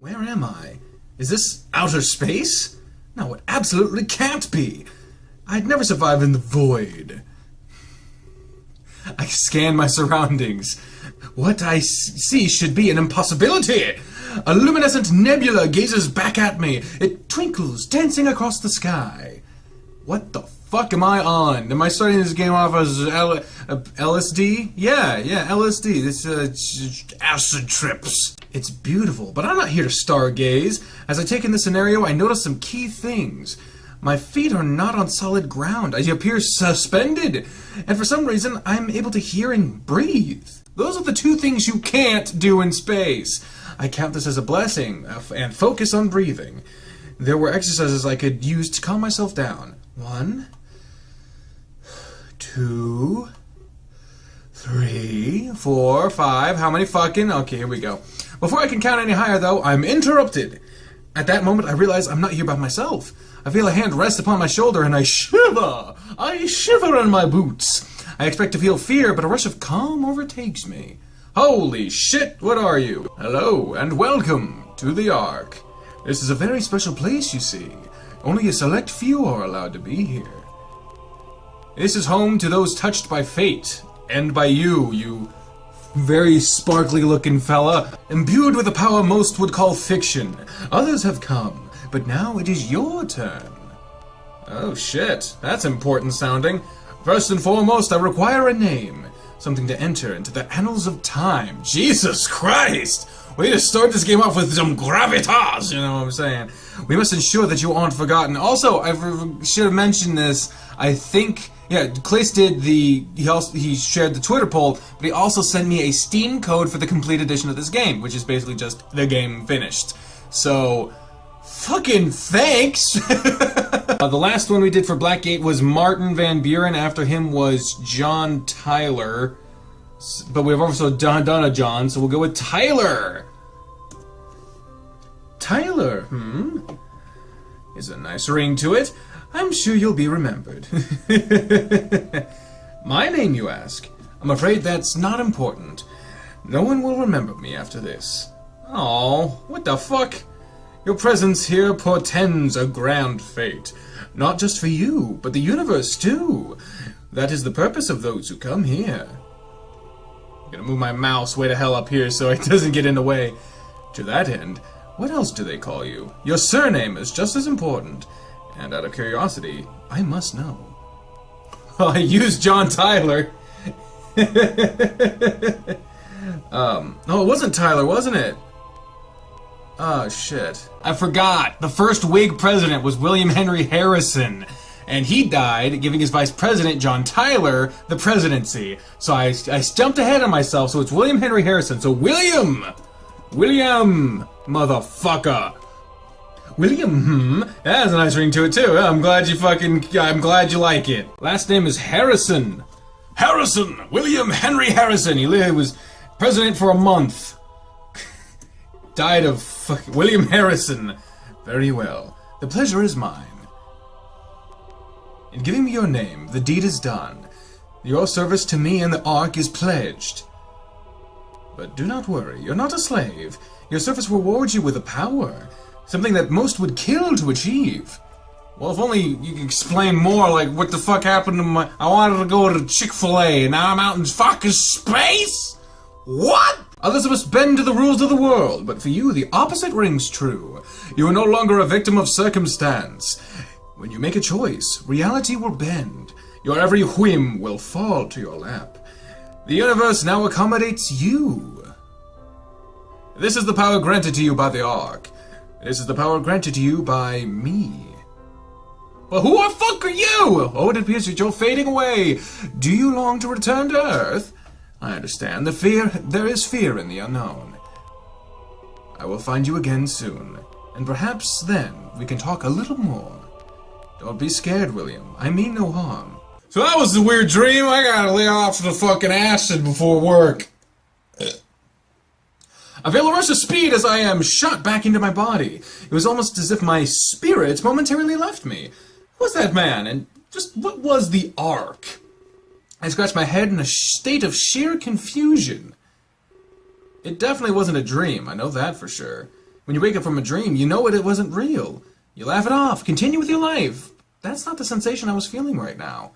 Where am I? Is this outer space? No, it absolutely can't be. I'd never survive in the void. I scan my surroundings. What I see should be an impossibility. A luminescent nebula gazes back at me. It twinkles, dancing across the sky. What the fuck am I on? Am I starting this game off as LSD? Yeah, LSD. This acid trips. It's beautiful, but I'm not here to stargaze. As I take in this scenario, I notice some key things. My feet are not on solid ground. I appear suspended. And for some reason, I'm able to hear and breathe. Those are the two things you can't do in space. I count this as a blessing, and focus on breathing. There were exercises I could use to calm myself down. 1, 2, 3, 4, 5. How many fucking... Okay, here we go. Before I can count any higher, though, I'm interrupted. At that moment, I realize I'm not here by myself. I feel a hand rest upon my shoulder, and I shiver. I shiver in my boots. I expect to feel fear, but a rush of calm overtakes me. Holy shit, what are you? Hello, and welcome to the Ark. This is a very special place, you see. Only a select few are allowed to be here. This is home to those touched by fate, and by you very sparkly-looking fella, imbued with a power most would call fiction. Others have come, but now it is your turn. Oh shit, that's important sounding. First and foremost, I require a name. Something to enter into the annals of time. Jesus Christ! Way to start this game off with some gravitas, you know what I'm saying? We must ensure that you aren't forgotten. Also, I should have mentioned this. I think, yeah, Klace did he shared the Twitter poll, but he also sent me a Steam code for the complete edition of this game, which is basically just the game finished. So, fucking thanks! The last one we did for Blackgate was Martin Van Buren. After him was John Tyler. But we've also done a John, so we'll go with Tyler. Tyler, is a nice ring to it. I'm sure you'll be remembered. My name, you ask? I'm afraid that's not important. No one will remember me after this. Oh, what the fuck? Your presence here portends a grand fate. Not just for you, but the universe too. That is the purpose of those who come here. I'm gonna move my mouse way the hell up here so it doesn't get in the way. To that end, what else do they call you? Your surname is just as important. And out of curiosity, I must know. I used John Tyler. No, it wasn't Tyler, wasn't it? Oh, shit. I forgot. The first Whig president was William Henry Harrison. And he died, giving his vice president, John Tyler, the presidency. So I jumped ahead of myself, so it's William Henry Harrison. So William, motherfucker. William, that has a nice ring to it too. I'm glad you like it. Last name is Harrison. Harrison! William Henry Harrison. He was president for a month. Died of fucking William Harrison. Very well. The pleasure is mine. In giving me your name, the deed is done. Your service to me and the Ark is pledged. But do not worry, you're not a slave. Your service rewards you with a power. Something that most would kill to achieve. Well, if only you could explain more, like what the fuck happened to my... I wanted to go to Chick-fil-A, and now I'm out in fucking space? What? Others must bend to the rules of the world, but for you, the opposite rings true. You are no longer a victim of circumstance. When you make a choice, reality will bend. Your every whim will fall to your lap. The universe now accommodates you. This is the power granted to you by the Ark. This is the power granted to you by me. But who the fuck are you? Oh, it appears that you're fading away. Do you long to return to Earth? I understand. There is fear in the unknown. I will find you again soon, and perhaps then we can talk a little more. Don't be scared, William. I mean no harm. So that was the weird dream. I gotta lay off the fucking acid before work. I feel a rush of speed as I am shot back into my body. It was almost as if my spirit momentarily left me. Who was that man? And just what was the Ark? I scratched my head in a state of sheer confusion. It definitely wasn't a dream, I know that for sure. When you wake up from a dream, you know it wasn't real. You laugh it off, continue with your life. That's not the sensation I was feeling right now.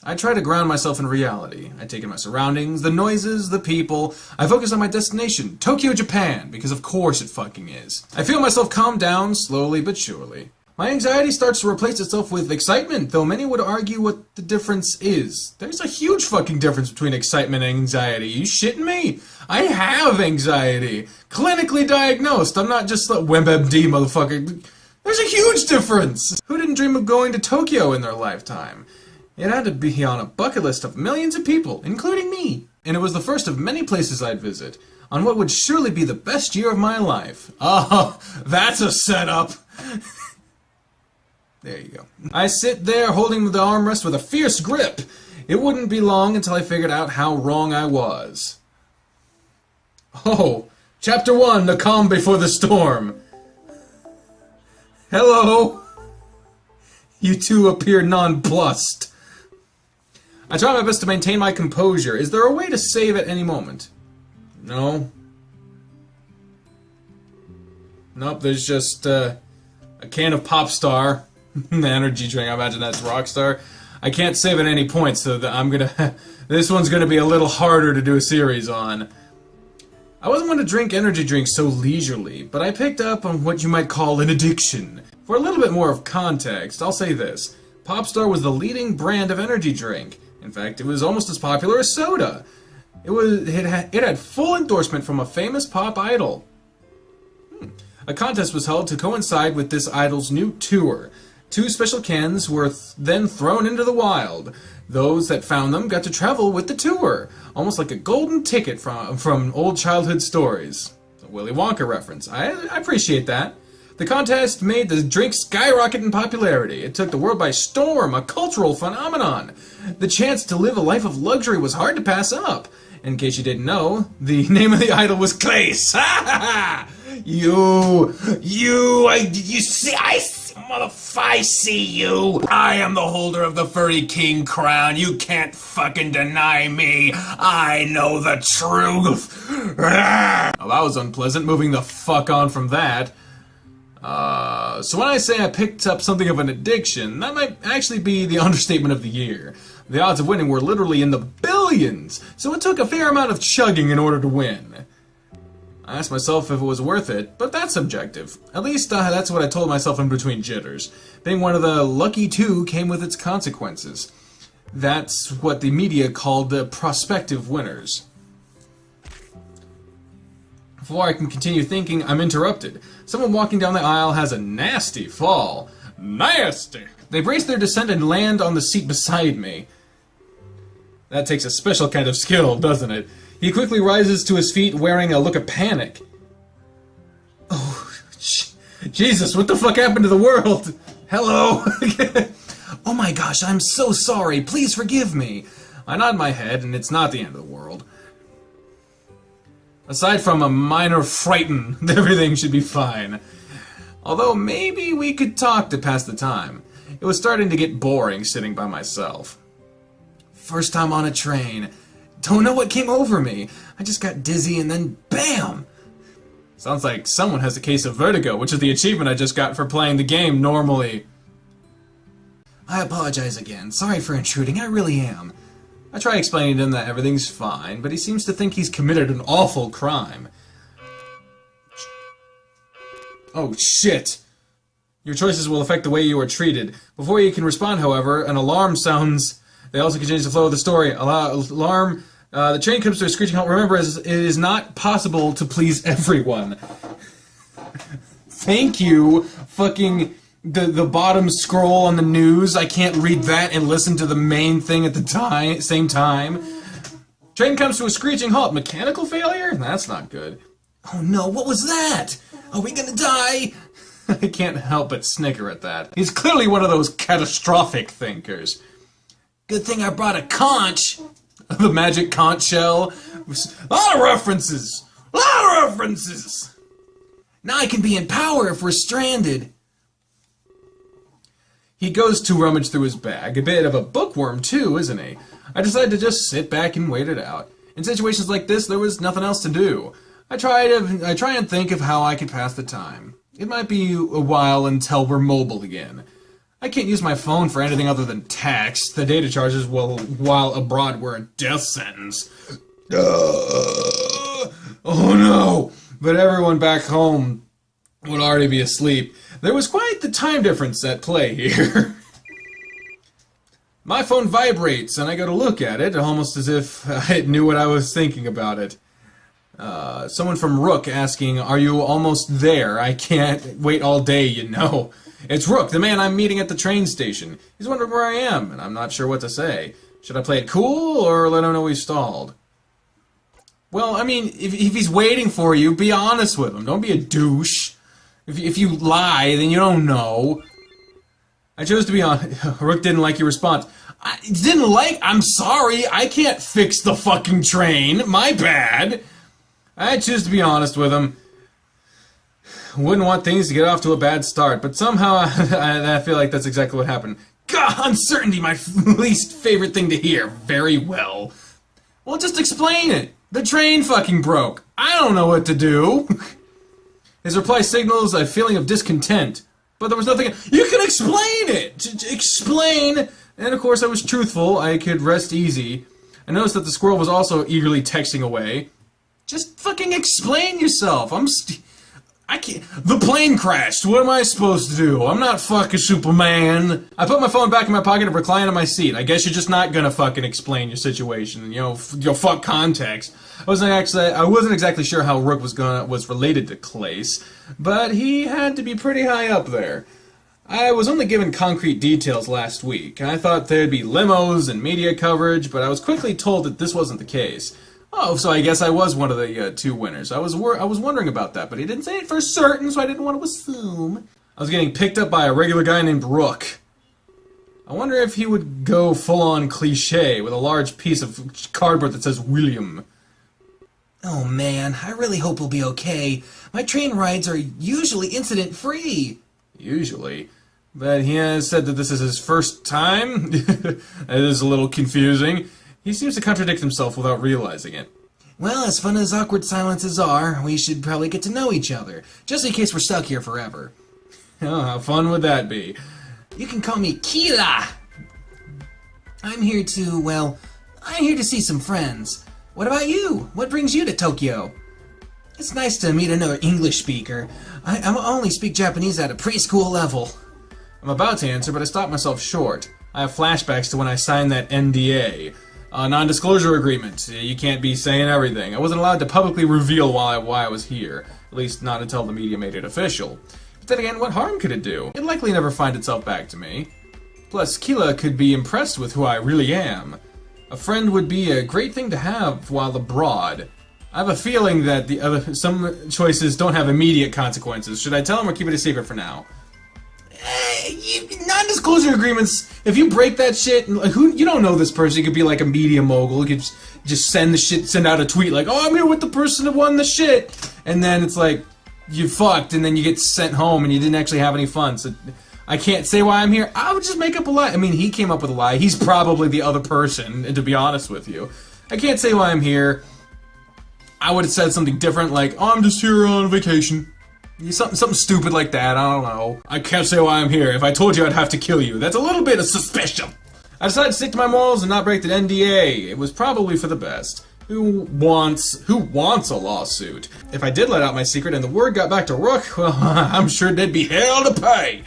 I try to ground myself in reality. I take in my surroundings, the noises, the people. I focus on my destination, Tokyo, Japan, because of course it fucking is. I feel myself calm down, slowly but surely. My anxiety starts to replace itself with excitement, though many would argue what the difference is. There's a huge fucking difference between excitement and anxiety. You shitting me? I have anxiety. Clinically diagnosed. I'm not just like WebMD, motherfucker. There's a huge difference! Who didn't dream of going to Tokyo in their lifetime? It had to be on a bucket list of millions of people, including me. And it was the first of many places I'd visit, on what would surely be the best year of my life. Oh, that's a setup! There you go. I sit there holding the armrest with a fierce grip. It wouldn't be long until I figured out how wrong I was. Oh, Chapter 1, The Calm Before the Storm. Hello! You two appear nonplussed. I try my best to maintain my composure. Is there a way to save at any moment? No. Nope, there's just a can of Pop Star. The energy drink, I imagine that's Rockstar. I can't save at any point, so I'm gonna... this one's gonna be a little harder to do a series on. I wasn't going to drink energy drinks so leisurely, but I picked up on what you might call an addiction. For a little bit more of context, I'll say this. Popstar was the leading brand of energy drink. In fact, it was almost as popular as soda. It had full endorsement from a famous pop idol. A contest was held to coincide with this idol's new tour. 2 special cans were then thrown into the wild. Those that found them got to travel with the tour, almost like a golden ticket from old childhood stories. A Willy Wonka reference. I appreciate that. The contest made the drink skyrocket in popularity. It took the world by storm, a cultural phenomenon. The chance to live a life of luxury was hard to pass up. In case you didn't know, the name of the idol was Klace. Ha ha ha! I see you. I am the holder of the furry king crown. You can't fucking deny me. I know the truth. Well, that was unpleasant. Moving the fuck on from that. So when I say I picked up something of an addiction, that might actually be the understatement of the year. The odds of winning were literally in the billions, so it took a fair amount of chugging in order to win. I asked myself if it was worth it, but that's subjective. At least that's what I told myself in between jitters. Being one of the lucky 2 came with its consequences. That's what the media called the prospective winners. Before I can continue thinking, I'm interrupted. Someone walking down the aisle has a nasty fall. Nasty! They brace their descent and land on the seat beside me. That takes a special kind of skill, doesn't it? He quickly rises to his feet wearing a look of panic. Oh, Jesus, what the fuck happened to the world? Hello? Oh my gosh, I'm so sorry. Please forgive me. I nod my head, and it's not the end of the world. Aside from a minor frighten, everything should be fine. Although maybe we could talk to pass the time. It was starting to get boring sitting by myself. First time on a train. Don't know what came over me. I just got dizzy and then BAM! Sounds like someone has a case of vertigo, which is the achievement I just got for playing the game normally. I apologize again. Sorry for intruding, I really am. I try explaining to him that everything's fine, but he seems to think he's committed an awful crime. Oh shit! Your choices will affect the way you are treated. Before you can respond, however, an alarm sounds. They also continue the flow of the story. Alarm. The train comes to a screeching halt. Remember, it is not possible to please everyone. Thank you, fucking the bottom scroll on the news. I can't read that and listen to the main thing at the same time. Train comes to a screeching halt. Mechanical failure? That's not good. Oh no, what was that? Are we gonna die? I can't help but snicker at that. He's clearly one of those catastrophic thinkers. Good thing I brought a conch. The magic conch shell. A lot of references. A lot of references. Now I can be in power if we're stranded. He goes to rummage through his bag. A bit of a bookworm too, isn't he? I decided to just sit back and wait it out. In situations like this, there was nothing else to do. I try and think of how I could pass the time. It might be a while until we're mobile again. I can't use my phone for anything other than text. The data charges while abroad were a death sentence. Oh no! But everyone back home would already be asleep. There was quite the time difference at play here. My phone vibrates, and I go to look at it, almost as if it knew what I was thinking about it. Someone from Rook asking, "Are you almost there? I can't wait all day, you know." It's Rook, the man I'm meeting at the train station. He's wondering where I am, and I'm not sure what to say. Should I play it cool, or let him know we stalled? Well, I mean, if he's waiting for you, be honest with him. Don't be a douche. If you lie, then you don't know. I chose to be honest. Rook didn't like your response. I'm sorry, I can't fix the fucking train. My bad. I choose to be honest with him. Wouldn't want things to get off to a bad start, but somehow I feel like that's exactly what happened. God, uncertainty, my least favorite thing to hear. Very well. Well, just explain it. The train fucking broke. I don't know what to do. His reply signals a feeling of discontent, but there was nothing. You can explain it. Explain. And of course, I was truthful. I could rest easy. I noticed that the squirrel was also eagerly texting away. Just fucking explain yourself. I can't. The plane crashed. What am I supposed to do? I'm not fucking Superman. I put my phone back in my pocket and recline on my seat. I guess you're just not gonna fucking explain your situation. You know, fuck context. I wasn't exactly sure how Rook was related to Klace, but he had to be pretty high up there. I was only given concrete details last week. I thought there'd be limos and media coverage, but I was quickly told that this wasn't the case. Oh, so I guess I was one of the two winners. I was wondering about that, but he didn't say it for certain, so I didn't want to assume. I was getting picked up by a regular guy named Rook. I wonder if he would go full-on cliché with a large piece of cardboard that says William. Oh man, I really hope we'll be okay. My train rides are usually incident-free. Usually? But he has said that this is his first time? It is a little confusing. He seems to contradict himself without realizing it. Well, as fun as awkward silences are, we should probably get to know each other, just in case we're stuck here forever. Oh, how fun would that be? You can call me Kila! I'm here to see some friends. What about you? What brings you to Tokyo? It's nice to meet another English speaker. I only speak Japanese at a preschool level. I'm about to answer, but I stopped myself short. I have flashbacks to when I signed that NDA. Non-disclosure agreement. You can't be saying everything. I wasn't allowed to publicly reveal why I was here. At least not until the media made it official. But then again, what harm could it do? It'd likely never find itself back to me. Plus, Kila could be impressed with who I really am. A friend would be a great thing to have while abroad. I have a feeling that some choices don't have immediate consequences. Should I tell him or keep it a secret for now? Non-disclosure agreements, if you break that shit, you don't know this person, you could be like a media mogul, you could just send out a tweet like, "Oh, I'm here with the person that won the shit," and then it's like, you fucked, and then you get sent home and you didn't actually have any fun, so I can't say why I'm here. I would just make up a lie. I mean, he came up with a lie, he's probably the other person, to be honest with you. I can't say why I'm here. I would have said something different, like, "Oh, I'm just here on vacation." Something stupid like that, I don't know. I can't say why I'm here. If I told you, I'd have to kill you. That's a little bit of suspicion. I decided to stick to my morals and not break the NDA. It was probably for the best. Who wants a lawsuit? If I did let out my secret and the word got back to Rook, well, I'm sure there'd be hell to pay.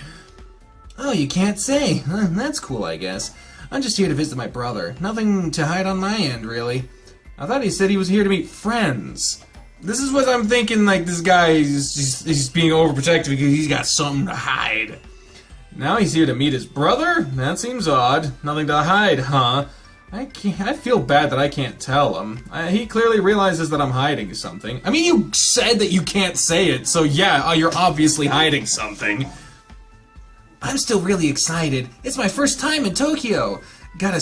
Oh, you can't say. That's cool, I guess. I'm just here to visit my brother. Nothing to hide on my end, really. I thought he said he was here to meet friends. This is what I'm thinking, like, this guy is he's being overprotective because he's got something to hide. Now he's here to meet his brother? That seems odd. Nothing to hide, huh? I feel bad that I can't tell him. He clearly realizes that I'm hiding something. I mean, you said that you can't say it, so yeah, you're obviously hiding something. I'm still really excited. It's my first time in Tokyo. Gotta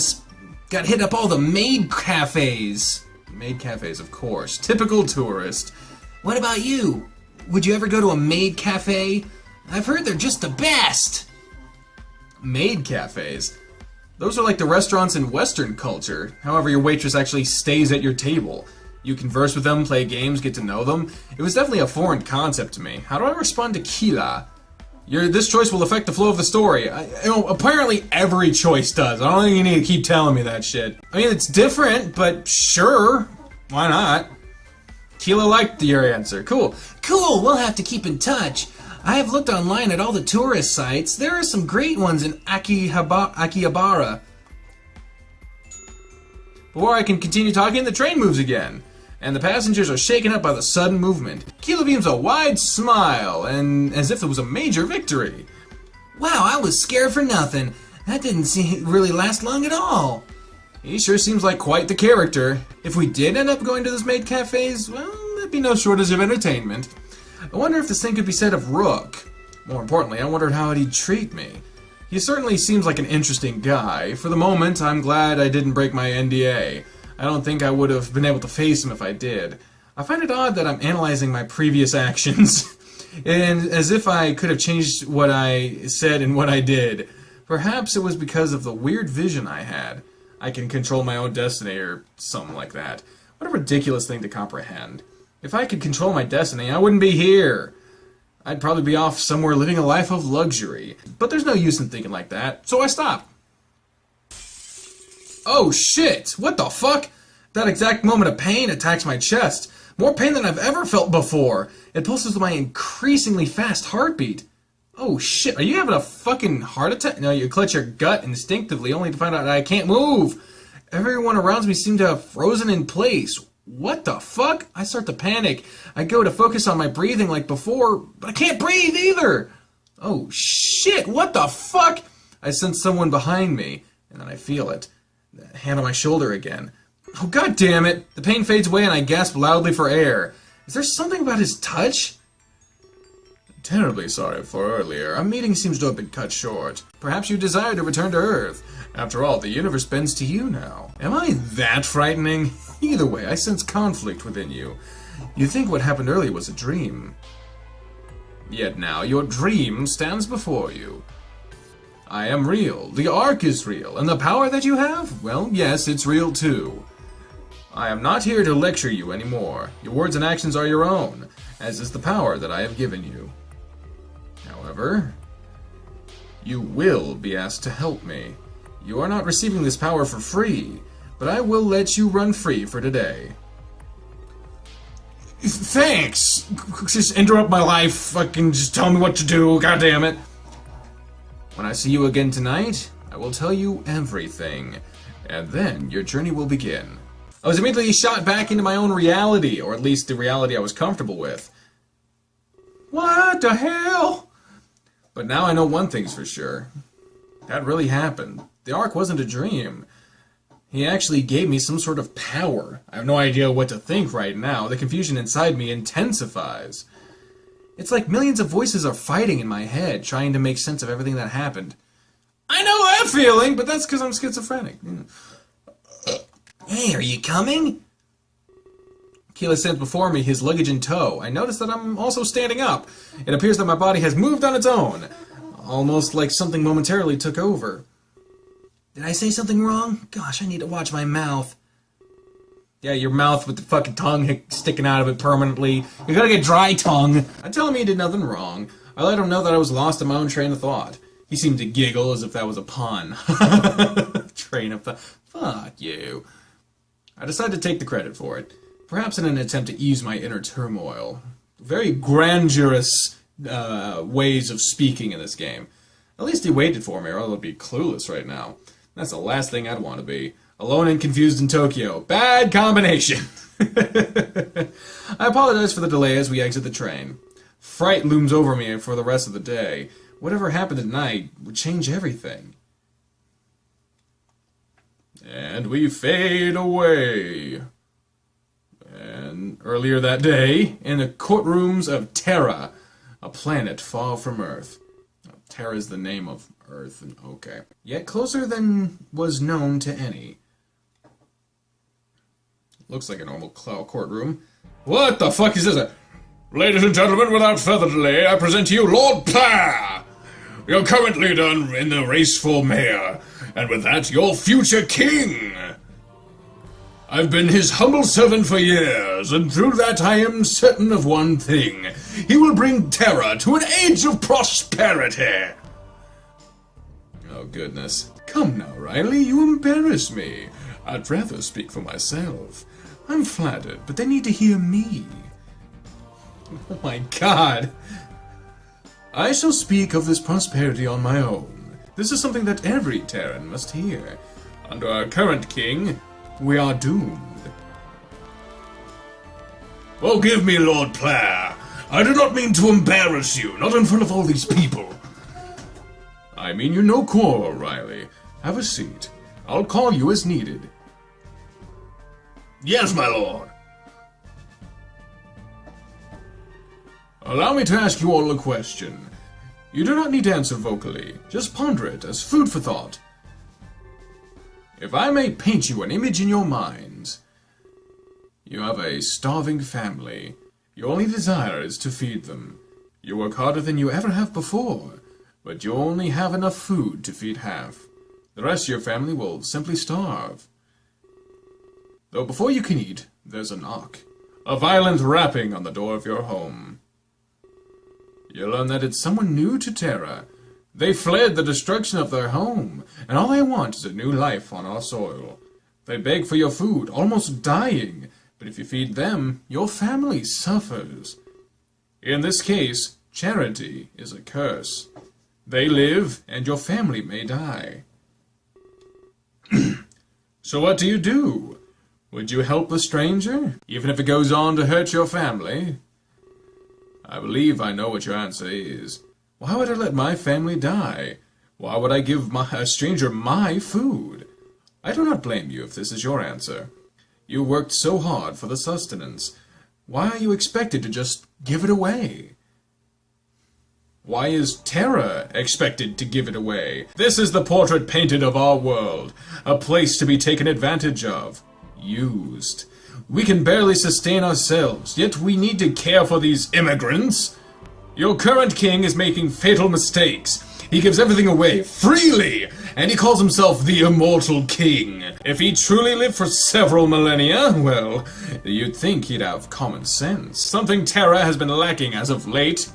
hit up all the maid cafes. Maid cafes, of course. Typical tourist. What about you? Would you ever go to a maid cafe? I've heard they're just the best! Maid cafes? Those are like the restaurants in Western culture. However, your waitress actually stays at your table. You converse with them, play games, get to know them. It was definitely a foreign concept to me. How do I respond to Kila? This choice will affect the flow of the story. Apparently every choice does. I don't think you need to keep telling me that shit. I mean, it's different, but sure. Why not? Kila liked your answer. Cool. Cool, we'll have to keep in touch. I have looked online at all the tourist sites. There are some great ones in Akihabara. Before I can continue talking, the train moves again, and the passengers are shaken up by the sudden movement. Kila beams a wide smile, and as if it was a major victory. Wow, I was scared for nothing. That didn't really last long at all. He sure seems like quite the character. If we did end up going to those maid cafes, well, that'd be no shortage of entertainment. I wonder if the same could be said of Rook. More importantly, I wondered how he'd treat me. He certainly seems like an interesting guy. For the moment, I'm glad I didn't break my NDA. I don't think I would have been able to face him if I did. I find it odd that I'm analyzing my previous actions, and as if I could have changed what I said and what I did. Perhaps it was because of the weird vision I had. I can control my own destiny, or something like that. What a ridiculous thing to comprehend. If I could control my destiny, I wouldn't be here. I'd probably be off somewhere living a life of luxury. But there's no use in thinking like that, so I stop. Oh shit! What the fuck? That exact moment of pain attacks my chest. More pain than I've ever felt before. It pulses with my increasingly fast heartbeat. Oh shit, are you having a fucking heart attack? No, you clutch your gut instinctively only to find out that I can't move. Everyone around me seemed to have frozen in place. What the fuck? I start to panic. I go to focus on my breathing like before, but I can't breathe either. Oh shit, what the fuck? I sense someone behind me, and then I feel it. The hand on my shoulder again. Oh god damn it. The pain fades away and I gasp loudly for air. Is there something about his touch? Terribly sorry for earlier. Our meeting seems to have been cut short. Perhaps you desire to return to Earth. After all, the universe bends to you now. Am I that frightening? Either way, I sense conflict within you. You think what happened earlier was a dream. Yet now your dream stands before you. I am real. The Ark is real. And the power that you have? Well, yes, it's real too. I am not here to lecture you anymore. Your words and actions are your own, as is the power that I have given you. However, you will be asked to help me. You are not receiving this power for free, but I will let you run free for today. Thanks! Just interrupt my life, fucking just tell me what to do, goddammit. When I see you again tonight, I will tell you everything, and then your journey will begin. I was immediately shot back into my own reality, or at least the reality I was comfortable with. What the hell? But now I know one thing's for sure. That really happened. The Ark wasn't a dream. He actually gave me some sort of power. I have no idea what to think right now. The confusion inside me intensifies. It's like millions of voices are fighting in my head, trying to make sense of everything that happened. I know that feeling, but that's because I'm schizophrenic. Hey, are you coming? Kila stands before me, his luggage in tow. I notice that I'm also standing up. It appears that my body has moved on its own. Almost like something momentarily took over. Did I say something wrong? Gosh, I need to watch my mouth. Yeah, your mouth with the fucking tongue sticking out of it permanently. You gotta get dry tongue. I tell him he did nothing wrong. I let him know that I was lost in my own train of thought. He seemed to giggle as if that was a pun. Train of thought. Fuck you. I decided to take the credit for it. Perhaps in an attempt to ease my inner turmoil. Very grandiose ways of speaking in this game. At least he waited for me, or I'd be clueless right now. That's the last thing I'd want to be. Alone and confused in Tokyo. Bad combination! I apologize for the delay as we exit the train. Fright looms over me for the rest of the day. Whatever happened tonight would change everything. And we fade away. And earlier that day, in the courtrooms of Terra, a planet far from Earth. Terra is the name of Earth, okay. Yet closer than was known to any. Looks like a normal courtroom. What the fuck is this? Ladies and gentlemen, without further delay, I present to you Lord Player, your current leader in the race for mayor, and with that, your future king. I've been his humble servant for years, and through that I am certain of one thing. He will bring terror to an age of prosperity. Oh, goodness. Come now, Riley, you embarrass me. I'd rather speak for myself. I'm flattered, but they need to hear me. Oh my God. I shall speak of this prosperity on my own. This is something that every Terran must hear. Under our current king, we are doomed. Forgive me, Lord Player. I do not mean to embarrass you, not in front of all these people. I mean you no quarrel, Riley. Have a seat. I'll call you as needed. Yes, my lord. Allow me to ask you all a question. You do not need to answer vocally. Just ponder it as food for thought. If I may paint you an image in your minds, you have a starving family. Your only desire is to feed them. You work harder than you ever have before, but you only have enough food to feed half. The rest of your family will simply starve. Though before you can eat, there's a knock. A violent rapping on the door of your home. You learn that it's someone new to Terra. They fled the destruction of their home, and all they want is a new life on our soil. They beg for your food, almost dying, but if you feed them, your family suffers. In this case, charity is a curse. They live, and your family may die. So what do? Would you help the stranger, even if it goes on to hurt your family? I believe I know what your answer is. Why would I let my family die? Why would I give a stranger my food? I do not blame you if this is your answer. You worked so hard for the sustenance. Why are you expected to just give it away? Why is Terra expected to give it away? This is the portrait painted of our world, a place to be taken advantage of, used. We can barely sustain ourselves, yet we need to care for these immigrants. Your current king is making fatal mistakes. He gives everything away freely, and he calls himself the immortal king. If he truly lived for several millennia, well, you'd think he'd have common sense. Something Terra has been lacking as of late.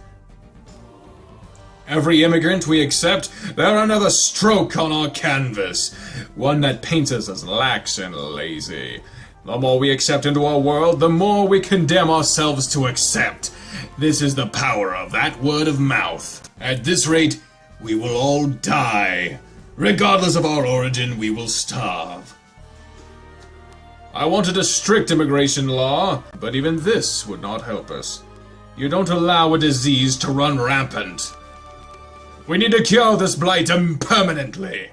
Every immigrant we accept, they're another stroke on our canvas. One that paints us as lax and lazy. The more we accept into our world, the more we condemn ourselves to accept. This is the power of that word of mouth. At this rate, we will all die. Regardless of our origin, we will starve. I wanted a strict immigration law, but even this would not help us. You don't allow a disease to run rampant. We need to cure this blight permanently.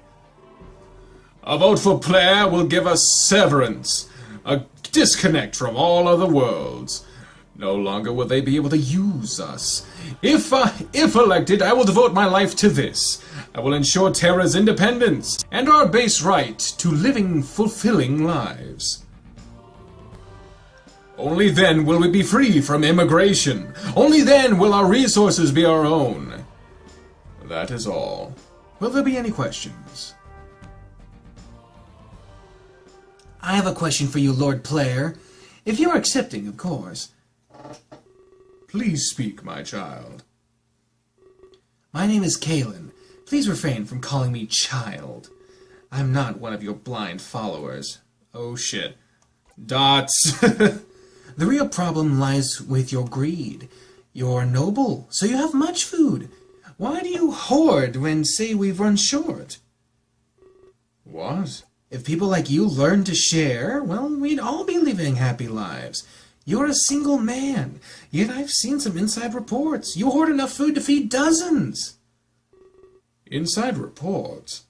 A vote for Player will give us severance, a disconnect from all other worlds. No longer will they be able to use us. If elected, I will devote my life to this. I will ensure Terra's independence and our base right to living fulfilling lives. Only then will we be free from immigration. Only then will our resources be our own. That is all. Will there be any questions? I have a question for you, Lord Player. If you are accepting, of course. Please speak, my child. My name is Kalen. Please refrain from calling me child. I'm not one of your blind followers. Oh shit. Dots. The real problem lies with your greed. You're noble, so you have much food. Why do you hoard when, say, we've run short? What? If people like you learned to share, well, we'd all be living happy lives. You're a single man, yet I've seen some inside reports. You hoard enough food to feed dozens. Inside reports?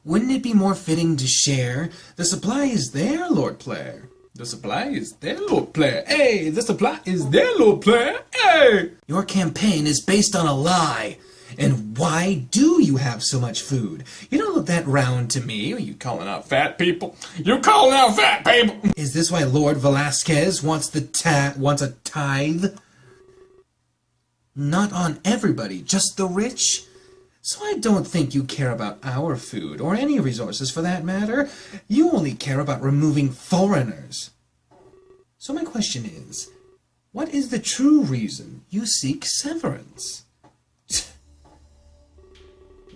Wouldn't it be more fitting to share? The supply is there, Lord Player. The supply is there, Lord Player. Hey, the supply is there, Lord Player. Hey! Your campaign is based on a lie. And why do you have so much food? You don't look that round to me. Are you calling out fat people? You calling out fat people? Is this why Lord Velasquez wants a tithe? Not on everybody, just the rich. So I don't think you care about our food, or any resources for that matter. You only care about removing foreigners. So my question is, what is the true reason you seek severance?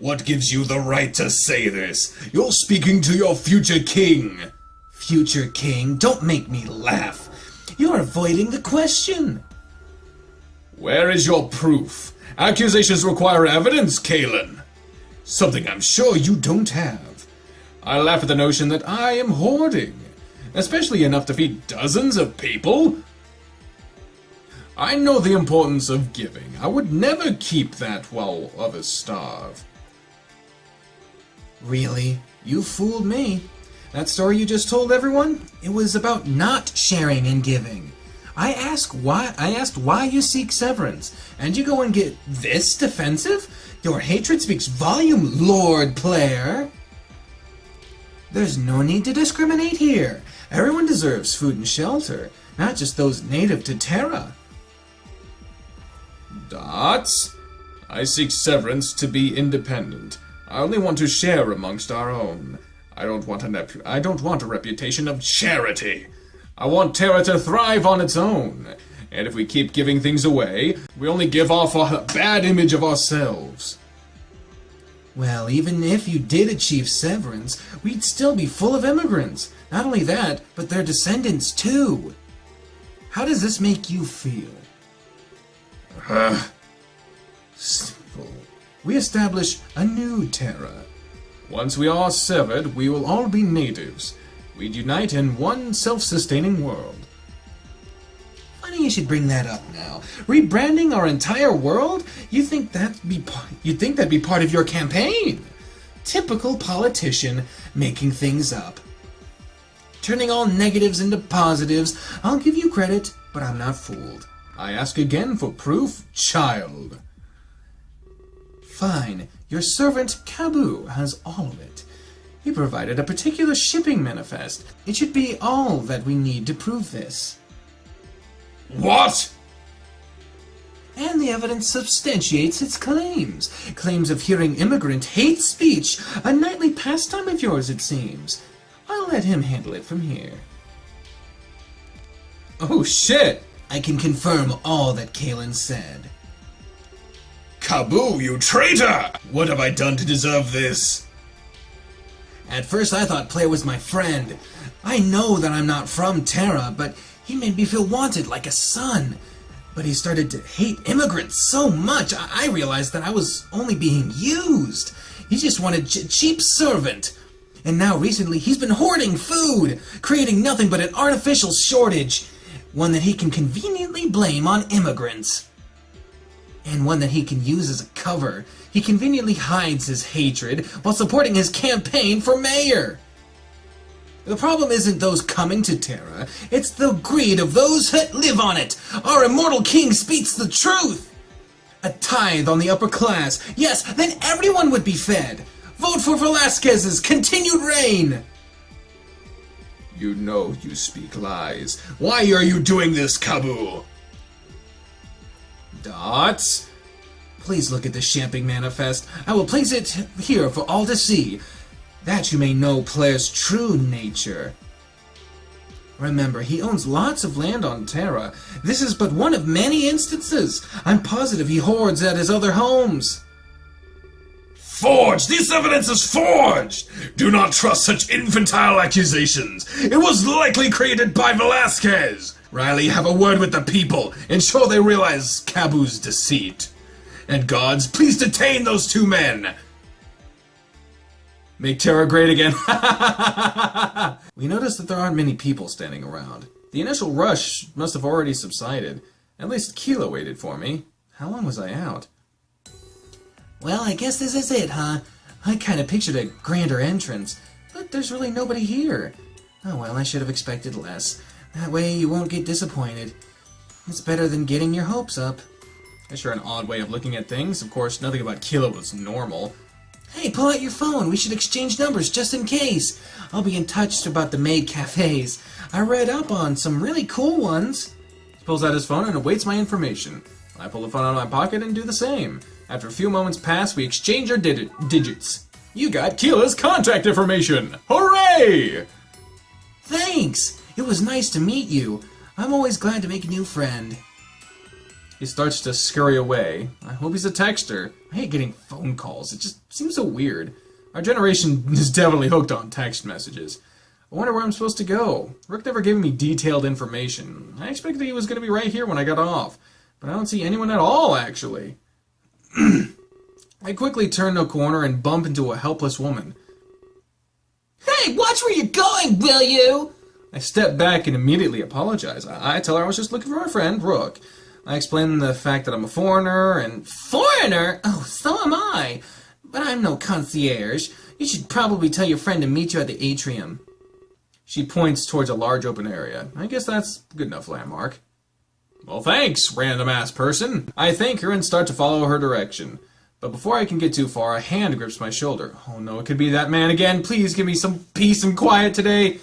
What gives you the right to say this? You're speaking to your future king. Future king, don't make me laugh. You're avoiding the question. Where is your proof? Accusations require evidence, Kalen. Something I'm sure you don't have. I laugh at the notion that I am hoarding, especially enough to feed dozens of people. I know the importance of giving. I would never keep that while others starve. Really? You fooled me. That story you just told everyone? It was about not sharing and giving. I asked why you seek severance, and you go and get this defensive? Your hatred speaks volume, Lord Player. There's no need to discriminate here. Everyone deserves food and shelter, not just those native to Terra. Dots? I seek severance to be independent. I only want to share amongst our own. I don't want a reputation of charity. I want Terra to thrive on its own. And if we keep giving things away, we only give off a bad image of ourselves. Well, even if you did achieve severance, we'd still be full of immigrants. Not only that, but their descendants too. How does this make you feel? Simple. We establish a new Terra. Once we are severed, we will all be natives. We'd unite in one self-sustaining world. Funny you should bring that up now. Rebranding our entire world? You think that'd be part of your campaign? Typical politician making things up. Turning all negatives into positives. I'll give you credit, but I'm not fooled. I ask again for proof, child. Fine. Your servant, Kabu, has all of it. He provided a particular shipping manifest. It should be all that we need to prove this. What? And the evidence substantiates its claims. Claims of hearing immigrant hate speech. A nightly pastime of yours, it seems. I'll let him handle it from here. Oh, shit! I can confirm all that Kalen said. Kabu, you traitor! What have I done to deserve this? At first I thought Player was my friend. I know that I'm not from Terra, but he made me feel wanted like a son. But he started to hate immigrants so much, I realized that I was only being used. He just wanted a cheap servant. And now recently he's been hoarding food, creating nothing but an artificial shortage. One that he can conveniently blame on immigrants. And one that he can use as a cover. He conveniently hides his hatred while supporting his campaign for mayor. The problem isn't those coming to Terra, it's the greed of those that live on it. Our immortal king speaks the truth. A tithe on the upper class. Yes, then everyone would be fed. Vote for Velasquez's continued reign. You know you speak lies. Why are you doing this, Kabu? Dots? Please look at the shipping manifest. I will place it here for all to see, that you may know Player's true nature. Remember, he owns lots of land on Terra. This is but one of many instances. I'm positive he hoards at his other homes. Forged! This evidence is forged! Do not trust such infantile accusations. It was likely created by Velasquez. Riley, have a word with the people. Ensure they realize Kabu's deceit. And gods, please detain those two men! Make Terra great again. We noticed that there aren't many people standing around. The initial rush must have already subsided. At least Keela waited for me. How long was I out? Well, I guess this is it, huh? I kinda pictured a grander entrance, but there's really nobody here. Oh well, I should have expected less. That way you won't get disappointed. It's better than getting your hopes up. That's sure an odd way of looking at things. Of course, nothing about Keela was normal. Hey, pull out your phone. We should exchange numbers just in case. I'll be in touch about the maid cafes. I read up on some really cool ones. He pulls out his phone and awaits my information. I pull the phone out of my pocket and do the same. After a few moments pass, we exchange our digits. You got Keela's contact information! Hooray! Thanks! It was nice to meet you. I'm always glad to make a new friend. He starts to scurry away. I hope he's a texter. I hate getting phone calls. It just seems so weird. Our generation is definitely hooked on text messages. I wonder where I'm supposed to go. Rook never gave me detailed information. I expected he was going to be right here when I got off. But I don't see anyone at all, actually. I quickly turn a corner and bump into a helpless woman. Hey, watch where you're going, will you? I step back and immediately apologize. I tell her I was just looking for my friend, Rook. I explain the fact that I'm a foreigner and... Foreigner? Oh, so am I. But I'm no concierge. You should probably tell your friend to meet you at the atrium. She points towards a large open area. I guess that's a good enough landmark. Well, thanks, random-ass person. I thank her and start to follow her direction. But before I can get too far, a hand grips my shoulder. Oh no, it could be that man again. Please give me some peace and quiet today.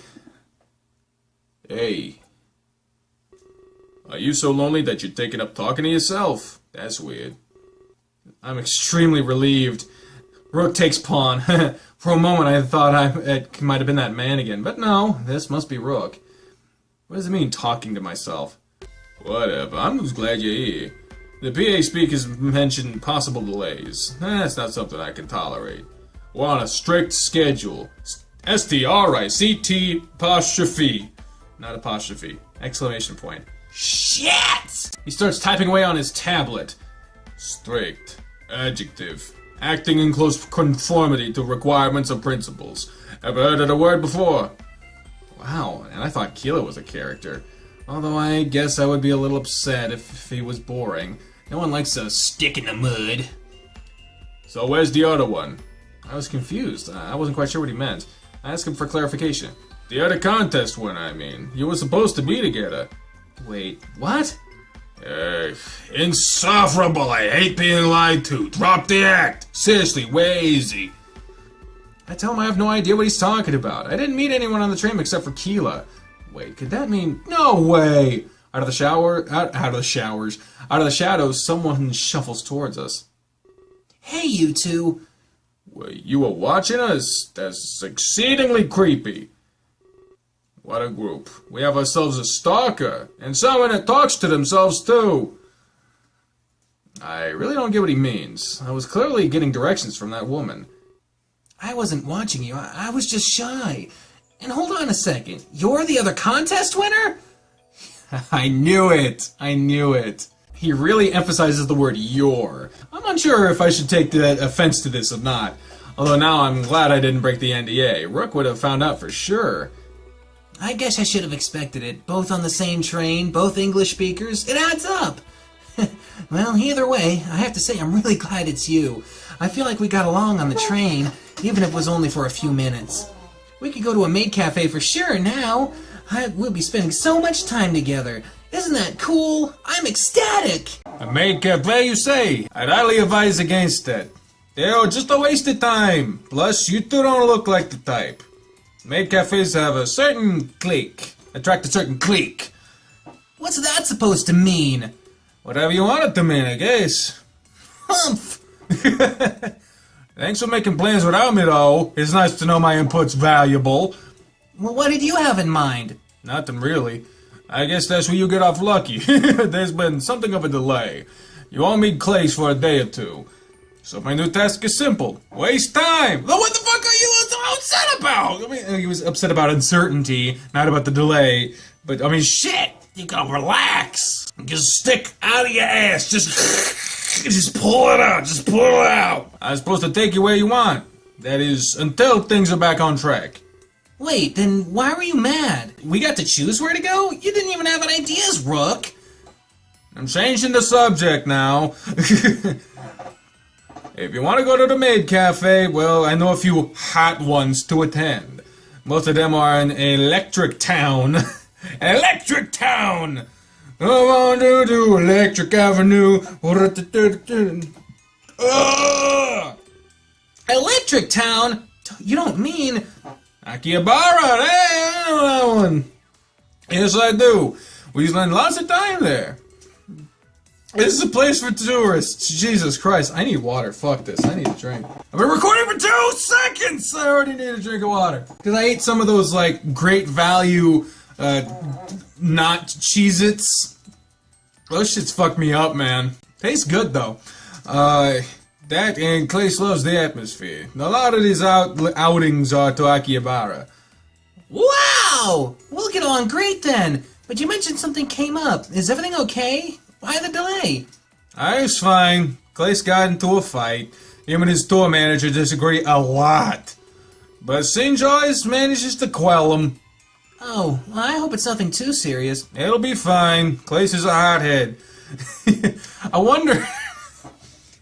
Hey. Are you so lonely that you're taking up talking to yourself? That's weird. I'm extremely relieved. Rook takes pawn. For a moment I thought it might have been that man again, but no, this must be Rook. What does it mean, talking to myself? Whatever, I'm just glad you're here. The PA speakers mentioned possible delays. That's not something I can tolerate. We're on a strict schedule. S-T-R-I-C-T apostrophe. Not apostrophe. Exclamation point. Shit! He starts typing away on his tablet. Strict. Adjective. Acting in close conformity to requirements or principles. Ever heard of the word before? Wow, and I thought Keela was a character. Although I guess I would be a little upset if he was boring. No one likes a stick in the mud. So where's the other one? I was confused. I wasn't quite sure what he meant. I asked him for clarification. The other contest winner, I mean. You were supposed to be together. Wait, what? Insufferable. I hate being lied to. Drop the act. Seriously, way easy. I tell him I have no idea what he's talking about. I didn't meet anyone on the train except for Keela. Wait, could that mean... No way! Out of the shadows, someone shuffles towards us. Hey, you two. Wait, you were watching us? That's exceedingly creepy. What a group. We have ourselves a stalker, and someone that talks to themselves, too. I really don't get what he means. I was clearly getting directions from that woman. I wasn't watching you. I was just shy. And hold on a second. You're the other contest winner? I knew it. I knew it. He really emphasizes the word "your." I'm unsure if I should take offense to this or not. Although now I'm glad I didn't break the NDA. Rook would have found out for sure. I guess I should have expected it. Both on the same train, both English speakers. It adds up. Well, either way, I have to say I'm really glad it's you. I feel like we got along on the train, even if it was only for a few minutes. We could go to a maid cafe for sure now. We'll be spending so much time together. Isn't that cool? I'm ecstatic! A maid cafe, you say? I'd highly advise against that. They're just a waste of time. Plus, you two don't look like the type. Maid cafes have a certain clique. Attract a certain clique. What's that supposed to mean? Whatever you want it to mean, I guess. Humph! Thanks for making plans without me, though. It's nice to know my input's valuable. Well, what did you have in mind? Nothing really. I guess that's where you get off lucky. There's been something of a delay. You won't meet Klace for a day or two. So my new task is simple. Waste time! Well, what the fuck are you so upset about? I mean, he was upset about uncertainty, not about the delay. But, I mean, shit! You gotta relax! Just stick out of your ass. Just pull it out. Just pull it out. I'm supposed to take you where you want. That is, until things are back on track. Wait, then why were you mad? We got to choose where to go? You didn't even have any ideas, Rook. I'm changing the subject now. If you want to go to the maid cafe, well, I know a few hot ones to attend. Most of them are in Electric Town. Electric Town! I want to do Electric Avenue. Electric Town? You don't mean... Akihabara, hey, I know that one. Yes, I do. We spend lots of time there. This is a place for tourists. Jesus Christ, I need water. Fuck this. I need a drink. I've been recording for 2 seconds! I already need a drink of water. Because I ate some of those, like, great value, not Cheez-Its. Those shits fucked me up, man. Tastes good, though. That and Klace loves the atmosphere. A lot of these outings are to Akihabara. Wow! We'll get along great then. But you mentioned something came up. Is everything okay? Why the delay? It's fine. Klace got into a fight. Him and his tour manager disagree a lot. But St. Joyce manages to quell him. Oh, I hope it's nothing too serious. It'll be fine. Klace is a hothead. I wonder...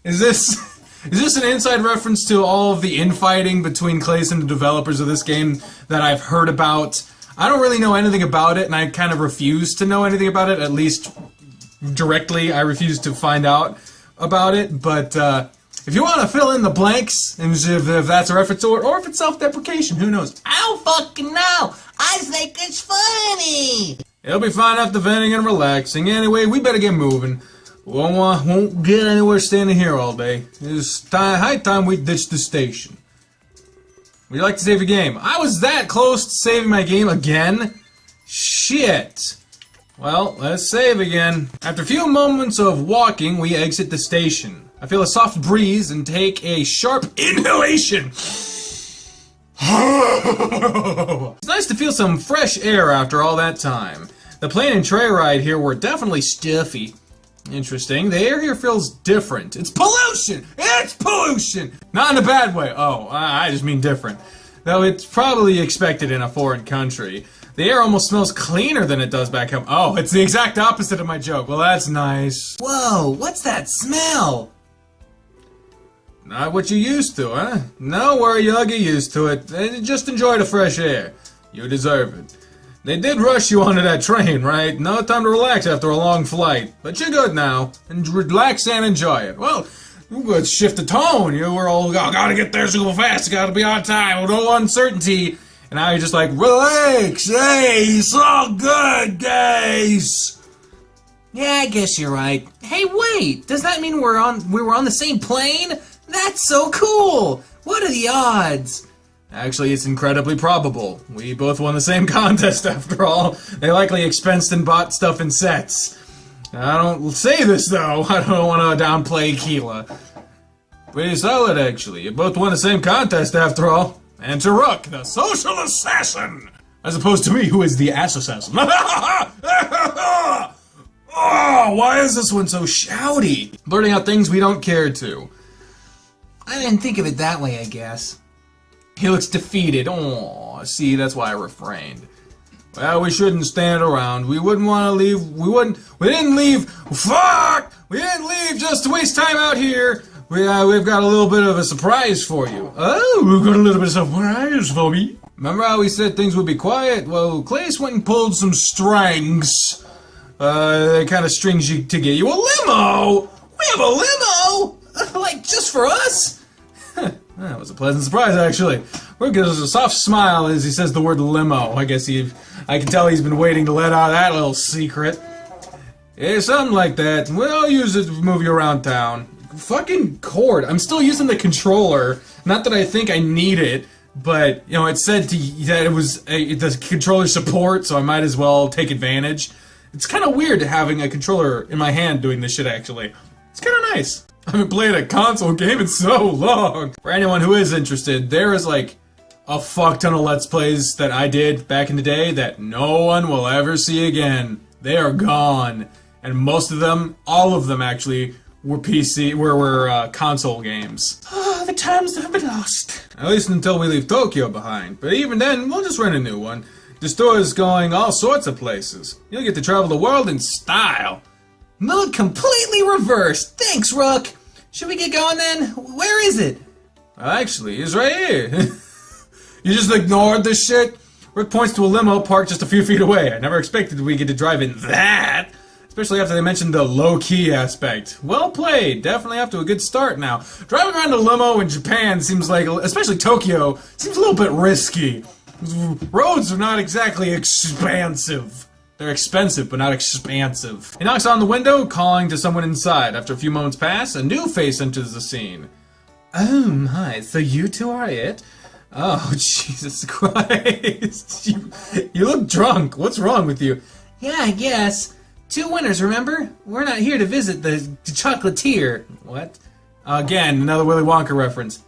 Is this an inside reference to all of the infighting between Klace and the developers of this game that I've heard about? I don't really know anything about it, and I kind of refuse to know anything about it, at least directly. I refuse to find out about it, but if you want to fill in the blanks, and if that's a reference to it, or if it's self-deprecation, who knows? I don't fucking know! I think it's funny! It'll be fine after venting and relaxing. Anyway, we better get moving. Won't get anywhere standing here all day. It's high time we ditch the station. Would you like to save your game? I was that close to saving my game again? Shit. Well, let's save again. After a few moments of walking, we exit the station. I feel a soft breeze and take a sharp inhalation. It's nice to feel some fresh air after all that time. The plane and tray ride here were definitely stuffy. Interesting. The air here feels different. It's pollution! It's pollution! Not in a bad way. Oh, I just mean different. Though it's probably expected in a foreign country. The air almost smells cleaner than it does back home. Oh, it's the exact opposite of my joke. Well, that's nice. Whoa, what's that smell? Not what you used to, huh? No worry, you'll get used to it. Just enjoy the fresh air. You deserve it. They did rush you onto that train, right? No time to relax after a long flight. But you're good now. And relax and enjoy it. Well, let's shift the tone. You were all, gotta get there super fast, gotta be on time, no uncertainty. And now you're just like, relax, hey, it's all good, guys. Yeah, I guess you're right. Hey, wait, does that mean we were on the same plane? That's so cool! What are the odds? Actually, it's incredibly probable. We both won the same contest after all. They likely expensed and bought stuff in sets. I don't say this though, I don't want to downplay Keela. Pretty solid actually, you both won the same contest after all. And to Rook, the social assassin! As opposed to me, who is the ass assassin. Oh, why is this one so shouty? Blurting out things we don't care to. I didn't think of it that way, I guess. He looks defeated. Aw, see, that's why I refrained. Well, we shouldn't stand around. We wouldn't want to leave. We didn't leave. Fuck! We didn't leave just to waste time out here. We've got a little bit of a surprise for you. Oh, we've got a little bit of surprise for me. Remember how we said things would be quiet? Well, Klace went and pulled some strings. Kind of strings you to get you a limo. We have a limo, like just for us. That was a pleasant surprise, actually. Rook gives a soft smile as he says the word limo. I guess I can tell he's been waiting to let out that little secret. Yeah, something like that. We'll use it to move you around town. Fucking cord. I'm still using the controller. Not that I think I need it, but, you know, it said that it was the controller support, so I might as well take advantage. It's kind of weird having a controller in my hand doing this shit, actually. It's kind of nice. I haven't played a console game in so long. For anyone who is interested, there is like a fuck ton of Let's Plays that I did back in the day that no one will ever see again. They are gone. And most of them, all of them actually, were console games. The times that have been lost. At least until we leave Tokyo behind. But even then, we'll just rent a new one. The store is going all sorts of places. You'll get to travel the world in style. Mood completely reversed. Thanks, Rook. Should we get going then? Where is it? Actually, it's right here. You just ignored this shit? Rook points to a limo parked just a few feet away. I never expected we'd get to drive in that. Especially after they mentioned the low-key aspect. Well played. Definitely off to a good start now. Driving around a limo in Japan seems like, especially Tokyo, seems a little bit risky. Roads are not exactly expansive. They're expensive, but not expansive. He knocks on the window, calling to someone inside. After a few moments pass, a new face enters the scene. Oh my, so you two are it? Oh, Jesus Christ. You look drunk. What's wrong with you? Yeah, I guess. 2 winners, remember? We're not here to visit the chocolatier. What? Again, another Willy Wonka reference.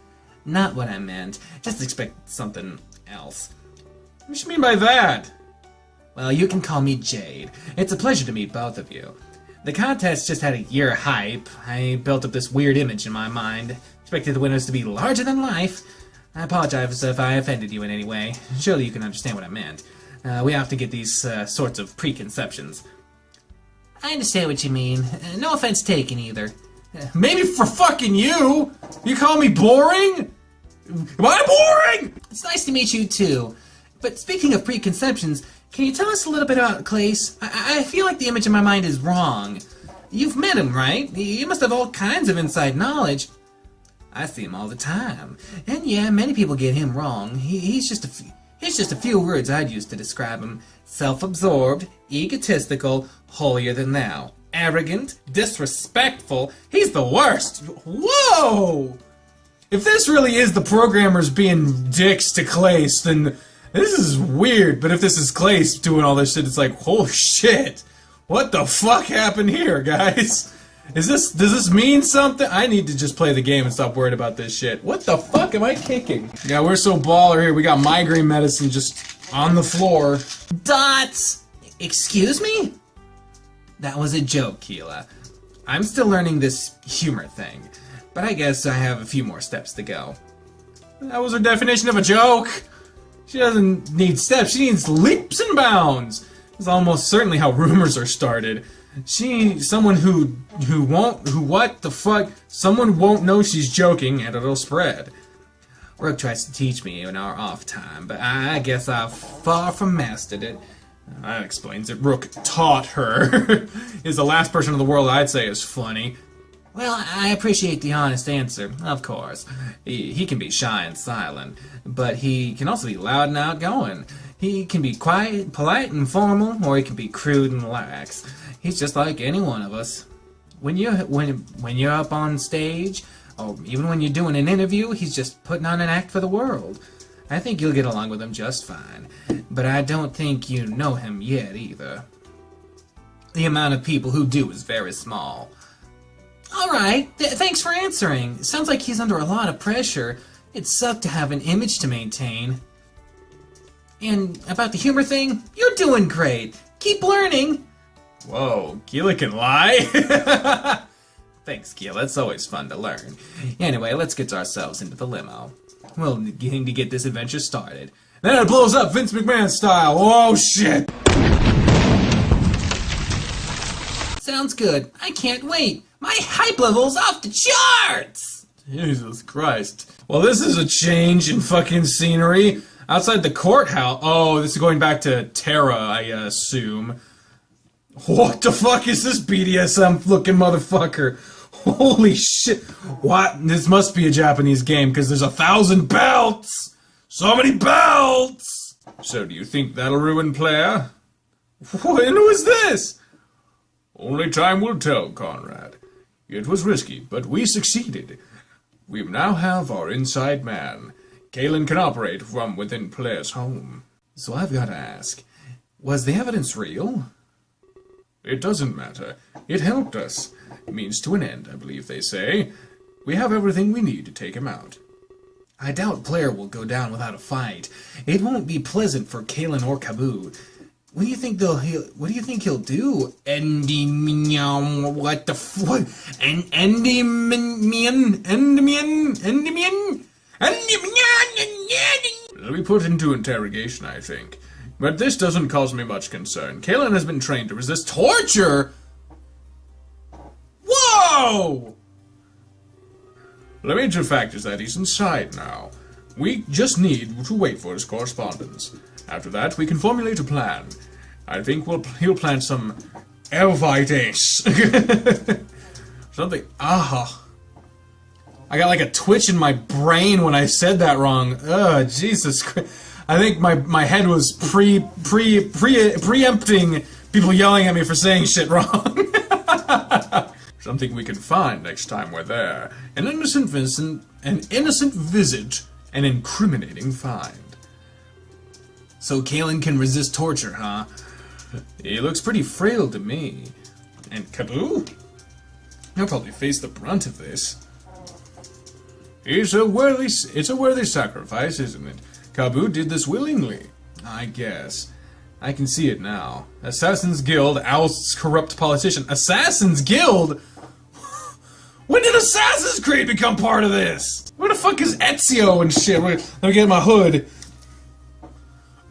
Not what I meant. Just expect something else. What do you mean by that? Well, you can call me Jade. It's a pleasure to meet both of you. The contest just had a year hype. I built up this weird image in my mind. Expected the winners to be larger than life. I apologize if I offended you in any way. Surely you can understand what I meant. We often get these sorts of preconceptions. I understand what you mean. No offense taken either. Maybe for fucking you! You call me boring? Am I boring? It's nice to meet you too. But speaking of preconceptions, can you tell us a little bit about Klace? I feel like the image in my mind is wrong. You've met him, right? You must have all kinds of inside knowledge. I see him all the time. And yeah, many people get him wrong. He's just a few words I'd use to describe him. Self-absorbed, egotistical, holier than thou. Arrogant, disrespectful. He's the worst. Whoa! If this really is the programmers being dicks to Klace, then this is weird. But if this is Klace doing all this shit, it's like, oh shit! What the fuck happened here, guys? Does this mean something? I need to just play the game and stop worried about this shit. What the fuck am I kicking? Yeah, we're so baller here. We got migraine medicine just on the floor. Dots! Excuse me? That was a joke, Keela. I'm still learning this humor thing, but I guess I have a few more steps to go. That was her definition of a joke. She doesn't need steps, she needs leaps and bounds. That's almost certainly how rumors are started. Someone what the fuck? Someone won't know she's joking and it'll spread. Rook tries to teach me in our off time, but I guess I've far from mastered it. That explains it. Rook taught her. Is the last person in the world I'd say is funny. Well, I appreciate the honest answer, of course. He can be shy and silent, but he can also be loud and outgoing. He can be quiet, polite, and formal, or he can be crude and lax. He's just like any one of us. When you're up on stage, or even when you're doing an interview, he's just putting on an act for the world. I think you'll get along with him just fine, but I don't think you know him yet either. The amount of people who do is very small. Alright, thanks for answering. Sounds like he's under a lot of pressure. It sucked to have an image to maintain. And about the humor thing, you're doing great. Keep learning. Whoa, Keela can lie? Thanks, Keela. It's always fun to learn. Anyway, let's get ourselves into the limo. We'll need to get this adventure started. Then it blows up Vince McMahon style. Oh, shit! Sounds good. I can't wait. My hype level's off the charts! Jesus Christ. Well, this is a change in fucking scenery. Outside the courthouse. Oh, this is going back to Terra, I assume. What the fuck is this BDSM-looking motherfucker? Holy shit. What? This must be a Japanese game, because there's 1,000 belts! So many belts! So do you think that'll ruin Player? And who is this? Only time will tell, Conrad. It was risky, but we succeeded. We now have our inside man. Kalen can operate from within Player's home. So I've got to ask, was the evidence real? It doesn't matter. It helped us. Means to an end, I believe they say. We have everything we need to take him out. I doubt Player will go down without a fight. It won't be pleasant for Kalen or Kaboo. What do you think he'll do? Endymion? What the fuck? Endymion? He'll be put into interrogation, I think. But this doesn't cause me much concern. Kalen has been trained to resist torture! Whoa! The major fact is that he's inside now. We just need to wait for his correspondence. After that, we can formulate a plan. I think he'll plant some Elvites. Something. Ah. I got like a twitch in my brain when I said that wrong. Jesus Christ. I think my head was preempting People yelling at me for saying shit wrong. Something we can find next time we're there. An innocent visit, an incriminating find. So Kalen can resist torture, huh? He looks pretty frail to me. And Kaboo? He'll probably face the brunt of this. It's a worthy sacrifice, isn't it? Kaboo did this willingly. I guess. I can see it now. Assassin's Guild ousts corrupt politician. Assassin's Guild? When did Assassin's Creed become part of this? Where the fuck is Ezio and shit? Let me get my hood.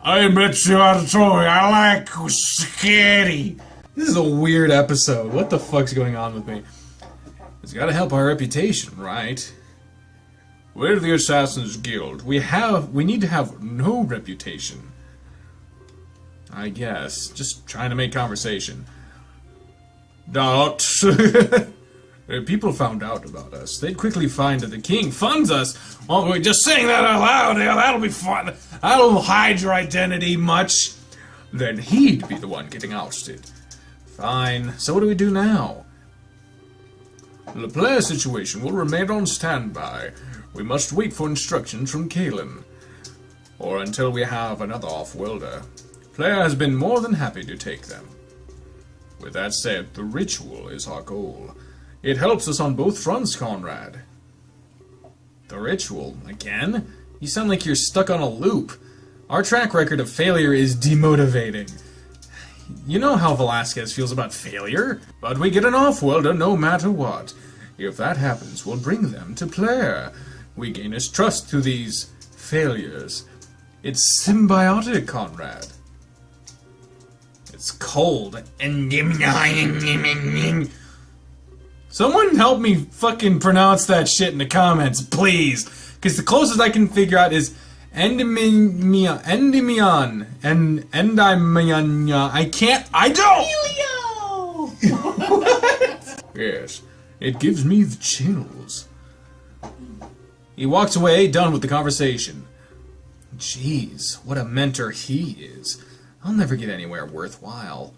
I am Ezio Auditore. I like scary. This is a weird episode. What the fuck's going on with me? It's gotta help our reputation, right? We're the Assassin's Guild. We need to have no reputation. I guess. Just trying to make conversation. Doubt. If people found out about us, they'd quickly find that the king funds us. Well, we're just saying that out loud. Yeah, that'll be fun. That'll hide your identity much. Then he'd be the one getting ousted. Fine. So what do we do now? The player situation will remain on standby. We must wait for instructions from Kalen. Or until we have another off-worlder. Player has been more than happy to take them. With that said, the ritual is our goal. It helps us on both fronts, Conrad. The ritual? Again? You sound like you're stuck on a loop. Our track record of failure is demotivating. You know how Velasquez feels about failure. But we get an off-worlder no matter what. If that happens, we'll bring them to player. We gain his trust through these failures. It's symbiotic, Conrad. It's cold. Someone help me fucking pronounce that shit in the comments, please. Because the closest I can figure out is Endymion. What? Yes. It gives me the chills. He walks away, done with the conversation. Jeez, what a mentor he is. I'll never get anywhere worthwhile.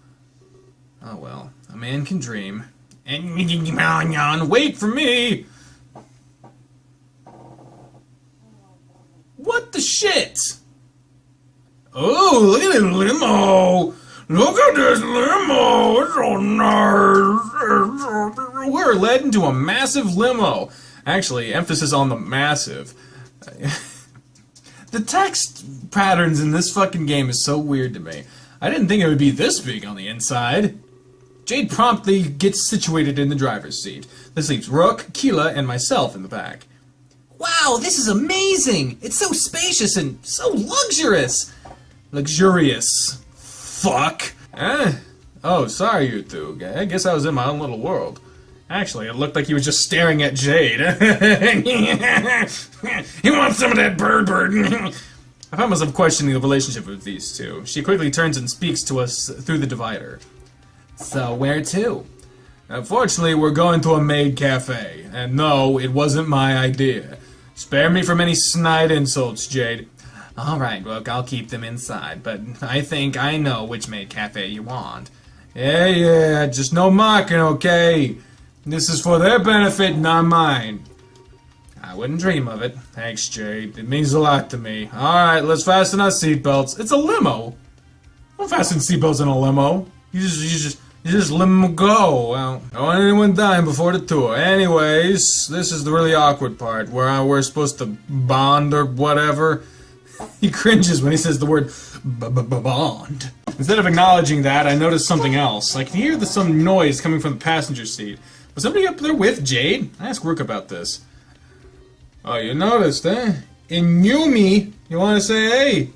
Oh well, a man can dream. Wait for me! What the shit? Oh, look at this limo! Look at this limo! It's so nice! We're led into a massive limo. Actually, emphasis on the massive. The text patterns in this fucking game is so weird to me. I didn't think it would be this big on the inside. Jade promptly gets situated in the driver's seat. This leaves Rook, Keela, and myself in the back. Wow, this is amazing! It's so spacious and so luxurious! Luxurious. Fuck. Oh, sorry, you two. I guess I was in my own little world. Actually, it looked like he was just staring at Jade. He wants some of that bird. I found myself questioning the relationship with these two. She quickly turns and speaks to us through the divider. So, where to? Unfortunately, we're going to a maid cafe. And no, it wasn't my idea. Spare me from any snide insults, Jade. Alright, look, I'll keep them inside, but I think I know which maid cafe you want. Yeah, just no mocking, okay? This is for their benefit, not mine. I wouldn't dream of it. Thanks, Jade. It means a lot to me. Alright, let's fasten our seatbelts. It's a limo. Don't fasten seatbelts in a limo. You just let them go. Well, I don't want anyone dying before the tour. Anyways, this is the really awkward part where we're supposed to bond or whatever. He cringes when he says the word bond. Instead of acknowledging that, I noticed something else. I can hear some noise coming from the passenger seat. Was somebody up there with Jade? I asked Rook about this. Oh, you noticed, eh? In Yumi, you want to say hey?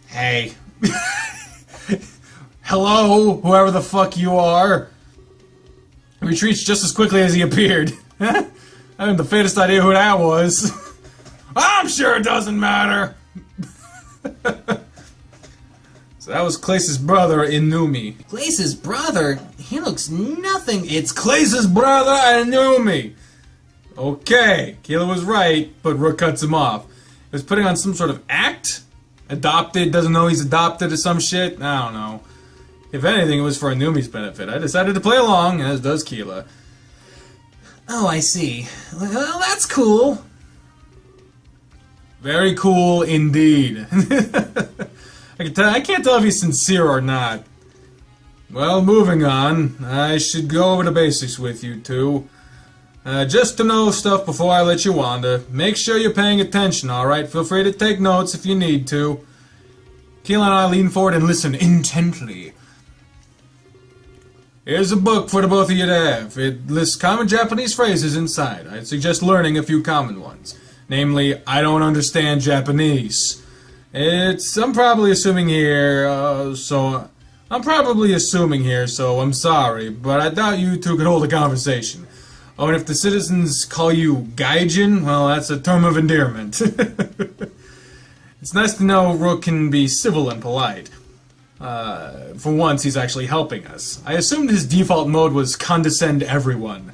Hey. Hello, whoever the fuck you are. He retreats just as quickly as he appeared. I haven't the faintest idea who that was. I'm sure it doesn't matter. So that was Klace's brother, Inumi. Klace's brother? He looks nothing. It's Klace's brother, Inumi. Okay, Keela was right, but Rook cuts him off. He was putting on some sort of act? Adopted, doesn't know he's adopted or some shit? I don't know. If anything, it was for Anumi's benefit. I decided to play along, as does Keela. Oh, I see. Well, that's cool. Very cool indeed. I can't tell if he's sincere or not. Well, moving on. I should go over the basics with you two. Just to know stuff before I let you wander. Make sure you're paying attention, alright? Feel free to take notes if you need to. Keela and I lean forward and listen intently. Here's a book for the both of you to have. It lists common Japanese phrases inside. I'd suggest learning a few common ones. Namely, I don't understand Japanese. I'm probably assuming here, so I'm sorry, but I doubt you two could hold a conversation. Oh, and if the citizens call you Gaijin, well, that's a term of endearment. It's nice to know Rook can be civil and polite. For once, he's actually helping us. I assumed his default mode was condescend everyone.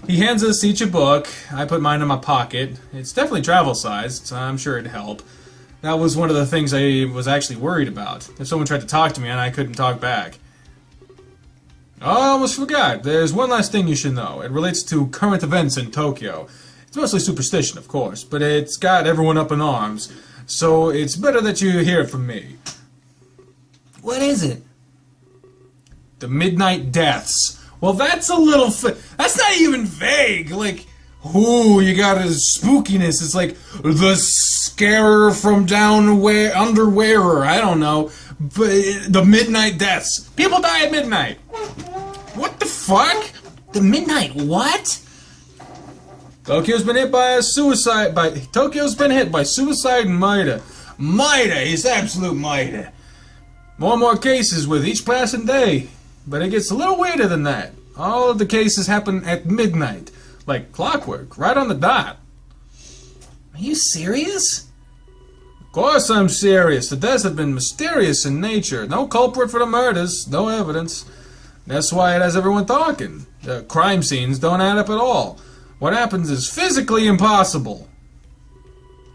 He hands us each a book. I put mine in my pocket. It's definitely travel-sized, so I'm sure it'd help. That was one of the things I was actually worried about. If someone tried to talk to me and I couldn't talk back. Oh, I almost forgot. There's one last thing you should know. It relates to current events in Tokyo. It's mostly superstition, of course, but it's got everyone up in arms. So it's better that you hear it from me. What is it? The midnight deaths. Well, that's a little that's not even vague. Like, ooh, you got a spookiness. It's like the scarer from underwearer. I don't know. But the midnight deaths. People die at midnight. What the fuck? The midnight what? Tokyo's been hit by suicide and murder. Murder is absolute murder. More and more cases with each passing day. But it gets a little weirder than that. All of the cases happen at midnight. Like clockwork, right on the dot. Are you serious? Of course I'm serious. The deaths have been mysterious in nature. No culprit for the murders. No evidence. That's why it has everyone talking. The crime scenes don't add up at all. What happens is physically impossible.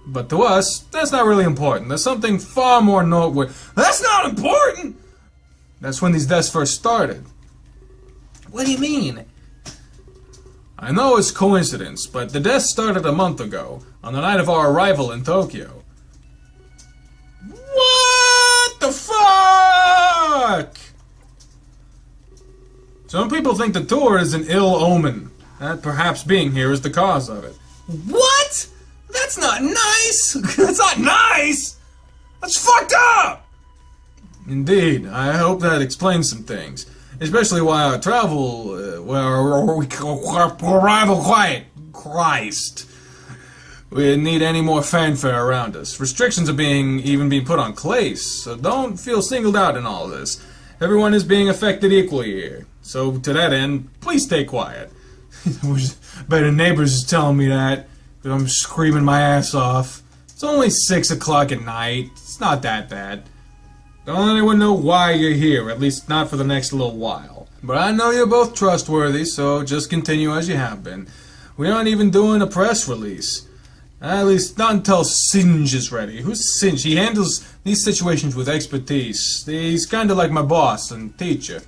But to us, that's not really important. There's something far more noteworthy. That's not important! That's when these deaths first started. What do you mean? I know it's coincidence, but the deaths started a month ago, on the night of our arrival in Tokyo. What the fuck? Some people think the tour is an ill omen. That perhaps being here is the cause of it. What? That's not nice! That's not nice! That's fucked up! Indeed, I hope that explains some things. Especially why our travel, arrival quiet. Christ. We didn't need any more fanfare around us. Restrictions are even being put on Klace, so don't feel singled out in all this. Everyone is being affected equally here. So, to that end, please stay quiet. Bet the neighbors is telling me that, because I'm screaming my ass off. It's only 6 o'clock at night. It's not that bad. Don't let anyone know why you're here, at least not for the next little while. But I know you're both trustworthy, so just continue as you have been. We aren't even doing a press release. At least not until Singe is ready. Who's Singe? He handles these situations with expertise. He's kind of like my boss and teacher.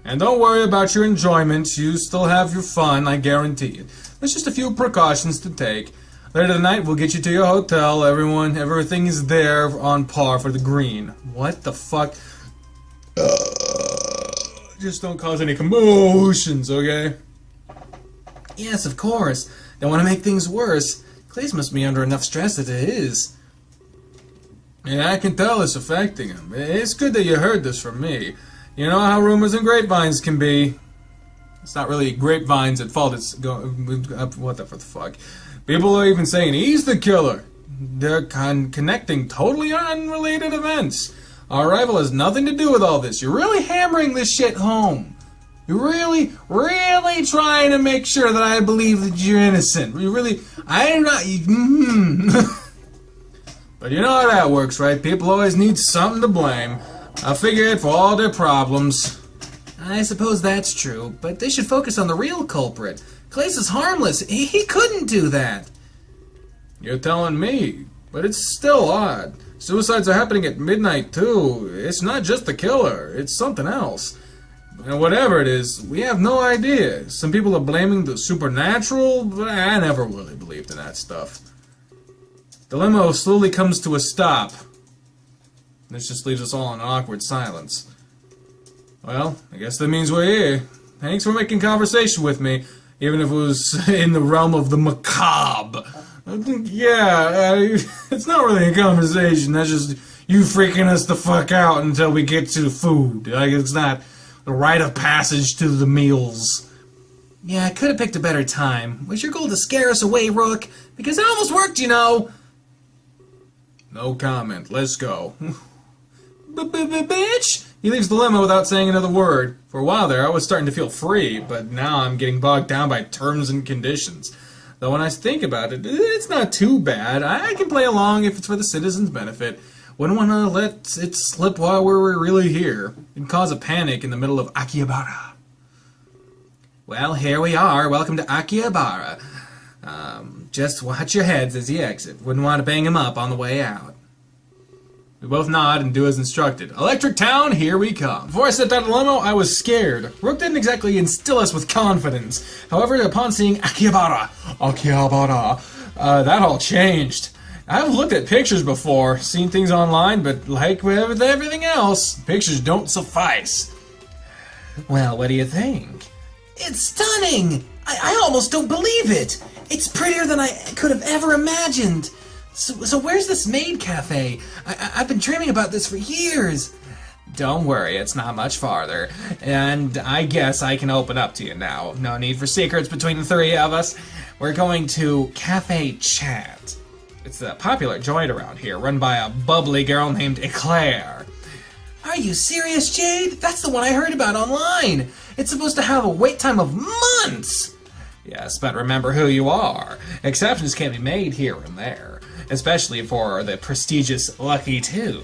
And don't worry about your enjoyment. You still have your fun, I guarantee it. There's just a few precautions to take. Later tonight, we'll get you to your hotel. Everything is there on par for the green. What the fuck? Just don't cause any commotions, okay? Yes, of course. Don't want to make things worse. Klace must be under enough stress as it is. Yeah, I can tell it's affecting him. It's good that you heard this from me. You know how rumors and grapevines can be. It's not really grapevines at fault. It's what the fuck? People are even saying he's the killer. They're connecting totally unrelated events. Our arrival has nothing to do with all this. You're really hammering this shit home. You're really trying to make sure that I believe that you're innocent. I'm not. But you know how that works, right? People always need something to blame. I figure it for all their problems. I suppose that's true, but they should focus on the real culprit. Klace is harmless. He couldn't do that. You're telling me. But it's still odd. Suicides are happening at midnight, too. It's not just the killer, it's something else. And whatever it is, we have no idea. Some people are blaming the supernatural, but I never really believed in that stuff. The limo slowly comes to a stop. This just leaves us all in awkward silence. Well, I guess that means we're here. Thanks for making conversation with me, even if it was in the realm of the macabre. Yeah, it's not really a conversation, that's just you freaking us the fuck out until we get to food. Like, it's not the rite of passage to the meals. Yeah, I could have picked a better time. Was your goal to scare us away, Rook? Because it almost worked, you know! No comment, let's go. Bitch! He leaves the limo without saying another word. For a while there, I was starting to feel free, but now I'm getting bogged down by terms and conditions. Though when I think about it, it's not too bad. I can play along if it's for the citizens' benefit. Wouldn't want to let it slip while we're really here. It'd cause a panic in the middle of Akihabara. Well, here we are. Welcome to Akihabara. Just watch your heads as you exit. Wouldn't want to bang him up on the way out. We both nod and do as instructed. Electric Town, here we come. Before I stepped out of the limo, I was scared. Rook didn't exactly instill us with confidence. However, upon seeing Akihabara, that all changed. I've looked at pictures before, seen things online, but like with everything else, pictures don't suffice. Well, what do you think? It's stunning! I almost don't believe it! It's prettier than I could have ever imagined! So where's this maid cafe? I've been dreaming about this for years! Don't worry, it's not much farther. And I guess I can open up to you now. No need for secrets between the three of us. We're going to Cafe Chat. It's a popular joint around here, run by a bubbly girl named Eclair. Are you serious, Jade? That's the one I heard about online! It's supposed to have a wait time of months! Yes, but remember who you are. Exceptions can be made here and there, especially for the prestigious Lucky 2.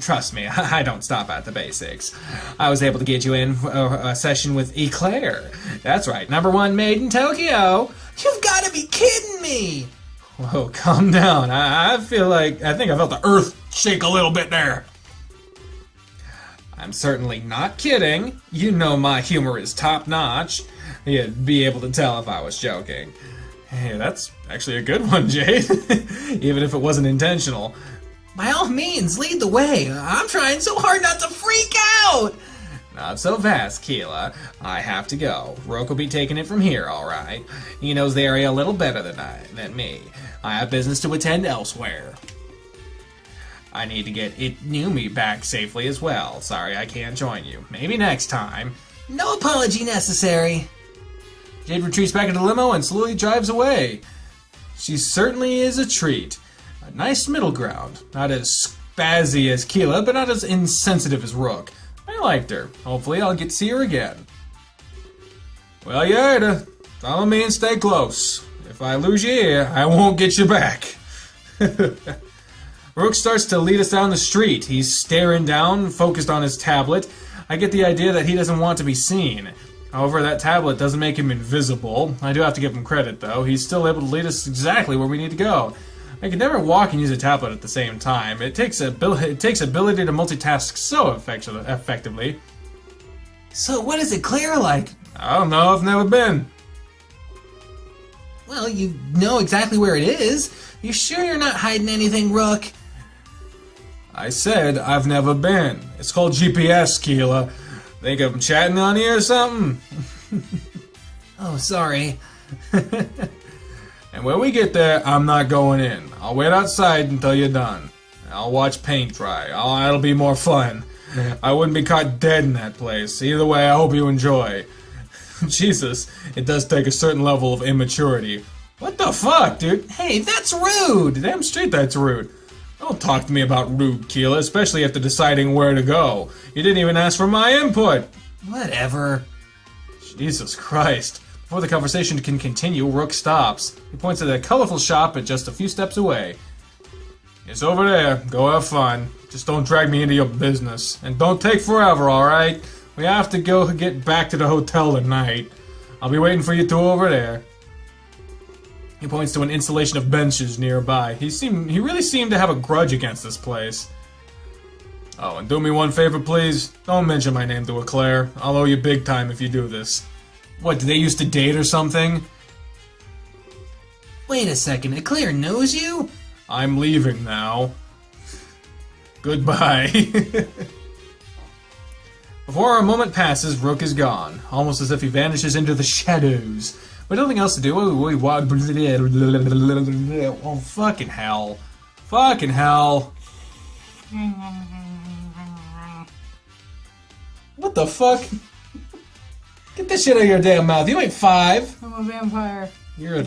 Trust me, I don't stop at the basics. I was able to get you in a session with Eclair. That's right, #1 maid in Tokyo. You've got to be kidding me! Whoa, calm down. I think I felt the earth shake a little bit there. I'm certainly not kidding. You know my humor is top-notch. You'd be able to tell if I was joking. Hey, that's actually a good one, Jade. Even if it wasn't intentional. By all means, lead the way. I'm trying so hard not to freak out! Not so fast, Keela. I have to go. Rook will be taking it from here, alright. He knows the area a little better than me. I have business to attend elsewhere. I need to get Numi back safely as well. Sorry I can't join you. Maybe next time. No apology necessary. Jade retreats back into the limo and slowly drives away. She certainly is a treat. A nice middle ground. Not as spazzy as Keela, but not as insensitive as Rook. I liked her. Hopefully I'll get to see her again. Well, Jade, follow me and stay close. If I lose you here, I won't get you back. Rook starts to lead us down the street. He's staring down, focused on his tablet. I get the idea that he doesn't want to be seen. However, that tablet doesn't make him invisible. I do have to give him credit, though. He's still able to lead us exactly where we need to go. I can never walk and use a tablet at the same time. It takes ability to multitask so effectively. So what is Eclair like? I don't know. I've never been. Well, you know exactly where it is. You sure you're not hiding anything, Rook? I said I've never been. It's called GPS, Keela. Think I'm chatting on here or something? Oh, sorry. And when we get there, I'm not going in. I'll wait outside until you're done. I'll watch paint dry. It'll be more fun. I wouldn't be caught dead in that place. Either way, I hope you enjoy. Jesus, it does take a certain level of immaturity. What the fuck, dude? Hey, that's rude! Damn straight that's rude. Don't talk to me about rude, Keela, especially after deciding where to go. You didn't even ask for my input. Whatever. Jesus Christ. Before the conversation can continue, Rook stops. He points at a colorful shop at just a few steps away. It's over there. Go have fun. Just don't drag me into your business. And don't take forever, alright? We have to go get back to the hotel tonight. I'll be waiting for you two over there. He points to an installation of benches nearby. He really seemed to have a grudge against this place. Oh, and do me one favor, please. Don't mention my name to Eclair. I'll owe you big time if you do this. What, did they used to date or something? Wait a second, Eclair knows you? I'm leaving now. Goodbye. Before a moment passes, Rook is gone, almost as if he vanishes into the shadows. With nothing else to do, oh, fucking hell. Fucking hell. What the fuck? Get this shit out of your damn mouth. You ain't 5. I'm a vampire. You're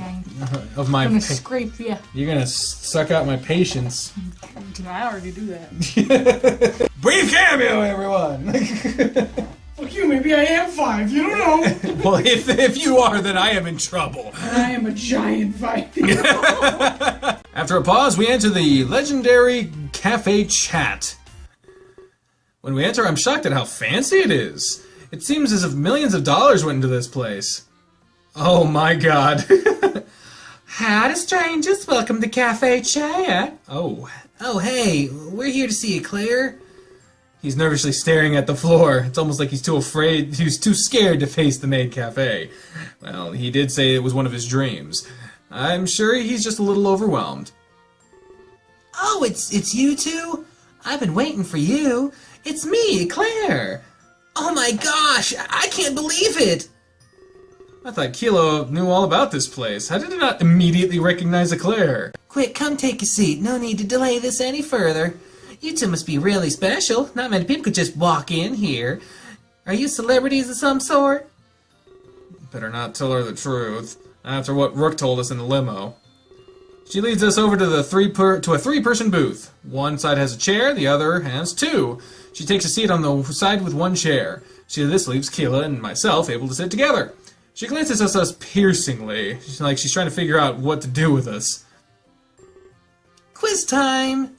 of my. I'm gonna scrape you. You're gonna suck out my patience. I already do that. Brief cameo, everyone. Fuck you. Maybe I am 5. You don't know. Well, if you are, then I am in trouble. I am a giant fighter. After a pause, we enter the legendary cafe chat. When we enter, I'm shocked at how fancy it is. It seems as if millions of dollars went into this place. Oh my god. Howdy, strangers. Welcome to Cafe Chat. Oh, hey. We're here to see Eclair. He's nervously staring at the floor. It's almost like he's too scared to face the maid cafe. Well, he did say it was one of his dreams. I'm sure he's just a little overwhelmed. Oh, it's you two? I've been waiting for you. It's me, Eclair. Oh my gosh, I can't believe it. I thought Kilo knew all about this place. How did he not immediately recognize Eclair? Quick, come take a seat. No need to delay this any further. You two must be really special. Not many people could just walk in here. Are you celebrities of some sort? Better not tell her the truth, after what Rook told us in the limo. She leads us over to a three-person booth. One side has a chair, the other has 2. She takes a seat on the side with one chair. This leaves Keela and myself able to sit together. She glances at us piercingly, she's trying to figure out what to do with us. Quiz time!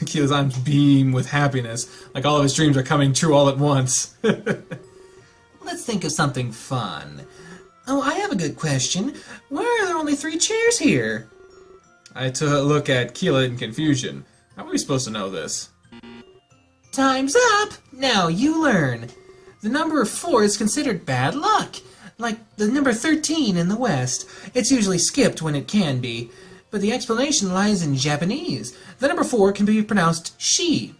Keela's eyes beam with happiness, like all of his dreams are coming true all at once. Let's think of something fun. Oh, I have a good question. Why are there only 3 chairs here? I took a look at Keela in confusion. How are we supposed to know this? Time's up! Now you learn. The number 4 is considered bad luck, like the number 13 in the West. It's usually skipped when it can be, but the explanation lies in Japanese. The number 4 can be pronounced she.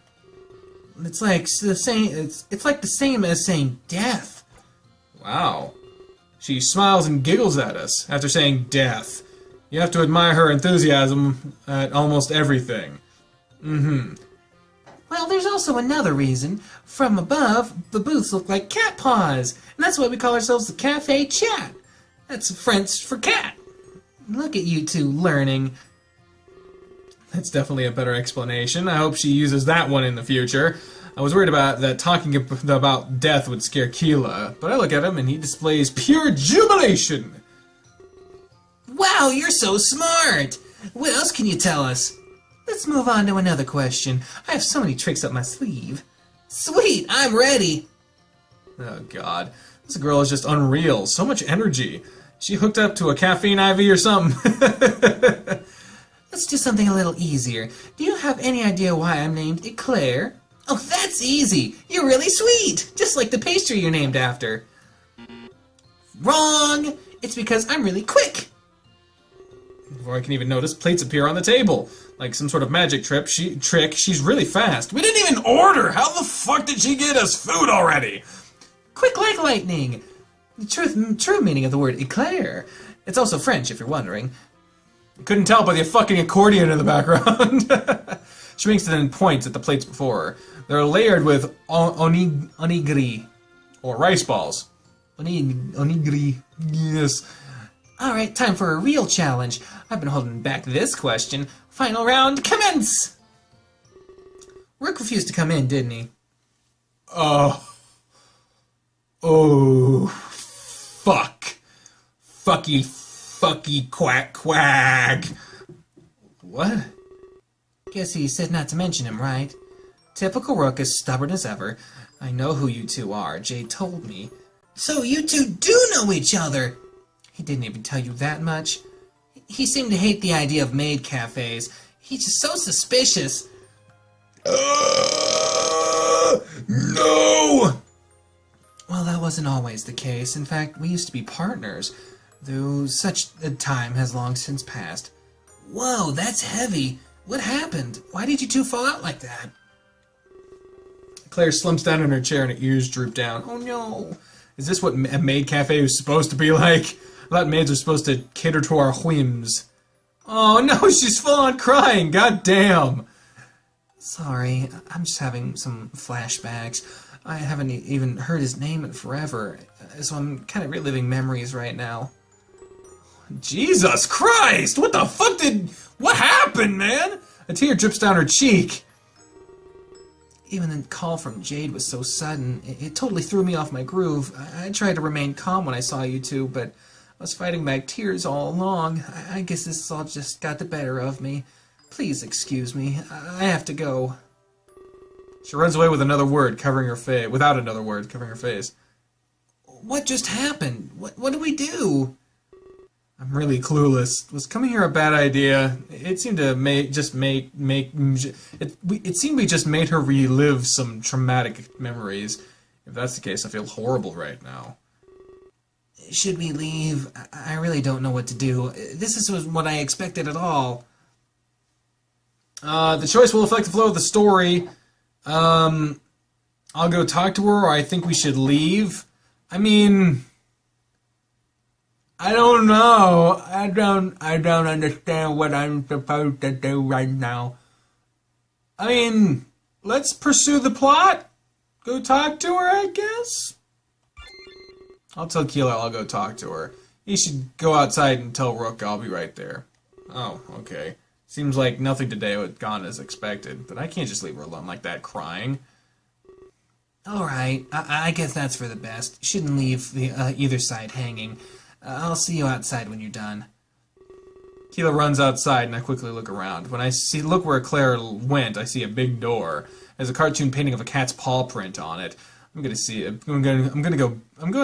It's like the same. It's like the same as saying death. Wow. She smiles and giggles at us after saying death. You have to admire her enthusiasm at almost everything. Well, there's also another reason. From above, the booths look like cat paws, and that's why we call ourselves the Cafe Chat. That's French for cat. Look at you two learning. That's definitely a better explanation. I hope she uses that one in the future. I was worried about that talking about death would scare Keela, but I look at him and he displays pure jubilation. Wow, you're so smart! What else can you tell us? Let's move on to another question. I have so many tricks up my sleeve. Sweet, I'm ready! Oh god, this girl is just unreal. So much energy. She hooked up to a caffeine IV or something. Let's do something a little easier. Do you have any idea why I'm named Eclair? Oh, that's easy! You're really sweet! Just like the pastry you're named after. Wrong! It's because I'm really quick! Before I can even notice, plates appear on the table. Like some sort of magic trick, she's really fast. We didn't even order! How the fuck did she get us food already? Quick like lightning! The true meaning of the word Eclair. It's also French, if you're wondering. Couldn't tell by the fucking accordion in the background. She makes it and points at the plates before her. They're layered with onigiri, or rice balls. Onigiri, yes. Alright, time for a real challenge. I've been holding back this question. Final round, commence! Rook refused to come in, didn't he? Oh, fuck. Fucky, quack. What? Guess he said not to mention him, right? Typical Rook, as stubborn as ever. I know who you two are. Jade told me. So you two do know each other! He didn't even tell you that much. he seemed to hate the idea of maid cafes. He's just so suspicious. No! Well, that wasn't always the case. In fact, we used to be partners, though such a time has long since passed. Whoa, that's heavy. What happened? Why did you two fall out like that? Claire slumps down in her chair and her ears droop down. Oh no! Is this what a maid cafe is supposed to be like? I thought maids are supposed to cater to our whims. Oh no, she's full on crying! God damn! Sorry, I'm just having some flashbacks. I haven't even heard his name in forever, so I'm kind of reliving memories right now. Jesus Christ! What the fuck what happened, man? A tear drips down her cheek. Even the call from Jade was so sudden, it totally threw me off my groove. I tried to remain calm when I saw you two, but I was fighting back tears all along. I guess this all just got the better of me. Please excuse me. I have to go. She runs away with another word covering her face. Without another word covering her face. What just happened? What do we do? I'm really clueless. Was coming here a bad idea? It seemed to it seemed we just made her relive some traumatic memories. If that's the case, I feel horrible right now. Should we leave? I really don't know what to do. This isn't what I expected at all. The choice will affect the flow of the story. I'll go talk to her, or I think we should leave. I mean, I don't know. I don't understand what I'm supposed to do right now. I mean, let's pursue the plot. Go talk to her, I guess. I'll tell Keela I'll go talk to her. You should go outside and tell Rook I'll be right there. Oh, okay. Seems like nothing today had gone as expected, but I can't just leave her alone like that crying. Alright, I guess that's for the best. Shouldn't leave the either side hanging. I'll see you outside when you're done. Keela runs outside and I quickly look around. When I look where Claire went, I see a big door. There's a cartoon painting of a cat's paw print on it. I'm going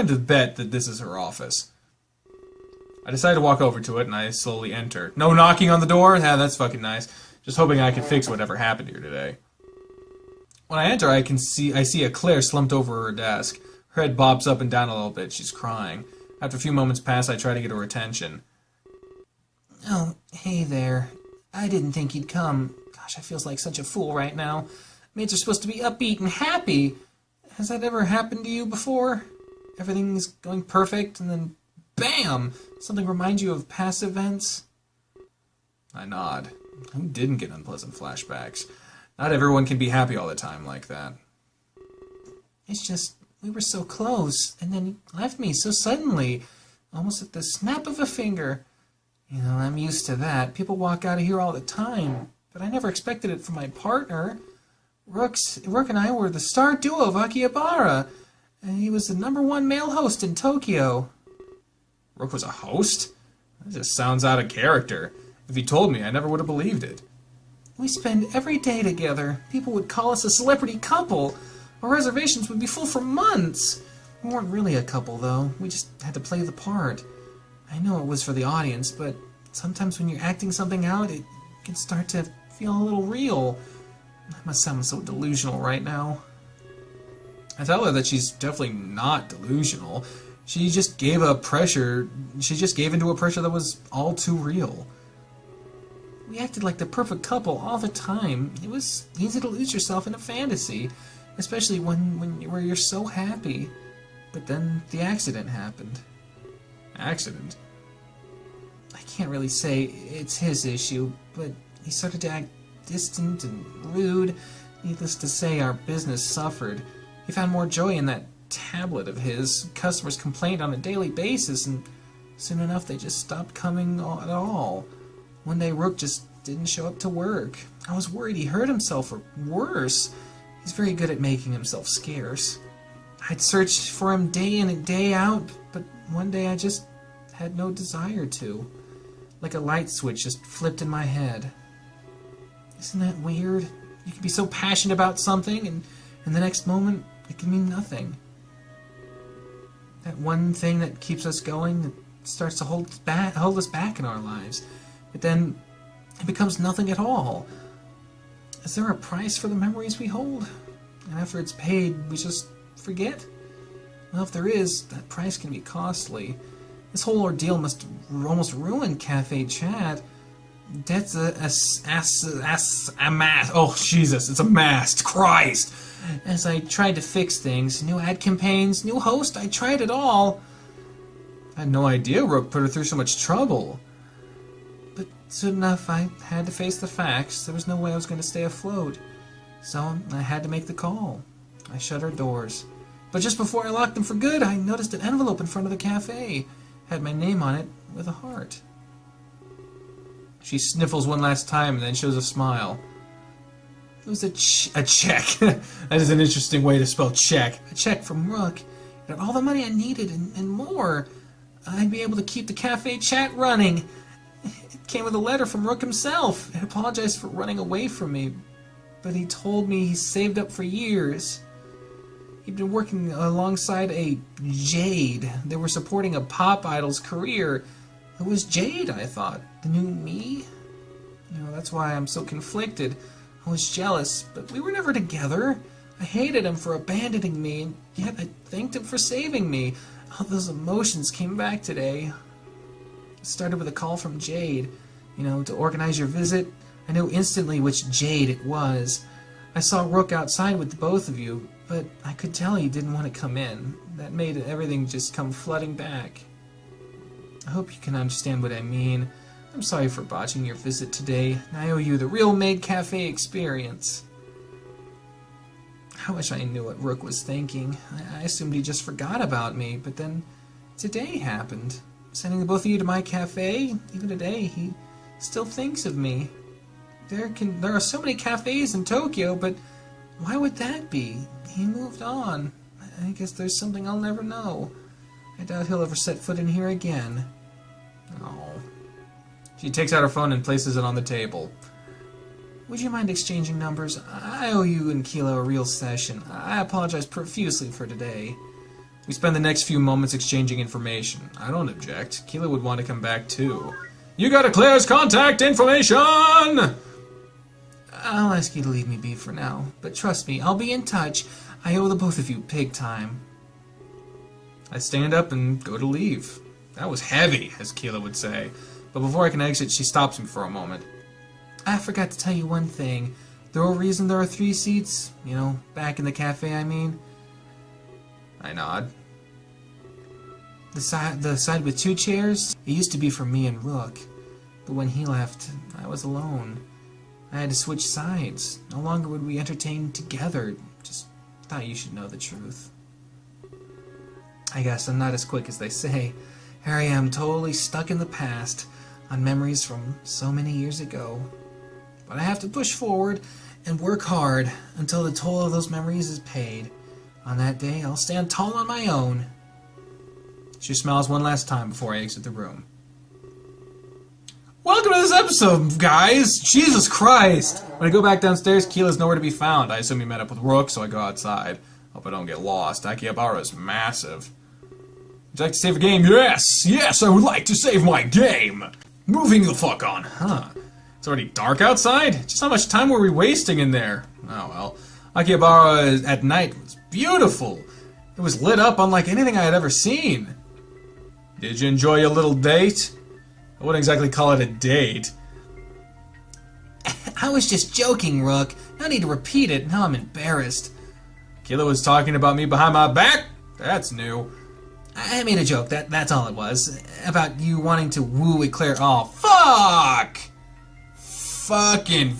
to bet that this is her office. I decide to walk over to it and I slowly enter. No knocking on the door? Yeah, that's fucking nice. Just hoping I can fix whatever happened here today. When I enter, I see a Claire slumped over her desk. Her head bobs up and down a little bit. She's crying. After a few moments pass, I try to get her attention. Oh, hey there. I didn't think you'd come. Gosh, I feel like such a fool right now. Maids are supposed to be upbeat and happy. Has that ever happened to you before? Everything's going perfect, and then BAM! Something reminds you of past events? I nod. Who didn't get unpleasant flashbacks? Not everyone can be happy all the time like that. It's just, we were so close, and then you left me so suddenly. Almost at the snap of a finger. You know, I'm used to that. People walk out of here all the time. But I never expected it from my partner. Rook and I were the star duo of Akihabara. And he was the #1 male host in Tokyo. Rook was a host? That just sounds out of character. If he told me, I never would have believed it. We spend every day together. People would call us a celebrity couple. Our reservations would be full for months. We weren't really a couple, though. We just had to play the part. I know it was for the audience, but sometimes when you're acting something out, it can start to feel a little real. I must sound so delusional right now. I tell her that she's definitely not delusional. She just gave into a pressure that was all too real. We acted like the perfect couple all the time. It was easy to lose yourself in a fantasy, especially where you're so happy. But then the accident happened. Accident? I can't really say it's his issue, but he started to act distant and rude. Needless to say, our business suffered. He found more joy in that tablet of his. Customers complained on a daily basis, and soon enough they just stopped coming at all. One day Rook just didn't show up to work. I was worried he hurt himself, or worse. He's very good at making himself scarce. I'd searched for him day in and day out, but one day I just had no desire to. Like a light switch just flipped in my head. Isn't that weird? You can be so passionate about something, and in the next moment, it can mean nothing. That one thing that keeps us going, starts to hold us back in our lives. But then it becomes nothing at all. Is there a price for the memories we hold? And after it's paid, we just forget? Well, if there is, that price can be costly. This whole ordeal must almost ruin cafe chat. That's a mask. Oh, Jesus, it's a mask. Christ! As I tried to fix things, new ad campaigns, new host, I tried it all. I had no idea Rook put her through so much trouble. But soon enough, I had to face the facts. There was no way I was going to stay afloat. So I had to make the call. I shut her doors. But just before I locked them for good, I noticed an envelope in front of the cafe. Had my name on it with a heart. She sniffles one last time and then shows a smile. It was a check. That is an interesting way to spell check. A check from Rook. It had all the money I needed and more. I'd be able to keep the cafe chat running. It came with a letter from Rook himself. He apologized for running away from me, but he told me he saved up for years. He'd been working alongside a Jade. They were supporting a pop idol's career. It was Jade, I thought. The new me? That's why I'm so conflicted. I was jealous, but we were never together. I hated him for abandoning me, and yet I thanked him for saving me. All those emotions came back today. It started with a call from Jade, to organize your visit. I knew instantly which Jade it was. I saw Rook outside with the both of you, but I could tell he didn't want to come in. That made everything just come flooding back. I hope you can understand what I mean. I'm sorry for botching your visit today. I owe you the real Maid Cafe experience. I wish I knew what Rook was thinking. I assumed he just forgot about me, but then today happened. Sending the both of you to my cafe, even today, he still thinks of me. There are so many cafes in Tokyo, but why would that be? He moved on. I guess there's something I'll never know. I doubt he'll ever set foot in here again. Oh. She takes out her phone and places it on the table. Would you mind exchanging numbers? I owe you and Kilo a real session. I apologize profusely for today. We spend the next few moments exchanging information. I don't object. Kilo would want to come back too. You got Claire's contact information! I'll ask you to leave me be for now, but trust me, I'll be in touch. I owe the both of you big time. I stand up and go to leave. That was heavy, as Kilo would say. But before I can exit, she stops me for a moment. I forgot to tell you one thing. The whole reason there are 3 seats, back in the cafe, I mean. I nod. The side with 2 chairs, it used to be for me and Rook. But when he left, I was alone. I had to switch sides. No longer would we entertain together. Just thought you should know the truth. I guess I'm not as quick as they say. Here I am, totally stuck in the past, on memories from so many years ago. But I have to push forward and work hard until the toll of those memories is paid. On that day, I'll stand tall on my own. She smiles one last time before I exit the room. Welcome to this episode, guys! Jesus Christ! When I go back downstairs, Keela's nowhere to be found. I assume he met up with Rook, so I go outside. Hope I don't get lost. Akihabara is massive. Would you like to save a game? Yes! Yes, I would like to save my game! Moving the fuck on. Huh. It's already dark outside? Just how much time were we wasting in there? Oh well. Akihabara at night was beautiful. It was lit up unlike anything I had ever seen. Did you enjoy your little date? I wouldn't exactly call it a date. I was just joking, Rook. No need to repeat it. Now I'm embarrassed. Kilo was talking about me behind my back? That's new. I made a joke. That's all it was. About you wanting to woo Eclair. Oh, fuck! Fucking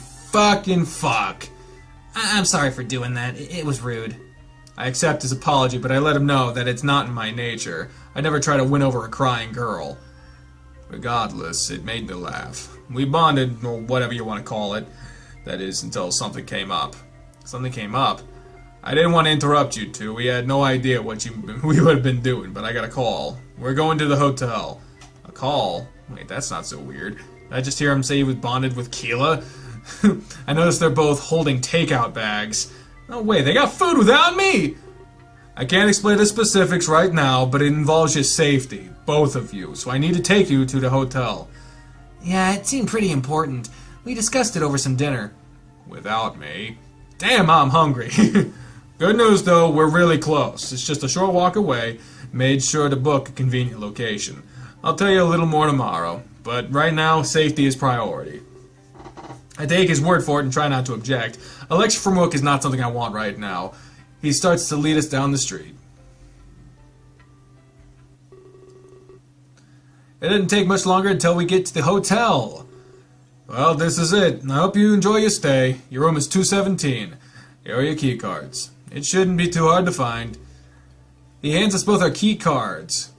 fuck. I'm sorry for doing that. It was rude. I accept his apology, but I let him know that it's not in my nature. I never try to win over a crying girl. Regardless, it made me laugh. We bonded, or whatever you want to call it. That is, until something came up. Something came up? I didn't want to interrupt you two. We had no idea what we would have been doing, but I got a call. We're going to the hotel. A call? Wait, that's not so weird. Did I just hear him say he was bonded with Keela? I noticed they're both holding takeout bags. No way, they got food without me! I can't explain the specifics right now, but it involves your safety, both of you, so I need to take you to the hotel. Yeah, it seemed pretty important. We discussed it over some dinner. Without me? Damn, I'm hungry. Good news, though, we're really close. It's just a short walk away. Made sure to book a convenient location. I'll tell you a little more tomorrow, but right now, safety is priority. I take his word for it and try not to object. A lecture from Rook is not something I want right now. He starts to lead us down the street. It didn't take much longer until we get to the hotel. Well, this is it. I hope you enjoy your stay. Your room is 217. Here are your key cards. It shouldn't be too hard to find. He hands us both our key cards.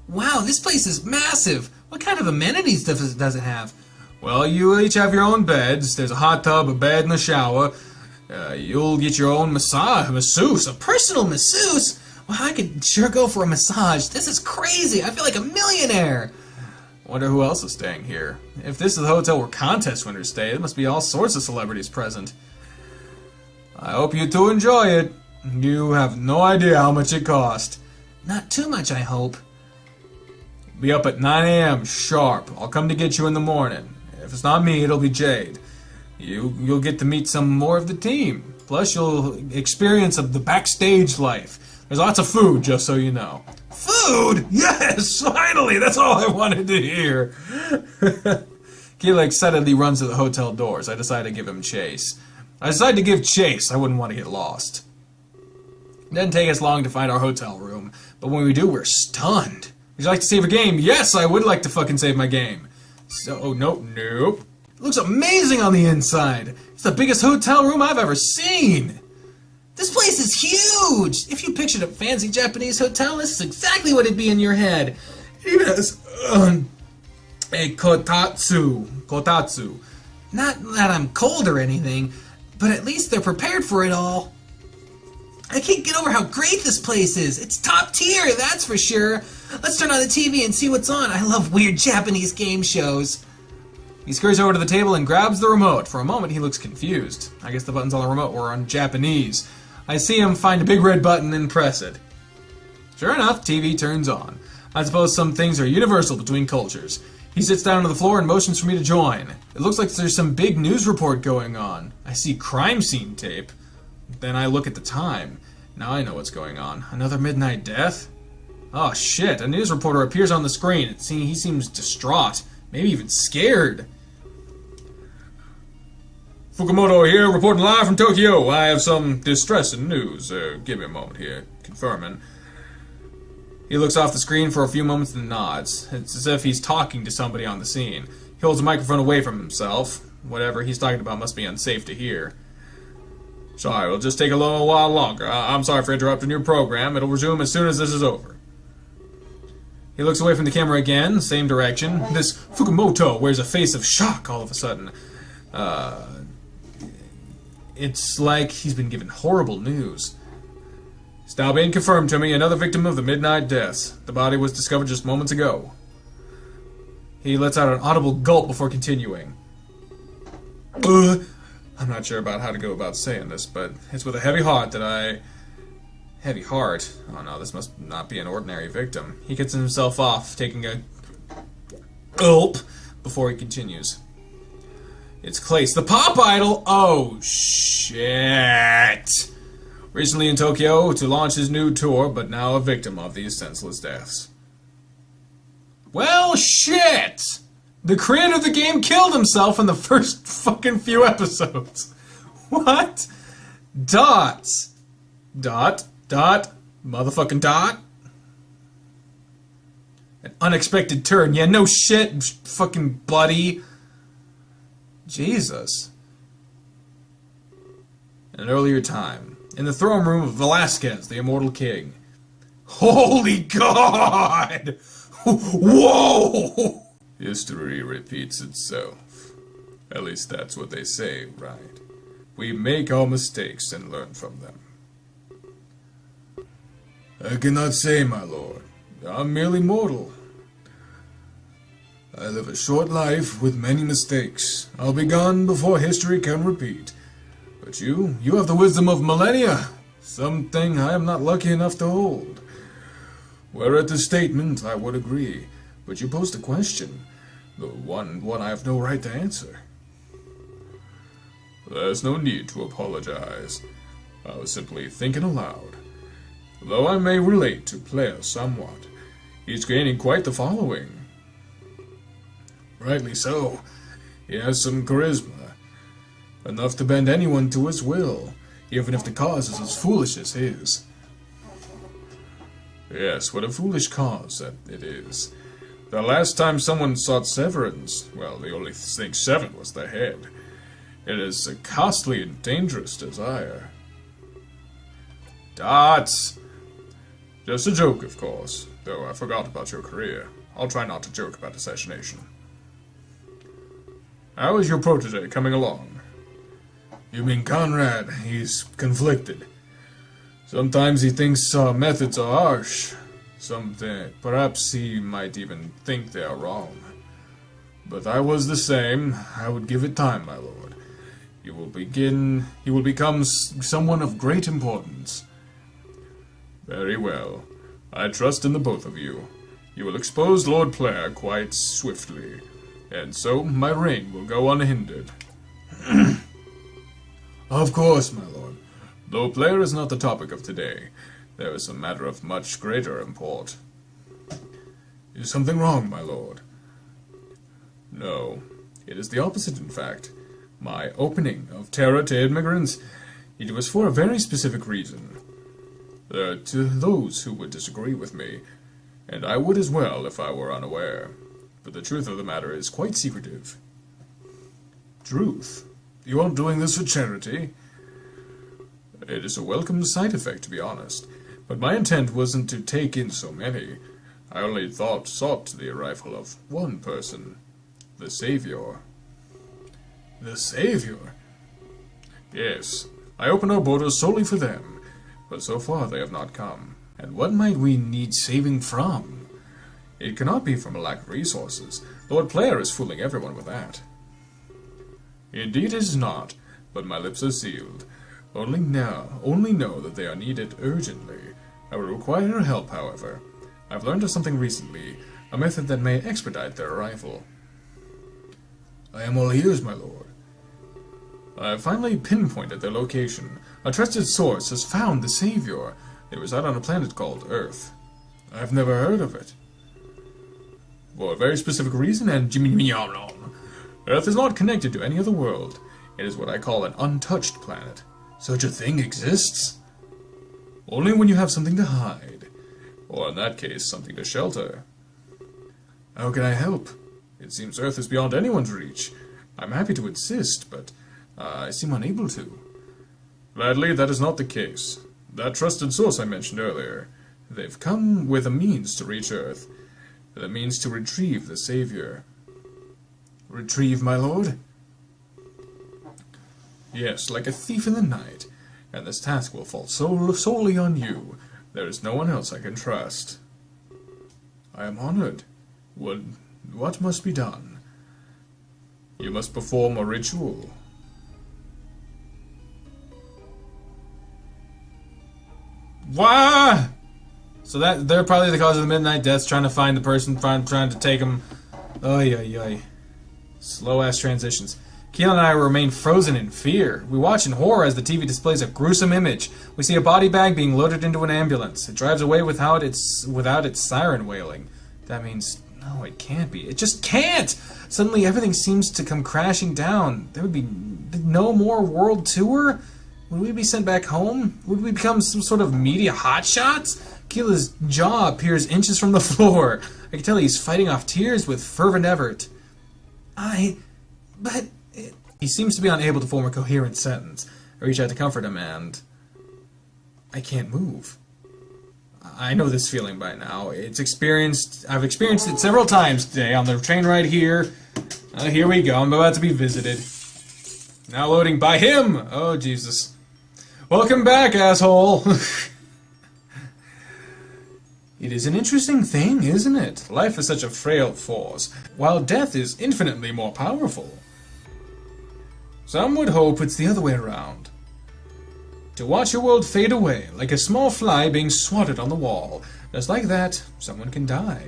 Wow, this place is massive. What kind of amenities does it have? Well, you each have your own beds. There's a hot tub, a bed, and a shower. You'll get your own masseuse. A personal masseuse? Well, I could sure go for a massage. This is crazy. I feel like a millionaire. Wonder who else is staying here. If this is the hotel where contest winners stay, there must be all sorts of celebrities present. I hope you two enjoy it. You have no idea how much it cost. Not too much, I hope. Be up at 9 a.m. sharp. I'll come to get you in the morning. If it's not me, it'll be Jade. You'll get to meet some more of the team. Plus, you'll experience the backstage life. There's lots of food, just so you know. Food? Yes, finally! That's all I wanted to hear. Keela excitedly runs to the hotel doors. I decide to give him chase. I decide to give chase. I wouldn't want to get lost. It doesn't take us long to find our hotel room, but when we do, we're stunned. Would you like to save a game? Yes, I would like to fucking save my game. So, nope. It looks amazing on the inside. It's the biggest hotel room I've ever seen. This place is huge! If you pictured a fancy Japanese hotel, this is exactly what it'd be in your head. It even has a kotatsu. Not that I'm cold or anything, but at least they're prepared for it all. I can't get over how great this place is. It's top tier, that's for sure. Let's turn on the TV and see what's on. I love weird Japanese game shows. He scurries over to the table and grabs the remote. For a moment, he looks confused. I guess the buttons on the remote were on Japanese. I see him find a big red button and press it. Sure enough, TV turns on. I suppose some things are universal between cultures. He sits down on the floor and motions for me to join. It looks like there's some big news report going on. I see crime scene tape. Then I look at the time. Now I know what's going on. Another midnight death? Oh shit, a news reporter appears on the screen. He seems distraught, maybe even scared. Fukumoto here, reporting live from Tokyo. I have some distressing news. Give me a moment here. Confirming. He looks off the screen for a few moments and nods. It's as if he's talking to somebody on the scene. He holds the microphone away from himself. Whatever he's talking about must be unsafe to hear. Sorry, it'll just take a little while longer. I'm sorry for interrupting your program. It'll resume as soon as this is over. He looks away from the camera again, same direction. This Fukumoto wears a face of shock all of a sudden. It's like he's been given horrible news. It's now being confirmed to me, another victim of the midnight deaths. The body was discovered just moments ago. He lets out an audible gulp before continuing. I'm not sure about how to go about saying this, but it's with a heavy heart that I... Heavy heart? Oh no, this must not be an ordinary victim. He gets himself off, taking a gulp before he continues. It's Klace, the pop idol! Oh, shit! Recently in Tokyo to launch his new tour, but now a victim of these senseless deaths. Well, shit! The creator of the game killed himself in the first fucking few episodes. What? Dots. Dot. Motherfucking dot. An unexpected turn. Yeah, no shit, fucking buddy. Jesus. In an earlier time, in the throne room of Velasquez, the immortal king. Holy God! Whoa! History repeats itself. At least that's what they say, right? We make our mistakes and learn from them. I cannot say, my lord. I'm merely mortal. I live a short life with many mistakes. I'll be gone before history can repeat. But you have the wisdom of millennia. Something I am not lucky enough to hold. Whereat the statement, I would agree. But you posed a question. The one I have no right to answer. There's no need to apologize. I was simply thinking aloud. Though I may relate to Player somewhat, he's gaining quite the following. Rightly so. He has some charisma. Enough to bend anyone to his will, even if the cause is as foolish as his. Yes, what a foolish cause that it is. The last time someone sought severance, well, the only thing severed was the head. It is a costly and dangerous desire. Dots! Just a joke, of course, though I forgot about your career. I'll try not to joke about assassination. How is your protege coming along? You mean Conrad? He's conflicted. Sometimes he thinks our methods are harsh. Perhaps he might even think they are wrong. But I was the same. I would give it time, my lord. He will become someone of great importance. Very well. I trust in the both of you. You will expose Lord Player quite swiftly, and so my reign will go unhindered. Of course, my lord. Though Player is not the topic of today, there is a matter of much greater import. Is something wrong, my lord? No. It is the opposite, in fact. My opening of terror to immigrants, it was for a very specific reason. There are those who would disagree with me, and I would as well if I were unaware. But the truth of the matter is quite secretive. Truth? You aren't doing this for charity? It is a welcome side effect, to be honest. But my intent wasn't to take in so many. I only sought the arrival of one person. The Savior. The Savior? Yes. I opened our borders solely for them. But so far they have not come. And what might we need saving from? It cannot be from a lack of resources. Lord Player is fooling everyone with that. Indeed it is not, but my lips are sealed. Only know that they are needed urgently. I will require your help, however. I've learned of something recently, a method that may expedite their arrival. I am all ears, my lord. I have finally pinpointed their location. A trusted source has found the Savior. They reside on a planet called Earth. I've never heard of it. For a very specific reason, and Earth is not connected to any other world. It is what I call an untouched planet. Such a thing exists? Only when you have something to hide. Or in that case, something to shelter. How can I help? It seems Earth is beyond anyone's reach. I'm happy to assist, but I seem unable to. Gladly, that is not the case. That trusted source I mentioned earlier. They've come with a means to reach Earth. The means to retrieve the Savior. Retrieve, my lord? Yes, like a thief in the night. And this task will fall solely on you. There is no one else I can trust. I am honored. What must be done? You must perform a ritual. Wah! So they're probably the cause of the midnight deaths, trying to find the person, trying to take him. Oy, oy, oy. Slow-ass transitions. Keelan and I remain frozen in fear. We watch in horror as the TV displays a gruesome image. We see a body bag being loaded into an ambulance. It drives away without its siren wailing. That means, no, it can't be. It just can't! Suddenly everything seems to come crashing down. There would be no more world tour? Would we be sent back home? Would we become some sort of media hotshots? Keela's jaw appears inches from the floor. I can tell he's fighting off tears with fervent effort. But... He seems to be unable to form a coherent sentence. I reach out to comfort him and... I can't move. I know this feeling by now. I've experienced it several times today on the train ride here. Here we go. I'm about to be visited. Now loading by him! Oh, Jesus. Welcome back, asshole! It is an interesting thing, isn't it? Life is such a frail force, while death is infinitely more powerful. Some would hope it's the other way around. To watch your world fade away, like a small fly being swatted on the wall. Just like that, someone can die.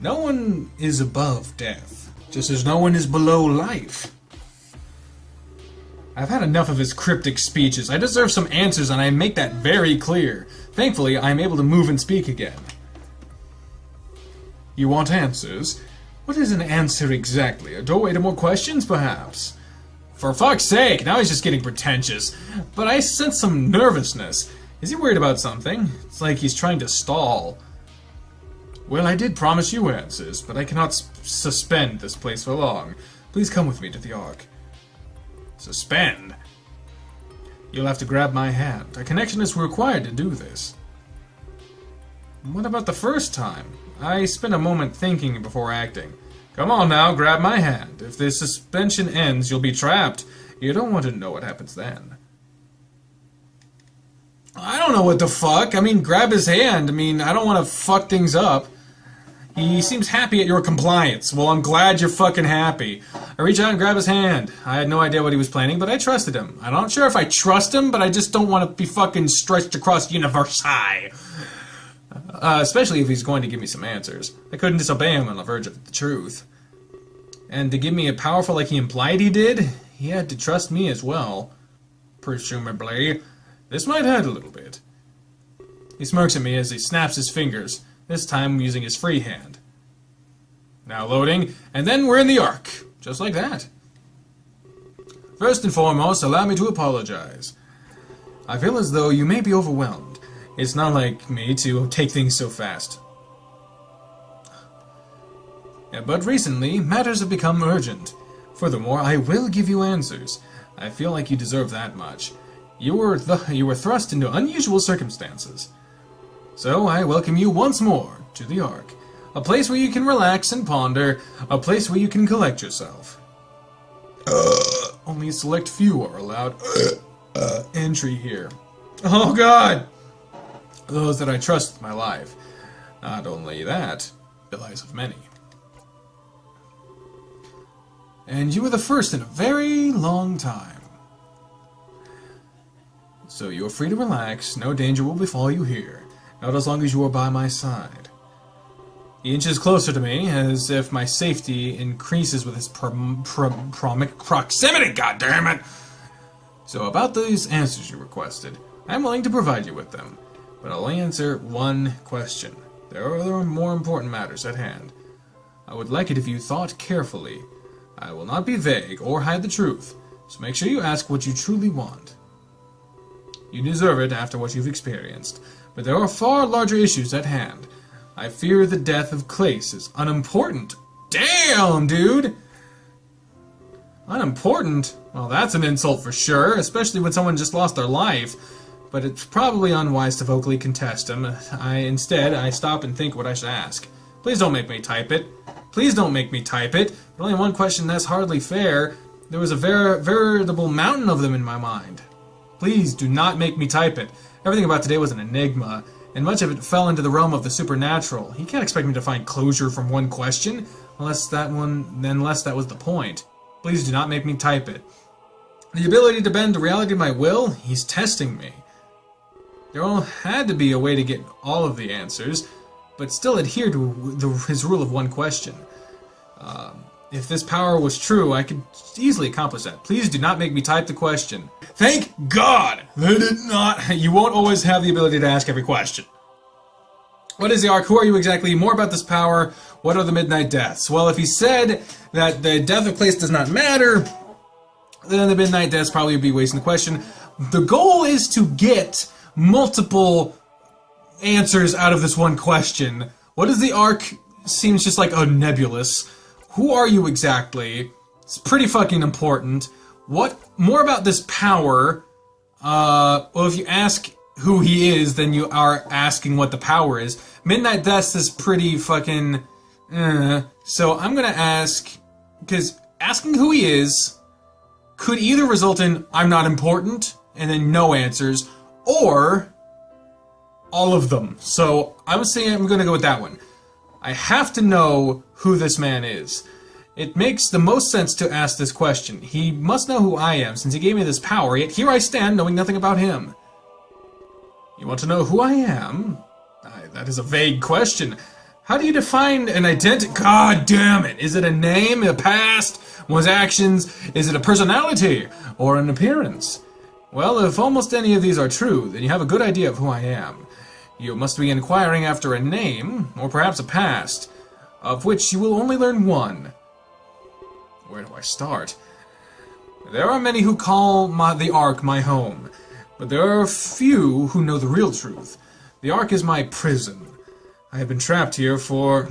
No one is above death, just as no one is below life. I've had enough of his cryptic speeches. I deserve some answers, and I make that very clear. Thankfully, I am able to move and speak again. You want answers? What is an answer exactly? A doorway to more questions, perhaps? For fuck's sake, now he's just getting pretentious. But I sense some nervousness. Is he worried about something? It's like he's trying to stall. Well, I did promise you answers, but I cannot suspend this place for long. Please come with me to the Ark. Suspend? You'll have to grab my hand. A connection is required to do this. What about the first time? I spent a moment thinking before acting. Come on now, grab my hand. If this suspension ends, you'll be trapped. You don't want to know what happens then. I don't know what the fuck. I mean, grab his hand. I mean, I don't want to fuck things up. He seems happy at your compliance. Well, I'm glad you're fucking happy. I reach out and grab his hand. I had no idea what he was planning, but I trusted him. I'm not sure if I trust him, but I just don't want to be fucking stretched across the universe high. Especially if he's going to give me some answers. I couldn't disobey him on the verge of the truth. And to give me a powerful like he implied he did, he had to trust me as well. Presumably. This might hurt a little bit. He smirks at me as he snaps his fingers, this time using his free hand. Now loading, and then we're in the Ark. Just like that. First and foremost, allow me to apologize. I feel as though you may be overwhelmed. It's not like me to take things so fast. But recently, matters have become urgent. Furthermore, I will give you answers. I feel like you deserve that much. You were thrust into unusual circumstances. So I welcome you once more to the Ark. A place where you can relax and ponder. A place where you can collect yourself. Only a select few are allowed entry here. Oh God! Those that I trust with my life. Not only that, the lives of many. And you were the first in a very long time. So you are free to relax. No danger will befall you here. Not as long as you are by my side. He inches closer to me, as if my safety increases with his proximity, goddammit! So about these answers you requested, I'm willing to provide you with them. But I'll only answer one question. There are other more important matters at hand. I would like it if you thought carefully. I will not be vague or hide the truth, so make sure you ask what you truly want. You deserve it after what you've experienced, but there are far larger issues at hand. I fear the death of Klace is unimportant. Damn, dude! Unimportant? Well, that's an insult for sure, especially when someone just lost their life. But it's probably unwise to vocally contest him. Instead, I stop and think what I should ask. Please don't make me type it. Please don't make me type it. But only one question, that's hardly fair. There was a veritable mountain of them in my mind. Please do not make me type it. Everything about today was an enigma, and much of it fell into the realm of the supernatural. He can't expect me to find closure from one question, unless that was the point. Please do not make me type it. The ability to bend the reality to my will? He's testing me. There all had to be a way to get all of the answers, but still adhere to his rule of one question. If this power was true, I could easily accomplish that. Please do not make me type the question. Thank God! That did not. You won't always have the ability to ask every question. What is the Ark? Who are you exactly? More about this power. What are the Midnight Deaths? Well, if he said that the death of Klace does not matter, then the Midnight Deaths probably would be wasting the question. The goal is to get multiple answers out of this one question. What is the Ark? Seems just like a nebulous. Who are you exactly? It's pretty fucking important. What more about this power? Well, if you ask who he is, then you are asking what the power is. Midnight Deaths is pretty fucking. So I'm gonna ask, because asking who he is could either result in I'm not important and then no answers, or all of them. So I would say I'm gonna go with that one. I have to know who this man is. It makes the most sense to ask this question. He must know who I am, since he gave me this power, yet here I stand knowing nothing about him. You want to know who I am? That is a vague question. How do you define an identity? God damn it! Is it a name, a past, one's actions? Is it a personality or an appearance? Well, if almost any of these are true, then you have a good idea of who I am. You must be inquiring after a name, or perhaps a past, of which you will only learn one. Where do I start? There are many who call the Ark my home, but there are few who know the real truth. The Ark is my prison. I have been trapped here for...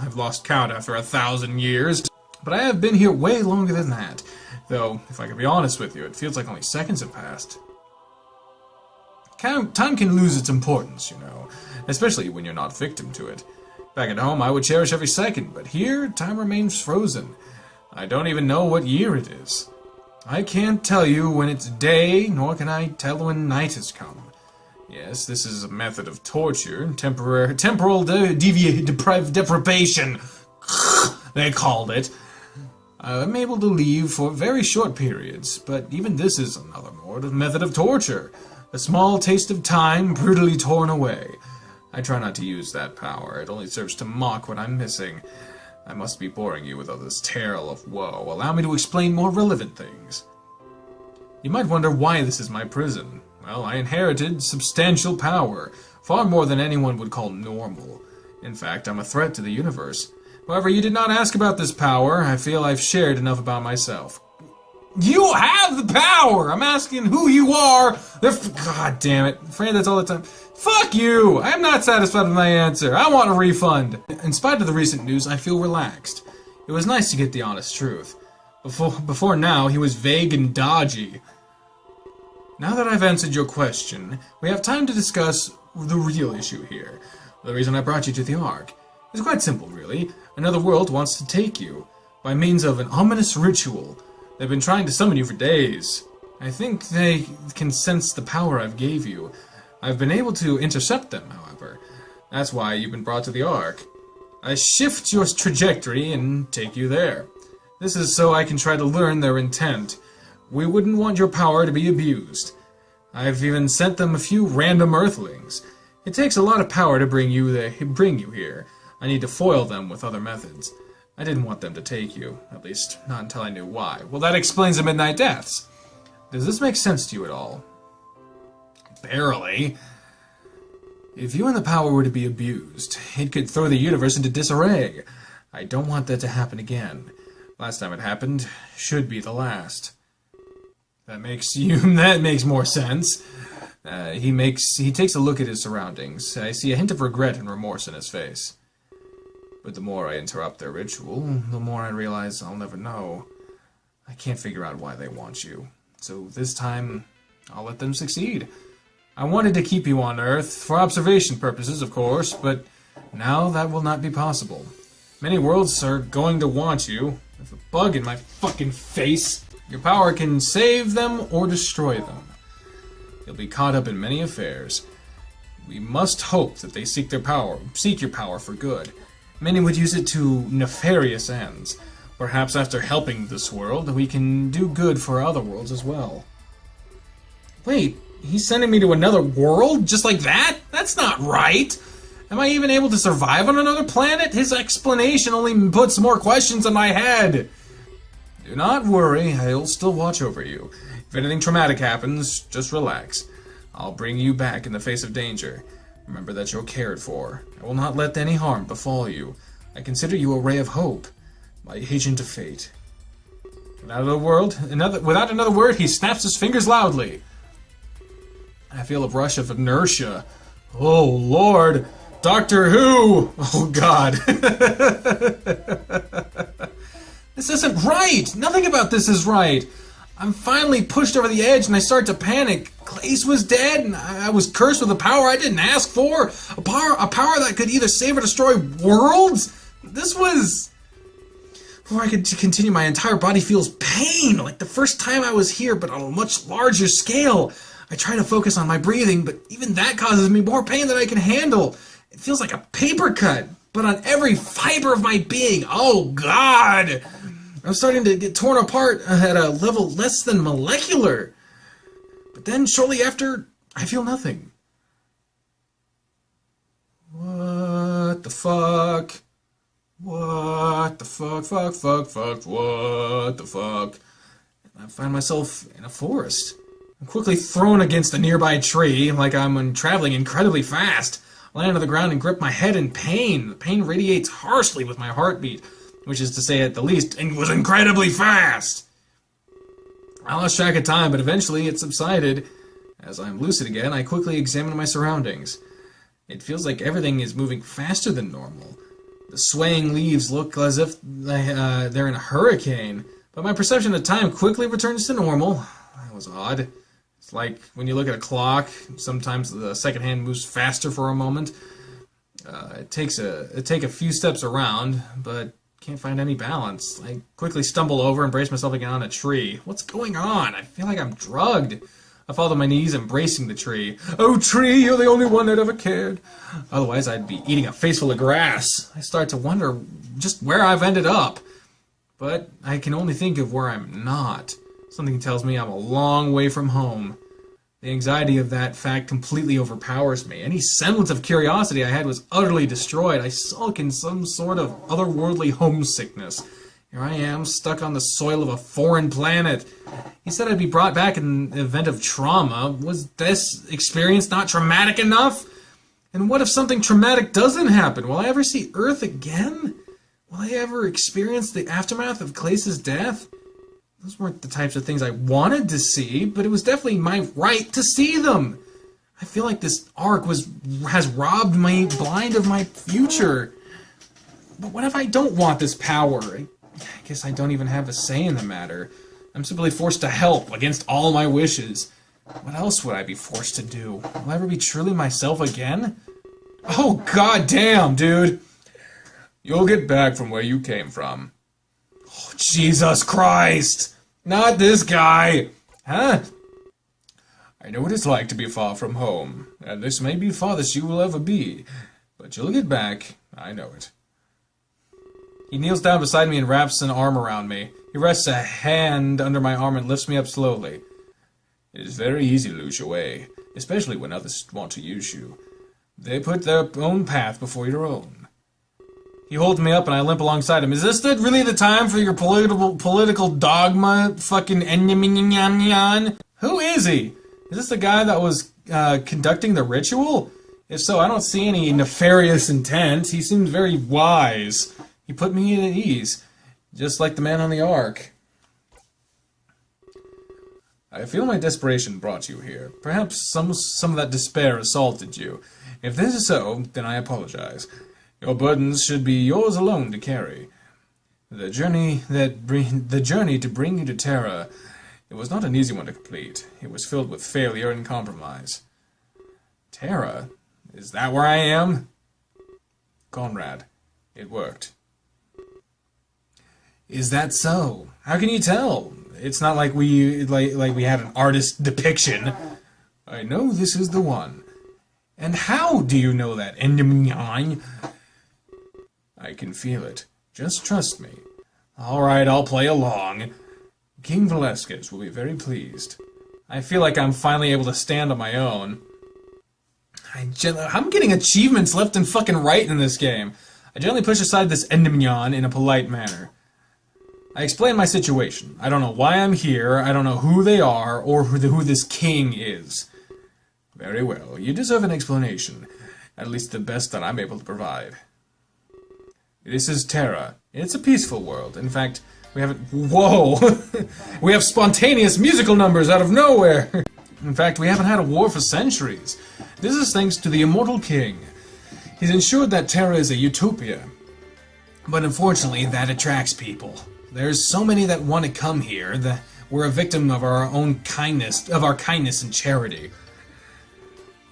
I've lost count after 1,000 years. But I have been here way longer than that. Though, if I can be honest with you, it feels like only seconds have passed. Time can lose its importance, you know. Especially when you're not victim to it. Back at home, I would cherish every second, but here, time remains frozen. I don't even know what year it is. I can't tell you when it's day, nor can I tell when night has come. Yes, this is a method of torture, temporal deprivation, they called it. I'm able to leave for very short periods, but even this is another method of torture. A small taste of time brutally torn away. I try not to use that power, it only serves to mock what I'm missing. I must be boring you with all this tale of woe. Allow me to explain more relevant things. You might wonder why this is my prison. Well, I inherited substantial power, far more than anyone would call normal. In fact, I'm a threat to the universe. However, you did not ask about this power. I feel I've shared enough about myself. You have the power! I'm asking who you are! God damn it. I'm afraid that's all the time. Fuck you! I'm not satisfied with my answer. I want a refund. In spite of the recent news, I feel relaxed. It was nice to get the honest truth. Before now, he was vague and dodgy. Now that I've answered your question, we have time to discuss the real issue here. The reason I brought you to the Ark. It's quite simple, really. Another world wants to take you, by means of an ominous ritual. They've been trying to summon you for days. I think they can sense the power I've gave you. I've been able to intercept them, however. That's why you've been brought to the Ark. I shift your trajectory and take you there. This is so I can try to learn their intent. We wouldn't want your power to be abused. I've even sent them a few random Earthlings. It takes a lot of power to bring you here. I need to foil them with other methods. I didn't want them to take you, at least not until I knew why. Well, that explains the Midnight Deaths. Does this make sense to you at all? Barely. If you and the power were to be abused, it could throw the universe into disarray. I don't want that to happen again. Last time it happened should be the last. That makes more sense. He takes a look at his surroundings. I see a hint of regret and remorse in his face. But the more I interrupt their ritual, the more I realize I'll never know. I can't figure out why they want you. So this time, I'll let them succeed. I wanted to keep you on Earth, for observation purposes, of course, but now that will not be possible. Many worlds are going to want you. There's a bug in my fucking face. Your power can save them or destroy them. You'll be caught up in many affairs. We must hope that they seek your power for good. Many would use it to nefarious ends. Perhaps after helping this world, we can do good for other worlds as well. Wait, he's sending me to another world? Just like that? That's not right! Am I even able to survive on another planet? His explanation only puts more questions in my head. Do not worry, I'll still watch over you. If anything traumatic happens, just relax. I'll bring you back in the face of danger. Remember that you're cared for. I will not let any harm befall you. I consider you a ray of hope, my agent of fate. Without another word, he snaps his fingers loudly. I feel a rush of inertia. Oh, Lord! Doctor Who! Oh, God. This isn't right! Nothing about this is right! I'm finally pushed over the edge and I start to panic. Klace was dead and I was cursed with a power I didn't ask for. A power that could either save or destroy worlds? This was... Before I could continue, my entire body feels pain, like the first time I was here, but on a much larger scale. I try to focus on my breathing, but even that causes me more pain than I can handle. It feels like a paper cut, but on every fiber of my being. Oh, God! I'm starting to get torn apart at a level less than molecular. But then, shortly after, I feel nothing. the fuck? What the fuck, what the fuck? I find myself in a forest. I'm quickly thrown against a nearby tree, like I'm traveling incredibly fast. I land on the ground and grip my head in pain. The pain radiates harshly with my heartbeat, which is to say, at the least, it was incredibly fast. I lost track of time, but eventually it subsided. As I'm lucid again, I quickly examine my surroundings. It feels like everything is moving faster than normal. The swaying leaves look as if they're in a hurricane, but my perception of time quickly returns to normal. That was odd. It's like when you look at a clock, sometimes the second hand moves faster for a moment. It takes a few steps around, but can't find any balance. I quickly stumble over and brace myself again on a tree. What's going on? I feel like I'm drugged. I fall to my knees, embracing the tree. Oh, tree, you're the only one that ever cared. Otherwise, I'd be eating a face full of grass. I start to wonder just where I've ended up. But I can only think of where I'm not. Something tells me I'm a long way from home. The anxiety of that fact completely overpowers me. Any semblance of curiosity I had was utterly destroyed. I sulk in some sort of otherworldly homesickness. Here I am, stuck on the soil of a foreign planet. He said I'd be brought back in the event of trauma. Was this experience not traumatic enough? And what if something traumatic doesn't happen? Will I ever see Earth again? Will I ever experience the aftermath of Klace's death? Those weren't the types of things I wanted to see, but it was definitely my right to see them. I feel like this arc has robbed me blind of my future. But what if I don't want this power? I guess I don't even have a say in the matter. I'm simply forced to help against all my wishes. What else would I be forced to do? Will I ever be truly myself again? Oh, goddamn, dude. You'll get back from where you came from. Oh, Jesus Christ! Not this guy! Huh? I know what it's like to be far from home, and this may be farthest you will ever be, but you'll get back, I know it. He kneels down beside me and wraps an arm around me. He rests a hand under my arm and lifts me up slowly. It is very easy to lose your way, especially when others want to use you. They put their own path before your own. He holds me up and I limp alongside him. Is this really the time for your political dogma fucking enyaminyan? Who is he? Is this the guy that was conducting the ritual? If so, I don't see any nefarious intent. He seems very wise. He put me at ease, just like the man on the ark. I feel my desperation brought you here. Perhaps some of that despair assaulted you. If this is so, then I apologize. Your burdens should be yours alone to carry. The journey to bring you to Terra, it was not an easy one to complete. It was filled with failure and compromise. Terra? Is that where I am? Conrad, it worked. Is that so? How can you tell? It's not like we had an artist depiction. I know this is the one. And how do you know that? I can feel it. Just trust me. Alright, I'll play along. King Velasquez will be very pleased. I feel like I'm finally able to stand on my own. I'm getting achievements left and fucking right in this game. I gently push aside this endymion in a polite manner. I explain my situation. I don't know why I'm here, I don't know who they are, or who this king is. Very well, you deserve an explanation. At least the best that I'm able to provide. This is Terra. It's a peaceful world. In fact, we haven't... Whoa! We have spontaneous musical numbers out of nowhere! In fact, we haven't had a war for centuries. This is thanks to the immortal king. He's ensured that Terra is a utopia. But unfortunately, that attracts people. There's so many that want to come here that we're a victim of our own kindness, and charity.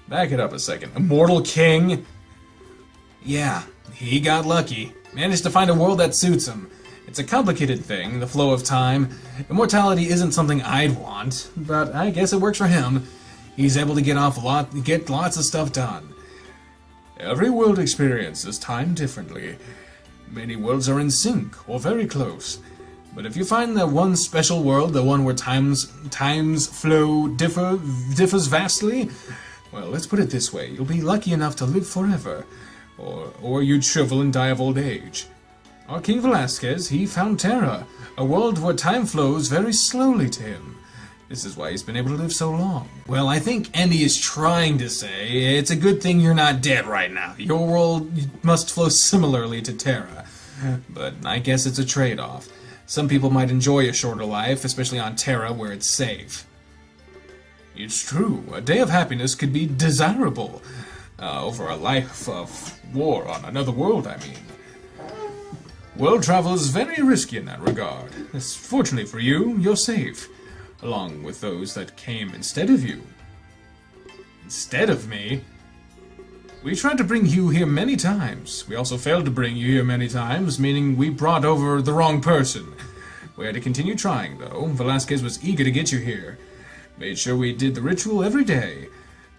Back it up a second. Immortal king? Yeah, he got lucky. Managed to find a world that suits him. It's a complicated thing, the flow of time. Immortality isn't something I'd want, but I guess it works for him. He's able to get lots of stuff done. Every world experiences time differently. Many worlds are in sync, or very close. But if you find that one special world, the one where time's flow differs vastly, well, let's put it this way, you'll be lucky enough to live forever. or you'd shrivel and die of old age. Our King Velasquez, he found Terra, a world where time flows very slowly to him. This is why he's been able to live so long. Well, I think Andy is trying to say it's a good thing you're not dead right now. Your world must flow similarly to Terra. But I guess it's a trade-off. Some people might enjoy a shorter life, especially on Terra where it's safe. It's true, a day of happiness could be desirable. Over a life of war on another world, I mean. World travel is very risky in that regard. Fortunately for you, you're safe. Along with those that came instead of you. Instead of me? We tried to bring you here many times. We also failed to bring you here many times, meaning we brought over the wrong person. We had to continue trying, though. Velasquez was eager to get you here. Made sure we did the ritual every day.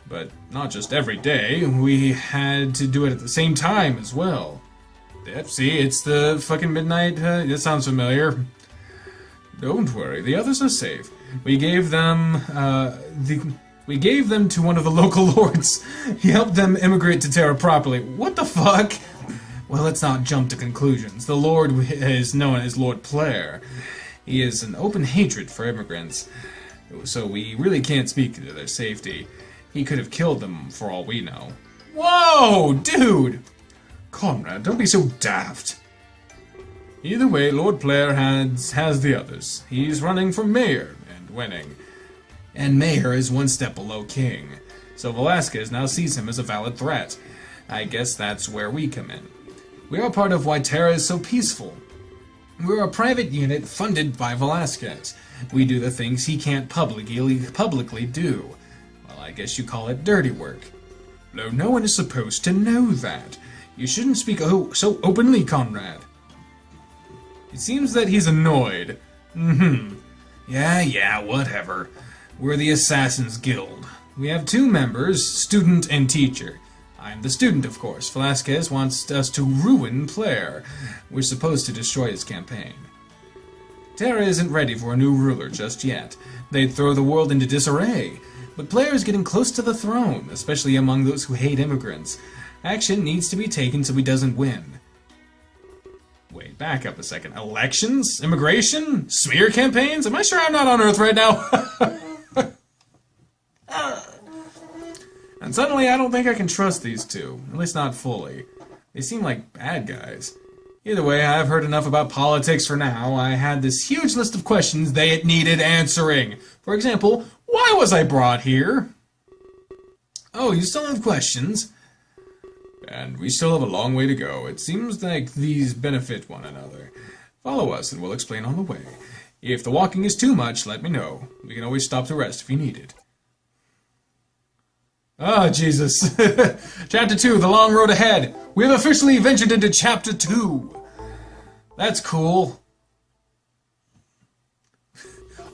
But not just every day, we had to do it at the same time as well. Yep, see, it's the fucking midnight, that sounds familiar. Don't worry, the others are safe. We gave them to one of the local lords. He helped them immigrate to Terra properly. What the fuck? Well, let's not jump to conclusions. The Lord is known as Lord Player. He has an open hatred for immigrants, so we really can't speak to their safety. He could have killed them for all we know. Whoa, dude! Conrad, don't be so daft. Either way, Lord Player has the others. He's running for mayor and winning. And mayor is one step below king. So Velasquez now sees him as a valid threat. I guess that's where we come in. We are part of why Terra is so peaceful. We're a private unit funded by Velasquez. We do the things he can't publicly do. Well, I guess you call it dirty work. Though no one is supposed to know that. You shouldn't speak so openly, Conrad. It seems that he's annoyed. Yeah, whatever. We're the Assassin's Guild. We have two members, student and teacher. I'm the student, of course. Velasquez wants us to ruin Player. We're supposed to destroy his campaign. Terra isn't ready for a new ruler just yet. They'd throw the world into disarray. But Player is getting close to the throne, especially among those who hate immigrants. Action needs to be taken so he doesn't win. Wait, back up a second. Elections? Immigration? Smear campaigns? Am I sure I'm not on Earth right now? And suddenly I don't think I can trust these two. At least not fully. They seem like bad guys. Either way, I've heard enough about politics for now. I had this huge list of questions they needed answering. For example, why was I brought here? Oh, you still have questions? And we still have a long way to go. It seems like these benefit one another. Follow us and we'll explain on the way. If the walking is too much, let me know. We can always stop to rest if you need it. Oh, Jesus. Chapter 2, The Long Road Ahead. We have officially ventured into Chapter 2. That's cool.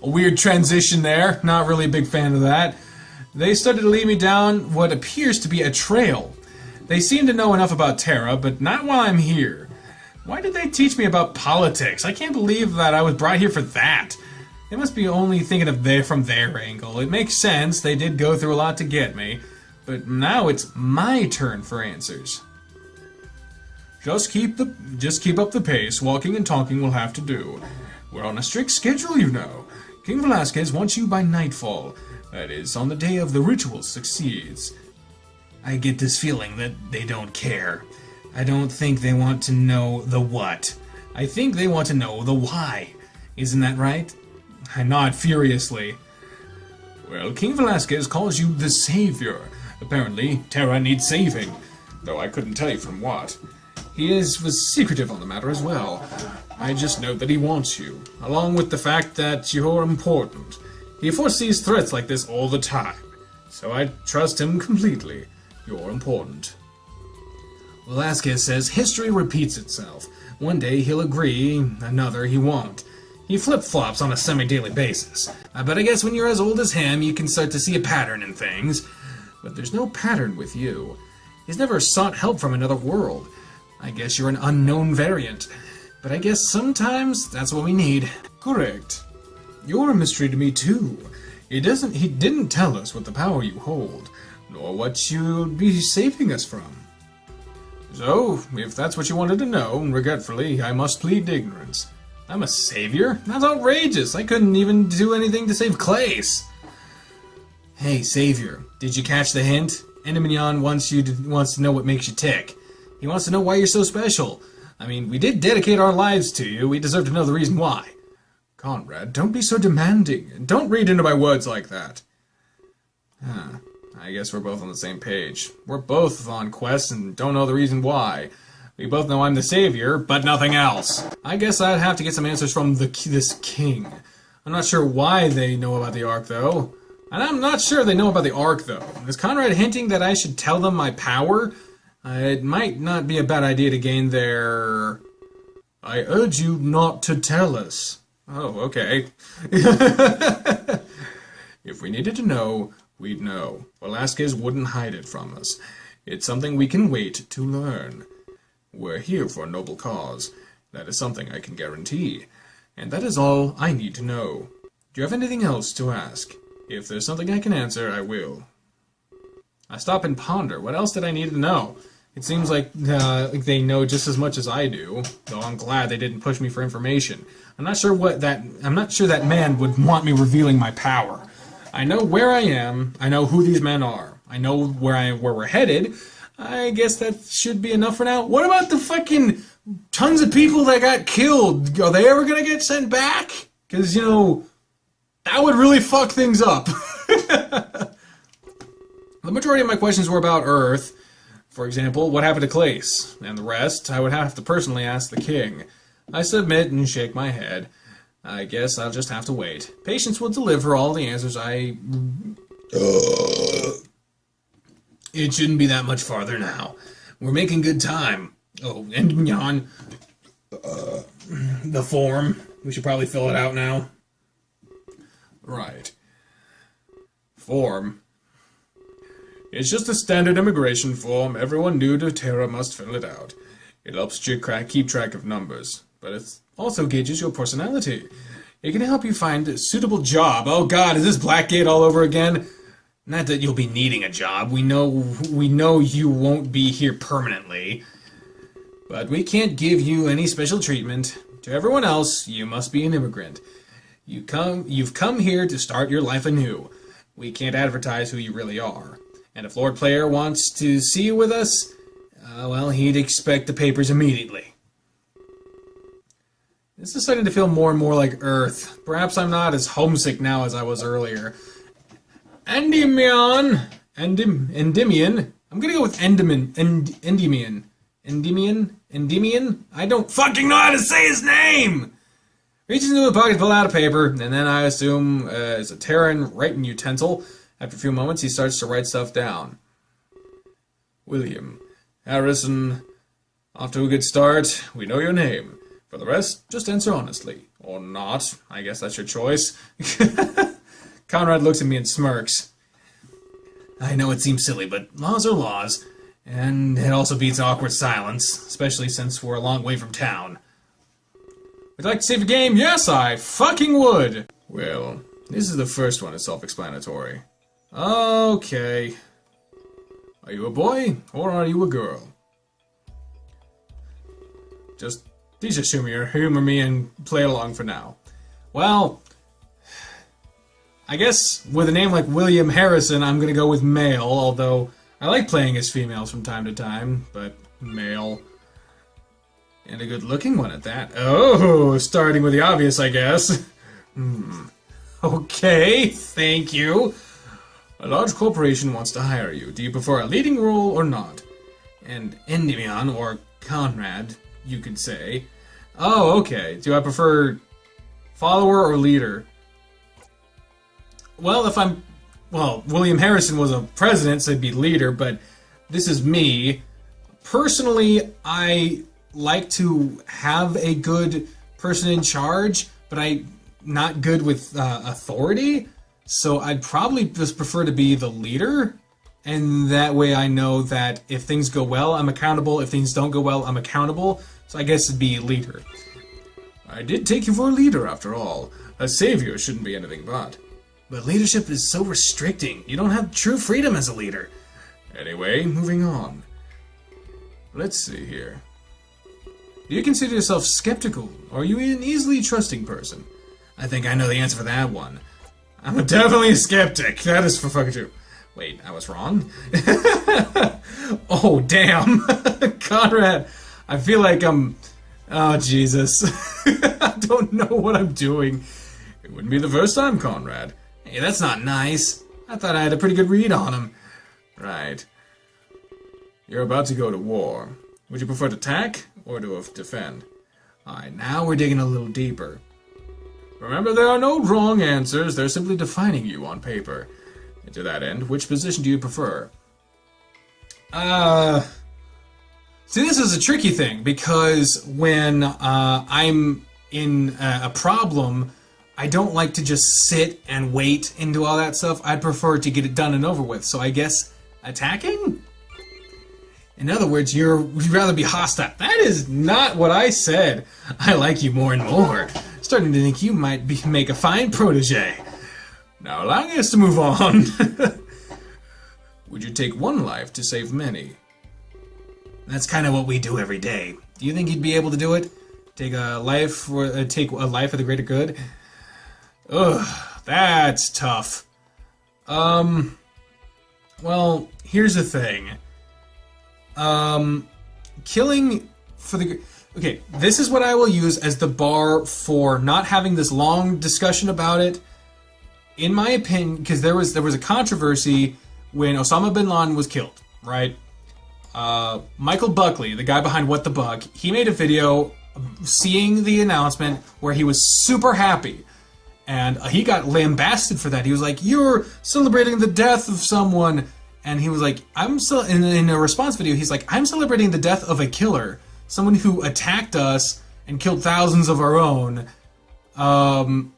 A weird transition there. Not really a big fan of that. They started to lead me down what appears to be a trail. They seem to know enough about Terra, but not while I'm here. Why did they teach me about politics? I can't believe that I was brought here for that. They must be only thinking of from their angle. It makes sense, they did go through a lot to get me. But now it's my turn for answers. Just keep up the pace. Walking and talking will have to do. We're on a strict schedule, you know. King Velasquez wants you by nightfall. That is, on the day of the ritual succeeds. I get this feeling that they don't care. I don't think they want to know the what. I think they want to know the why. Isn't that right? I nod furiously. Well, King Velasquez calls you the Savior. Apparently, Terra needs saving, though I couldn't tell you from what. He was secretive on the matter as well. I just know that he wants you, along with the fact that you're important. He foresees threats like this all the time, so I trust him completely. You're important. Velasquez says history repeats itself. One day he'll agree, another he won't. He flip-flops on a semi-daily basis. But I guess when you're as old as him, you can start to see a pattern in things. But there's no pattern with you. He's never sought help from another world. I guess you're an unknown variant. But I guess sometimes that's what we need. Correct. You're a mystery to me too. He didn't tell us what the power you hold, nor what you'd be saving us from. So, if that's what you wanted to know, regretfully, I must plead ignorance. I'm a savior? That's outrageous. I couldn't even do anything to save Klace. Hey, savior, did you catch the hint? Endymion wants to know what makes you tick. He wants to know why you're so special. I mean, we did dedicate our lives to you. We deserve to know the reason why. Conrad, don't be so demanding. Don't read into my words like that. I guess we're both on the same page. We're both on quests and don't know the reason why. We both know I'm the savior, but nothing else. I guess I'd have to get some answers from this king. I'm not sure why they know about the Ark, though. And I'm not sure they know about the Ark, though. Is Conrad hinting that I should tell them my power? It might not be a bad idea to gain their... I urge you not to tell us. Oh, okay. If we needed to know, we'd know. Velasquez wouldn't hide it from us. It's something we can wait to learn. We're here for a noble cause. That is something I can guarantee. And that is all I need to know. Do you have anything else to ask? If there's something I can answer, I will. I stop and ponder. What else did I need to know? It seems like they know just as much as I do, though I'm glad they didn't push me for information. I'm not sure that man would want me revealing my power. I know where I am. I know who these men are. I know where we're headed. I guess that should be enough for now. What about the fucking tons of people that got killed? Are they ever gonna get sent back? Because, you know, that would really fuck things up. The majority of my questions were about Earth. For example, what happened to Klace? And the rest, I would have to personally ask the king. I submit and shake my head. I guess I'll just have to wait. Patience will deliver all the answers It shouldn't be that much farther now. We're making good time. Oh, Endymion. The form. We should probably fill it out now. Right. Form. It's just a standard immigration form. Everyone new to Terra must fill it out. It helps you keep track of numbers, but it also gauges your personality. It can help you find a suitable job. Oh God, is this Blackgate all over again? Not that you'll be needing a job. We know you won't be here permanently. But we can't give you any special treatment. To everyone else, you must be an immigrant. You've come here to start your life anew. We can't advertise who you really are. And if Lord Player wants to see you with us, well, he'd expect the papers immediately. This is starting to feel more and more like Earth. Perhaps I'm not as homesick now as I was earlier. Endymion. I'm gonna go with Endymion. Endymion? I don't fucking know how to say his name! Reaches into the pocket, pull out a paper, and then I assume it's a Terran writing utensil. After a few moments, he starts to write stuff down. William Harrison, off to a good start. We know your name. For the rest, just answer honestly. Or not. I guess that's your choice. Conrad looks at me and smirks. I know it seems silly, but laws are laws. And it also beats awkward silence, especially since we're a long way from town. Would you like to save a game? Yes, I fucking would! Well, this is the first one, it's self-explanatory. Okay. Are you a boy, or are you a girl? Just, please just humor me and play along for now. Well, I guess with a name like William Harrison, I'm gonna go with male, although I like playing as females from time to time, but male. And a good-looking one at that. Oh, starting with the obvious, I guess. Okay, thank you. A large corporation wants to hire you. Do you prefer a leading role or not? And Endymion, or Conrad, you could say. Oh, okay. Do I prefer follower or leader? Well, William Harrison was a president, so he'd be leader, but this is me. Personally, I like to have a good person in charge, but I'm not good with authority. So I'd probably just prefer to be the leader, and that way I know that if things go well, I'm accountable. If things don't go well, I'm accountable. So I guess it'd be leader. I did take you for a leader, after all. A savior shouldn't be anything but. But leadership is so restricting. You don't have true freedom as a leader. Anyway, moving on. Let's see here. Do you consider yourself skeptical, or are you an easily trusting person? I think I know the answer for that one. I'm definitely a skeptic. That is for fucking true. Wait, I was wrong? Oh, damn. Conrad, I feel like I'm... Oh, Jesus. I don't know what I'm doing. It wouldn't be the first time, Conrad. Hey, that's not nice. I thought I had a pretty good read on him. Right. You're about to go to war. Would you prefer to attack or to defend? Alright, now we're digging a little deeper. Remember, there are no wrong answers. They're simply defining you on paper. And to that end, which position do you prefer? See, this is a tricky thing, because when I'm in a problem, I don't like to just sit and wait and do all that stuff. I'd prefer to get it done and over with. So I guess attacking? In other words, you'd rather be hostile. That is not what I said. I like you more and more. Starting to think you might make a fine protege. Now allowing us to move on. Would you take one life to save many? That's kind of what we do every day. Do you think you'd be able to do it? Take a life for the greater good? Ugh, that's tough. Well, here's the thing. Killing for the... Okay, this is what I will use as the bar for not having this long discussion about it. In my opinion, because there was a controversy when Osama bin Laden was killed, right? Michael Buckley, the guy behind What the Buck, he made a video seeing the announcement where he was super happy. And he got lambasted for that. He was like, "You're celebrating the death of someone." And he was like, in a response video, he's like, "I'm celebrating the death of a killer. Someone who attacked us and killed thousands of our own."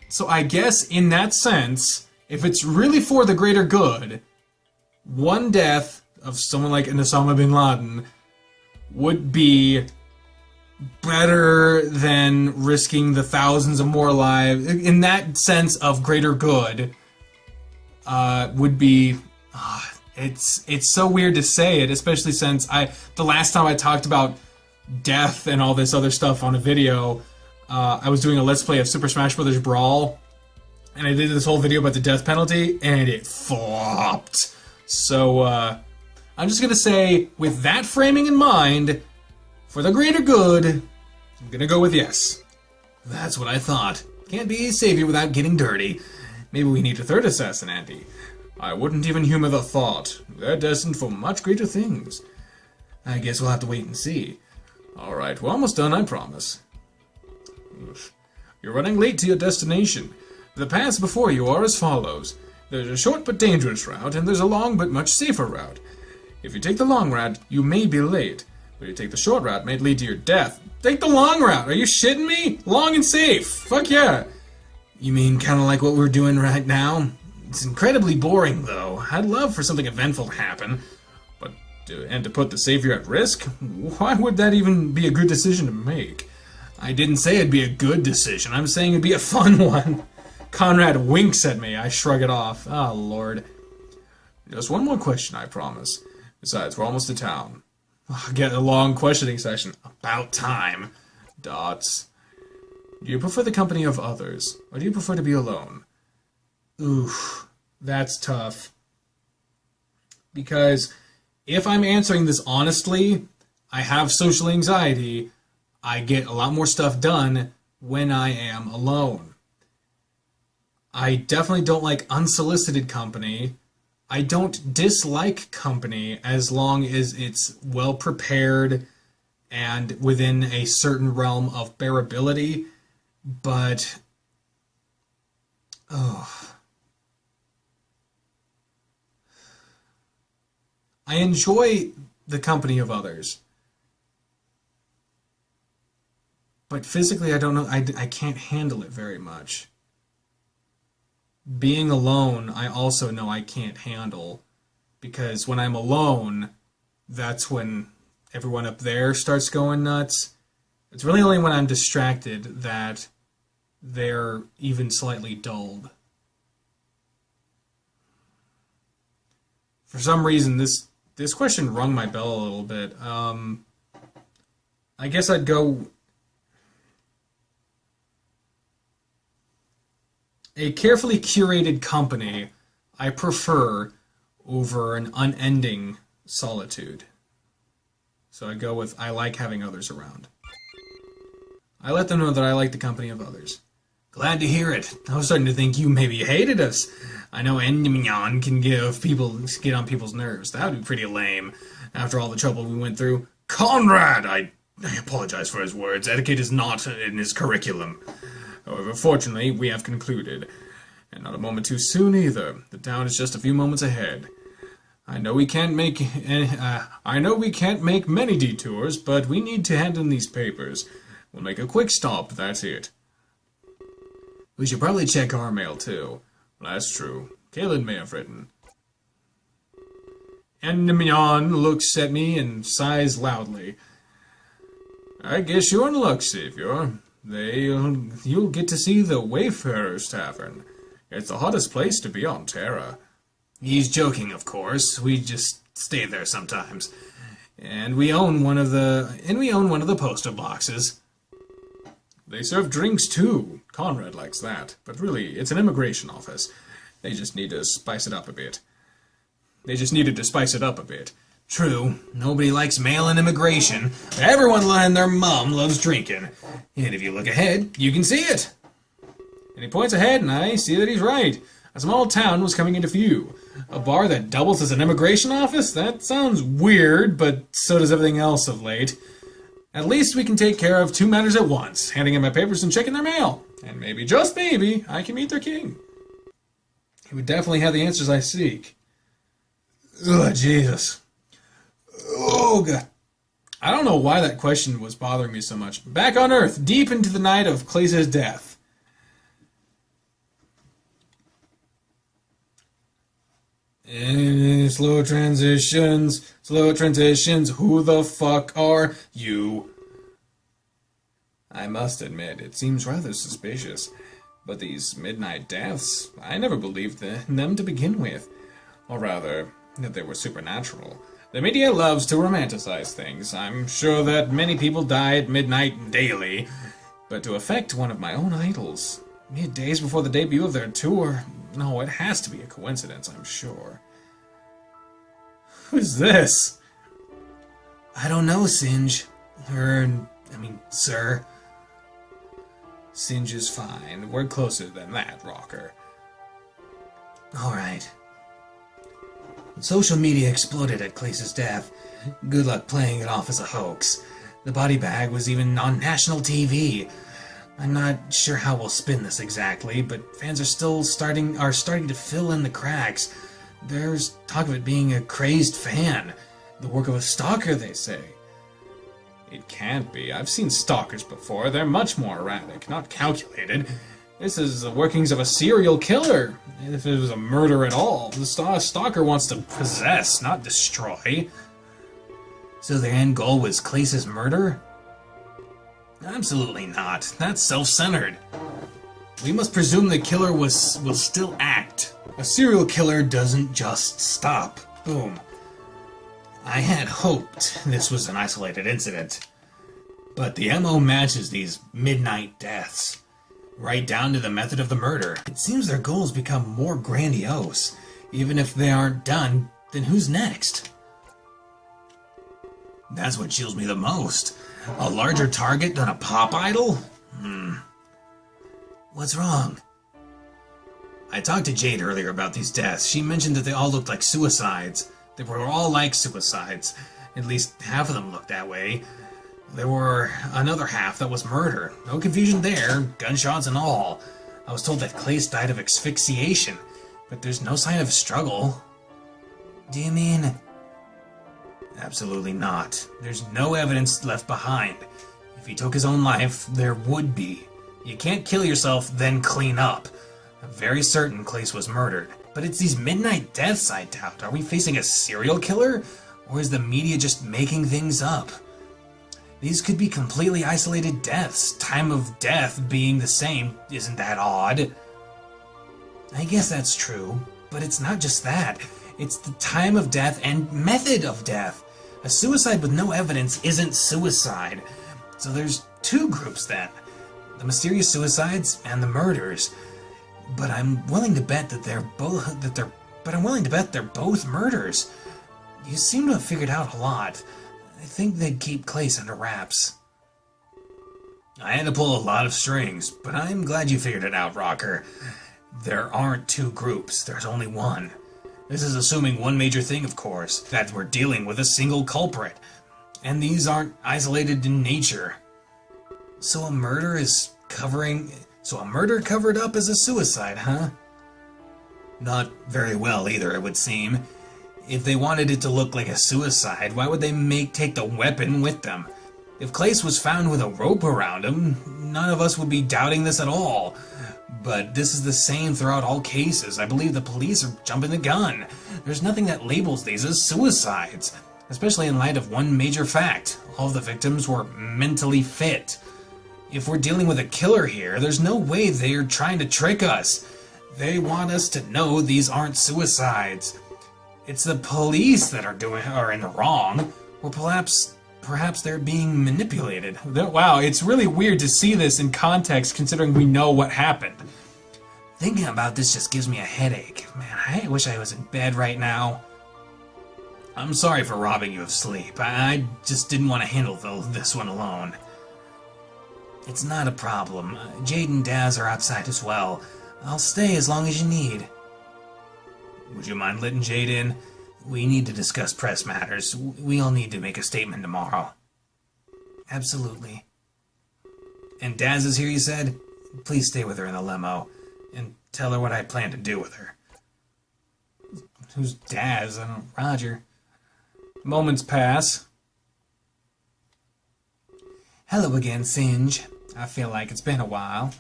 So I guess in that sense, if it's really for the greater good, one death of someone like an Osama bin Laden would be better than risking the thousands of more lives. In that sense of greater good, would be... It's so weird to say it, especially since the last time I talked about death and all this other stuff on a video, I was doing a Let's Play of Super Smash Bros. Brawl, and I did this whole video about the death penalty, and it flopped. So, I'm just gonna say, with that framing in mind, for the greater good, I'm gonna go with yes. That's what I thought. Can't be a savior without getting dirty. Maybe we need a third assassin, Andy. I wouldn't even humor the thought. They're destined for much greater things. I guess we'll have to wait and see. Alright, we're almost done, I promise. You're running late to your destination. The paths before you are as follows. There's a short but dangerous route, and there's a long but much safer route. If you take the long route, you may be late. But if you take the short route, it may lead to your death. Take the long route! Are you shitting me? Long and safe! Fuck yeah! You mean kinda like what we're doing right now? It's incredibly boring, though. I'd love for something eventful to happen. But to put the savior at risk? Why would that even be a good decision to make? I didn't say it'd be a good decision. I'm saying it'd be a fun one. Conrad winks at me. I shrug it off. Oh, Lord. Just one more question, I promise. Besides, we're almost to town. Get a long questioning session. About time. Dots. Do you prefer the company of others, or do you prefer to be alone? Oof. That's tough. Because if I'm answering this honestly, I have social anxiety. I get a lot more stuff done when I am alone. I definitely don't like unsolicited company. I don't dislike company as long as it's well prepared and within a certain realm of bearability. But, I enjoy the company of others. But physically, I don't know, I can't handle it very much. Being alone, I also know I can't handle. Because when I'm alone, that's when everyone up there starts going nuts. It's really only when I'm distracted that they're even slightly dulled. For some reason, this question rung my bell a little bit. I guess I'd go... A carefully curated company I prefer over an unending solitude. So I go with I like having others around. I let them know that I like the company of others. Glad to hear it. I was starting to think you maybe hated us. I know Endymion can get on people's nerves. That would be pretty lame after all the trouble we went through. Conrad! I apologize for his words. Etiquette is not in his curriculum. However, fortunately, we have concluded. And not a moment too soon either. The town is just a few moments ahead. I know we can't make many detours, but we need to hand in these papers. We'll make a quick stop, that's it. We should probably check our mail, too. That's true. Kaelin may have written. Endymion looks at me and sighs loudly. I guess you're in luck, Savior. You'll get to see the Wayfarer's Tavern. It's the hottest place to be on Terra. He's joking, of course. We just stay there sometimes. And we own one of the poster boxes. They serve drinks too. Conrad likes that. But really, it's an immigration office. They just need to spice it up a bit. True. Nobody likes mail and immigration. Everyone and their mom loves drinking. And if you look ahead, you can see it. And he points ahead, and I see that he's right. A small town was coming into view. A bar that doubles as an immigration office? That sounds weird, but so does everything else of late. At least we can take care of two matters at once, handing in my papers and checking their mail. And maybe, just maybe, I can meet their king. He would definitely have the answers I seek. Ugh, Jesus. Oh, God. I don't know why that question was bothering me so much. Back on Earth, deep into the night of Klace's death. Slow transitions, who the fuck are you? I must admit, it seems rather suspicious. But these midnight deaths, I never believed in them to begin with. Or rather, that they were supernatural. The media loves to romanticize things. I'm sure that many people die at midnight daily. But to affect one of my own idols, mere days before the debut of their tour, no, it has to be a coincidence, I'm sure. Who's this? I don't know, Singe. Sir. Singe is fine. We're closer than that, Rocker. Alright. Social media exploded at Klace's death. Good luck playing it off as a hoax. The body bag was even on national TV. I'm not sure how we'll spin this exactly, but fans are starting to fill in the cracks. There's talk of it being a crazed fan. The work of a stalker, they say. It can't be. I've seen stalkers before. They're much more erratic, not calculated. This is the workings of a serial killer. If it was a murder at all, the stalker wants to possess, not destroy. So their end goal was Klace's murder? Absolutely not. That's self-centered. We must presume the killer will still act. A serial killer doesn't just stop. Boom. I had hoped this was an isolated incident. But the MO matches these midnight deaths. Right down to the method of the murder. It seems their goals become more grandiose. Even if they aren't done, then who's next? That's what chills me the most. A larger target than a pop idol? What's wrong? I talked to Jade earlier about these deaths. She mentioned that they all looked like suicides. They were all like suicides. At least half of them looked that way. There were another half that was murder. No confusion there, gunshots and all. I was told that Klace died of asphyxiation, but there's no sign of struggle. Do you mean? Absolutely not. There's no evidence left behind. If he took his own life, there would be. You can't kill yourself, then clean up. I'm very certain Klace was murdered. But it's these midnight deaths I doubt. Are we facing a serial killer? Or is the media just making things up? These could be completely isolated deaths. Time of death being the same. Isn't that odd? I guess that's true. But it's not just that. It's the time of death and method of death. A suicide with no evidence isn't suicide. So there's two groups then. The mysterious suicides and the murders. But I'm willing to bet that they're both murders. You seem to have figured out a lot. I think they'd keep Klace under wraps. I had to pull a lot of strings, but I'm glad you figured it out, Rocker. There aren't two groups, there's only one. This is assuming one major thing, of course, that we're dealing with a single culprit. And these aren't isolated in nature. So a murder covered up as a suicide, huh? Not very well either, it would seem. If they wanted it to look like a suicide, why would they take the weapon with them? If Klace was found with a rope around him, none of us would be doubting this at all. But this is the same throughout all cases. I believe the police are jumping the gun. There's nothing that labels these as suicides, especially in light of one major fact. All of the victims were mentally fit. If we're dealing with a killer here, there's no way they're trying to trick us. They want us to know these aren't suicides. It's the police that are in the wrong, or perhaps they're being manipulated. Wow, it's really weird to see this in context considering we know what happened. Thinking about this just gives me a headache. Man, I wish I was in bed right now. I'm sorry for robbing you of sleep. I just didn't want to handle this one alone. It's not a problem. Jade and Daz are outside as well. I'll stay as long as you need. Would you mind letting Jade in? We need to discuss press matters. We all need to make a statement tomorrow. Absolutely. And Daz is here, you said? Please stay with her in the limo, and tell her what I plan to do with her. Who's Daz? Roger. Moments pass. Hello again, Singe. I feel like it's been a while.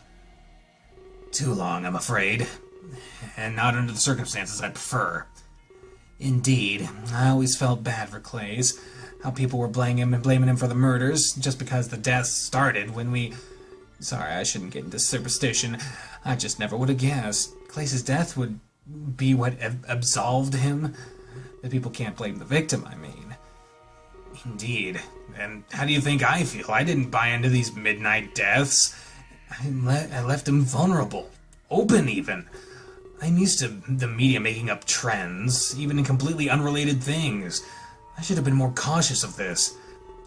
Too long, I'm afraid. And not under the circumstances I'd prefer. Indeed, I always felt bad for Klace. How people were blaming him for the murders just because the deaths started when we... Sorry, I shouldn't get into superstition. I just never would have guessed. Klace's death would be what absolved him. The people can't blame the victim, I mean. Indeed. And how do you think I feel? I didn't buy into these midnight deaths. I left him vulnerable. Open, even. I'm used to the media making up trends, even in completely unrelated things. I should have been more cautious of this.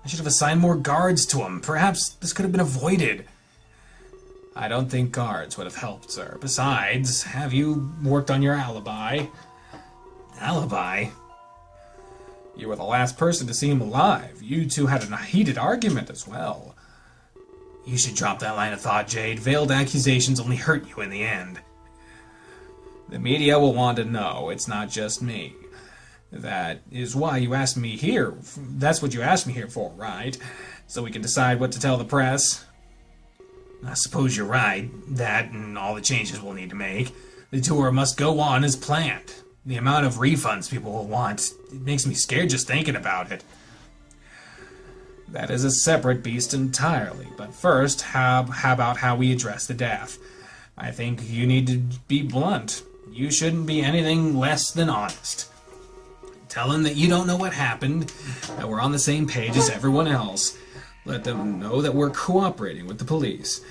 I should have assigned more guards to him. Perhaps this could have been avoided. I don't think guards would have helped, sir. Besides, have you worked on your alibi? Alibi? You were the last person to see him alive. You two had a heated argument as well. You should drop that line of thought, Jade. Veiled accusations only hurt you in the end. The media will want to know. It's not just me. That is why you asked me here. That's what you asked me here for, right? So we can decide what to tell the press. I suppose you're right. That and all the changes we'll need to make. The tour must go on as planned. The amount of refunds people will want, it makes me scared just thinking about it. That is a separate beast entirely. But first, how about how we address the death? I think you need to be blunt. You shouldn't be anything less than honest. Tell them that you don't know what happened, that we're on the same page as everyone else. Let them know that we're cooperating with the police.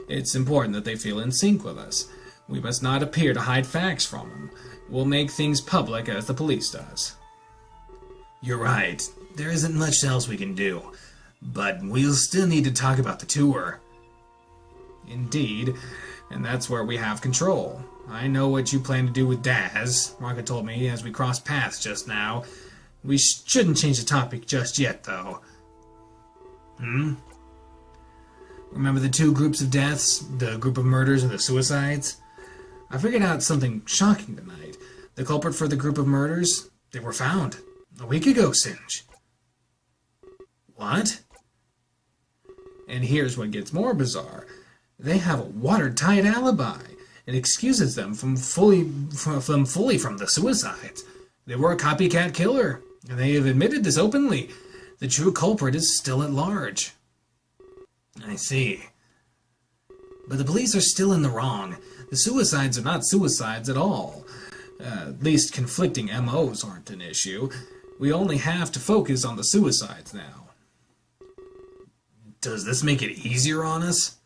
It's important that they feel in sync with us. We must not appear to hide facts from them. We'll make things public as the police does. You're right. There isn't much else we can do. But we'll still need to talk about the tour. Indeed, and that's where we have control. I know what you plan to do with Daz. Rocket told me as we crossed paths just now. We shouldn't change the topic just yet, though. Remember the two groups of deaths? The group of murders and the suicides? I figured out something shocking tonight. The culprit for the group of murders, they were found a week ago, Singe. What? And here's what gets more bizarre. They have a watertight alibi. It excuses them fully from the suicides. They were a copycat killer, and they have admitted this openly. The true culprit is still at large. I see. But the police are still in the wrong. The suicides are not suicides at all. At least conflicting MOs aren't an issue. We only have to focus on the suicides now. Does this make it easier on us?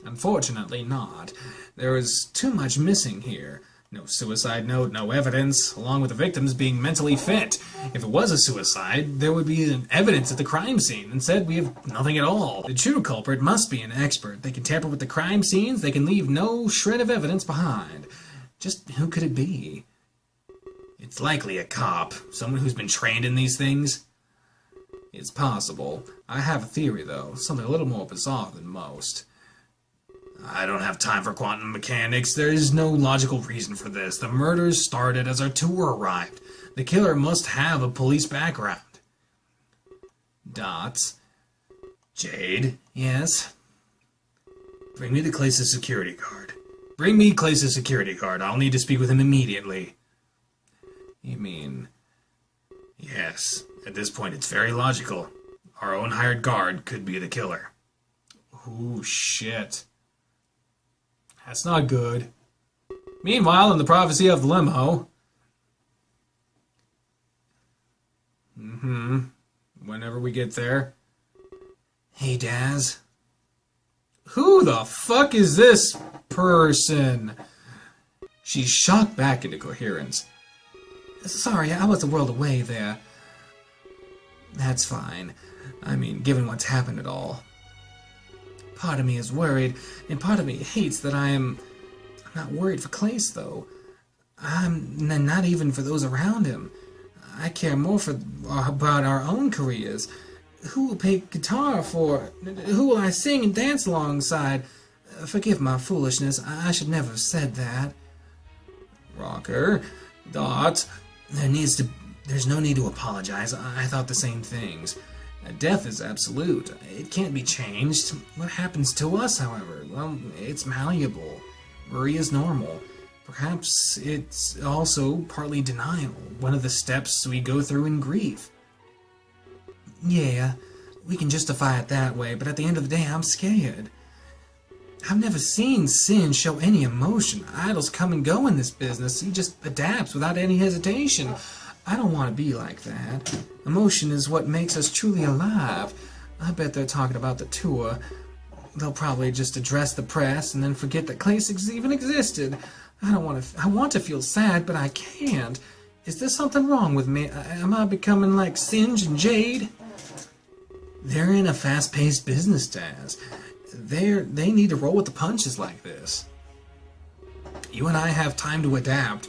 Unfortunately not. There was too much missing here. No suicide note, no evidence, along with the victims being mentally fit. If it was a suicide, there would be an evidence at the crime scene. Instead, we have nothing at all. The true culprit must be an expert. They can tamper with the crime scenes, they can leave no shred of evidence behind. Just who could it be? It's likely a cop, someone who's been trained in these things. It's possible. I have a theory, though, something a little more bizarre than most. I don't have time for quantum mechanics. There is no logical reason for this. The murders started as our tour arrived. The killer must have a police background. Dots. Jade? Yes? Bring me to Klace's security guard. Bring me Klace's security guard. I'll need to speak with him immediately. You mean... Yes. At this point, it's very logical. Our own hired guard could be the killer. Ooh, shit. That's not good. Meanwhile, in the prophecy of the limo... Whenever we get there... Hey, Daz. Who the fuck is this person? She's shocked back into coherence. Sorry, I was a world away there. That's fine. I mean, given what's happened at all. Part of me is worried, and part of me hates that I'm not worried for Klace, though. I'm not even for those around him. I care more about our own careers. Who will play guitar for? Who will I sing and dance alongside? Forgive my foolishness. I should never have said that. Rocker, Dot, there's no need to apologize. I thought the same things. Death is absolute. It can't be changed. What happens to us, however? Well, it's malleable. Worry is normal. Perhaps it's also partly denial, one of the steps we go through in grief. Yeah, we can justify it that way, but at the end of the day, I'm scared. I've never seen Sin show any emotion. Idols come and go in this business. He just adapts without any hesitation. I don't want to be like that. Emotion is what makes us truly alive. I bet they're talking about the tour. They'll probably just address the press and then forget that Klace even existed. I want to feel sad, but I can't. Is there something wrong with me? Am I becoming like Singe and Jade? They're in a fast-paced business, Daz. They need to roll with the punches like this. You and I have time to adapt,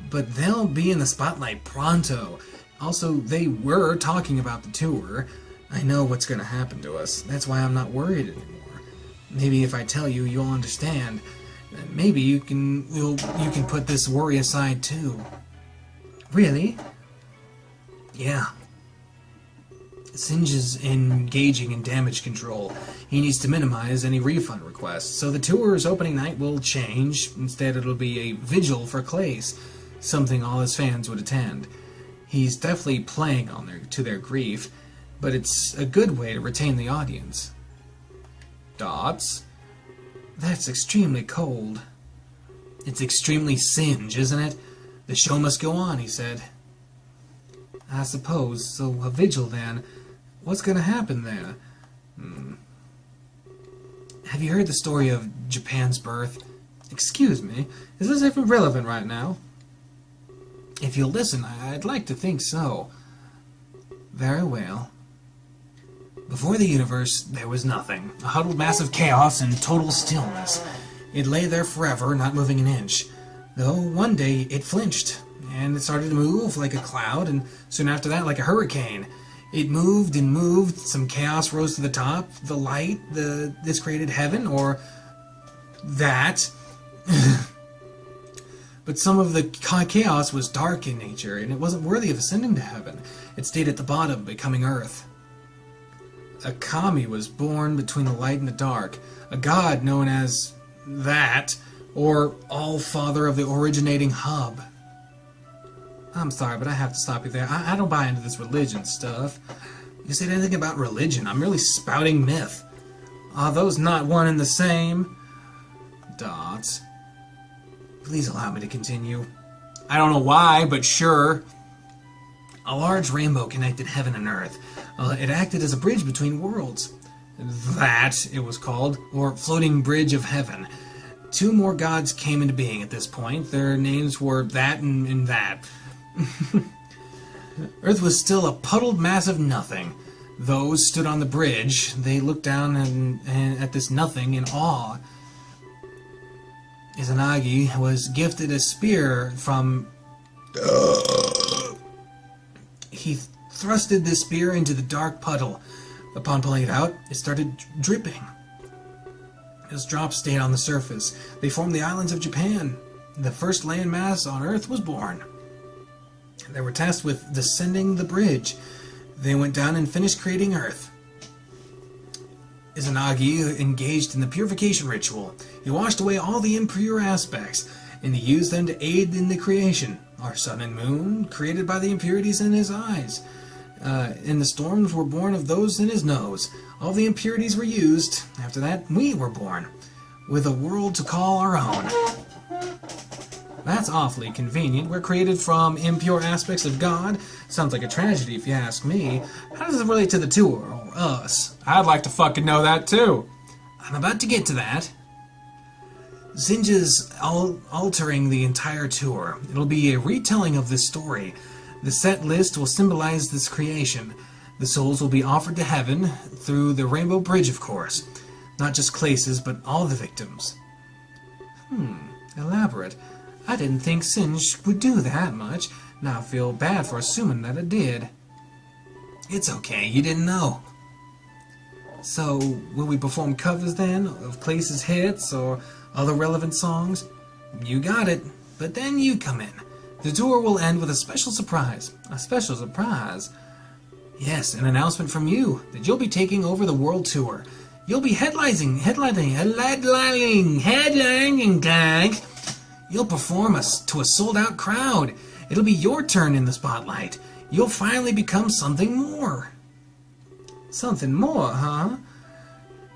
but they'll be in the spotlight pronto. Also, they were talking about the tour. I know what's going to happen to us. That's why I'm not worried anymore. Maybe if I tell you, you'll understand. Maybe you can put this worry aside too. Really? Yeah. Singe is engaging in damage control. He needs to minimize any refund requests, so the tour's opening night will change. Instead, it'll be a vigil for Klace, something all his fans would attend. He's definitely playing to their grief, but it's a good way to retain the audience. Dots? That's extremely cold. It's extremely Singe, isn't it? The show must go on, he said. I suppose, so a vigil then. What's going to happen there? Have you heard the story of Japan's birth? Excuse me, is this even relevant right now? If you'll listen, I'd like to think so. Very well. Before the universe, there was nothing. A huddled mass of chaos and total stillness. It lay there forever, not moving an inch. Though one day it flinched, and it started to move like a cloud, and soon after that like a hurricane. It moved and moved, some chaos rose to the top, the light, this created heaven, or that. But some of the chaos was dark in nature, and it wasn't worthy of ascending to heaven. It stayed at the bottom, becoming earth. A kami was born between the light and the dark, a god known as that, or All-Father of the originating hub. I'm sorry, but I have to stop you there. I don't buy into this religion stuff. You said anything about religion. I'm merely spouting myth. Are those not one and the same? Dots. Please allow me to continue. I don't know why, but sure. A large rainbow connected heaven and earth. It acted as a bridge between worlds. That, it was called, or Floating Bridge of Heaven. 2 more gods came into being at this point. Their names were that and that. Earth was still a puddled mass of nothing. Those stood on the bridge. They looked down and at this nothing in awe. Izanagi was gifted a spear from... He thrusted the spear into the dark puddle. Upon pulling it out, it started dripping. As drops stayed on the surface, they formed the islands of Japan. The first landmass on Earth was born. They were tasked with descending the bridge. They went down and finished creating Earth. Izanagi engaged in the purification ritual. He washed away all the impure aspects, and he used them to aid in the creation. Our sun and moon, created by the impurities in his eyes. And the storms were born of those in his nose. All the impurities were used. After that, we were born, with a world to call our own. That's awfully convenient. We're created from impure aspects of God. Sounds like a tragedy if you ask me. How does it relate to the tour, or us? I'd like to fucking know that too. I'm about to get to that. Zinja's altering the entire tour. It'll be a retelling of this story. The set list will symbolize this creation. The souls will be offered to heaven through the Rainbow Bridge, of course. Not just Klace's, but all the victims. Elaborate. I didn't think Singe would do that much. Now I feel bad for assuming that it did. It's okay, you didn't know. So, will we perform covers then, of Klace's hits, or other relevant songs? You got it, but then you come in. The tour will end with a special surprise. A special surprise? Yes, an announcement from you, that you'll be taking over the world tour. You'll be headlining, You'll perform to a sold-out crowd. It'll be your turn in the spotlight. You'll finally become something more. Something more, huh?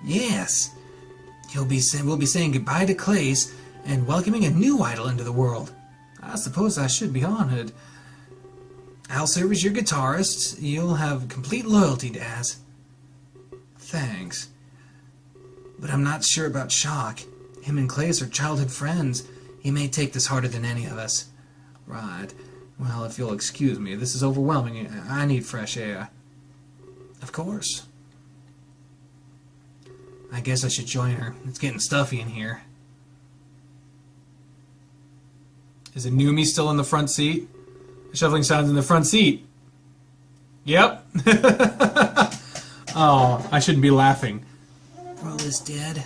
Yes. We'll be saying goodbye to Klace and welcoming a new idol into the world. I suppose I should be honored. I'll serve as your guitarist. You'll have complete loyalty, Daz. Thanks. But I'm not sure about Shock. Him and Klace are childhood friends. He may take this harder than any of us. Right. Well, if you'll excuse me, this is overwhelming. I need fresh air. Of course. I guess I should join her. It's getting stuffy in here. Is Inumi still in the front seat? The shuffling sound's in the front seat. Yep. Oh, I shouldn't be laughing. Bro is dead.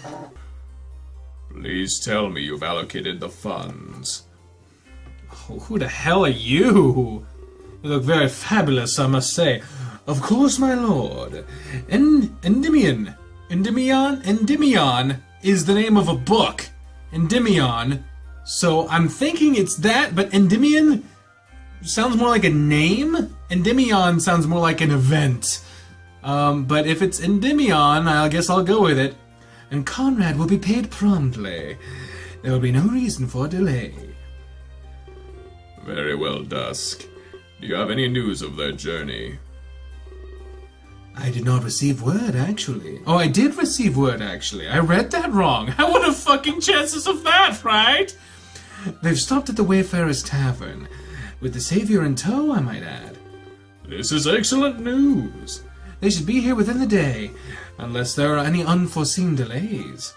Please tell me you've allocated the funds. Oh, who the hell are you? You look very fabulous, I must say. Of course, my lord. Endymion is the name of a book. Endymion. So I'm thinking it's that, but Endymion sounds more like a name. Endymion sounds more like an event. But if it's Endymion, I guess I'll go with it. And Conrad will be paid promptly. There will be no reason for delay. Very well, Dusk. Do you have any news of their journey? I did not receive word, actually. Oh, I did receive word, actually. I read that wrong. What are fucking chances of that, right? They've stopped at the Wayfarer's Tavern. With the Savior in tow, I might add. This is excellent news. They should be here within the day, unless there are any unforeseen delays.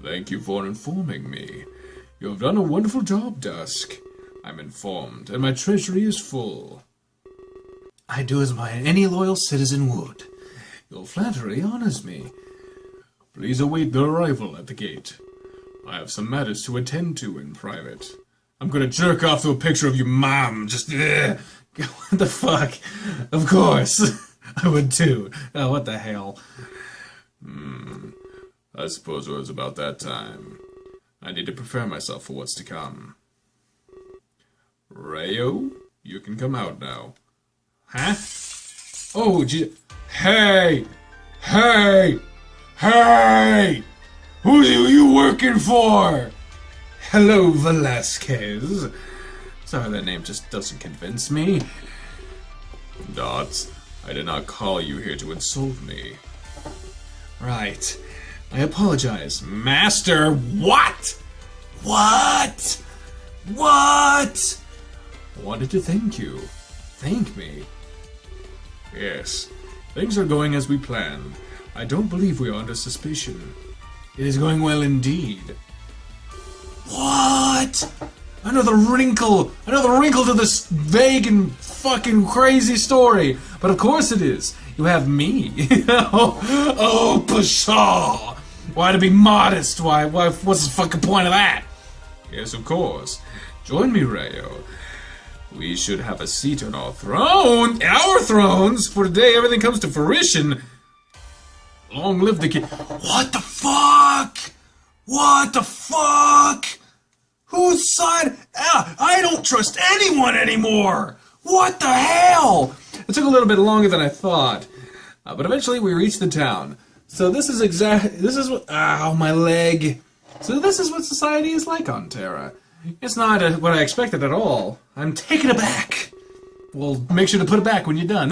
Thank you for informing me. You have done a wonderful job, Dusk. I'm informed, and my treasury is full. I do as any loyal citizen would. Your flattery honors me. Please await their arrival at the gate. I have some matters to attend to in private. I'm gonna jerk off to a picture of your mom, just... What the fuck? Of course. I would too. Oh, what the hell? I suppose it was about that time. I need to prepare myself for what's to come. Rayo, you can come out now. Huh? Oh, gee. Hey! Hey! Hey! Who are you working for? Hello, Velasquez. Sorry, that name just doesn't convince me. Dots, I did not call you here to insult me. Right. I apologize. Master, what? What? What? Wanted to thank you. Thank me. Yes. Things are going as we planned. I don't believe we are under suspicion. It is going well indeed. What? Another wrinkle to this vague and fucking crazy story. But of course it is. You have me. Oh, pshaw. Why to be modest? Why, what's the fucking point of that? Yes, of course. Join me, Rayo. We should have a seat on our throne. Our thrones! For today everything comes to fruition. Long live the king. What the fuck? What the fuck? Whose side? I don't trust anyone anymore! What the hell? It took a little bit longer than I thought. But eventually we reached the town. So this is what, ow, my leg. So this is what society is like on Terra. It's not what I expected at all. I'm taken aback. Well, make sure to put it back when you're done.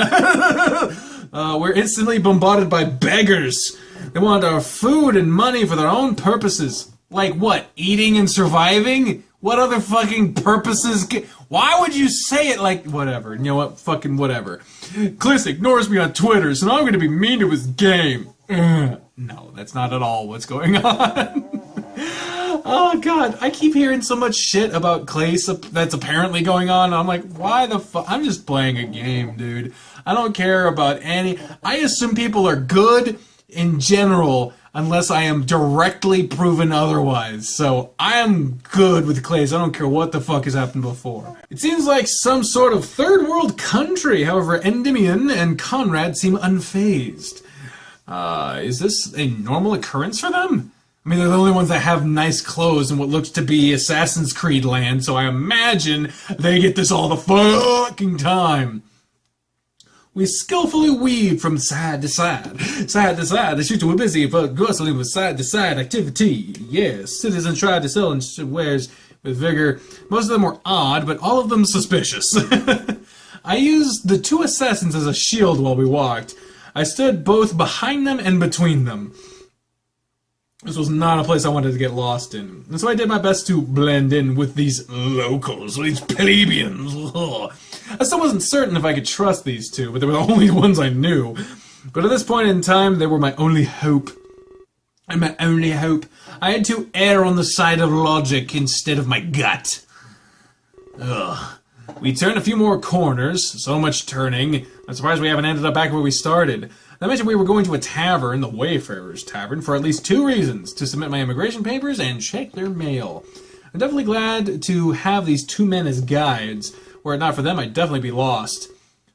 We're instantly bombarded by beggars. They want our food and money for their own purposes. Like what? Eating and surviving? What other fucking purposes? Why would you say it like whatever? You know what? Fucking whatever. Klace ignores me on Twitter, so now I'm gonna be mean to his game. No, that's not at all what's going on. Oh god, I keep hearing so much shit about Klace that's apparently going on, and I'm like, why the fuck? I'm just playing a game, dude. I don't care about any... I assume people are good in general, unless I am directly proven otherwise. So, I am good with Klace. I don't care what the fuck has happened before. It seems like some sort of third world country, however, Endymion and Conrad seem unfazed. Is this a normal occurrence for them? I mean, they're the only ones that have nice clothes in what looks to be Assassin's Creed land, so I imagine they get this all the fucking time. We skillfully weave from side to side. Side to side, the shooter were busy, but bustling with side to side activity. Yes, citizens tried to sell and wares with vigor. Most of them were odd, but all of them suspicious. I used the two assassins as a shield while we walked. I stood both behind them and between them. This was not a place I wanted to get lost in. And so I did my best to blend in with these locals, these plebeians. Ugh. I still wasn't certain if I could trust these two, but they were the only ones I knew. But at this point in time, they were my only hope. And my only hope. I had to err on the side of logic instead of my gut. Ugh. We turned a few more corners, so much turning. I'm surprised we haven't ended up back where we started. I mentioned we were going to a tavern, the Wayfarer's Tavern, for at least 2 reasons. To submit my immigration papers and check their mail. I'm definitely glad to have these 2 men as guides. Were it not for them, I'd definitely be lost.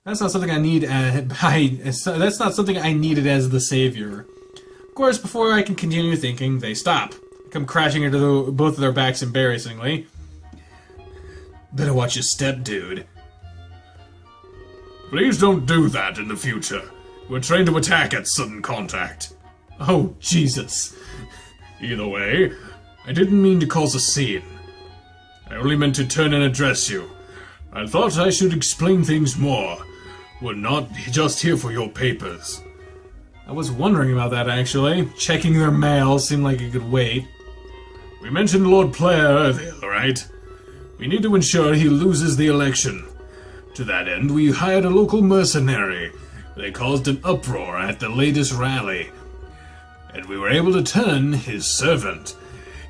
That's not something I need. That's not something I needed as the savior. Of course, before I can continue thinking, they stop. Come crashing into both of their backs embarrassingly. Better watch your step, dude. Please don't do that in the future. We're trained to attack at sudden contact. Oh, Jesus. Either way, I didn't mean to cause a scene. I only meant to turn and address you. I thought I should explain things more. We're not just here for your papers. I was wondering about that, actually. Checking their mail seemed like it could wait. We mentioned Lord Player earlier, right? We need to ensure he loses the election. To that end, we hired a local mercenary. They caused an uproar at the latest rally, and we were able to turn his servant.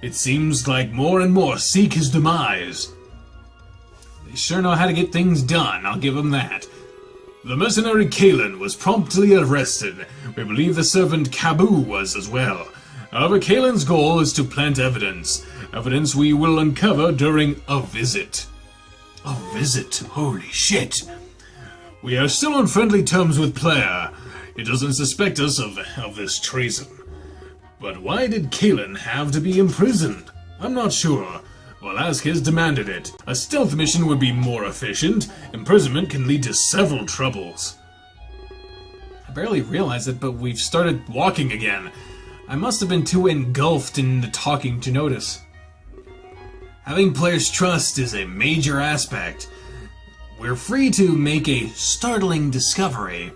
It seems like more and more seek his demise. They sure know how to get things done, I'll give them that. The mercenary Kalen was promptly arrested. We believe the servant Kabu was as well. However, Kalen's goal is to plant evidence. Evidence we will uncover during a visit. A visit? Holy shit. We are still on friendly terms with Player. He doesn't suspect us of this treason. But why did Kalen have to be imprisoned? I'm not sure. Velasquez demanded it. A stealth mission would be more efficient. Imprisonment can lead to several troubles. I barely realized it, but we've started walking again. I must have been too engulfed in the talking to notice. Having Player's trust is a major aspect. We're free to make a startling discovery.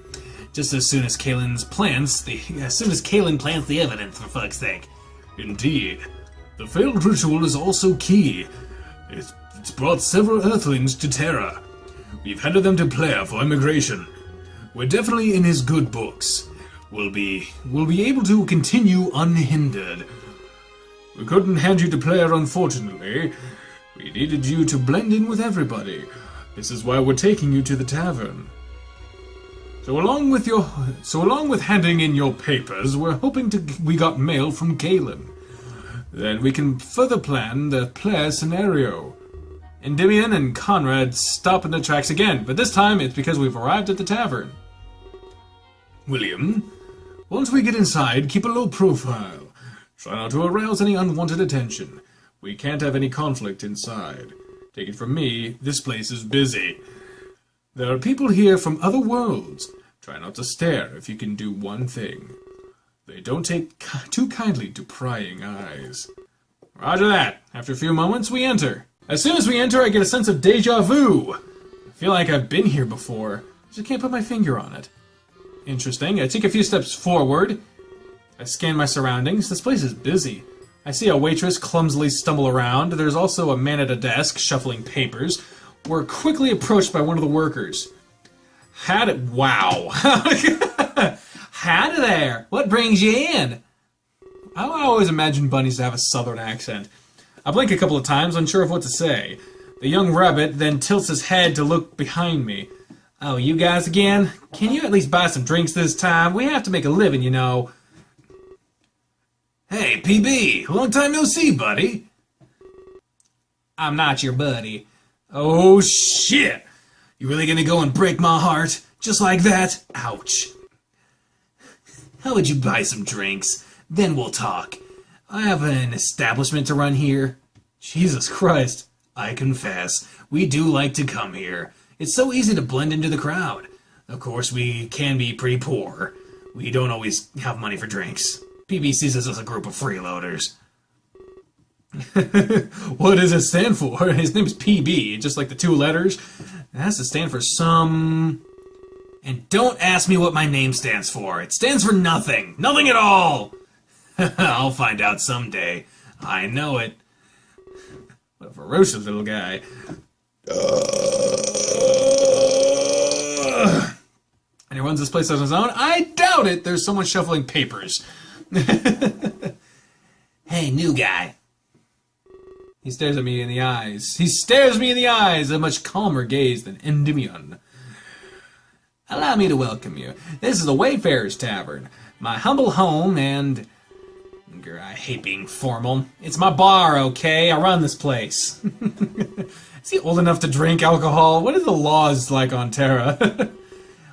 Just as soon as Kalen plants the evidence, for fuck's sake. Indeed. The failed ritual is also key. It's brought several Earthlings to Terra. We've headed them to Player for immigration. We're definitely in his good books. We'll be able to continue unhindered. We couldn't hand you to Player, unfortunately. We needed you to blend in with everybody. This is why we're taking you to the tavern. So along with handing in your papers, we're hoping we got mail from Kalen. Then we can further plan the player scenario. Endymion and Conrad stop in their tracks again, but this time it's because we've arrived at the tavern. William, once we get inside, keep a low profile. Try not to arouse any unwanted attention. We can't have any conflict inside. Take it from me, this place is busy. There are people here from other worlds. Try not to stare if you can do one thing. They don't take too kindly to prying eyes. Roger that. After a few moments, we enter. As soon as we enter, I get a sense of deja vu. I feel like I've been here before. I just can't put my finger on it. Interesting. I take a few steps forward. I scan my surroundings. This place is busy. I see a waitress clumsily stumble around. There's also a man at a desk shuffling papers. We're quickly approached by one of the workers. Wow. Howdy there. What brings you in? I always imagine bunnies to have a southern accent. I blink a couple of times, unsure of what to say. The young rabbit then tilts his head to look behind me. Oh, you guys again? Can you at least buy some drinks this time? We have to make a living, you know. Hey, PB, long time no see, buddy. I'm not your buddy. Oh, shit! You really gonna go and break my heart? Just like that? Ouch. How would you buy some drinks? Then we'll talk. I have an establishment to run here. Jesus Christ. I confess, we do like to come here. It's so easy to blend into the crowd. Of course, we can be pretty poor. We don't always have money for drinks. PB sees us as a group of freeloaders. What does it stand for? His name is PB, just like the two letters. It has to stand for some... And don't ask me what my name stands for. It stands for nothing. Nothing at all. I'll find out someday. I know it. What a ferocious little guy. And he runs this place on his own? I doubt it. There's someone shuffling papers. Hey, new guy. He stares at me in the eyes. He stares me in the eyes, a much calmer gaze than Endymion. Allow me to welcome you. This is the Wayfarer's Tavern, my humble home, and... I hate being formal. It's my bar, okay? I run this place. Is he old enough to drink alcohol? What are the laws like on Terra?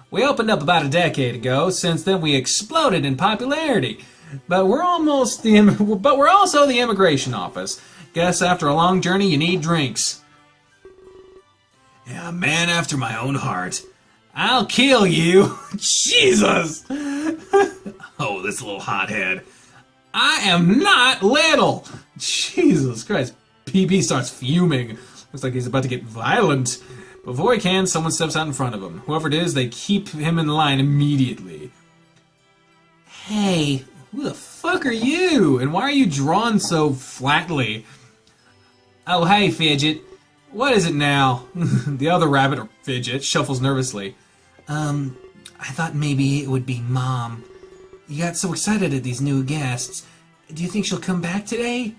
We opened up about a decade ago. Since then, we exploded in popularity. But we're also the immigration office. Guess after a long journey, you need drinks. Yeah, a man after my own heart. I'll kill you. Jesus. Oh, this little hothead. I am not little. Jesus Christ. PB starts fuming. Looks like he's about to get violent. Before he can, someone steps out in front of him. Whoever it is, they keep him in line immediately. Hey, who the fuck are you? And why are you drawn so flatly? Oh, hey, Fidget. What is it now? The other rabbit, or Fidget, shuffles nervously. I thought maybe it would be Mom. You got so excited at these new guests. Do you think she'll come back today?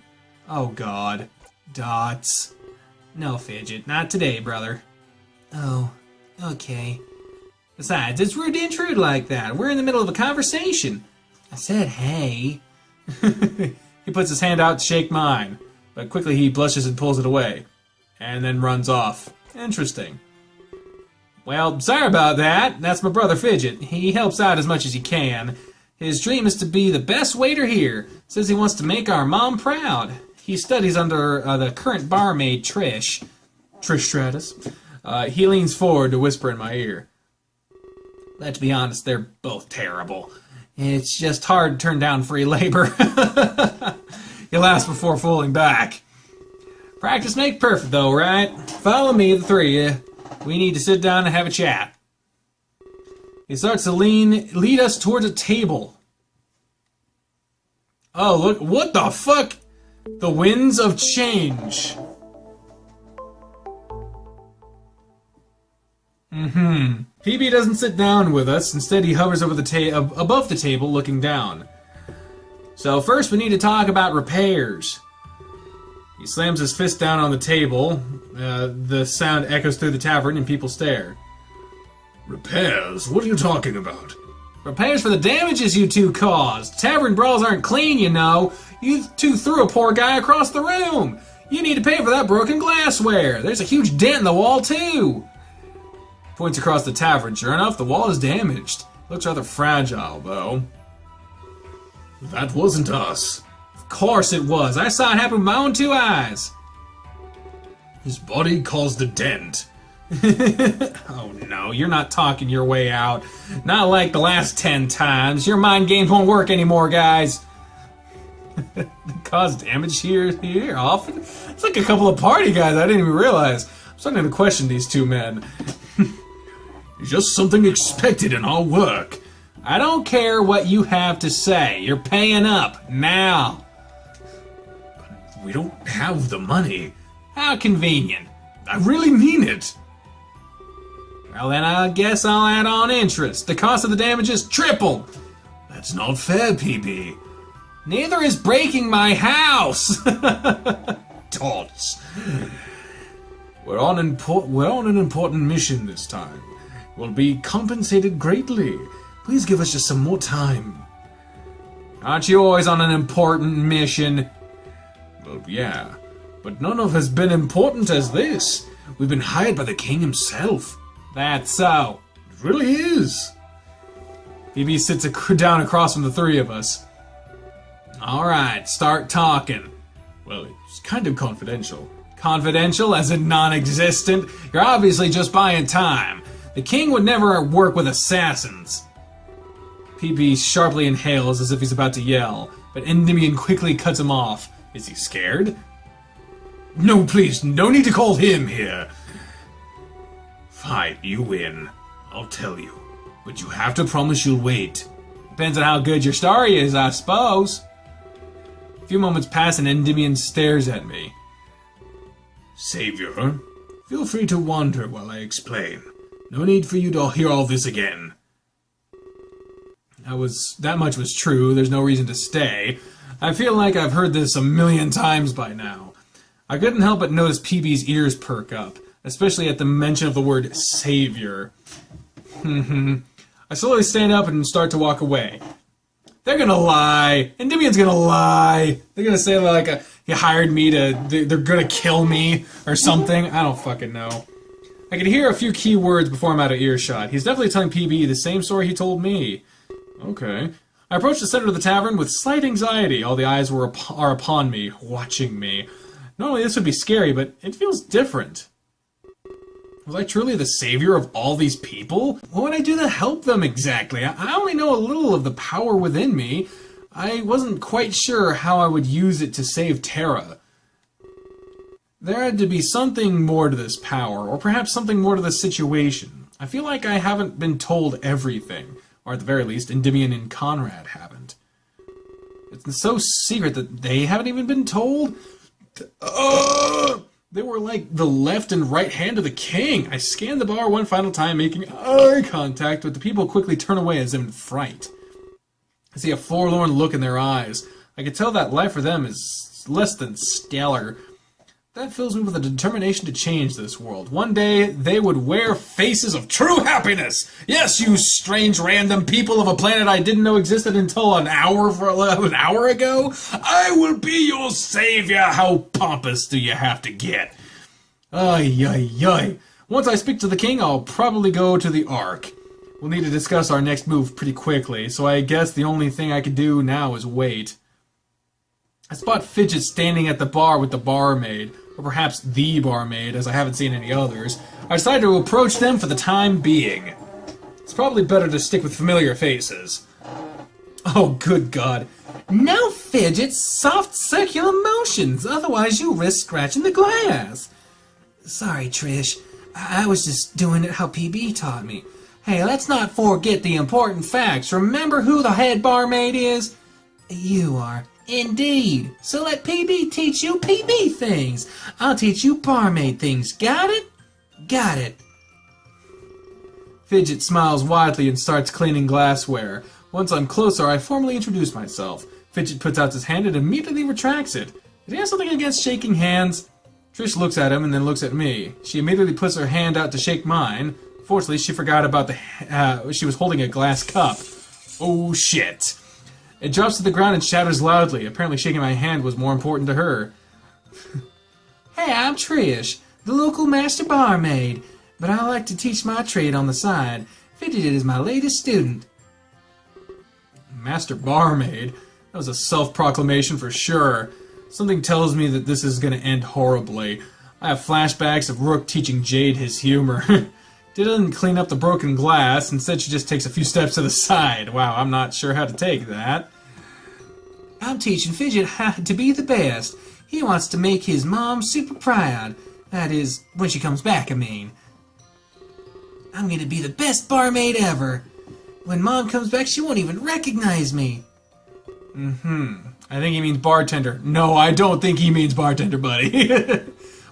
Oh, God. Dots. No, Fidget. Not today, brother. Oh, okay. Besides, it's rude to intrude like that. We're in the middle of a conversation. I said hey. He puts his hand out to shake mine, but quickly he blushes and pulls it away, and then runs off. Interesting. Well, sorry about that. That's my brother Fidget. He helps out as much as he can. His dream is to be the best waiter here. Says he wants to make our mom proud. He studies under the current barmaid, Trish Stratus. He leans forward to whisper in my ear. Let's be honest, they're both terrible. It's just hard to turn down free labor. He laughs before falling back. Practice makes perfect, though, right? Follow me, the three of you. We need to sit down and have a chat. He starts to lead us towards a table. Oh, look, what the fuck? The winds of change. PB doesn't sit down with us. Instead, he hovers over the above the table, looking down. So first, we need to talk about repairs. He slams his fist down on the table. The sound echoes through the tavern, and people stare. Repairs? What are you talking about? Repairs for the damages you two caused. Tavern brawls aren't clean, you know. You two threw a poor guy across the room. You need to pay for that broken glassware. There's a huge dent in the wall, too. Points across the tavern. Sure enough, the wall is damaged. Looks rather fragile, though. That wasn't us. Of course it was. I saw it happen with my own two eyes. His body caused a dent. Oh no, you're not talking your way out. Not like the last 10 times. Your mind games won't work anymore, guys. Cause damage here often? It's like a couple of party guys I didn't even realize. I'm starting to question these two men. Just something expected in our work. I don't care what you have to say. You're paying up, now. But we don't have the money. How convenient. I really mean it. Well, then I guess I'll add on interest. The cost of the damage is tripled. That's not fair, PB. Neither is breaking my house. Tots. We're on an important mission this time. We'll be compensated greatly. Please give us just some more time. Aren't you always on an important mission? Well, yeah. But none of has been important as this. We've been hired by the king himself. That's so. It really is. BB sits down across from the three of us. Alright, start talking. Well, it's kind of confidential. Confidential as in non-existent? You're obviously just buying time. The king would never work with assassins. PB sharply inhales as if he's about to yell, but Endymion quickly cuts him off. Is he scared? No, please, no need to call him here. Fine, you win. I'll tell you. But you have to promise you'll wait. Depends on how good your story is, I suppose. A few moments pass and Endymion stares at me. Savior, feel free to wander while I explain. No need for you to hear all this again. That much was true. There's no reason to stay. I feel like I've heard this a million times by now. I couldn't help but notice PB's ears perk up, especially at the mention of the word savior. I slowly stand up and start to walk away. They're gonna lie. Endymion's gonna lie. They're gonna say like, he hired me they're gonna kill me or something. I don't fucking know. I could hear a few key words before I'm out of earshot. He's definitely telling PB the same story he told me. Okay. I approached the center of the tavern with slight anxiety. All the eyes are upon me, watching me. Normally this would be scary, but it feels different. Was I truly the savior of all these people? What would I do to help them exactly? I only know a little of the power within me. I wasn't quite sure how I would use it to save Terra. There had to be something more to this power, or perhaps something more to the situation. I feel like I haven't been told everything, or at the very least, Endymion and Conrad haven't. It's so secret that they haven't even been told. They were like the left and right hand of the king. I scanned the bar one final time, making eye contact, but the people quickly turn away as if in fright. I see a forlorn look in their eyes. I could tell that life for them is less than stellar. That fills me with a determination to change this world. One day, they would wear faces of true happiness! Yes, you strange random people of a planet I didn't know existed until an hour ago! I will be your savior! How pompous do you have to get? Ay, ay, ay. Once I speak to the king, I'll probably go to the Ark. We'll need to discuss our next move pretty quickly, so I guess the only thing I can do now is wait. I spot Fidget standing at the bar with the barmaid, or perhaps the barmaid, as I haven't seen any others. I decide to approach them for the time being. It's probably better to stick with familiar faces. Oh, good God. No, Fidget, soft circular motions, otherwise you risk scratching the glass. Sorry, Trish. I was just doing it how PB taught me. Hey, let's not forget the important facts. Remember who the head barmaid is? You are. Indeed. So let PB teach you PB things. I'll teach you barmaid things. Got it? Got it. Fidget smiles widely and starts cleaning glassware. Once I'm closer, I formally introduce myself. Fidget puts out his hand and immediately retracts it. Does he have something against shaking hands? Trish looks at him and then looks at me. She immediately puts her hand out to shake mine. Fortunately, she forgot about she was holding a glass cup. Oh shit. It drops to the ground and shatters loudly. Apparently shaking my hand was more important to her. Hey, I'm Trish, the local master barmaid. But I like to teach my trade on the side. Fidget is my latest student. Master barmaid? That was a self-proclamation for sure. Something tells me that this is going to end horribly. I have flashbacks of Rook teaching Jade his humor. She doesn't clean up the broken glass. Instead, she just takes a few steps to the side. Wow, I'm not sure how to take that. I'm teaching Fidget how to be the best. He wants to make his mom super proud. That is, when she comes back, I mean. I'm going to be the best barmaid ever. When Mom comes back, she won't even recognize me. I think he means bartender. No, I don't think he means bartender, buddy.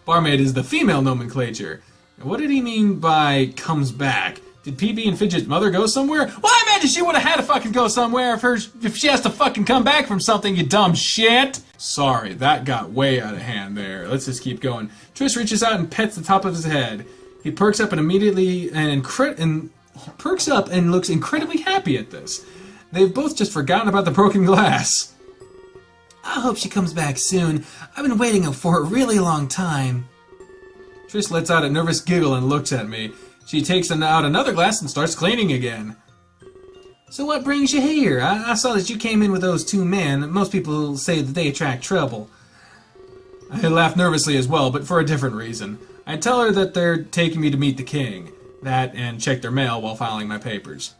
Barmaid is the female nomenclature. What did he mean by comes back? Did PB and Fidget's mother go somewhere? Well, I imagine she would have had to fucking go somewhere if she has to fucking come back from something, you dumb shit. Sorry, that got way out of hand there. Let's just keep going. Trish reaches out and pets the top of his head. He perks up and immediately perks up and looks incredibly happy at this. They've both just forgotten about the broken glass. I hope she comes back soon. I've been waiting for a really long time. Trish lets out a nervous giggle and looks at me. She takes out another glass and starts cleaning again. So what brings you here? I saw that you came in with those two men. Most people say that they attract trouble. I laugh nervously as well, but for a different reason. I tell her that they're taking me to meet the king. That and check their mail while filing my papers.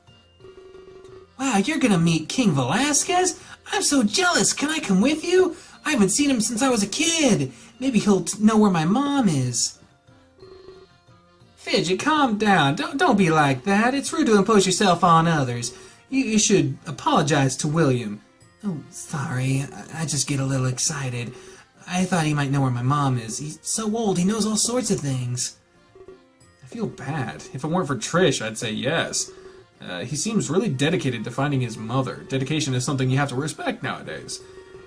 Wow, you're gonna meet King Velasquez? I'm so jealous. Can I come with you? I haven't seen him since I was a kid. Maybe he'll know where my mom is. Fidget, calm down. Don't be like that. It's rude to impose yourself on others. You should apologize to William. Oh, sorry. I just get a little excited. I thought he might know where my mom is. He's so old, he knows all sorts of things. I feel bad. If it weren't for Trish, I'd say yes. He seems really dedicated to finding his mother. Dedication is something you have to respect nowadays.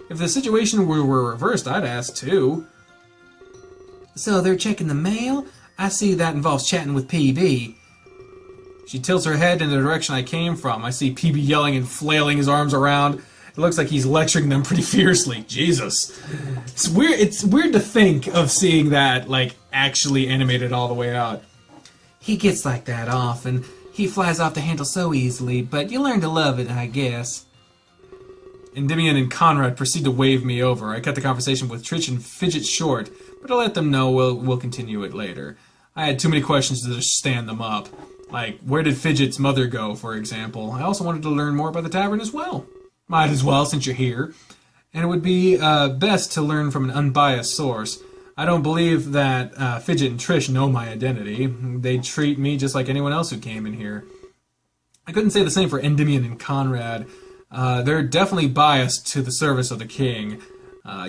If the situation were reversed, I'd ask too. So they're checking the mail? I see that involves chatting with PB. She tilts her head in the direction I came from. I see PB yelling and flailing his arms around. It looks like he's lecturing them pretty fiercely. Jesus. It's weird to think of seeing that, like, actually animated all the way out. He gets like that often. He flies off the handle so easily, but you learn to love it, I guess. Endymion and Conrad proceed to wave me over. I cut the conversation with Trish and Fidget short, but I'll let them know we'll continue it later. I had too many questions to just stand them up. Like, where did Fidget's mother go, for example? I also wanted to learn more about the tavern as well. Might as well, since you're here. And it would be best to learn from an unbiased source. I don't believe that Fidget and Trish know my identity. They treat me just like anyone else who came in here. I couldn't say the same for Endymion and Conrad. They're definitely biased to the service of the king.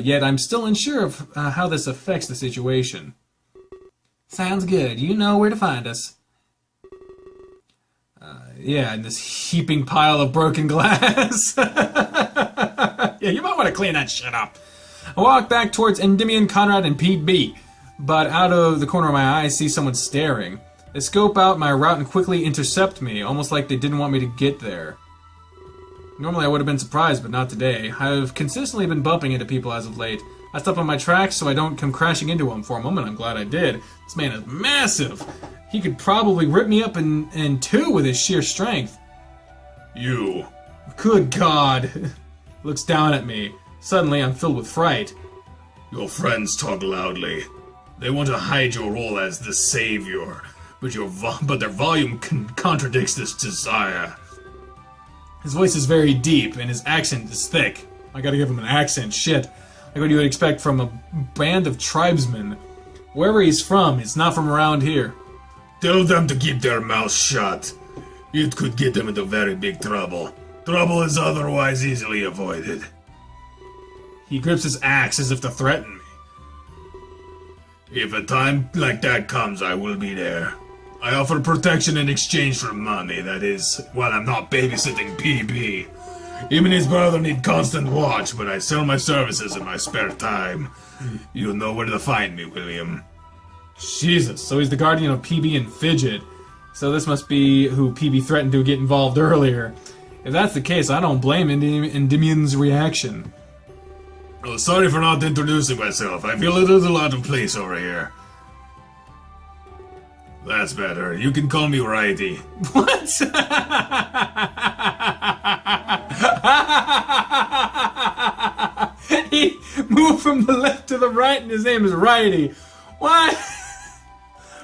Yet I'm still unsure of how this affects the situation. Sounds good. You know where to find us. Yeah, in this heaping pile of broken glass. Yeah, you might want to clean that shit up. I walk back towards Endymion, Conrad, and PB, but out of the corner of my eye I see someone staring. They scope out my route and quickly intercept me, almost like they didn't want me to get there. Normally I would have been surprised, but not today. I've consistently been bumping into people as of late. I stop on my tracks so I don't come crashing into him. For a moment I'm glad I did. This man is massive. He could probably rip me up in two with his sheer strength. You. Good God. Looks down at me. Suddenly I'm filled with fright. Your friends talk loudly. They want to hide your role as the savior, but their volume contradicts this desire. His voice is very deep, and his accent is thick. I gotta give him an accent, shit. Like what you would expect from a band of tribesmen. Wherever he's from, it's not from around here. Tell them to keep their mouths shut. It could get them into very big trouble. Trouble is otherwise easily avoided. He grips his axe as if to threaten me. If a time like that comes, I will be there. I offer protection in exchange for money, that is, while I'm not babysitting PB. Him and his brother need constant watch, but I sell my services in my spare time. You'll know where to find me, William. Jesus, so he's the guardian of PB and Fidget. So this must be who PB threatened to get involved earlier. If that's the case, I don't blame Endymion's reaction. Oh, sorry for not introducing myself. I feel a little out of place over here. That's better. You can call me Righty. What? He moved from the left to the right and his name is Righty. What?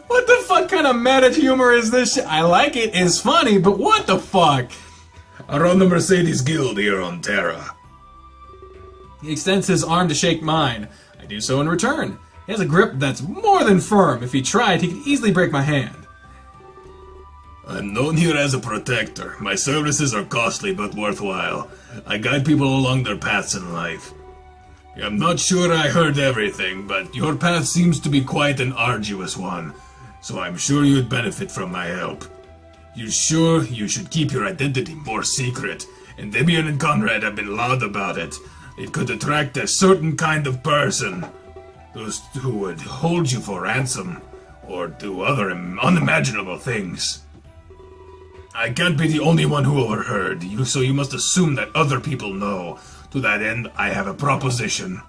What the fuck kind of meta humor is this shit? I like it, it's funny, but what the fuck? I run the Mercedes Guild here on Terra. He extends his arm to shake mine. I do so in return. He has a grip that's more than firm. If he tried, he could easily break my hand. I'm known here as a protector. My services are costly but worthwhile. I guide people along their paths in life. I'm not sure I heard everything, but your path seems to be quite an arduous one, so I'm sure you'd benefit from my help. You sure you should keep your identity more secret, and Vivian and Conrad have been loud about it. It could attract a certain kind of person, those who would hold you for ransom, or do other unimaginable things. I can't be the only one who overheard you, so you must assume that other people know. To that end, I have a proposition.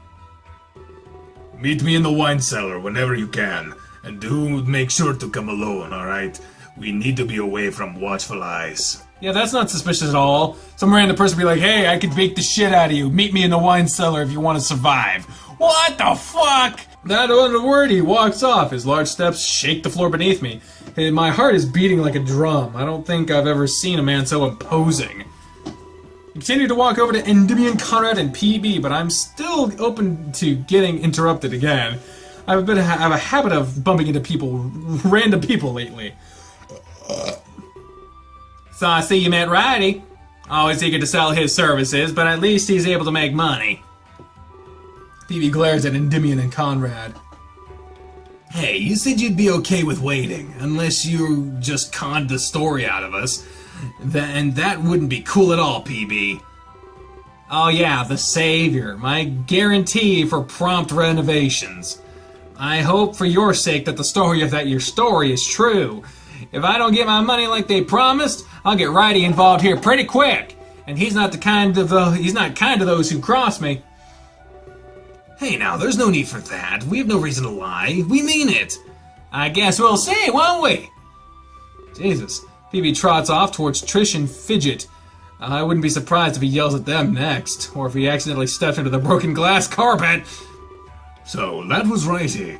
Meet me in the wine cellar whenever you can, and do make sure to come alone, alright? We need to be away from watchful eyes. Yeah, that's not suspicious at all. Some random person be like, hey, I could bake the shit out of you. Meet me in the wine cellar if you want to survive. What the fuck? Not a word, he walks off. His large steps shake the floor beneath me. And my heart is beating like a drum. I don't think I've ever seen a man so imposing. I continue to walk over to Endymion, Conrad, and PB, but I'm still open to getting interrupted again. I have a habit of bumping into random people lately. So I see you met Righty. Always eager to sell his services, but at least he's able to make money. PB glares at Endymion and Conrad. Hey, you said you'd be okay with waiting, unless you just conned the story out of us. And that wouldn't be cool at all, PB. Oh yeah, the savior. My guarantee for prompt renovations. I hope for your sake that your story is true. If I don't get my money like they promised, I'll get Righty involved here pretty quick. And he's not kind to those who cross me. Hey now, there's no need for that. We have no reason to lie. We mean it. I guess we'll see, won't we? Jesus. PB trots off towards Trish and Fidget. I wouldn't be surprised if he yells at them next, or if he accidentally steps into the broken glass carpet. So, that was Righty.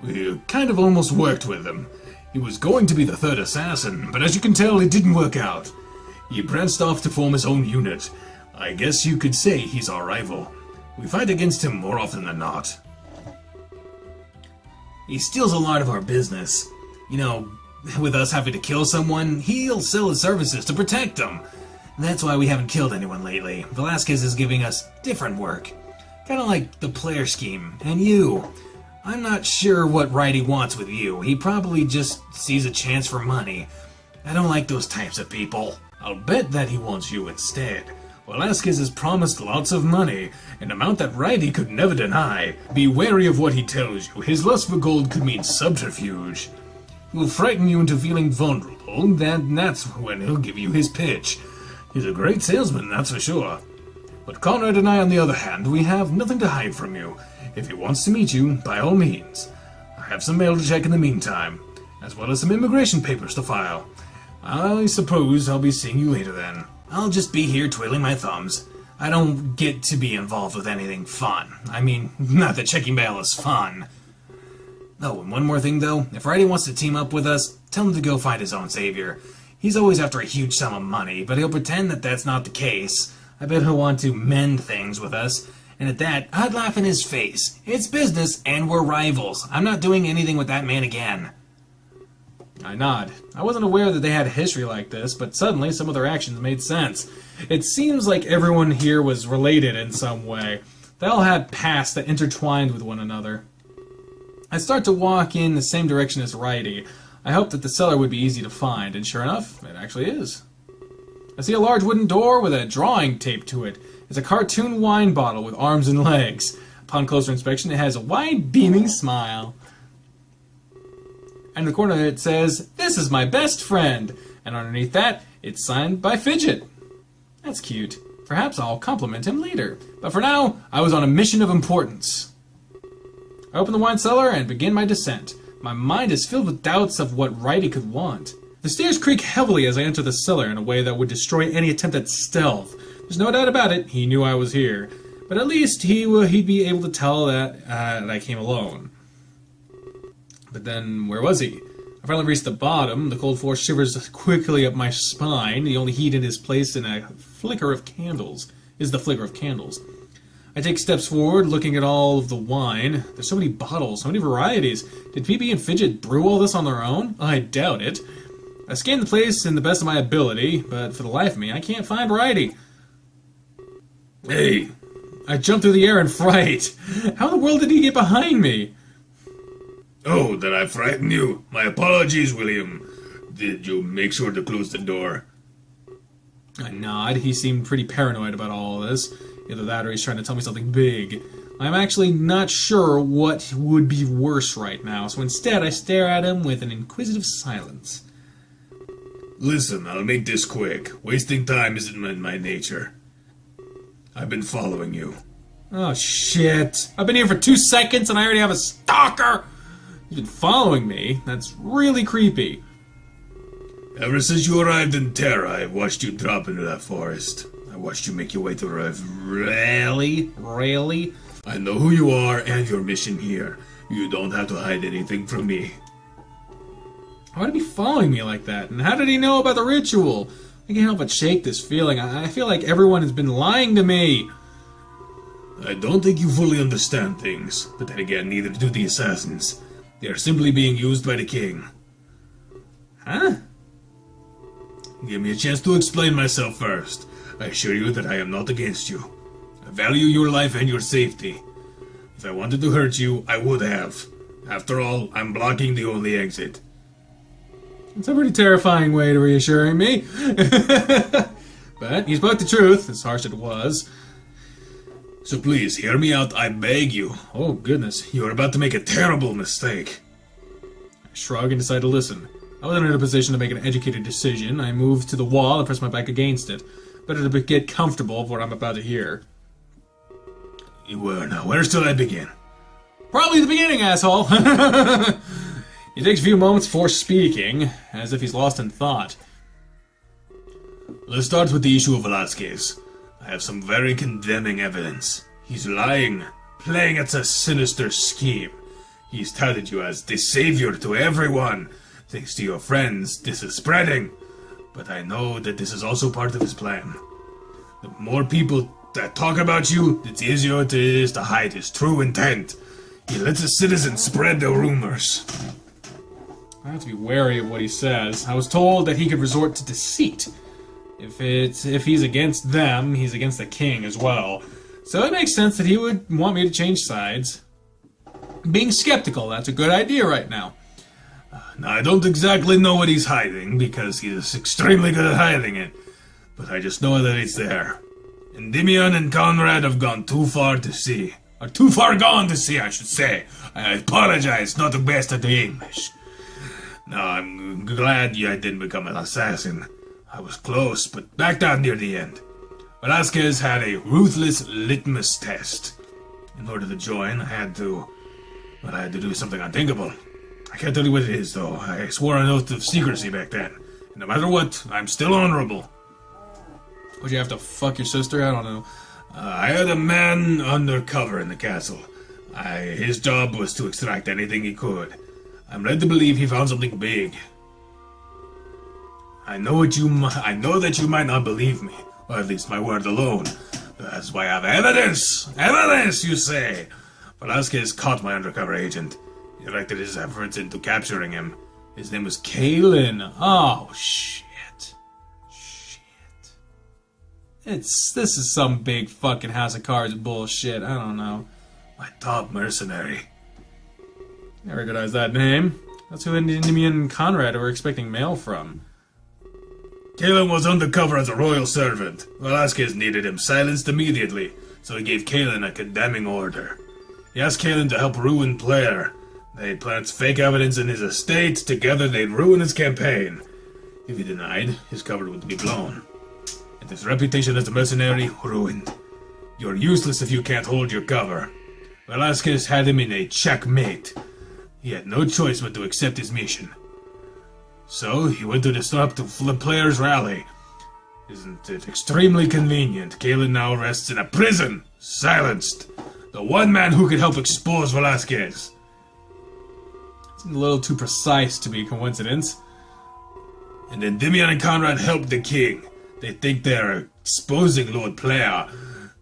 We kind of almost worked with him. He was going to be the third assassin, but as you can tell, it didn't work out. He branched off to form his own unit. I guess you could say he's our rival. We fight against him more often than not. He steals a lot of our business. You know, with us having to kill someone, he'll sell his services to protect them. That's why we haven't killed anyone lately. Velasquez is giving us different work. Kinda like the player scheme. And you. I'm not sure what Righty wants with you. He probably just sees a chance for money. I don't like those types of people. I'll bet that he wants you instead. Velasquez has promised lots of money, an amount that Righty could never deny. Be wary of what he tells you. His lust for gold could mean subterfuge. He will frighten you into feeling vulnerable, then that's when he'll give you his pitch. He's a great salesman, that's for sure. But Conrad and I, on the other hand, we have nothing to hide from you. If he wants to meet you, by all means. I have some mail to check in the meantime, as well as some immigration papers to file. I suppose I'll be seeing you later then. I'll just be here twiddling my thumbs. I don't get to be involved with anything fun. I mean, not that checking mail is fun. Oh, and one more thing though. If Righty wants to team up with us, tell him to go find his own savior. He's always after a huge sum of money, but he'll pretend that that's not the case. I bet he'll want to mend things with us. And at that, I'd laugh in his face. It's business, and we're rivals. I'm not doing anything with that man again. I nod. I wasn't aware that they had a history like this, but suddenly some of their actions made sense. It seems like everyone here was related in some way. They all had pasts that intertwined with one another. I start to walk in the same direction as Righty. I hoped that the cellar would be easy to find, and sure enough, it actually is. I see a large wooden door with a drawing taped to it. It's a cartoon wine bottle with arms and legs. Upon closer inspection, it has a wide, beaming smile. And in the corner it says, "This is my best friend." And underneath that, it's signed by Fidget. That's cute. Perhaps I'll compliment him later. But for now, I was on a mission of importance. I open the wine cellar and begin my descent. My mind is filled with doubts of what Righty could want. The stairs creak heavily as I enter the cellar in a way that would destroy any attempt at stealth. There's no doubt about it, he knew I was here. But at least he'd be able to tell that I came alone. But then, where was he? I finally reached the bottom. The cold floor shivers quickly up my spine. The only heat in his place in the flicker of candles. I take steps forward, looking at all of the wine. There's so many bottles, so many varieties. Did PB and Fidget brew all this on their own? I doubt it. I scan the place in the best of my ability, but for the life of me, I can't find Righty. Hey! I jump through the air in fright. How in the world did he get behind me? Oh, did I frighten you? My apologies, William. Did you make sure to close the door? I nod. He seemed pretty paranoid about all this. Either that or he's trying to tell me something big. I'm actually not sure what would be worse right now, so instead I stare at him with an inquisitive silence. Listen, I'll make this quick. Wasting time isn't in my nature. I've been following you. Oh, shit. I've been here for 2 seconds and I already have a stalker! You've been following me? That's really creepy. Ever since you arrived in Terra, I've watched you drop into that forest. I watched you make your way to Rev. Really? Really? I know who you are and your mission here. You don't have to hide anything from me. Why would he be following me like that? And how did he know about the ritual? I can't help but shake this feeling. I feel like everyone has been lying to me. I don't think you fully understand things, but then again, neither do the assassins. They are simply being used by the king. Huh? Give me a chance to explain myself first. I assure you that I am not against you. I value your life and your safety. If I wanted to hurt you, I would have. After all, I'm blocking the only exit. It's a pretty terrifying way to reassuring me. But he spoke the truth, as harsh as it was. So please, hear me out, I beg you. Oh, goodness. You are about to make a terrible mistake. I shrug and decide to listen. I wasn't in a position to make an educated decision. I moved to the wall and pressed my back against it. Better to get comfortable with what I'm about to hear. Well, now, where shall I begin? Probably the beginning, asshole! He takes a few moments before speaking, as if he's lost in thought. Let's start with the issue of Velasquez. I have some very condemning evidence. He's lying, playing at a sinister scheme. He's touted you as the savior to everyone. Thanks to your friends, this is spreading. But I know that this is also part of his plan. The more people that talk about you, the easier it is to hide his true intent. He lets the citizens spread the rumors. I have to be wary of what he says. I was told that he could resort to deceit. If he's against them, he's against the king as well. So it makes sense that he would want me to change sides. Being skeptical, that's a good idea right now. Now, I don't exactly know what he's hiding, because he's extremely good at hiding it. But I just know that it's there. Endymion and Conrad have gone too far to see. Or too far gone to see, I should say. I apologize, not the best at the English. Now, I'm glad I didn't become an assassin. I was close, but backed out near the end. Velasquez had a ruthless litmus test. In order to join, I had to do something unthinkable. I can't tell you what it is, though. I swore an oath of secrecy back then. And no matter what, I'm still honorable. Would you have to fuck your sister? I don't know. I had a man undercover in the castle. His job was to extract anything he could. I'm led to believe he found something big. I know that you might not believe me, or at least my word alone. That's why I have evidence! Evidence, you say! Velasquez caught my undercover agent. He directed his efforts into capturing him. His name was Kalen. Oh, shit. This is some big fucking House of Cards bullshit. I don't know. My top mercenary. I recognize that name. That's who Endymion and Conrad were expecting mail from. Kalen was undercover as a royal servant. Velasquez needed him silenced immediately, so he gave Kalen a condemning order. He asked Kalen to help ruin Blair. They planted fake evidence in his estate. Together they'd ruin his campaign. If he denied, his cover would be blown. And his reputation as a mercenary ruined. You're useless if you can't hold your cover. Velasquez had him in a checkmate. He had no choice but to accept his mission. So he went to disrupt the players' rally. Isn't it extremely convenient? Kalen now rests in a prison, silenced. The one man who could help expose Velasquez. It's a little too precise to be a coincidence. And then Endymion and Conrad helped the king. They think they're exposing Lord Player,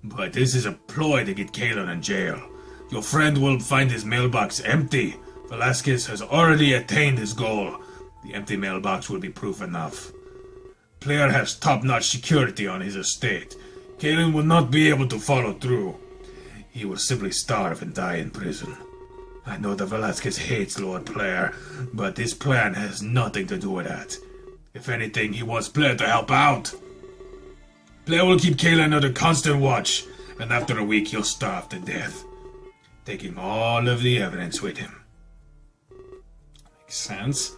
but this is a ploy to get Kalen in jail. Your friend will find his mailbox empty. Velasquez has already attained his goal. The empty mailbox will be proof enough. Player has top-notch security on his estate. Kalen will not be able to follow through. He will simply starve and die in prison. I know that Velasquez hates Lord Player, but this plan has nothing to do with that. If anything, he wants Player to help out. Player will keep Kalen under constant watch, and after a week he'll starve to death, taking all of the evidence with him. Makes sense.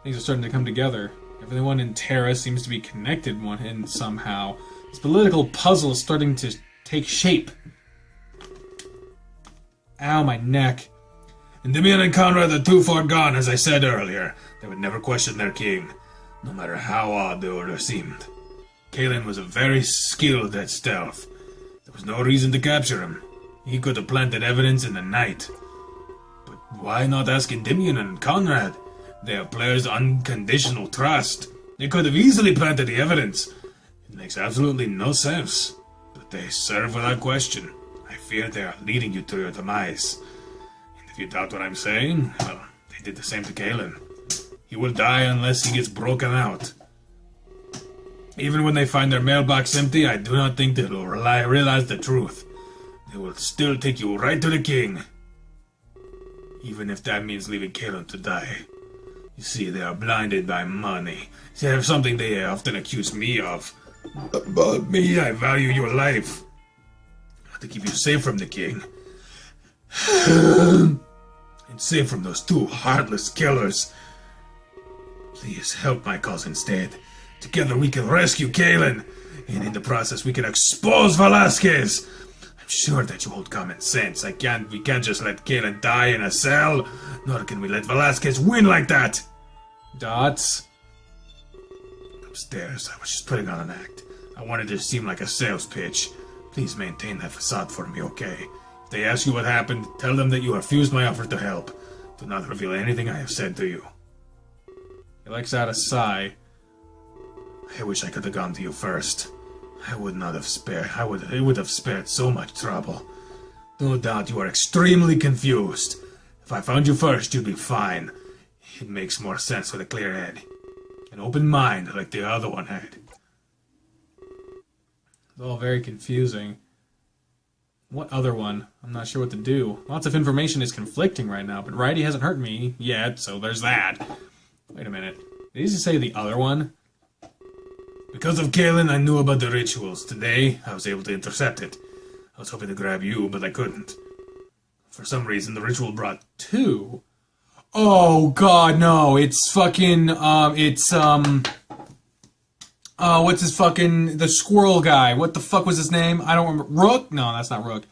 Things are starting to come together. Everyone in Terra seems to be connected in somehow. This political puzzle is starting to take shape. Ow, my neck. Endymion and Conrad are too far gone, as I said earlier. They would never question their king, no matter how odd the order seemed. Kalen was very skilled at stealth. There was no reason to capture him. He could have planted evidence in the night. But why not ask Endymion and Conrad? They have Player's unconditional trust. They could have easily planted the evidence. It makes absolutely no sense. But they serve without question. I fear they are leading you to your demise. And if you doubt what I'm saying, well, they did the same to Kalen. He will die unless he gets broken out. Even when they find their mailbox empty, I do not think they will realize the truth. They will still take you right to the king. Even if that means leaving Kalen to die. You see, they are blinded by money. They have something they often accuse me of. But me, I value your life. To keep you safe from the king. And safe from those two heartless killers. Please help my cause instead. Together we can rescue Kalen. And in the process we can expose Velasquez. I'm sure that you hold common sense. We can't just let Kalen die in a cell. Nor can we let Velasquez win like that. Dots. Upstairs, I was just putting on an act. I wanted it to seem like a sales pitch. Please maintain that facade for me, okay? If they ask you what happened, tell them that you refused my offer to help. Do not reveal anything I have said to you. He lets out a sigh. I wish I could have gone to you first. I would not have spared. It would have spared so much trouble. No doubt you are extremely confused. If I found you first, you'd be fine. It makes more sense with a clear head. An open mind like the other one had. It's all very confusing. What other one? I'm not sure what to do. Lots of information is conflicting right now, but Righty hasn't hurt me yet, so there's that. Wait a minute. Did he just say the other one? Because of Kalen, I knew about the rituals. Today, I was able to intercept it. I was hoping to grab you, but I couldn't. For some reason, the ritual brought two. Oh god, no. It's fucking, what's his fucking, the squirrel guy. What the fuck was his name? I don't remember. Rook? No, that's not Rook.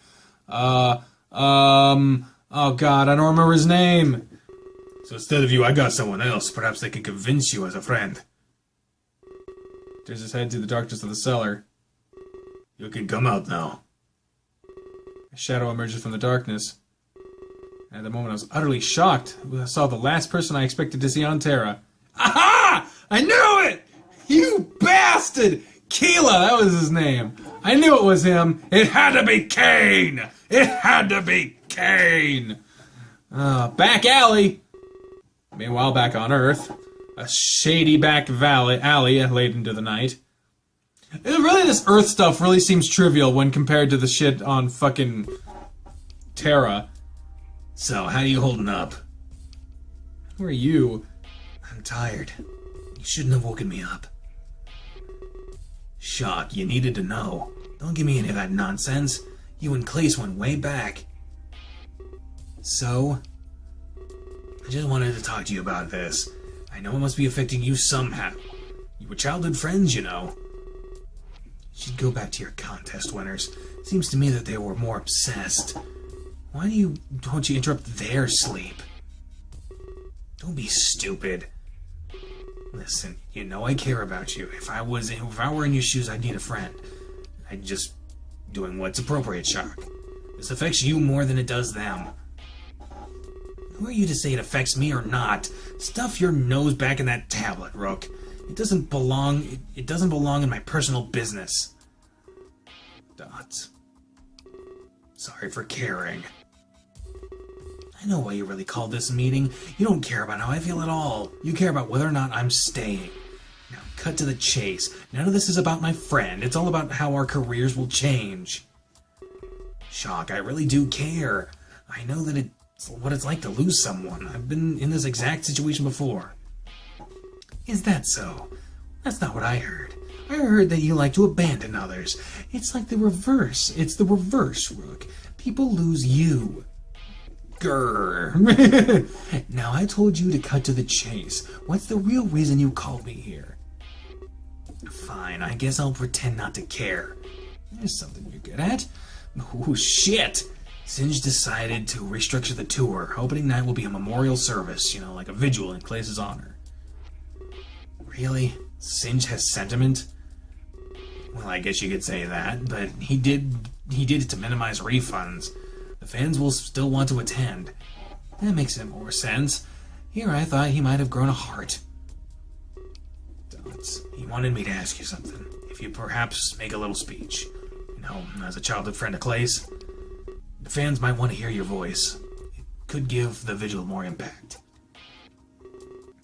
Oh god, I don't remember his name. So instead of you, I got someone else. Perhaps they can convince you as a friend. Turns his head to the darkness of the cellar. You can come out now. A shadow emerges from the darkness. At the moment, I was utterly shocked. I saw the last person I expected to see on Terra. Aha! I knew it! You bastard! Keela, that was his name. I knew it was him. It had to be Kane! It had to be Kane! Back alley! Meanwhile, back on Earth, a shady back alley late into the night. Really, this Earth stuff really seems trivial when compared to the shit on fucking Terra. So, how you holding up? Who are you? I'm tired. You shouldn't have woken me up. Shock, you needed to know. Don't give me any of that nonsense. You and Klace went way back. So? I just wanted to talk to you about this. I know it must be affecting you somehow. You were childhood friends, you know. You should go back to your contest winners. Seems to me that they were more obsessed. Why don't you interrupt their sleep? Don't be stupid. Listen, you know I care about you. If I were in your shoes, I'd need a friend. I'd just doing what's appropriate, Shock. This affects you more than it does them. Who are you to say it affects me or not? Stuff your nose back in that tablet, Rook. It doesn't belong in my personal business. Dots. Sorry for caring. I know why you really called this meeting. You don't care about how I feel at all. You care about whether or not I'm staying. Now, cut to the chase. None of this is about my friend. It's all about how our careers will change. Shock, I really do care. I know that it's what it's like to lose someone. I've been in this exact situation before. Is that so? That's not what I heard. I heard that you like to abandon others. It's like the reverse. It's the reverse, Rook. People lose you. Grrr. Now, I told you to cut to the chase. What's the real reason you called me here? Fine, I guess I'll pretend not to care. There's something you're good at. Oh, shit! Singe decided to restructure the tour. Opening night will be a memorial service, you know, like a vigil in Klace's honor. Really? Singe has sentiment? Well, I guess you could say that, but he did it to minimize refunds. The fans will still want to attend. That makes more sense. Here I thought he might have grown a heart. Dots. He wanted me to ask you something. If you perhaps make a little speech. You know, as a childhood friend of Klace. The fans might want to hear your voice. It could give the vigil more impact.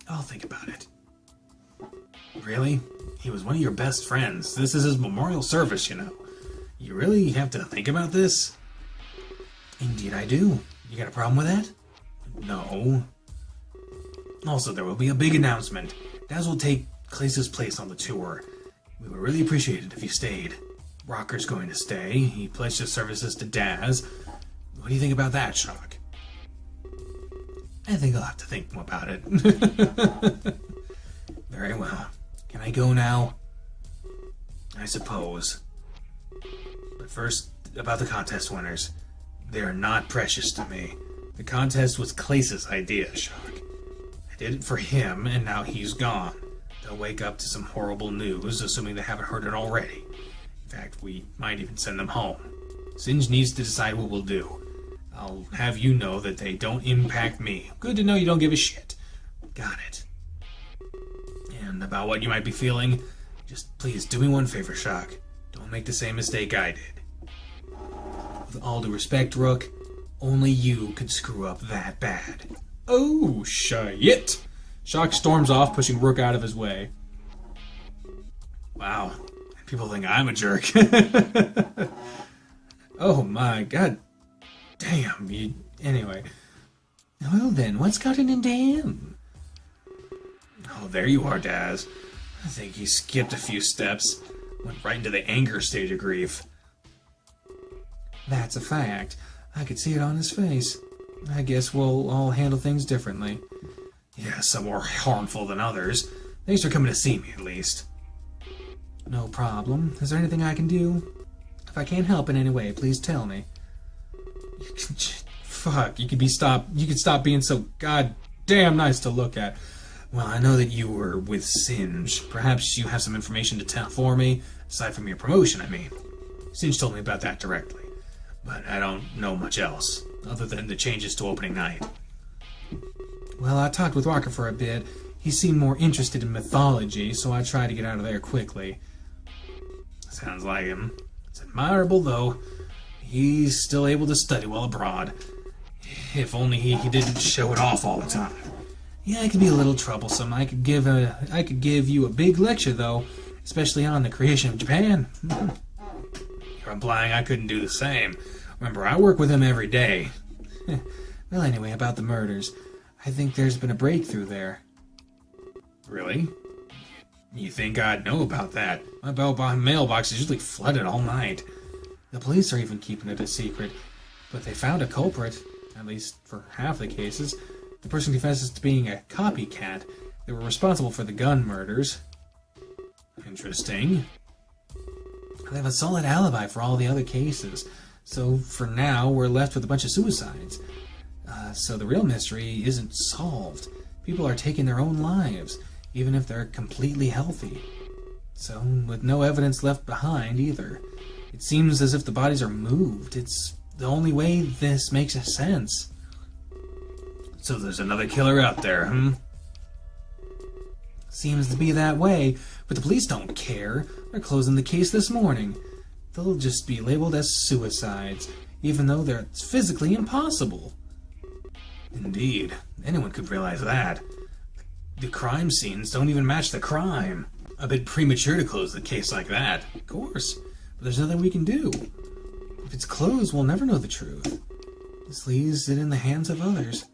I'll think about it. Really? He was one of your best friends. This is his memorial service, you know. You really have to think about this? Indeed I do. You got a problem with that? No. Also, there will be a big announcement. Daz will take Klace's place on the tour. We would really appreciate it if you stayed. Rocker's going to stay. He pledged his services to Daz. What do you think about that, Shock? I think I'll have to think more about it. Very well. Can I go now? I suppose. But first, about the contest winners. They are not precious to me. The contest was Klace's idea, Shock. I did it for him, and now he's gone. They'll wake up to some horrible news, assuming they haven't heard it already. In fact, we might even send them home. Singe needs to decide what we'll do. I'll have you know that they don't impact me. Good to know you don't give a shit. Got it. And about what you might be feeling, just please do me one favor, Shock. Don't make the same mistake I did. With all due respect, Rook, only you could screw up that bad. Oh, shit! Shock storms off, pushing Rook out of his way. Wow. People think I'm a jerk. Oh my god. Damn, anyway. Well then, what's gotten into him? Oh, there you are, Daz. I think he skipped a few steps. Went right into the anger stage of grief. That's a fact. I could see it on his face. I guess we'll all handle things differently. Yeah, some more harmful than others. Thanks for coming to see me, at least. No problem. Is there anything I can do? If I can't help in any way, please tell me. Fuck, you could stop being so goddamn nice to look at. Well, I know that you were with Singe. Perhaps you have some information to tell for me, aside from your promotion, I mean. Singe told me about that directly. But I don't know much else, other than the changes to opening night. Well, I talked with Walker for a bit. He seemed more interested in mythology, so I tried to get out of there quickly. Sounds like him. It's admirable, though. He's still able to study while abroad. If only he didn't show it off all the time. Yeah, it could be a little troublesome. I could give you a big lecture, though, especially on the creation of Japan. You're implying I couldn't do the same. Remember, I work with him every day. Well, anyway, about the murders. I think there's been a breakthrough there. Really? You think I'd know about that? My mailbox is usually flooded all night. The police are even keeping it a secret, but they found a culprit, at least for half the cases. The person confesses to being a copycat. They were responsible for the gun murders. Interesting. They have a solid alibi for all the other cases, so for now we're left with a bunch of suicides. So the real mystery isn't solved. People are taking their own lives, even if they're completely healthy. So, with no evidence left behind either. It seems as if the bodies are moved. It's the only way this makes sense. So there's another killer out there, Seems to be that way, but the police don't care. They're closing the case this morning. They'll just be labeled as suicides, even though they're physically impossible. Indeed. Anyone could realize that. The crime scenes don't even match the crime. A bit premature to close the case like that. Of course, but there's nothing we can do. If it's closed, we'll never know the truth. This leaves it in the hands of others.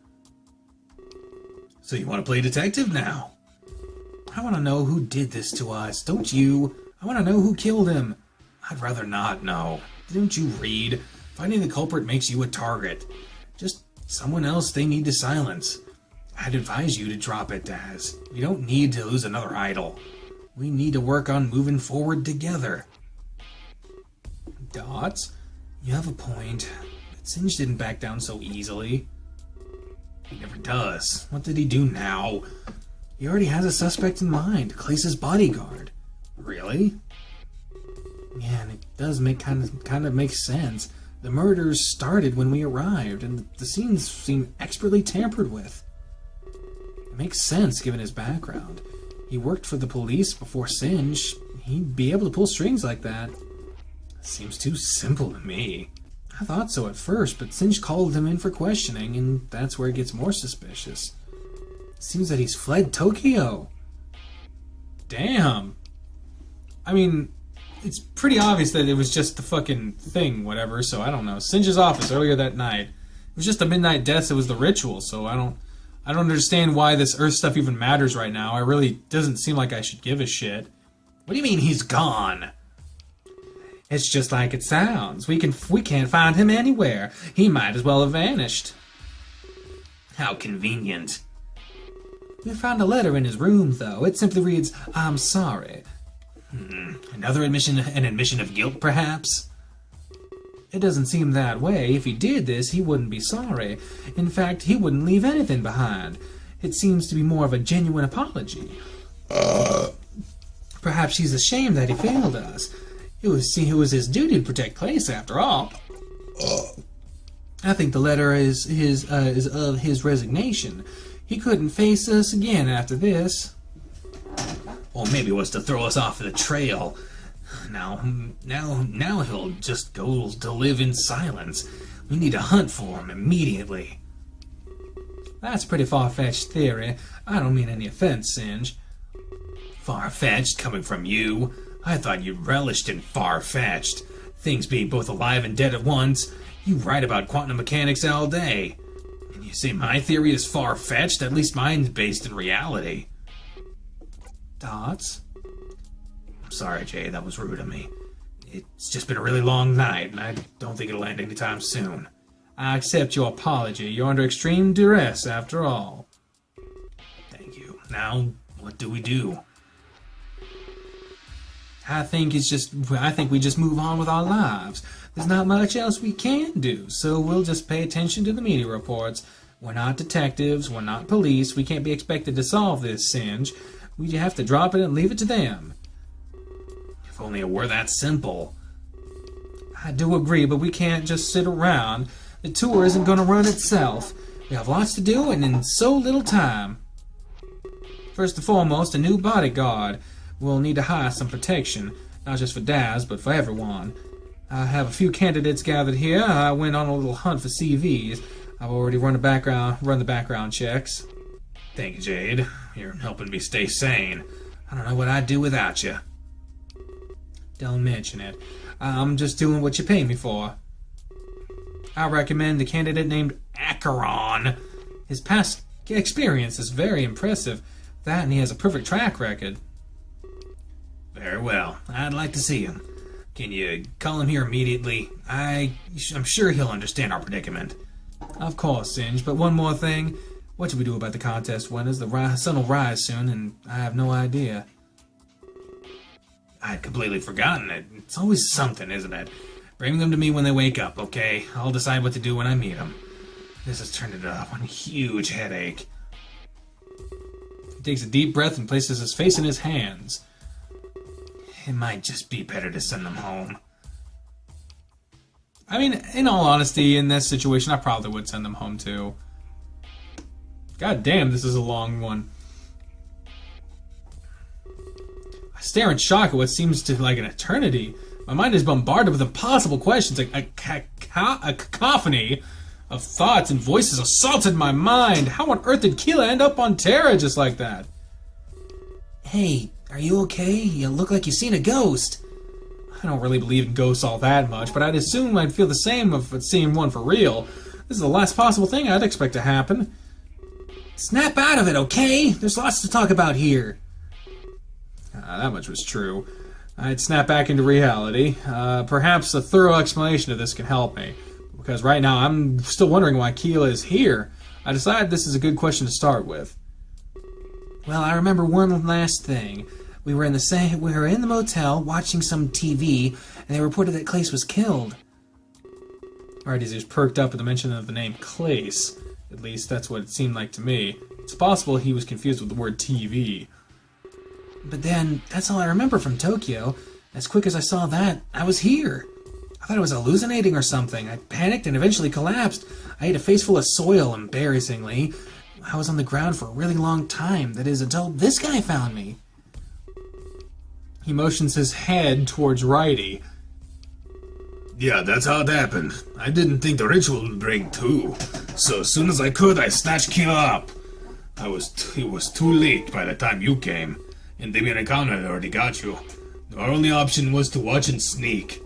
So you want to play detective now? I want to know who did this to us, don't you? I want to know who killed him. I'd rather not know. Don't you read? Finding the culprit makes you a target. Just someone else they need to silence. I'd advise you to drop it, Daz. You don't need to lose another idol. We need to work on moving forward together. Dots? You have a point. But Singe didn't back down so easily. He never does. What did he do now? He already has a suspect in mind, Klace's bodyguard. Really? Yeah, and it does kind of make sense. The murders started when we arrived, and the scenes seem expertly tampered with. It makes sense given his background. He worked for the police before Singe. He'd be able to pull strings like that. Seems too simple to me. I thought so at first, but Singe called him in for questioning, and that's where it gets more suspicious. It seems that he's fled Tokyo. Damn. I mean, it's pretty obvious that it was just the fucking thing, whatever, so I don't know. Singe's office earlier that night. It was just the midnight deaths, it was the ritual, so I don't understand why this Earth stuff even matters right now. It really doesn't seem like I should give a shit. What do you mean he's gone? It's just like it sounds. We can't find him anywhere. He might as well have vanished. How convenient. We found a letter in his room, though. It simply reads, "I'm sorry." Another admission, an admission of guilt, perhaps? It doesn't seem that way. If he did this, he wouldn't be sorry. In fact, he wouldn't leave anything behind. It seems to be more of a genuine apology. Perhaps he's ashamed that he failed us. It was his duty to protect Klace, after all. I think the letter is of his resignation. He couldn't face us again after this. Or maybe it was to throw us off the trail. Now he'll just go to live in silence. We need to hunt for him immediately. That's a pretty far-fetched theory. I don't mean any offense, Singe. Far-fetched coming from you? I thought you relished in far-fetched. Things being both alive and dead at once. You write about quantum mechanics all day. And you say my theory is far-fetched? At least mine's based in reality. Dots? I'm sorry, Jade, that was rude of me. It's just been a really long night, and I don't think it'll end anytime soon. I accept your apology. You're under extreme duress, after all. Thank you. Now, what do we do? I think we just move on with our lives. There's not much else we can do, so we'll just pay attention to the media reports. We're not detectives, we're not police, we can't be expected to solve this, Singe. We have to drop it and leave it to them. If only it were that simple. I do agree, but we can't just sit around. The tour isn't going to run itself. We have lots to do and in so little time. First and foremost, a new bodyguard. We'll need to hire some protection, not just for Daz, but for everyone. I have a few candidates gathered here. I went on a little hunt for CVs. I've already run the background checks. Thank you, Jade. You're helping me stay sane. I don't know what I'd do without you. Don't mention it. I'm just doing what you pay me for. I recommend the candidate named Acheron. His past experience is very impressive. That and he has a perfect track record. Very well. I'd like to see him. Can you call him here immediately? I'm sure he'll understand our predicament. Of course, Singe, but one more thing. What should we do about the contest winners? The sun will rise soon, and I have no idea. I'd completely forgotten it. It's always something, isn't it? Bring them to me when they wake up, okay? I'll decide what to do when I meet them. This has turned into one huge headache. He takes a deep breath and places his face in his hands. It might just be better to send them home. I mean, in all honesty, in this situation, I probably would send them home too. God damn, this is a long one. I stare in shock at what seems to like an eternity. My mind is bombarded with impossible questions. A cacophony of thoughts and voices assaulted my mind. How on earth did Keela end up on Terra just like that? Hey, are you okay? You look like you've seen a ghost. I don't really believe in ghosts all that much, but I'd assume I'd feel the same if I'd seen one for real. This is the last possible thing I'd expect to happen. Snap out of it, okay? There's lots to talk about here. That much was true. I'd snap back into reality. Perhaps a thorough explanation of this can help me, because right now I'm still wondering why Keela is here. I decided this is a good question to start with. Well, I remember one last thing. We were in the motel watching some TV, and they reported that Klace was killed. Alright, he's just perked up at the mention of the name Klace. At least that's what it seemed like to me. It's possible he was confused with the word TV. But then, that's all I remember from Tokyo. As quick as I saw that, I was here. I thought I was hallucinating or something. I panicked and eventually collapsed. I ate a face full of soil, embarrassingly. I was on the ground for a really long time. That is, until this guy found me. He motions his head towards Righty. Yeah, that's how it happened. I didn't think the ritual would bring two. So as soon as I could, I snatched Keela up. It was too late by the time you came. And Vivian and Conrad had already got you. Our only option was to watch and sneak.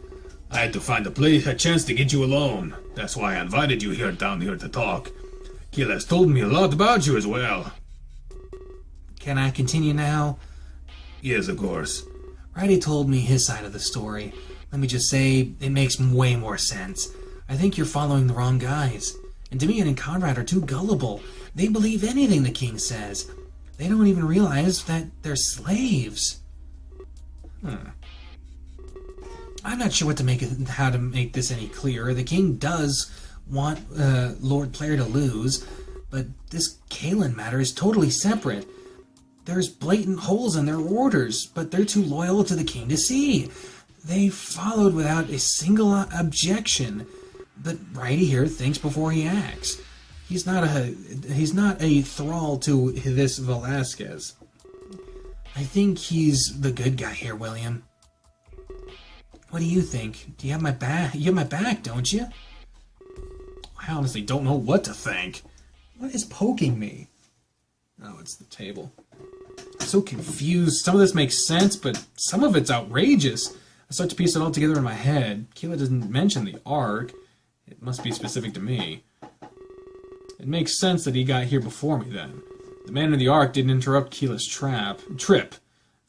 I had to find a chance to get you alone. That's why I invited you down here to talk. Keela has told me a lot about you as well. Can I continue now? Yes, of course. Righty told me his side of the story. Let me just say, it makes way more sense. I think you're following the wrong guys. And Vivian and Conrad are too gullible. They believe anything the king says. They don't even realize that they're slaves. I'm not sure how to make this any clearer. The king does want Lord Player to lose, but this Kalen matter is totally separate. There's blatant holes in their orders, but they're too loyal to the king to see. They followed without a single objection. But Righty here thinks before he acts. He's not a thrall to this Velasquez. I think he's the good guy here, William. What do you think? Do you have my back? You have my back, don't you? I honestly don't know what to think. What is poking me? Oh, it's the table. I'm so confused. Some of this makes sense, but some of it's outrageous. I start to piece it all together in my head. Keela doesn't mention the Ark. It must be specific to me. It makes sense that he got here before me then. The man in the Ark didn't interrupt Keela's trip.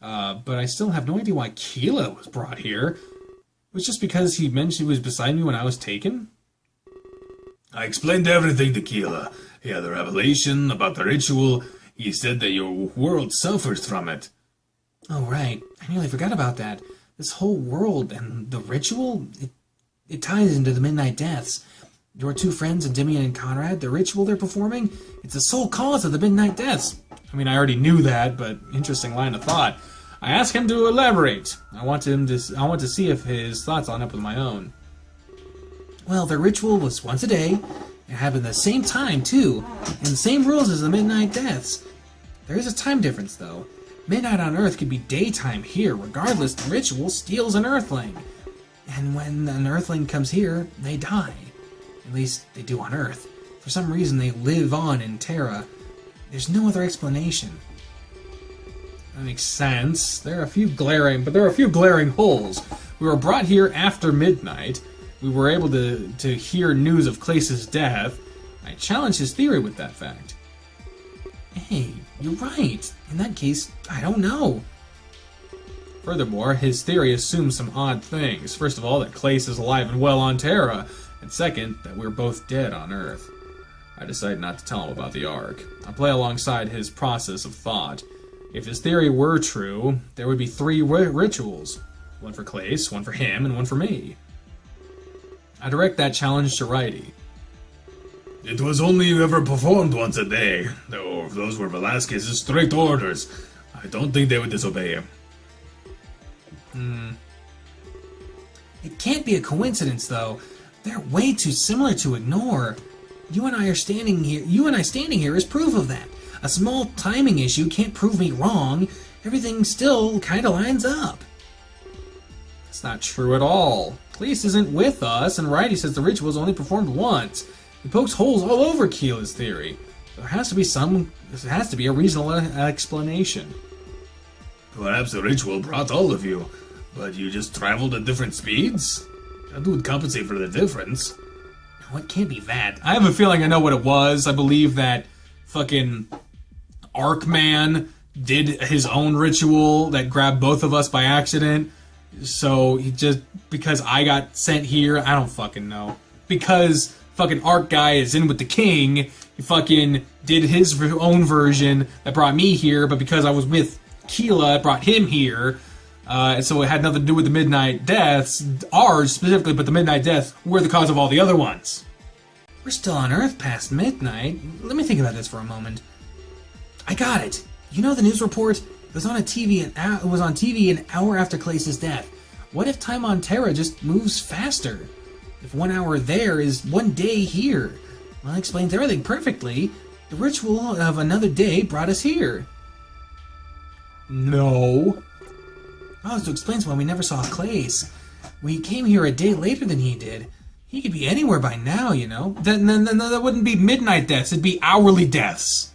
But I still have no idea why Keela was brought here. It was just because he mentioned he was beside me when I was taken? I explained everything to Keela. He had a revelation about the ritual. He said that your world suffers from it. Oh, right. I nearly forgot about that. This whole world and the ritual, it ties into the Midnight Deaths. Your two friends, Endymion and Conrad, the ritual they're performing, it's the sole cause of the Midnight Deaths. I mean, I already knew that, but interesting line of thought. I asked him to elaborate. I want to see if his thoughts line up with my own. Well, the ritual was once a day. It happened at the same time, too, and the same rules as the Midnight Deaths. There is a time difference, though. Midnight on Earth could be daytime here. Regardless, the ritual steals an Earthling. And when an Earthling comes here, they die. At least, they do on Earth. For some reason, they live on in Terra. There's no other explanation. That makes sense. There are a few glaring holes. We were brought here after midnight. We were able to hear news of Klace's death. I challenged his theory with that fact. Hey, you're right. In that case, I don't know. Furthermore, his theory assumes some odd things. First of all, that Klace is alive and well on Terra, and second, that we're both dead on Earth. I decided not to tell him about the Ark. I play alongside his process of thought. If his theory were true, there would be 3 rituals. One for Klace, one for him, and one for me. I direct that challenge to Righty. It was only ever performed once a day, though those were Velasquez's strict orders. I don't think they would disobey him. It can't be a coincidence, though. They're way too similar to ignore. You and I standing here is proof of that. A small timing issue can't prove me wrong. Everything still kind of lines up. That's not true at all. Klace isn't with us, and Righty says the ritual is only performed once. He pokes holes all over Keela's theory. There has to be a reasonable explanation. Perhaps the ritual brought all of you, but you just traveled at different speeds? That would compensate for the difference. No, it can't be that. I have a feeling I know what it was. I believe that fucking Arkman did his own ritual that grabbed both of us by accident. So he just, because I got sent here, I don't fucking know. Because fucking Ark guy is in with the king, he fucking did his own version that brought me here, but because I was with Keela, it brought him here. And so it had nothing to do with the Midnight Deaths, ours specifically, but the Midnight Deaths were the cause of all the other ones. We're still on Earth past midnight. Let me think about this for a moment. I got it. You know the news report? It was on TV an hour after Klace's death. What if time on Terra just moves faster? If 1 hour there is 1 day here. Well, that explains everything perfectly. The ritual of another day brought us here. No. Oh, so it explains why we never saw Klace. We came here a day later than he did. He could be anywhere by now, you know. Then that wouldn't be midnight deaths, it'd be hourly deaths.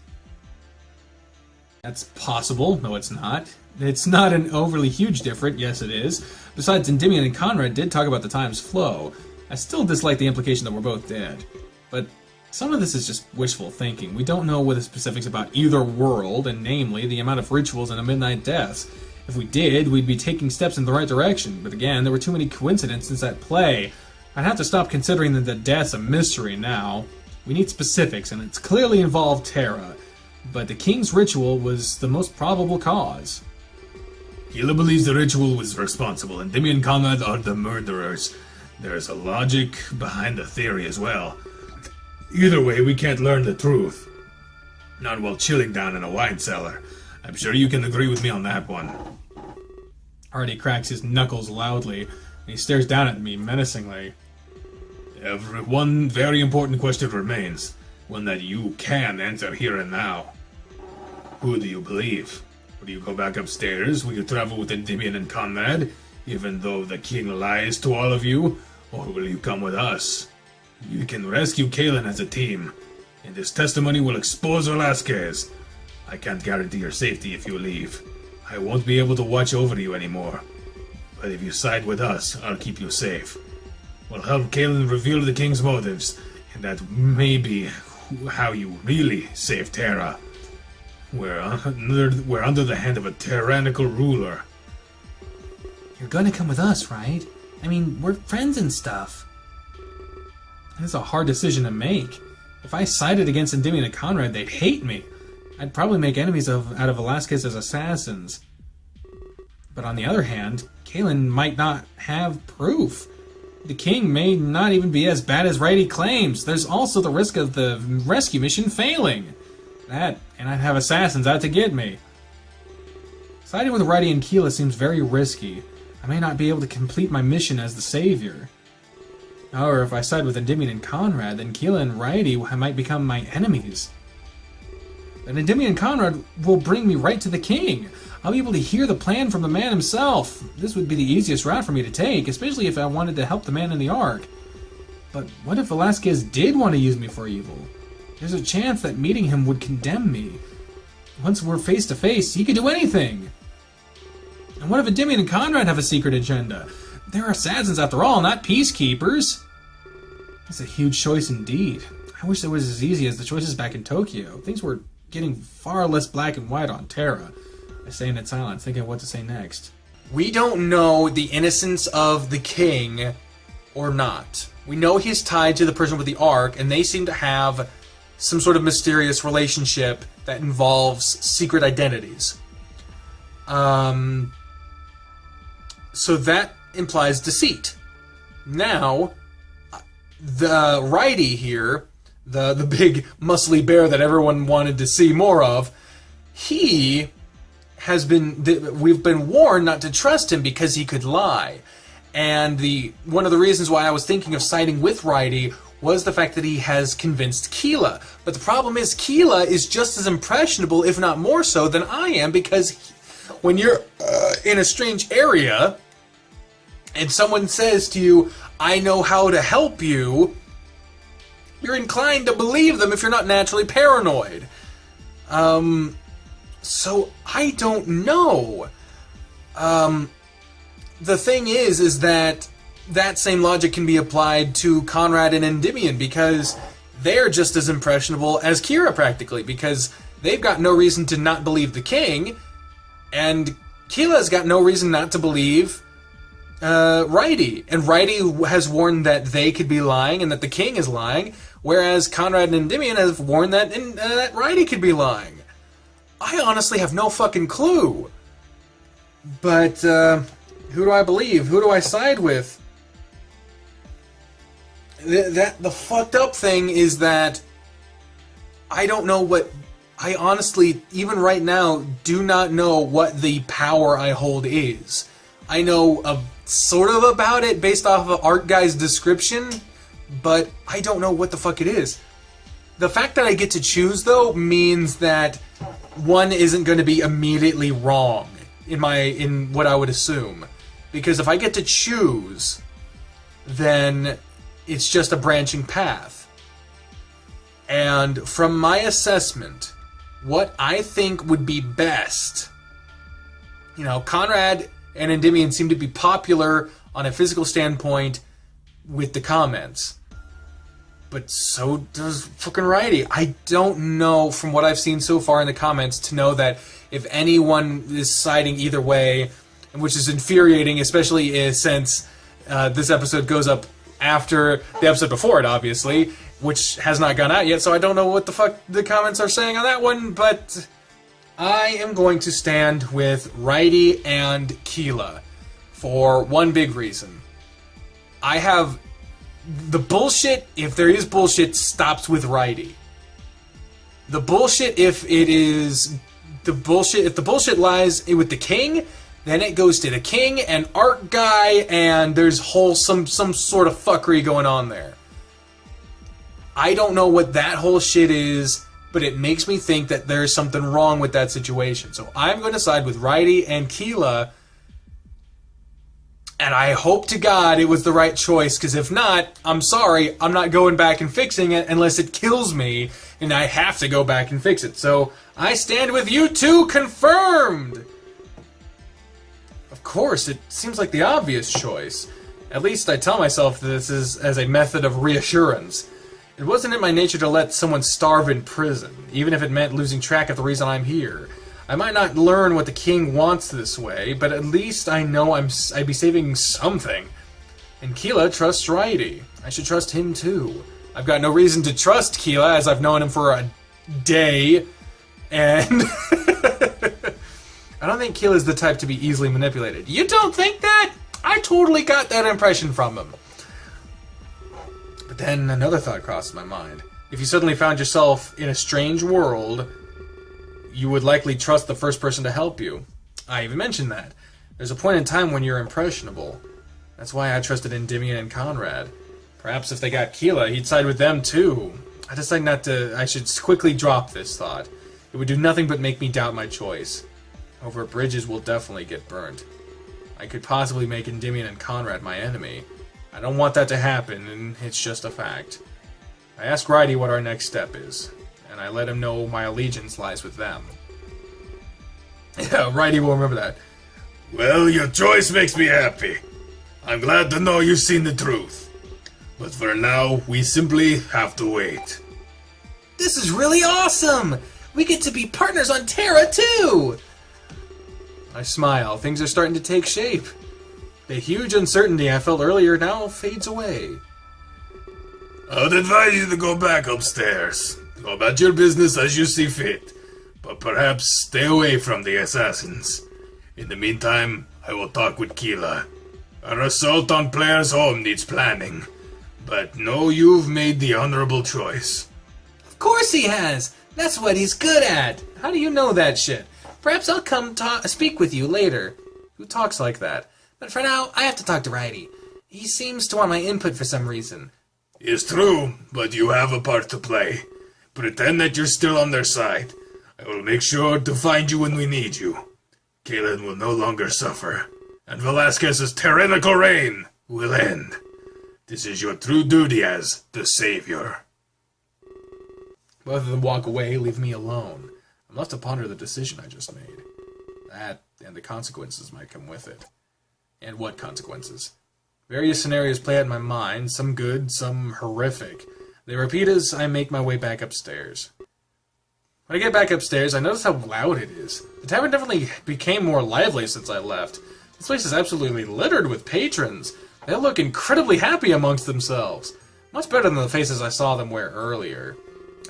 That's possible. No, it's not. It's not an overly huge difference. Yes, it is. Besides, Endymion and Conrad did talk about the time's flow. I still dislike the implication that we're both dead. But some of this is just wishful thinking. We don't know what the specifics about either world, and namely, the amount of rituals and the midnight deaths. If we did, we'd be taking steps in the right direction. But again, there were too many coincidences at play. I'd have to stop considering that the death's a mystery now. We need specifics, and it's clearly involved Terra. But the king's ritual was the most probable cause. Keela believes the ritual was responsible, and Endymion and Conrad are the murderers. There's a logic behind the theory as well. Either way, we can't learn the truth. Not while chilling down in a wine cellar. I'm sure you can agree with me on that one. Artie cracks his knuckles loudly, and he stares down at me menacingly. One very important question remains, one that you can answer here and now. Who do you believe? Will you go back upstairs? Will you travel with Endymion and Conrad, even though the king lies to all of you? Or will you come with us? You can rescue Kaelin as a team, and this testimony will expose Velasquez. I can't guarantee your safety if you leave. I won't be able to watch over you anymore. But if you side with us, I'll keep you safe. We'll help Kaelin reveal the king's motives, and that may be how you really save Terra. We're under the hand of a tyrannical ruler. You're gonna come with us, right? I mean, we're friends and stuff. That's a hard decision to make. If I sided against Endymion and Conrad, they'd hate me. I'd probably make enemies out of Velasquez's assassins. But on the other hand, Kaelin might not have proof. The king may not even be as bad as Righty claims. There's also the risk of the rescue mission failing. That, and I'd have assassins out to get me. Siding with Righty and Keela seems very risky. I may not be able to complete my mission as the savior. However, if I side with Endymion and Conrad, then Keela and Righty might become my enemies. And Endymion and Conrad will bring me right to the king. I'll be able to hear the plan from the man himself. This would be the easiest route for me to take, especially if I wanted to help the man in the Ark. But what if Velasquez did want to use me for evil? There's a chance that meeting him would condemn me. Once we're face to face, he could do anything. And what if Endymion and Conrad have a secret agenda? They're assassins after all, not peacekeepers. That's a huge choice indeed. I wish it was as easy as the choices back in Tokyo. Things were getting far less black and white on Terra. I say in silence, thinking of what to say next. We don't know the innocence of the king or not. We know he's tied to the person with the Ark, and they seem to have some sort of mysterious relationship that involves secret identities. So that implies deceit. Now, the righty here, the big muscly bear that everyone wanted to see more of, he has been, we've been warned not to trust him because he could lie. And one of the reasons why I was thinking of siding with righty was the fact that he has convinced Keela. But the problem is Keela is just as impressionable, if not more so, than I am, because when you're in a strange area and someone says to you, I know how to help you, you're inclined to believe them if you're not naturally paranoid. So I don't know. The thing is that same logic can be applied to Conrad and Endymion, because they're just as impressionable as Kira practically, because they've got no reason to not believe the king, and Keela's got no reason not to believe righty. And righty has warned that they could be lying and that the king is lying, whereas Conrad and Endymion have warned that that righty could be lying. I honestly have no fucking clue. But who do I believe? Who do I side with? The fucked up thing is that I don't know what... I honestly, even right now, do not know what the power I hold is. I know sort of about it based off of Art Guy's description, but I don't know what the fuck it is. The fact that I get to choose, though, means that one isn't going to be immediately wrong in what I would assume. Because if I get to choose, then it's just a branching path. And from my assessment, what I think would be best, you know, Conrad and Endymion seem to be popular on a physical standpoint with the comments. But so does fucking righty. I don't know from what I've seen so far in the comments to know that if anyone is siding either way, which is infuriating, especially since this episode goes up after the episode before it, obviously, which has not gone out yet, so I don't know what the fuck the comments are saying on that one, but I am going to stand with righty and Keela for one big reason. I have... The bullshit, if there is bullshit, stops with righty. The bullshit, if the bullshit lies with the king, then it goes to the king and Art Guy, and there's some sort of fuckery going on there. I don't know what that whole shit is, but it makes me think that there's something wrong with that situation. So I'm going to side with righty and Keela, and I hope to God it was the right choice, because if not, I'm sorry, I'm not going back and fixing it unless it kills me, and I have to go back and fix it. So I stand with you two, confirmed! Of course, it seems like the obvious choice. At least I tell myself this is as a method of reassurance. It wasn't in my nature to let someone starve in prison, even if it meant losing track of the reason I'm here. I might not learn what the king wants this way, but at least I know I'd be saving something. And Keela trusts righty. I should trust him too. I've got no reason to trust Keela, as I've known him for a day, and... I don't think Keela's the type to be easily manipulated. You don't think that? I totally got that impression from him. But then another thought crossed my mind. If you suddenly found yourself in a strange world, you would likely trust the first person to help you. I even mentioned that. There's a point in time when you're impressionable. That's why I trusted Endymion and Conrad. Perhaps if they got Keela, he'd side with them too. I decided I should quickly drop this thought. It would do nothing but make me doubt my choice. Over bridges will definitely get burnt. I could possibly make Endymion and Conrad my enemy. I don't want that to happen, and it's just a fact. I ask Righty what our next step is, and I let him know my allegiance lies with them. Yeah, Righty will remember that. Well, your choice makes me happy. I'm glad to know you've seen the truth. But for now, we simply have to wait. This is really awesome! We get to be partners on Terra, too! I smile. Things are starting to take shape. The huge uncertainty I felt earlier now fades away. I would advise you to go back upstairs. Go about your business as you see fit. But perhaps stay away from the assassins. In the meantime, I will talk with Keela. Our assault on Player's home needs planning. But know you've made the honorable choice. Of course he has! That's what he's good at! How do you know that shit? Perhaps I'll come speak with you later. Who talks like that? But for now, I have to talk to Righty. He seems to want my input for some reason. It's true, but you have a part to play. Pretend that you're still on their side. I will make sure to find you when we need you. Kalen will no longer suffer, and Velasquez's tyrannical reign will end. This is your true duty as the Savior. Both of them walk away, leave me alone. I'm left to ponder the decision I just made. That, and the consequences might come with it. And what consequences? Various scenarios play out in my mind, some good, some horrific. They repeat as I make my way back upstairs. When I get back upstairs, I notice how loud it is. The tavern definitely became more lively since I left. This place is absolutely littered with patrons. They look incredibly happy amongst themselves. Much better than the faces I saw them wear earlier.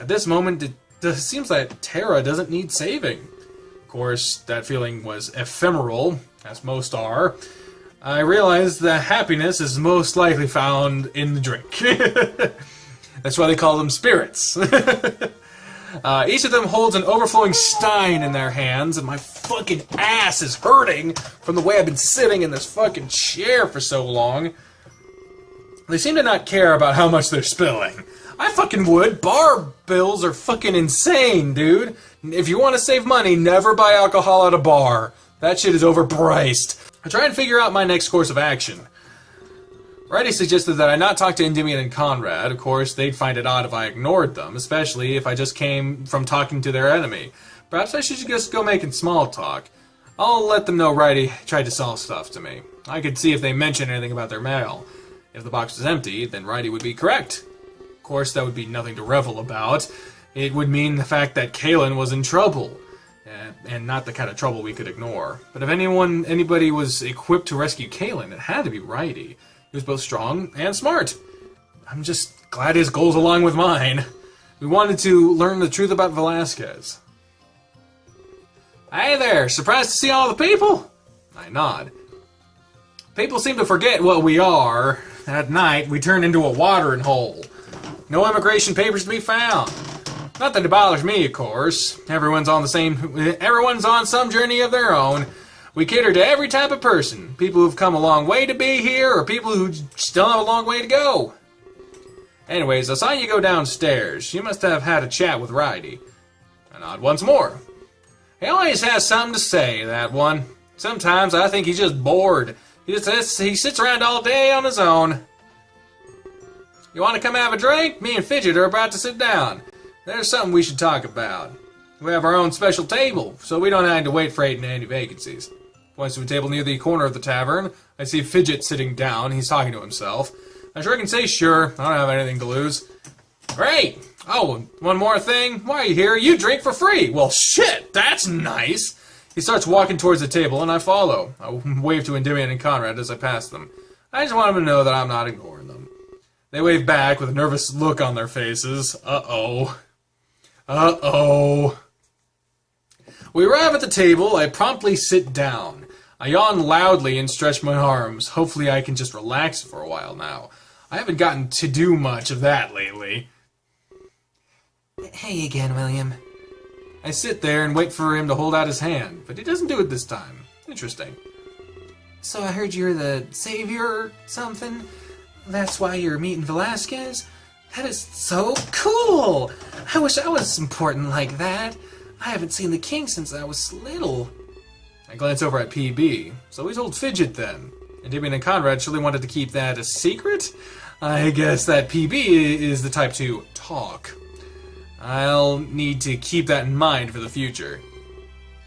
At this moment, it seems that Terra doesn't need saving. Of course, that feeling was ephemeral, as most are. I realized that happiness is most likely found in the drink. That's why they call them spirits. Each of them holds an overflowing stein in their hands, and my fucking ass is hurting from the way I've been sitting in this fucking chair for so long. They seem to not care about how much they're spilling. I fucking would. Bar bills are fucking insane, dude. If you want to save money, never buy alcohol at a bar. That shit is overpriced. I try and figure out my next course of action. Righty suggested that I not talk to Endymion and Conrad. Of course, they'd find it odd if I ignored them, especially if I just came from talking to their enemy. Perhaps I should just go making small talk. I'll let them know Righty tried to sell stuff to me. I could see if they mentioned anything about their mail. If the box was empty, then Righty would be correct. Of course, that would be nothing to revel about. It would mean the fact that Kalen was in trouble. And not the kind of trouble we could ignore. But if anybody was equipped to rescue Kalen, it had to be Righty. He was both strong and smart. I'm just glad his goals align with mine. We wanted to learn the truth about Velasquez. Hey there, surprised to see all the people? I nod. People seem to forget what we are. At night, we turn into a watering hole. No immigration papers to be found. Not that it bothers me, of course. Everyone's on some journey of their own. We cater to every type of person. People who've come a long way to be here, or people who still have a long way to go. Anyways, I saw you go downstairs. You must have had a chat with Righty. I nod once more. He always has something to say, that one. Sometimes I think he's just bored. He sits around all day on his own. You want to come have a drink? Me and Fidget are about to sit down. There's something we should talk about. We have our own special table, so we don't have to wait for any vacancies. Points to a table near the corner of the tavern. I see Fidget sitting down. He's talking to himself. I sure can say sure. I don't have anything to lose. Great! Oh, one more thing. Why are you here? You drink for free! Well, shit! That's nice! He starts walking towards the table, and I follow. I wave to Endymion and Conrad as I pass them. I just want them to know that I'm not ignoring them. They wave back with a nervous look on their faces. Uh-oh. Uh-oh. We arrive at the table. I promptly sit down. I yawn loudly and stretch my arms. Hopefully I can just relax for a while now. I haven't gotten to do much of that lately. Hey again, William. I sit there and wait for him to hold out his hand, but he doesn't do it this time. Interesting. So I heard you're the savior or something? That's why you're meeting Velasquez? That is so cool! I wish I was important like that. I haven't seen the king since I was little. I glance over at PB. So we told Fidget then. Endymion and Conrad surely wanted to keep that a secret? I guess that PB is the type to talk. I'll need to keep that in mind for the future.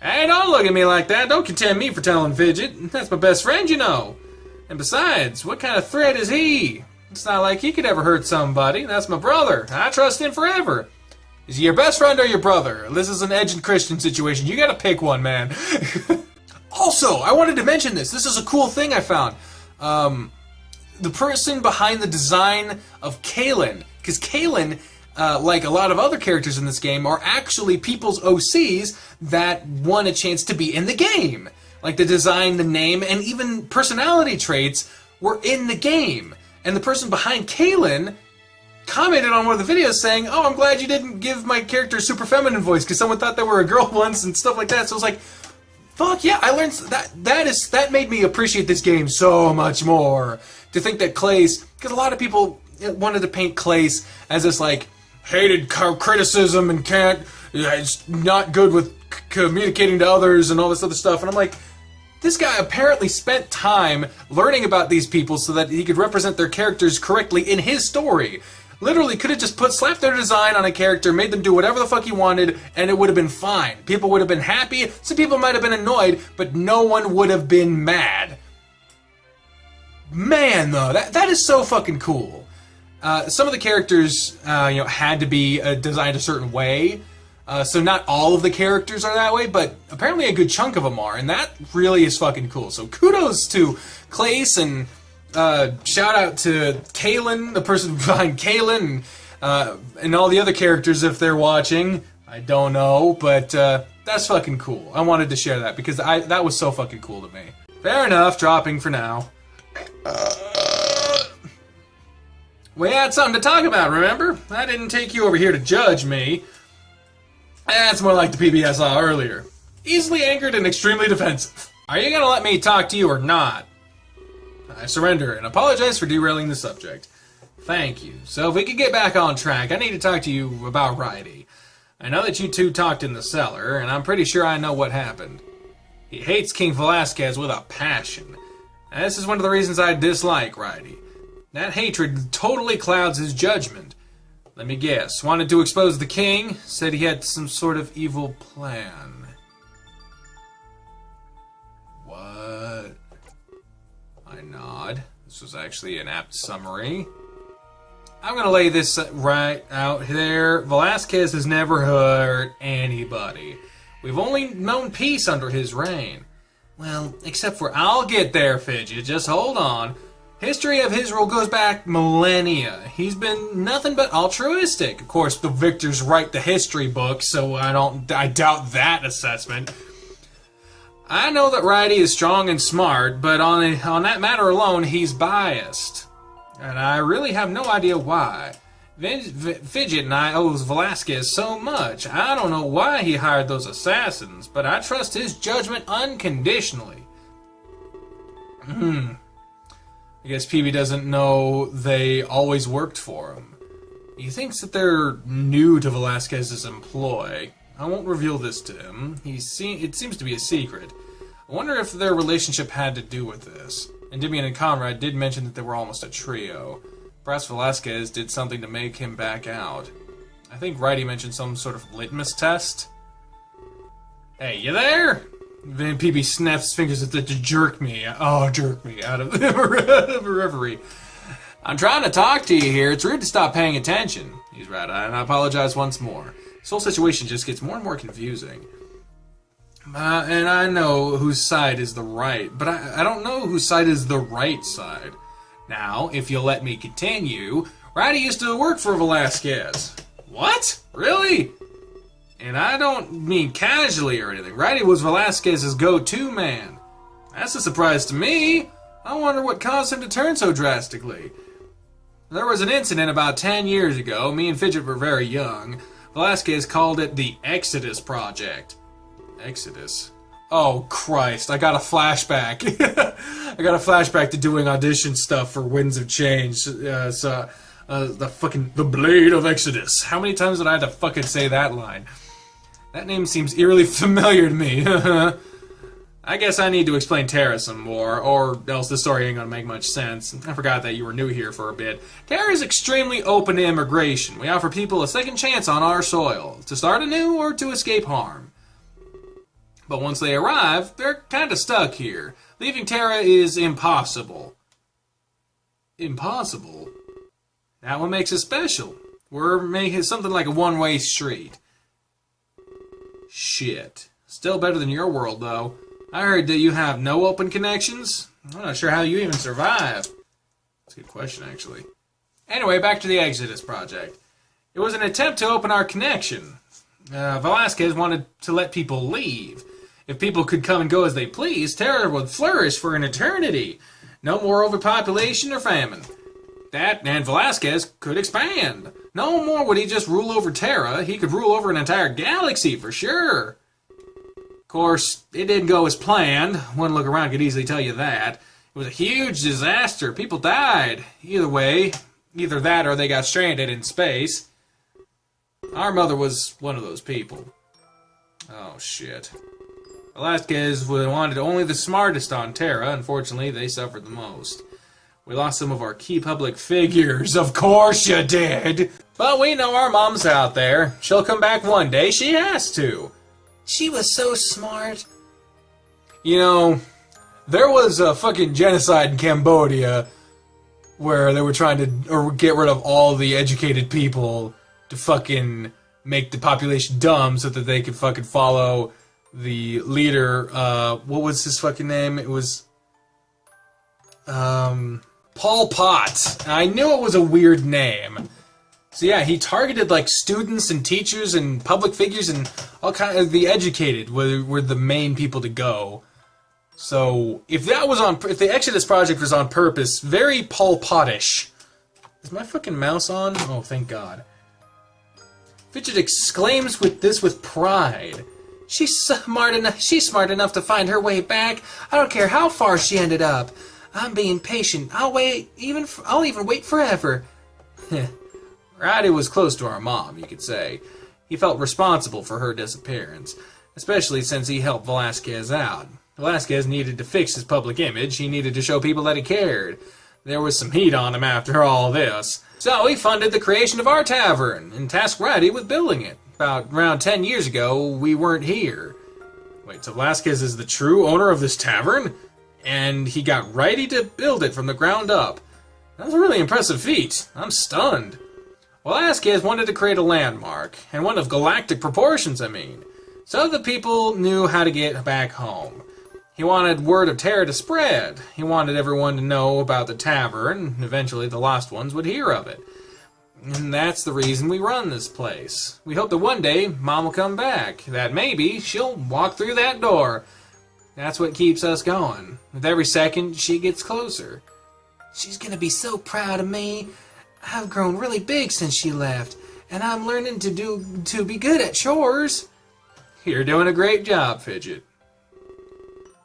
Hey, don't look at me like that. Don't contend me for telling Fidget. That's my best friend, you know. And besides, what kind of threat is he? It's not like he could ever hurt somebody. That's my brother. I trust him forever. Is he your best friend or your brother? This is an Edge and Christian situation. You gotta pick one, man. Also, I wanted to mention this. This is a cool thing I found. The person behind the design of Kaylin, because Kaylin, like a lot of other characters in this game, are actually people's OCs that won a chance to be in the game. Like the design, the name, and even personality traits were in the game. And the person behind Kaylin commented on one of the videos saying, "Oh, I'm glad you didn't give my character a super feminine voice because someone thought they were a girl once," and stuff like that. So I was like, fuck yeah, I learned that made me appreciate this game so much more. To think that Klace, because a lot of people wanted to paint Klace as this like hated criticism and it's not good with communicating to others and all this other stuff, and I'm like, this guy apparently spent time learning about these people so that he could represent their characters correctly in his story. Literally could have just slapped their design on a character, made them do whatever the fuck he wanted, and it would have been fine. People would have been happy, some people might have been annoyed, but no one would have been mad. Man, though, that is so fucking cool. Some of the characters, had to be designed a certain way, so not all of the characters are that way, but apparently a good chunk of them are, and that really is fucking cool. So kudos to Klace, and shout out to Kaylin, the person behind Kaylin, and all the other characters if they're watching. I don't know, but that's fucking cool. I wanted to share that because that was so fucking cool to me. Fair enough, dropping for now. We had something to talk about, remember? I didn't take you over here to judge me. That's more like the PB I saw earlier. Easily angered and extremely defensive. Are you gonna let me talk to you or not? I surrender and apologize for derailing the subject. Thank you. So if we could get back on track, I need to talk to you about Ridey. I know that you two talked in the cellar, and I'm pretty sure I know what happened. He hates King Velasquez with a passion. And this is one of the reasons I dislike Ridey. That hatred totally clouds his judgment. Let me guess. Wanted to expose the king? Said he had some sort of evil plan. What? I nod. This was actually an apt summary. I'm gonna lay this right out there. Velasquez has never hurt anybody. We've only known peace under his reign. Well, except for I'll get there, Fidget. Just hold on. History of his rule goes back millennia. He's been nothing but altruistic. Of course, the victors write the history book, so I doubt that assessment. I know that Ridey is strong and smart, but on that matter alone, he's biased. And I really have no idea why. Fidget and I owe Velasquez so much. I don't know why he hired those assassins, but I trust his judgment unconditionally. I guess PB doesn't know they always worked for him. He thinks that they're new to Velasquez's employ. I won't reveal this to him. It seems to be a secret. I wonder if their relationship had to do with this. And Vivian and Conrad did mention that they were almost a trio. Perhaps Velasquez did something to make him back out. I think Ridey mentioned some sort of litmus test. Hey, you there? Then PB snaps his fingers to jerk me out of a reverie. I'm trying to talk to you here. It's rude to stop paying attention. He's right, and I apologize once more. This whole situation just gets more and more confusing. And I know whose side is the right, but I don't know whose side is the right side. Now, if you'll let me continue, Ridey used to work for Velasquez. What? Really? And I don't mean casually or anything. Ridey was Velasquez's go-to man. That's a surprise to me. I wonder what caused him to turn so drastically. There was an incident about 10 years ago. Me and Fidget were very young. Velasquez called it the Exodus Project. Exodus? Oh, Christ. I got a flashback. I got a flashback to doing audition stuff for Winds of Change. The Blade of Exodus. How many times did I have to fucking say that line? That name seems eerily familiar to me. I guess I need to explain Terra some more, or else the story ain't gonna make much sense. I forgot that you were new here for a bit. Terra is extremely open to immigration. We offer people a second chance on our soil, to start anew or to escape harm. But once they arrive, they're kinda stuck here. Leaving Terra is impossible. Impossible? That what makes it special. We're making something like a one-way street. Shit. Still better than your world, though. I heard that you have no open connections. I'm not sure how you even survive. That's a good question, actually. Anyway, back to the Exodus project. It was an attempt to open our connection. Velasquez wanted to let people leave. If people could come and go as they pleased, Terra would flourish for an eternity. No more overpopulation or famine. That and Velasquez could expand. No more would he just rule over Terra. He could rule over an entire galaxy for sure. Of course, it didn't go as planned. One look around could easily tell you that. It was a huge disaster. People died. Either way, either that or they got stranded in space. Our mother was one of those people. Oh, shit. Velasquez wanted only the smartest on Terra. Unfortunately, they suffered the most. We lost some of our key public figures. Of course you did! But we know our mom's out there. She'll come back one day. She has to. She was so smart. You know, there was a fucking genocide in Cambodia where they were trying to get rid of all the educated people to fucking make the population dumb so that they could fucking follow the leader. What was his fucking name? It was Pol Pot. I knew it was a weird name. So yeah, he targeted like students and teachers and public figures and all kind of the educated were the main people to go. So if the Exodus project was on purpose, very Pol Pot-ish. Is my fucking mouse on? Oh, thank God. Fidget exclaims with pride. She's smart enough to find her way back. I don't care how far she ended up. I'm being patient. I'll even wait forever. Roddy was close to our mom, you could say. He felt responsible for her disappearance, especially since he helped Velasquez out. Velasquez needed to fix his public image. He needed to show people that he cared. There was some heat on him after all this. So he funded the creation of our tavern and tasked Roddy with building it. About around 10 years ago, we weren't here. Wait, so Velasquez is the true owner of this tavern? And he got Roddy to build it from the ground up. That's a really impressive feat. I'm stunned. Velasquez wanted to create a landmark, and one of galactic proportions, I mean, so the people knew how to get back home. He wanted word of Terra to spread. He wanted everyone to know about the tavern, and eventually the lost ones would hear of it. And that's the reason we run this place. We hope that one day Mom will come back, that maybe she'll walk through that door. That's what keeps us going. With every second, she gets closer. She's gonna be so proud of me. I've grown really big since she left, and I'm learning to be good at chores. You're doing a great job, Fidget.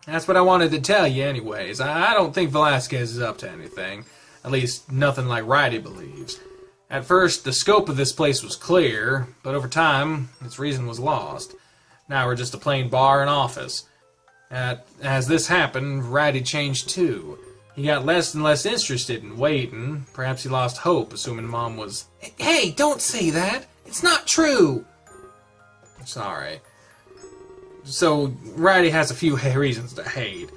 That's what I wanted to tell you anyways. I don't think Velasquez is up to anything. At least, nothing like Roddy believes. At first, the scope of this place was clear, but over time, its reason was lost. Now we're just a plain bar and office. As this happened, Roddy changed too. He got less and less interested in waiting. Perhaps he lost hope, assuming Mom was... Hey, don't say that! It's not true! Sorry. So, Roddy has a few reasons to hate,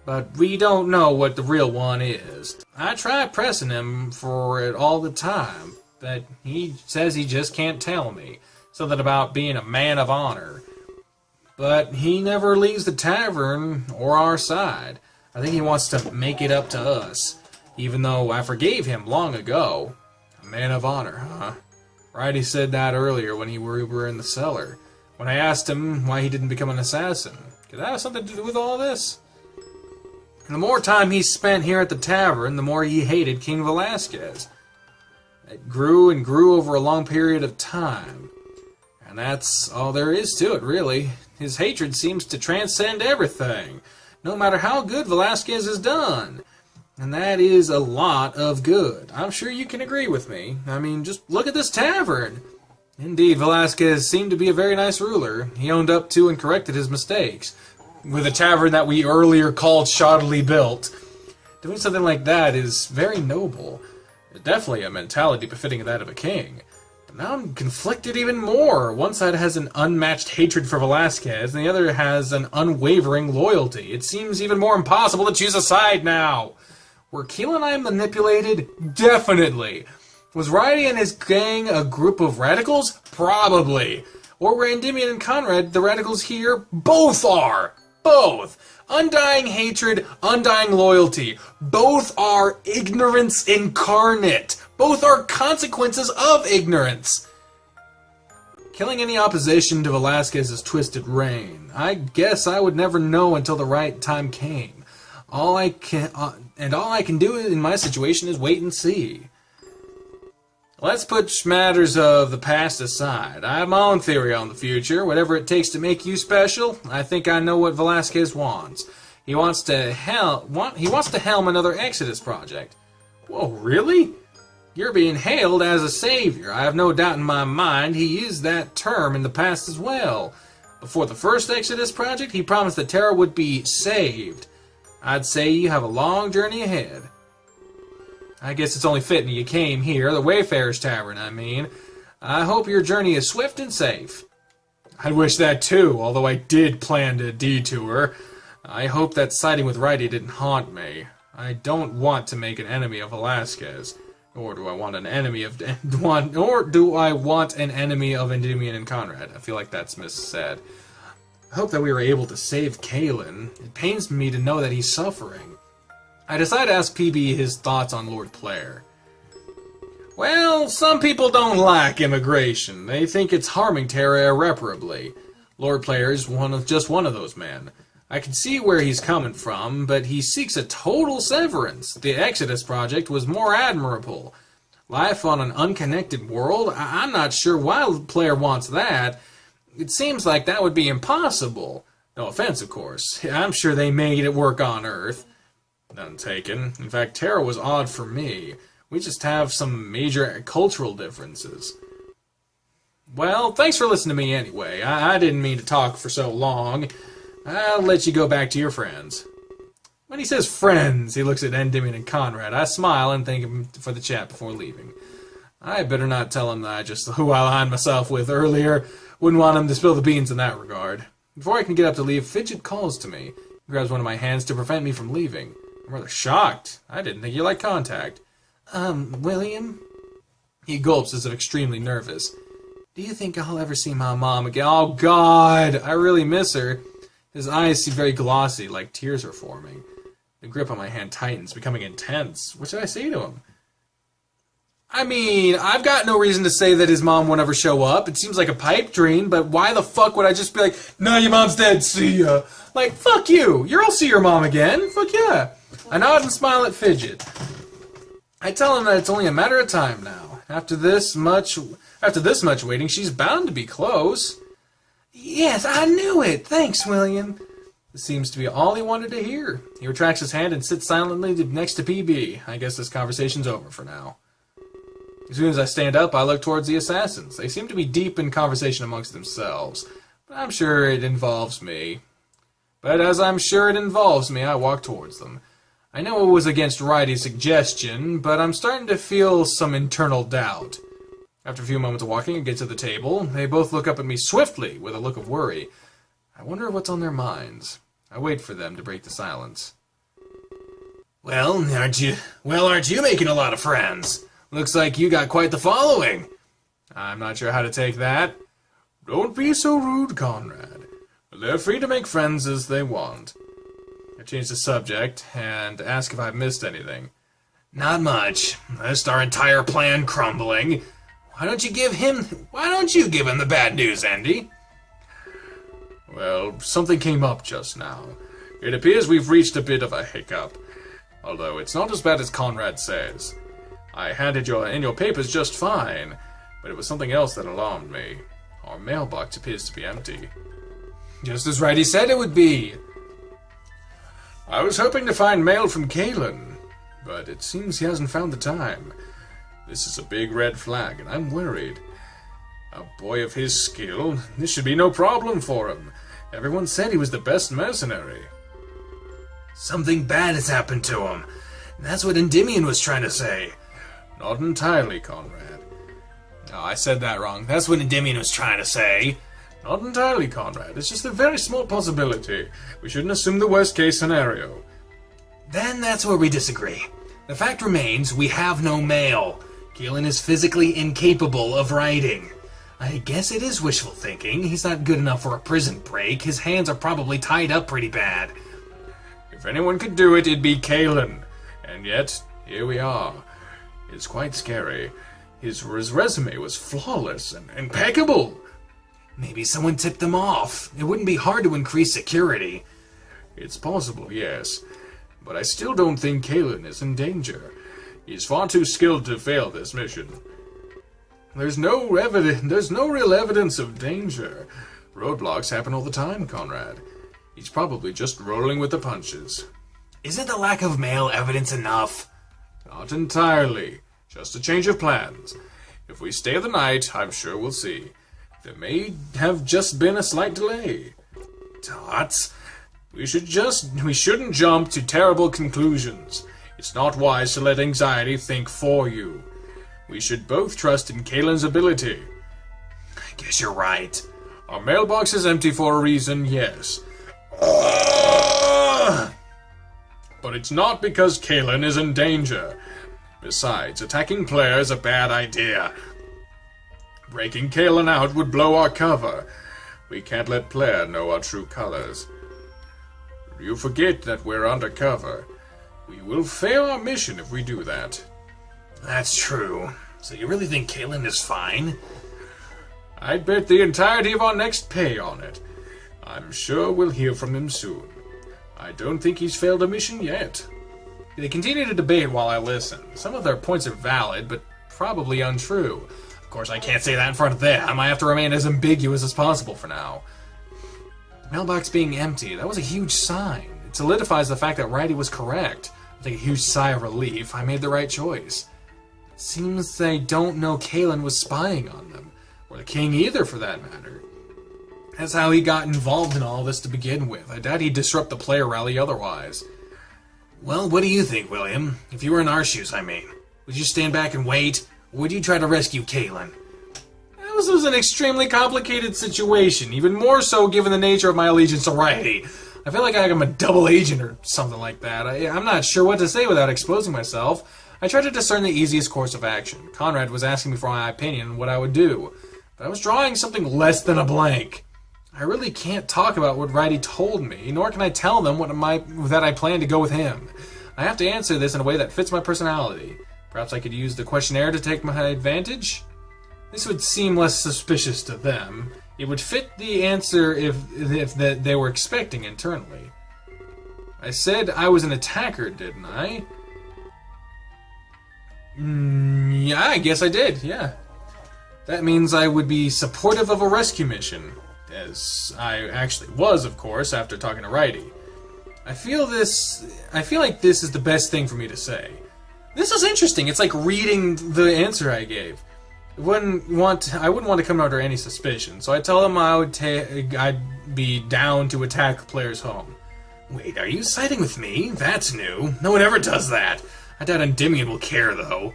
but we don't know what the real one is. I try pressing him for it all the time, but he says he just can't tell me. Something about being a man of honor. But he never leaves the tavern or our side. I think he wants to make it up to us, even though I forgave him long ago. A man of honor, huh? Roddy said that earlier when we were in the cellar. When I asked him why he didn't become an assassin. Could that have something to do with all this? And the more time he spent here at the tavern, the more he hated King Velasquez. It grew and grew over a long period of time. And that's all there is to it, really. His hatred seems to transcend everything, no matter how good Velasquez has done. And that is a lot of good. I'm sure you can agree with me. I mean, just look at this tavern. Indeed, Velasquez seemed to be a very nice ruler. He owned up to and corrected his mistakes. with a tavern that we earlier called shoddily built. Doing something like that is very noble. Definitely a mentality befitting that of a king. But now I'm conflicted even more. One side has an unmatched hatred for Velasquez, and the other has an unwavering loyalty. It seems even more impossible to choose a side now. Were Keelan and I manipulated? Definitely. Was Riley and his gang a group of radicals? Probably. Or were Endymion and Conrad the radicals here? Both are! Both! Undying hatred, undying loyalty. Both are ignorance incarnate. Both are consequences of ignorance. Killing any opposition to Velasquez's twisted reign. I guess I would never know until the right time came. All I can do in my situation is wait and see. Let's put matters of the past aside. I have my own theory on the future. Whatever it takes to make you special, I think I know what Velasquez wants. He wants to helm another Exodus project. Whoa, really? You're being hailed as a savior. I have no doubt in my mind he used that term in the past as well. Before the first Exodus project, he promised that Terra would be saved. I'd say you have a long journey ahead. I guess it's only fitting you came here, the Wayfarer's Tavern, I mean. I hope your journey is swift and safe. I'd wish that too, although I did plan to detour. I hope that sighting with Righty didn't haunt me. I don't want to make an enemy of Velasquez. Nor do I want an enemy of Endymion and Conrad. I feel like that's missaid. I hope that we were able to save Kalen. It pains me to know that he's suffering. I decided to ask PB his thoughts on Lord Player. Well, some people don't like immigration. They think it's harming Terra irreparably. Lord Player is just one of those men. I can see where he's coming from, but he seeks a total severance. The Exodus project was more admirable. Life on an unconnected world? I'm not sure why Player wants that. It seems like that would be impossible. No offense, of course. I'm sure they made it work on Earth. None taken. In fact, Terra was odd for me. We just have some major cultural differences. Well, thanks for listening to me anyway. I didn't mean to talk for so long. I'll let you go back to your friends. When he says friends, he looks at Endymion and Conrad. I smile and thank him for the chat before leaving. I better not tell him that I just who I aligned myself with earlier. Wouldn't want him to spill the beans in that regard. Before I can get up to leave, Fidget calls to me. He grabs one of my hands to prevent me from leaving. I'm rather shocked. I didn't think you liked contact. William? He gulps as if extremely nervous. Do you think I'll ever see my mom again? Oh, God! I really miss her. His eyes seem very glossy, like tears are forming. The grip on my hand tightens, becoming intense. What should I say to him? I mean, I've got no reason to say that his mom won't ever show up. It seems like a pipe dream, but why the fuck would I just be like, no, your mom's dead, see ya. Like, fuck you. You'll see your mom again. Fuck yeah. I nod and smile at Fidget. I tell him that it's only a matter of time now. After this much waiting, she's bound to be close. Yes, I knew it. Thanks, William. This seems to be all he wanted to hear. He retracts his hand and sits silently next to PB. I guess this conversation's over for now. As soon as I stand up, I look towards the assassins. They seem to be deep in conversation amongst themselves. But I'm sure it involves me. But as I'm sure it involves me, I walk towards them. I know it was against Righty's suggestion, but I'm starting to feel some internal doubt. After a few moments of walking, I get to the table. They both look up at me swiftly with a look of worry. I wonder what's on their minds. I wait for them to break the silence. Well, aren't you making a lot of friends? Looks like you got quite the following. I'm not sure how to take that. Don't be so rude, Conrad. They're free to make friends as they want. I change the subject and ask if I've missed anything. Not much. Missed our entire plan crumbling. Why don't you give him the bad news, Andy? Well, something came up just now. It appears we've reached a bit of a hiccup. Although it's not as bad as Conrad says. I handed in your papers just fine, but it was something else that alarmed me. Our mailbox appears to be empty. Just as Righty said it would be. I was hoping to find mail from Kalen, but it seems he hasn't found the time. This is a big red flag, and I'm worried. A boy of his skill, this should be no problem for him. Everyone said he was the best mercenary. Something bad has happened to him. That's what Endymion was trying to say. Not entirely, Conrad. Oh, I said that wrong. That's what Endymion was trying to say. Not entirely, Conrad. It's just a very small possibility. We shouldn't assume the worst-case scenario. Then that's where we disagree. The fact remains, we have no mail. Kaelin is physically incapable of writing. I guess it is wishful thinking. He's not good enough for a prison break. His hands are probably tied up pretty bad. If anyone could do it, it'd be Kaelin. And yet, here we are. It's quite scary. His resume was flawless and impeccable. Maybe someone tipped them off. It wouldn't be hard to increase security. It's possible, yes. But I still don't think Kaelin is in danger. He's far too skilled to fail this mission. There's no real evidence of danger. Roadblocks happen all the time, Conrad. He's probably just rolling with the punches. Isn't the lack of mail evidence enough? Not entirely. Just a change of plans. If we stay the night, I'm sure we'll see. There may have just been a slight delay. Tots? We shouldn't jump to terrible conclusions. It's not wise to let anxiety think for you. We should both trust in Kaelin's ability. I guess you're right. Our mailbox is empty for a reason, yes. But it's not because Kaelin is in danger. Besides, attacking Claire is a bad idea. Breaking Kaelin out would blow our cover. We can't let Claire know our true colors. You forget that we're undercover. We will fail our mission if we do that. That's true. So you really think Kaelin is fine? I'd bet the entirety of our next pay on it. I'm sure we'll hear from him soon. I don't think he's failed a mission yet. They continue to debate while I listen. Some of their points are valid, but probably untrue. Of course, I can't say that in front of them. I have to remain as ambiguous as possible for now. The mailbox being empty, that was a huge sign. It solidifies the fact that Righty was correct. I take a huge sigh of relief. I made the right choice. It seems they don't know Kaelin was spying on them. Or the king either, for that matter. That's how he got involved in all this to begin with. I doubt he'd disrupt the player rally otherwise. Well, what do you think, William? If you were in our shoes, I mean. Would you stand back and wait? Or would you try to rescue Kaelin? This was an extremely complicated situation, even more so given the nature of my allegiance to Righty. I feel like I'm a double agent or something like that. I'm not sure what to say without exposing myself. I tried to discern the easiest course of action. Conrad was asking me for my opinion on what I would do, but I was drawing something less than a blank. I really can't talk about what Righty told me, nor can I tell them that I plan to go with him. I have to answer this in a way that fits my personality. Perhaps I could use the questionnaire to take my advantage? This would seem less suspicious to them. It would fit the answer if they were expecting internally. I said I was an attacker, didn't I? Yeah, I guess I did, yeah. That means I would be supportive of a rescue mission. As I actually was, of course, after talking to Righty. I feel like this is the best thing for me to say. This is interesting. It's like reading the answer I gave. I wouldn't want to come under any suspicion, so I tell them I'd be down to attack players' home. Wait, are you siding with me? That's new. No one ever does that. I doubt Endymion will care, though.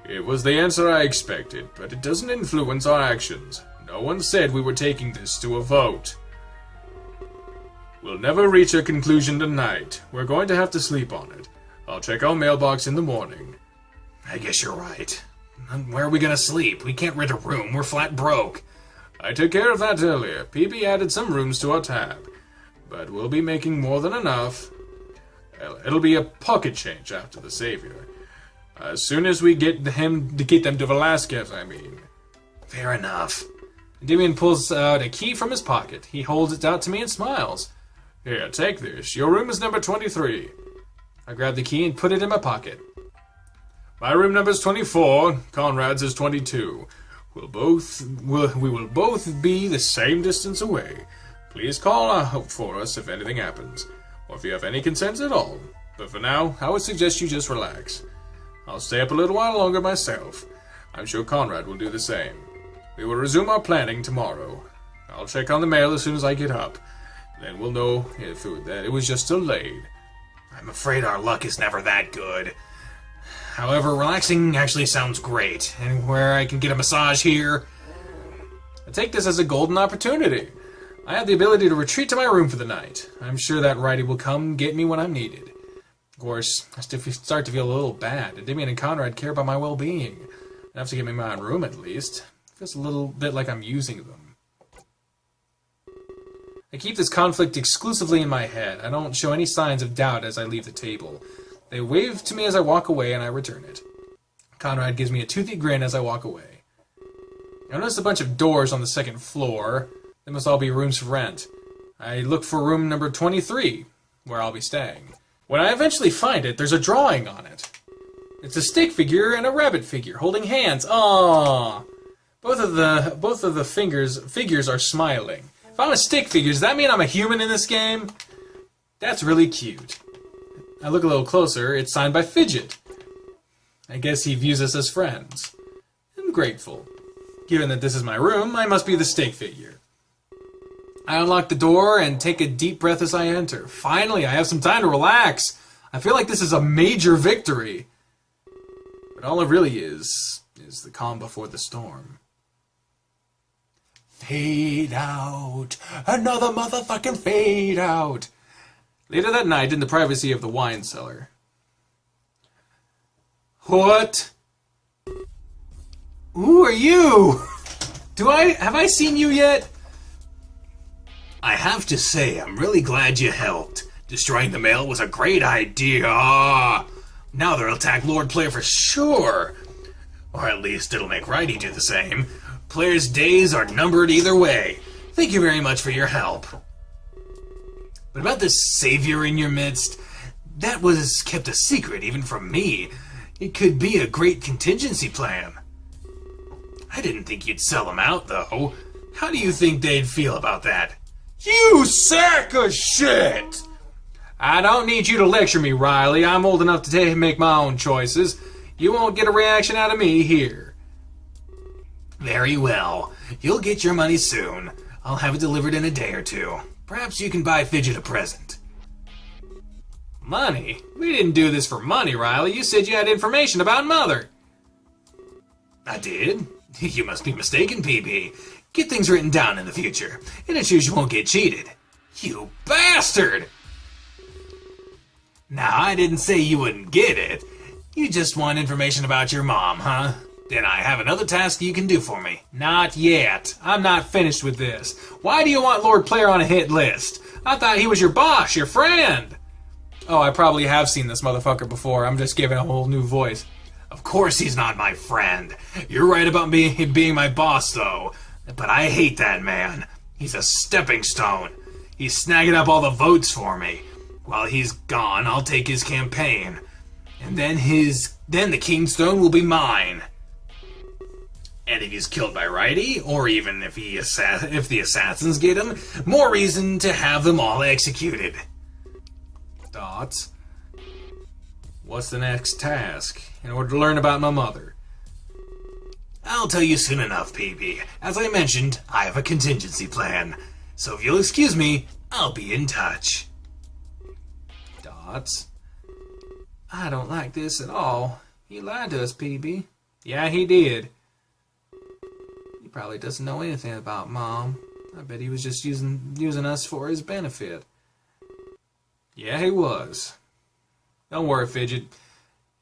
It was the answer I expected, but it doesn't influence our actions. No one said we were taking this to a vote. We'll never reach a conclusion tonight. We're going to have to sleep on it. I'll check our mailbox in the morning. I guess you're right. Where are we gonna sleep? We can't rent a room. We're flat broke. I took care of that earlier. PB added some rooms to our tab. But we'll be making more than enough. It'll be a pocket change after the Savior. As soon as we get them to Velasquez, I mean. Fair enough. Endymion pulls out a key from his pocket. He holds it out to me and smiles. Here, take this. Your room is number 23. I grab the key and put it in my pocket. My room number is 24. Conrad's is 22. We will both be the same distance away. Please call out for us if anything happens, or if you have any concerns at all. But for now, I would suggest you just relax. I'll stay up a little while longer myself. I'm sure Conrad will do the same. We will resume our planning tomorrow. I'll check on the mail as soon as I get up. Then we'll know if that it was just delayed. I'm afraid our luck is never that good. However, relaxing actually sounds great. And where I can get a massage here. I take this as a golden opportunity. I have the ability to retreat to my room for the night. I'm sure that Righty will come get me when I'm needed. Of course, I start to feel a little bad. Endymion and Conrad care about my well-being. Enough to give me my own room, at least. It feels a little bit like I'm using them. I keep this conflict exclusively in my head. I don't show any signs of doubt as I leave the table. They wave to me as I walk away, and I return it. Conrad gives me a toothy grin as I walk away. I notice a bunch of doors on the second floor. They must all be rooms for rent. I look for room number 23, where I'll be staying. When I eventually find it, there's a drawing on it. It's a stick figure and a rabbit figure holding hands. Aww. Both of the figures are smiling. If I'm a stick figure, does that mean I'm a human in this game? That's really cute. I look a little closer. It's signed by Fidget. I guess he views us as friends. I'm grateful. Given that this is my room, I must be the stick figure. I unlock the door and take a deep breath as I enter. Finally, I have some time to relax. I feel like this is a major victory. But all it really is the calm before the storm. Fade out. Another motherfucking fade out. Later that night, in the privacy of the wine cellar. What? Who are you? Have I seen you yet? I have to say, I'm really glad you helped. Destroying the mail was a great idea. Now they'll attack Lord Player for sure. Or at least it'll make Righty do the same. Players' days are numbered either way. Thank you very much for your help. But about this savior in your midst, that was kept a secret even from me. It could be a great contingency plan. I didn't think you'd sell him out, though. How do you think they'd feel about that? You sack of shit! I don't need you to lecture me, Riley. I'm old enough to make my own choices. You won't get a reaction out of me here. Very well. You'll get your money soon. I'll have it delivered in a day or two. Perhaps you can buy Fidget a present. Money? We didn't do this for money, Riley. You said you had information about Mother. I did? You must be mistaken, PB. Get things written down in the future, and ensures you won't get cheated. You bastard! Now, I didn't say you wouldn't get it. You just want information about your mom, huh? Then I have another task you can do for me. Not yet. I'm not finished with this. Why do you want Lord Player on a hit list? I thought he was your boss, your friend. Oh, I probably have seen this motherfucker before. I'm just giving a whole new voice. Of course he's not my friend. You're right about me being my boss, though. But I hate that man. He's a stepping stone. He's snagging up all the votes for me. While he's gone, I'll take his campaign. And then the Kingstone will be mine. And if he's killed by Righty, or even if the assassins get him, more reason to have them all executed. Thoughts? What's the next task in order to learn about my mother? I'll tell you soon enough, PB. As I mentioned, I have a contingency plan. So if you'll excuse me, I'll be in touch. Dots? I don't like this at all. He lied to us, PB. Yeah, he did. He probably doesn't know anything about Mom. I bet he was just using us for his benefit. Yeah, he was. Don't worry, Fidget.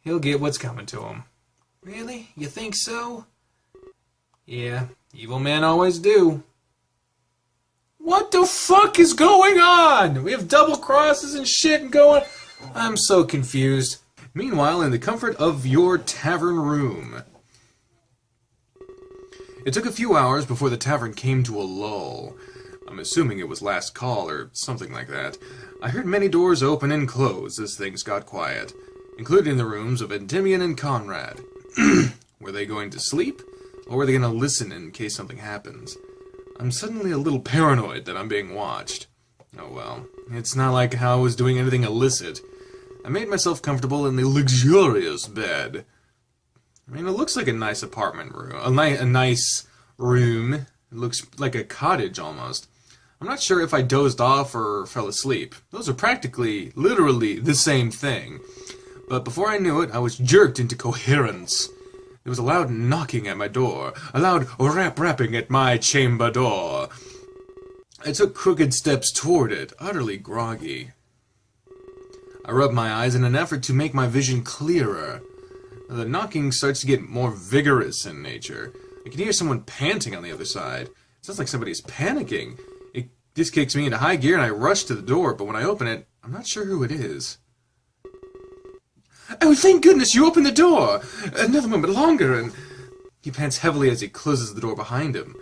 He'll get what's coming to him. Really? You think so? Yeah, evil men always do. What the fuck is going on? We have double crosses and shit going. I'm so confused. Meanwhile, in the comfort of your tavern room. It took a few hours before the tavern came to a lull. I'm assuming it was last call or something like that. I heard many doors open and close as things got quiet, including the rooms of Endymion and Conrad. Were they going to sleep, or were they going to listen in case something happens? I'm suddenly a little paranoid that I'm being watched. Oh well, it's not like how I was doing anything illicit. I made myself comfortable in the luxurious bed. I mean, it looks like a nice apartment room, a nice room, It looks like a cottage almost. I'm not sure if I dozed off or fell asleep. Those are practically, literally, the same thing. But before I knew it, I was jerked into coherence. There was a loud knocking at my door, a loud rapping at my chamber door. I took crooked steps toward it, utterly groggy. I rubbed my eyes in an effort to make my vision clearer. The knocking starts to get more vigorous in nature. I can hear someone panting on the other side. It sounds like somebody's panicking. This kicks me into high gear and I rush to the door, but when I open it, I'm not sure who it is. Oh, thank goodness you opened the door! Another moment longer, and... He pants heavily as he closes the door behind him.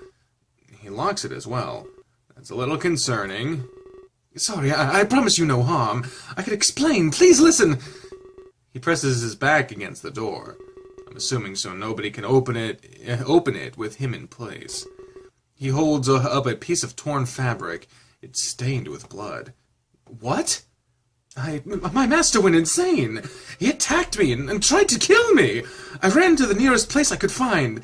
He locks it as well. That's a little concerning. Sorry, I promise you no harm. I can explain. Please listen. He presses his back against the door. I'm assuming so nobody can open it with him in place. He holds up a piece of torn fabric. It's stained with blood. What? My master went insane. He attacked me and tried to kill me. I ran to the nearest place I could find.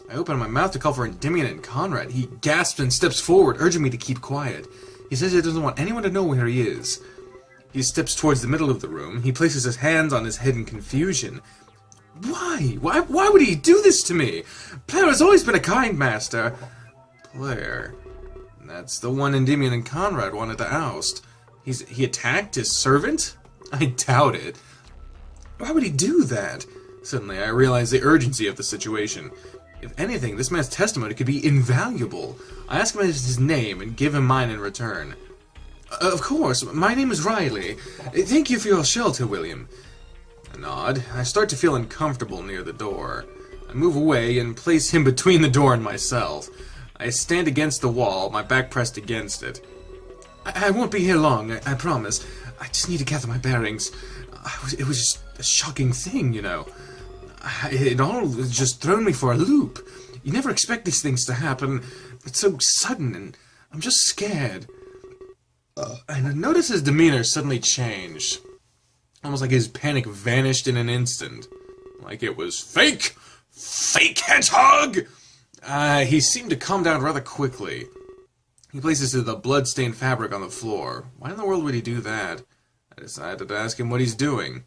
I open my mouth to call for Endymion and Conrad. He gasps and steps forward, urging me to keep quiet. He says he doesn't want anyone to know where he is. He steps towards the middle of the room. He places his hands on his head in confusion. Why? Why would he do this to me? Blair has always been a kind master. Blair. That's the one Endymion and Conrad wanted to oust. He attacked his servant? I doubt it. Why would he do that? Suddenly I realize the urgency of the situation. If anything, this man's testimony could be invaluable. I ask him his name and give him mine in return. Of course, my name is Riley. Thank you for your shelter, William. I nod. I start to feel uncomfortable near the door. I move away and place him between the door and myself. I stand against the wall, my back pressed against it. I won't be here long, I promise. I just need to gather my bearings. It was just a shocking thing, you know. It all just thrown me for a loop. You never expect these things to happen. It's so sudden, and I'm just scared. And I notice his demeanor suddenly changed. Almost like his panic vanished in an instant. Like it was fake! Fake hedgehog! He seemed to calm down rather quickly. He places the blood-stained fabric on the floor. Why in the world would he do that? I decided to ask him what he's doing.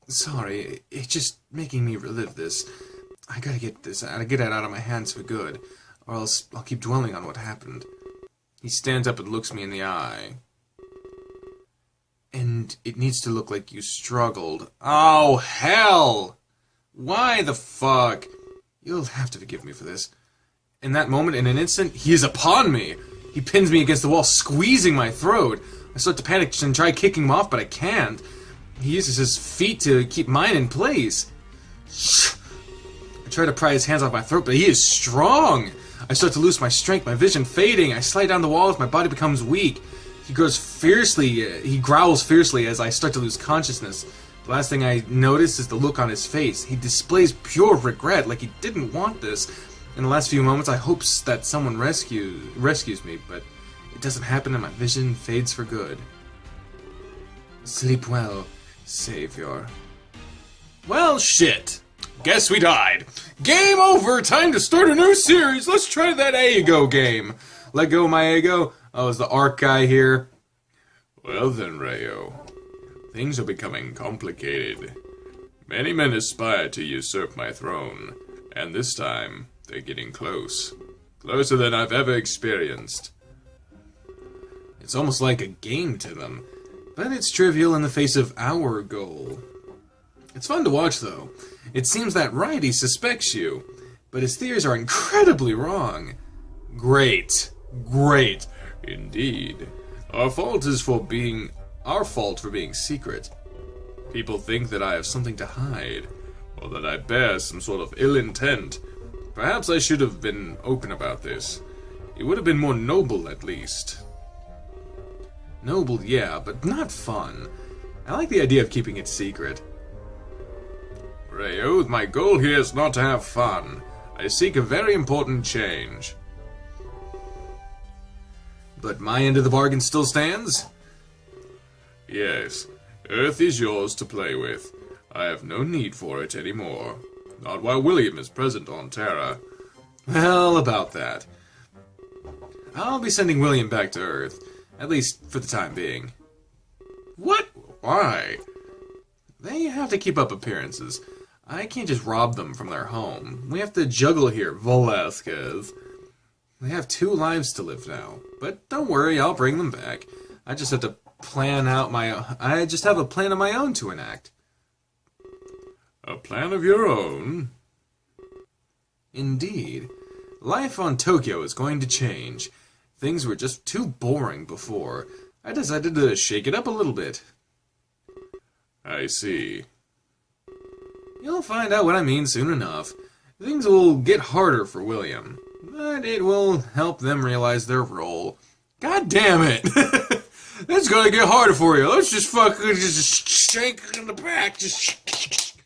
Sorry, it's just making me relive this. I gotta get this. I gotta get it out of my hands for good, or else I'll keep dwelling on what happened. He stands up and looks me in the eye. And it needs to look like you struggled. Oh, hell! Why the fuck? You'll have to forgive me for this. In that moment, in an instant, he is upon me. He pins me against the wall, squeezing my throat. I start to panic and try kicking him off, but I can't. He uses his feet to keep mine in place. I try to pry his hands off my throat, but he is strong. I start to lose my strength, my vision fading. I slide down the wall as my body becomes weak. He growls fiercely as I start to lose consciousness. The last thing I notice is the look on his face. He displays pure regret, like he didn't want this. In the last few moments, I hope that someone rescues me, but it doesn't happen and my vision fades for good. Sleep well, Savior. Well, shit. Guess we died. Game over! Time to start a new series! Let's try that ego game. Let go of my ego. Oh, is the ARC guy here? Well then, Rayo. Things are becoming complicated. Many men aspire to usurp my throne, and this time, they're getting close. Closer than I've ever experienced. It's almost like a game to them, but it's trivial in the face of our goal. It's fun to watch, though. It seems that Righty suspects you, but his theories are incredibly wrong. Great. Great. Indeed. Our fault for being secret. People think that I have something to hide, or that I bear some sort of ill intent. Perhaps I should have been open about this. It would have been more noble, at least. Noble, yeah, but not fun. I like the idea of keeping it secret. Rayo, my goal here is not to have fun. I seek a very important change. But my end of the bargain still stands? Yes, Earth is yours to play with. I have no need for it anymore. Not while William is present on Terra. Well, about that. I'll be sending William back to Earth, at least for the time being. What? Why? They have to keep up appearances. I can't just rob them from their home. We have to juggle here, Velasquez. They have 2 lives to live now. But don't worry, I'll bring them back. I just have a plan of my own to enact. A plan of your own? Indeed. Life on Tokyo is going to change. Things were just too boring before. I decided to shake it up a little bit. I see. You'll find out what I mean soon enough. Things will get harder for William, but it will help them realize their role. God damn it! It's gonna get harder for you. Let's just fucking just shake in the back. Just.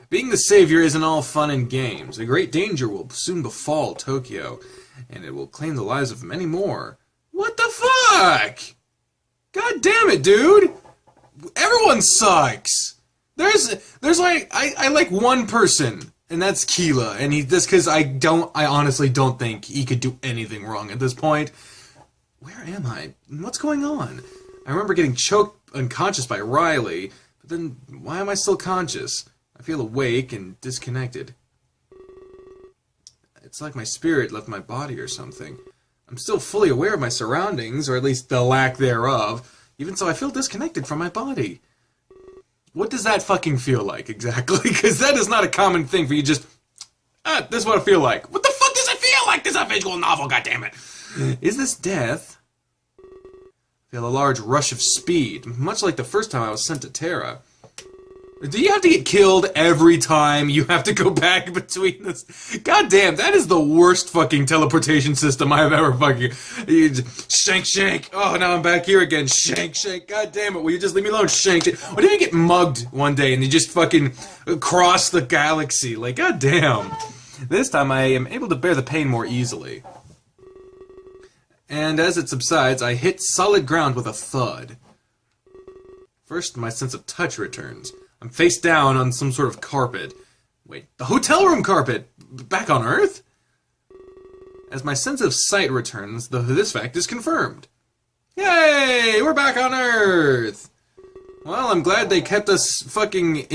Being the savior isn't all fun and games. A great danger will soon befall Tokyo, and it will claim the lives of many more. What the fuck? God damn it, dude! Everyone sucks. There's like I like one person, and that's Keela, and that's because I honestly don't think he could do anything wrong at this point. Where am I? What's going on? I remember getting choked unconscious by Riley, but then why am I still conscious? I feel awake and disconnected. It's like my spirit left my body or something. I'm still fully aware of my surroundings, or at least the lack thereof. Even so, I feel disconnected from my body. What does that fucking feel like, exactly? Because that is not a common thing for you just... this is what I feel like. What the fuck does it feel like? This is a visual novel, goddammit. Is this death? I feel a large rush of speed, much like the first time I was sent to Terra. Do you have to get killed every time you have to go back between this? God damn, that is the worst fucking teleportation system I've ever fucking... Shank, shank. Oh, now I'm back here again. Shank, shank. God damn it, will you just leave me alone? Shank, shank. What if you get mugged one day and you just fucking cross the galaxy? Like, god damn. This time I am able to bear the pain more easily. And as it subsides, I hit solid ground with a thud. First, my sense of touch returns. I'm face down on some sort of carpet. Wait, the hotel room carpet! Back on Earth? As my sense of sight returns, this fact is confirmed. Yay! We're back on Earth! Well, I'm glad they kept us fucking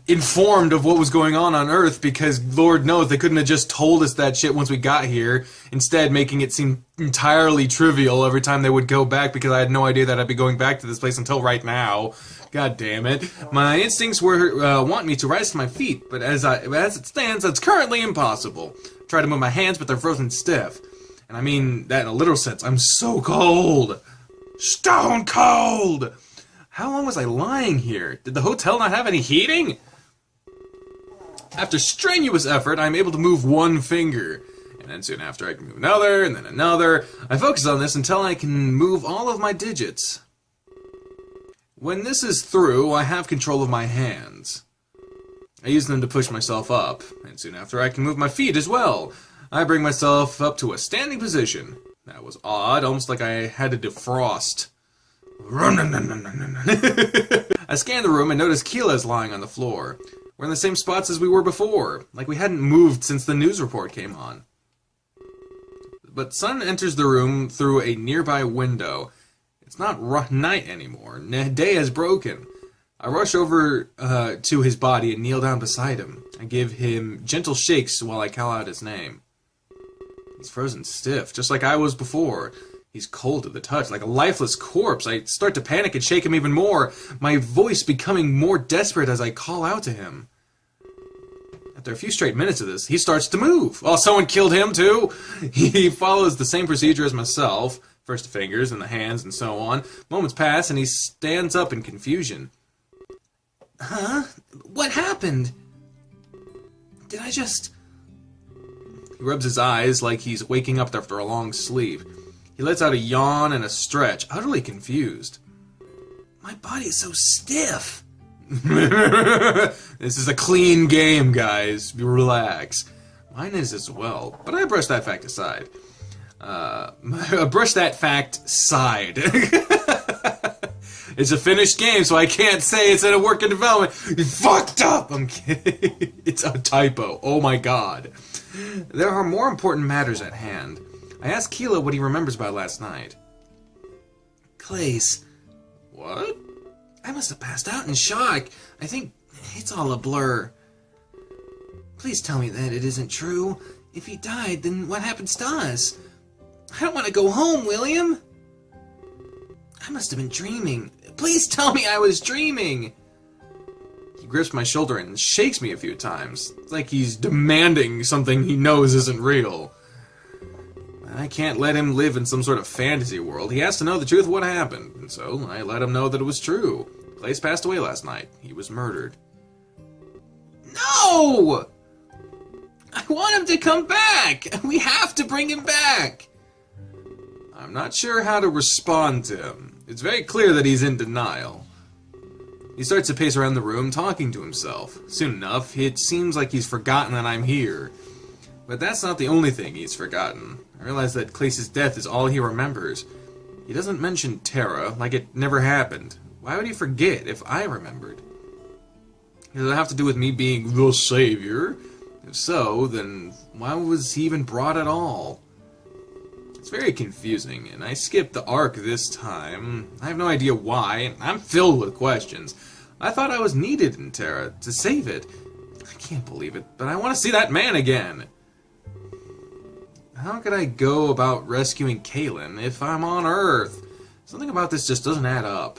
informed of what was going on Earth, because Lord knows they couldn't have just told us that shit once we got here, instead making it seem entirely trivial every time they would go back, because I had no idea that I'd be going back to this place until right now. God damn it. My instincts want me to rise to my feet, but as it stands, that's currently impossible. I try to move my hands, but they're frozen stiff. And I mean that in a literal sense. I'm so cold. Stone cold! How long was I lying here? Did the hotel not have any heating? After strenuous effort, I'm able to move one finger. And then soon after I can move another, and then another. I focus on this until I can move all of my digits. When this is through, I have control of my hands. I use them to push myself up, and soon after I can move my feet as well. I bring myself up to a standing position. That was odd, almost like I had to defrost. I scan the room and notice Keela is lying on the floor. We're in the same spots as we were before, like we hadn't moved since the news report came on. But sun enters the room through a nearby window. It's not night anymore. Day has broken. I rush over to his body and kneel down beside him. I give him gentle shakes while I call out his name. He's frozen stiff, just like I was before. He's cold to the touch, like a lifeless corpse. I start to panic and shake him even more, my voice becoming more desperate as I call out to him. After a few straight minutes of this, he starts to move. Oh, someone killed him too? He follows the same procedure as myself. First the fingers, and the hands, and so on. Moments pass, and he stands up in confusion. Huh? What happened? Did I just... He rubs his eyes like he's waking up after a long sleep. He lets out a yawn and a stretch, utterly confused. My body is so stiff. This is a clean game, guys. Relax. Mine is as well, but I brush that fact aside. Brush that fact side. It's a finished game, so I can't say it's in a work in development. You fucked up! I'm kidding. It's a typo. Oh my god. There are more important matters at hand. I asked Keela what he remembers about last night. Klace, What? I must have passed out in shock. I think it's all a blur. Please tell me that it isn't true. If he died, then what happens to us? I don't want to go home, William. I must have been dreaming. Please tell me I was dreaming. He grips my shoulder and shakes me a few times. It's like he's demanding something he knows isn't real. I can't let him live in some sort of fantasy world. He has to know the truth of what happened. And so I let him know that it was true. Klace passed away last night. He was murdered. No! I want him to come back! We have to bring him back! I'm not sure how to respond to him. It's very clear that he's in denial. He starts to pace around the room, talking to himself. Soon enough, it seems like he's forgotten that I'm here. But that's not the only thing he's forgotten. I realize that Klace's death is all he remembers. He doesn't mention Tara, like it never happened. Why would he forget if I remembered? Does it have to do with me being the savior? If so, then why was he even brought at all? It's very confusing, and I skipped the arc this time. I have no idea why. I'm filled with questions. I thought I was needed in Tara to save it. I can't believe it, but I want to see that man again. How could I go about rescuing Kaylin if I'm on Earth? Something about this just doesn't add up.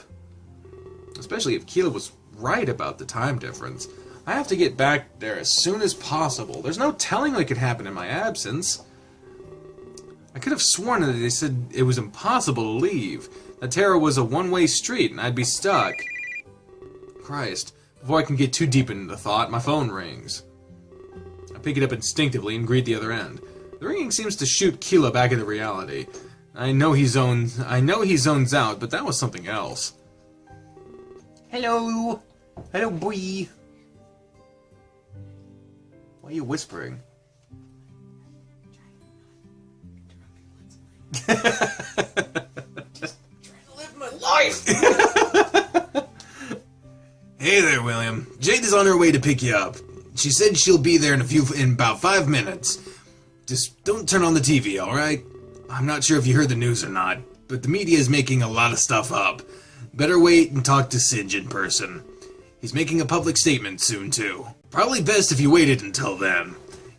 Especially if Keela was right about the time difference. I have to get back there as soon as possible. There's no telling what could happen in my absence. I could have sworn that they said it was impossible to leave. That Tara was a one-way street and I'd be stuck. Christ. Before I can get too deep into the thought, my phone rings. I pick it up instinctively and greet the other end. The ringing seems to shoot Keela back into reality. I know he zones out, but that was something else. Hello. Hello, boy. Why are you whispering? Just trying to live my life. Hey there, William. Jade is on her way to pick you up. She said she'll be there in about 5 minutes. Just don't turn on the TV, alright? I'm not sure if you heard the news or not, but the media is making a lot of stuff up. Better wait and talk to Singe in person. He's making a public statement soon, too. Probably best if you waited until then.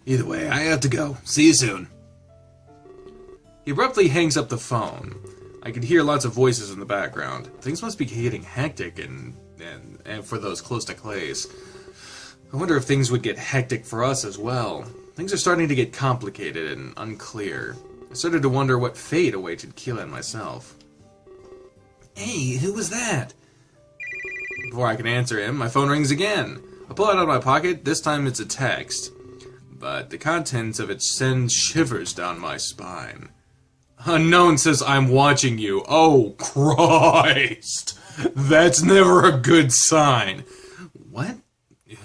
Either way, I have to go. See you soon. He abruptly hangs up the phone. I could hear lots of voices in the background. Things must be getting hectic and for those close to Klace. I wonder if things would get hectic for us as well. Things are starting to get complicated and unclear. I started to wonder what fate awaited Keela and myself. Hey, who was that? Before I can answer him, my phone rings again. I pull it out of my pocket. This time it's a text. But the contents of it send shivers down my spine. Unknown says, "I'm watching you." Oh, Christ! That's never a good sign. What?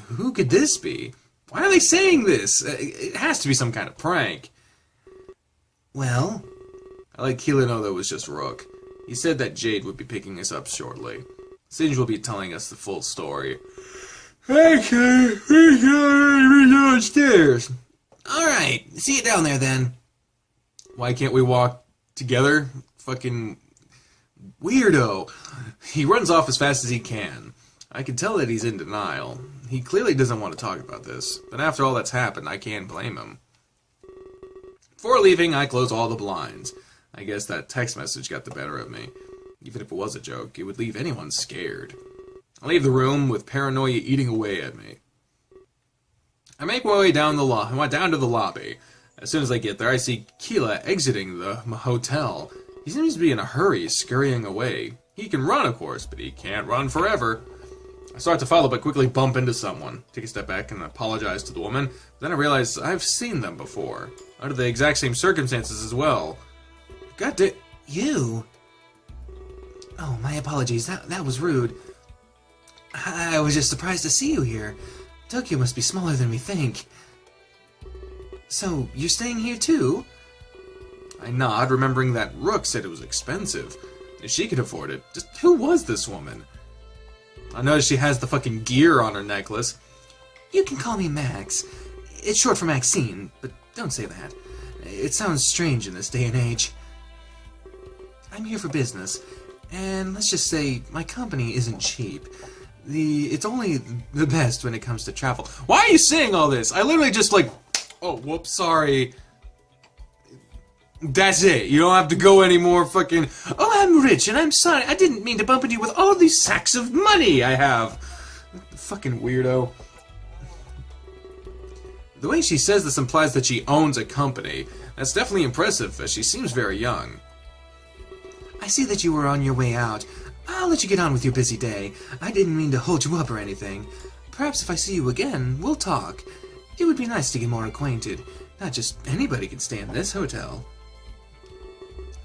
Who could this be? Why are they saying this? It has to be some kind of prank. Well? I let Keela know that it was just Rook. He said that Jade would be picking us up shortly. Singe will be telling us the full story. Okay, we go downstairs. Alright, see you down there then. Why can't we walk together? Fucking weirdo. He runs off as fast as he can. I can tell that he's in denial. He clearly doesn't want to talk about this, but after all that's happened, I can't blame him. Before leaving, I close all the blinds. I guess that text message got the better of me. Even if it was a joke, it would leave anyone scared. I leave the room with paranoia eating away at me. I make my way down to the lobby. As soon as I get there, I see Keela exiting the hotel. He seems to be in a hurry, scurrying away. He can run, of course, but he can't run forever. I start to follow, but quickly bump into someone. Take a step back and apologize to the woman. Then I realize I've seen them before. Under the exact same circumstances as well. God damn... You? Oh, my apologies. That was rude. I was just surprised to see you here. Tokyo must be smaller than we think. So, you're staying here too? I nod, remembering that Rook said it was expensive. If she could afford it, just who was this woman? I notice she has the fucking gear on her necklace. You can call me Max. It's short for Maxine, but don't say that. It sounds strange in this day and age. I'm here for business, and let's just say my company isn't cheap. It's only the best when it comes to travel. Why are you saying all this? I literally just like... Oh, whoops, sorry. That's it. You don't have to go anymore fucking... Oh, I'm rich and I'm sorry. I didn't mean to bump into you with all these sacks of money I have. Fucking weirdo. The way she says this implies that she owns a company. That's definitely impressive, as she seems very young. I see that you were on your way out. I'll let you get on with your busy day. I didn't mean to hold you up or anything. Perhaps if I see you again, we'll talk. It would be nice to get more acquainted. Not just anybody can stay in this hotel.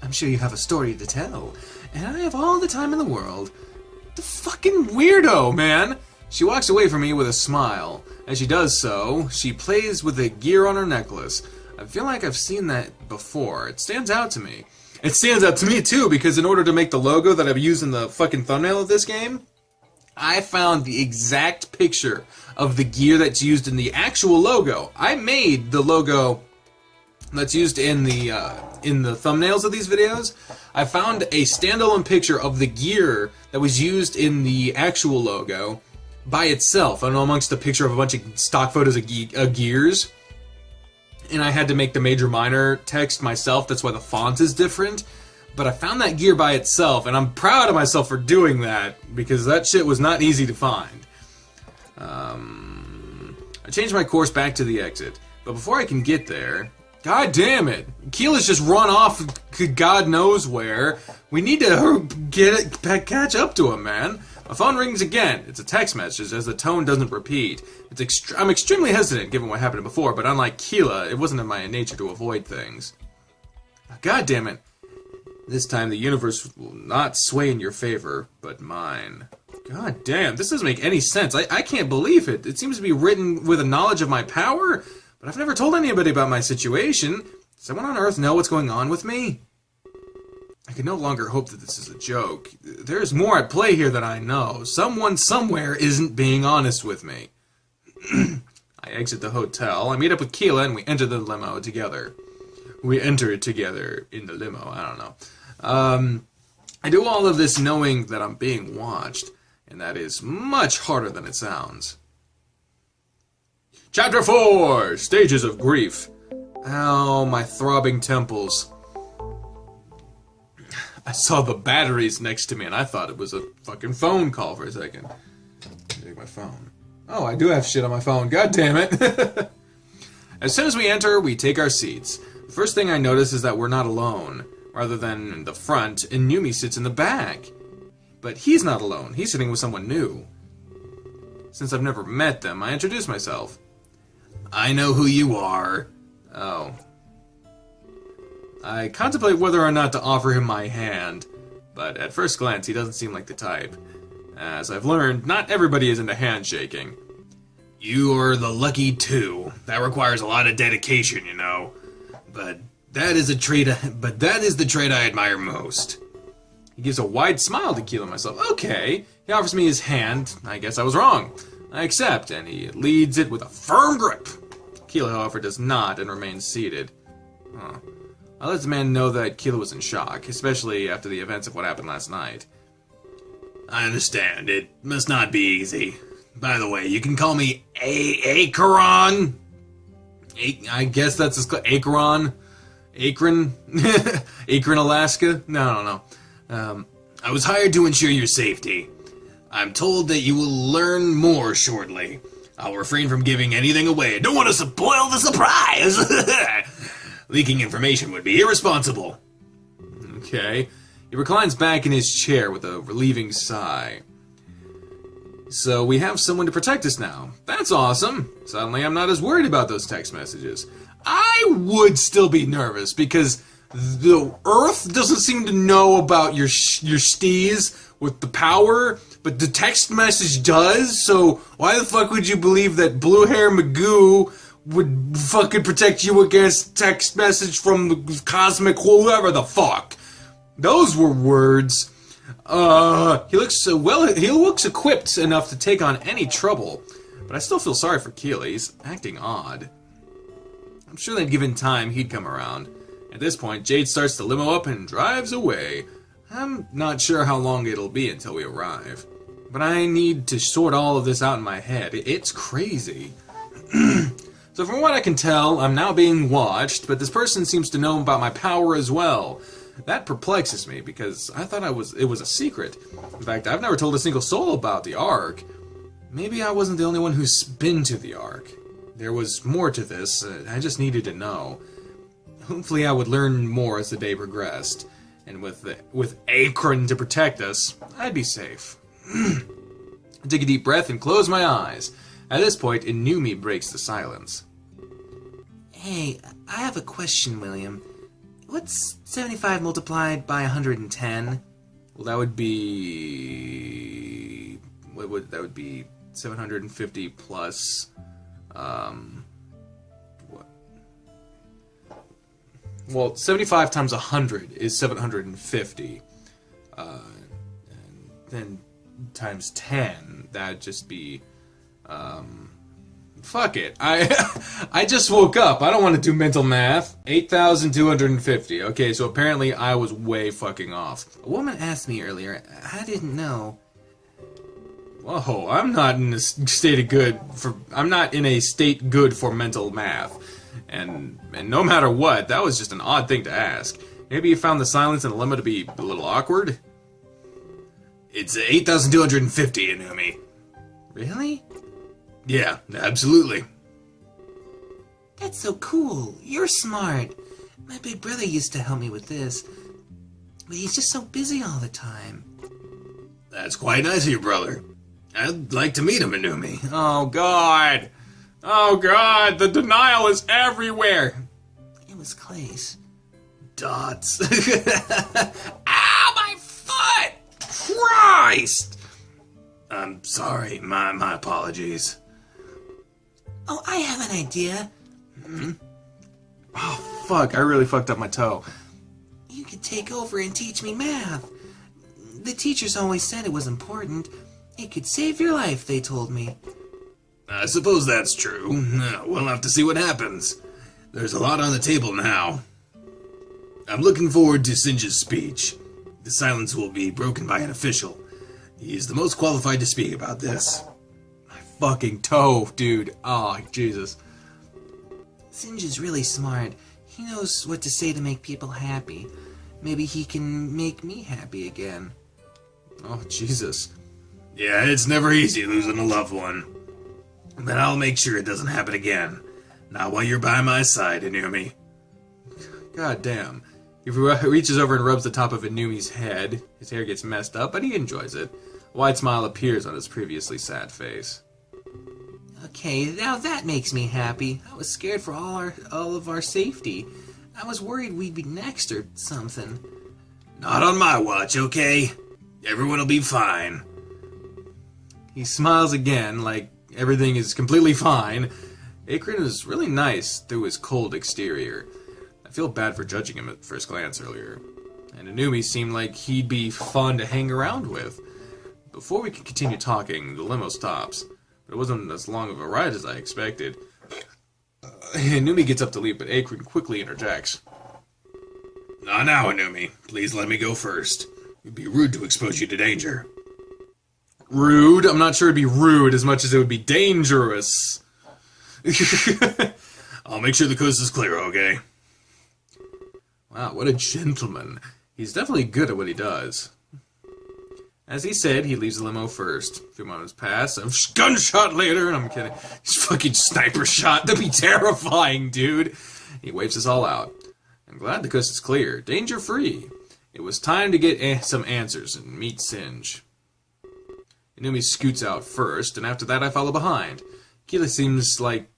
I'm sure you have a story to tell, and I have all the time in the world. The fucking weirdo, man! She walks away from me with a smile. As she does so, she plays with the gear on her necklace. I feel like I've seen that before. It stands out to me. It stands out to me too, because in order to make the logo that I've used in the fucking thumbnail of this game, I found the exact picture of the gear that's used in the actual logo. I made the logo that's used in the thumbnails of these videos. I found a standalone picture of the gear that was used in the actual logo by itself, and amongst a picture of a bunch of stock photos of gears. And I had to make the major minor text myself, that's why the font is different. But I found that gear by itself, and I'm proud of myself for doing that, because that shit was not easy to find. I changed my course back to the exit, but before I can get there... God damn it! Keela's just run off God knows where. We need to catch up to him, man. My phone rings again. It's a text message, as the tone doesn't repeat. I'm extremely hesitant, given what happened before, but unlike Keela, it wasn't in my nature to avoid things. God damn it. This time the universe will not sway in your favor, but mine. God damn, this doesn't make any sense. I can't believe it. It seems to be written with a knowledge of my power, but I've never told anybody about my situation. Does someone on Earth know what's going on with me? I can no longer hope that this is a joke. There's more at play here than I know. Someone somewhere isn't being honest with me. I exit the hotel, I meet up with Keela, and we enter the limo together. We enter it together in the limo, I don't know. I do all of this knowing that I'm being watched, and that is much harder than it sounds. Chapter 4! Stages of Grief. Ow, my throbbing temples. I saw the batteries next to me, and I thought it was a fucking phone call for a second. Take my phone. Oh, I do have shit on my phone. God damn it. As soon as we enter, we take our seats. The first thing I notice is that we're not alone. Rather than in the front, Inumi sits in the back. But he's not alone. He's sitting with someone new. Since I've never met them, I introduce myself. I know who you are. Oh. I contemplate whether or not to offer him my hand, but at first glance he doesn't seem like the type. As I've learned, not everybody is into handshaking. You're the lucky two. That requires a lot of dedication, you know. But that is the trait I admire most. He gives a wide smile to Keela and myself. Okay. He offers me his hand. I guess I was wrong. I accept, and he leads it with a firm grip. Keela, however, does not and remains seated. Huh. I let the man know that Keela was in shock, especially after the events of what happened last night. I understand. It must not be easy. By the way, you can call me Acheron. I guess that's his Acheron. Akron? Akron, Alaska? No. I was hired to ensure your safety. I'm told that you will learn more shortly. I'll refrain from giving anything away. I don't want to spoil the surprise! Leaking information would be irresponsible. Okay. He reclines back in his chair with a relieving sigh. So we have someone to protect us now. That's awesome. Suddenly I'm not as worried about those text messages. I would still be nervous because the Earth doesn't seem to know about your steez with the power, but the text message does, so why the fuck would you believe that Blue Hair Magoo would fucking protect you against text message from the cosmic whoever the fuck? Those were words. He looks equipped enough to take on any trouble, but I still feel sorry for Keela. He's acting odd. I'm sure that given time, he'd come around. At this point, Jade starts the limo up and drives away. I'm not sure how long it'll be until we arrive. But I need to sort all of this out in my head. It's crazy. So from what I can tell, I'm now being watched, but this person seems to know about my power as well. That perplexes me, because I thought it was a secret. In fact, I've never told a single soul about the Ark. Maybe I wasn't the only one who's been to the Ark. There was more to this, I just needed to know. Hopefully I would learn more as the day progressed, and with Akron to protect us, I'd be safe. I take a deep breath and close my eyes. At this point, Inumi breaks the silence. Hey, I have a question, William. What's 75 multiplied by 110? Well, that would be... that would be 750 plus... what? Well, 75 times 100 is 750. And then times 10, that'd just be... fuck it. I just woke up. I don't want to do mental math. 8,250. Okay, so apparently I was way fucking off. A woman asked me earlier. I didn't know. Whoa, I'm not in a state good for mental math. And no matter what, that was just an odd thing to ask. Maybe you found the silence and the limit to be a little awkward? It's 8,250, Inumi. Really? Yeah, absolutely. That's so cool. You're smart. My big brother used to help me with this. But he's just so busy all the time. That's quite nice of your brother. I'd like to meet him, Inumi. Oh, God. Oh, God. The denial is everywhere. It was Klace. Dots. Ow, my foot! Christ! I'm sorry. My apologies. Oh, I have an idea. Oh, fuck. I really fucked up my toe. You could take over and teach me math. The teachers always said it was important. It could save your life, they told me. I suppose that's true. We'll have to see what happens. There's a lot on the table now. I'm looking forward to Sinja's speech. The silence will be broken by an official. He's the most qualified to speak about this. My fucking toe, dude. Oh, Jesus. Sinja's really smart. He knows what to say to make people happy. Maybe he can make me happy again. Oh, Jesus. Yeah, it's never easy losing a loved one. But I'll make sure it doesn't happen again. Not while you're by my side, Inumi. God damn. He reaches over and rubs the top of Inumi's head. His hair gets messed up, but he enjoys it. A wide smile appears on his previously sad face. Okay, now that makes me happy. I was scared for all of our safety. I was worried we'd be next or something. Not on my watch, okay? Everyone will be fine. He smiles again, like everything is completely fine. Akron is really nice through his cold exterior. I feel bad for judging him at first glance earlier. And Inumi seemed like he'd be fun to hang around with. Before we can continue talking, the limo stops. But it wasn't as long of a ride as I expected. Inumi gets up to leave, but Akron quickly interjects. Now, Inumi. Please let me go first. It'd be rude to expose you to danger. Rude? I'm not sure it'd be rude as much as it would be dangerous. I'll make sure the coast is clear, okay? Wow, what a gentleman. He's definitely good at what he does. As he said, he leaves the limo first. A few moments pass, a gunshot later, and I'm kidding. He's fucking sniper shot. That'd be terrifying, dude. He wipes us all out. I'm glad the coast is clear. Danger-free. It was time to get some answers and meet Sinj. Inumi scoots out first, and after that I follow behind. Keela seems like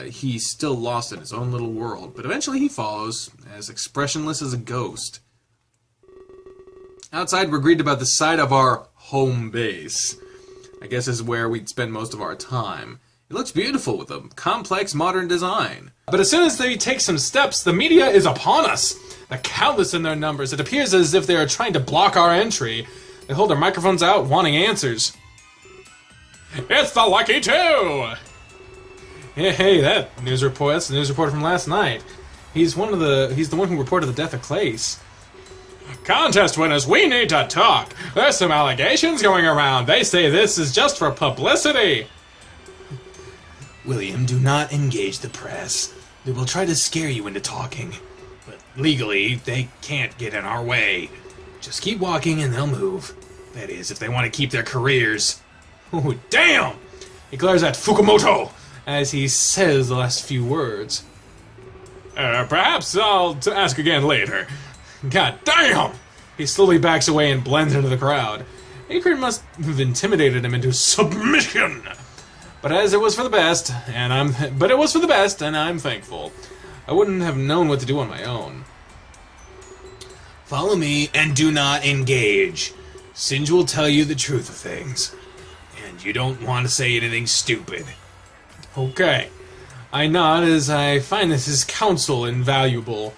he's still lost in his own little world, but eventually he follows, as expressionless as a ghost. Outside, we're greeted about the site of our home base. I guess this is where we'd spend most of our time. It looks beautiful with a complex modern design. But as soon as they take some steps, the media is upon us. They're countless in their numbers. It appears as if they are trying to block our entry. They hold their microphones out, wanting answers. It's the Lucky Two! Hey, that news report, that's the news report from last night. He's the one who reported the death of Klace. Contest winners, we need to talk. There's some allegations going around. They say this is just for publicity. William, do not engage the press. They will try to scare you into talking. But legally, they can't get in our way. Just keep walking and they'll move. That is, if they want to keep their careers. Oh, damn! He glares at Fukumoto as he says the last few words. Perhaps I'll ask again later. God damn! He slowly backs away and blends into the crowd. Akron must have intimidated him into submission. But it was for the best, and I'm thankful. I wouldn't have known what to do on my own. Follow me and do not engage. Singe will tell you the truth of things. And you don't want to say anything stupid. Okay. I nod as I find that his counsel invaluable.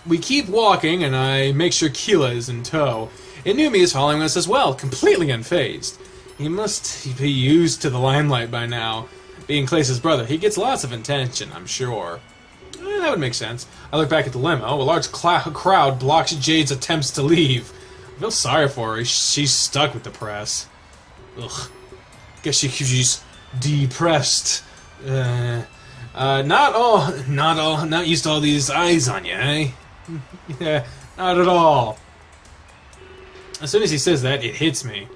We keep walking, and I make sure Keela is in tow. Inumi is following us as well, completely unfazed. He must be used to the limelight by now. Being Klace's brother, he gets lots of attention, I'm sure. That would make sense. I look back at the limo. A large crowd blocks Jade's attempts to leave. I feel sorry for her. She's stuck with the press. Ugh. Guess she's depressed. Not used to all these eyes on you, eh? Yeah, not at all. As soon as he says that, it hits me,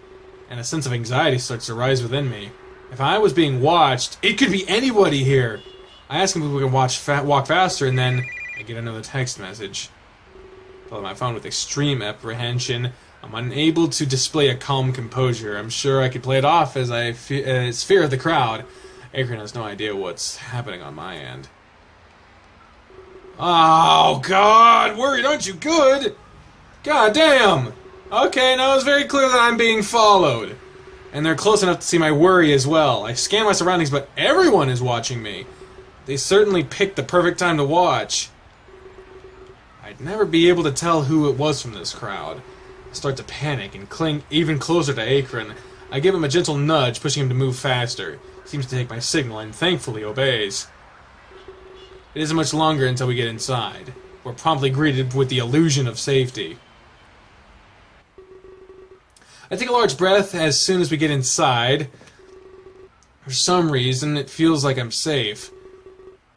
and a sense of anxiety starts to rise within me. If I was being watched, it could be anybody here. I ask him if we can walk faster, and then I get another text message. I pull out my phone with extreme apprehension. I'm unable to display a calm composure. I'm sure I could play it off as fear of the crowd. Akron has no idea what's happening on my end. Oh, God! Worried, aren't you good? God damn! Okay, now it's very clear that I'm being followed. And they're close enough to see my worry as well. I scan my surroundings, but everyone is watching me. They certainly picked the perfect time to watch. I'd never be able to tell who it was from this crowd. I start to panic and cling even closer to Akron. I give him a gentle nudge, pushing him to move faster. He seems to take my signal and thankfully obeys. It isn't much longer until we get inside. We're promptly greeted with the illusion of safety. I take a large breath as soon as we get inside. For some reason, it feels like I'm safe.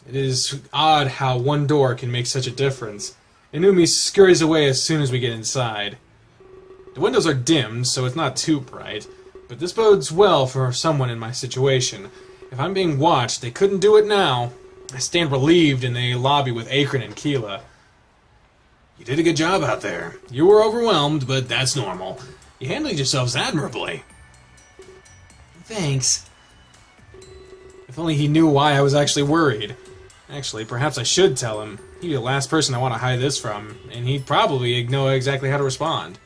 It is odd how one door can make such a difference. Inumi scurries away as soon as we get inside. The windows are dimmed, so it's not too bright, but this bodes well for someone in my situation. If I'm being watched, they couldn't do it now. I stand relieved in the lobby with Akron and Keela. You did a good job out there. You were overwhelmed, but that's normal. You handled yourselves admirably. Thanks. If only he knew why I was actually worried. Actually, perhaps I should tell him. He'd be the last person I want to hide this from, and he'd probably know exactly how to respond.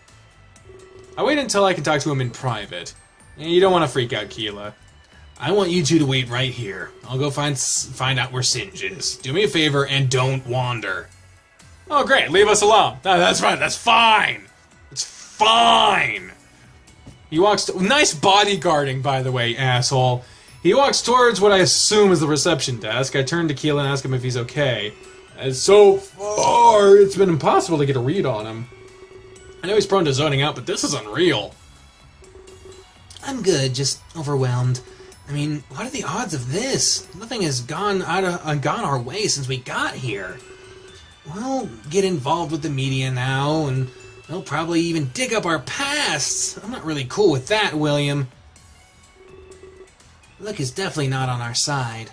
I wait until I can talk to him in private. You don't want to freak out, Keela. I want you two to wait right here. I'll go find out where Singe is. Do me a favor and don't wander. Oh, great. Leave us alone. No, that's right. That's fine. It's fine. He walks... Nice bodyguarding, by the way, asshole. He walks towards what I assume is the reception desk. I turn to Keela and ask him if he's okay. As so far, it's been impossible to get a read on him. I know he's prone to zoning out, but this is unreal. I'm good, just overwhelmed. I mean, what are the odds of this? Nothing has gone our way since we got here. We'll get involved with the media now, and they'll probably even dig up our pasts. I'm not really cool with that, William. Luck is definitely not on our side.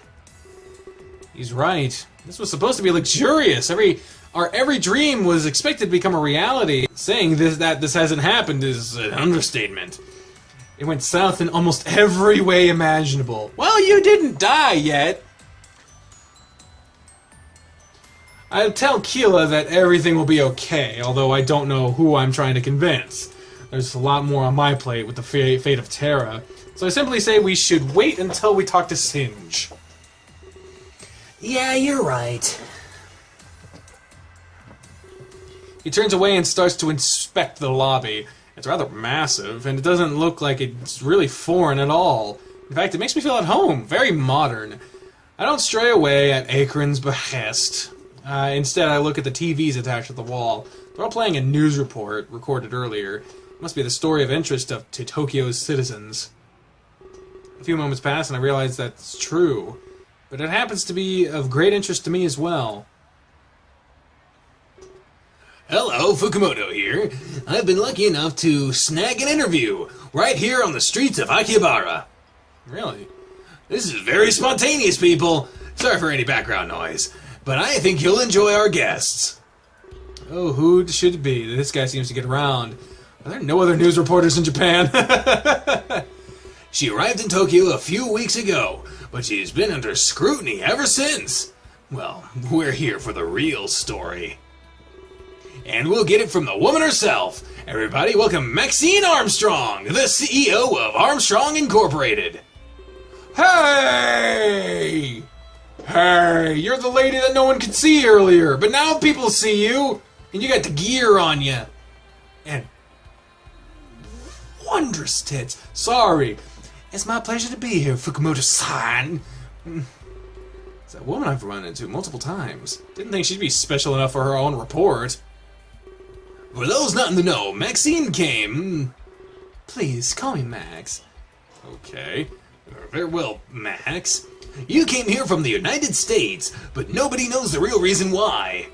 He's right. This was supposed to be luxurious. Our every dream was expected to become a reality. Saying that this hasn't happened is an understatement. It went south in almost every way imaginable. Well, you didn't die yet. I'll tell Keela that everything will be okay, although I don't know who I'm trying to convince. There's a lot more on my plate with the fate of Terra, so I simply say we should wait until we talk to Singe. Yeah, you're right. He turns away and starts to inspect the lobby. It's rather massive, and it doesn't look like it's really foreign at all. In fact, it makes me feel at home. Very modern. I don't stray away at Akron's behest. Instead, I look at the TVs attached to the wall. They're all playing a news report recorded earlier. It must be the story of interest to Tokyo's citizens. A few moments pass and I realize that's true. But it happens to be of great interest to me as well. Hello, Fukumoto here. I've been lucky enough to snag an interview right here on the streets of Akihabara. Really? This is very spontaneous, people. Sorry for any background noise, but I think you'll enjoy our guests. Oh, who should it be? This guy seems to get around. Are there no other news reporters in Japan? She arrived in Tokyo a few weeks ago, but she's been under scrutiny ever since. Well, we're here for the real story. And we'll get it from the woman herself. Everybody, welcome Maxine Armstrong, the CEO of Armstrong Incorporated. Hey! Hey, you're the lady that no one could see earlier, but now people see you, and you got the gear on you. And wondrous tits. Sorry. It's my pleasure to be here, Fukumoto-san. It's that woman I've run into multiple times. Didn't think she'd be special enough for her own report. For those not in the know, Maxine came... Please, call me Max. Okay. Very well, Max. You came here from the United States, but nobody knows the real reason why.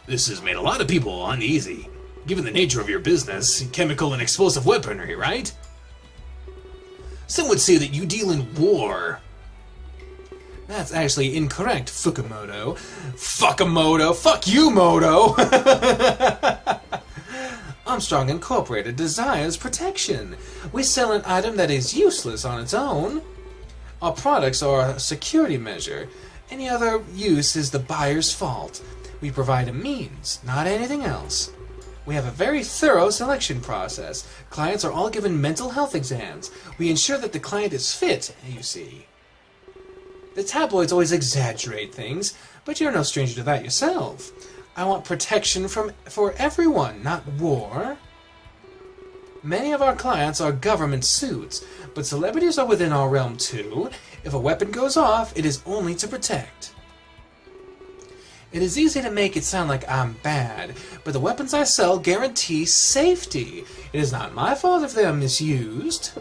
This has made a lot of people uneasy, given the nature of your business, chemical and explosive weaponry, right? Some would say that you deal in war. That's actually incorrect, Fukumoto. Fukamoto. Fuck you, Moto! Armstrong Incorporated desires protection. We sell an item that is useless on its own. Our products are a security measure. Any other use is the buyer's fault. We provide a means, not anything else. We have a very thorough selection process. Clients are all given mental health exams. We ensure that the client is fit, you see. The tabloids always exaggerate things, but you're no stranger to that yourself. I want protection for everyone, not war. Many of our clients are government suits, but celebrities are within our realm too. If a weapon goes off, it is only to protect. It is easy to make it sound like I'm bad, but the weapons I sell guarantee safety. It is not my fault if they are misused.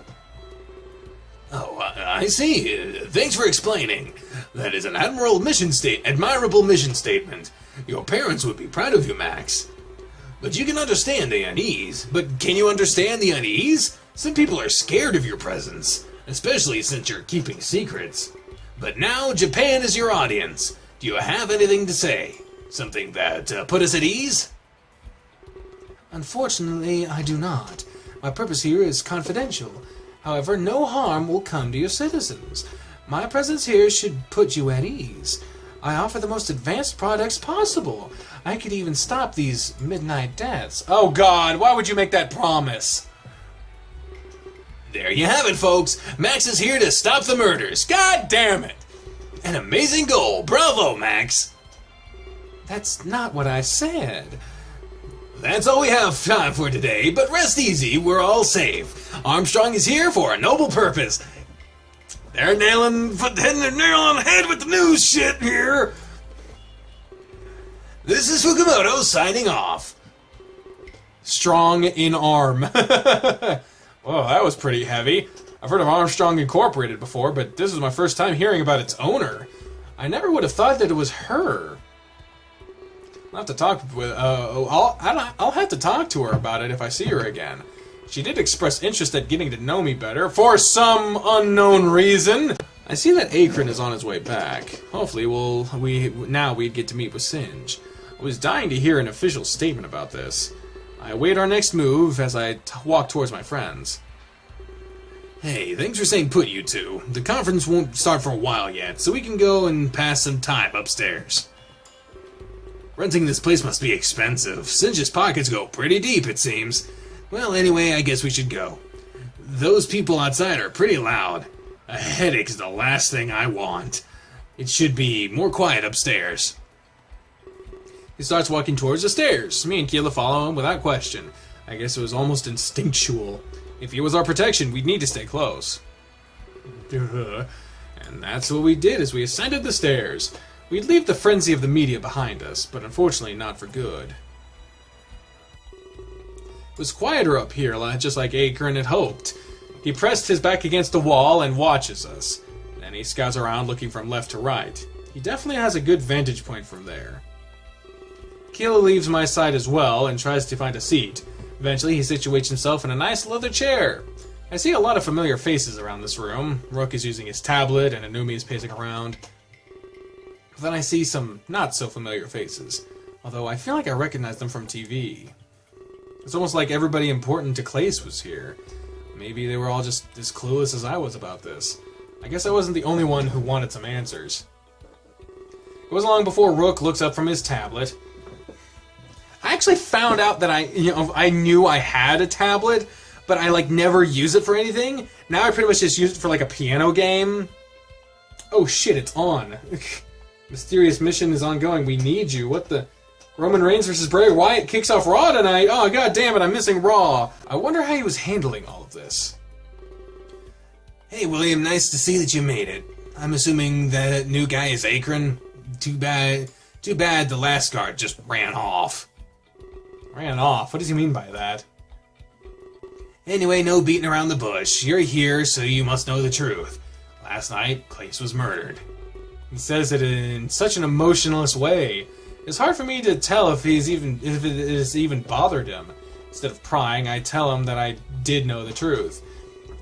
Oh, I see. Thanks for explaining. That is an admirable mission statement. Your parents would be proud of you, Max. But you can understand the unease. But can you understand the unease? Some people are scared of your presence, especially since you're keeping secrets. But now Japan is your audience. Do you have anything to say? Something that put us at ease? Unfortunately, I do not. My purpose here is confidential. However, no harm will come to your citizens. My presence here should put you at ease. I offer the most advanced products possible. I could even stop these midnight deaths. Oh God, why would you make that promise? There you have it, folks. Max is here to stop the murders. God damn it! An amazing goal. Bravo, Max. That's not what I said. That's all we have time for today, but rest easy, we're all safe. Armstrong is here for a noble purpose. They're nailing the nail on the head with the news shit here. This is Fukumoto signing off. Strong in arm. Whoa, that was pretty heavy. I've heard of Armstrong Incorporated before, but this is my first time hearing about its owner. I never would have thought that it was her. I'll have to talk with. I'll have to talk to her about it if I see her again. She did express interest at getting to know me better for some unknown reason. I see that Akron is on his way back. Hopefully, we'd get to meet with Singe. I was dying to hear an official statement about this. I await our next move as I walk towards my friends. Hey, thanks for staying put, you two. The conference won't start for a while yet, so we can go and pass some time upstairs. Renting this place must be expensive. Singe's pockets go pretty deep, it seems. Well, anyway, I guess we should go. Those people outside are pretty loud. A headache's the last thing I want. It should be more quiet upstairs. He starts walking towards the stairs. Me and Keela follow him without question. I guess it was almost instinctual. If he was our protection, we'd need to stay close. And that's what we did as we ascended the stairs. We'd leave the frenzy of the media behind us, but unfortunately not for good. It was quieter up here, just like Acorn had hoped. He pressed his back against the wall and watches us. Then he scouts around looking from left to right. He definitely has a good vantage point from there. Keela leaves my side as well and tries to find a seat. Eventually he situates himself in a nice leather chair. I see a lot of familiar faces around this room. Rook is using his tablet and Anumi is pacing around. Then I see some not so familiar faces, although I feel like I recognize them from TV. It's almost like everybody important to Klace was here. Maybe they were all just as clueless as I was about this. I guess I wasn't the only one who wanted some answers. It wasn't long before Rook looks up from his tablet. I actually found out that I knew I had a tablet, but I never use it for anything. Now I pretty much just use it for a piano game. Oh shit, it's on. Mysterious mission is ongoing. We need you. What the? Roman Reigns versus Bray Wyatt kicks off Raw tonight. Oh god damn it, I'm missing Raw. I wonder how he was handling all of this. Hey William, nice to see that you made it. I'm assuming that new guy is Akron. Too bad the last guard just ran off. Ran off? What does he mean by that? Anyway, no beating around the bush. You're here, so you must know the truth. Last night, Klace was murdered. He says it in such an emotionless way. It's hard for me to tell if it has even bothered him. Instead of prying, I tell him that I did know the truth.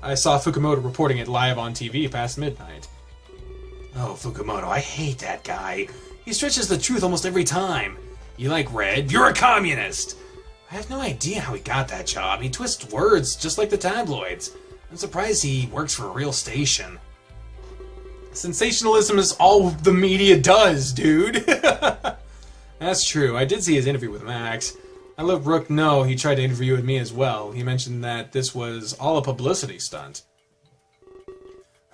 I saw Fukumoto reporting it live on TV past midnight. Oh, Fukumoto, I hate that guy. He stretches the truth almost every time. You like red? You're a communist! I have no idea how he got that job. He twists words just like the tabloids. I'm surprised he works for a real station. Sensationalism is all the media does, dude. That's true. I did see his interview with Max. I let Rook know he tried to interview with me as well. He mentioned that this was all a publicity stunt.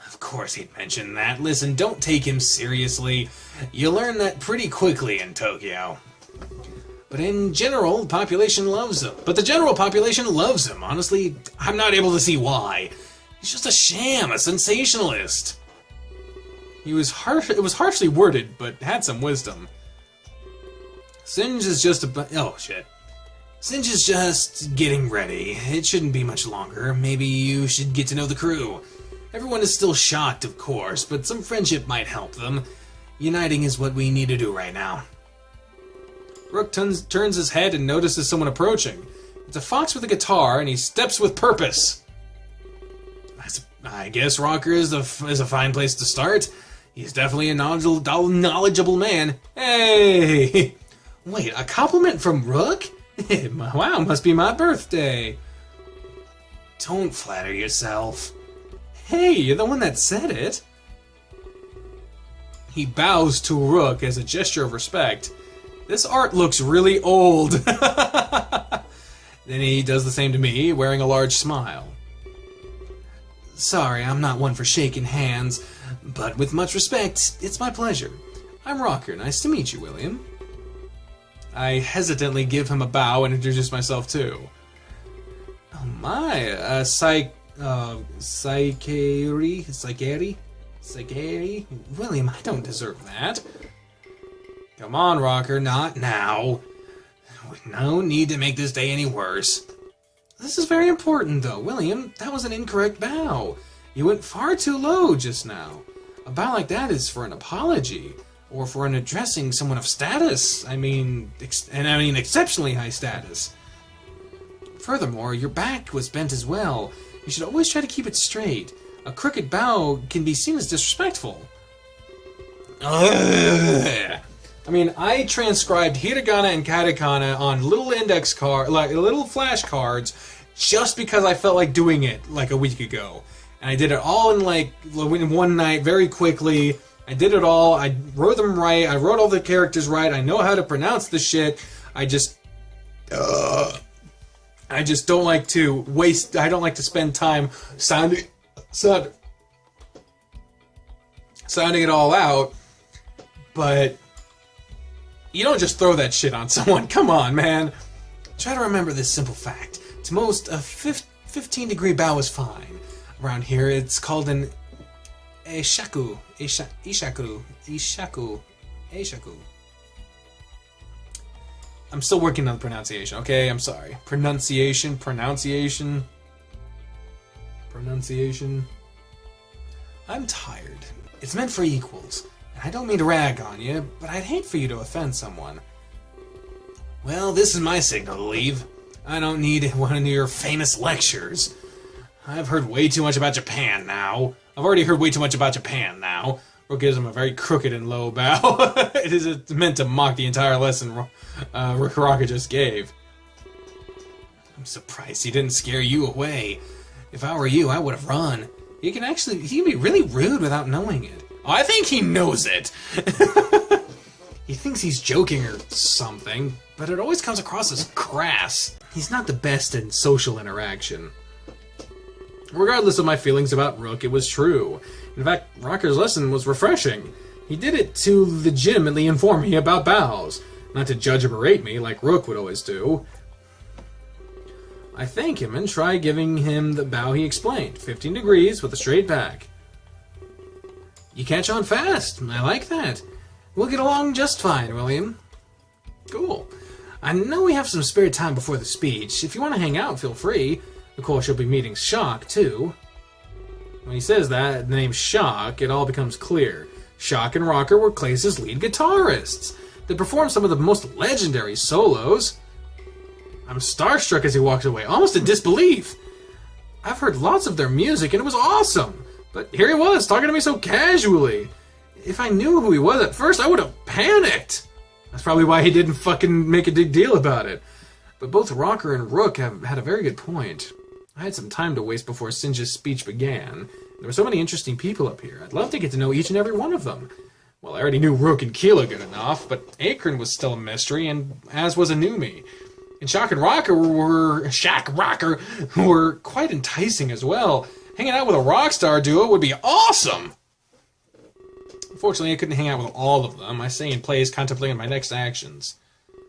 Of course he'd mention that. Listen, don't take him seriously. You learn that pretty quickly in Tokyo. But in general, the population loves him. But the general population loves him. Honestly, I'm not able to see why. He's just a sham, a sensationalist. It was harshly worded, but had some wisdom. Singe is just oh shit. Singe is just getting ready. It shouldn't be much longer. Maybe you should get to know the crew. Everyone is still shocked, of course, but some friendship might help them. Uniting is what we need to do right now. Rook turns his head and notices someone approaching. It's a fox with a guitar, and he steps with purpose. I guess Rocker is a fine place to start. He's definitely a knowledgeable man. Hey! Wait, a compliment from Rook? Wow, must be my birthday. Don't flatter yourself. Hey, you're the one that said it. He bows to Rook as a gesture of respect. This art looks really old. Then he does the same to me, wearing a large smile. Sorry, I'm not one for shaking hands, but with much respect, it's my pleasure. I'm Rocker. Nice to meet you, William. I hesitantly give him a bow and introduce myself too. Oh my, Psycheri? William, I don't deserve that. Come on, Rocker, not now. No need to make this day any worse. This is very important, though. William, that was an incorrect bow. You went far too low just now. A bow like that is for an apology, or for an addressing someone of status. I mean exceptionally high status. Furthermore, your back was bent as well. You should always try to keep it straight. A crooked bow can be seen as disrespectful. Ugh. I mean, I transcribed hiragana and katakana on little index little flashcards, just because I felt like doing it a week ago. And I did it all in one night, very quickly. I did it all. I wrote them right. I wrote all the characters right. I know how to pronounce the shit. I just don't like to waste. I don't like to spend time sounding it all out. But you don't just throw that shit on someone. Come on, man. Try to remember this simple fact. To most, a 15-degree bow is fine. Around here, it's called an Ishaku. Ishaku. I'm still working on the pronunciation, okay? I'm sorry. Pronunciation. I'm tired. It's meant for equals. And I don't mean to rag on you, but I'd hate for you to offend someone. Well, this is my signal to leave. I don't need one of your famous lectures. I've heard way too much about Japan now. Rook gives him a very crooked and low bow. It is meant to mock the entire lesson Rocker just gave. I'm surprised he didn't scare you away. If I were you, I would have run. He can be really rude without knowing it. Oh, I think he knows it. He thinks he's joking or something, but it always comes across as crass. He's not the best in social interaction. Regardless of my feelings about Rook, it was true. In fact, Rocker's lesson was refreshing. He did it to legitimately inform me about bows, not to judge or berate me like Rook would always do. I thank him and try giving him the bow he explained, 15 degrees with a straight back. You catch on fast. I like that. We'll get along just fine, William. Cool. I know we have some spare time before the speech. If you want to hang out, feel free. Of course, you'll be meeting Shock, too. When he says that, the name Shock, it all becomes clear. Shock and Rocker were Klace's lead guitarists. They performed some of the most legendary solos. I'm starstruck as he walks away, almost in disbelief. I've heard lots of their music, and it was awesome. But here he was, talking to me so casually. If I knew who he was at first, I would have panicked. That's probably why he didn't fucking make a big deal about it. But both Rocker and Rook have had a very good point. I had some time to waste before Sinja's speech began. There were so many interesting people up here. I'd love to get to know each and every one of them. Well, I already knew Rook and Keela good enough, but Akron was still a mystery, and as was Anumi. And Shock and Rocker were quite enticing as well. Hanging out with a rock star duo would be awesome! Unfortunately, I couldn't hang out with all of them. I stay in place, contemplating my next actions. Would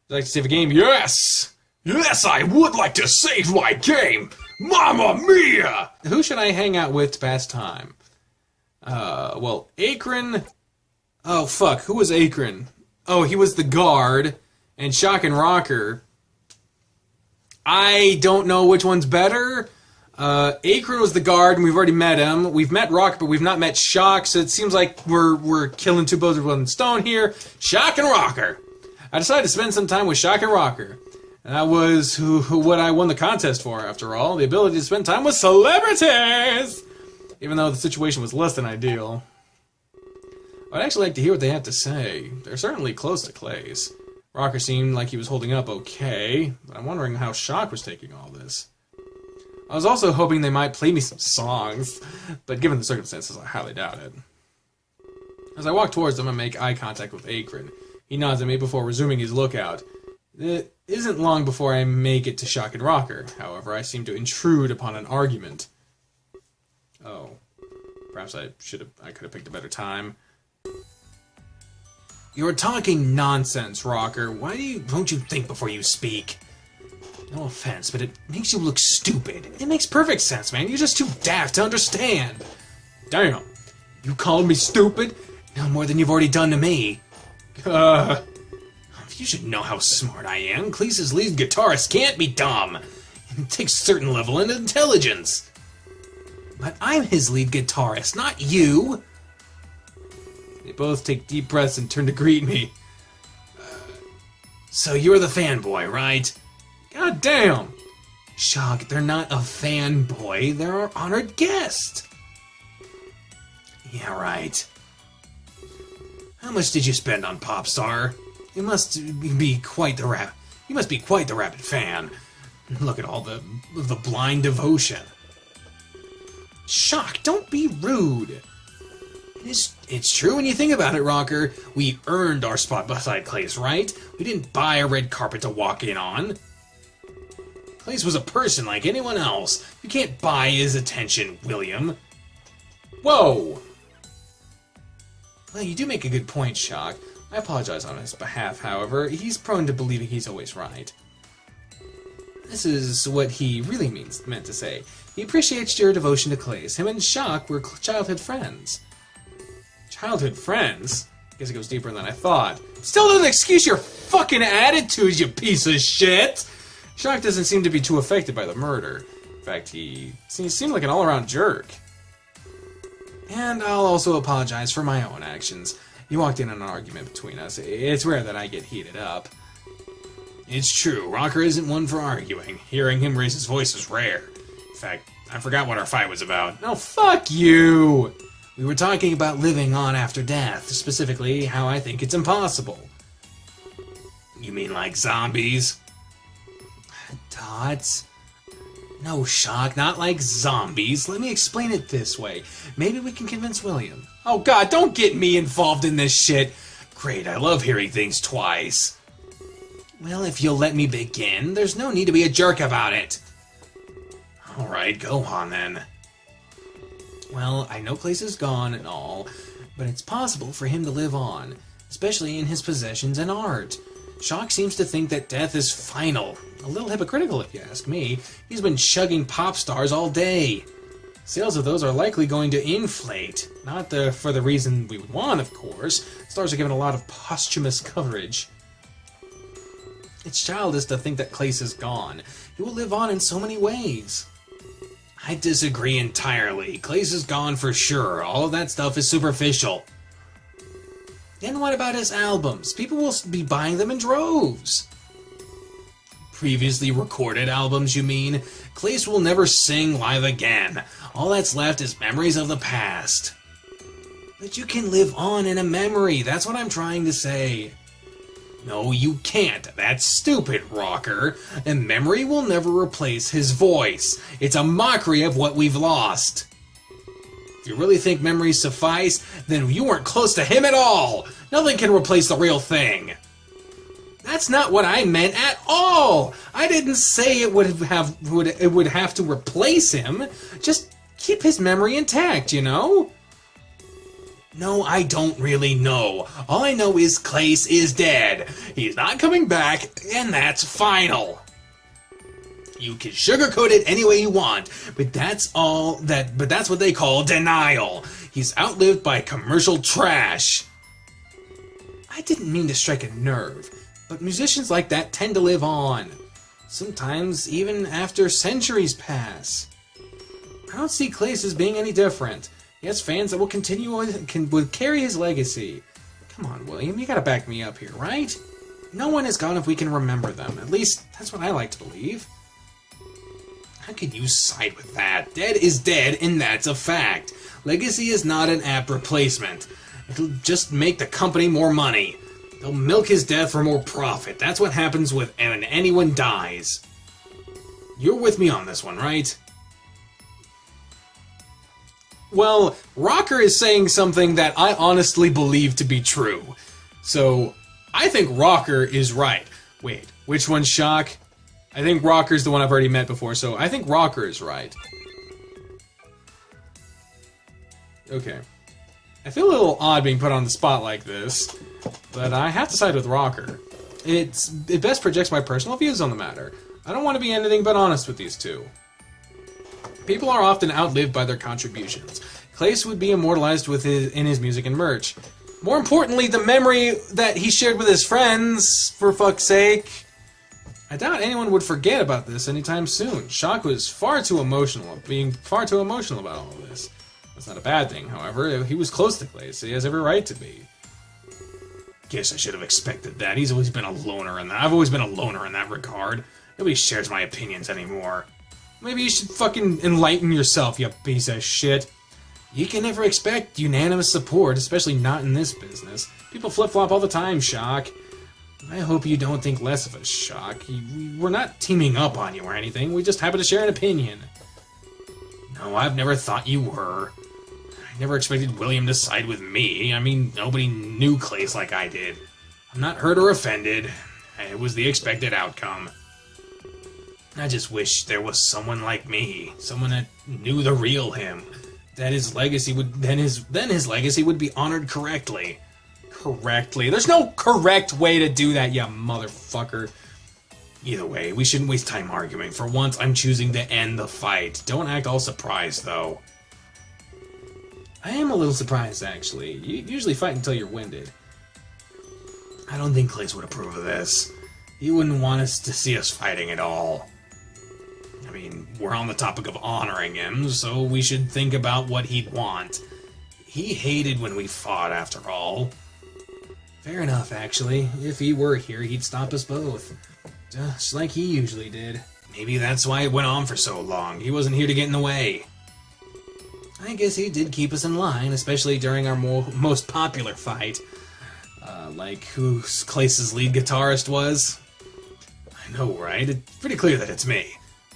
you like to save a game? Yes! Yes, I would like to save my game! Mamma mia! Who should I hang out with to pass time? Well, Akron... Oh, fuck. Who was Akron? Oh, he was the guard. And Shock and Rocker... I don't know which one's better. Akron was the guard, and we've already met him. We've met Rock, but we've not met Shock, so it seems like we're killing two birds with one stone here. Shock and Rocker. I decided to spend some time with Shock and Rocker. And that was what I won the contest for, after all. The ability to spend time with celebrities! Even though the situation was less than ideal. I'd actually like to hear what they have to say. They're certainly close to Klace. Rocker seemed like he was holding up okay, but I'm wondering how Shock was taking all this. I was also hoping they might play me some songs, but given the circumstances, I highly doubt it. As I walk towards them, I make eye contact with Akron. He nods at me before resuming his lookout. It isn't long before I make it to Shock and Rocker. However, I seem to intrude upon an argument. Oh. Perhaps I could have picked a better time. You're talking nonsense, Rocker. Won't you think before you speak? No offense, but it makes you look stupid. It makes perfect sense, man. You're just too daft to understand. Damn. You called me stupid? No more than you've already done to me. You should know how smart I am. Klace's lead guitarist can't be dumb. It takes a certain level of intelligence. But I'm his lead guitarist, not you. They both take deep breaths and turn to greet me. So you're the fanboy, right? God damn! Shock, they're not a fanboy, they're our honored guest. Yeah, right. How much did you spend on Popstar? You must be quite the rabid fan. Look at all the blind devotion. Shock, don't be rude. It's true when you think about it, Rocker. We earned our spot beside Klace, right? We didn't buy a red carpet to walk in on. Klace was a person like anyone else. You can't buy his attention, William. Whoa! Well, you do make a good point, Shock. I apologize on his behalf, however. He's prone to believing he's always right. This is what he really meant to say. He appreciates your devotion to Klace. Him and Shock were childhood friends. Childhood friends? I guess it goes deeper than I thought. Still doesn't excuse your fucking attitude, you piece of shit! Shock doesn't seem to be too affected by the murder. In fact, he seemed like an all-around jerk. And I'll also apologize for my own actions. You walked in on an argument between us. It's rare that I get heated up. It's true, Rocker isn't one for arguing. Hearing him raise his voice is rare. In fact, I forgot what our fight was about. No, fuck you! We were talking about living on after death, specifically how I think it's impossible. You mean like zombies? Dots? No, Shock, not like zombies. Let me explain it this way. Maybe we can convince William. Oh god, don't get me involved in this shit! Great, I love hearing things twice. Well, if you'll let me begin, there's no need to be a jerk about it. Alright, go on then. Well, I know Klace is gone and all, but it's possible for him to live on, especially in his possessions and art. Shock seems to think that death is final. A little hypocritical, if you ask me. He's been chugging pop stars all day. Sales of those are likely going to inflate. Not for the reason we would want, of course. Stars are given a lot of posthumous coverage. It's childish to think that Klace is gone. He will live on in so many ways. I disagree entirely. Klace is gone for sure. All of that stuff is superficial. Then what about his albums? People will be buying them in droves. Previously recorded albums, you mean? Klace will never sing live again. All that's left is memories of the past. But you can live on in a memory. That's what I'm trying to say. No, you can't. That's stupid, Rocker. A memory will never replace his voice. It's a mockery of what we've lost. If you really think memories suffice, then you weren't close to him at all. Nothing can replace the real thing. That's not what I meant at all. I didn't say it would have to replace him. Just keep his memory intact, you know? No, I don't really know. All I know is Klace is dead. He's not coming back, and that's final. You can sugarcoat it any way you want, but that's what they call denial. He's outlived by commercial trash. I didn't mean to strike a nerve, but musicians like that tend to live on. Sometimes even after centuries pass. I don't see Klace as being any different. He has fans that will would carry his legacy. Come on, William, you gotta back me up here, right? No one is gone if we can remember them. At least, that's what I like to believe. How can you side with that? Dead is dead, and that's a fact. Legacy is not an apt replacement. It'll just make the company more money. They'll milk his death for more profit. That's what happens when anyone dies. You're with me on this one, right? Well, Rocker is saying something that I honestly believe to be true. So, I think Rocker is right. Wait, which one's Shock? I think Rocker's the one I've already met before, so I think Rocker is right. Okay. I feel a little odd being put on the spot like this, but I have to side with Rocker. It best projects my personal views on the matter. I don't want to be anything but honest with these two. People are often outlived by their contributions. Klace would be immortalized in his music and merch. More importantly, the memory that he shared with his friends, for fuck's sake. I doubt anyone would forget about this anytime soon. Shock was being far too emotional about all of this. That's not a bad thing, however. He was close to Klace, so he has every right to be. Guess I should have expected that. He's always been a loner in that. I've always been a loner in that regard. Nobody shares my opinions anymore. Maybe you should fucking enlighten yourself, you piece of shit. You can never expect unanimous support, especially not in this business. People flip-flop all the time, Shock. I hope you don't think less of us, Shock. We're not teaming up on you or anything. We just happen to share an opinion. No, I've never thought you were. I never expected William to side with me. I mean, nobody knew Klace like I did. I'm not hurt or offended. It was the expected outcome. I just wish there was someone like me, someone that knew the real him, that his legacy would his legacy would be honored correctly. Correctly. There's no correct way to do that, you motherfucker. Either way, we shouldn't waste time arguing. For once, I'm choosing to end the fight. Don't act all surprised, though. I am a little surprised, actually. You usually fight until you're winded. I don't think Klace would approve of this. He wouldn't want us to see us fighting at all. I mean, we're on the topic of honoring him, so we should think about what he'd want. He hated when we fought, after all. Fair enough, actually. If he were here, he'd stop us both. Just like he usually did. Maybe that's why it went on for so long. He wasn't here to get in the way. I guess he did keep us in line, especially during our most popular fight. Like who Klace's lead guitarist was? I know, right? It's pretty clear that it's me.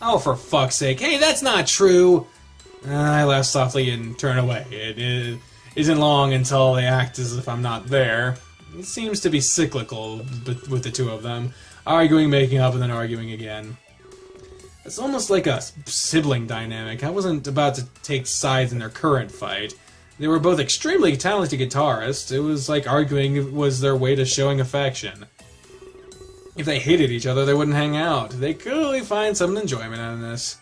Oh, for fuck's sake. Hey, that's not true! I laugh softly and turn away. It isn't long until they act as if I'm not there. It seems to be cyclical with the two of them. Arguing, making up, and then arguing again. It's almost like a sibling dynamic. I wasn't about to take sides in their current fight. They were both extremely talented guitarists. It was like arguing was their way to showing affection. If they hated each other, they wouldn't hang out. They clearly find some enjoyment out of this.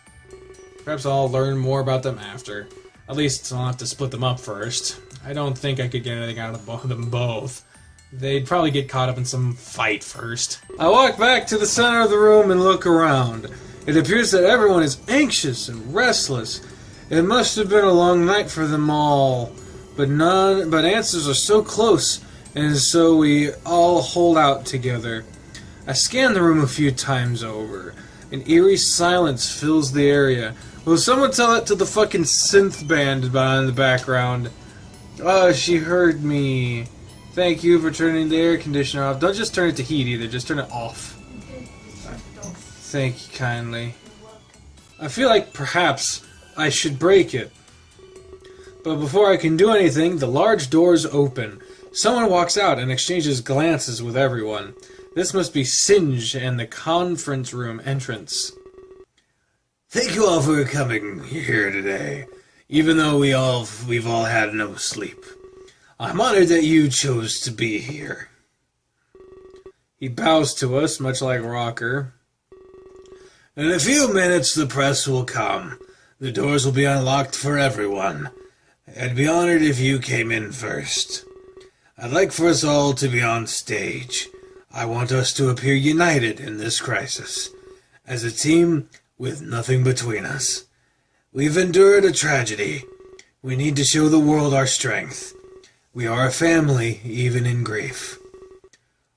Perhaps I'll learn more about them after. At least I'll have to split them up first. I don't think I could get anything out of them both. They'd probably get caught up in some fight first. I walk back to the center of the room and look around. It appears that everyone is anxious and restless. It must have been a long night for them all, but answers are so close, and so we all hold out together. I scan the room a few times over. An eerie silence fills the area. Will someone tell it to the fucking synth band behind the background? Oh, she heard me. Thank you for turning the air conditioner off. Don't just turn it to heat either, just turn it off. Thank you kindly. I feel like perhaps I should break it. But before I can do anything, the large doors open. Someone walks out and exchanges glances with everyone. This must be Singe and the conference room entrance. Thank you all for coming here today, even though we've all had no sleep. I'm honored that you chose to be here. He bows to us, much like Rocker. In a few minutes, the press will come. The doors will be unlocked for everyone. I'd be honored if you came in first. I'd like for us all to be on stage. I want us to appear united in this crisis, as a team with nothing between us. We've endured a tragedy. We need to show the world our strength. We are a family, even in grief.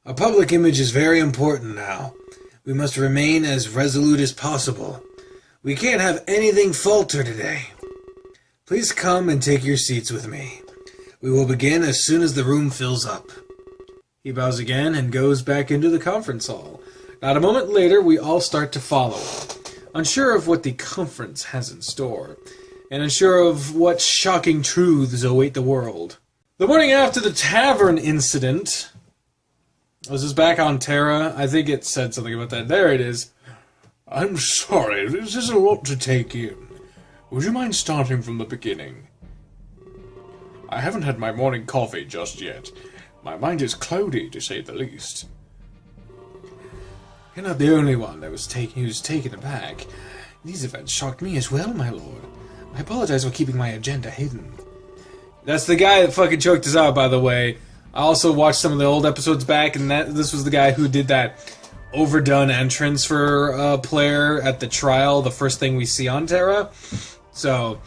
Our public image is very important now. We must remain as resolute as possible. We can't have anything falter today. Please come and take your seats with me. We will begin as soon as the room fills up. He bows again and goes back into the conference hall. Not a moment later, we all start to follow, unsure of what the conference has in store, and unsure of what shocking truths await the world. The morning after the tavern incident... Was this back on Terra? I think it said something about that. There it is. I'm sorry, this is a lot to take in. Would you mind starting from the beginning? I haven't had my morning coffee just yet. My mind is cloudy, to say the least. You're not the only one who's taken aback. These events shocked me as well, my lord. I apologize for keeping my agenda hidden. That's the guy that fucking choked us out, by the way. I also watched some of the old episodes back, and this was the guy who did that overdone entrance for a player at the trial, the first thing we see on Terra. So,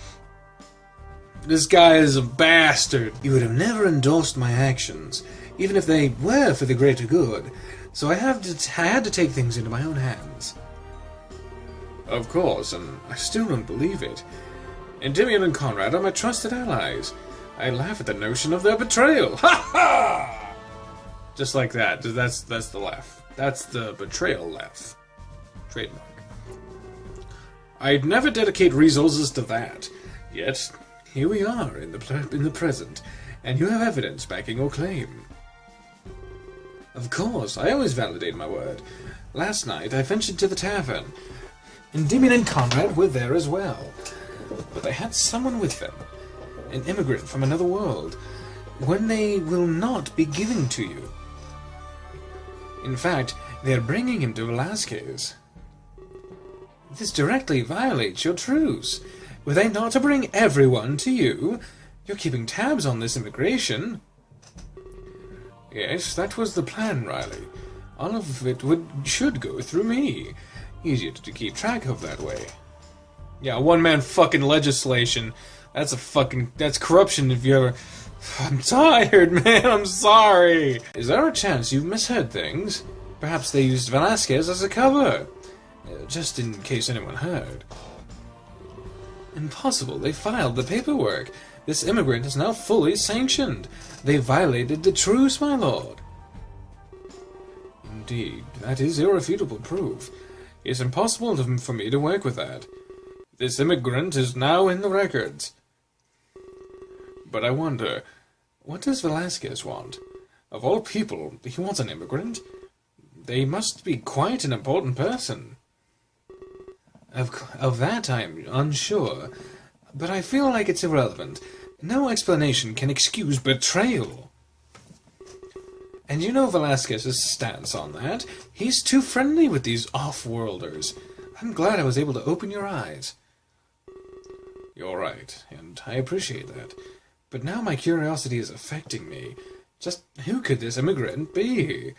this guy is a bastard. You would have never endorsed my actions, even if they were for the greater good. So I had to take things into my own hands. Of course, and I still don't believe it. Endymion and Conrad are my trusted allies. I laugh at the notion of their betrayal. Ha ha! Just like that. That's the laugh. That's the betrayal laugh. Trademark. I'd never dedicate resources to that. Yet, here we are in the present, and you have evidence backing your claim. Of course, I always validate my word. Last night, I ventured to the tavern. Endymion and Conrad were there as well. But they had someone with them. An immigrant from another world, when they will not be giving to you. In fact, They're bringing him to Velasquez. This directly violates your truce. Were they not to bring everyone to you? You're keeping tabs on this immigration. Yes, that was the plan, Riley. All of it should go through me. Easier to keep track of that way. Yeah, one-man fucking legislation. That's corruption if you ever... I'm tired, man, I'm sorry. Is there a chance you've misheard things? Perhaps they used Velasquez as a cover. Just in case anyone heard. Impossible, they filed the paperwork. This immigrant is now fully sanctioned. They violated the truce, my lord. Indeed, that is irrefutable proof. It's impossible for me to work with that. This immigrant is now in the records. But I wonder, what does Velasquez want? Of all people, he wants an immigrant. They must be quite an important person. Of that I'm unsure, but I feel like it's irrelevant. No explanation can excuse betrayal. And you know Velasquez's stance on that. He's too friendly with these off-worlders. I'm glad I was able to open your eyes. You're right, and I appreciate that. But now my curiosity is affecting me. Just who could this immigrant be?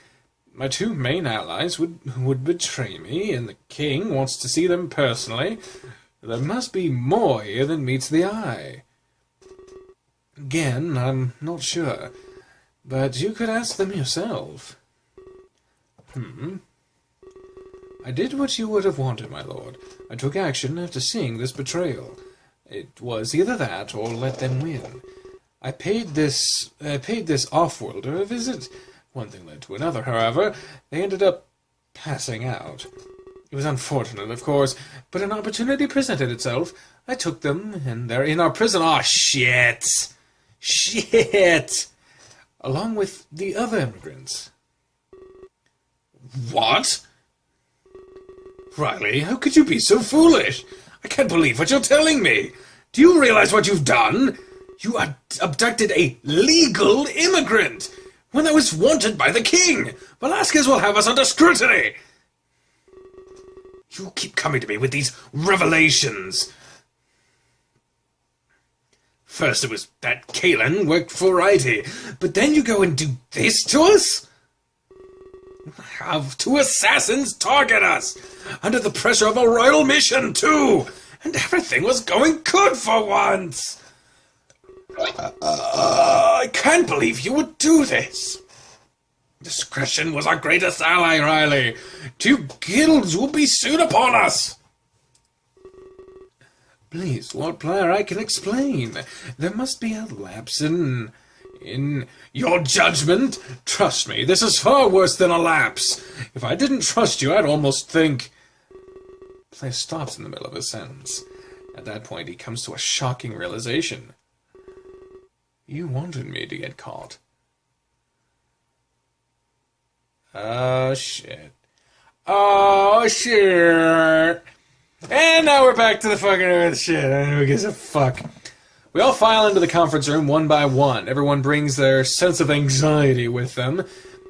My two main allies would betray me, and the king wants to see them personally. There must be more here than meets the eye. Again, I'm not sure. But you could ask them yourself. I did what you would have wanted, my lord. I took action after seeing this betrayal. It was either that or let them win. I paid this off-worlder a visit. One thing led to another, however. They ended up passing out. It was unfortunate, of course, but an opportunity presented itself. I took them, and they're in our prison. Aw, shit! Shit! Along with the other immigrants. What? Riley, how could you be so foolish? I can't believe what you're telling me. Do you realize what you've done? You abducted a legal immigrant, one that was wanted by the king. Velasquez will have us under scrutiny. You keep coming to me with these revelations. First it was that Kalen worked for Righty, but then you go and do this to us? Have two assassins target us, under the pressure of a royal mission too, and everything was going good for once. I can't believe you would do this. Discretion was our greatest ally, Riley. 2 guilds will be soon upon us. Please, Lord Player, I can explain. There must be a lapse in your judgment. Trust me, this is far worse than a lapse. If I didn't trust you, I'd almost think... Player stops in the middle of a sentence. At that point, he comes to a shocking realization. You wanted me to get caught. Oh, shit. Oh, shit. And now we're back to the fucking earth shit. Who gives a fuck? We all file into the conference room one by one. Everyone brings their sense of anxiety with them.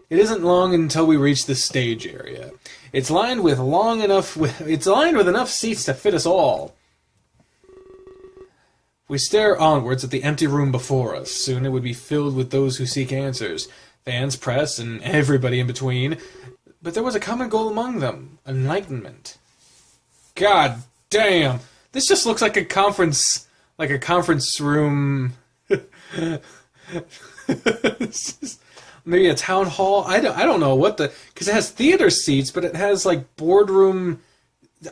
It isn't long until we reach the stage area. It's lined with enough seats to fit us all. We stare onwards at the empty room before us. Soon it would be filled with those who seek answers. Fans, press, and everybody in between. But there was a common goal among them. Enlightenment. God damn. This just looks like a conference room. Maybe a town hall. I don't know what the... Because it has theater seats, but it has, like, boardroom...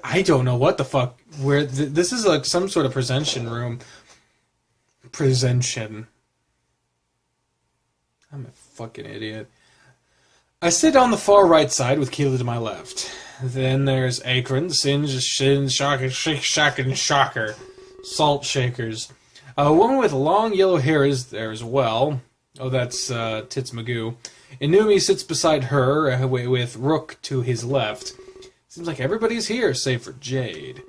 I don't know what the fuck... This is, like, some sort of presentation room. Presentation. I'm a fucking idiot. I sit on the far right side with Keela to my left. Then there's Akron, Singe, Shin, Shocker, Shake, Shack, and Shocker. Salt shakers. A woman with long yellow hair is there as well. Oh, that's Tits Magoo. Inumi sits beside her, with Rook to his left. Seems like everybody's here, save for Jade.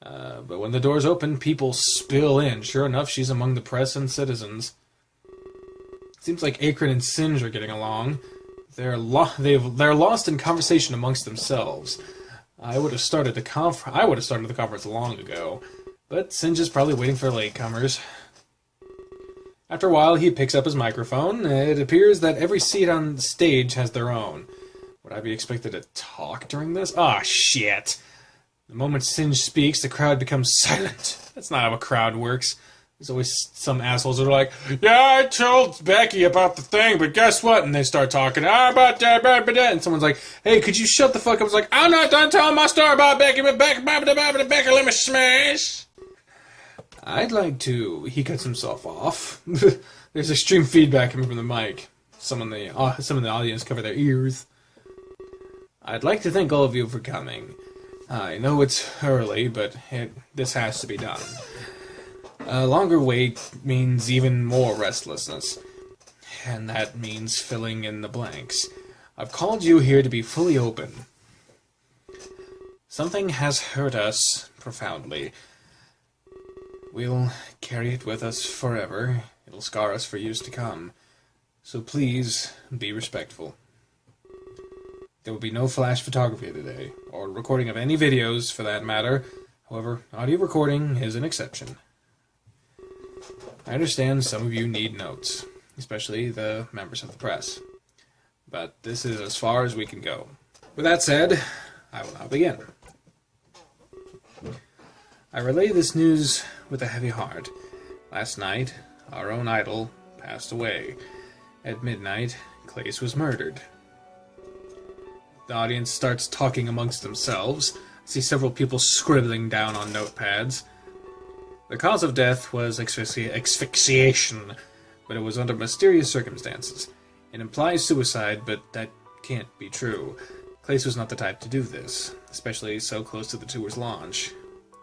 But when the doors open, people spill in. Sure enough, she's among the press and citizens. Seems like Akron and Singe are getting along. They're lost in conversation amongst themselves. I would have started the conference long ago, but Singe is probably waiting for latecomers. After a while, he picks up his microphone. It appears that every seat on the stage has their own. Would I be expected to talk during this? Ah, shit. The moment Singe speaks, the crowd becomes silent. That's not how a crowd works. There's always some assholes that are like, yeah, I told Becky about the thing, but guess what? And they start talking, about that, and someone's like, hey, could you shut the fuck up? I was like, I'm not done telling my story about Becky, but Becky, let me smash. I'd like to... He cuts himself off. There's extreme feedback coming from the mic. Some in the audience cover their ears. I'd like to thank all of you for coming. I know it's early, but this has to be done. A longer wait means even more restlessness, and that means filling in the blanks. I've called you here to be fully open. Something has hurt us profoundly. We'll carry it with us forever. It'll scar us for years to come. So please, be respectful. There will be no flash photography today, or recording of any videos for that matter. However, audio recording is an exception. I understand some of you need notes, especially the members of the press. But this is as far as we can go. With that said, I will now begin. I relay this news with a heavy heart. Last night, our own idol passed away. At midnight, Klace was murdered. The audience starts talking amongst themselves. I see several people scribbling down on notepads. The cause of death was asphyxiation, but it was under mysterious circumstances. It implies suicide, but that can't be true. Klace was not the type to do this, especially so close to the tour's launch.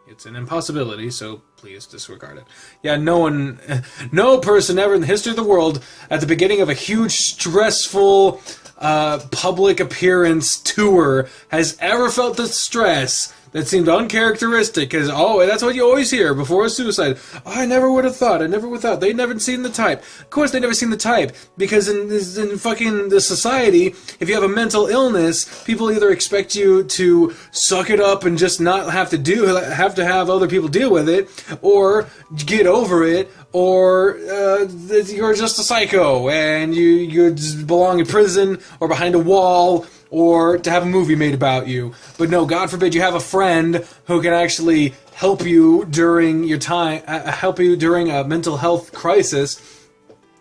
It's an impossibility, so please disregard it. Yeah, no person ever in the history of the world, at the beginning of a huge, stressful, public appearance tour, has ever felt the stress that seemed uncharacteristic, because, that's what you always hear before a suicide. I never would have thought. They'd never seen the type. Of course they never seen the type, because in fucking the society, if you have a mental illness, people either expect you to suck it up and just not have to have other people deal with it, or get over it, or you're just a psycho, and you just belong in prison, or behind a wall, or to have a movie made about you. But no, God forbid you have a friend who can actually help you during your time, help you during a mental health crisis.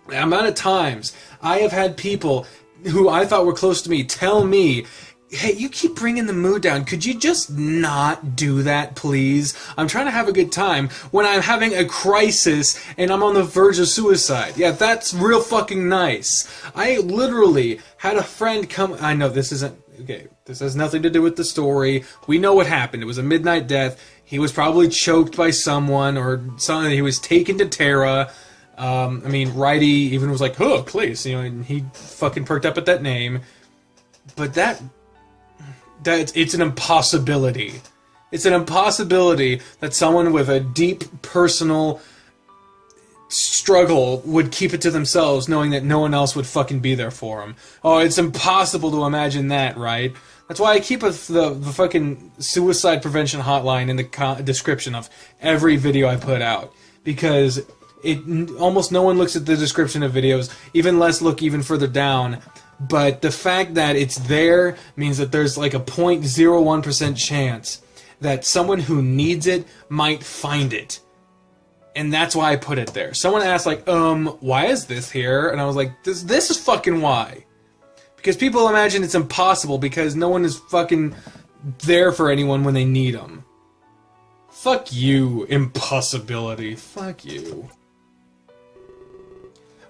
The amount of times I have had people who I thought were close to me tell me, hey, you keep bringing the mood down. Could you just not do that, please? I'm trying to have a good time when I'm having a crisis and I'm on the verge of suicide. Yeah, that's real fucking nice. I literally had a friend come... I know this isn't... Okay, this has nothing to do with the story. We know what happened. It was a midnight death. He was probably choked by someone or something. He was taken to Terra. Righty even was like, oh, Klace. And he fucking perked up at that name. But it's an impossibility. It's an impossibility that someone with a deep personal struggle would keep it to themselves, knowing that no one else would fucking be there for them. Oh, it's impossible to imagine that, right? That's why I keep the fucking suicide prevention hotline in the description of every video I put out. Because almost no one looks at the description of videos, even less look even further down. But the fact that it's there means that there's like a 0.01% chance that someone who needs it might find it. And that's why I put it there. Someone asked, like, why is this here? And I was like, this is fucking why. Because people imagine it's impossible because no one is fucking there for anyone when they need them. Fuck you, impossibility. Fuck you.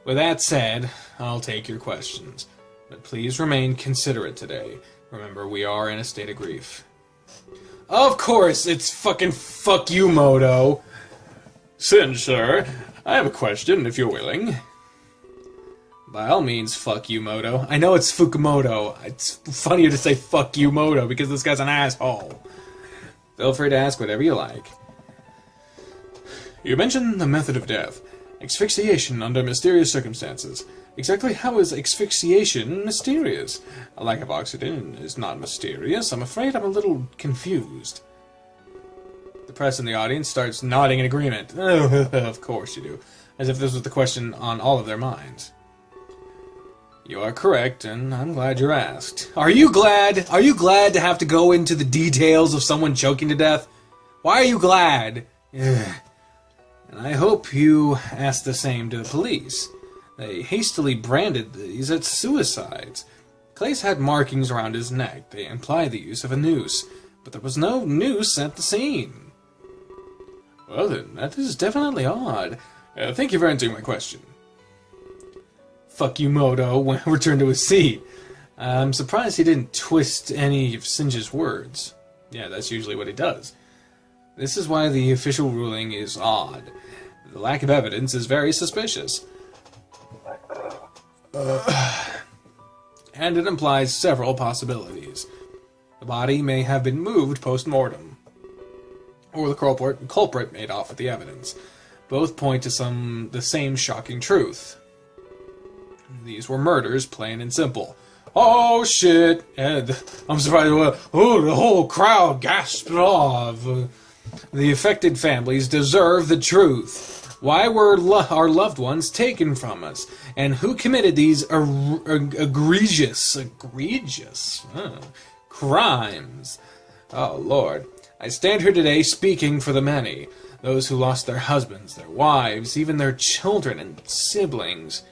With that said, I'll take your questions. But please remain considerate today. Remember, we are in a state of grief. Of course, it's fucking fuck you, Moto. Singe, sir, I have a question, if you're willing. By all means, fuck you, Moto. I know it's Fukumoto. It's funnier to say fuck you, Moto, because this guy's an asshole. Feel free to ask whatever you like. You mentioned the method of death, Asphyxiation under mysterious circumstances. Exactly how is asphyxiation mysterious? A lack of oxygen is not mysterious. I'm afraid I'm a little confused. The press in the audience starts nodding in agreement. Of course you do. As if this was the question on all of their minds. You are correct, and I'm glad you're asked. Are you glad? Are you glad to have to go into the details of someone choking to death? Why are you glad? Ugh. And I hope you asked the same to the police. They hastily branded these as suicides. Klace had markings around his neck. They imply the use of a noose, but there was no noose at the scene. Well then, that is definitely odd. Thank you for answering my question. Fuck you, Moto, returned to his seat. I'm surprised he didn't twist any of Singe's words. Yeah, that's usually what he does. This is why the official ruling is odd. The lack of evidence is very suspicious. And it implies several possibilities. The body may have been moved post-mortem, or the culprit made off with the evidence. Both point to the same shocking truth. These were murders, plain and simple. Oh shit! And I'm surprised. Oh, the whole crowd gasped off. The affected families deserve the truth. Why were our loved ones taken from us? And who committed these egregious crimes? Oh, Lord. I stand here today speaking for the many. Those who lost their husbands, their wives, even their children and siblings.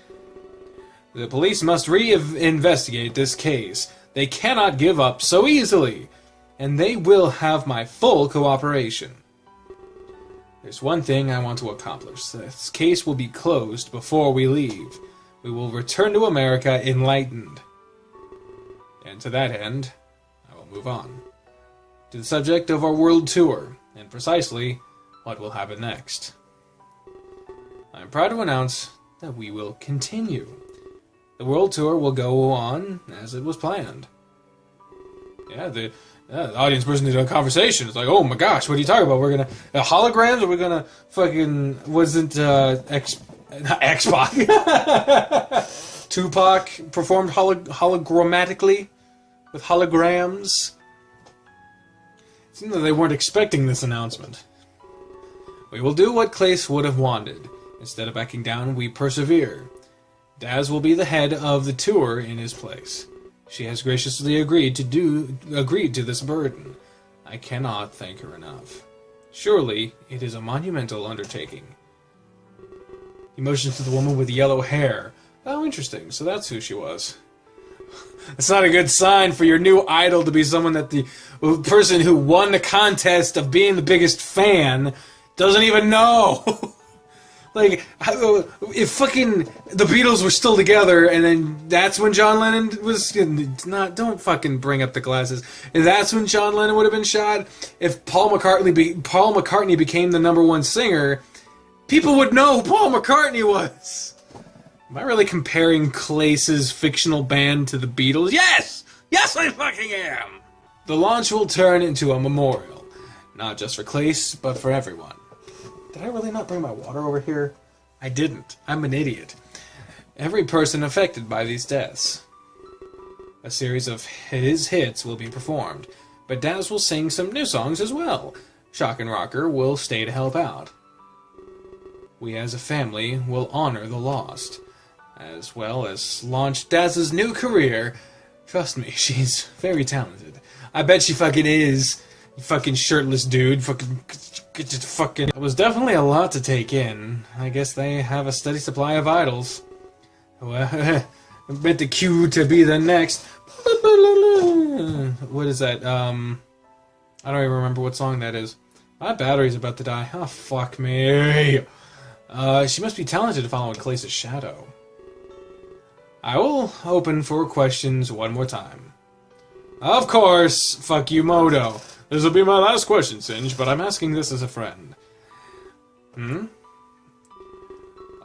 The police must re-investigate this case. They cannot give up so easily. And they will have my full cooperation. There's one thing I want to accomplish. This case will be closed before we leave. We will return to America enlightened. And to that end, I will move on to the subject of our world tour, and precisely what will happen next. I'm proud to announce that we will continue. The world tour will go on as it was planned. Yeah, the audience person did a conversation. It's like, oh my gosh, what are you talking about? We're gonna holograms? Or we're gonna fucking X-Pac? Tupac performed hologrammatically with holograms. It seemed that they weren't expecting this announcement. We will do what Klace would have wanted. Instead of backing down, we persevere. Daz will be the head of the tour in his place. She has graciously agreed to this burden. I cannot thank her enough. Surely, it is a monumental undertaking. He motions to the woman with the yellow hair. Oh, interesting. So that's who she was. It's not a good sign for your new idol to be someone that the person who won the contest of being the biggest fan doesn't even know. Like, if fucking the Beatles were still together, and then that's when John Lennon was don't fucking bring up the glasses. And that's when John Lennon would have been shot. If Paul McCartney became the #1 singer, people would know who Paul McCartney was. Am I really comparing Klace's fictional band to the Beatles? Yes! Yes, I fucking am! The launch will turn into a memorial. Not just for Klace, but for everyone. Did I really not bring my water over here? I didn't. I'm an idiot. Every person affected by these deaths. A series of his hits will be performed, but Daz will sing some new songs as well. Shock and Rocker will stay to help out. We as a family will honor the lost, as well as launch Daz's new career. Trust me, she's very talented. I bet she fucking is. You fucking shirtless dude. Fucking. It was definitely a lot to take in. I guess they have a steady supply of idols. Well, I bet the cue to be the next. What is that? I don't even remember what song that is. My battery's about to die. Oh, fuck me. She must be talented to follow in Klace's shadow. I will open for questions one more time. Of course, fuck you, Moto. This will be my last question, Singe, but I'm asking this as a friend.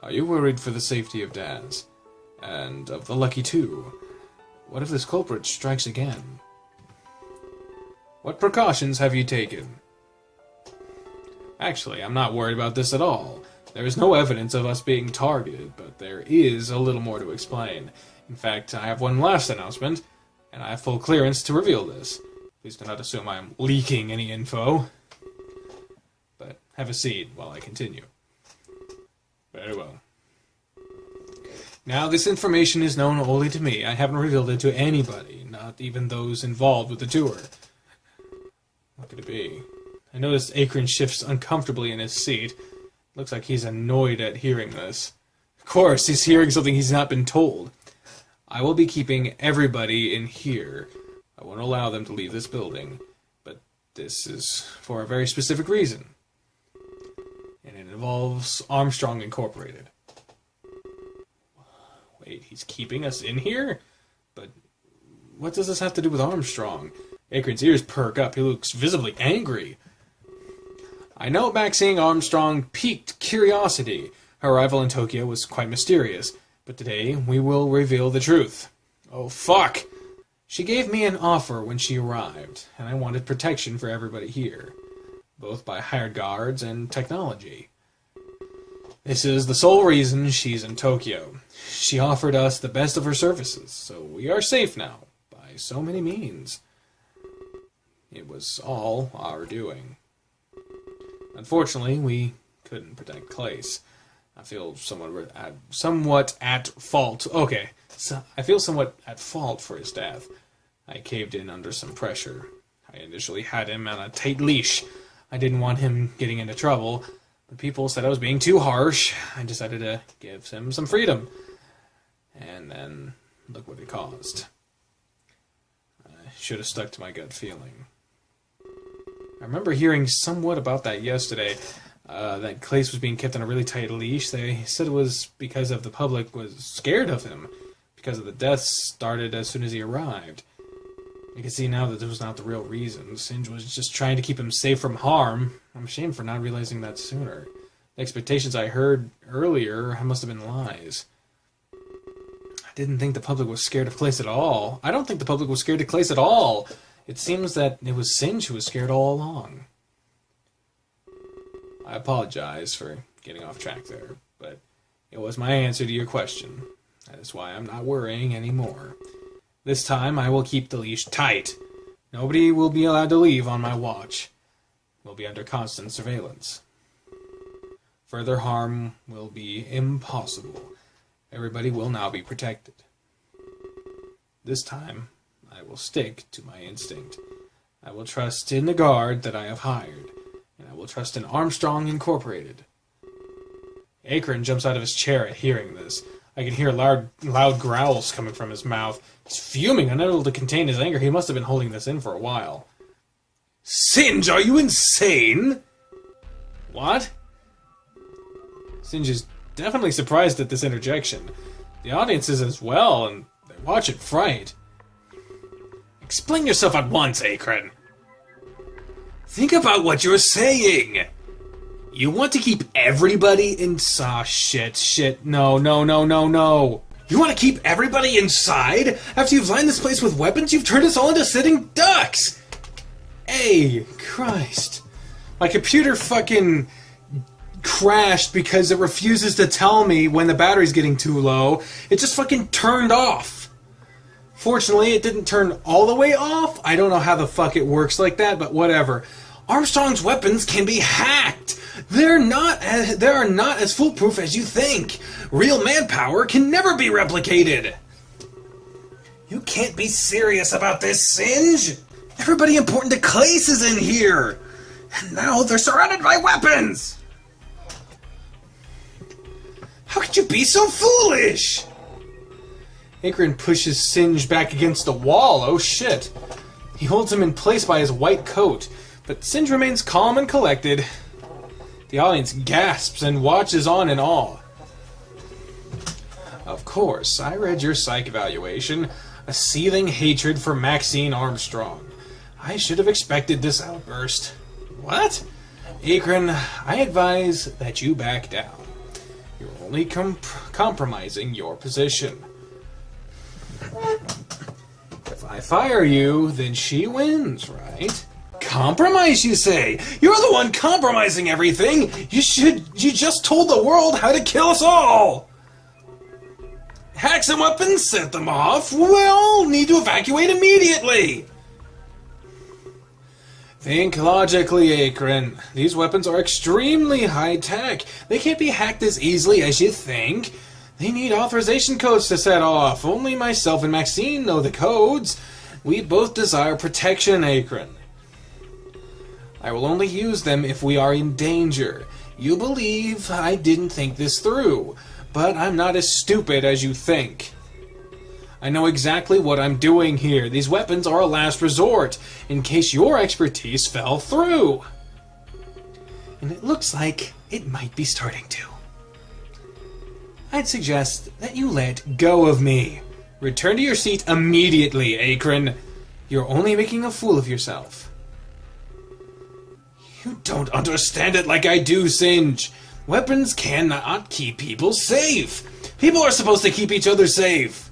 Are you worried for the safety of Daz? And of the Lucky Two? What if this culprit strikes again? What precautions have you taken? Actually, I'm not worried about this at all. There is no evidence of us being targeted, but there is a little more to explain. In fact, I have one last announcement, and I have full clearance to reveal this. Please do not assume I am leaking any info. But have a seat while I continue. Very well. Now, this information is known only to me. I haven't revealed it to anybody, not even those involved with the tour. What could it be? I noticed Akron shifts uncomfortably in his seat. Looks like he's annoyed at hearing this. Of course, he's hearing something he's not been told. I will be keeping everybody in here. I won't allow them to leave this building. But this is for a very specific reason. And it involves Armstrong Incorporated. Wait, he's keeping us in here? But what does this have to do with Armstrong? Akron's ears perk up. He looks visibly angry. I know back seeing Armstrong piqued curiosity. Her arrival in Tokyo was quite mysterious. But today, we will reveal the truth. Oh, fuck! She gave me an offer when she arrived, and I wanted protection for everybody here. Both by hired guards and technology. This is the sole reason she's in Tokyo. She offered us the best of her services, so we are safe now, by so many means. It was all our doing. Unfortunately, we couldn't protect Klace. I feel somewhat at fault. Okay, so I feel somewhat at fault for his death. I caved in under some pressure. I initially had him on a tight leash. I didn't want him getting into trouble, but people said I was being too harsh. I decided to give him some freedom. And then, look what it caused. I should have stuck to my gut feeling. I remember hearing somewhat about that yesterday, that Klace was being kept on a really tight leash. They said it was because of the public was scared of him, because of the deaths started as soon as he arrived. You can see now that this was not the real reason. Singe was just trying to keep him safe from harm. I'm ashamed for not realizing that sooner. The expectations I heard earlier must have been lies. I didn't think the public was scared of Klace at all. I don't think the public was scared of Klace at all. It seems that it was Singe who was scared all along. I apologize for getting off track there, but it was my answer to your question. That is why I'm not worrying anymore. This time I will keep the leash tight. Nobody will be allowed to leave on my watch. We'll be under constant surveillance. Further harm will be impossible. Everybody will now be protected. This time, I will stick to my instinct. I will trust in the guard that I have hired, and I will trust in Armstrong Incorporated. Akron jumps out of his chair at hearing this. I can hear loud growls coming from his mouth. He's fuming, unable to contain his anger. He must have been holding this in for a while. Singe, are you insane? What? Singe is definitely surprised at this interjection. The audience is as well, and they watch it fright. Explain yourself at once, Akron. Think about what you're saying. You want to keep everybody in... Ah, shit. No. You want to keep everybody inside? After you've lined this place with weapons, you've turned us all into sitting ducks! Hey, Christ. My computer fucking crashed because it refuses to tell me when the battery's getting too low. It just fucking turned off. Fortunately, it didn't turn all the way off. I don't know how the fuck it works like that, but whatever. Armstrong's weapons can be hacked. They are not as foolproof as you think. Real manpower can never be replicated. You can't be serious about this, Singe. Everybody important to Klace is in here. And now they're surrounded by weapons. How could you be so foolish? Akron pushes Singe back against the wall. Oh shit. He holds him in place by his white coat. But Singe remains calm and collected. The audience gasps and watches on in awe. Of course, I read your psych evaluation. A seething hatred for Maxine Armstrong. I should have expected this outburst. What? Akron, I advise that you back down. You're only compromising your position. If I fire you, then she wins, right? Compromise, you say? You're the one compromising everything! You just told the world how to kill us all! Hack some weapons, set them off, we'll need to evacuate immediately! Think logically, Akron. These weapons are extremely high-tech. They can't be hacked as easily as you think. They need authorization codes to set off. Only myself and Maxine know the codes. We both desire protection, Akron. I will only use them if we are in danger. You believe I didn't think this through, but I'm not as stupid as you think. I know exactly what I'm doing here. These weapons are a last resort, in case your expertise fell through. And it looks like it might be starting to. I'd suggest that you let go of me. Return to your seat immediately, Akron. You're only making a fool of yourself. You don't understand it like I do, Singe. Weapons cannot keep people safe. People are supposed to keep each other safe.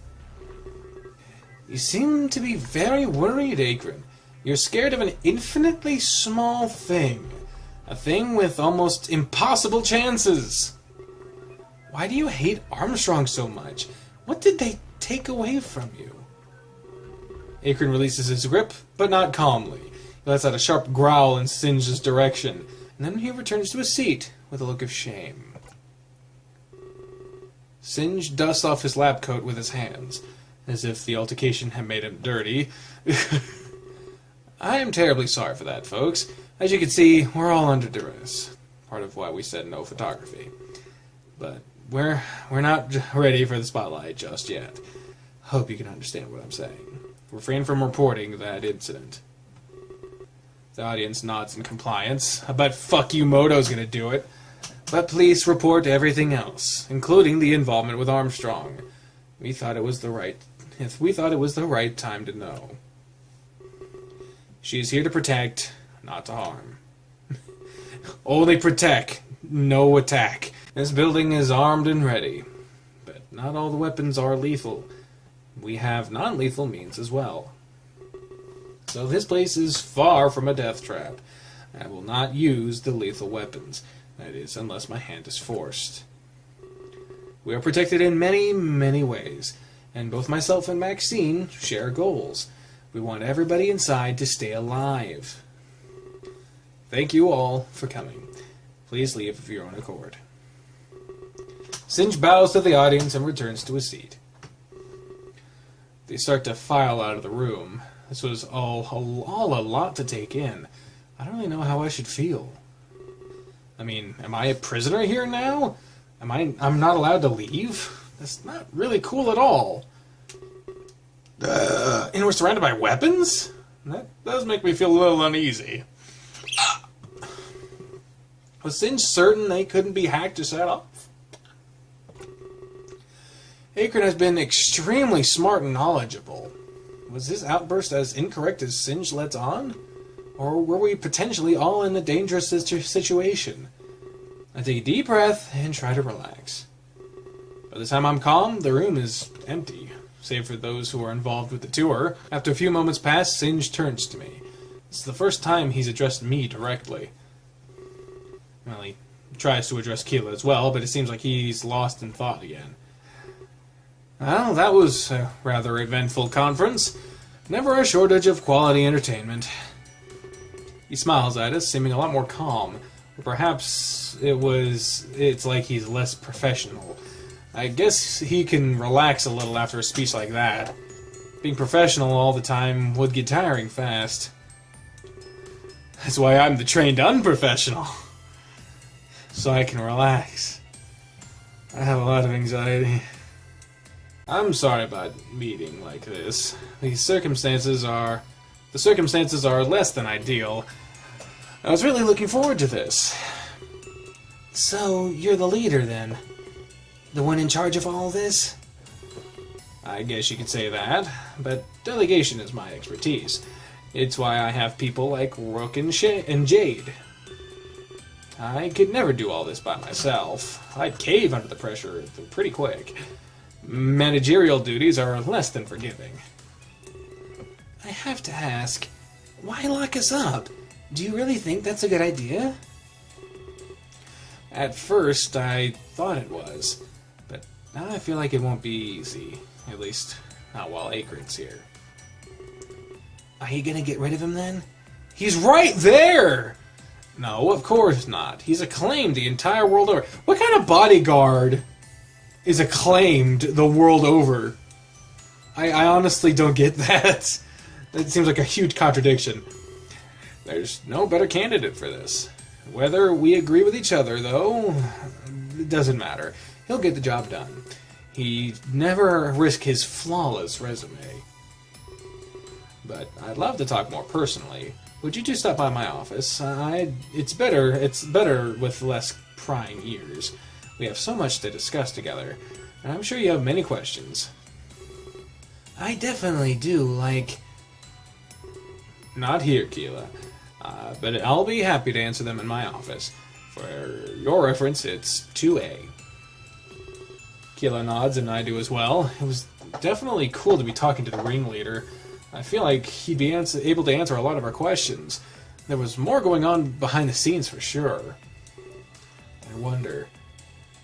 You seem to be very worried, Akron. You're scared of an infinitely small thing. A thing with almost impossible chances. Why do you hate Armstrong so much? What did they take away from you? Akron releases his grip, but not calmly. He lets out a sharp growl in Singe's direction, and then he returns to his seat with a look of shame. Singe dusts off his lab coat with his hands, as if the altercation had made him dirty. I am terribly sorry for that, folks. As you can see, we're all under duress. Part of why we said no photography. But we're not ready for the spotlight just yet. Hope you can understand what I'm saying. Refrain from reporting that incident. The audience nods in compliance. I bet fuck you Moto's gonna do it. But please report everything else, including the involvement with Armstrong. We thought it was the right time to know. She is here to protect, not to harm. Only protect, no attack. This building is armed and ready. But not all the weapons are lethal. We have non-lethal means as well. So this place is far from a death trap. I will not use the lethal weapons. That is, unless my hand is forced. We are protected in many, many ways. And both myself and Maxine share goals. We want everybody inside to stay alive. Thank you all for coming. Please leave of your own accord. Singe bows to the audience and returns to his seat. They start to file out of the room. This was all a lot to take in. I don't really know how I should feel. I mean, am I a prisoner here now? I'm not allowed to leave? That's not really cool at all. And we're surrounded by weapons? That does make me feel a little uneasy. Was Singe certain they couldn't be hacked or set off? Akron has been extremely smart and knowledgeable. Was his outburst as incorrect as Singe lets on? Or were we potentially all in a dangerous situation? I take a deep breath and try to relax. By the time I'm calm, the room is empty, save for those who are involved with the tour. After a few moments pass, Singe turns to me. This is the first time he's addressed me directly. Well, he tries to address Keela as well, but it seems like he's lost in thought again. Well, that was a rather eventful conference. Never a shortage of quality entertainment. He smiles at us, seeming a lot more calm. Or perhaps it's like he's less professional. I guess he can relax a little after a speech like that. Being professional all the time would get tiring fast. That's why I'm the trained unprofessional. So I can relax. I have a lot of anxiety. I'm sorry about a meeting like this. The circumstances are less than ideal. I was really looking forward to this. So, you're the leader then? The one in charge of all this? I guess you could say that, but delegation is my expertise. It's why I have people like Rook and Jade. I could never do all this by myself. I'd cave under the pressure pretty quick. Managerial duties are less than forgiving. I have to ask, why lock us up? Do you really think that's a good idea? At first, I thought it was, but now I feel like it won't be easy. At least, not while Akron's here. Are you gonna get rid of him then? He's right there! No, of course not. He's acclaimed the entire world over. What kind of bodyguard is acclaimed the world over? I honestly don't get that. That seems like a huge contradiction. There's no better candidate for this. Whether we agree with each other, though, it doesn't matter. He'll get the job done. He'd never risk his flawless resume. But I'd love to talk more personally. Would you two stop by my office? It's better with less prying ears. We have so much to discuss together, and I'm sure you have many questions. I definitely do, like... Not here, Keela. But I'll be happy to answer them in my office. For your reference, it's 2A. Keela nods, and I do as well. It was definitely cool to be talking to the ringleader. I feel like he'd be able to answer a lot of our questions. There was more going on behind the scenes for sure. I wonder,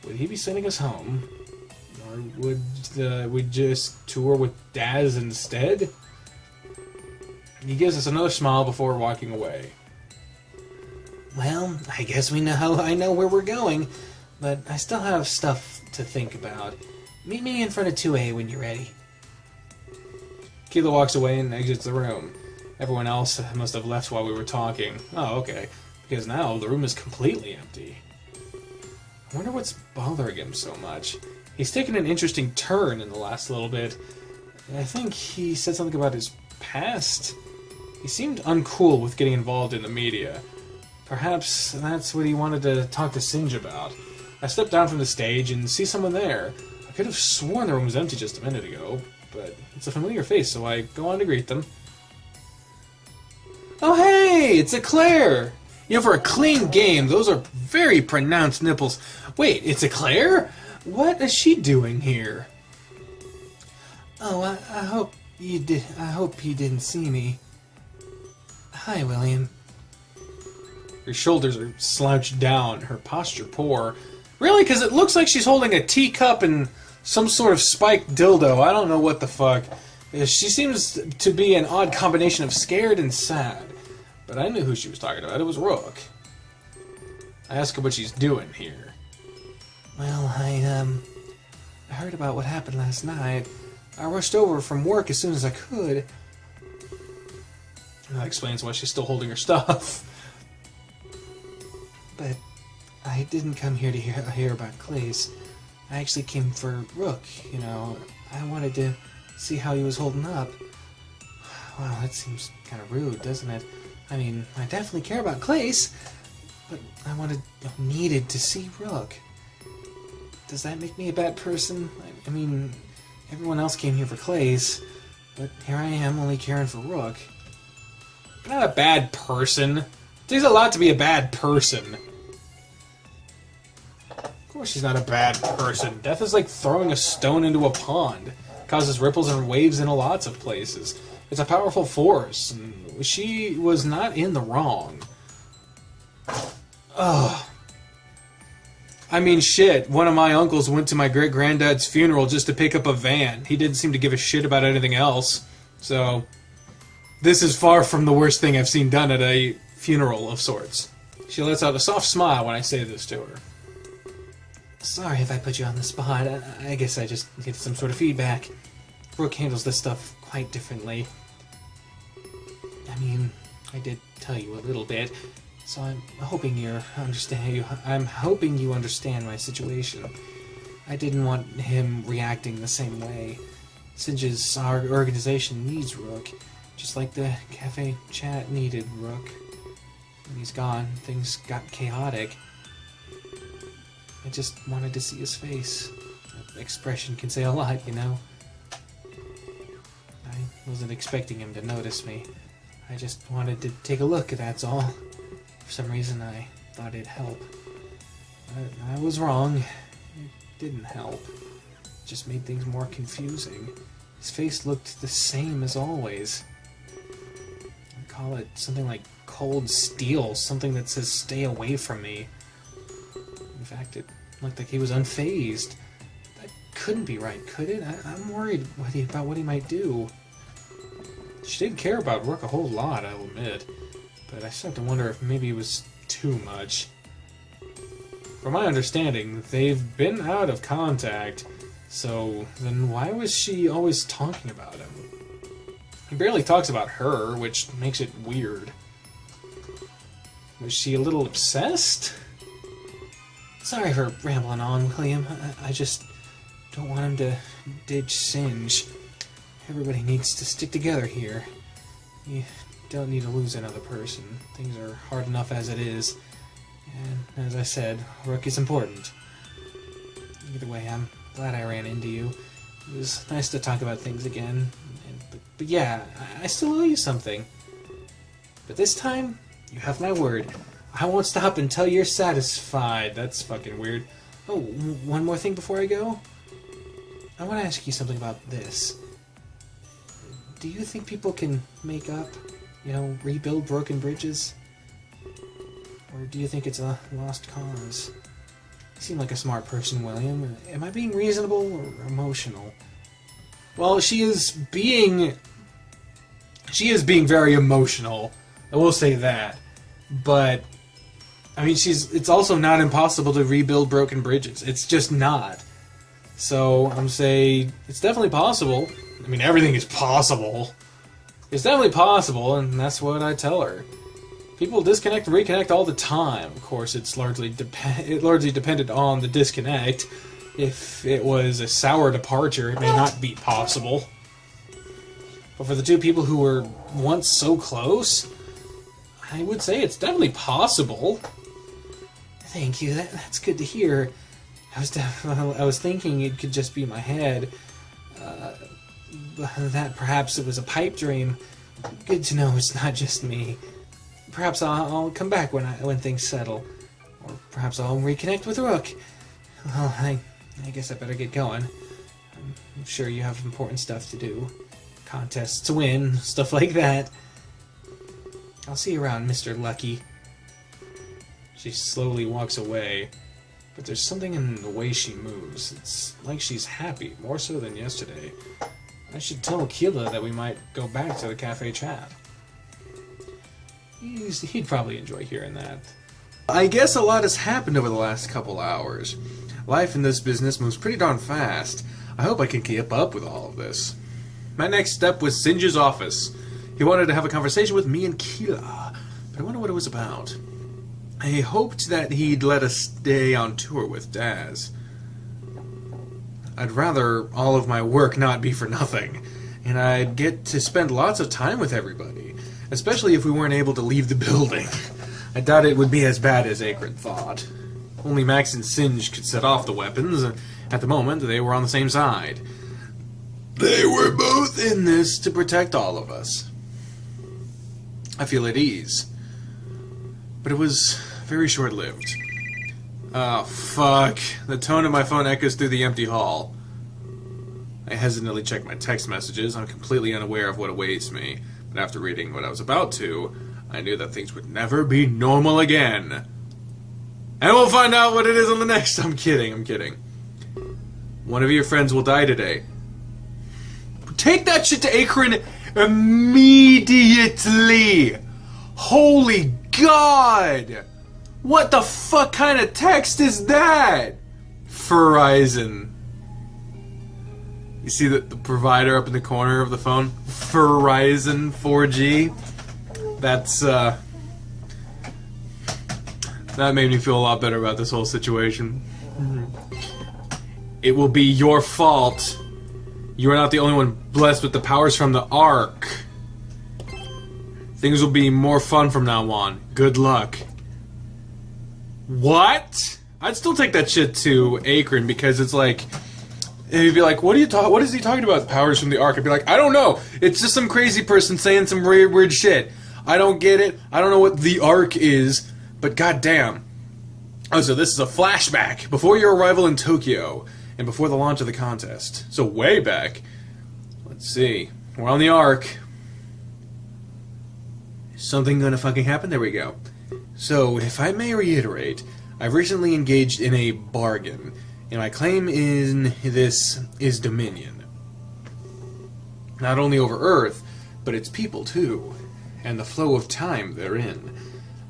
would he be sending us home? Or would we just tour with Daz instead? He gives us another smile before walking away. Well, I guess I know where we're going, but I still have stuff to think about. Meet me in front of 2A when you're ready. Keela walks away and exits the room. Everyone else must have left while we were talking. Oh, okay. Because now the room is completely empty. I wonder what's bothering him so much. He's taken an interesting turn in the last little bit. I think he said something about his past. He seemed uncool with getting involved in the media. Perhaps that's what he wanted to talk to Singe about. I stepped down from the stage and see someone there. I could have sworn the room was empty just a minute ago, but it's a familiar face, so I go on to greet them. Oh hey, it's Eclair! You know, for a clean game, those are very pronounced nipples. Wait, it's Eclair? What is she doing here? Oh, I hope you did. I hope you didn't see me. Hi, William. Her shoulders are slouched down, her posture poor. Really? Because it looks like she's holding a teacup and some sort of spiked dildo. I don't know what the fuck. She seems to be an odd combination of scared and sad. But I knew who she was talking about. It was Rook. I asked her what she's doing here. Well, I heard about what happened last night. I rushed over from work as soon as I could. That explains why she's still holding her stuff. But I didn't come here to hear about Klace. I actually came for Rook, you know. I wanted to see how he was holding up. Wow, that seems kind of rude, doesn't it? I mean, I definitely care about Klace, but I needed to see Rook. Does that make me a bad person? I mean, everyone else came here for Klace, but here I am only caring for Rook. You're not a bad person. It takes a lot to be a bad person. Of course she's not a bad person. Death is like throwing a stone into a pond. It causes ripples and waves in lots of places. It's a powerful force, and she was not in the wrong. Ugh. I mean, shit, one of my uncles went to my great-granddad's funeral just to pick up a van. He didn't seem to give a shit about anything else. So, this is far from the worst thing I've seen done at a funeral of sorts. She lets out a soft smile when I say this to her. Sorry if I put you on the spot. I guess I just need some sort of feedback. Brooke handles this stuff quite differently. I mean, I did tell you a little bit, so I'm hoping you understand my situation. I didn't want him reacting the same way. Singe's our organization needs Rook, just like the cafe chat needed Rook. When he's gone, things got chaotic. I just wanted to see his face. That expression can say a lot, you know. I wasn't expecting him to notice me. I just wanted to take a look, that's all. For some reason, I thought it'd help. I was wrong. It didn't help. It just made things more confusing. His face looked the same as always. It call it something like cold steel, something that says stay away from me. In fact, it looked like he was unfazed. That couldn't be right, could it? I'm worried about what he might do. She did care about Rook a whole lot, I'll admit, but I start to wonder if maybe it was too much. From my understanding, they've been out of contact, so then why was she always talking about him? He barely talks about her, which makes it weird. Was she a little obsessed? Sorry for rambling on, William. I just don't want him to ditch Singe. Everybody needs to stick together here. You don't need to lose another person. Things are hard enough as it is. And as I said, Rook is important. Either way, I'm glad I ran into you. It was nice to talk about things again. But yeah, I still owe you something. But this time, you have my word. I won't stop until you're satisfied. That's fucking weird. Oh, one more thing before I go? I want to ask you something about this. Do you think people can make up, you know, rebuild broken bridges? Or do you think it's a lost cause? You seem like a smart person, William. Am I being reasonable or emotional? Well, she is being very emotional. I will say that. But I mean, it's also not impossible to rebuild broken bridges. It's just not. So I'm saying it's definitely possible. I mean, everything is possible. It's definitely possible, and that's what I tell her. People disconnect and reconnect all the time. Of course, it's largely depended on the disconnect. If it was a sour departure, it may not be possible. But for the two people who were once so close, I would say it's definitely possible. Thank you. That's good to hear. I was thinking it could just be my head. That perhaps it was a pipe dream. Good to know it's not just me. Perhaps I'll come back when things settle, or perhaps I'll reconnect with Rook. Well, I guess I better get going. I'm sure you have important stuff to do, contests to win, stuff like that. I'll see you around, Mr. Lucky. She slowly walks away, but there's something in the way she moves. It's like she's happy, more so than yesterday. I should tell Keela that we might go back to the cafe chat. He'd probably enjoy hearing that. I guess a lot has happened over the last couple hours. Life in this business moves pretty darn fast. I hope I can keep up with all of this. My next step was Singe's office. He wanted to have a conversation with me and Keela, but I wonder what it was about. I hoped that he'd let us stay on tour with Daz. I'd rather all of my work not be for nothing, and I'd get to spend lots of time with everybody, especially if we weren't able to leave the building. I doubt it would be as bad as Akron thought. Only Max and Singe could set off the weapons, and at the moment they were on the same side. They were both in this to protect all of us. I feel at ease. But it was very short-lived. Oh, fuck. The tone of my phone echoes through the empty hall. I hesitantly check my text messages. I'm completely unaware of what awaits me. But after reading what I was about to, I knew that things would never be normal again. And we'll find out what it is on the next. I'm kidding. One of your friends will die today. Take that shit to Akron immediately! Holy God! What the fuck kind of text is that? Verizon. You see the provider up in the corner of the phone? Verizon 4G. That's, that made me feel a lot better about this whole situation. It will be your fault. You are not the only one blessed with the powers from the Ark. Things will be more fun from now on. Good luck. What? I'd still take that shit to Akron because it's like, he'd be like, what is he talking about, powers from the Ark? I'd be like, I don't know. It's just some crazy person saying some weird shit. I don't get it. I don't know what the Ark is, but goddamn. Oh, so this is a flashback before your arrival in Tokyo and before the launch of the contest. So way back. Let's see. We're on the Ark. Something gonna fucking happen? There we go. So, if I may reiterate, I've recently engaged in a bargain, and my claim in this is dominion. Not only over Earth, but its people too, and the flow of time therein.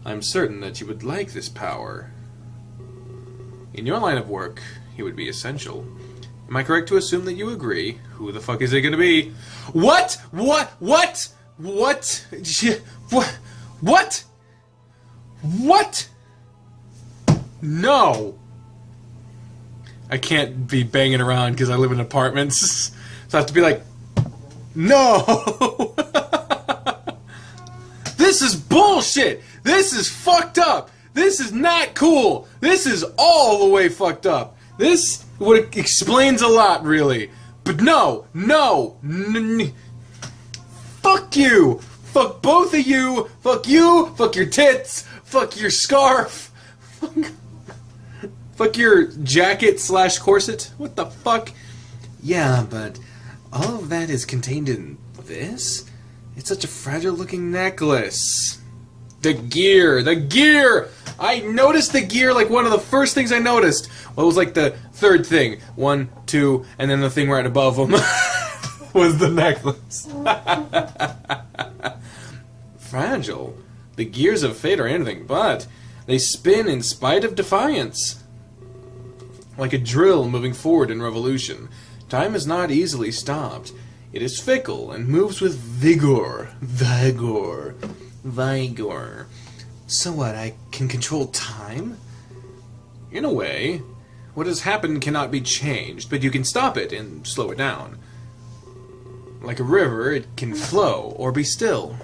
I'm certain that you would like this power. In your line of work, it would be essential. Am I correct to assume that you agree? Who the fuck is it gonna be? What? What? What? What? What? What? What? No! I can't be banging around because I live in apartments. So I have to be like, no! This is bullshit! This is fucked up! This is not cool! This is all the way fucked up! This explains a lot, really. But no! No! Fuck you! Fuck both of you! Fuck you! Fuck your tits! Fuck your scarf! Fuck your jacket/corset? What the fuck? Yeah, but all of that is contained in this? It's such a fragile looking necklace. The gear! The gear! I noticed the gear like one of the first things I noticed. Well, it was like the third thing. 1, 2, and then the thing right above them was the necklace. Fragile? The gears of fate are anything but. They spin in spite of defiance. Like a drill moving forward in revolution. Time is not easily stopped. It is fickle and moves with vigor. Vigor. Vigor. So what, I can control time? In a way. What has happened cannot be changed, but you can stop it and slow it down. Like a river, it can flow or be still.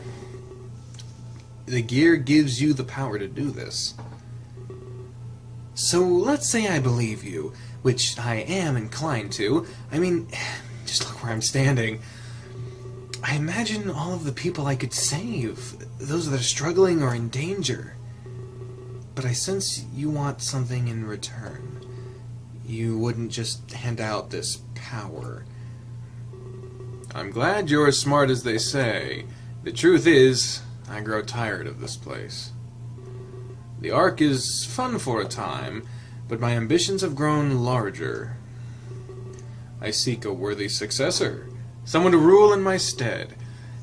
The gear gives you the power to do this. So let's say I believe you, which I am inclined to. I mean, just look where I'm standing. I imagine all of the people I could save, those that are struggling or in danger. But I sense you want something in return. You wouldn't just hand out this power. I'm glad you're as smart as they say. The truth is, I grow tired of this place. The Ark is fun for a time, but my ambitions have grown larger. I seek a worthy successor, someone to rule in my stead.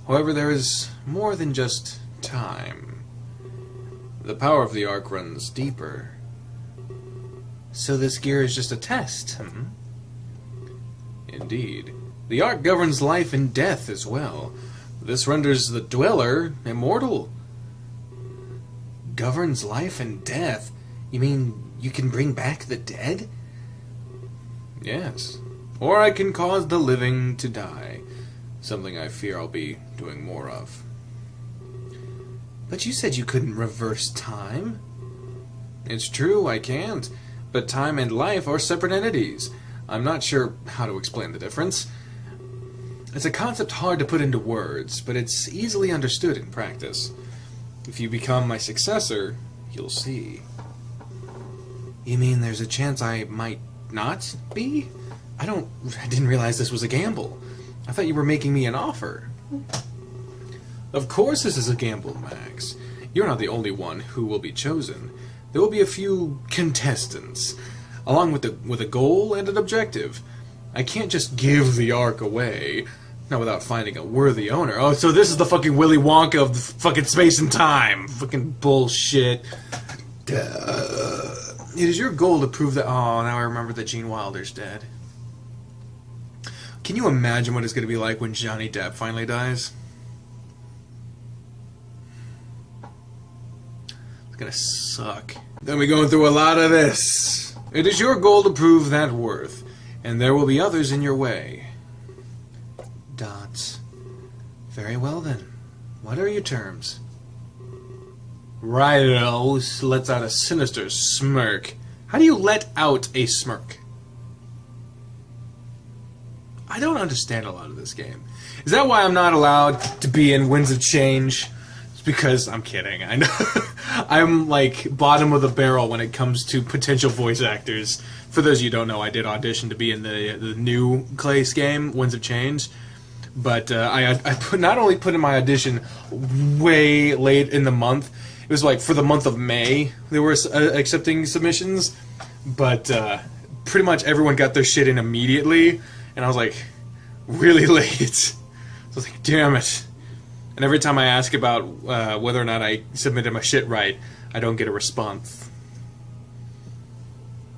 However, there is more than just time. The power of the Ark runs deeper. So this gear is just a test, hmm? Indeed. The Ark governs life and death as well. This renders the dweller immortal. Governs life and death? You mean you can bring back the dead? Yes. Or I can cause the living to die. Something I fear I'll be doing more of. But you said you couldn't reverse time. It's true, I can't. But time and life are separate entities. I'm not sure how to explain the difference. It's a concept hard to put into words, but it's easily understood in practice. If you become my successor, you'll see. You mean there's a chance I might not be? I didn't realize this was a gamble. I thought you were making me an offer. Of course this is a gamble, Max. You're not the only one who will be chosen. There will be a few contestants, along with a goal and an objective. I can't just give the Ark away. Not without finding a worthy owner. Oh, so this is the fucking Willy Wonka of the fucking space and time. Fucking bullshit. Duh. It is your goal to prove that... Oh, now I remember that Gene Wilder's dead. Can you imagine what it's going to be like when Johnny Depp finally dies? It's going to suck. Then we're going through a lot of this. It is your goal to prove that worth, and there will be others in your way. Dots. Very well then. What are your terms? Righto lets out a sinister smirk. How do you let out a smirk? I don't understand a lot of this game. Is that why I'm not allowed to be in Winds of Change? It's because I'm kidding. I know I'm like bottom of the barrel when it comes to potential voice actors. For those of you who don't know, I did audition to be in the new Klace game, Winds of Change. But I not only put in my audition way late in the month, it was like for the month of May they were accepting submissions, but pretty much everyone got their shit in immediately, and I was like really late. So I was like, damn it. And every time I ask about whether or not I submitted my shit right, I don't get a response.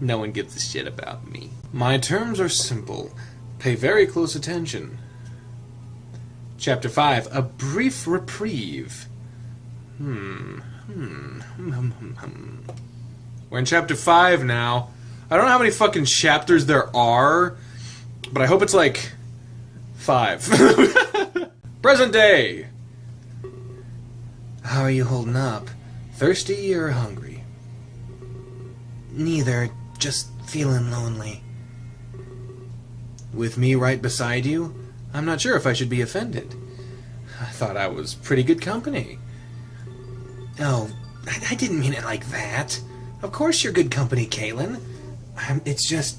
No one gives a shit about me. My terms are simple. Pay very close attention. Chapter 5, a brief reprieve. We're in Chapter 5 now. I don't know how many fucking chapters there are, but I hope it's like 5. Present day! How are you holding up? Thirsty or hungry? Neither. Just feeling lonely. With me right beside you, I'm not sure if I should be offended. I thought I was pretty good company. Oh, I didn't mean it like that. Of course you're good company, Kaylin. It's just,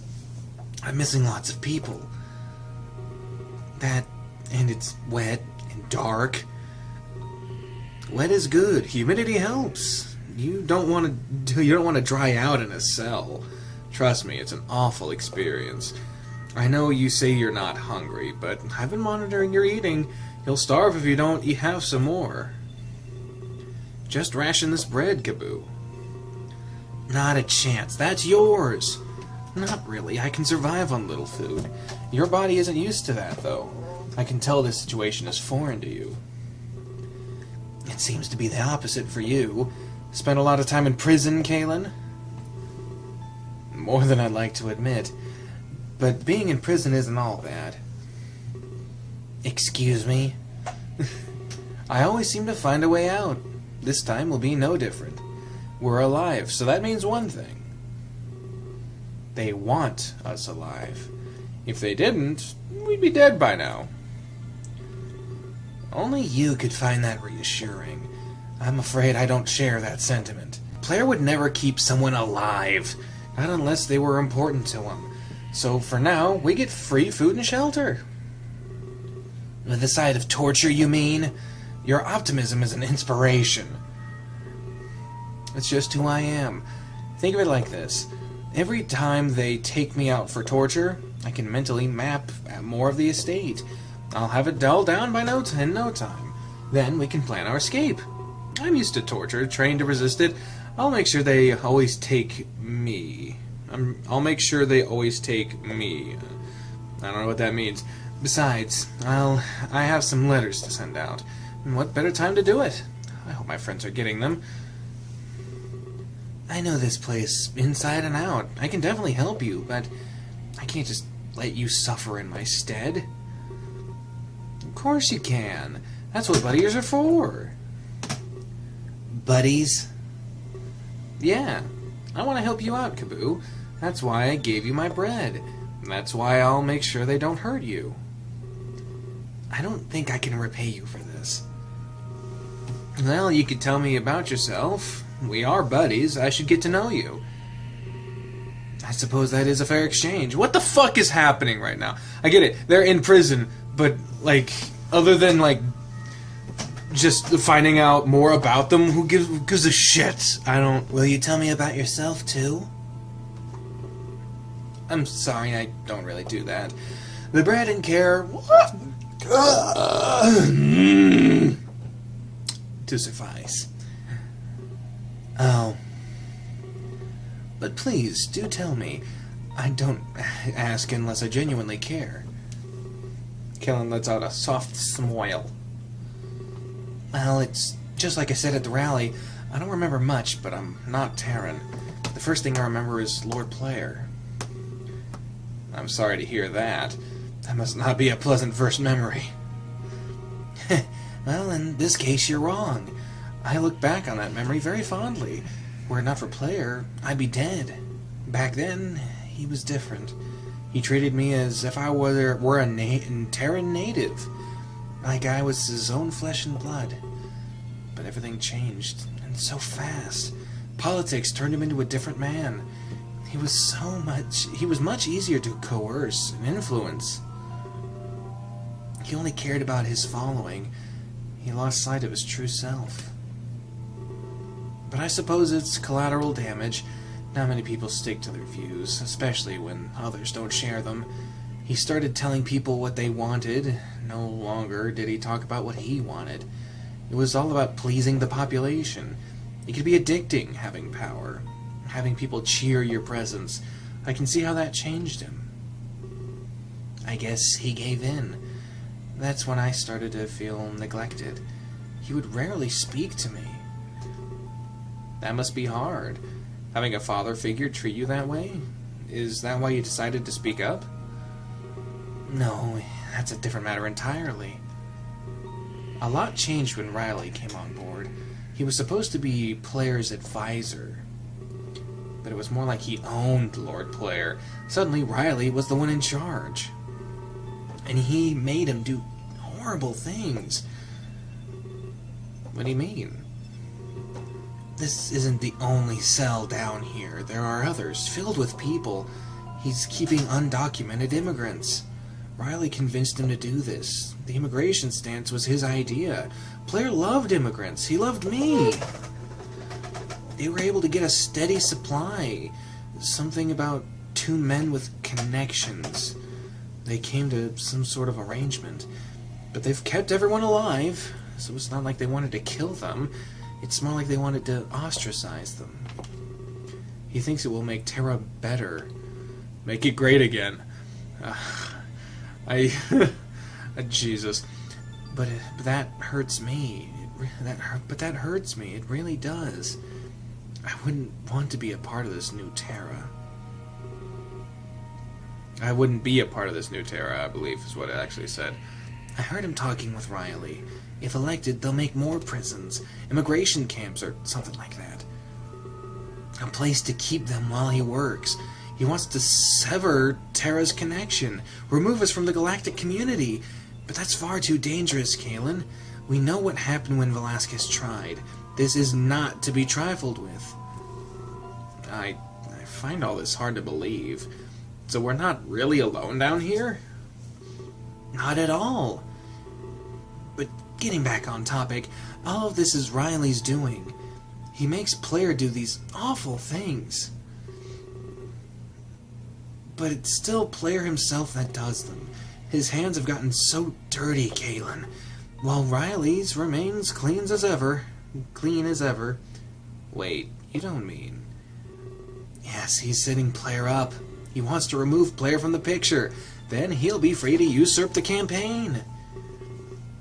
I'm missing lots of people. That, and it's wet and dark. Wet is good. Humidity helps. You don't want to dry out in a cell. Trust me, it's an awful experience. I know you say you're not hungry, but I've been monitoring your eating. You'll starve if you don't have some more. Just ration this bread, Kaboo. Not a chance. That's yours. Not really. I can survive on little food. Your body isn't used to that, though. I can tell this situation is foreign to you. It seems to be the opposite for you. Spent a lot of time in prison, Kaylin? More than I'd like to admit. But being in prison isn't all bad. Excuse me? I always seem to find a way out. This time will be no different. We're alive, so that means one thing. They want us alive. If they didn't, we'd be dead by now. Only you could find that reassuring. I'm afraid I don't share that sentiment. Player would never keep someone alive, not unless they were important to him. So for now, we get free food and shelter. With the side of torture, you mean? Your optimism is an inspiration. It's just who I am. Think of it like this. Every time they take me out for torture, I can mentally map more of the estate. I'll have it dulled down in no time. Then we can plan our escape. I'm used to torture, trained to resist it. I'll make sure they always take me. I'll make sure they always take me. I don't know what that means. Besides, I have some letters to send out. And what better time to do it? I hope my friends are getting them. I know this place inside and out. I can definitely help you, but I can't just let you suffer in my stead. Of course you can. That's what buddies are for. Buddies? Yeah. I want to help you out, Kaboo. That's why I gave you my bread. That's why I'll make sure they don't hurt you. I don't think I can repay you for this. Well, you could tell me about yourself. We are buddies. I should get to know you. I suppose that is a fair exchange. What the fuck is happening right now? I get it. They're in prison, but, like, other than, like, just finding out more about them, who gives a shit? I don't... Will you tell me about yourself, too? I'm sorry, I don't really do that. The bread and care... to suffice. Oh. But please, do tell me. I don't ask unless I genuinely care. Kellen lets out a soft smile. Well, it's just like I said at the rally. I don't remember much, but I'm not Terran. The first thing I remember is Lord Player. I'm sorry to hear that. That must not be a pleasant first memory. Well, in this case, you're wrong. I look back on that memory very fondly. Were it not for Player, I'd be dead. Back then, he was different. He treated me as if I were a Terran native. Like I was his own flesh and blood. But everything changed, and so fast. Politics turned him into a different man. He was much easier to coerce and influence. He only cared about his following. He lost sight of his true self. But I suppose it's collateral damage. Not many people stick to their views, especially when others don't share them. He started telling people what they wanted. No longer did he talk about what he wanted. It was all about pleasing the population. It could be addicting, having power. Having people cheer your presence. I can see how that changed him. I guess he gave in. That's when I started to feel neglected. He would rarely speak to me. That must be hard. Having a father figure treat you that way? Is that why you decided to speak up? No, that's a different matter entirely. A lot changed when Riley came on board. He was supposed to be Player's advisor, but it was more like he owned Lord Player. Suddenly, Riley was the one in charge. And he made him do horrible things. What do you mean? This isn't the only cell down here. There are others, filled with people. He's keeping undocumented immigrants. Riley convinced him to do this. The immigration stance was his idea. Player loved immigrants. He loved me. They were able to get a steady supply. Something about two men with connections. They came to some sort of arrangement. But they've kept everyone alive, so it's not like they wanted to kill them. It's more like they wanted to ostracize them. He thinks it will make Terra better. Make it great again. Jesus. But that hurts me. That hurts me. It really does. I wouldn't want to be a part of this new Terra. I wouldn't be a part of this new Terra, I believe, is what it actually said. I heard him talking with Riley. If elected, they'll make more prisons, immigration camps, or something like that. A place to keep them while he works. He wants to sever Terra's connection, remove us from the galactic community. But that's far too dangerous, Kalen. We know what happened when Velasquez tried. This is not to be trifled with. I find all this hard to believe. So we're not really alone down here? Not at all. But getting back on topic, all of this is Riley's doing. He makes Player do these awful things. But it's still Player himself that does them. His hands have gotten so dirty, Kalen. While Riley's remains clean as ever. Wait, you don't mean... Yes, he's setting Player up. He wants to remove Player from the picture. Then he'll be free to usurp the campaign.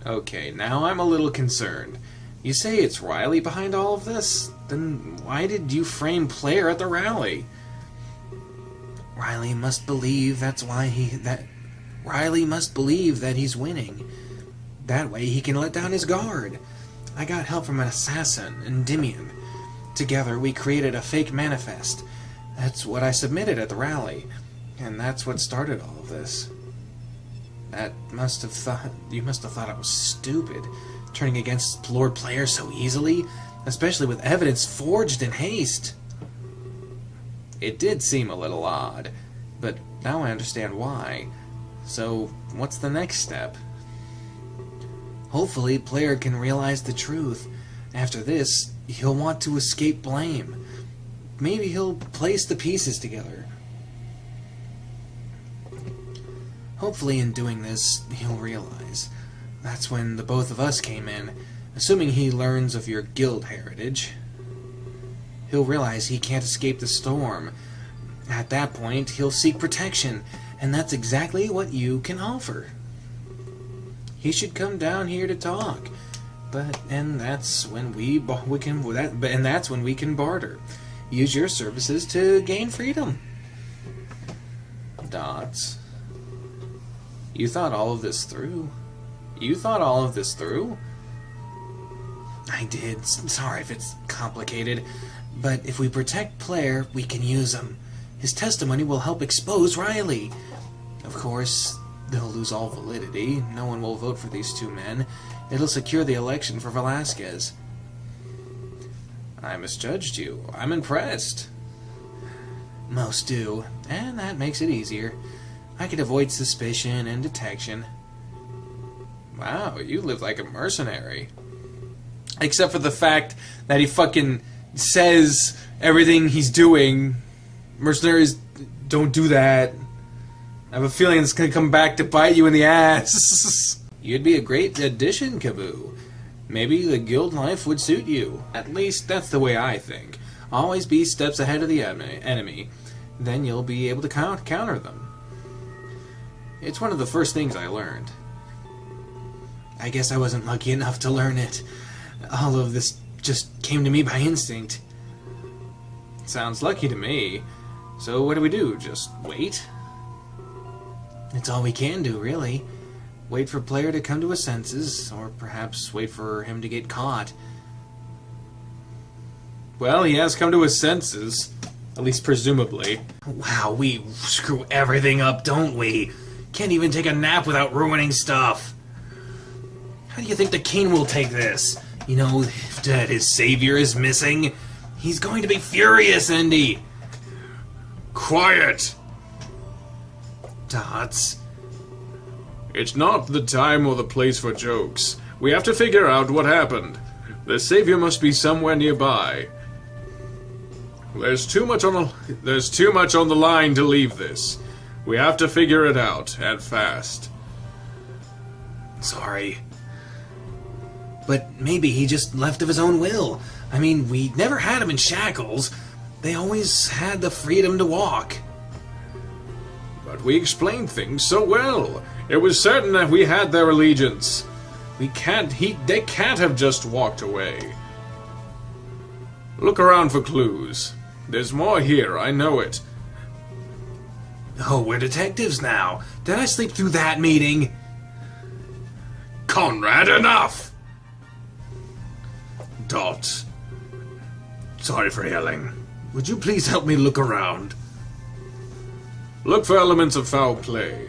Okay, now I'm a little concerned. You say it's Riley behind all of this? Then why did you frame Player at the rally? Riley must believe Riley must believe that he's winning. That way he can let down his guard. I got help from an assassin, Endymion. Together we created a fake manifest. That's what I submitted at the rally. And that's what started all of this. You must have thought I was stupid, turning against Lord Player so easily, especially with evidence forged in haste. It did seem a little odd, but now I understand why. So, what's the next step? Hopefully, Player can realize the truth. After this, he'll want to escape blame. Maybe he'll place the pieces together. Hopefully in doing this, he'll realize. That's when the both of us came in, assuming he learns of your guild heritage. He'll realize he can't escape the storm. At that point, he'll seek protection, and that's exactly what you can offer. He should come down here to talk, and that's when we can barter. Use your services to gain freedom. Dots. You thought all of this through? I did. Sorry if it's complicated. But if we protect Player, we can use him. His testimony will help expose Riley. Of course, they'll lose all validity. No one will vote for these two men. It'll secure the election for Velasquez. I misjudged you. I'm impressed. Most do, and that makes it easier. I could avoid suspicion and detection. Wow, you live like a mercenary. Except for the fact that he fucking says everything he's doing. Mercenaries don't do that. I have a feeling it's gonna come back to bite you in the ass. You'd be a great addition, Kaboo. Maybe the guild life would suit you. At least that's the way I think. Always be steps ahead of the enemy. Then you'll be able to counter them. It's one of the first things I learned. I guess I wasn't lucky enough to learn it. All of this just came to me by instinct. Sounds lucky to me. So what do? Just wait? It's all we can do, really. Wait for player to come to his senses, or perhaps wait for him to get caught. Well, he has come to his senses. At least presumably. Wow, we screw everything up, don't we? Can't even take a nap without ruining stuff. How do you think the king will take this? You know, if his savior is missing, he's going to be furious, Andy. Quiet! Dots. It's not the time or the place for jokes. We have to figure out what happened. The savior must be somewhere nearby. There's too much on the line to leave this. We have to figure it out, and fast. Sorry. But maybe he just left of his own will. I mean, we never had him in shackles. They always had the freedom to walk. But we explained things so well. It was certain that we had their allegiance. They can't have just walked away. Look around for clues. There's more here, I know it. Oh, we're detectives now. Did I sleep through that meeting? Conrad, enough! Dot. Sorry for yelling. Would you please help me look around? Look for elements of foul play.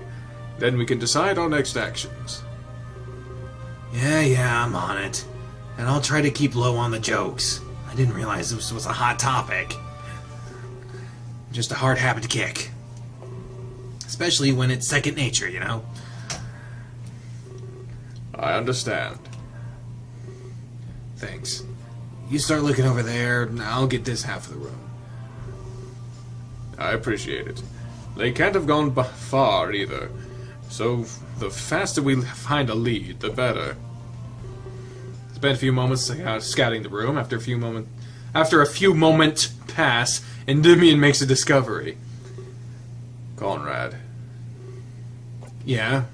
Then we can decide our next actions. Yeah, I'm on it. And I'll try to keep low on the jokes. I didn't realize this was a hot topic. Just a hard habit to kick. Especially when it's second nature, you know? I understand. Thanks. You start looking over there, and I'll get this half of the room. I appreciate it. They can't have gone far either. So the faster we find a lead, the better. Spent a few moments scouting the room. After a few moments pass, Endymion makes a discovery. Conrad. Yeah?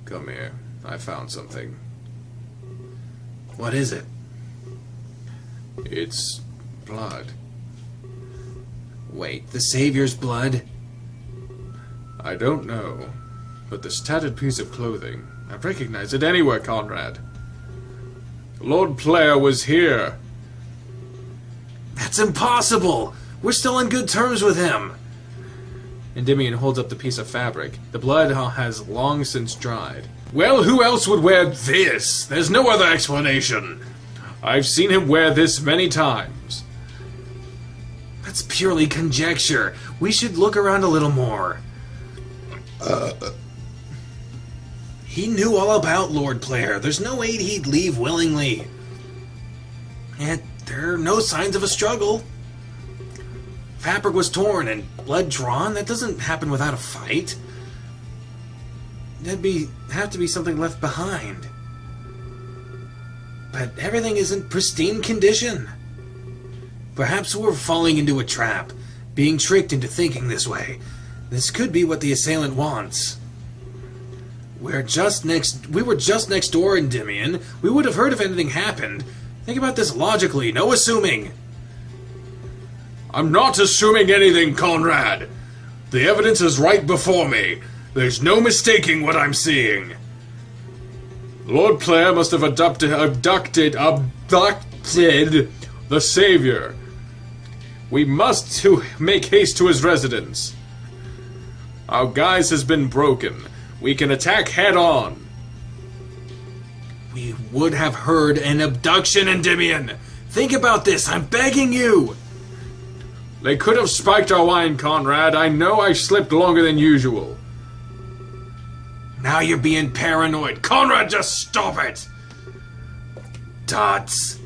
Come here. I found something. What is it? It's blood. Wait, the Savior's blood? I don't know, but this tattered piece of clothing, I'd recognize it anywhere, Conrad. Lord Player was here. That's impossible! We're still on good terms with him! Endymion holds up the piece of fabric. The blood has long since dried. Well, who else would wear this? There's no other explanation. I've seen him wear this many times. That's purely conjecture. We should look around a little more. He knew all about Lord Player. There's no way he'd leave willingly. And there are no signs of a struggle. Fabric was torn and blood drawn. That doesn't happen without a fight. There'd have to be something left behind. But everything is in pristine condition. Perhaps we're falling into a trap, being tricked into thinking this way. This could be what the assailant wants. We were just next door, Endymion. We would have heard if anything happened. Think about this logically, no assuming. I'm not assuming anything, Conrad. The evidence is right before me. There's no mistaking what I'm seeing. Lord Player must have abducted the Savior. We must make haste to his residence. Our guise has been broken. We can attack head on. We would have heard an abduction, Endymion. Think about this, I'm begging you. They could have spiked our wine, Conrad. I know I slipped longer than usual. Now you're being paranoid. Conrad, just stop it! Dots.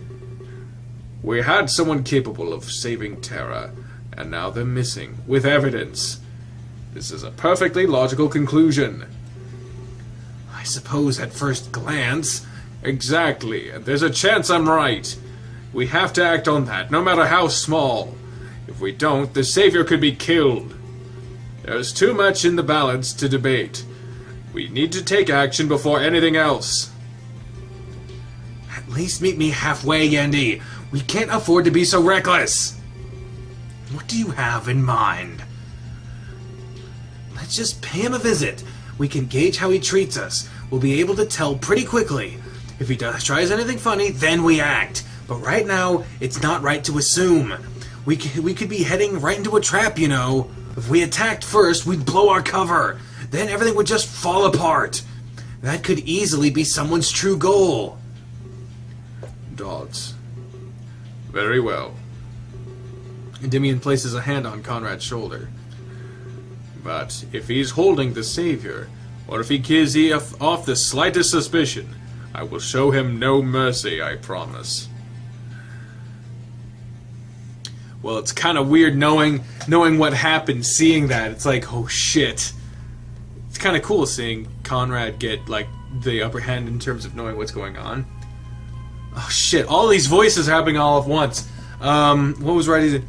We had someone capable of saving Terra, and now they're missing, with evidence. This is a perfectly logical conclusion. I suppose at first glance... Exactly, and there's a chance I'm right. We have to act on that, no matter how small. If we don't, the Savior could be killed. There's too much in the balance to debate. We need to take action before anything else. At least meet me halfway, Yendi. We can't afford to be so reckless. What do you have in mind? Let's just pay him a visit. We can gauge how he treats us. We'll be able to tell pretty quickly. If he tries anything funny, then we act. But right now, it's not right to assume. We could be heading right into a trap, you know. If we attacked first, we'd blow our cover. Then everything would just fall apart. That could easily be someone's true goal. Dots. Very well. Endymion places a hand on Conrad's shoulder. But if he's holding the Savior, or if he gives off the slightest suspicion, I will show him no mercy, I promise. Well, it's kind of weird knowing what happened, seeing that. It's like, oh shit. It's kind of cool seeing Conrad get, like, the upper hand in terms of knowing what's going on. Oh shit, all these voices are happening all at once. What was right?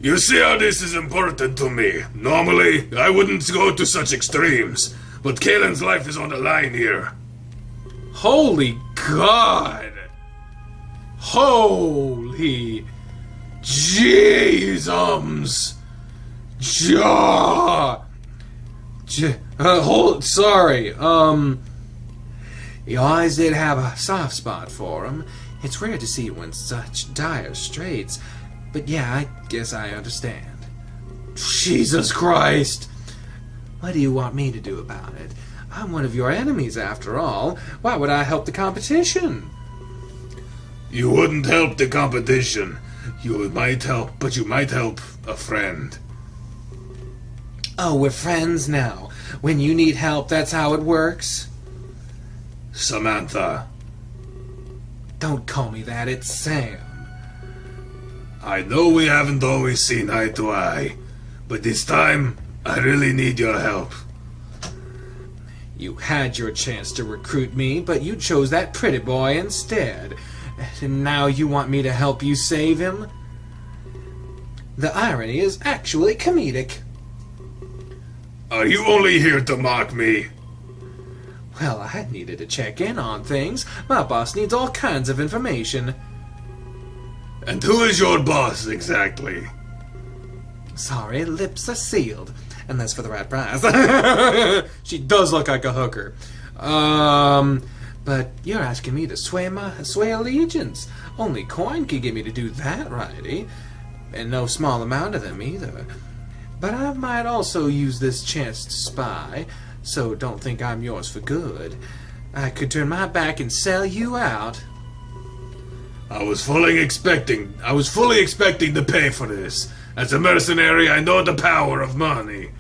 You see how this is important to me. Normally, I wouldn't go to such extremes, but Kaelin's life is on the line here. Holy God! Holy Jesus! Sorry. You always did have a soft spot for him. It's rare to see you in such dire straits. But yeah, I guess I understand. Jesus Christ! What do you want me to do about it? I'm one of your enemies, after all. Why would I help the competition? You wouldn't help the competition. You might help, but you might help a friend. Oh, we're friends now. When you need help, that's how it works? Samantha. Don't call me that, it's Sam. I know we haven't always seen eye to eye, but this time, I really need your help. You had your chance to recruit me, but you chose that pretty boy instead. And now you want me to help you save him? The irony is actually comedic. Are you only here to mock me? Well, I needed to check in on things. My boss needs all kinds of information. And who is your boss, exactly? Sorry, lips are sealed. Unless for the right price. She does look like a hooker. But you're asking me to sway allegiance. Only coin could get me to do that, righty. And no small amount of them either. But I might also use this chance to spy, so don't think I'm yours for good. I could turn my back and sell you out. I was fully expecting to pay for this. As a mercenary, I know the power of money.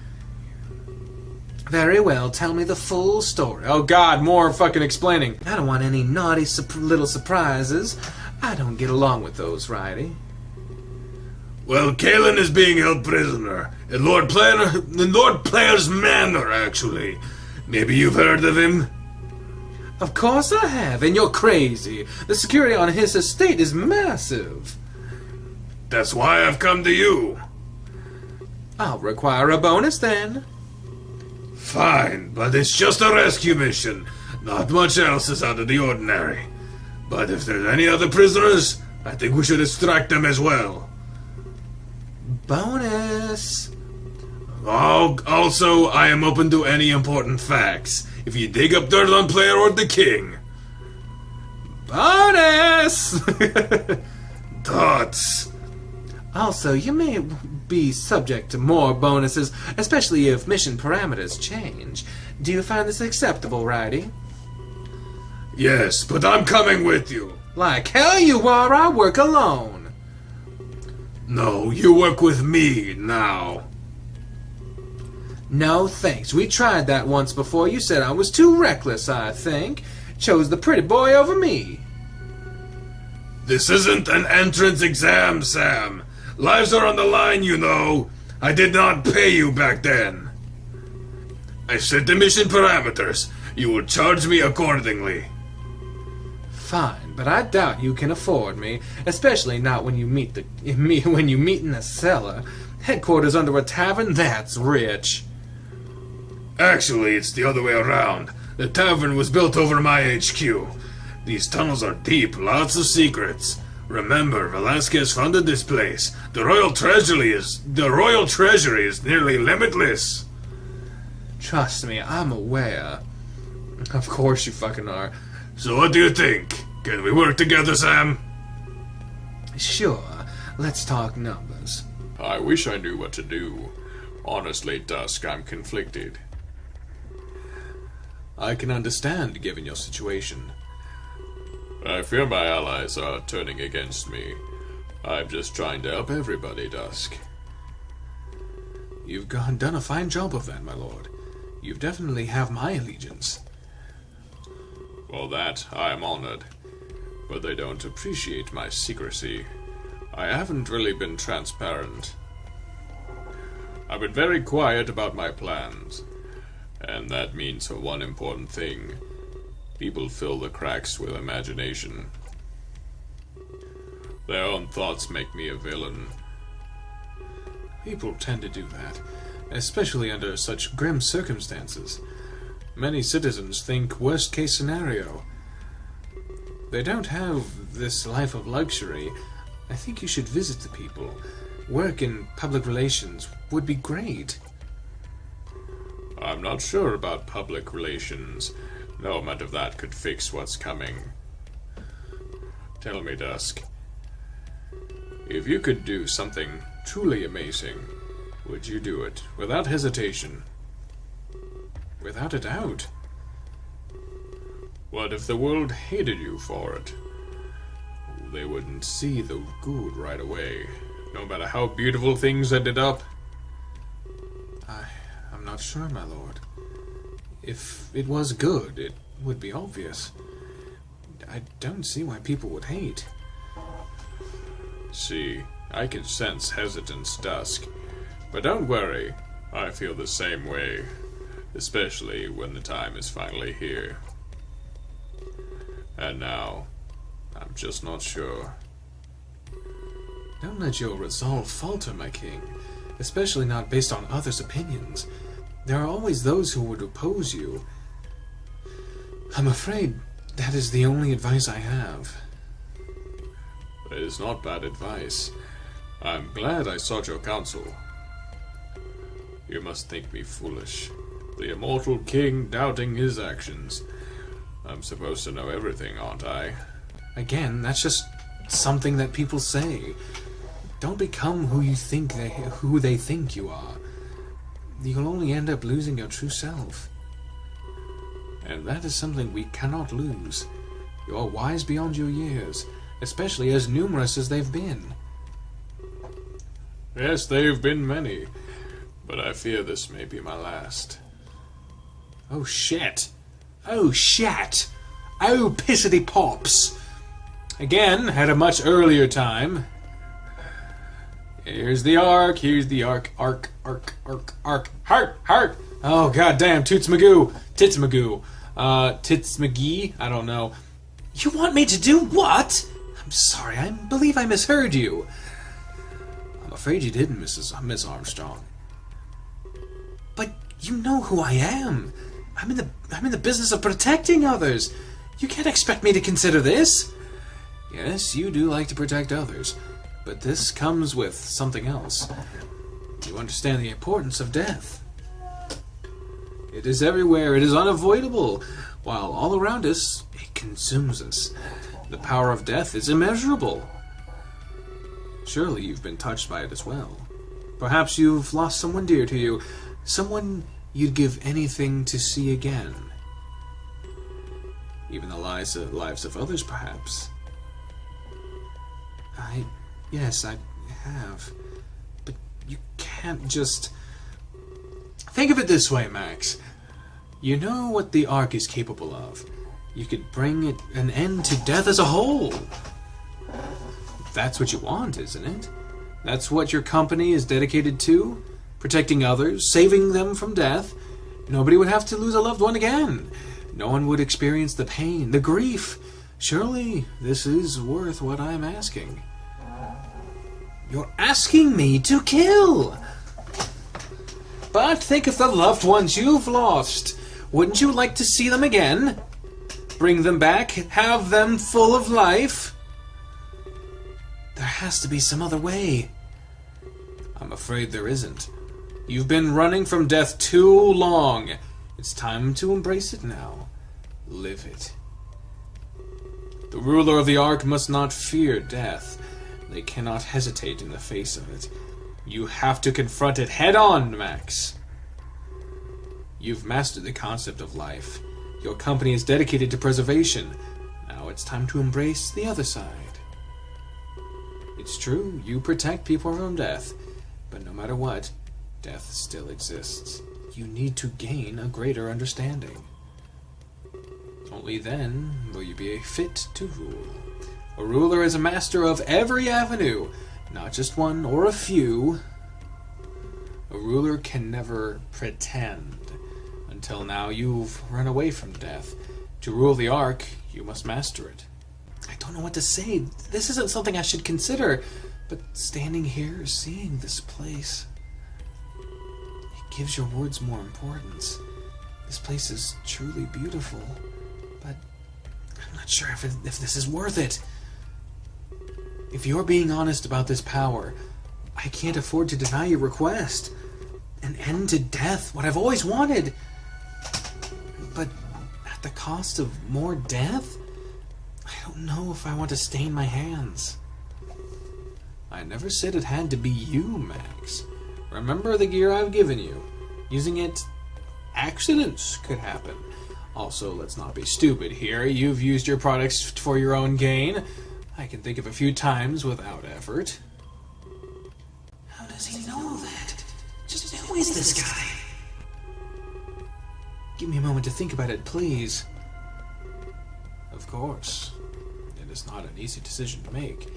Very well, tell me the full story. Oh God, more fucking explaining. I don't want any naughty little surprises. I don't get along with those, righty. Well, Kaelin is being held prisoner in Lord Player's manor, actually. Maybe you've heard of him? Of course I have, and you're crazy. The security on his estate is massive. That's why I've come to you. I'll require a bonus then. Fine, but it's just a rescue mission. Not much else is out of the ordinary. But if there's any other prisoners, I think we should extract them as well. Bonus. Oh, also, I am open to any important facts. If you dig up dirt on Player or the King. Bonus! Dots. Also, you may be subject to more bonuses, especially if mission parameters change. Do you find this acceptable, righty? Yes, but I'm coming with you. Like hell you are, I work alone. No, you work with me now. No thanks. We tried that once before. You said I was too reckless, I think. Chose the pretty boy over me. This isn't an entrance exam, Sam. Lives are on the line, you know. I did not pay you back then. I set the mission parameters. You will charge me accordingly. Fine, but I doubt you can afford me, especially not when you meet in a cellar. Headquarters under a tavern, that's rich. Actually, it's the other way around. The tavern was built over my HQ. These tunnels are deep, lots of secrets. Remember, Velasquez funded this place. The royal treasury is nearly limitless. Trust me, I'm aware. Of course you fucking are. So what do you think? Can we work together, Sam? Sure, let's talk numbers. I wish I knew what to do. Honestly, Dusk, I'm conflicted. I can understand, given your situation. I fear my allies are turning against me. I'm just trying to help everybody, Dusk. You've done a fine job of that, my lord. You definitely have my allegiance. For that, I am honored. But they don't appreciate my secrecy. I haven't really been transparent. I've been very quiet about my plans. And that means one important thing. People fill the cracks with imagination. Their own thoughts make me a villain. People tend to do that, especially under such grim circumstances. Many citizens think worst-case scenario. They don't have this life of luxury. I think you should visit the people. Work in public relations would be great. I'm not sure about public relations. No amount of that could fix what's coming. Tell me, Dusk. If you could do something truly amazing, would you do it without hesitation? Without a doubt. What if the world hated you for it? They wouldn't see the good right away, no matter how beautiful things ended up. I'm not sure, my lord. If it was good, it would be obvious. I don't see why people would hate. See, I can sense hesitance, Dusk. But don't worry, I feel the same way. Especially when the time is finally here. And now, I'm just not sure. Don't let your resolve falter, my king. Especially not based on others' opinions. There are always those who would oppose you. I'm afraid that is the only advice I have. It is not bad advice. I'm glad I sought your counsel. You must think me foolish. The immortal king doubting his actions. I'm supposed to know everything, aren't I? Again, that's just something that people say. Don't become who they think you are. You'll only end up losing your true self. And that is something we cannot lose. You are wise beyond your years, especially as numerous as they've been. Yes, they've been many, but I fear this may be my last. Oh shit! Oh shit! Oh pissity pops! Again, at a much earlier time. Here's the arc, arc. Heart! Oh goddamn, Tits Magoo, Tits McGee, I don't know. You want me to do what? I'm sorry, I believe I misheard you. I'm afraid you didn't, Miss Armstrong. But you know who I am. I'm in the business of protecting others. You can't expect me to consider this. Yes, you do like to protect others, but this comes with something else. You understand the importance of death. It is everywhere, it is unavoidable, while all around us, it consumes us. The power of death is immeasurable. Surely you've been touched by it as well. Perhaps you've lost someone dear to you, someone you'd give anything to see again. Even the lives of others, perhaps. Yes, I have. But you can't just... Think of it this way, Max. You know what the Ark is capable of. You could bring an end to death as a whole. That's what you want, isn't it? That's what your company is dedicated to? Protecting others, saving them from death. Nobody would have to lose a loved one again. No one would experience the pain, the grief. Surely this is worth what I'm asking. You're asking me to kill! But think of the loved ones you've lost. Wouldn't you like to see them again? Bring them back? Have them full of life? There has to be some other way. I'm afraid there isn't. You've been running from death too long. It's time to embrace it now. Live it. The ruler of the Ark must not fear death. They cannot hesitate in the face of it. You have to confront it head-on, Max. You've mastered the concept of life. Your company is dedicated to preservation. Now it's time to embrace the other side. It's true, you protect people from death, but no matter what, death still exists. You need to gain a greater understanding. Only then will you be fit to rule. A ruler is a master of every avenue, not just one or a few. A ruler can never pretend. Until now, you've run away from death. To rule the Ark, you must master it. I don't know what to say. This isn't something I should consider. But standing here, seeing this place, it gives your words more importance. This place is truly beautiful, but I'm not sure if this is worth it. If you're being honest about this power, I can't afford to deny your request. An end to death, what I've always wanted. But at the cost of more death? I don't know if I want to stain my hands. I never said it had to be you, Max. Remember the gear I've given you. Using it, accidents could happen. Also, let's not be stupid here. You've used your products for your own gain. I can think of a few times without effort. How does he know that? Just who is this guy? Give me a moment to think about it, please. Of course. It is not an easy decision to make.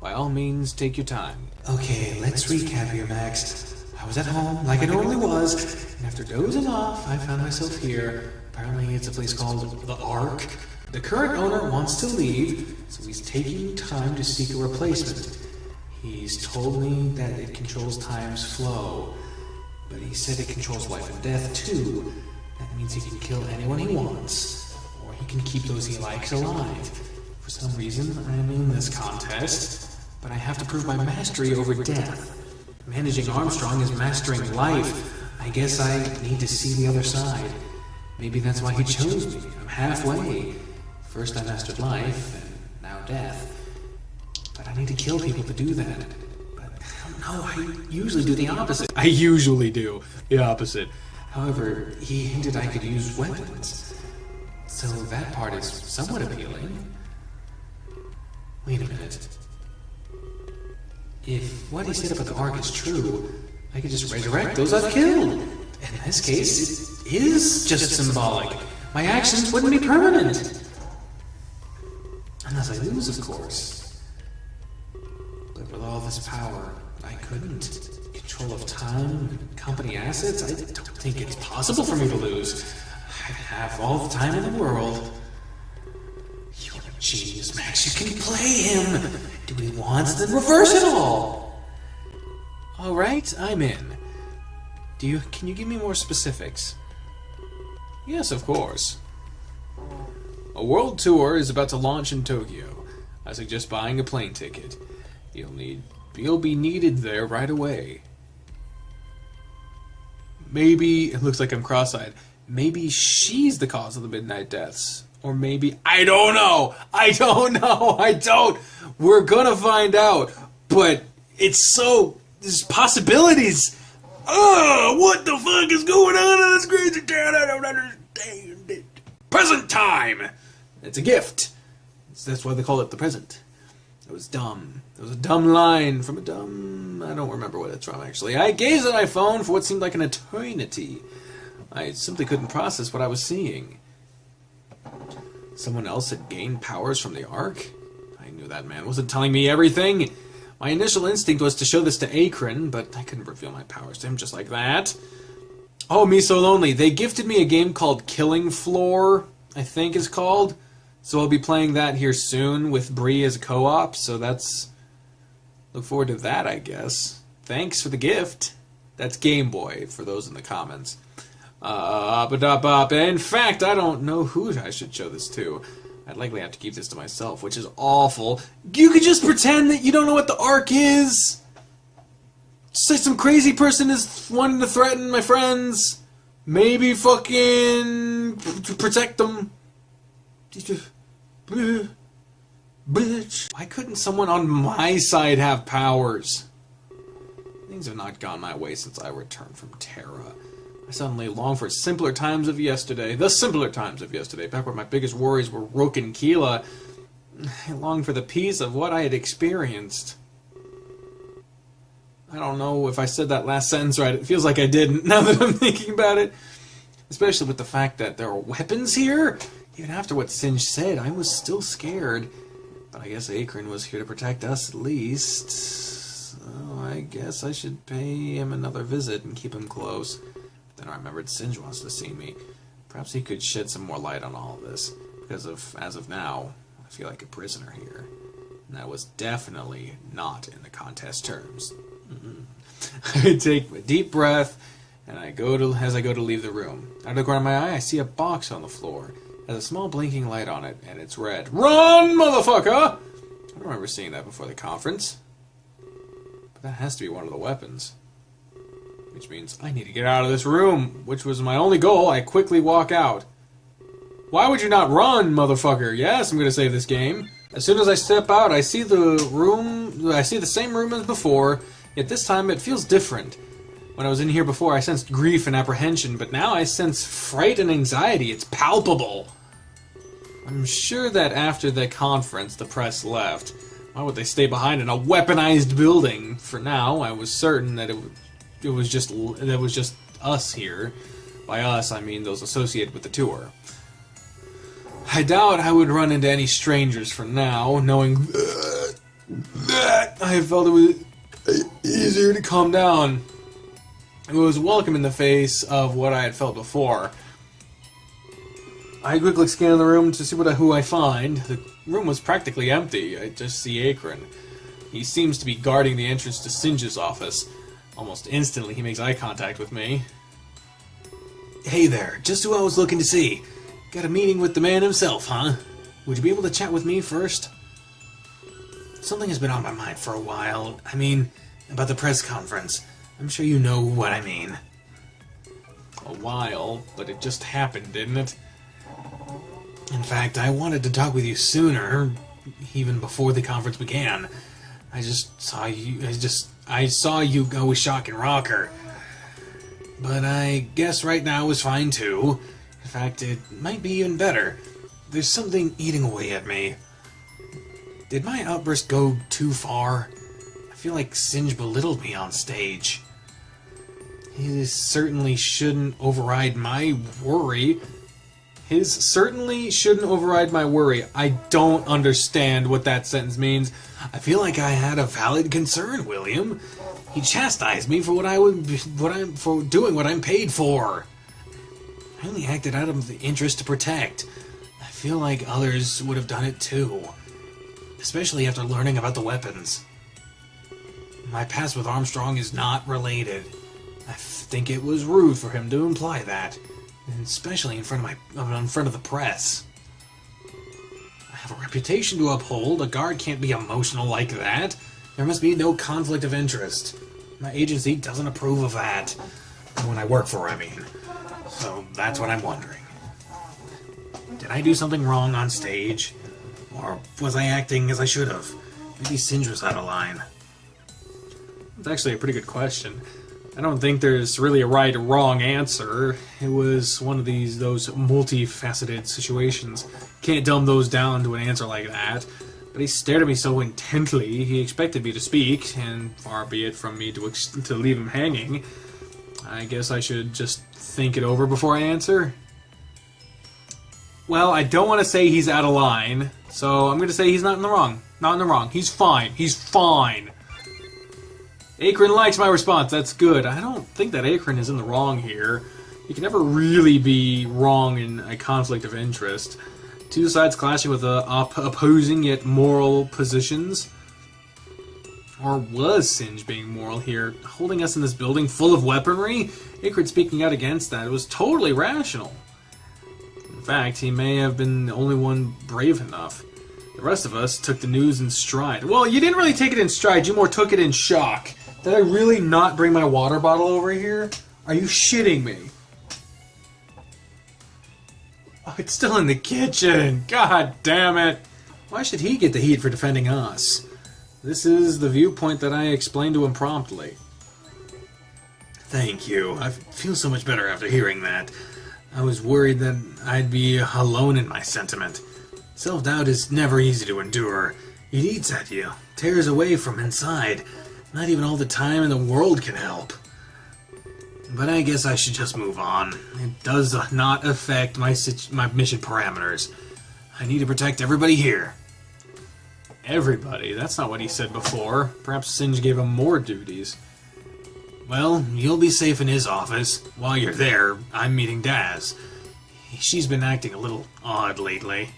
By all means, take your time. Okay, let's recap here, Max. I was at home, like I normally was, and after dozing off, I found myself here. Apparently it's a place called the Ark. The current owner wants to leave, so he's taking time to seek a replacement. He's told me that it controls time's flow, but he said it controls life and death too. That means he can kill anyone he wants, or he can keep those he likes alive. For some reason, I'm in this contest, but I have to prove my mastery over death. Managing Armstrong is mastering life. I guess I need to see the other side. Maybe that's why he chose me. I'm halfway. First I mastered life, and now death. But I need to kill people to do that. But I don't know, I usually do the opposite. I usually do the opposite. However, he hinted I could use weapons. So that part is somewhat appealing. Wait a minute. If what he said about the Ark is true, I could just resurrect those I've killed. In this case, it is just symbolic. My actions wouldn't be permanent. Unless I lose, of course. But with all this power, I couldn't. Control of time, company assets, I don't think it's possible for me to lose. I have all the time in the world. You're a genius, Max. You can play him. Do what he wants, then reverse it all. All right, I'm in. Can you give me more specifics? Yes, of course. A world tour is about to launch in Tokyo. I suggest buying a plane ticket. You'll be needed there right away. Maybe, it looks like I'm cross-eyed, maybe she's the cause of the midnight deaths. Or maybe, I don't know! We're gonna find out. But there's possibilities. What the fuck is going on in this crazy town? I don't understand it. Present time! It's a gift. That's why they call it the present. That was dumb. There was a dumb line from a dumb... I don't remember what it's from, actually. I gazed at my phone for what seemed like an eternity. I simply couldn't process what I was seeing. Someone else had gained powers from the Ark? I knew that man wasn't telling me everything. My initial instinct was to show this to Akron, but I couldn't reveal my powers to him just like that. Oh, me so lonely. They gifted me a game called Killing Floor, I think is called. So I'll be playing that here soon with Bree as a co-op, so that's... Look forward to that, I guess. Thanks for the gift. That's Game Boy, for those in the comments. In fact, I don't know who I should show this to. I'd likely have to keep this to myself, which is awful. You could just pretend that you don't know what the Ark is. Just say some crazy person is wanting to threaten my friends. Maybe fucking protect them. Bitch. Why couldn't someone on my side have powers? Things have not gone my way since I returned from Terra. I suddenly long for simpler times of yesterday. The simpler times of yesterday, back where my biggest worries were Rook and Keela. I longed for the peace of what I had experienced. I don't know if I said that last sentence right. It feels like I didn't, now that I'm thinking about it. Especially with the fact that there are weapons here. Even after what Singe said, I was still scared. But I guess Akron was here to protect us at least. So I guess I should pay him another visit and keep him close. Then I remembered Singe wants to see me. Perhaps he could shed some more light on all of this. Because as of now, I feel like a prisoner here. And that was definitely not in the contest terms. I take a deep breath, and as I go to leave the room. Out of the corner of my eye, I see a box on the floor. It has a small blinking light on it, and it's red. Run, motherfucker! I don't remember seeing that before the conference. But that has to be one of the weapons. Which means I need to get out of this room, which was my only goal. I quickly walk out. Why would you not run, motherfucker? Yes, I'm going to save this game. As soon as I step out, I see the same room as before, yet this time it feels different. When I was in here before, I sensed grief and apprehension, but now I sense fright and anxiety. It's palpable. I'm sure that after the conference, the press left. Why would they stay behind in a weaponized building? For now, I was certain that it was just us here. By us, I mean those associated with the tour. I doubt I would run into any strangers for now, knowing that I felt it was easier to calm down. It was welcome in the face of what I had felt before. I quickly scan the room to see who I find. The room was practically empty. I just see Akron. He seems to be guarding the entrance to Singe's office. Almost instantly, he makes eye contact with me. Hey there, just who I was looking to see. Got a meeting with the man himself, huh? Would you be able to chat with me first? Something has been on my mind for a while. I mean, about the press conference. I'm sure you know what I mean. A while, but it just happened, didn't it? In fact, I wanted to talk with you sooner, even before the conference began. I saw you go with Shock and Rocker. But I guess right now is fine too. In fact, it might be even better. There's something eating away at me. Did my outburst go too far? I feel like Singe belittled me on stage. He certainly shouldn't override my worry. His certainly shouldn't override my worry. I don't understand what that sentence means. I feel like I had a valid concern, William. He chastised me for for doing what I'm paid for. I only acted out of the interest to protect. I feel like others would have done it too. Especially after learning about the weapons. My past with Armstrong is not related. I think it was rude for him to imply that. Especially in front of the press. I have a reputation to uphold. A guard can't be emotional like that. There must be no conflict of interest. My agency doesn't approve of that. When I work for, I mean. So that's what I'm wondering. Did I do something wrong on stage? Or was I acting as I should have? Maybe Singe was out of line. That's actually a pretty good question. I don't think there's really a right or wrong answer. It was one of those multifaceted situations. Can't dumb those down to an answer like that. But he stared at me so intently, he expected me to speak, and far be it from me to leave him hanging. I guess I should just think it over before I answer. Well, I don't want to say he's out of line, so I'm going to say he's not in the wrong. Not in the wrong. He's fine. He's fine. Akron likes my response. That's good. I don't think that Akron is in the wrong here. You can never really be wrong in a conflict of interest. Two sides clashing with opposing yet moral positions. Or was Singe being moral here? Holding us in this building full of weaponry? Akron speaking out against that. It was totally rational. In fact, he may have been the only one brave enough. The rest of us took the news in stride. Well, you didn't really take it in stride, you more took it in shock. Did I really not bring my water bottle over here? Are you shitting me? Oh, it's still in the kitchen. God damn it. Why should he get the heat for defending us? This is the viewpoint that I explained to him promptly. Thank you. I feel so much better after hearing that. I was worried that I'd be alone in my sentiment. Self-doubt is never easy to endure. It eats at you, tears away from inside. Not even all the time in the world can help. But I guess I should just move on. It does not affect my mission parameters. I need to protect everybody here. Everybody? That's not what he said before. Perhaps Singe gave him more duties. Well, you'll be safe in his office. While you're there, I'm meeting Daz. She's been acting a little odd lately.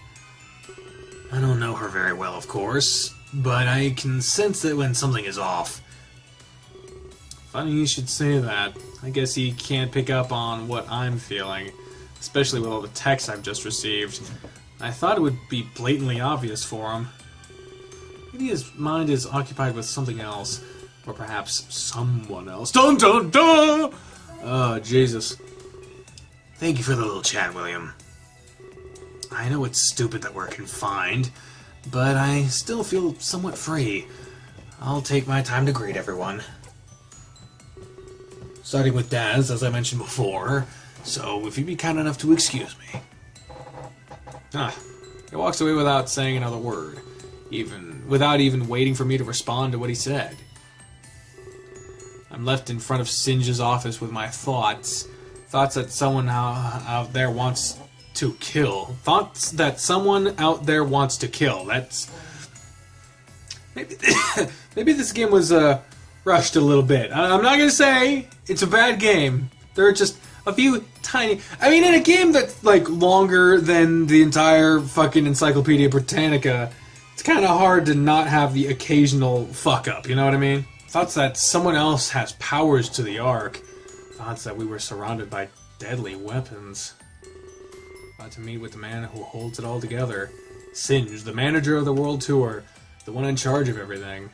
I don't know her very well, of course, but I can sense that when something is off. Funny you should say that. I guess he can't pick up on what I'm feeling, especially with all the texts I've just received. I thought it would be blatantly obvious for him. Maybe his mind is occupied with something else, or perhaps someone else. Dun dun dun! Oh, Jesus. Thank you for the little chat, William. I know it's stupid that we're confined, but I still feel somewhat free. I'll take my time to greet everyone. Starting with Daz, as I mentioned before, so if you'd be kind enough to excuse me. He walks away without saying another word, without even waiting for me to respond to what he said. I'm left in front of Singe's office with my thoughts that someone out there wants to kill. Thoughts that someone out there wants to kill. That's... Maybe this game was rushed a little bit. I'm not gonna say it's a bad game. There are just a few tiny... I mean, in a game that's, like, longer than the entire fucking Encyclopedia Britannica, it's kind of hard to not have the occasional fuck-up, you know what I mean? Thoughts that someone else has powers to the Ark. Thoughts that we were surrounded by deadly weapons. About to meet with the man who holds it all together. Singe, the manager of the World Tour. The one in charge of everything.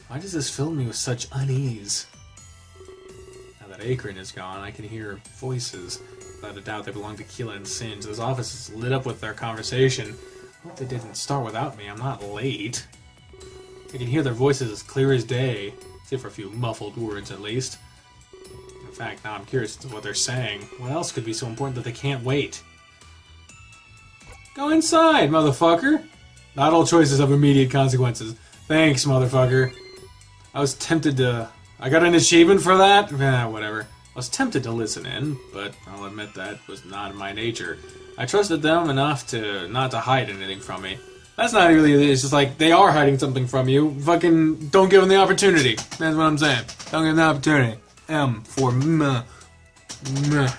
Why does this fill me with such unease? Now that Akron is gone, I can hear voices. Without a doubt they belong to Keela and Singe. This office is lit up with their conversation. Hope they didn't start without me. I'm not late. I can hear their voices as clear as day. Save for a few muffled words, at least. In fact, now I'm curious as to what they're saying. What else could be so important that they can't wait? Go inside, motherfucker! Not all choices have immediate consequences. Thanks, motherfucker. I was tempted to... I got an achievement for that? Whatever. I was tempted to listen in, but I'll admit that was not in my nature. I trusted them enough not to hide anything from me. That's not really... It's just like, they are hiding something from you. Fucking don't give them the opportunity. That's what I'm saying. Don't give them the opportunity. M for meh. Meh.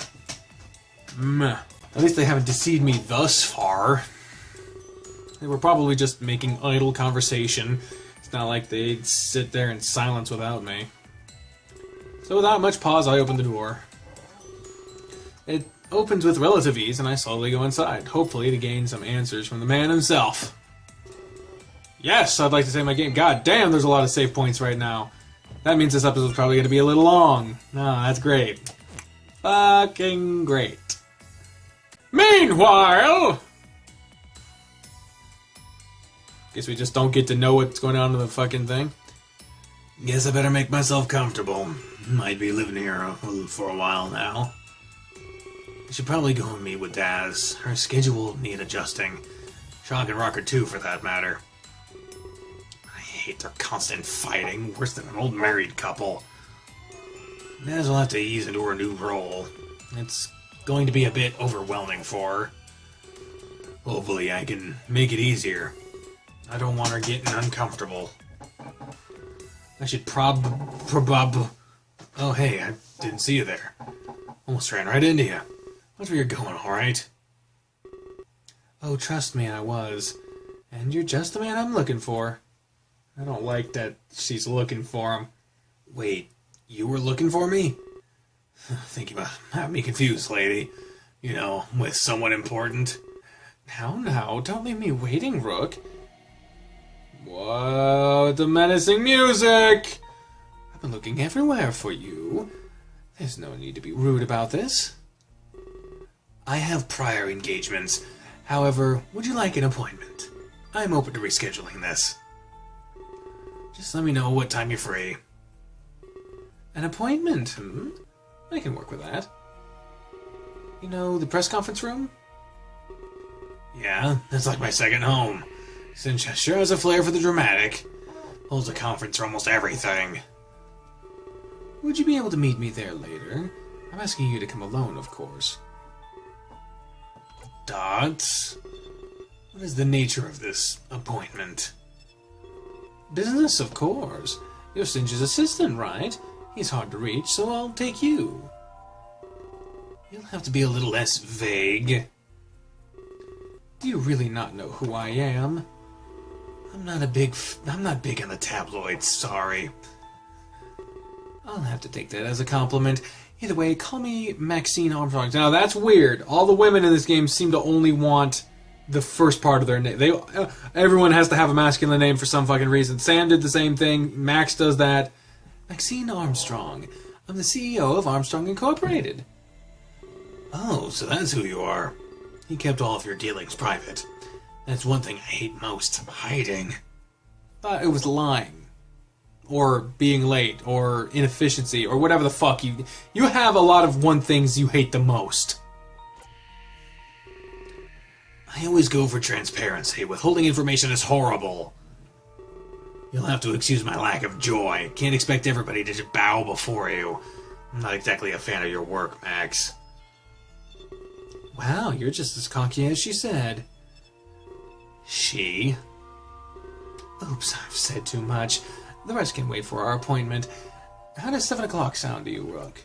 Meh. At least they haven't deceived me thus far. They were probably just making idle conversation. It's not like they'd sit there in silence without me. So without much pause, I open the door. It opens with relative ease, and I slowly go inside, hopefully to gain some answers from the man himself. Yes, I'd like to say my game. God damn, there's a lot of save points right now. That means this episode's probably going to be a little long. No, that's great. Fucking great. Meanwhile... Guess we just don't get to know what's going on in the fucking thing. Guess I better make myself comfortable. Might be living here for a while now. I should probably go and meet with Daz. Her schedule will need adjusting. Shock and Rocker too, for that matter. I hate their constant fighting, worse than an old married couple. Naz will have to ease into her new role. It's going to be a bit overwhelming for her. Hopefully I can make it easier. I don't want her getting uncomfortable. I should Oh hey, I didn't see you there. Almost ran right into you. Watch where you're going, alright? Oh, trust me, I was. And you're just the man I'm looking for. I don't like that she's looking for him. Wait, you were looking for me? Think about having me confused, lady. You know, with someone important. Now, don't leave me waiting, Rook. Whoa, the menacing music! I've been looking everywhere for you. There's no need to be rude about this. I have prior engagements. However, would you like an appointment? I'm open to rescheduling this. Just let me know what time you're free. An appointment? I can work with that. You know, the press conference room? Yeah, that's like my second home. Since sure has a flair for the dramatic. Holds a conference for almost everything. Would you be able to meet me there later? I'm asking you to come alone, of course. Dots? What is the nature of this appointment? Business, of course. You're Singe's assistant, right? He's hard to reach, so I'll take you. You'll have to be a little less vague. Do you really not know who I am? I'm not big on the tabloids, sorry. I'll have to take that as a compliment. Either way, call me Maxine Armstrong. Now, that's weird. All the women in this game seem to only want the first part of their name. Everyone has to have a masculine name for some fucking reason. Sam did the same thing. Max does that. Maxine Armstrong. I'm the CEO of Armstrong Incorporated. Oh, so that's who you are. You kept all of your dealings private. That's one thing I hate most. Hiding. Thought it was lying. Or being late. Or inefficiency. Or whatever the fuck you... You have a lot of things you hate the most. I always go for transparency. Withholding information is horrible. You'll have to excuse my lack of joy. Can't expect everybody to just bow before you. I'm not exactly a fan of your work, Max. Wow, you're just as cocky as she said. She? Oops, I've said too much. The rest can wait for our appointment. How does 7 o'clock sound to you, Rook?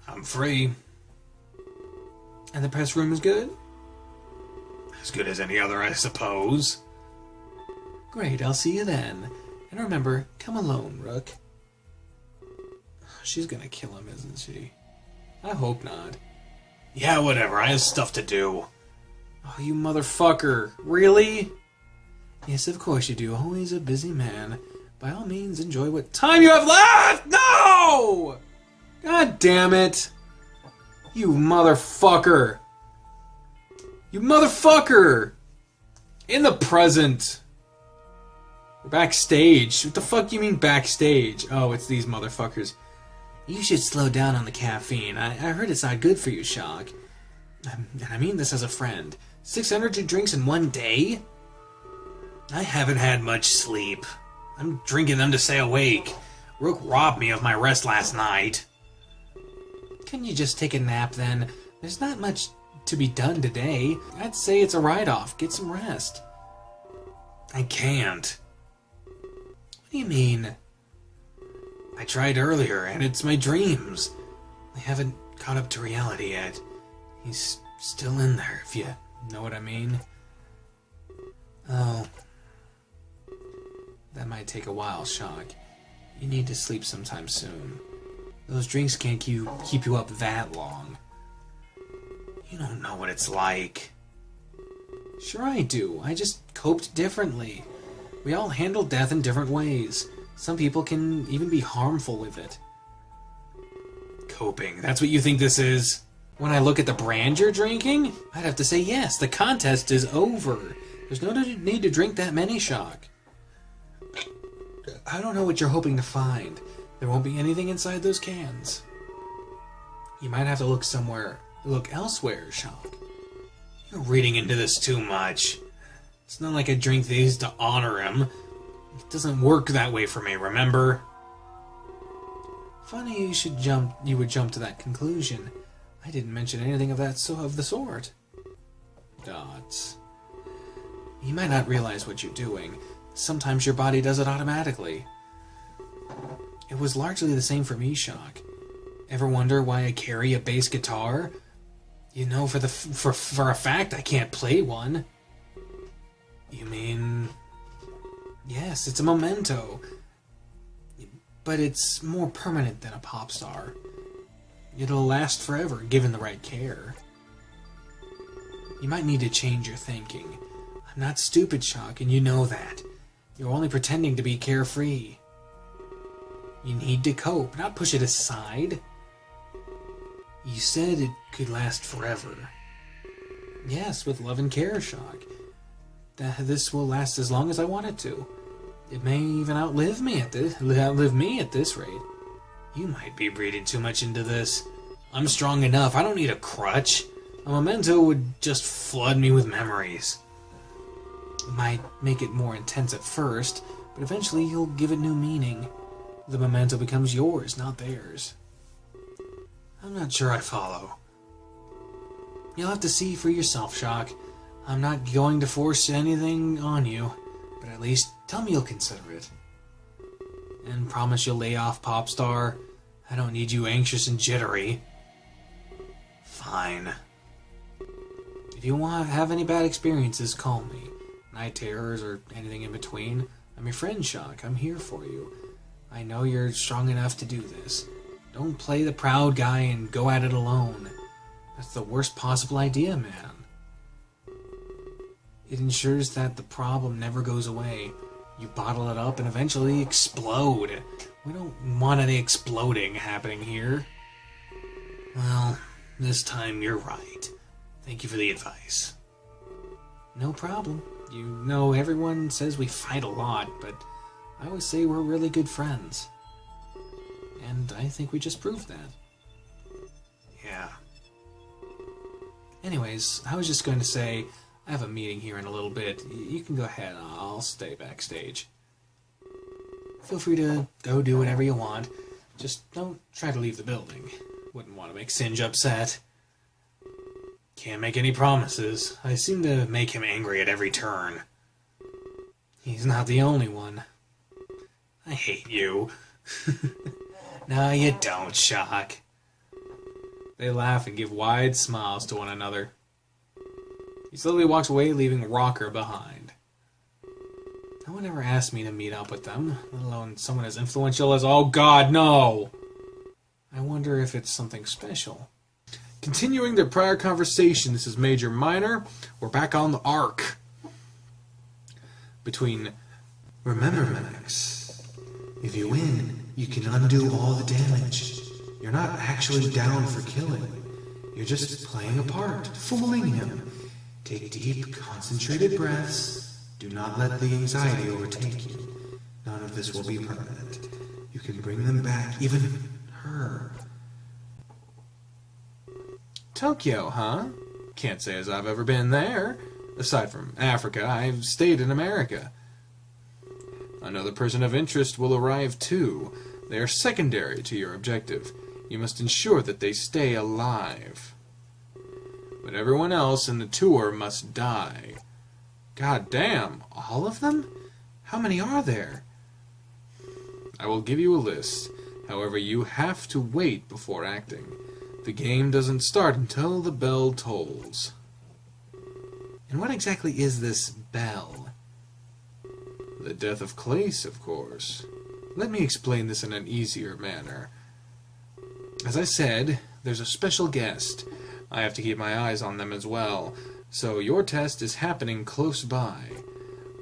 I'm free. And the press room is good? As good as any other, I suppose. Great, I'll see you then. And remember, come alone, Rook. She's gonna kill him, isn't she? I hope not. Yeah, whatever. I have stuff to do. Oh, you motherfucker. Really? Yes, of course you do. Always a busy man. By all means, enjoy what time you have left! No! God damn it. You motherfucker. You motherfucker! In the present. We're backstage. What the fuck do you mean backstage? Oh, it's these motherfuckers. You should slow down on the caffeine. I heard it's not good for you, Shock. And I mean this as a friend. 6 energy drinks in one day? I haven't had much sleep. I'm drinking them to stay awake. Rook robbed me of my rest last night. Can you just take a nap then? There's not much to be done today. I'd say it's a write-off. Get some rest. I can't. What do you mean? I tried earlier, and it's my dreams. I haven't caught up to reality yet. He's still in there, if you know what I mean. Oh. That might take a while, Shock. You need to sleep sometime soon. Those drinks can't keep you up that long. You don't know what it's like. Sure I do. I just coped differently. We all handle death in different ways. Some people can even be harmful with it. Coping, that's what you think this is? When I look at the brand you're drinking, I'd have to say yes, the contest is over. There's no need to drink that many, Shock. I don't know what you're hoping to find. There won't be anything inside those cans. You might have to look elsewhere, Shock. You're reading into this too much. It's not like I drink these to honor him. It doesn't work that way for me, remember? Funny you would jump to that conclusion. I didn't mention anything of the sort. Dots. You might not realize what you're doing. Sometimes your body does it automatically. It was largely the same for me, Shock. Ever wonder why I carry a bass guitar? You know for a fact I can't play one. You mean... Yes, it's a memento. But it's more permanent than a pop star. It'll last forever, given the right care. You might need to change your thinking. I'm not stupid, Shock, and you know that. You're only pretending to be carefree. You need to cope, not push it aside. You said it could last forever. Yes, with love and care, Shock. This will last as long as I want it to. It may even outlive me at this rate. You might be reading too much into this. I'm strong enough. I don't need a crutch. A memento would just flood me with memories. It might make it more intense at first, but eventually you'll give it new meaning. The memento becomes yours, not theirs. I'm not sure I follow. You'll have to see for yourself, Shock. I'm not going to force anything on you, but at least tell me you'll consider it. And promise you'll lay off Popstar. I don't need you anxious and jittery. Fine. If you have any bad experiences, call me. Night terrors or anything in between. I'm your friend, Shock. I'm here for you. I know you're strong enough to do this. Don't play the proud guy and go at it alone. That's the worst possible idea, man. It ensures that the problem never goes away. You bottle it up and eventually explode. We don't want any exploding happening here. Well, this time you're right. Thank you for the advice. No problem. You know, everyone says we fight a lot, but I always say we're really good friends. And I think we just proved that. Yeah. Anyways, I was just going to say, I have a meeting here in a little bit. You can go ahead. I'll stay backstage. Feel free to go do whatever you want. Just don't try to leave the building. Wouldn't want to make Singe upset. Can't make any promises. I seem to make him angry at every turn. He's not the only one. I hate you. No, you don't, Shock. They laugh and give wide smiles to one another. He slowly walks away, leaving Rocker behind. No one ever asked me to meet up with them, let alone someone as influential as... Oh God, no! I wonder if it's something special. Continuing their prior conversation, this is Major Minor. We're back on the Ark. Between... Remember, Max, if you win, you can undo all the damage. You're not actually down for killing. You're just playing a part, fooling him. Take deep, concentrated breaths. Do not let the anxiety overtake you. None of this will be permanent. You can bring them back, even her. Tokyo, huh? Can't say as I've ever been there. Aside from Africa, I've stayed in America. Another person of interest will arrive too. They are secondary to your objective. You must ensure that they stay alive. But everyone else in the tour must die. God damn, all of them? How many are there? I will give you a list. However, you have to wait before acting. The game doesn't start until the bell tolls. And what exactly is this bell? The death of Klace, of course. Let me explain this in an easier manner. As I said, there's a special guest. I have to keep my eyes on them as well, so your test is happening close by.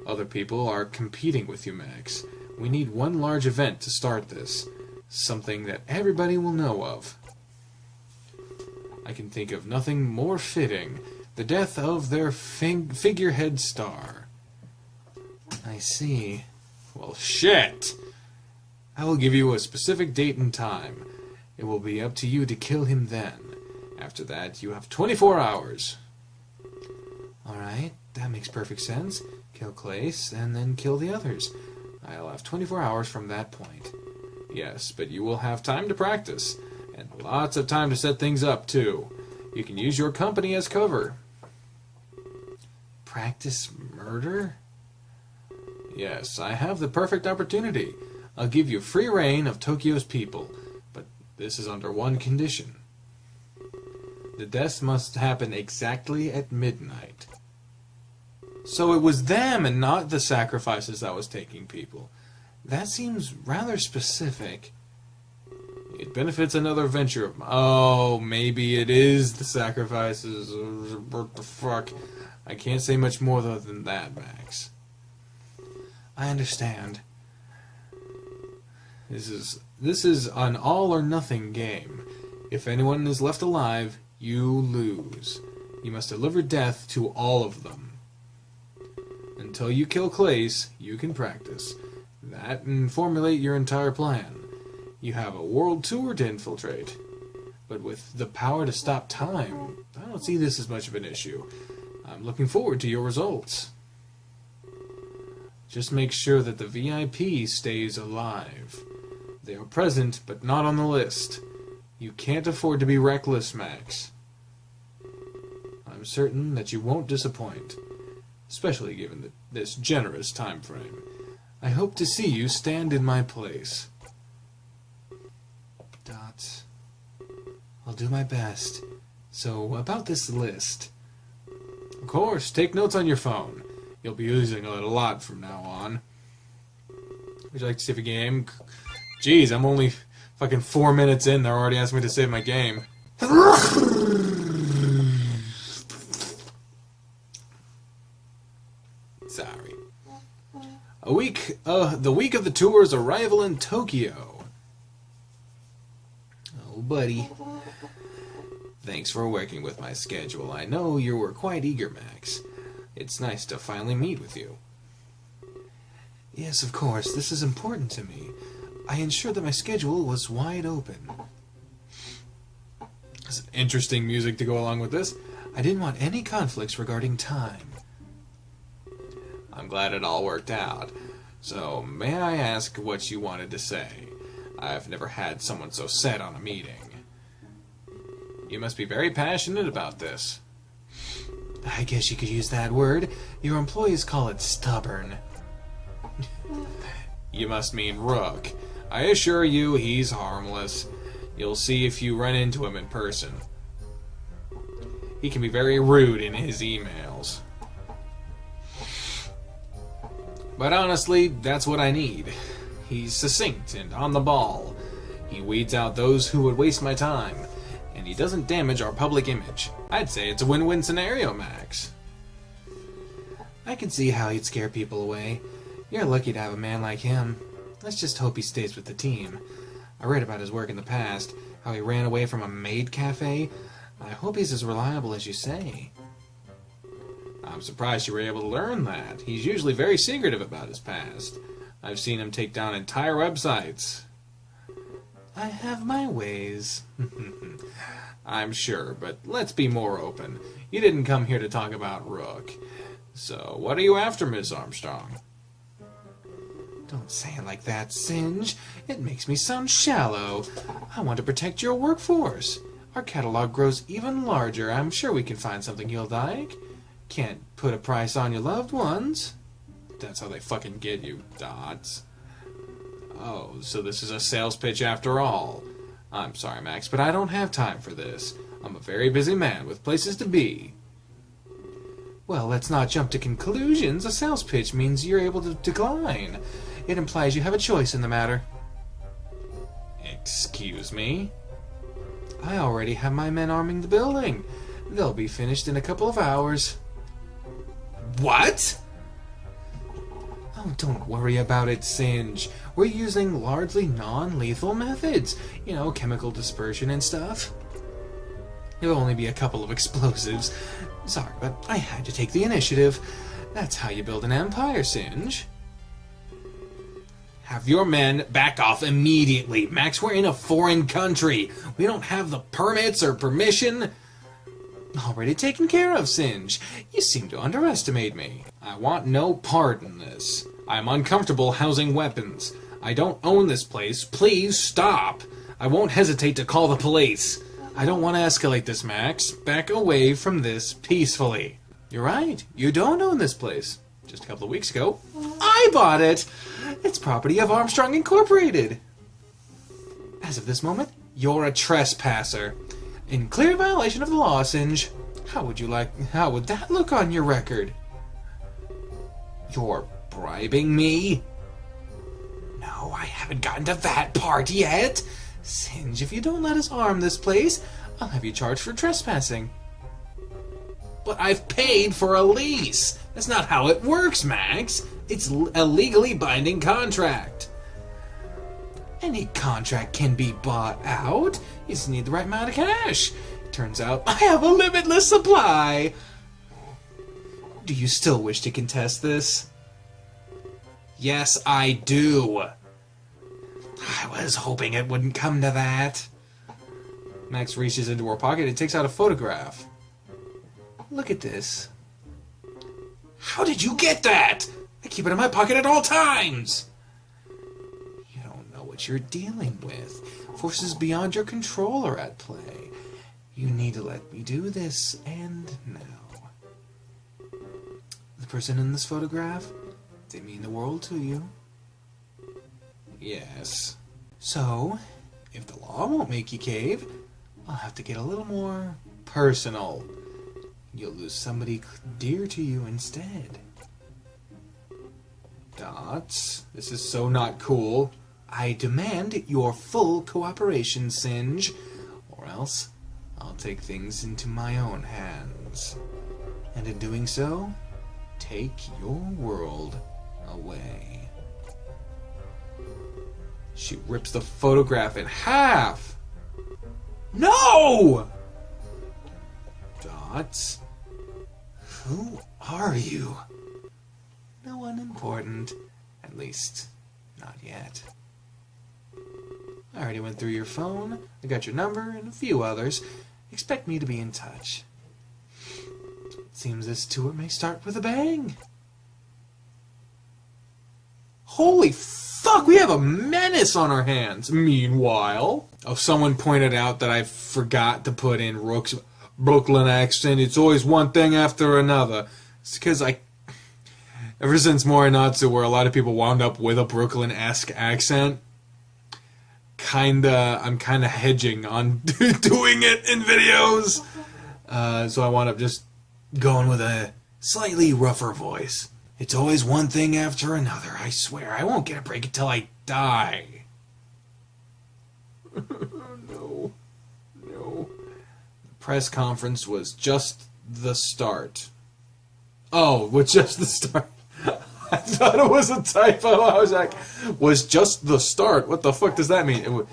Other people are competing with you, Max. We need one large event to start this. Something that everybody will know of. I can think of nothing more fitting. The death of their figurehead star. I see. Well, shit! I will give you a specific date and time. It will be up to you to kill him then. After that, you have 24 hours. Alright, that makes perfect sense. Kill Klace, and then kill the others. I'll have 24 hours from that point. Yes, but you will have time to practice, and lots of time to set things up, too. You can use your company as cover. Practice murder? Yes, I have the perfect opportunity. I'll give you free reign of Tokyo's people, but this is under one condition. The deaths must happen exactly at midnight. So it was them and not the sacrifices that was taking people. That seems rather specific. It benefits another venture of mine. Oh, maybe it is the sacrifices. What the fuck? I can't say much more than that, Max. I understand. This is an all or nothing game. If anyone is left alive, you lose. You must deliver death to all of them. Until you kill Klace, you can practice that and formulate your entire plan. You have a world tour to infiltrate. But with the power to stop time, I don't see this as much of an issue. I'm looking forward to your results. Just make sure that the VIP stays alive. They are present, but not on the list. You can't afford to be reckless, Max. I'm certain that you won't disappoint, especially given this generous time frame. I hope to see you stand in my place. Dots. I'll do my best. So, about this list. Of course, take notes on your phone. You'll be using it a lot from now on. Would you like to save a game? Jeez, I'm only fucking 4 minutes in. They're already asking me to save my game. Sorry. The week of the tour's arrival in Tokyo. Oh, buddy. Thanks for working with my schedule. I know you were quite eager, Max. It's nice to finally meet with you. Yes, of course. This is important to me. I ensured that my schedule was wide open. There's interesting music to go along with this. I didn't want any conflicts regarding time. I'm glad it all worked out. So, may I ask what you wanted to say? I've never had someone so set on a meeting. You must be very passionate about this. I guess you could use that word. Your employees call it stubborn. You must mean Rook. I assure you, he's harmless. You'll see if you run into him in person. He can be very rude in his emails. But honestly, that's what I need. He's succinct and on the ball. He weeds out those who would waste my time. And he doesn't damage our public image. I'd say it's a win-win scenario, Max. I can see how he'd scare people away. You're lucky to have a man like him. Let's just hope he stays with the team. I read about his work in the past, how he ran away from a maid cafe. I hope he's as reliable as you say. I'm surprised you were able to learn that. He's usually very secretive about his past. I've seen him take down entire websites. I have my ways. I'm sure, but let's be more open. You didn't come here to talk about Rook. So, what are you after, Miss Armstrong? Don't say it like that, Singe. It makes me sound shallow. I want to protect your workforce. Our catalog grows even larger. I'm sure we can find something you'll like. Can't put a price on your loved ones. That's how they fucking get you, Dots. Oh, so this is a sales pitch after all. I'm sorry, Max, but I don't have time for this. I'm a very busy man with places to be. Well, let's not jump to conclusions. A sales pitch means you're able to decline. It implies you have a choice in the matter. Excuse me? I already have my men arming the building. They'll be finished in a couple of hours. What? Oh, don't worry about it, Singe. We're using largely non-lethal methods. You know, chemical dispersion and stuff. There'll only be a couple of explosives. Sorry, but I had to take the initiative. That's how you build an empire, Singe. Have your men back off immediately. Max, we're in a foreign country. We don't have the permits or permission. Already taken care of, Singe. You seem to underestimate me. I want no part in this. I'm uncomfortable housing weapons. I don't own this place. Please stop. I won't hesitate to call the police. I don't want to escalate this, Max. Back away from this peacefully. You're right. You don't own this place. Just a couple of weeks ago, I bought it. It's property of Armstrong Incorporated. As of this moment, you're a trespasser. In clear violation of the law, Singe. How would that look on your record? You're bribing me? No, I haven't gotten to that part yet. Singe, if you don't let us arm this place, I'll have you charged for trespassing. But I've paid for a lease. That's not how it works, Max. It's a legally binding contract. Any contract can be bought out. You just need the right amount of cash. Turns out I have a limitless supply. Do you still wish to contest this? Yes, I do. I was hoping it wouldn't come to that. Max reaches into her pocket and takes out a photograph. Look at this. How did you get that? I keep it in my pocket at all times. You don't know what you're dealing with. Forces beyond your control are at play. You need to let me do this, and now. The person in this photograph, they mean the world to you. Yes. So, if the law won't make you cave, I'll have to get a little more personal. You'll lose somebody dear to you instead. Dots, this is so not cool. I demand your full cooperation, Singe, or else I'll take things into my own hands. And in doing so, take your world away. She rips the photograph in half. No! Dots? Who are you? No one important. At least, not yet. I already went through your phone. I got your number and a few others. Expect me to be in touch. Seems this tour may start with a bang. Holy fuck, we have a menace on our hands. Meanwhile, someone pointed out that I forgot to put in Rook's Brooklyn accent. It's always one thing after another. It's because ever since Morinatsu, where a lot of people wound up with a Brooklyn-esque accent, I'm kinda hedging on doing it in videos. So I wound up just going with a slightly rougher voice. It's always one thing after another. I swear, I won't get a break until I die. No. The press conference was just the start. Oh, was just the start. I thought it was a typo. I was like, was just the start. What the fuck does that mean?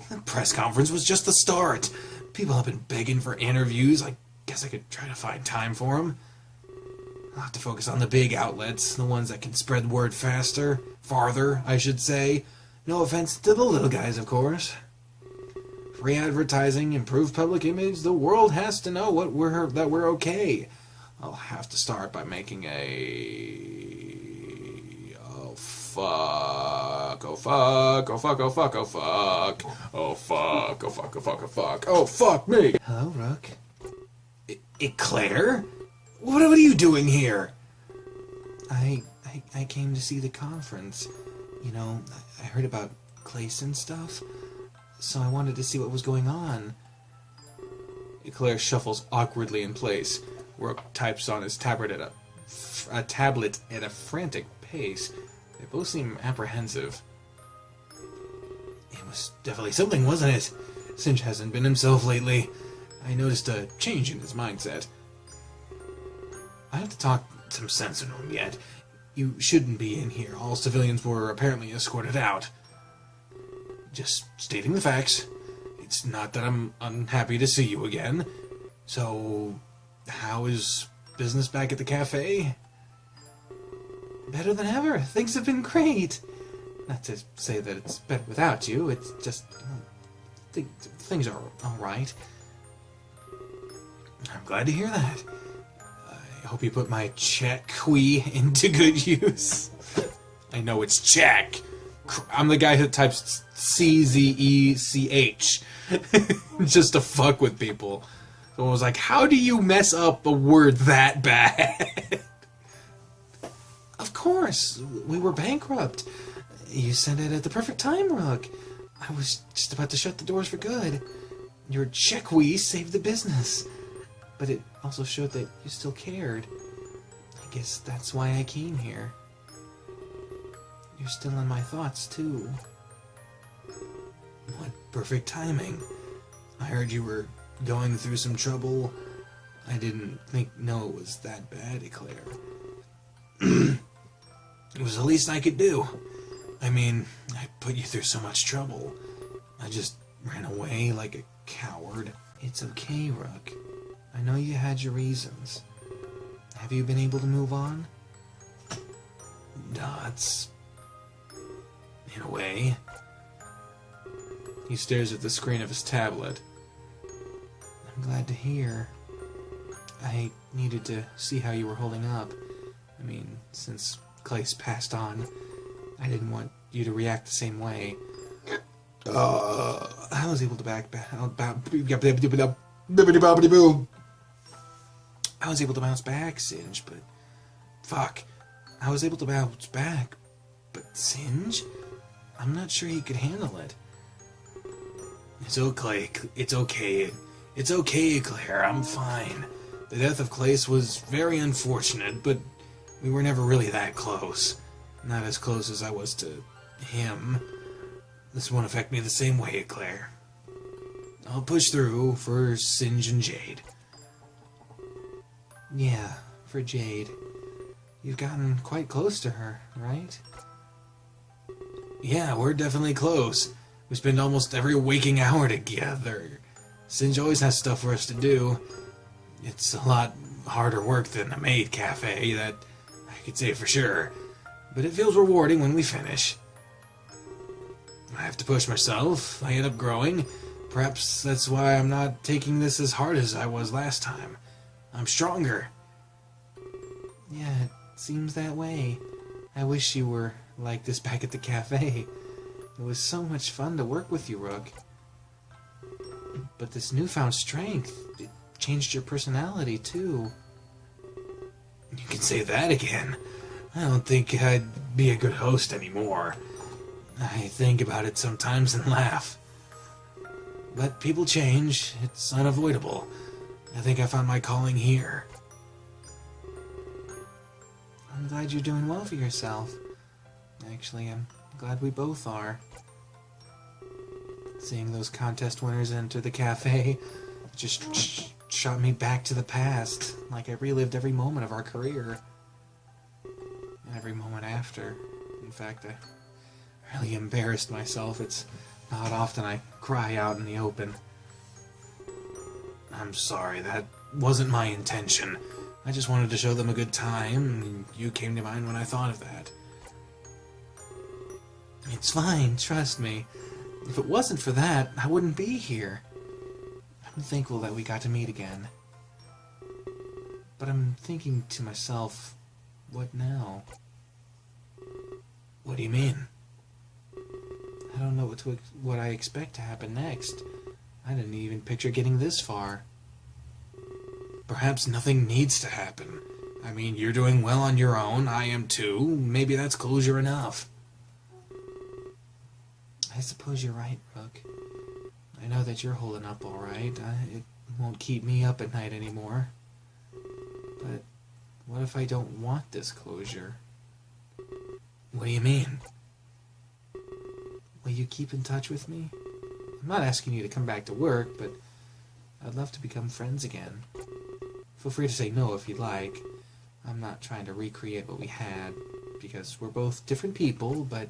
The press conference was just the start. People have been begging for interviews. I guess I could try to find time for them. I'll have to focus on the big outlets, the ones that can spread word farther, I should say. No offense to the little guys, of course. Free advertising, improved public image, the world has to know that we're okay. I'll have to start by making oh fuck, oh fuck me. Hello, Rook. Claire? What are you doing here? I came to see the conference. You know, I heard about Klace and stuff, so I wanted to see what was going on. Claire shuffles awkwardly in place. Rook types on his tablet at a frantic pace. They both seem apprehensive. It was definitely something, wasn't it? Singe hasn't been himself lately. I noticed a change in his mindset. I have to talk some sense into him yet. You shouldn't be in here. All civilians were apparently escorted out. Just stating the facts. It's not that I'm unhappy to see you again. So, how is business back at the cafe? Better than ever. Things have been great. Not to say that it's better without you. It's just... things are alright. I'm glad to hear that. I hope you put my check into good use. I know it's check. I'm the guy who types CZECH just to fuck with people. So I was like, how do you mess up a word that bad? Of course, we were bankrupt. You sent it at the perfect time, Rook. I was just about to shut the doors for good. Your check saved the business. But it also showed that you still cared. I guess that's why I came here. You're still in my thoughts, too. What perfect timing. I heard you were going through some trouble. I didn't know it was that bad, Eclair. It was the least I could do. I mean, I put you through so much trouble. I just ran away like a coward. It's okay, Rook. I know you had your reasons. Have you been able to move on? Dots. In a way. He stares at the screen of his tablet. I'm glad to hear. I needed to see how you were holding up. I mean, since Klace passed on, I didn't want you to react the same way. I was able to I was able to bounce back, Singe, but... Fuck. I was able to bounce back, but Singe? I'm not sure he could handle it. It's okay. It's okay. It's okay, Claire. I'm fine. The death of Klace was very unfortunate, but we were never really that close. Not as close as I was to him. This won't affect me the same way, Claire. I'll push through for Singe and Jade. Yeah, for Jade. You've gotten quite close to her, right? Yeah, we're definitely close. We spend almost every waking hour together. Singe always has stuff for us to do. It's a lot harder work than a maid cafe, that I could say for sure. But it feels rewarding when we finish. I have to push myself. I end up growing. Perhaps that's why I'm not taking this as hard as I was last time. I'm stronger. Yeah, it seems that way. I wish you were like this back at the cafe. It was so much fun to work with you, Rook. But this newfound strength, it changed your personality, too. You can say that again. I don't think I'd be a good host anymore. I think about it sometimes and laugh. But people change. It's unavoidable. I think I found my calling here. I'm glad you're doing well for yourself. Actually, I'm glad we both are. Seeing those contest winners enter the cafe just shot me back to the past, like I relived every moment of our career. And every moment after. In fact, I really embarrassed myself. It's not often I cry out in the open. I'm sorry, that wasn't my intention. I just wanted to show them a good time, and you came to mind when I thought of that. It's fine, trust me. If it wasn't for that, I wouldn't be here. I'm thankful that we got to meet again. But I'm thinking to myself, what now? What do you mean? I don't know what I expect to happen next. I didn't even picture getting this far. Perhaps nothing needs to happen. I mean, you're doing well on your own, I am too. Maybe that's closure enough. I suppose you're right, Rook. I know that you're holding up all right. It won't keep me up at night anymore. But what if I don't want this closure? What do you mean? Will you keep in touch with me? I'm not asking you to come back to work, but I'd love to become friends again. Feel free to say no if you'd like. I'm not trying to recreate what we had, because we're both different people, but...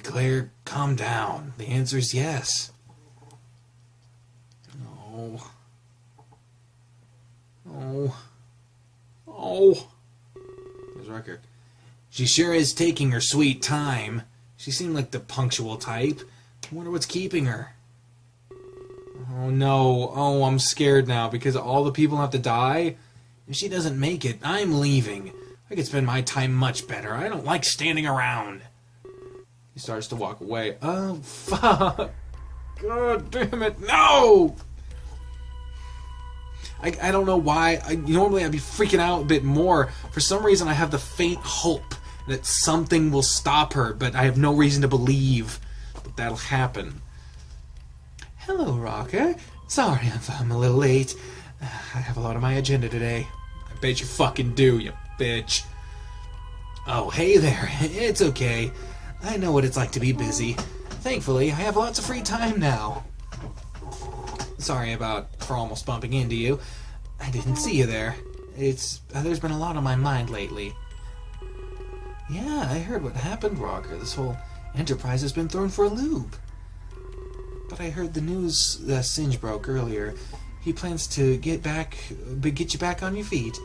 Claire, calm down. The answer's yes. Oh. There's Rucker. She sure is taking her sweet time. She seemed like the punctual type. I wonder what's keeping her. Oh no. Oh, I'm scared now because all the people have to die. If she doesn't make it, I'm leaving. I could spend my time much better. I don't like standing around. He starts to walk away. Oh, fuck. God damn it. No! I don't know why. Normally I'd be freaking out a bit more. For some reason I have the faint hope that something will stop her, but I have no reason to believe that that'll happen. Hello, Rocker. Sorry if I'm a little late. I have a lot on my agenda today. I bet you fucking do, you bitch. Oh, hey there. It's okay. I know what it's like to be busy. Thankfully, I have lots of free time now. Sorry for almost bumping into you. I didn't see you there. There's been a lot on my mind lately. Yeah, I heard what happened, Rocker. This whole enterprise has been thrown for a loop. But I heard the news Singe broke earlier. He plans to get you back on your feet.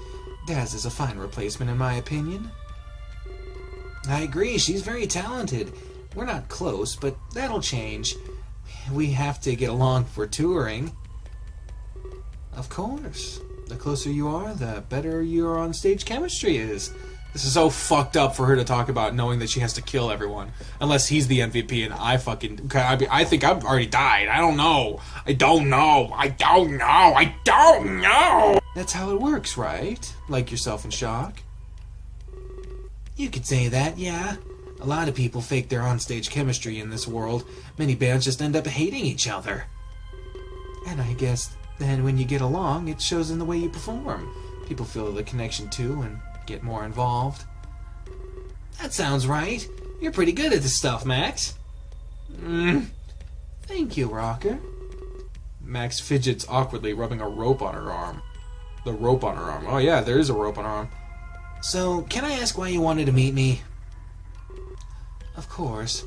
Daz is a fine replacement, in my opinion. I agree, she's very talented. We're not close, but that'll change. We have to get along for touring. Of course. The closer you are, the better your on-stage chemistry is. This is so fucked up for her to talk about, knowing that she has to kill everyone. Unless he's the MVP and I think I've already died. I don't know. I don't know. That's how it works, right? Like yourself in shock? You could say that, yeah. A lot of people fake their onstage chemistry in this world. Many bands just end up hating each other. And I guess then when you get along, it shows in the way you perform. People feel the connection too and get more involved. That sounds right. You're pretty good at this stuff, Max. Thank you, Rocker. Max fidgets awkwardly, rubbing a rope on her arm. The rope on her arm. Oh yeah, there is a rope on her arm. So, can I ask why you wanted to meet me? Of course.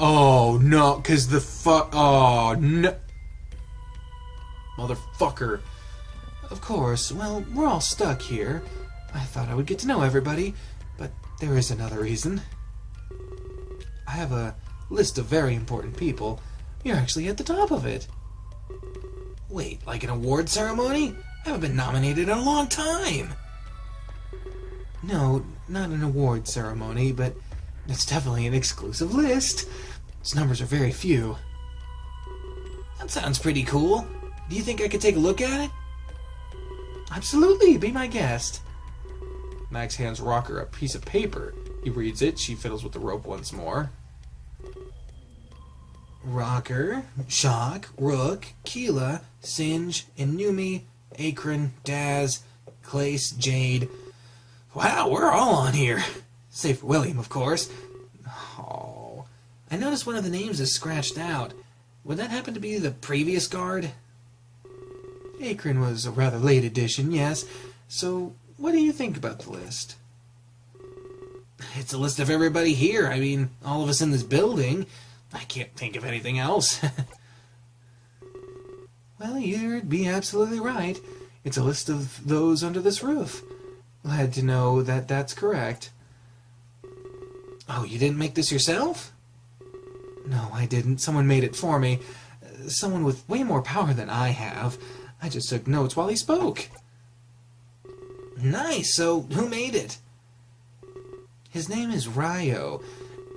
Oh, no, because oh, no. Motherfucker. Of course. Well, we're all stuck here. I thought I would get to know everybody, but there is another reason. I have a list of very important people. You're actually at the top of it. Wait, like an award ceremony? I haven't been nominated in a long time. No, not an award ceremony, but it's definitely an exclusive list. Its numbers are very few. That sounds pretty cool. Do you think I could take a look at it? Absolutely, be my guest. Max hands Rocker a piece of paper. He reads it. She fiddles with the rope once more. Rocker, Shock, Rook, Keela, Singe, Inumi, Akron, Daz, Klace, Jade. Wow, we're all on here. Save for William, of course. Oh, I noticed one of the names is scratched out. Would that happen to be the previous guard? Akron was a rather late addition, yes. So, what do you think about the list? It's a list of everybody here. I mean, all of us in this building. I can't think of anything else. Well, you'd be absolutely right. It's a list of those under this roof. Glad to know that that's correct. Oh, you didn't make this yourself? No, I didn't. Someone made it for me. Someone with way more power than I have. I just took notes while he spoke. Nice. So, who made it? His name is Ryo.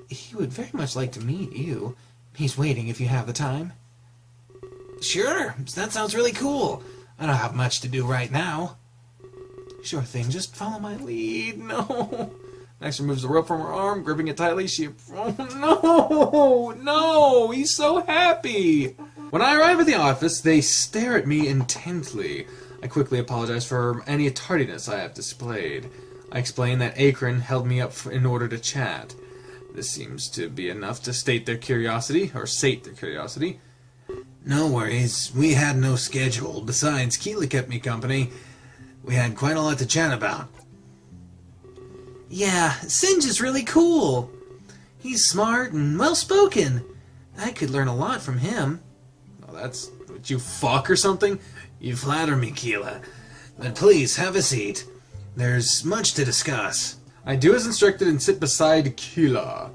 He would very much like to meet you. He's waiting if you have the time. Sure. That sounds really cool. I don't have much to do right now. Sure thing, just follow my lead. No. Max removes the rope from her arm, gripping it tightly. Oh, no, he's so happy. When I arrive at the office, they stare at me intently. I quickly apologize for any tardiness I have displayed. I explain that Akron held me up in order to chat. This seems to be enough to sate their curiosity. No worries, we had no schedule. Besides, Keela kept me company. We had quite a lot to chat about. Yeah, Singe is really cool. He's smart and well-spoken. I could learn a lot from him. Oh, that's... Would you fuck or something? You flatter me, Keela. But please, have a seat. There's much to discuss. I do as instructed and sit beside Keela.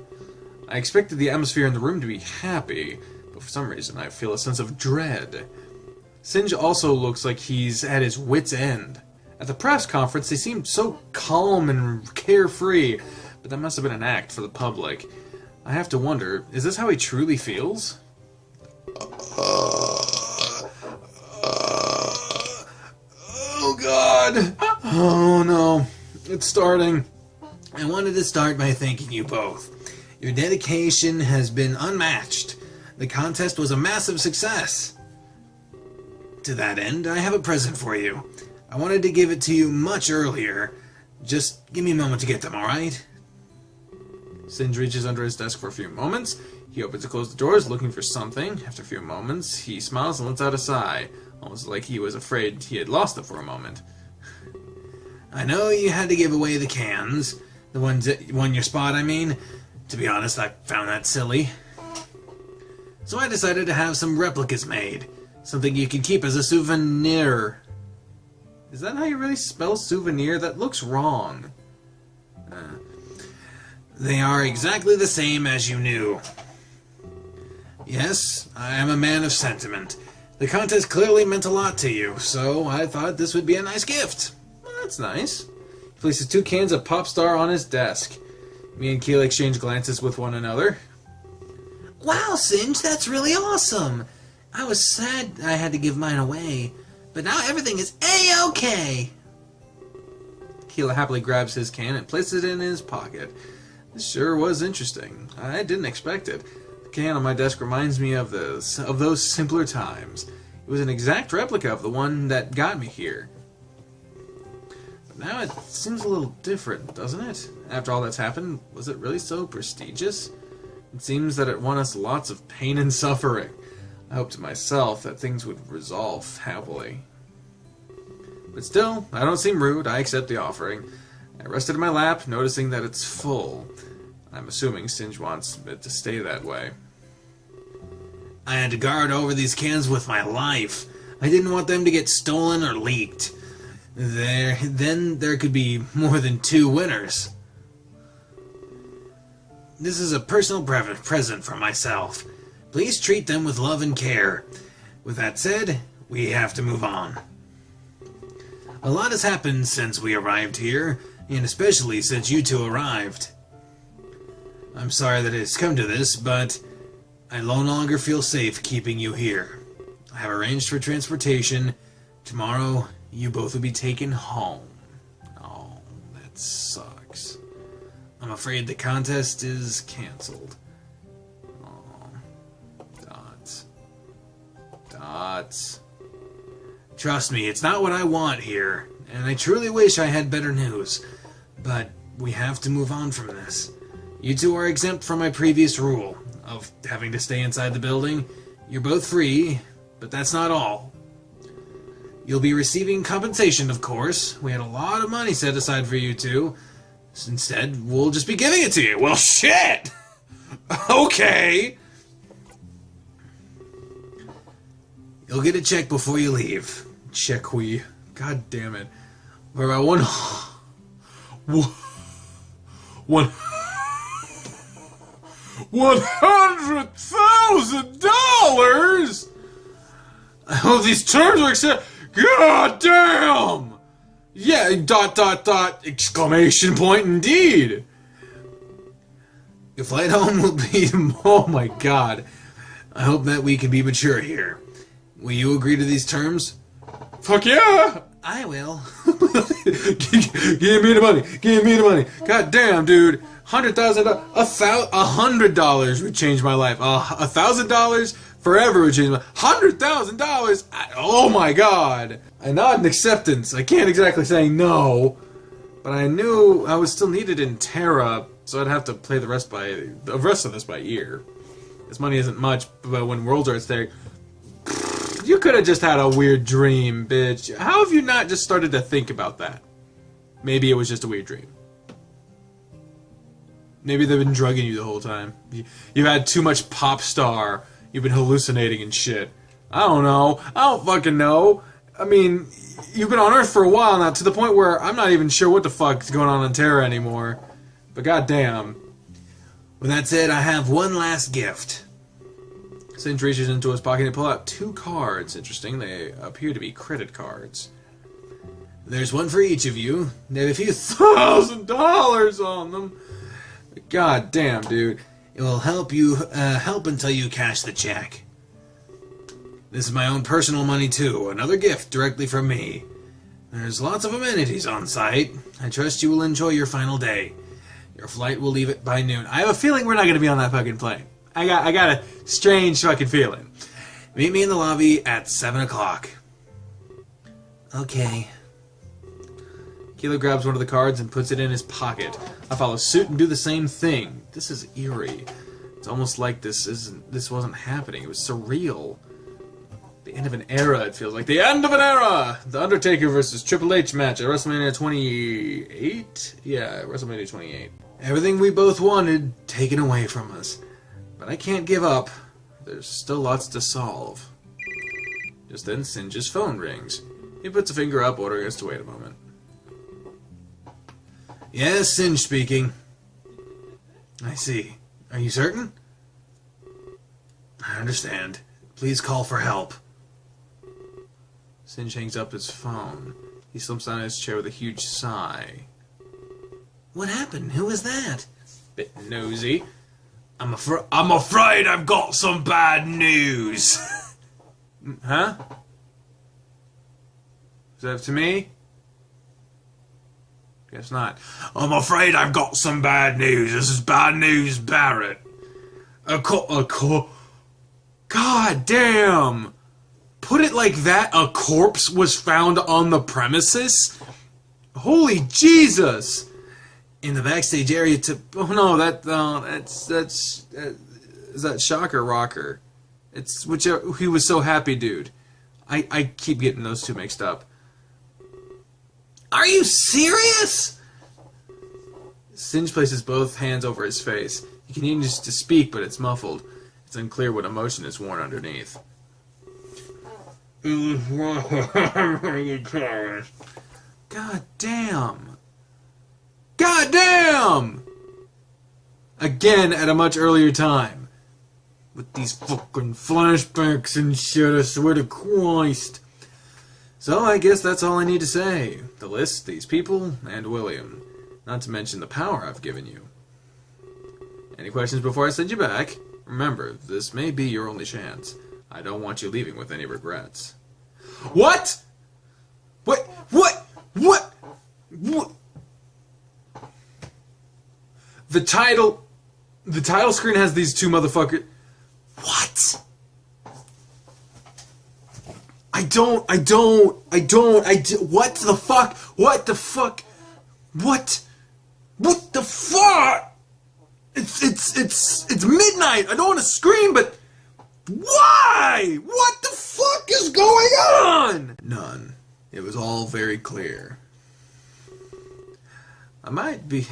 I expected the atmosphere in the room to be happy, but for some reason I feel a sense of dread. Singe also looks like he's at his wit's end. At the press conference, they seemed so calm and carefree, but that must have been an act for the public. I have to wonder, is this how he truly feels? Oh God! Oh no, it's starting. I wanted to start by thanking you both. Your dedication has been unmatched. The contest was a massive success. To that end, I have a present for you. I wanted to give it to you much earlier. Just give me a moment to get them, alright? Singe reaches under his desk for a few moments. He opens and closes the doors, looking for something. After a few moments, he smiles and lets out a sigh, almost like he was afraid he had lost it for a moment. I know you had to give away the cans. The ones that won your spot, I mean. To be honest, I found that silly. So I decided to have some replicas made. Something you can keep as a souvenir. Is that how you really spell souvenir? That looks wrong. They are exactly the same as you knew. Yes, I am a man of sentiment. The contest clearly meant a lot to you, so I thought this would be a nice gift. Well, that's nice. He places 2 cans of Popstar on his desk. Me and Keela exchange glances with one another. Wow, Singe, that's really awesome. I was sad I had to give mine away, but now everything is A-OK. Keela happily grabs his can and places it in his pocket. This sure was interesting. I didn't expect it. The can on my desk reminds me of those simpler times. It was an exact replica of the one that got me here. But now it seems a little different, doesn't it? After all that's happened, was it really so prestigious? It seems that it won us lots of pain and suffering. I hoped to myself that things would resolve happily. But still, I don't seem rude. I accept the offering. I rest it in my lap, noticing that it's full. I'm assuming Singe wants it to stay that way. I had to guard over these cans with my life. I didn't want them to get stolen or leaked. Then there could be more than 2 winners. This is a personal present for myself. Please treat them with love and care. With that said, we have to move on. A lot has happened since we arrived here, and especially since you 2 arrived. I'm sorry that it's come to this, but I no longer feel safe keeping you here. I have arranged for transportation. Tomorrow, you both will be taken home. Oh, that sucks. I'm afraid the contest is canceled. Dots. Trust me, it's not what I want here, and I truly wish I had better news. But we have to move on from this. You 2 are exempt from my previous rule of having to stay inside the building. You're both free, but that's not all. You'll be receiving compensation, of course. We had a lot of money set aside for you 2. Instead, we'll just be giving it to you. Well, shit! Okay! You'll get a check before you leave. Check we. God damn it. For about $100,000. I hope these terms are accepted. God damn! Yeah, ... exclamation point indeed. Your flight home will be... Oh my god. I hope that we can be mature here. Will you agree to these terms? Fuck yeah! I will. Give me the money. Give me the money. God damn, dude. $100,000. $100 would change my life. $1,000 forever would change my... $100,000. Oh my god. I nod in acceptance. I can't exactly say no, but I knew I was still needed in Terra, so I'd have to play the rest of this by ear. This money isn't much, but when Worlds are at stake, you could have just had a weird dream, bitch. How have you not just started to think about that? Maybe it was just a weird dream. Maybe they've been drugging you the whole time. You've had too much pop star. You've been hallucinating and shit. I don't know. I don't fucking know. I mean, you've been on Earth for a while now, to the point where I'm not even sure what the fuck is going on Terra anymore. But goddamn. With that said, I have one last gift. Singe reaches into his pocket and pulls out 2 cards. Interesting, they appear to be credit cards. There's one for each of you. They have a few $1,000 on them. God damn, dude. It will help you help until you cash the check. This is my own personal money too. Another gift directly from me. There's lots of amenities on site. I trust you will enjoy your final day. Your flight will leave it by noon. I have a feeling we're not going to be on that fucking plane. I got a strange fucking feeling. Meet me in the lobby at 7 o'clock. Okay. Keeler grabs one of the cards and puts it in his pocket. I follow suit and do the same thing. This is eerie. It's almost like this wasn't happening. It was surreal. The end of an era, it feels like. The end of an era! The Undertaker versus Triple H match at WrestleMania 28? Yeah, WrestleMania 28. Everything we both wanted taken away from us. But I can't give up. There's still lots to solve. Just then, Singe's phone rings. He puts a finger up, ordering us to wait a moment. Yes, Singe speaking. I see. Are you certain? I understand. Please call for help. Singe hangs up his phone. He slumps down in his chair with a huge sigh. What happened? Who was that? Bit nosy. I'm afraid I've got some bad news. Huh? Is that to me? Guess not. I'm afraid I've got some bad news. This is bad news, Barrett. God damn! Put it like that, a corpse was found on the premises? Holy Jesus! In the backstage area to... Oh no, is that Shocker Rocker? It's whichever, he was so happy, dude. I keep getting those two mixed up. Are you serious? Singe places both hands over his face. He continues to speak, but it's muffled. It's unclear what emotion is worn underneath. God damn. God damn! Again at a much earlier time. With these fucking flashbacks and shit, I swear to Christ. So I guess that's all I need to say. The list, these people, and William. Not to mention the power I've given you. Any questions before I send you back? Remember, this may be your only chance. I don't want you leaving with any regrets. What? What? The title screen has these two motherfuckers. What? What the fuck? What the fuck? What the fuck? It's midnight. I don't want to scream, but why? What the fuck is going on? None. It was all very clear. It might be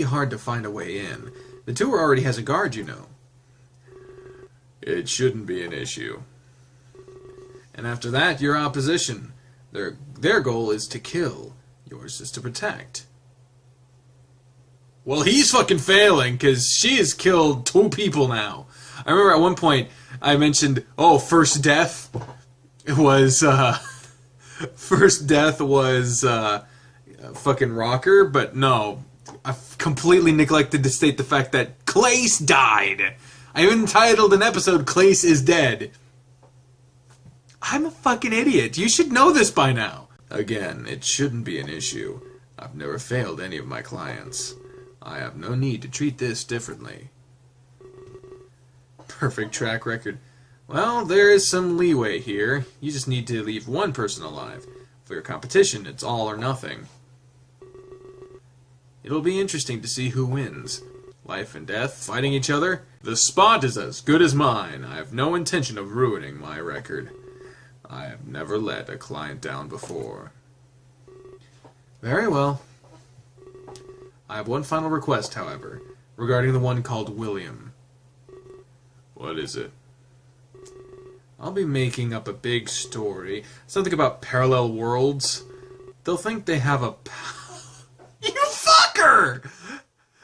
hard to find a way in. The tour already has a guard, you know. It shouldn't be an issue. And after that, your opposition. Their goal is to kill. Yours is to protect. Well, he's fucking failing, because she has killed 2 people now. I remember at one point, I mentioned, first death was fucking Rocker, but no. I completely neglected to state the fact that Klace died. I entitled an episode, Klace is Dead. I'm a fucking idiot. You should know this by now. Again, it shouldn't be an issue. I've never failed any of my clients. I have no need to treat this differently. Perfect track record. Well, there is some leeway here. You just need to leave one person alive. For your competition, it's all or nothing. It'll be interesting to see who wins. Life and death, fighting each other. The spot is as good as mine. I have no intention of ruining my record. I have never let a client down before. Very well. I have one final request, however, regarding the one called William. What is it? I'll be making up a big story. Something about parallel worlds. They'll think they have a... You fucker!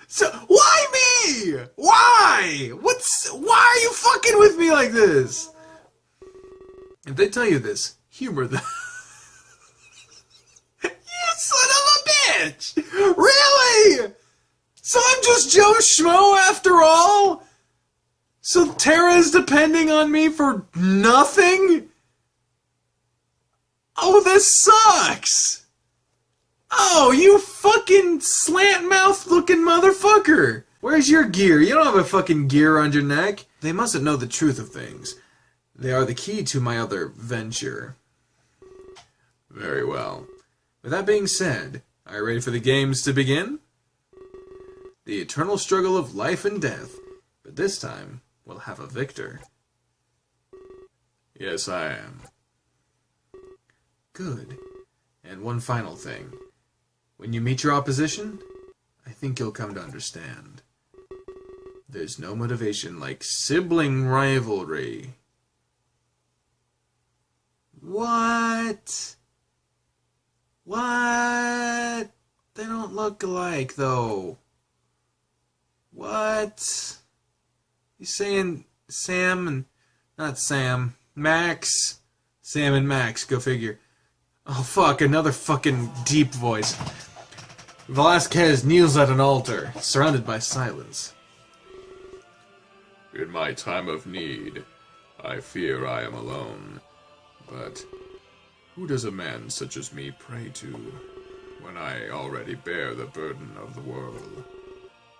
So, why me? Why? Why are you fucking with me like this? If they tell you this, humor them. You son of a bitch! Really? So I'm just Joe Schmo after all? So Tara's depending on me for nothing? Oh, this sucks! Oh, you fucking slant-mouthed looking motherfucker! Where's your gear? You don't have a fucking gear on your neck. They mustn't know the truth of things. They are the key to my other venture. Very well. With that being said, are you ready for the games to begin? The eternal struggle of life and death. But this time, we'll have a victor. Yes, I am. Good. And one final thing. When you meet your opposition, I think you'll come to understand. There's no motivation like sibling rivalry. What? What? They don't look alike, though. What? You saying Sam and... Not Sam. Max? Sam and Max, go figure. Oh, fuck, another fucking deep voice. Velasquez kneels at an altar, surrounded by silence. In my time of need, I fear I am alone. But who does a man such as me pray to, when I already bear the burden of the world,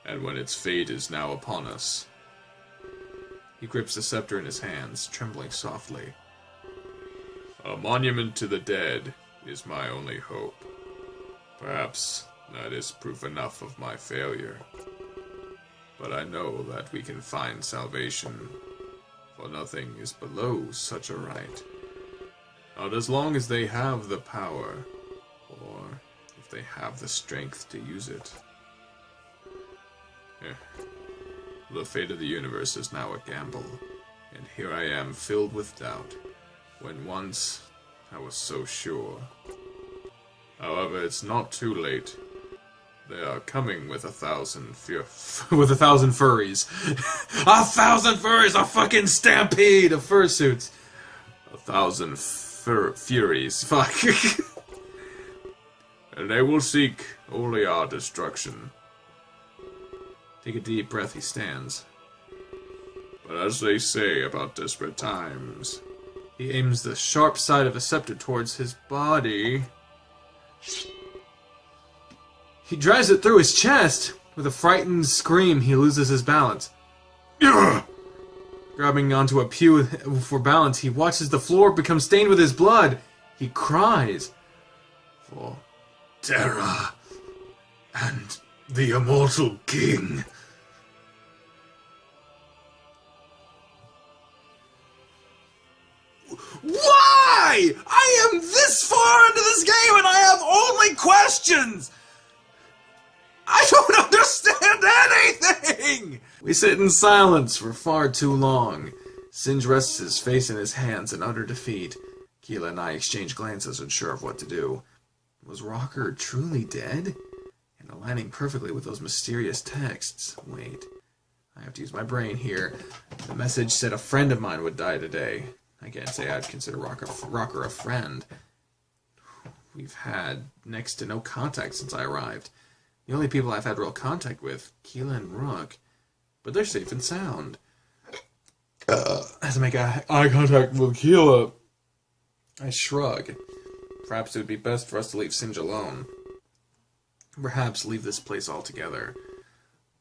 and when its fate is now upon us? He grips the scepter in his hands, trembling softly. A monument to the dead is my only hope. Perhaps that is proof enough of my failure. But I know that we can find salvation, for nothing is below such a right. Not as long as they have the power, or if they have the strength to use it. The fate of the universe is now a gamble, and here I am filled with doubt, when once I was so sure. However, it's not too late. They are coming with 1,000 with 1,000 furries. 1,000 furries! A fucking stampede of fursuits! 1,000 furies. Fuck. And they will seek only our destruction. Take a deep breath, he stands. But as they say about desperate times... He aims the sharp side of a scepter towards his body. He drives it through his chest. With a frightened scream, he loses his balance. Grabbing onto a pew for balance, he watches the floor become stained with his blood. He cries. For Terra and the immortal king. Why? I am this far into this game and I have only questions! I don't understand anything! We sit in silence for far too long. Singe rests his face in his hands in utter defeat. Keela and I exchange glances, unsure of what to do. Was Rocker truly dead? And aligning perfectly with those mysterious texts. Wait, I have to use my brain here. The message said a friend of mine would die today. I can't say I'd consider Rocker a friend. We've had next to no contact since I arrived. The only people I've had real contact with, Keela and Rook. But they're safe and sound. I have to make eye contact with Keela. I shrug. Perhaps it would be best for us to leave Singe alone. Perhaps leave this place altogether.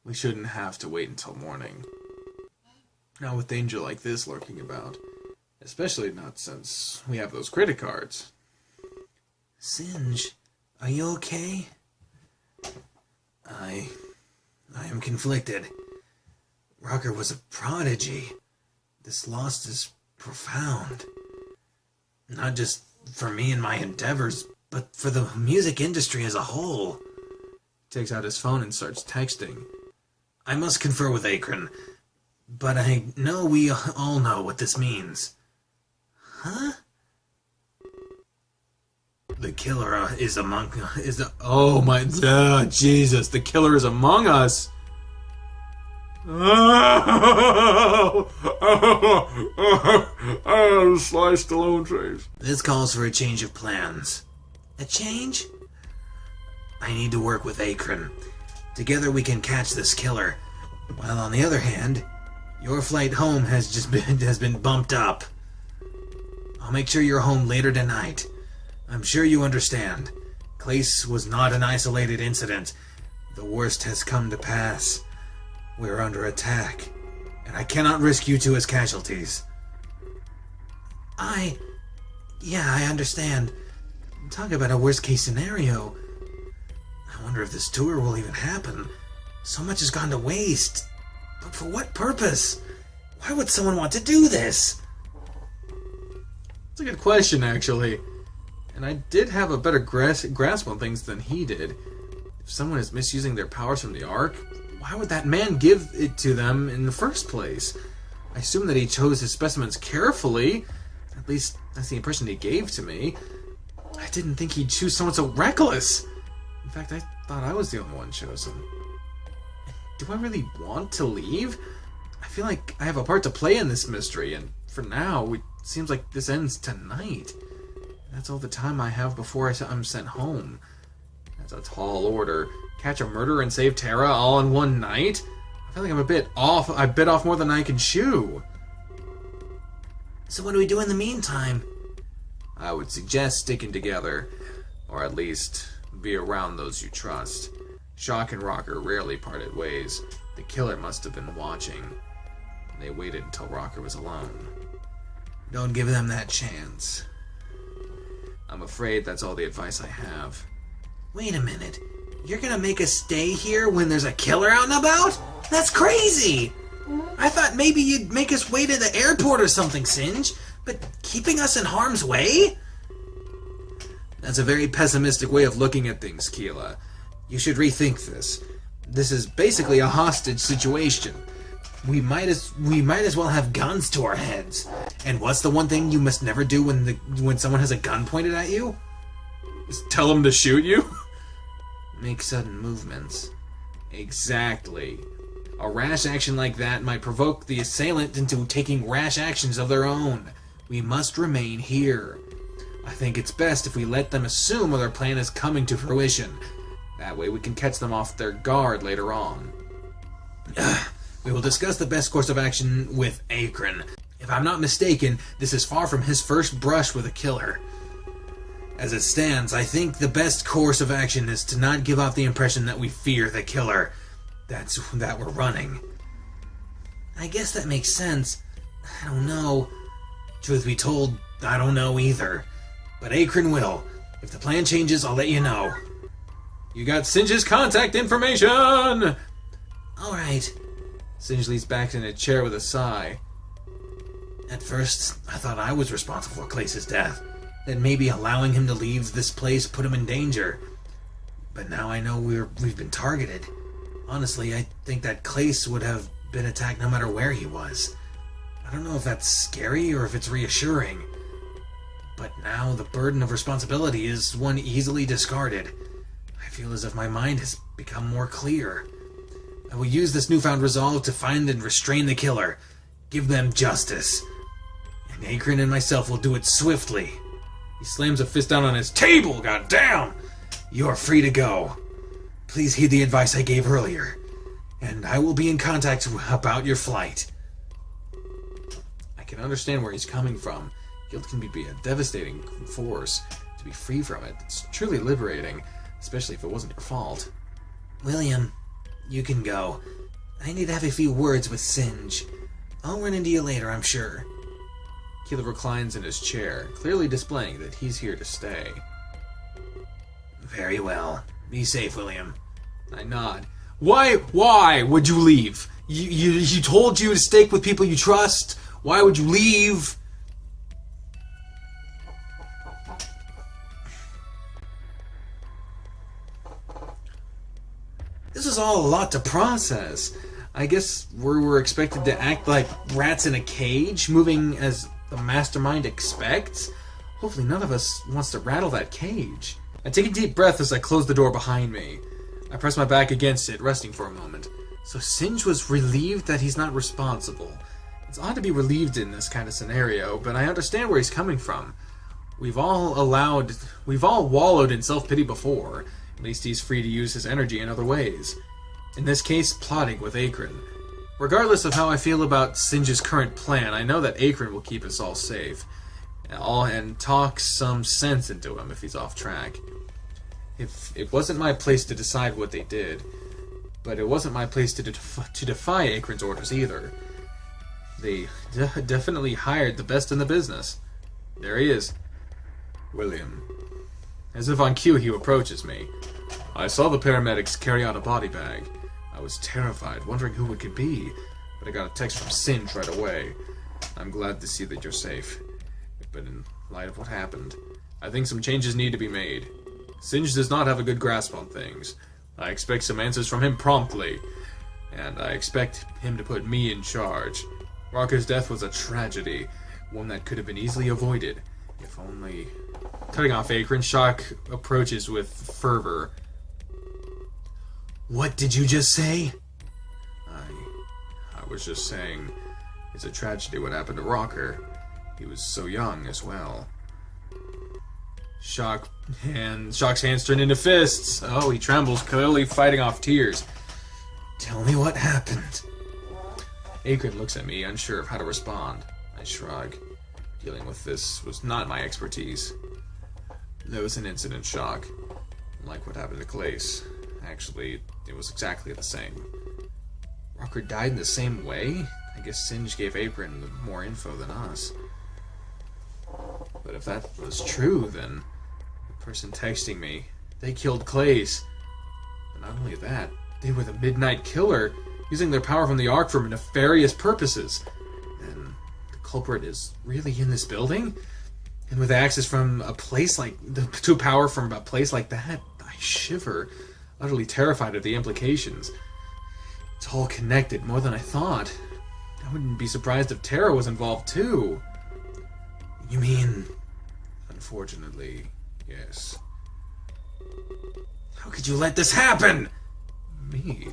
We shouldn't have to wait until morning. Not with danger like this lurking about. Especially not since we have those credit cards. Singe, are you okay? I am conflicted. Rocker was a prodigy. This loss is profound. Not just for me and my endeavors, but for the music industry as a whole. Takes out his phone and starts texting. I must confer with Akron, but I know we all know what this means. Huh? The killer is among... Oh my... Jesus, the killer is among us! Sliced alone trays. This calls for a change of plans. A change? I need to work with Akron. Together we can catch this killer. While on the other hand, your flight home has been bumped up. I'll make sure you're home later tonight. I'm sure you understand. Klace was not an isolated incident. The worst has come to pass. We're under attack, and I cannot risk you two as casualties. Yeah, I understand. Talk about a worst-case scenario. I wonder if this tour will even happen. So much has gone to waste. But for what purpose? Why would someone want to do this? It's a good question, actually. And I did have a better grasp on things than he did. If someone is misusing their powers from the Ark, why would that man give it to them in the first place? I assume that he chose his specimens carefully. At least, that's the impression he gave to me. I didn't think he'd choose someone so reckless. In fact, I thought I was the only one chosen. Do I really want to leave? I feel like I have a part to play in this mystery, and for now, it seems like this ends tonight. That's all the time I have before I'm sent home. That's a tall order. Catch a murderer and save Tara all in one night? I feel like I'm a bit off. I bit off more than I can chew. So what do we do in the meantime? I would suggest sticking together, or at least be around those you trust. Shock and Rocker rarely parted ways. The killer must have been watching. They waited until Rocker was alone. Don't give them that chance. I'm afraid that's all the advice I have. Wait a minute. You're gonna make us stay here when there's a killer out and about? That's crazy! I thought maybe you'd make us wait at the airport or something, Singe. But keeping us in harm's way? That's a very pessimistic way of looking at things, Keela. You should rethink this. This is basically a hostage situation. We might as well have guns to our heads. And what's the one thing you must never do when someone has a gun pointed at you? Just tell them to shoot you? Make sudden movements. Exactly. A rash action like that might provoke the assailant into taking rash actions of their own. We must remain here. I think it's best if we let them assume their plan is coming to fruition. That way we can catch them off their guard later on. We will discuss the best course of action with Akron. If I'm not mistaken, this is far from his first brush with a killer. As it stands, I think the best course of action is to not give off the impression that we fear the killer. That we're running. I guess that makes sense. I don't know. Truth be told, I don't know either. But Akron will. If the plan changes, I'll let you know. You got Singe's contact information! Alright. Singe leans back in a chair with a sigh. At first, I thought I was responsible for Klace's death. That maybe allowing him to leave this place put him in danger. But now I know we've been targeted. Honestly, I think that Klace would have been attacked no matter where he was. I don't know if that's scary or if it's reassuring. But now the burden of responsibility is one easily discarded. I feel as if my mind has become more clear. I will use this newfound resolve to find and restrain the killer. Give them justice. And Akron and myself will do it swiftly. He slams a fist down on his table, goddamn! You're free to go. Please heed the advice I gave earlier. And I will be in contact about your flight. I can understand where he's coming from. Guilt can be a devastating force. To be free from it, it's truly liberating, especially if it wasn't your fault. William, you can go. I need to have a few words with Singe. I'll run into you later, I'm sure. Keela reclines in his chair, clearly displaying that he's here to stay. Very well. Be safe, William. I nod. Why would you leave? You told you to stick with people you trust. Why would you leave? This is all a lot to process. I guess we're expected to act like rats in a cage, moving as the mastermind expects. Hopefully none of us wants to rattle that cage. I take a deep breath as I close the door behind me. I press my back against it, resting for a moment. So Singe was relieved that he's not responsible. It's odd to be relieved in this kind of scenario, but I understand where he's coming from. We've all wallowed in self-pity before. At least he's free to use his energy in other ways. In this case, plotting with Akron. Regardless of how I feel about Singe's current plan, I know that Akron will keep us all safe. And talk some sense into him if he's off track. It wasn't my place to decide what they did, but it wasn't my place to defy Akron's orders either. They definitely hired the best in the business. There he is. William. As if on cue, he approaches me. I saw the paramedics carry out a body bag. I was terrified, wondering who it could be, but I got a text from Singe right away. I'm glad to see that you're safe. But in light of what happened, I think some changes need to be made. Singe does not have a good grasp on things. I expect some answers from him promptly, and I expect him to put me in charge. Rocker's death was a tragedy, one that could have been easily avoided, if only... Cutting off Akron, Shock approaches with fervor. What did you just say? I was just saying, it's a tragedy what happened to Rocker. He was so young as well. Shock's hands turn into fists. Oh, he trembles, clearly fighting off tears. Tell me what happened. Akron looks at me, unsure of how to respond. I shrug. Dealing with this was not my expertise. There was an incident, Shock. Like what happened to Klace. Actually, it was exactly the same. Rocker died in the same way? I guess Singe gave Akron more info than us. But if that was true, then the person texting me, they killed Klace. But not only that, they were the Midnight Killer, using their power from the Ark for nefarious purposes. And the culprit is really in this building? And with access from a place like... to power from a place like that, I shiver, utterly terrified of the implications. It's all connected, more than I thought. I wouldn't be surprised if Tara was involved too. You mean... Unfortunately, yes. How could you let this happen? Me?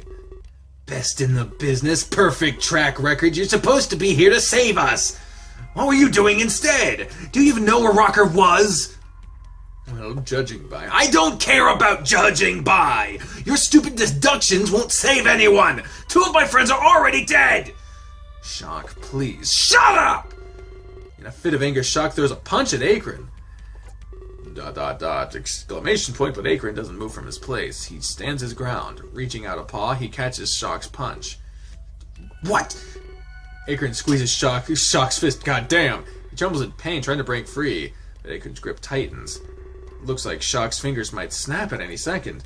Best in the business, perfect track record. You're supposed to be here to save us. What were you doing instead? Do you even know where Rocker was? Well, judging by... I don't care about judging by! Your stupid deductions won't save anyone! 2 of my friends are already dead! Shock, please, shut up! In a fit of anger, Shock throws a punch at Akron. ... exclamation point, but Akron doesn't move from his place. He stands his ground. Reaching out a paw, he catches Shock's punch. What? Akron squeezes Shock's fist. Goddamn! He trembles in pain, trying to break free, but Akron's grip tightens. It looks like Shock's fingers might snap at any second.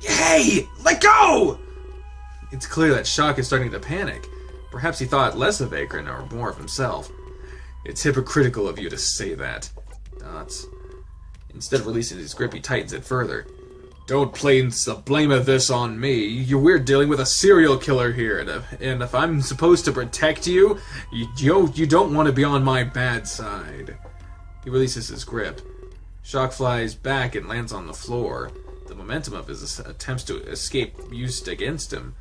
Hey! Let go! It's clear that Shock is starting to panic. Perhaps he thought less of Akron or more of himself. It's hypocritical of you to say that. Dots. Instead of releasing his grip, he tightens it further. Don't place the blame of this on me. We're dealing with a serial killer here, and if I'm supposed to protect you, you don't want to be on my bad side. He releases his grip. Shock flies back and lands on the floor. The momentum of his attempts to escape used against him.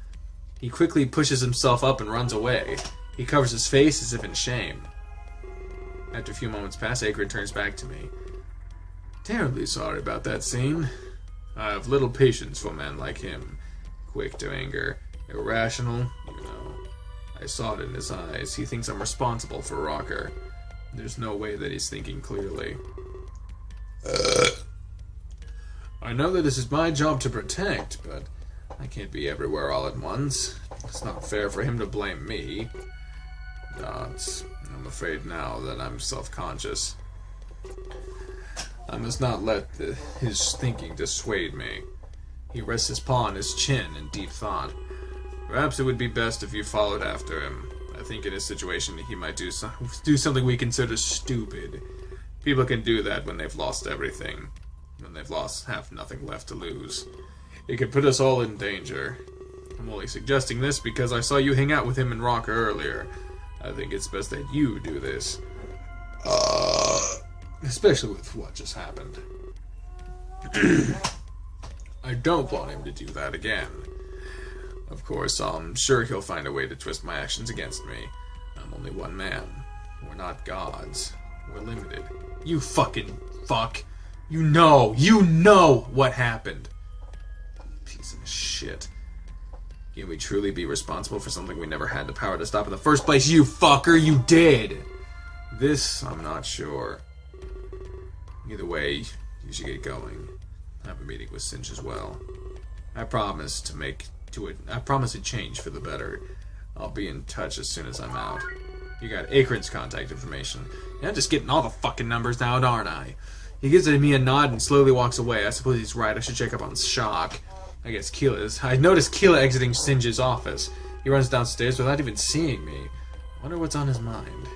He quickly pushes himself up and runs away. He covers his face as if in shame. After a few moments pass, Akron turns back to me. Terribly sorry about that scene. I have little patience for men like him. Quick to anger. Irrational, you know. I saw it in his eyes. He thinks I'm responsible for Rocker. There's no way that he's thinking clearly. I know that this is my job to protect, but I can't be everywhere all at once. It's not fair for him to blame me. I'm afraid now that I'm self-conscious. I must not let his thinking dissuade me. He rests his paw on his chin in deep thought. Perhaps it would be best if you followed after him. I think in his situation he might do something we consider stupid. People can do that when they've lost everything. When they've have nothing left to lose. It could put us all in danger. I'm only suggesting this because I saw you hang out with him and Rocker earlier. I think it's best that you do this. Especially with what just happened. I don't want him to do that again. Of course, I'm sure he'll find a way to twist my actions against me. I'm only one man. We're not gods. We're limited. You fucking fuck. You know what happened. Piece of shit. Can we truly be responsible for something we never had the power to stop in the first place? You fucker, you did! This, I'm not sure. Either way, you should get going. I have a meeting with Singe as well. I promise to change for the better. I'll be in touch as soon as I'm out. You got Akron's contact information. Yeah, I'm just getting all the fucking numbers now, aren't I? He gives me a nod and slowly walks away. I suppose he's right. I should check up on Shock. I guess Keela is. I noticed Keela exiting Singe's office. He runs downstairs without even seeing me. I wonder what's on his mind.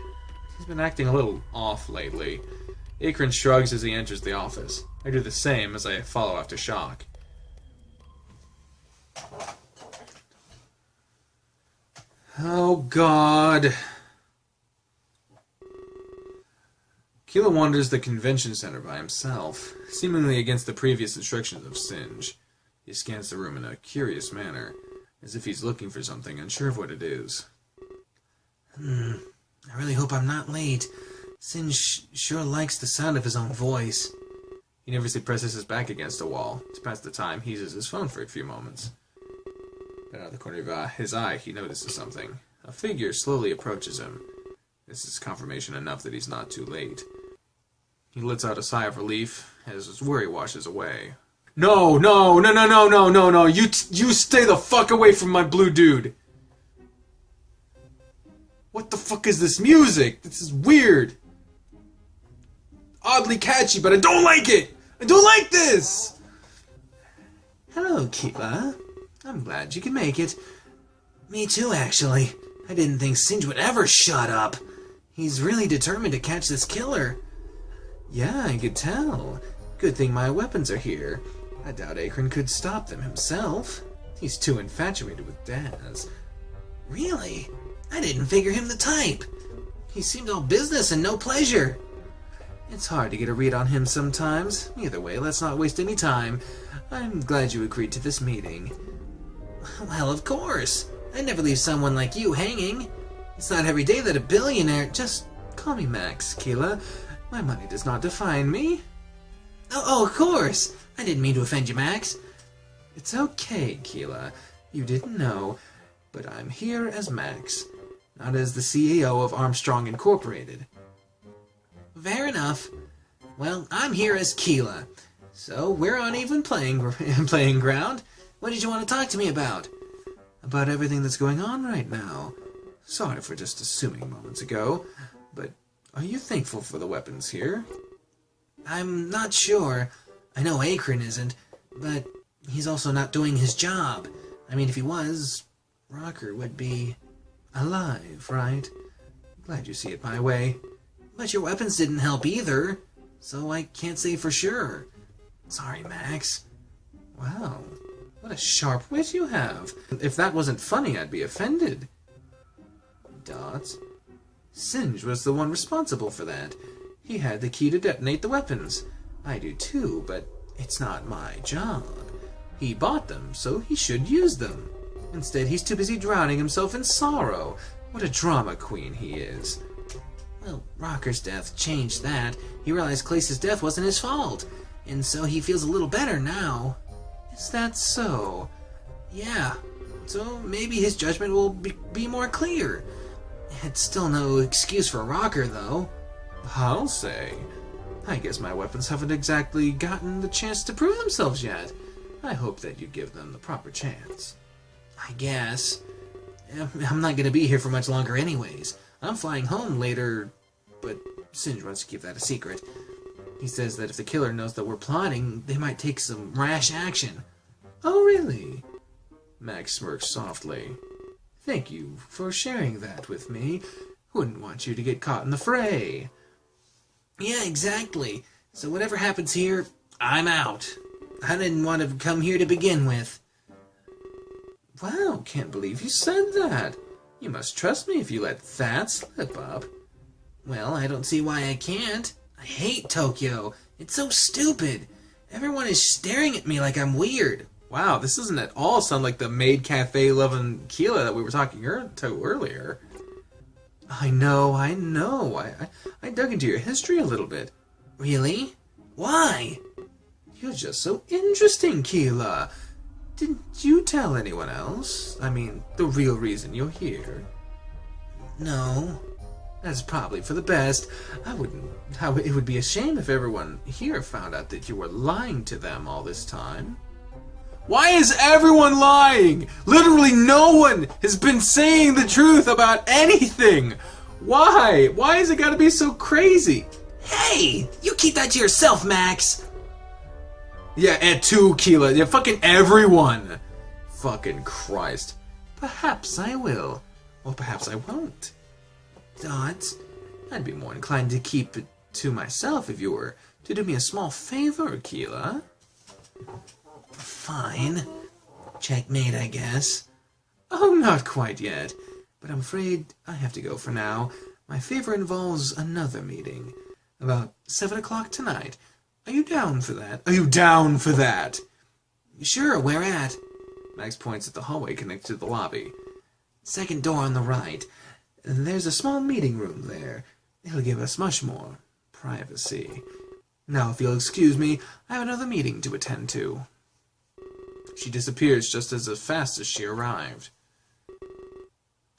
He's been acting a little off lately. Akron shrugs as he enters the office. I do the same as I follow after Shock. Oh, God. Keela wanders the convention center by himself, seemingly against the previous instructions of Singe. He scans the room in a curious manner, as if he's looking for something, unsure of what it is. I really hope I'm not late. Singe sure likes the sound of his own voice. He nervously presses his back against a wall. To pass the time, he uses his phone for a few moments. Then out of the corner of his eye, he notices something. A figure slowly approaches him. This is confirmation enough that he's not too late. He lets out a sigh of relief as his worry washes away. No! You stay the fuck away from my blue dude! What the fuck is this music? This is weird. Oddly catchy, but I don't like it! I don't like this! Hello, Keela. I'm glad you can make it. Me too, actually. I didn't think Singe would ever shut up. He's really determined to catch this killer. Yeah, I could tell. Good thing my weapons are here. I doubt Akron could stop them himself. He's too infatuated with Daz. Really? I didn't figure him the type. He seemed all business and no pleasure. It's hard to get a read on him sometimes. Either way, let's not waste any time. I'm glad you agreed to this meeting. Well, of course. I'd never leave someone like you hanging. It's not every day that a billionaire... Just call me Max, Keela. My money does not define me. Oh, of course. I didn't mean to offend you, Max. It's okay, Keela. You didn't know, but I'm here as Max, not as the CEO of Armstrong Incorporated. Fair enough. Well, I'm here as Keela, so we're on even playing ground. What did you want to talk to me about? About everything that's going on right now. Sorry for just assuming moments ago, but are you thankful for the weapons here? I'm not sure. I know Akron isn't, but he's also not doing his job. I mean, if he was, Rocker would be alive, right? Glad you see it my way. But your weapons didn't help either, so I can't say for sure. Sorry, Max. Wow, what a sharp wit you have. If that wasn't funny, I'd be offended. Dots. Singe was the one responsible for that. He had the key to detonate the weapons. I do too, but it's not my job. He bought them, so he should use them. Instead, he's too busy drowning himself in sorrow. What a drama queen he is. Well, Rocker's death changed that. He realized Klace's death wasn't his fault, and so he feels a little better now. Is that so? Yeah, so maybe his judgment will be more clear. It's still no excuse for Rocker, though. I'll say. I guess my weapons haven't exactly gotten the chance to prove themselves yet. I hope that you give them the proper chance. I guess. I'm not going to be here for much longer anyways. I'm flying home later, but Singe wants to keep that a secret. He says that if the killer knows that we're plotting, they might take some rash action. Oh, really? Max smirks softly. Thank you for sharing that with me. Wouldn't want you to get caught in the fray. Yeah, exactly. So whatever happens here, I'm out. I didn't want to come here to begin with. Wow, can't believe you said that. You must trust me if you let that slip up. Well, I don't see why I can't. I hate Tokyo. It's so stupid. Everyone is staring at me like I'm weird. Wow, this doesn't at all sound like the maid cafe loving Keela that we were talking to earlier. I know. I dug into your history a little bit. Really? Why? You're just so interesting, Keela. Didn't you tell anyone else? I mean, the real reason you're here. No. That's probably for the best. It would be a shame if everyone here found out that you were lying to them all this time. Why is everyone lying? Literally no one has been saying the truth about anything. Why? Why has it got to be so crazy? Hey! You keep that to yourself, Max! Yeah, and too, Keela. Yeah, fucking everyone. Fucking Christ. Perhaps I will. Or perhaps I won't. Dot, I'd be more inclined to keep it to myself if you were to do me a small favor, Keela. Fine. Checkmate, I guess. Oh, not quite yet. But I'm afraid I have to go for now. My favor involves another meeting. About 7 o'clock tonight. Are you down for that? Are you down for that? Sure, where at? Max points at the hallway connected to the lobby. Second door on the right. There's a small meeting room there. It'll give us much more privacy. Now, if you'll excuse me, I have another meeting to attend to. She disappears just as fast as she arrived.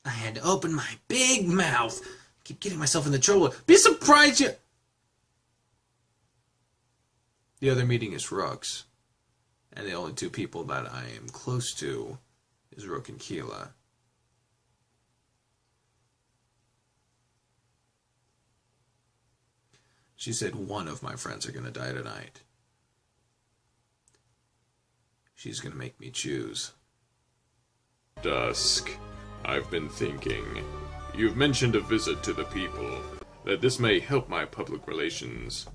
I had to open my big mouth. Keep getting myself into trouble. Be surprised you... The other meeting is Rook's. And the only two people that I am close to is Rook and Keela. She said one of my friends are going to die tonight. She's going to make me choose. Dusk. I've been thinking. You've mentioned a visit to the people. That this may help my public relations.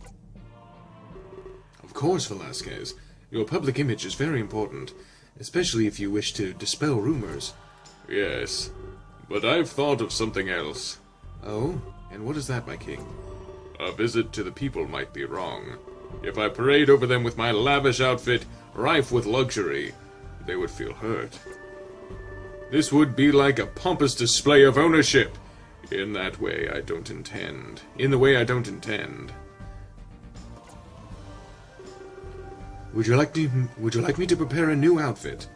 Of course, Velasquez. Your public image is very important, especially if you wish to dispel rumors. Yes, but I've thought of something else. Oh? And what is that, my king? A visit to the people might be wrong. If I parade over them with my lavish outfit, rife with luxury, they would feel hurt. This would be like a pompous display of ownership. In that way, I don't intend. In the way I don't intend. Would you like me to prepare a new outfit?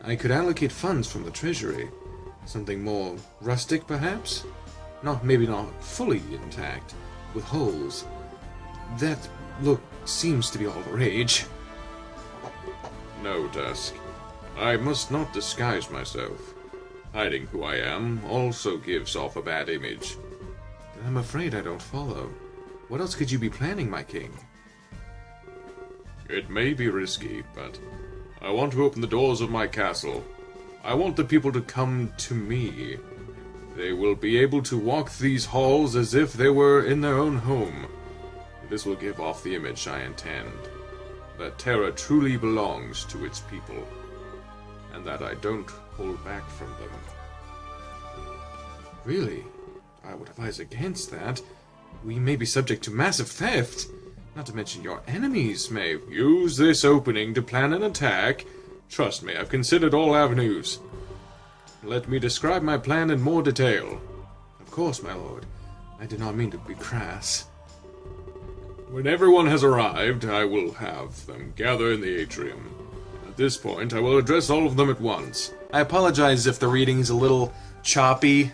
I could allocate funds from the treasury. Something more rustic, perhaps? Maybe not fully intact, with holes. That look seems to be all the rage. No, Dusk. I must not disguise myself. Hiding who I am also gives off a bad image. I'm afraid I don't follow. What else could you be planning, my king? It may be risky, but I want to open the doors of my castle. I want the people to come to me. They will be able to walk these halls as if they were in their own home. This will give off the image I intend. That Terra truly belongs to its people. And that I don't hold back from them. Really? I would advise against that. We may be subject to massive theft. Not to mention your enemies may use this opening to plan an attack. Trust me, I've considered all avenues. Let me describe my plan in more detail. Of course, my lord. I did not mean to be crass. When everyone has arrived, I will have them gather in the atrium. At this point, I will address all of them at once. I apologize if the reading is a little choppy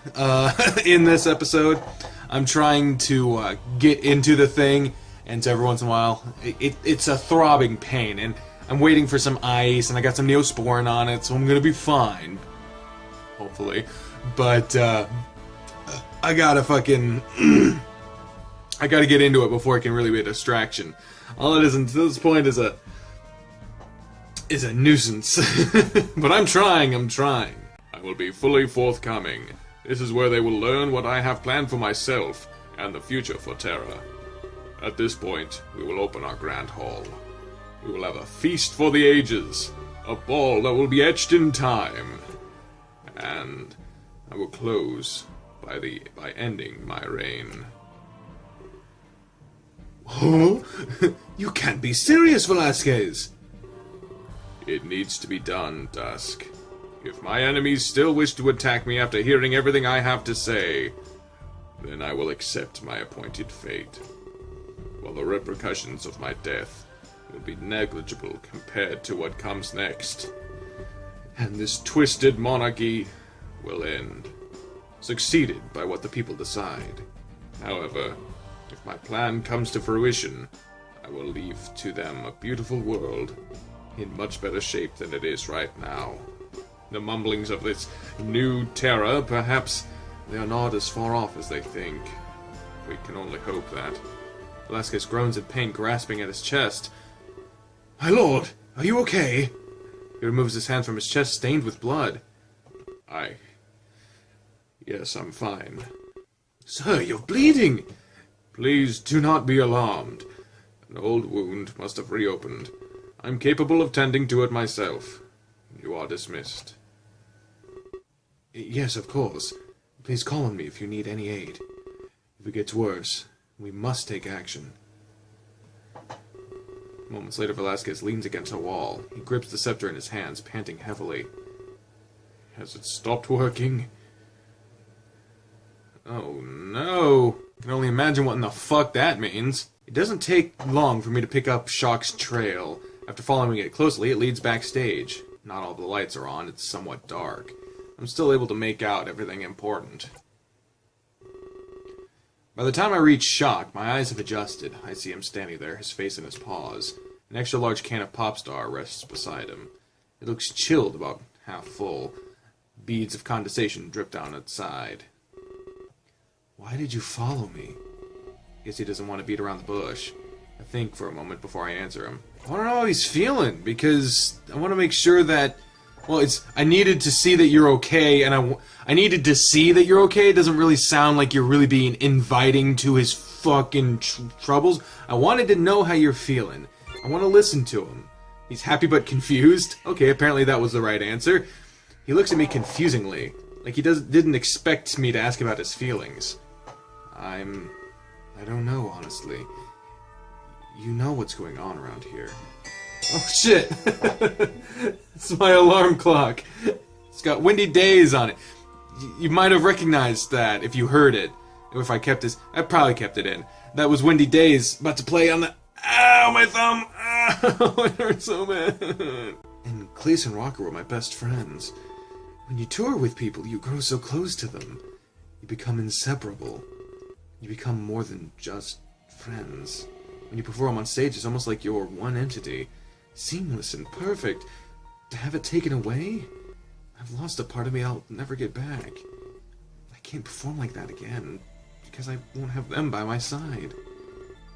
in this episode. I'm trying to get into the thing, and so every once in a while, it's a throbbing pain, and I'm waiting for some ice, and I got some Neosporin on it, so I'm gonna be fine. Hopefully. But, I gotta fucking... I gotta get into it before it can really be a distraction. All it is until this point is a nuisance. But I'm trying. I will be fully forthcoming. This is where they will learn what I have planned for myself, and the future for Terra. At this point, we will open our grand hall. We will have a feast for the ages, a ball that will be etched in time. And I will close by ending my reign. Oh, you can't be serious, Velasquez. It needs to be done, Dusk. If my enemies still wish to attack me after hearing everything I have to say, then I will accept my appointed fate. While the repercussions of my death will be negligible compared to what comes next. And this twisted monarchy will end, succeeded by what the people decide. However, if my plan comes to fruition, I will leave to them a beautiful world in much better shape than it is right now. The mumblings of this new terror, perhaps they are not as far off as they think. We can only hope that. Velasquez groans in pain, grasping at his chest. My lord, are you okay? He removes his hand from his chest, stained with blood. Yes, I'm fine. Sir, you're bleeding! Please do not be alarmed. An old wound must have reopened. I'm capable of tending to it myself. You are dismissed. Yes, of course. Please call on me if you need any aid. If it gets worse, we must take action. Moments later, Velasquez leans against a wall. He grips the scepter in his hands, panting heavily. Has it stopped working? Oh no! I can only imagine what in the fuck that means. It doesn't take long for me to pick up Shock's trail. After following it closely, it leads backstage. Not all the lights are on, it's somewhat dark. I'm still able to make out everything important. By the time I reach Shock, my eyes have adjusted. I see him standing there, his face in his paws. An extra large can of Popstar rests beside him. It looks chilled, about half full. Beads of condensation drip down its side. Why did you follow me? Guess he doesn't want to beat around the bush. I think for a moment before I answer him. I want to know how he's feeling, because I want to make sure that... Well, I needed to see that you're okay, and I needed to see that you're okay. It doesn't really sound like you're really being inviting to his fucking troubles. I wanted to know how you're feeling. I want to listen to him. He's happy but confused. Okay, apparently that was the right answer. He looks at me confusingly, like he didn't expect me to ask about his feelings. I don't know, honestly. You know what's going on around here. Oh shit! It's my alarm clock. It's got Windy Days on it. You might have recognized that if you heard it. If I kept this, I probably kept it in. That was Windy Days about to play on the... Ow, my thumb! Ow, it hurts so bad. And Klace and Rocker were my best friends. When you tour with people, you grow so close to them. You become inseparable. You become more than just friends. When you perform on stage, it's almost like you're one entity. Seamless and perfect. To have it taken away? I've lost a part of me I'll never get back. I can't perform like that again, because I won't have them by my side.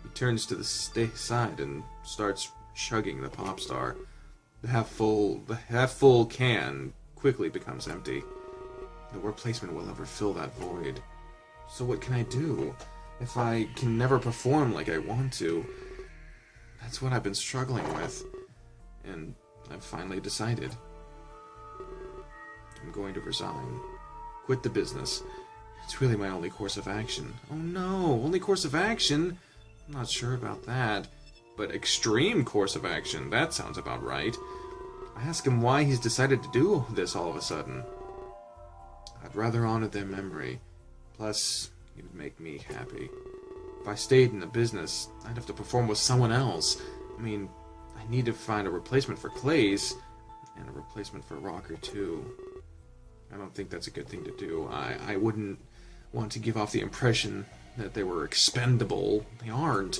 He turns to the side and starts chugging the Popstar. The half-full can quickly becomes empty. No replacement will ever fill that void. So what can I do? If I can never perform like I want to? That's what I've been struggling with. And I've finally decided. I'm going to resign. Quit the business. It's really my only course of action. Oh no, only course of action? I'm not sure about that. But extreme course of action, that sounds about right. I ask him why he's decided to do this all of a sudden. I'd rather honor their memory. Plus, it would make me happy. If I stayed in the business, I'd have to perform with someone else. I mean, I need to find a replacement for Klace, and a replacement for Rocker too. I don't think that's a good thing to do. I wouldn't want to give off the impression that they were expendable. They aren't.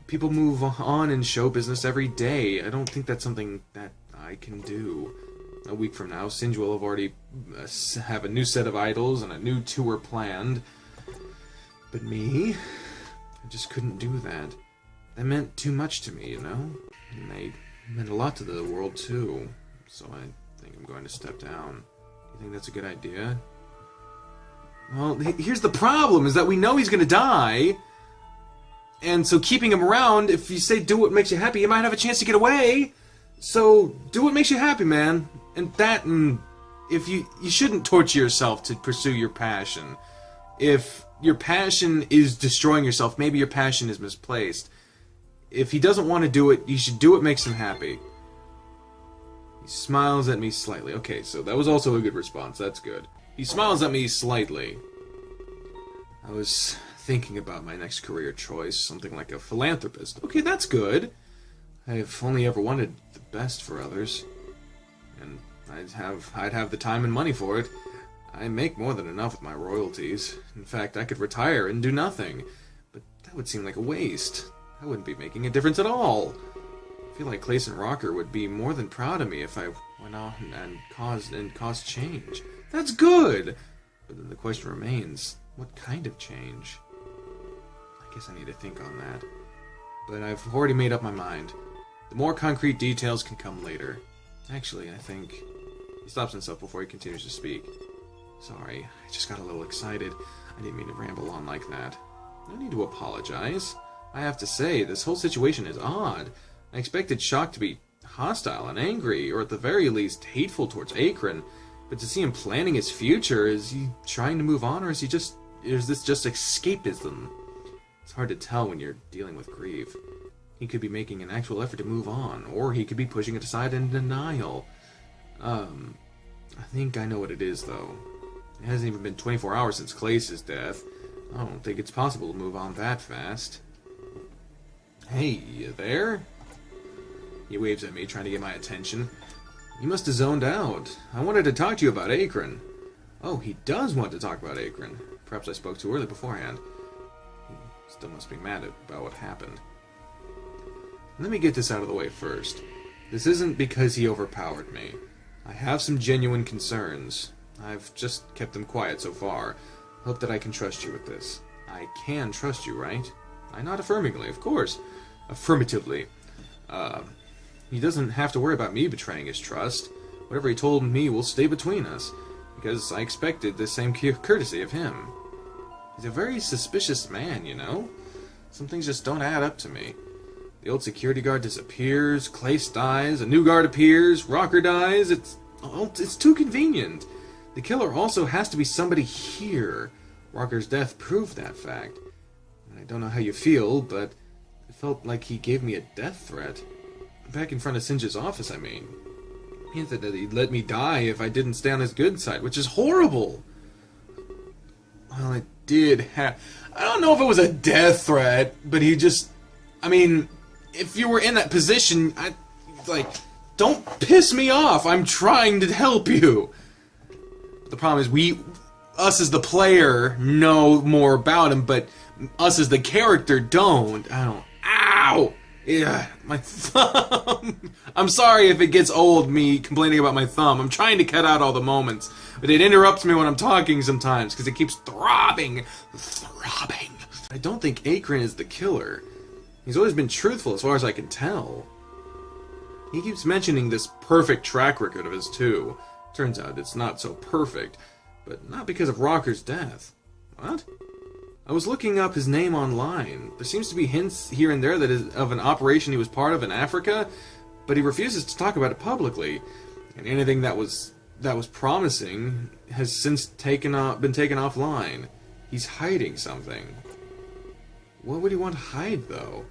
People move on in show business every day. I don't think that's something that I can do. A week from now, Singe will have already have a new set of idols and a new tour planned. But me, I just couldn't do that. That meant too much to me, you know? And they meant a lot to the world, too. So I think I'm going to step down. You think that's a good idea? Well, here's the problem, is that we know he's going to die. And so keeping him around, if you say do what makes you happy, you might have a chance to get away. So do what makes you happy, man. And if you shouldn't torture yourself to pursue your passion. If your passion is destroying yourself, maybe your passion is misplaced. If he doesn't want to do it, you should do what makes him happy. He smiles at me slightly. Okay, so that was also a good response. That's good. He smiles at me slightly. I was thinking about my next career choice, something like a philanthropist. Okay, that's good. I've only ever wanted the best for others. And I'd have the time and money for it. I make more than enough with my royalties. In fact, I could retire and do nothing. But that would seem like a waste. I wouldn't be making a difference at all. I feel like Klace and Rocker would be more than proud of me if I went on and caused change. That's good! But then the question remains, what kind of change? I guess I need to think on that. But I've already made up my mind. The more concrete details can come later. Actually, I think... He stops himself before he continues to speak. Sorry, I just got a little excited. I didn't mean to ramble on like that. No need to apologize. I have to say, this whole situation is odd. I expected Shock to be hostile and angry, or at the very least hateful towards Akron. But to see him planning his future, is he trying to move on, or is this just escapism? It's hard to tell when you're dealing with grief. He could be making an actual effort to move on, or he could be pushing it aside in denial. I think I know what it is, though. It hasn't even been 24 hours since Klace's death. I don't think it's possible to move on that fast. Hey, you there? He waves at me, trying to get my attention. You must have zoned out. I wanted to talk to you about Akron. Oh, he does want to talk about Akron. Perhaps I spoke too early beforehand. He still must be mad about what happened. Let me get this out of the way first. This isn't because he overpowered me. I have some genuine concerns. I've just kept them quiet so far. Hope that I can trust you with this. I can trust you, right? I nod affirmingly, of course. Affirmatively. He doesn't have to worry about me betraying his trust. Whatever he told me will stay between us, because I expected the same courtesy of him. He's a very suspicious man, you know? Some things just don't add up to me. The old security guard disappears, Klace dies, a new guard appears, Rocker dies. It's too convenient. The killer also has to be somebody here. Rocker's death proved that fact. I don't know how you feel, but it felt like he gave me a death threat. Back in front of Singe's office, I mean. He hinted that he'd let me die if I didn't stay on his good side, which is horrible. Well, it did have... I don't know if it was a death threat, but he just... I mean, if you were in that position, don't piss me off. I'm trying to help you. The problem is us as the player know more about him, but us as the character don't. I don't... Ow! Yeah, my thumb. I'm sorry if it gets old, me complaining about my thumb. I'm trying to cut out all the moments, but it interrupts me when I'm talking sometimes, because it keeps throbbing. Throbbing. I don't think Akron is the killer. He's always been truthful as far as I can tell. He keeps mentioning this perfect track record of his, too. Turns out it's not so perfect, but not because of Rocker's death. What? I was looking up his name online. There seems to be hints here and there that is of an operation he was part of in Africa, but he refuses to talk about it publicly. And anything that was promising has since been taken offline. He's hiding something. What would he want to hide, though?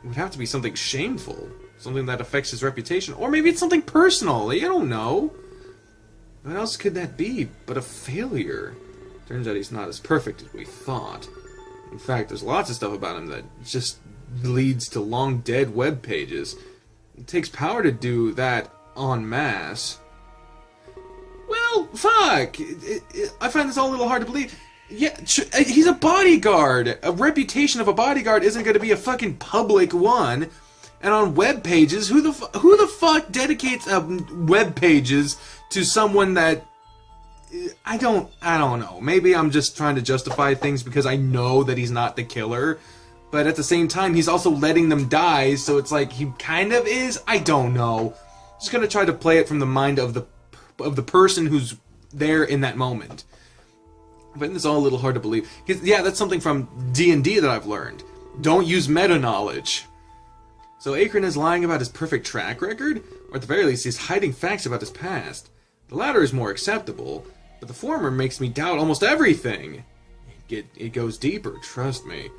It would have to be something shameful, something that affects his reputation, or maybe it's something personal. I don't know. What else could that be but a failure? Turns out he's not as perfect as we thought. In fact, there's lots of stuff about him that just leads to long dead web pages. It takes power to do that en masse. Well, fuck! I find this all a little hard to believe. Yeah, he's a bodyguard! A reputation of a bodyguard isn't going to be a fucking public one. And on web pages, who the fuck dedicates web pages to someone that... I don't know. Maybe I'm just trying to justify things because I know that he's not the killer. But at the same time, he's also letting them die, so it's like he kind of is. I don't know. Just gonna try to play it from the mind of the person who's there in that moment. But it's all a little hard to believe. Yeah, that's something from D&D that I've learned. Don't use meta-knowledge. So Akron is lying about his perfect track record? Or at the very least, he's hiding facts about his past. The latter is more acceptable, but the former makes me doubt almost everything. It goes deeper, trust me.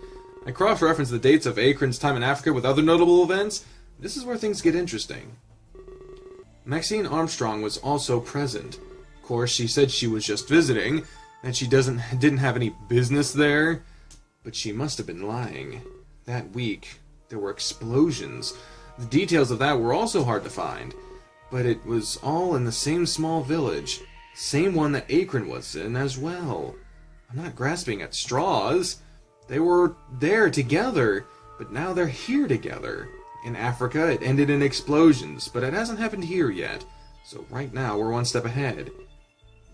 I cross-reference the dates of Akron's time in Africa with other notable events. This is where things get interesting. Maxine Armstrong was also present. Of course, she said she was just visiting, and she didn't have any business there, but she must have been lying. That week, there were explosions. The details of that were also hard to find, but it was all in the same small village, same one that Akron was in as well. I'm not grasping at straws. They were there together, but now they're here together. In Africa, it ended in explosions, but it hasn't happened here yet, so right now we're one step ahead.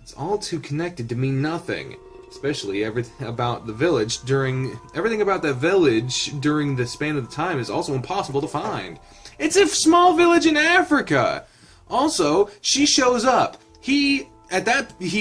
It's all too connected to mean nothing, especially everything about the village during the span of the time is also impossible to find. It's a small village in Africa. Also, she shows up. He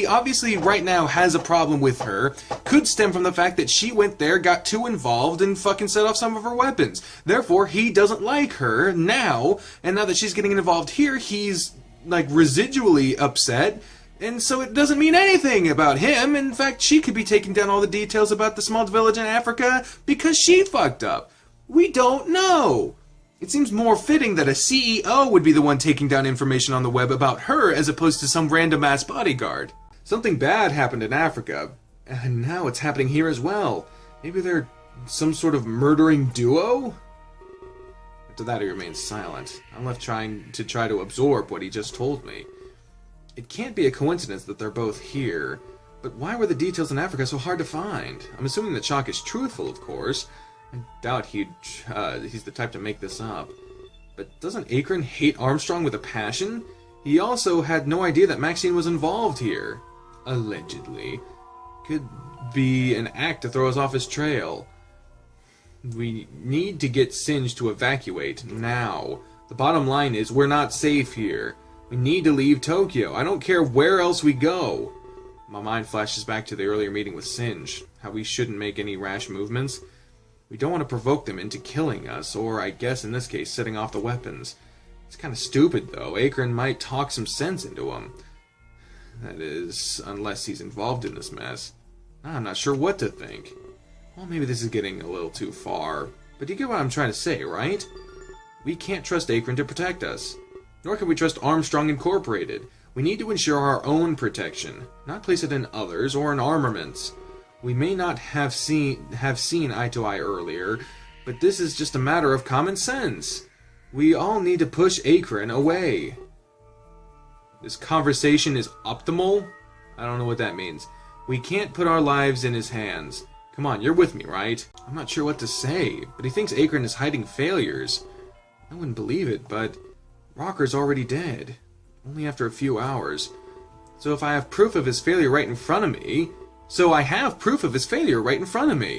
obviously right now has a problem with her. Could stem from the fact that she went there, got too involved, and fucking set off some of her weapons. Therefore, he doesn't like her now, and now that she's getting involved here, he's, like, residually upset, and so it doesn't mean anything about him. In fact, she could be taking down all the details about the small village in Africa because she fucked up. We don't know. It seems more fitting that a CEO would be the one taking down information on the web about her as opposed to some random-ass bodyguard. Something bad happened in Africa, and now it's happening here as well. Maybe they're some sort of murdering duo? After that, he remains silent. I'm left trying to absorb what he just told me. It can't be a coincidence that they're both here, but why were the details in Africa so hard to find? I'm assuming that Shock is truthful, of course. I doubt he's the type to make this up. But doesn't Akron hate Armstrong with a passion? He also had no idea that Maxine was involved here. Allegedly. Could be an act to throw us off his trail. We need to get Singe to evacuate now. The bottom line is we're not safe here. We need to leave Tokyo. I don't care where else we go. My mind flashes back to the earlier meeting with Singe. How we shouldn't make any rash movements. We don't want to provoke them into killing us, or I guess in this case, setting off the weapons. It's kind of stupid, though. Akron might talk some sense into him. That is, unless he's involved in this mess. I'm not sure what to think. Well, maybe this is getting a little too far. But you get what I'm trying to say, right? We can't trust Akron to protect us. Nor can we trust Armstrong Incorporated. We need to ensure our own protection, not place it in others or in armaments. We may not have seen eye to eye earlier, but this is just a matter of common sense. We all need to push Akron away. This conversation is optimal? I don't know what that means. We can't put our lives in his hands. Come on, you're with me, right? I'm not sure what to say, but he thinks Akron is hiding failures. I wouldn't believe it, but Rocker's already dead. Only after a few hours. So if I have proof of his failure right in front of me...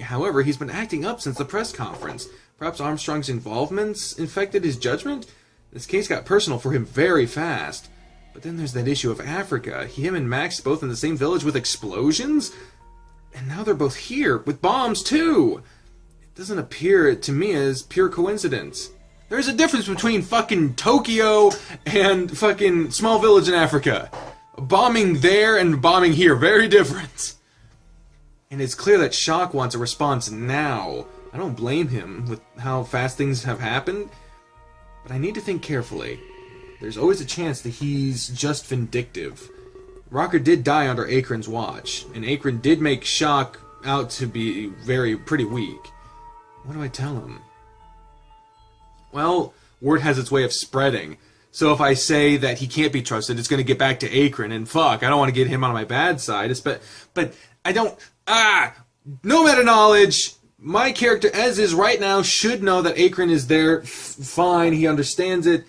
However, he's been acting up since the press conference. Perhaps Armstrong's involvements infected his judgment? This case got personal for him very fast. But then there's that issue of Africa. Him and Max both in the same village with explosions? And now they're both here, with bombs too! It doesn't appear to me as pure coincidence. There's a difference between fucking Tokyo and fucking small village in Africa. Bombing there and bombing here, very different. And it's clear that Shock wants a response now. I don't blame him with how fast things have happened, but I need to think carefully. There's always a chance that he's just vindictive. Rocker did die under Akron's watch, and Akron did make Shock out to be pretty weak. What do I tell him? Well, word has its way of spreading. So if I say that he can't be trusted, it's going to get back to Akron, and fuck, I don't want to get him on my bad side. But I don't... no meta-knowledge! My character, as is right now, should know that Akron is there. Fine, he understands it.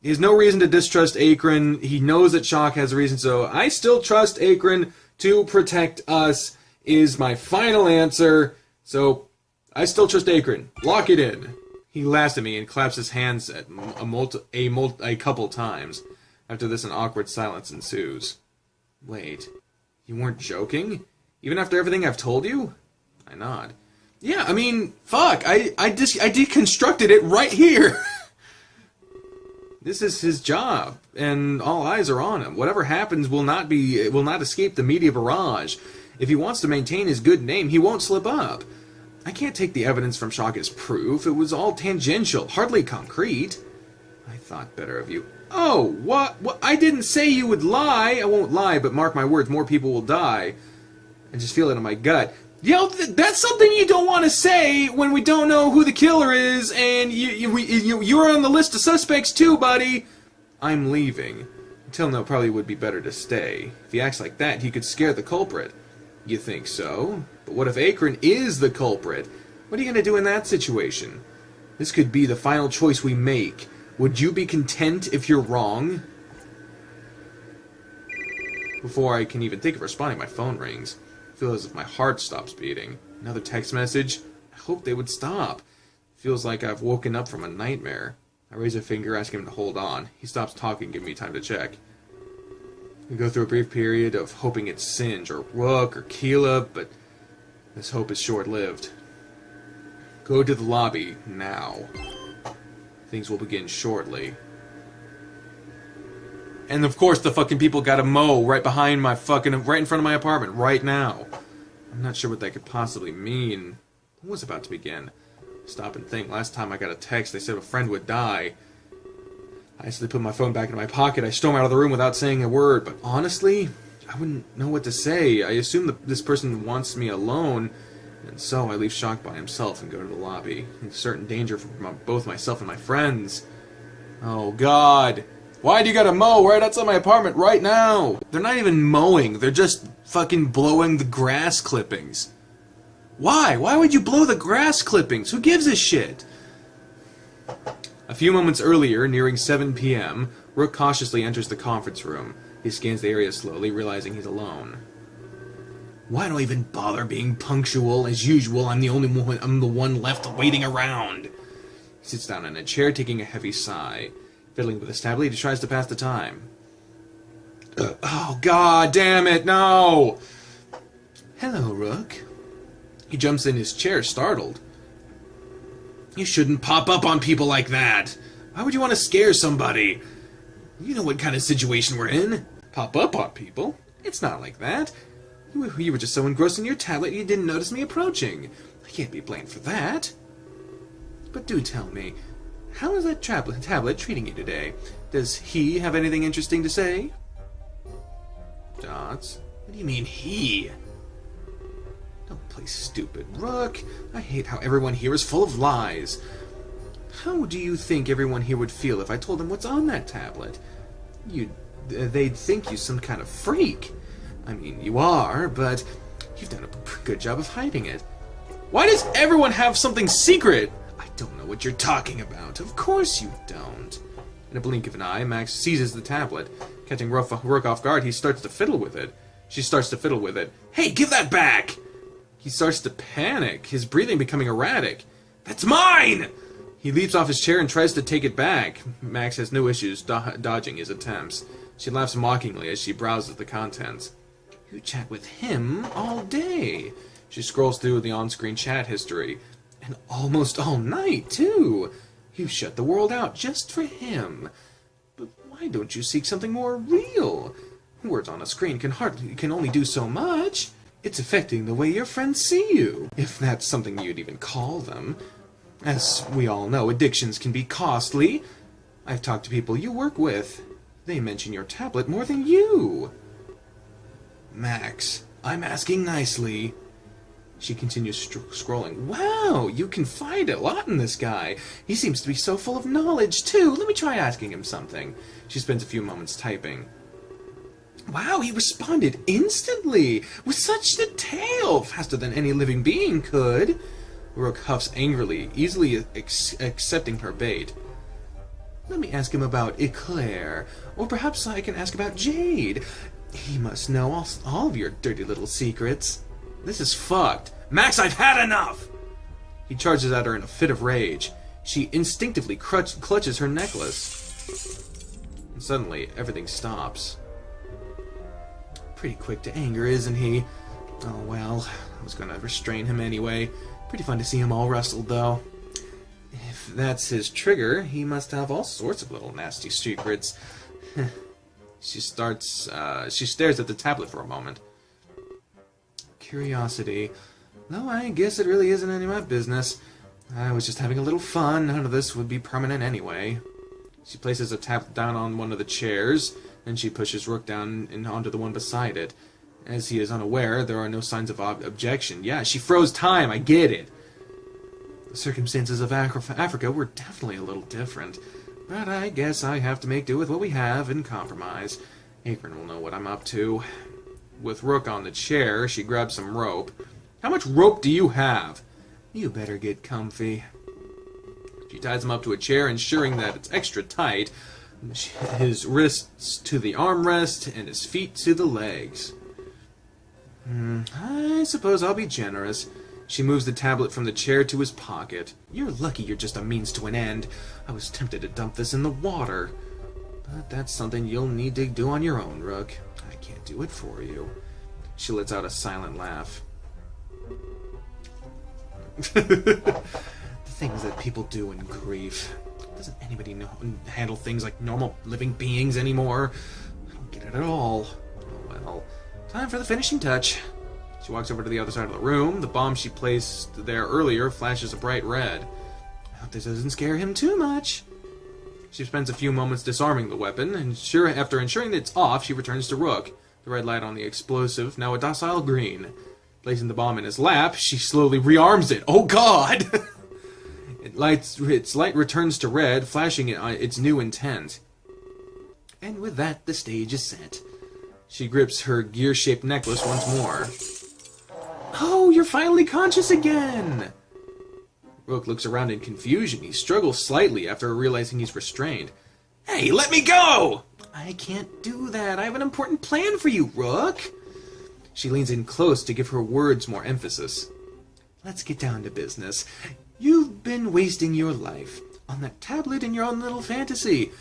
He has no reason to distrust Akron. He knows that Shock has a reason, so I still trust Akron to protect us, is my final answer. So, I still trust Akron. Lock it in. He laughs at me and claps his hands a couple times. After this, an awkward silence ensues. Wait, you weren't joking? Even after everything I've told you? I nod. Yeah, I mean, fuck, I deconstructed it right here. This is his job, and all eyes are on him. Whatever happens will not escape the media barrage. If he wants to maintain his good name, he won't slip up. I can't take the evidence from Shock as proof. It was all tangential, hardly concrete. I thought better of you. Oh, what? I didn't say you would lie. I won't lie, but mark my words, more people will die. I just feel it in my gut. You know, that's something you don't want to say when we don't know who the killer is, and you're on the list of suspects too, buddy. I'm leaving. Tell him that probably would be better to stay. If he acts like that, he could scare the culprit. You think so? But what if Akron is the culprit? What are you going to do in that situation? This could be the final choice we make. Would you be content if you're wrong? Before I can even think of responding, my phone rings. I feel as if my heart stops beating. Another text message? I hope they would stop. Feels like I've woken up from a nightmare. I raise a finger, asking him to hold on. He stops talking, giving me time to check. We go through a brief period of hoping it's Singe, or Rook, or Keela, but this hope is short-lived. Go to the lobby, now. Things will begin shortly. And of course the fucking people got a mow right behind my fucking, right in front of my apartment, right now. I'm not sure what that could possibly mean. What was about to begin? Stop and think. Last time I got a text, they said a friend would die. I instantly put my phone back in my pocket. I storm out of the room without saying a word, but honestly, I wouldn't know what to say. I assume that this person wants me alone, and so I leave shocked by himself and go to the lobby, in certain danger for both myself and my friends. Oh God. Why do you gotta mow right outside my apartment right now? They're not even mowing, they're just fucking blowing the grass clippings. Why? Why would you blow the grass clippings? Who gives a shit? A few moments earlier, nearing 7 p.m., Rook cautiously enters the conference room. He scans the area slowly, realizing he's alone. Why do I even bother being punctual? As usual, I'm the one left waiting around. He sits down in a chair, taking a heavy sigh. Fiddling with his tablet, he tries to pass the time. Oh, God damn it, no! Hello, Rook. He jumps in his chair, startled. You shouldn't pop up on people like that. Why would you want to scare somebody? You know what kind of situation we're in. Pop up on people? It's not like that. You were just so engrossed in your tablet you didn't notice me approaching. I can't be blamed for that. But do tell me, how is that tablet treating you today? Does he have anything interesting to say? Dots? What do you mean, he? Don't play stupid, Rook. I hate how everyone here is full of lies. How do you think everyone here would feel if I told them what's on that tablet? They'd think you some kind of freak. I mean, you are, but you've done a good job of hiding it. Why does everyone have something secret? I don't know what you're talking about. Of course you don't. In a blink of an eye, Max seizes the tablet. Catching Rook off guard, he starts to fiddle with it. She starts to fiddle with it. Hey, give that back! He starts to panic, his breathing becoming erratic. That's mine! He leaps off his chair and tries to take it back. Max has no issues dodging his attempts. She laughs mockingly as she browses the contents. You chat with him all day. She scrolls through the on-screen chat history. And almost all night, too. You shut the world out just for him. But why don't you seek something more real? Words on a screen can only do so much. It's affecting the way your friends see you, if that's something you'd even call them. As we all know, addictions can be costly. I've talked to people you work with. They mention your tablet more than you. Max, I'm asking nicely. She continues scrolling. Wow, you confide a lot in this guy. He seems to be so full of knowledge, too. Let me try asking him something. She spends a few moments typing. Wow, he responded instantly, with such detail, faster than any living being could. Rook huffs angrily, easily accepting her bait. Let me ask him about Eclair, or perhaps I can ask about Jade. He must know all of your dirty little secrets. This is fucked. Max, I've had enough! He charges at her in a fit of rage. She instinctively clutches her necklace. And suddenly, everything stops. Pretty quick to anger, isn't he? Oh well, I was gonna restrain him anyway. Pretty fun to see him all rustled, though. If that's his trigger, he must have all sorts of little nasty secrets. She stares at the tablet for a moment. Curiosity. No, I guess it really isn't any of my business. I was just having a little fun. None of this would be permanent anyway. She places a tablet down on one of the chairs, and she pushes Rook down and onto the one beside it. As he is unaware, there are no signs of objection. Yeah, she froze time, I get it. The circumstances of Africa were definitely a little different, but I guess I have to make do with what we have and compromise. Akron will know what I'm up to. With Rook on the chair, she grabs some rope. How much rope do you have? You better get comfy. She ties him up to a chair, ensuring that it's extra tight. His wrists to the armrest and his feet to the legs. I suppose I'll be generous. She moves the tablet from the chair to his pocket. You're lucky you're just a means to an end. I was tempted to dump this in the water. But that's something you'll need to do on your own, Rook. I can't do it for you. She lets out a silent laugh. The things that people do in grief. Doesn't anybody handle things like normal living beings anymore? I don't get it at all. Oh well. Time for the finishing touch. She walks over to the other side of the room. The bomb she placed there earlier flashes a bright red. I hope this doesn't scare him too much. She spends a few moments disarming the weapon, and after ensuring that it's off, she returns to Rook. The red light on the explosive, now a docile green. Placing the bomb in his lap, she slowly rearms it. Oh god! Its light returns to red, flashing its new intent. And with that, the stage is set. She grips her gear-shaped necklace once more. Oh, you're finally conscious again! Rook looks around in confusion. He struggles slightly after realizing he's restrained. Hey, let me go! I can't do that. I have an important plan for you, Rook. She leans in close to give her words more emphasis. Let's get down to business. You've been wasting your life on that tablet in your own little fantasy,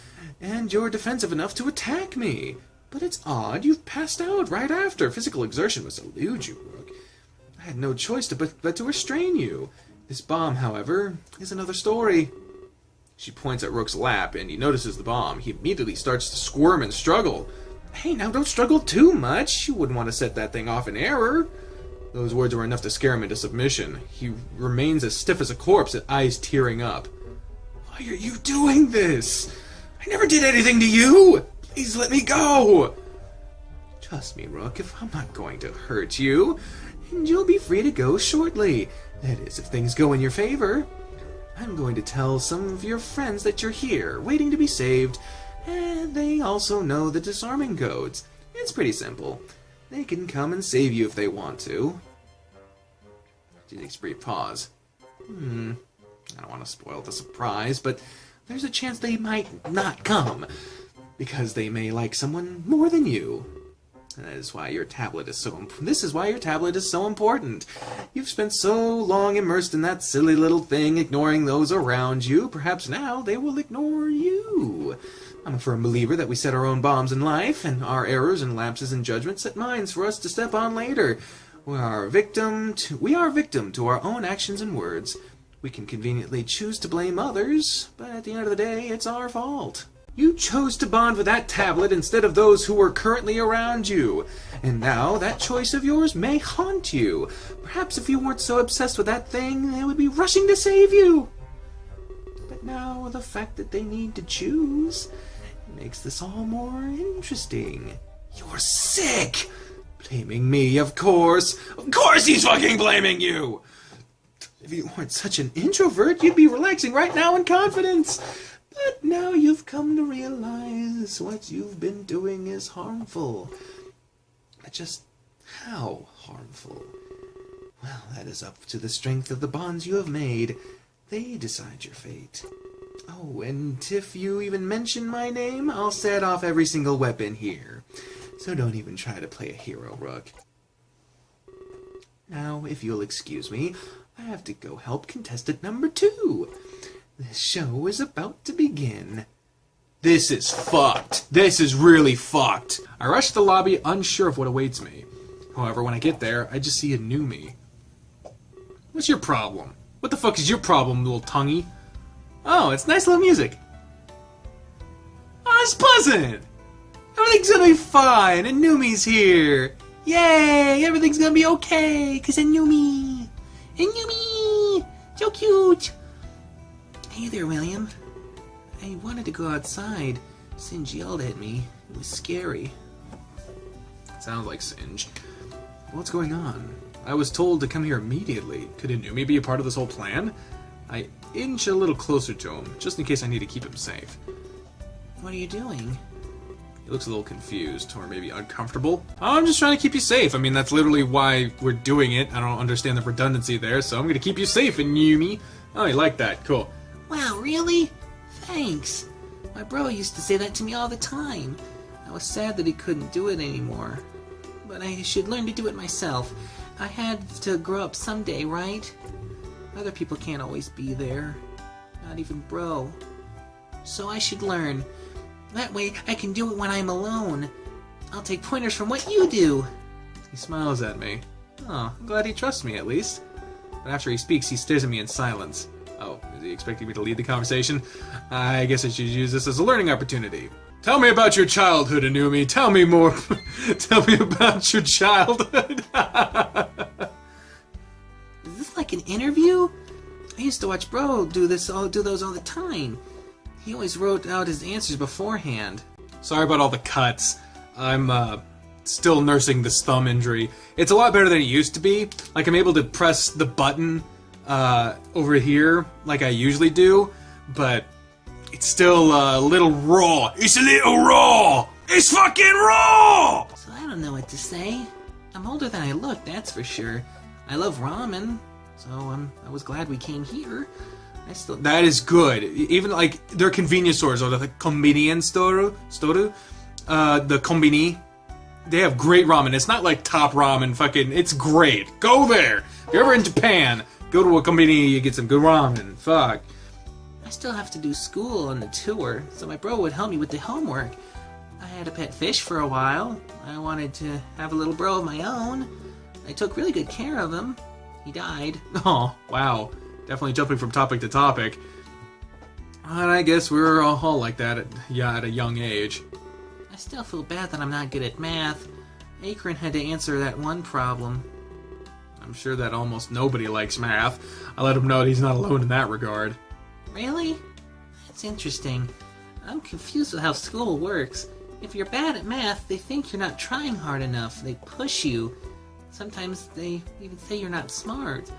and you're defensive enough to attack me. But it's odd, you've passed out right after. Physical exertion must elude you, Rook. I had no choice but to restrain you. This bomb, however, is another story. She points at Rook's lap, and he notices the bomb. He immediately starts to squirm and struggle. Hey, now don't struggle too much. You wouldn't want to set that thing off in error. Those words were enough to scare him into submission. He remains as stiff as a corpse, his eyes tearing up. Why are you doing this? I never did anything to you! Please let me go! Trust me, Rook, if I'm not going to hurt you, and you'll be free to go shortly. That is, if things go in your favor. I'm going to tell some of your friends that you're here, waiting to be saved, and they also know the disarming codes. It's pretty simple. They can come and save you if they want to. She takes a brief pause. I don't want to spoil the surprise, but there's a chance they might not come, because they may like someone more than you. And that is why your tablet is so This is why your tablet is so important. You've spent so long immersed in that silly little thing, ignoring those around you. Perhaps now they will ignore you. I'm a firm believer that we set our own bombs in life, and our errors and lapses in judgment set mines for us to step on later. We are victim to our own actions and words. We can conveniently choose to blame others, but at the end of the day, it's our fault. You chose to bond with that tablet instead of those who were currently around you. And now that choice of yours may haunt you. Perhaps if you weren't so obsessed with that thing, they would be rushing to save you. But now the fact that they need to choose makes this all more interesting. You're sick! Blaming me, of course. Of course he's fucking blaming you! If you weren't such an introvert, you'd be relaxing right now in confidence. But now you've come to realize what you've been doing is harmful. But just how harmful? Well, that is up to the strength of the bonds you have made. They decide your fate. Oh, and if you even mention my name, I'll set off every single weapon here. So don't even try to play a hero, Rook. Now, if you'll excuse me, I have to go help contestant number 2. This show is about to begin. This is fucked. This is really fucked. I rush to the lobby, unsure of what awaits me. However, when I get there, I just see a new me. What's your problem? What the fuck is your problem, little tonguey? Oh, it's nice little music. Oh, it's pleasant. Everything's gonna be fine, and Numi's here. Yay, everything's gonna be okay, cause a Numi. A Numi! So cute. Hey there, William. I wanted to go outside. Singe yelled at me. It was scary. Sounds like Singe. What's going on? I was told to come here immediately. Could Inumi be a part of this whole plan? I inch a little closer to him, just in case I need to keep him safe. What are you doing? He looks a little confused, or maybe uncomfortable. I'm just trying to keep you safe. I mean, that's literally why we're doing it. I don't understand the redundancy there, so I'm gonna keep you safe, Inumi. Oh, you like that? Cool. Wow, really? Thanks. My bro used to say that to me all the time. I was sad that he couldn't do it anymore. But I should learn to do it myself. I had to grow up someday, right? Other people can't always be there. Not even bro. So I should learn. That way I can do it when I'm alone. I'll take pointers from what you do. He smiles at me. Oh, I'm glad he trusts me at least. But after he speaks, he stares at me in silence. Oh, is he expecting me to lead the conversation? I guess I should use this as a learning opportunity. Tell me about your childhood, Inumi. Tell me more. Tell me about your childhood. Is this like an interview? I used to watch Bro do those all the time. He always wrote out his answers beforehand. Sorry about all the cuts. I'm still nursing this thumb injury. It's a lot better than it used to be. Like, I'm able to press the button over here like I usually do, but it's still a little raw. It's a little raw! It's fucking raw! So I don't know what to say. I'm older than I look, that's for sure. I love ramen, so I was glad we came here. That is good. Even like their convenience stores, or the convenience store, the kombini, they have great ramen. It's not like top ramen, fucking. It's great. Go there. If you're ever in Japan, go to a kombini, you get some good ramen. Fuck. I still have to do school on the tour, so my bro would help me with the homework. I had a pet fish for a while. I wanted to have a little bro of my own. I took really good care of him. He died. Oh, wow. Definitely jumping from topic to topic. And I guess we were all like that at a young age. I still feel bad that I'm not good at math. Akron had to answer that one problem. I'm sure that almost nobody likes math. I let him know that he's not alone in that regard. Really? That's interesting. I'm confused with how school works. If you're bad at math, they think you're not trying hard enough. They push you. Sometimes they even say you're not smart.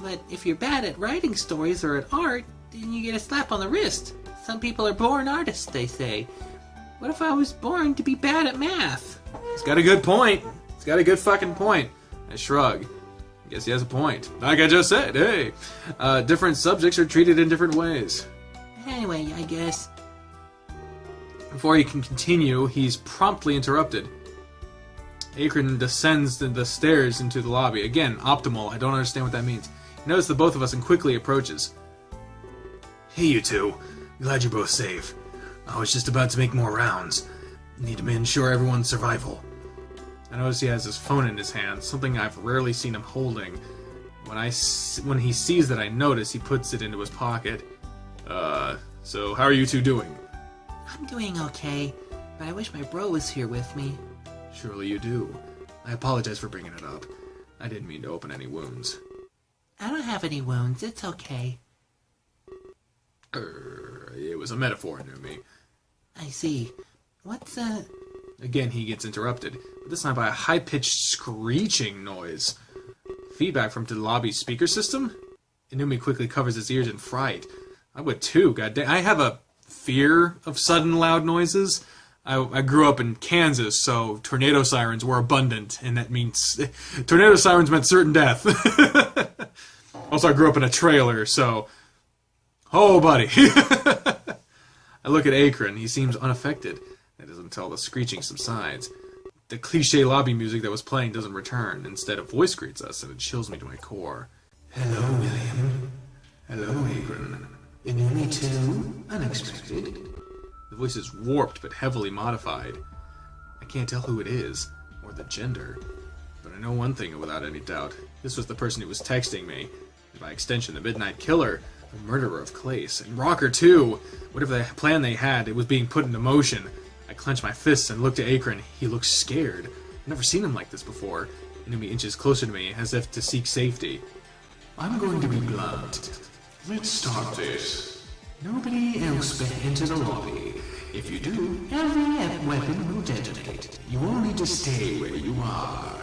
But if you're bad at writing stories or at art, then you get a slap on the wrist. Some people are born artists, they say. What if I was born to be bad at math? He's got a good point. He's got a good fucking point. I shrug. I guess he has a point. Like I just said, hey. Different subjects are treated in different ways. Anyway, I guess. Before he can continue, he's promptly interrupted. Akron descends the stairs into the lobby. Again, optimal. I don't understand what that means. He notices the both of us and quickly approaches. Hey, you two. Glad you're both safe. I was just about to make more rounds. Need to ensure everyone's survival. I notice he has his phone in his hand, something I've rarely seen him holding. When he sees that I notice, he puts it into his pocket. So how are you two doing? I'm doing okay, but I wish my bro was here with me. Surely you do. I apologize for bringing it up. I didn't mean to open any wounds. I don't have any wounds, it's okay. It was a metaphor, Inumi. I see. What's Again, he gets interrupted, but this time by a high-pitched screeching noise. Feedback from the lobby speaker system? Inumi quickly covers his ears in fright. I would too, goddamn. I have a fear of sudden loud noises. I grew up in Kansas, so tornado sirens were abundant, and that means tornado sirens meant certain death. Also, I grew up in a trailer, so... Oh, buddy. I look at Akron. He seems unaffected. That is until the screeching subsides. The cliche lobby music that was playing doesn't return. Instead, a voice greets us, and it chills me to my core. Hello, William. Hello, Akron. Inumi too? Unexpected. The voice is warped but heavily modified. I can't tell who it is, or the gender. But I know one thing without any doubt. This was the person who was texting me. And by extension, the Midnight Killer, the murderer of Klace. And Rocker too! Whatever the plan they had, it was being put into motion. I clenched my fists and looked at Akron. He looked scared. I've never seen him like this before. Inumi inches closer to me, as if to seek safety. I'm going to be blunt. Let's start this. Nobody else may enter the lobby. If you do, every weapon will detonate. You all need to stay where you are.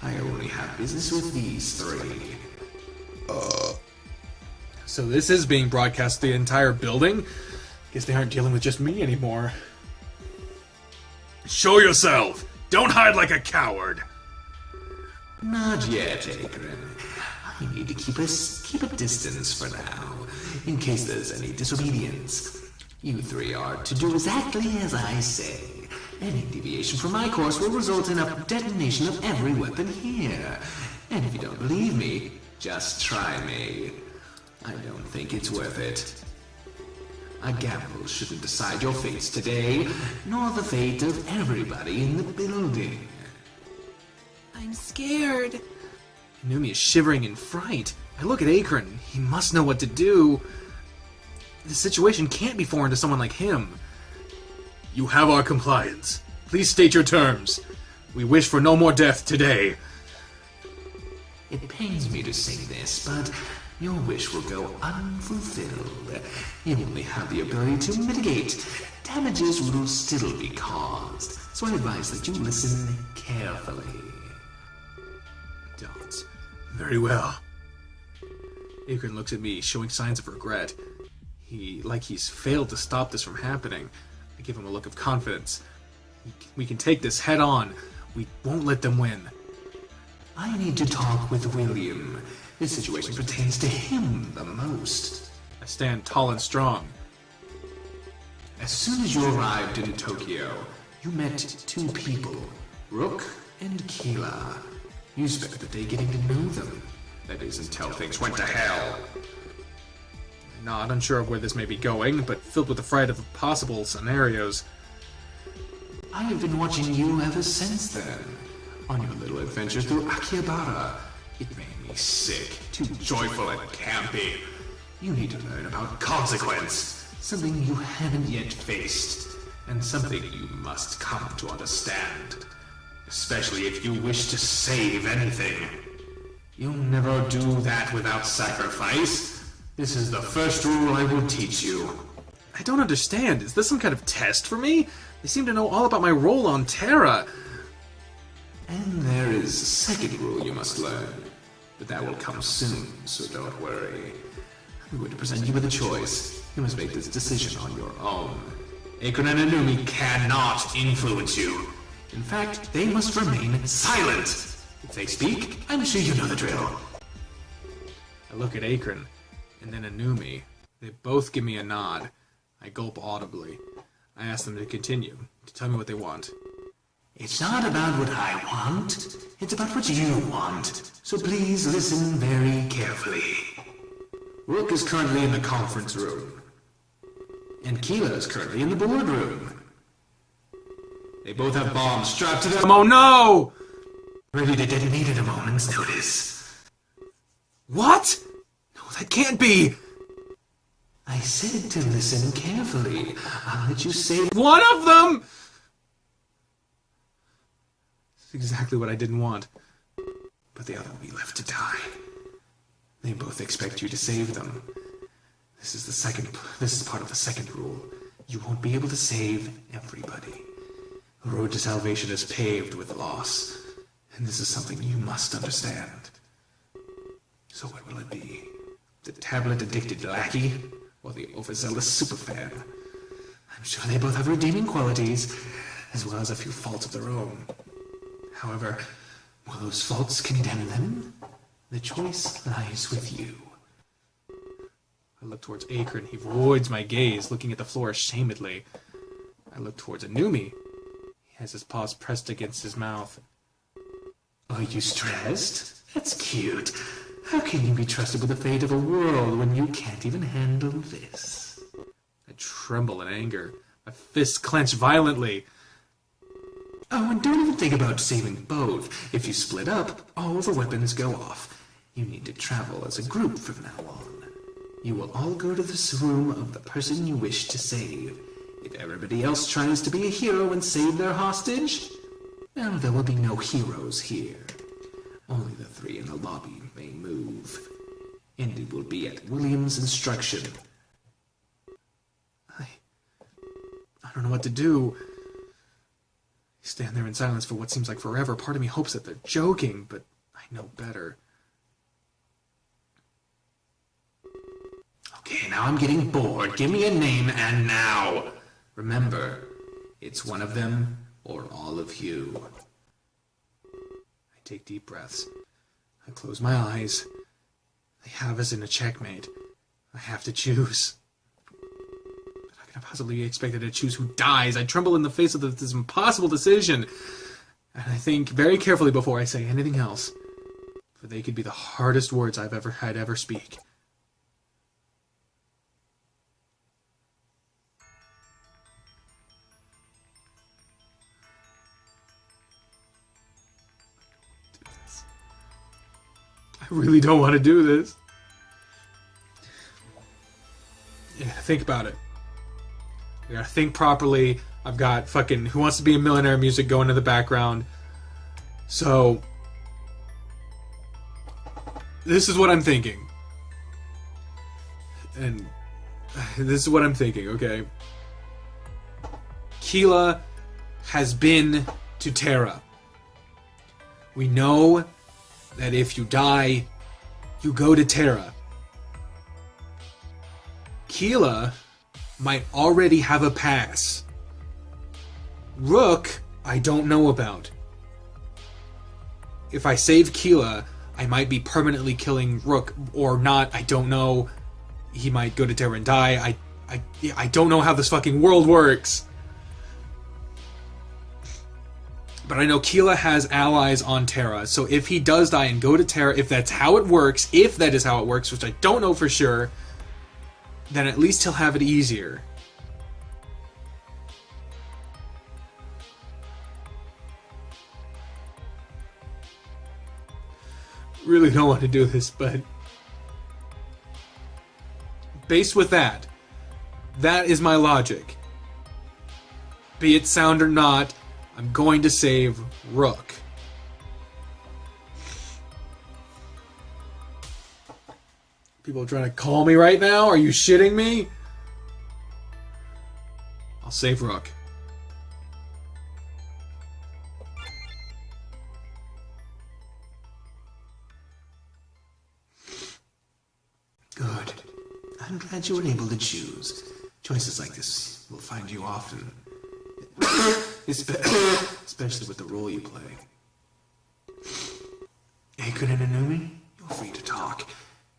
I only have business with these three. So this is being broadcast to the entire building? Guess they aren't dealing with just me anymore. Show yourself! Don't hide like a coward! Not yet, Akron. I need to keep a distance for now, in case there's any disobedience. You three are to do exactly as I say. Any deviation from my course will result in a detonation of every weapon here. And if you don't believe me, just try me. I don't think it's worth it. A gamble shouldn't decide your fates today, nor the fate of everybody in the building. I'm scared. Numi is shivering in fright. I look at Akron. He must know what to do. This situation can't be foreign to someone like him. You have our compliance. Please state your terms. We wish for no more death today. It pains me to say this, but your wish will go unfulfilled. You only have the ability to mitigate. Damages will still be caused, so I advise that you listen carefully. Don't. Very well. Akron looks at me, showing signs of regret. He's failed to stop this from happening. I give him a look of confidence. We can take this head on. We won't let them win. I need to talk with William. This situation pertains to him the most. I stand tall and strong. As soon as you arrived in Tokyo, you met two people, Rook and Keela. You spent the day getting to know them. That is, until things went to hell. Not unsure of where this may be going, but filled with the fright of possible scenarios. I have been watching you ever since then. On your little adventure through Akihabara. It made me sick, too joyful and campy. You need to learn about consequence. Something you haven't yet faced. And something you must come to understand. Especially if you wish to save anything. You'll never do that without sacrifice. This is the first rule I will teach you. I don't understand. Is this some kind of test for me? They seem to know all about my role on Terra. And there is a second rule you must learn. But that will come soon, so don't worry. I'm going to present you with a choice. You must make this decision on your own. Akron and Anumi cannot influence you. In fact, they must remain silent. If they speak, I'm sure you know the drill. I look at Akron, and then Anumi. They both give me a nod. I gulp audibly. I ask them to continue, to tell me what they want. It's not about what I want. It's about what you want. So please listen very carefully. Rook is currently in the conference room. And Keela is currently in the boardroom. They both have bombs strapped to them. Oh no! Ready to detonate at a moment's notice. What? No, that can't be! I said to listen carefully. I'll let you say one of them! That's exactly what I didn't want. But the other will be left to die. They both expect you to save them. This is part of the second rule. You won't be able to save everybody. The road to salvation is paved with loss. And this is something you must understand. So what will it be? The tablet-addicted lackey? Or the overzealous superfan? I'm sure they both have redeeming qualities, as well as a few faults of their own. However, will those faults condemn them? The choice lies with you. I look towards Akron. He avoids my gaze, looking at the floor ashamedly. I look towards Anumi. He has his paws pressed against his mouth. Are you stressed? That's cute. How can you be trusted with the fate of a world when you can't even handle this? I tremble in anger. My fists clench violently. Oh, and don't even think about saving both. If you split up, all the weapons go off. You need to travel as a group from now on. You will all go to this room of the person you wish to save. If everybody else tries to be a hero and save their hostage, well, there will be no heroes here. Only the three in the lobby may move. And it will be at William's instruction. I don't know what to do. I stand there in silence for what seems like forever. Part of me hopes that they're joking, but I know better. Okay, now I'm getting bored. Give me a name, and now. Remember, it's one of them or all of you. I take deep breaths. I close my eyes. They have us in a checkmate. I have to choose. But how can I possibly be expected to choose who dies? I tremble in the face of this impossible decision. And I think very carefully before I say anything else. For they could be the hardest words I've ever speak. I really don't want to do this. Yeah, think about it. You gotta think properly. I've got fucking Who Wants to Be a Millionaire music going in the background. So, this is what I'm thinking. And this is what I'm thinking, okay? Keela has been to Terra. We know that if you die, you go to Terra. Keela might already have a pass. Rook, I don't know about. If I save Keela, I might be permanently killing Rook, or not, I don't know. He might go to Terra and die. I don't know how this fucking world works. But I know Keela has allies on Terra, so if he does die and go to Terra, if that's how it works, if that is how it works, which I don't know for sure, then at least he'll have it easier. Really don't want to do this, but based with that, that is my logic. Be it sound or not, I'm going to save Rook. People are trying to call me right now? Are you shitting me? I'll save Rook. Good. I'm glad you were able to choose. Choices like this will find you often. Especially with the role you play. Akron and Anumi, you're free to talk,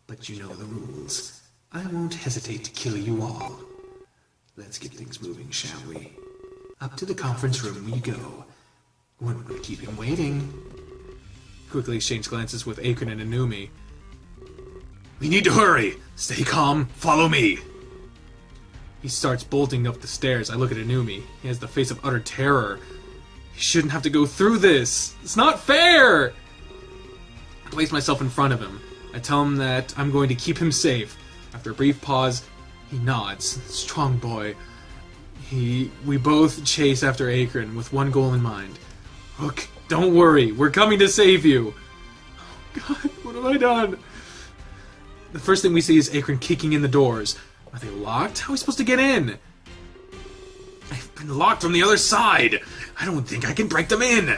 but you know the rules. I won't hesitate to kill you all. Let's get things moving, shall we? Up to the conference room we go. Wouldn't want to keep him waiting. Quickly exchange glances with Akron and Anumi. We need to hurry! Stay calm, follow me! He starts bolting up the stairs. I look at Anumi. He has the face of utter terror. He shouldn't have to go through this! It's not fair! I place myself in front of him. I tell him that I'm going to keep him safe. After a brief pause, he nods. Strong boy. We both chase after Akron with one goal in mind. Look, don't worry. We're coming to save you. Oh God, what have I done? The first thing we see is Akron kicking in the doors. Are they locked? How are we supposed to get in? I've been locked from the other side. I don't think I can break them in.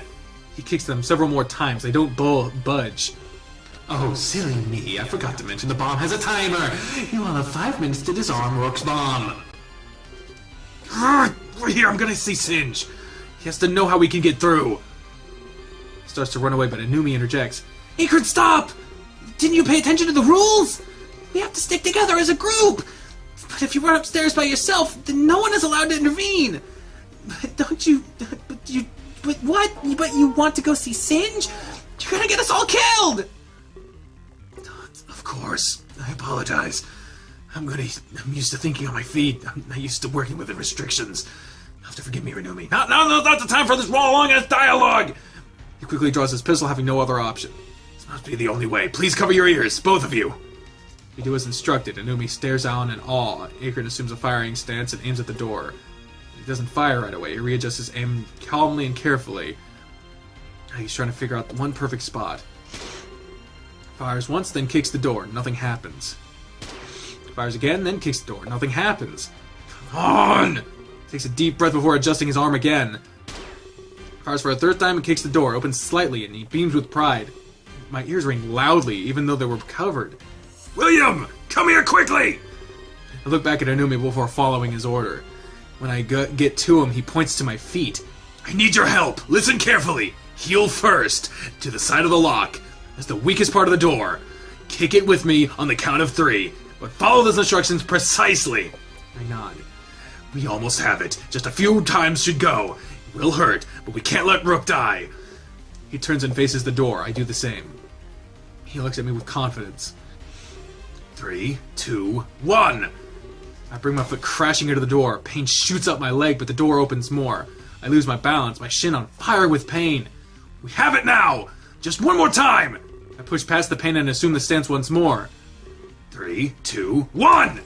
He kicks them several more times. They don't budge. Oh, silly me. I forgot to mention the bomb has a timer. You all have 5 minutes to disarm Rook's bomb. We're here. I'm gonna see Singe. He has to know how we can get through. He starts to run away, but Anumi interjects. Akron, stop! Didn't you pay attention to the rules? We have to stick together as a group. But if you run upstairs by yourself, then no one is allowed to intervene. But don't you... But what? But you want to go see Singe? You're gonna get us all killed! Of course. I apologize. I'm used to thinking on my feet. I'm not used to working within restrictions. You'll have to forgive me, Renumi. Not the time for this long-ass dialogue! He quickly draws his pistol, having no other option. This must be the only way. Please cover your ears, both of you! We do as instructed. Anumi stares down in awe. Akron assumes a firing stance and aims at the door. He doesn't fire right away. He readjusts his aim calmly and carefully. He's trying to figure out the one perfect spot. Fires once, then kicks the door. Nothing happens. Fires again, then kicks the door. Nothing happens. Come on! Takes a deep breath before adjusting his arm again. Fires for a third time and kicks the door, opens slightly, and he beams with pride. My ears ring loudly, even though they were covered. William, come here quickly! I look back at Inumi before following his order. When I get to him, he points to my feet. I need your help. Listen carefully. Heel first, to the side of the lock. That's the weakest part of the door. Kick it with me on the count of 3, but follow those instructions precisely. I nod. We almost have it. Just a few times should go. It will hurt, but we can't let Rook die. He turns and faces the door. I do the same. He looks at me with confidence. 3, 2, 1. I bring my foot crashing into the door. Pain shoots up my leg, but the door opens more. I lose my balance, my shin on fire with pain. We have it now! Just one more time! I push past the pain and assume the stance once more. 3, 2, 1!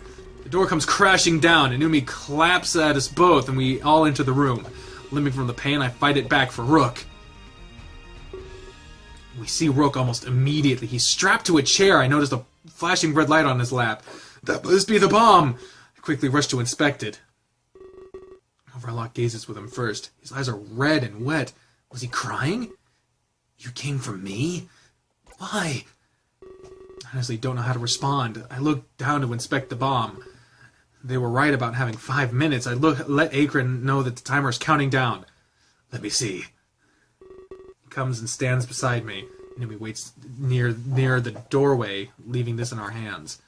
The door comes crashing down. Inumi claps at us both, and we all enter the room. Limping from the pain, I fight it back for Rook. We see Rook almost immediately. He's strapped to a chair. I noticed a flashing red light on his lap. That must be the bomb! I quickly rush to inspect it. Overlock gazes with him first. His eyes are red and wet. Was he crying? You came for me? Why? I honestly don't know how to respond. I look down to inspect the bomb. They were right about having 5 minutes. I let Akron know that the timer is counting down. Let me see. He comes and stands beside me. Inumi waits near the doorway, leaving this in our hands.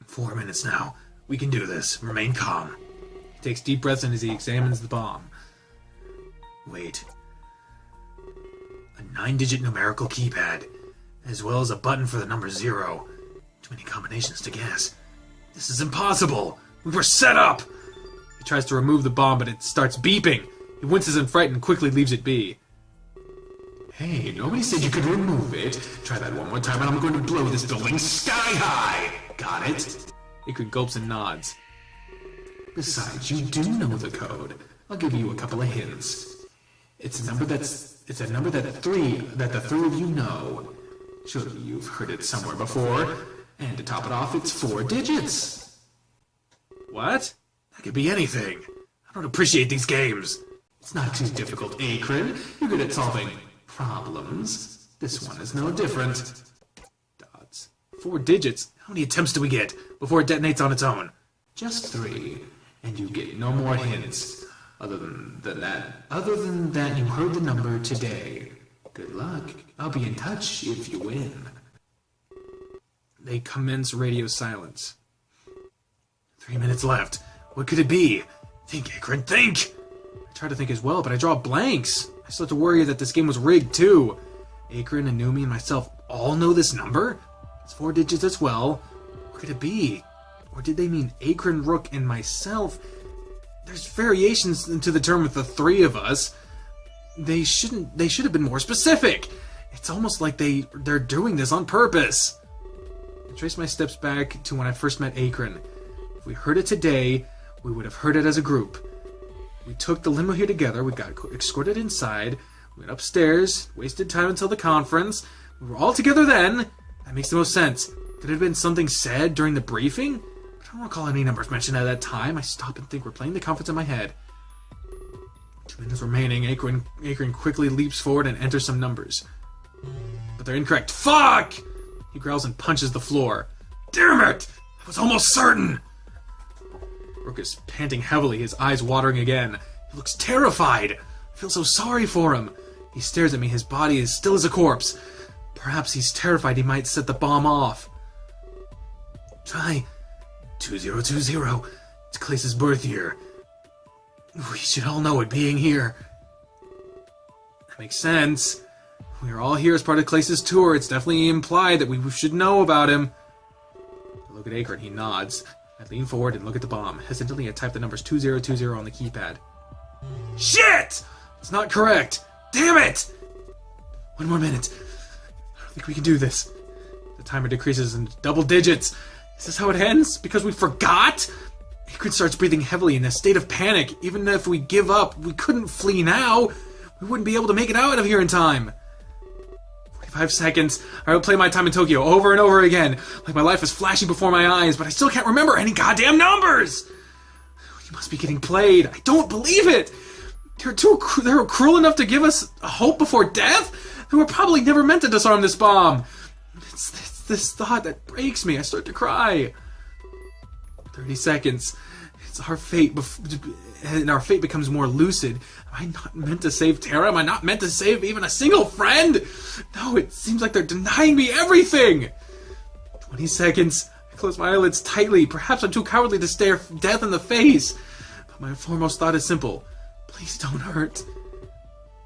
4 minutes now. We can do this. Remain calm. He takes deep breaths in as he examines the bomb. Wait. A 9-digit numerical keypad, as well as a button for the number 0. Too many combinations to guess. This is impossible! We were set up! He tries to remove the bomb, but it starts beeping. He winces in fright and quickly leaves it be. Hey, nobody said you could remove it. Try that one more time and I'm going to blow this building sky high! Got it? Akron gulps and nods. Besides, you do know the code. I'll give you a couple of hints. It's a number that the three of you know. Surely you've heard it somewhere before. And to top it off, it's 4 digits. What? That could be anything. I don't appreciate these games. It's not too difficult, Akron. You're good at solving problems. This one is no different. Dots. 4 digits? How many attempts do we get before it detonates on its own? Just 3. And you get no more hints. Other than that, you heard the number today. Good luck. I'll be in touch if you win. They commence radio silence. 3 minutes left. What could it be? Think, Akron, think! I try to think as well, but I draw blanks. I still have to worry that this game was rigged, too. Akron, Inumi, and myself all know this number? It's 4 digits as well. What could it be? Or did they mean Akron, Rook, and myself? There's variations to the term with the 3 of us. They should have been more specific. It's almost like they're doing this on purpose. I trace my steps back to when I first met Akron. If we heard it today, we would have heard it as a group. We took the limo here together, we got escorted inside, we went upstairs, wasted time until the conference. We were all together then. That makes the most sense. Could it have been something said during the briefing? I don't recall any numbers mentioned at that time. I stop and think we're playing the conference in my head. 2 minutes remaining. Akron quickly leaps forward and enters some numbers. But they're incorrect. Fuck! He growls and punches the floor. Damn it! I was almost certain! Rook is panting heavily, his eyes watering again. He looks terrified. I feel so sorry for him. He stares at me, his body is still as a corpse. Perhaps he's terrified he might set the bomb off. Try 2020. It's Klace's birth year. We should all know it, being here. That makes sense. We are all here as part of Klace's tour. It's definitely implied that we should know about him. I look at Akron, he nods. I lean forward and look at the bomb. Hesitantly, I type the numbers 2020 on the keypad. Shit! It's not correct! Damn it! 1 more minute. I don't think we can do this. The timer decreases in double digits. Is this how it ends? Because we forgot? Akron starts breathing heavily in a state of panic. Even if we give up, we couldn't flee now. We wouldn't be able to make it out of here in time. 45 seconds. I would play my time in Tokyo over and over again. Like my life is flashing before my eyes, but I still can't remember any goddamn numbers! He must be getting played. I don't believe it! They were cruel enough to give us hope before death? They were probably never meant to disarm this bomb. It's this thought that breaks me. I start to cry. 30 seconds. It's our fate, and our fate becomes more lucid. Am I not meant to save Tara? Am I not meant to save even a single friend? No, it seems like they're denying me everything. 20 seconds. I close my eyelids tightly. Perhaps I'm too cowardly to stare death in the face. But my foremost thought is simple. Please don't hurt.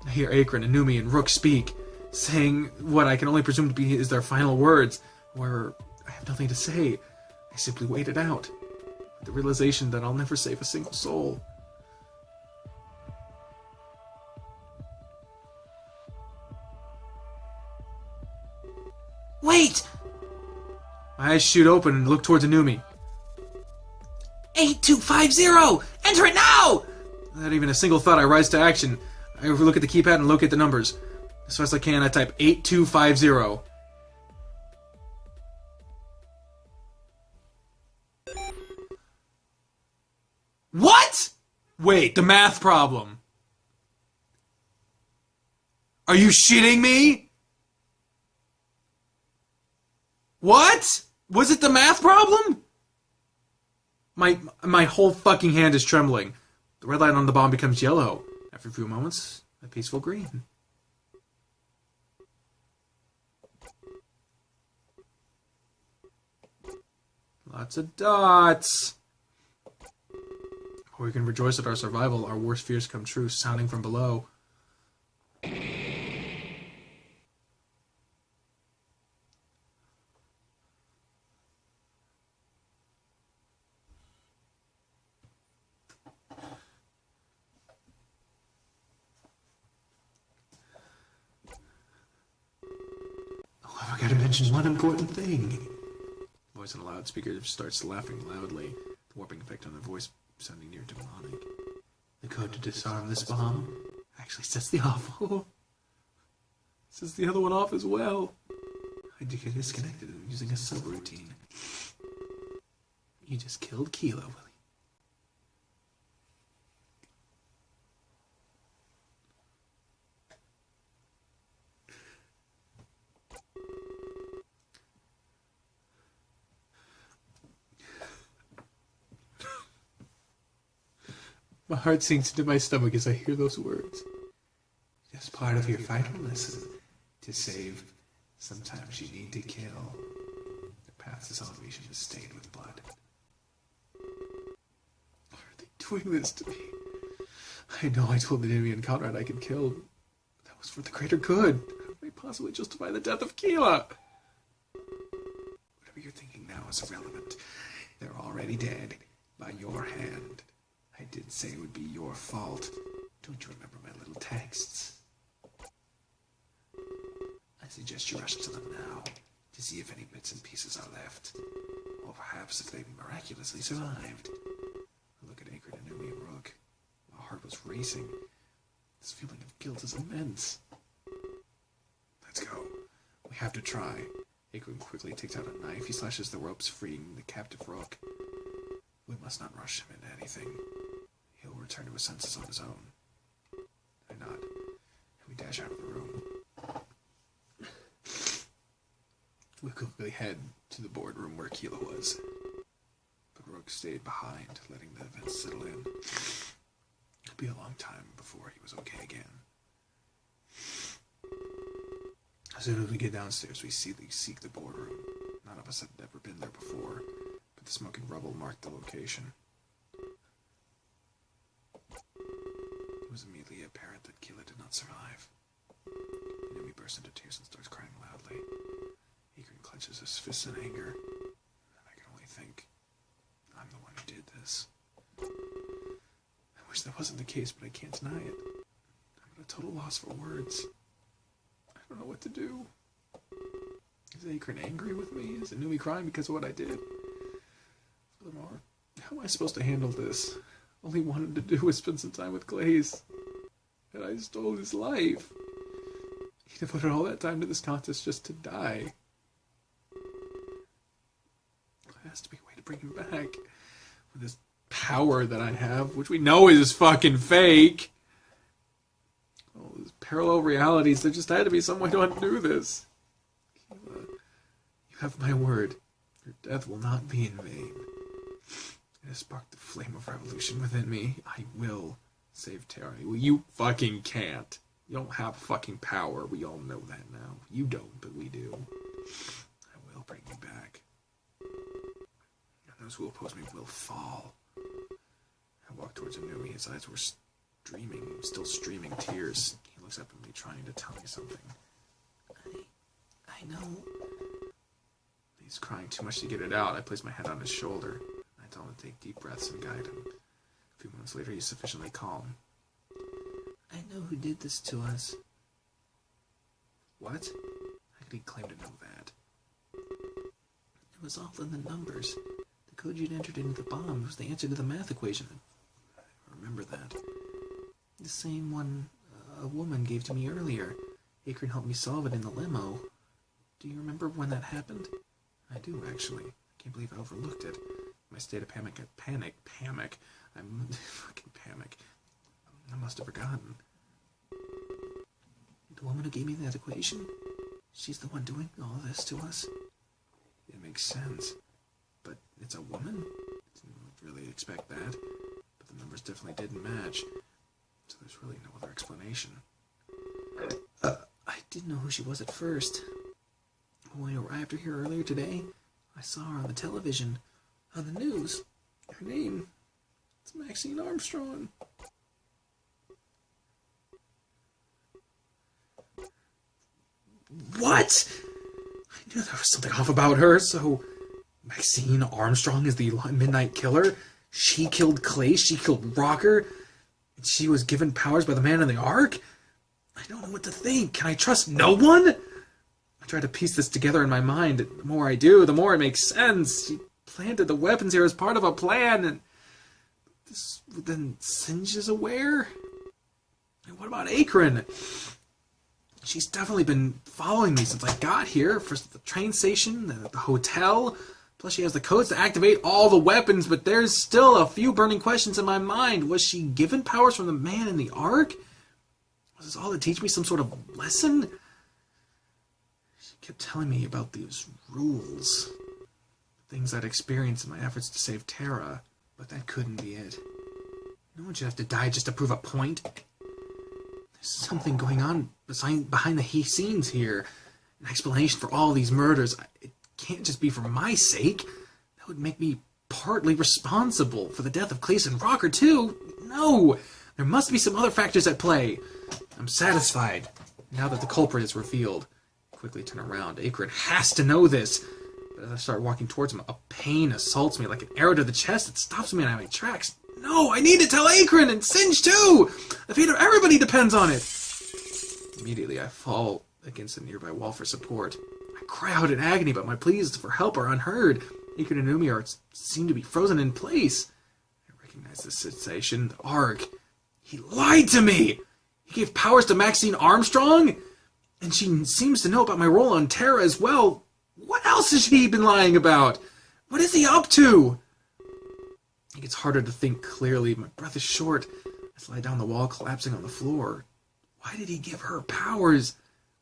I hear Akron, Anumi, and Rook speak, saying what I can only presume to be is their final words, where I have nothing to say. I simply wait it out, with the realization that I'll never save a single soul. Wait! My eyes shoot open and look towards Anumi. 8250! Enter it now! Without even a single thought, I rise to action. I look at the keypad and locate the numbers. As fast as I can, I type 8250. What? Wait, the math problem. Are you shitting me? What? Was it the math problem? My whole fucking hand is trembling. The red light on the bomb becomes yellow. After a few moments, a peaceful green. Lots of dots. Before we can rejoice at our survival, our worst fears come true, sounding from below. I forgot to mention one important thing. Voice on a loudspeaker starts laughing loudly, the warping effect on the voice sounding near demonic. The code to disarm this bomb Actually sets the off. Sets the other one off as well. I disconnected it using a subroutine. You just killed Kilo, Willie. My heart sinks into my stomach as I hear those words. Just part of your vital lesson. To save, sometimes you need to kill. The path to salvation is stained with blood. Why are they doing this to me? I know I told Vivian and Conrad I could kill. But that was for the greater good. How could I possibly justify the death of Keela? Whatever you're thinking now is irrelevant. They're already dead. By your hand. I did say it would be your fault. Don't you remember my little texts? I suggest you rush to them now, to see if any bits and pieces are left. Or perhaps if they miraculously survived. I look at Akron, Anumi, and Rook. My heart was racing. This feeling of guilt is immense. Let's go. We have to try. Akron quickly takes out a knife. He slashes the ropes, freeing the captive Rook. We must not rush him into anything. He'll return to his senses on his own. I nod, and we dash out of the room. We quickly head to the boardroom where Keela was. But Rook stayed behind, letting the events settle in. It'll be a long time before he was okay again. As soon as we get downstairs, we seek the boardroom. None of us had ever been there before. The smoking rubble marked the location. It was immediately apparent that Keela did not survive. Anumi bursts into tears and starts crying loudly. Akron clenches his fists in anger. And I can only think, I'm the one who did this. I wish that wasn't the case, but I can't deny it. I'm at a total loss for words. I don't know what to do. Is Akron angry with me? Is Anumi crying because of what I did? Furthermore, how am I supposed to handle this? All he wanted to do was spend some time with Klace. And I stole his life. He devoted all that time to this contest just to die. There has to be a way to bring him back. With this power that I have, which we know is fucking fake. All these parallel realities, there just had to be some way to undo this. You have my word. Your death will not be in vain. It has sparked the flame of revolution within me. I will save Terra. Well, you fucking can't. You don't have fucking power. We all know that now. You don't, but we do. I will bring you back. And those who oppose me will fall. I walked towards Anumi. His eyes were streaming, still streaming tears. He looks up at me, trying to tell me something. I know. He's crying too much to get it out. I place my head on his shoulder. I tell him to take deep breaths and guide him. A few moments later, he's sufficiently calm. I know who did this to us. What? How could he claim to know that? It was all in the numbers. The code you'd entered into the bomb was the answer to the math equation. I remember that. The same one a woman gave to me earlier. Akron helped me solve it in the limo. Do you remember when that happened? I do, actually. I can't believe I overlooked it. My state of panic. I'm fucking panic. I must have forgotten. The woman who gave me that equation? She's the one doing all this to us? It makes sense. But it's a woman? Didn't really expect that. But the numbers definitely didn't match. So there's really no other explanation. I didn't know who she was at first. When I arrived here earlier today, I saw her on the television, on the news. Her name, it's Maxine Armstrong. What? I knew there was something off about her, so Maxine Armstrong is the Midnight Killer? She killed Klace, she killed Rocker, and she was given powers by the man in the Ark? I don't know what to think. Can I trust no one? I try to piece this together in my mind. The more I do, the more it makes sense. She planted the weapons here as part of a plan, and this then Singe is aware? And what about Akron? She's definitely been following me since I got here. First at the train station, then at the hotel. Plus she has the codes to activate all the weapons, but there's still a few burning questions in my mind. Was she given powers from the man in the Ark? Was this all to teach me some sort of lesson? She kept telling me about these rules. Things I'd experienced in my efforts to save Terra. But that couldn't be it. No one should have to die just to prove a point. There's something going on behind the scenes here. An explanation for all these murders. It can't just be for my sake. That would make me partly responsible for the death of Klace and Rocker, too. No! There must be some other factors at play. I'm satisfied, now that the culprit is revealed. I quickly turn around. Akron has to know this. But as I start walking towards him, a pain assaults me like an arrow to the chest. It stops me in my tracks. No, I need to tell Akron and Singe too! The fate of everybody depends on it! Immediately, I fall against a nearby wall for support. I cry out in agony, but my pleas for help are unheard. Akron and Umi seem to be frozen in place. I recognize this sensation. The Ark. He lied to me! He gave powers to Maxine Armstrong? And she seems to know about my role on Terra as well. What else has he been lying about? What is he up to? It gets harder to think clearly. My breath is short. I slide down the wall, collapsing on the floor. Why did he give her powers?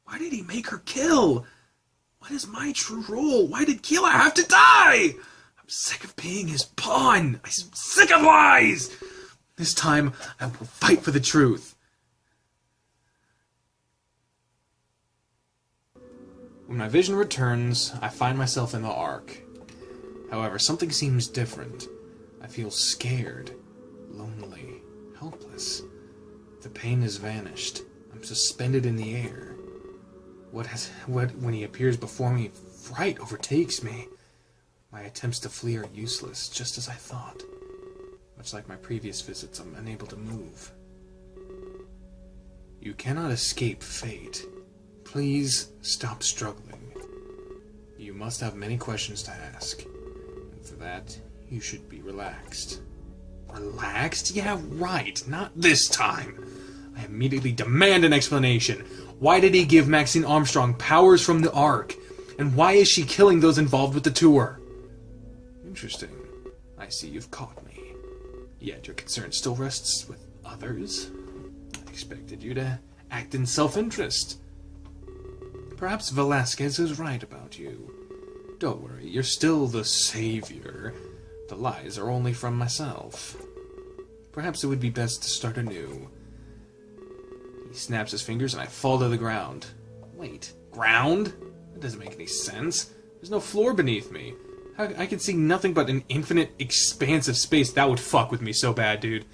Why did he make her kill? What is my true role? Why did Keela have to die? I'm sick of being his pawn. I'm sick of lies. This time, I will fight for the truth. When my vision returns, I find myself in the Ark. However, something seems different. I feel scared, lonely, helpless. The pain has vanished. I'm suspended in the air. When he appears before me, fright overtakes me. My attempts to flee are useless, just as I thought. Much like my previous visits, I'm unable to move. You cannot escape fate. Please stop struggling. You must have many questions to ask. And for that, you should be relaxed. Relaxed? Yeah, right. Not this time. I immediately demand an explanation. Why did he give Maxine Armstrong powers from the Ark? And why is she killing those involved with the tour? Interesting. I see you've caught me. Yet your concern still rests with others. I expected you to act in self-interest. Perhaps Velasquez is right about you. Don't worry, you're still the savior. The lies are only from myself. Perhaps it would be best to start anew. He snaps his fingers and I fall to the ground. Wait, ground? That doesn't make any sense. There's no floor beneath me. I can see nothing but an infinite expanse of space. That would fuck with me so bad, dude.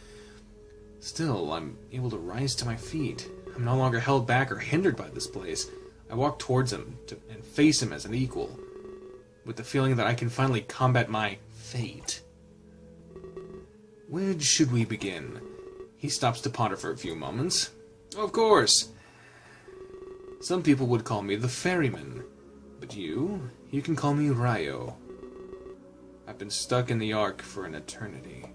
Still, I'm able to rise to my feet. I'm no longer held back or hindered by this place. I walk towards him and face him as an equal, with the feeling that I can finally combat my fate. Where should we begin? He stops to ponder for a few moments. Of course. Some people would call me the ferryman, but you can call me Rayo. I've been stuck in the Ark for an eternity,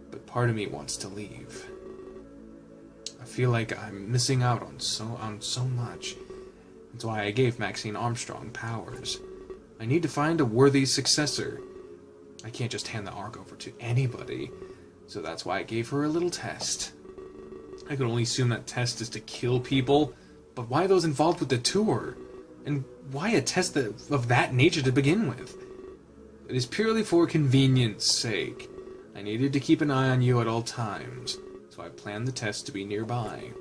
but part of me wants to leave. I feel like I'm missing out on so much. That's why I gave Maxine Armstrong powers. I need to find a worthy successor. I can't just hand the Ark over to anybody, so that's why I gave her a little test. I can only assume that test is to kill people, but why those involved with the tour? And why a test of that nature to begin with? It is purely for convenience sake. I needed to keep an eye on you at all times, so I planned the test to be nearby.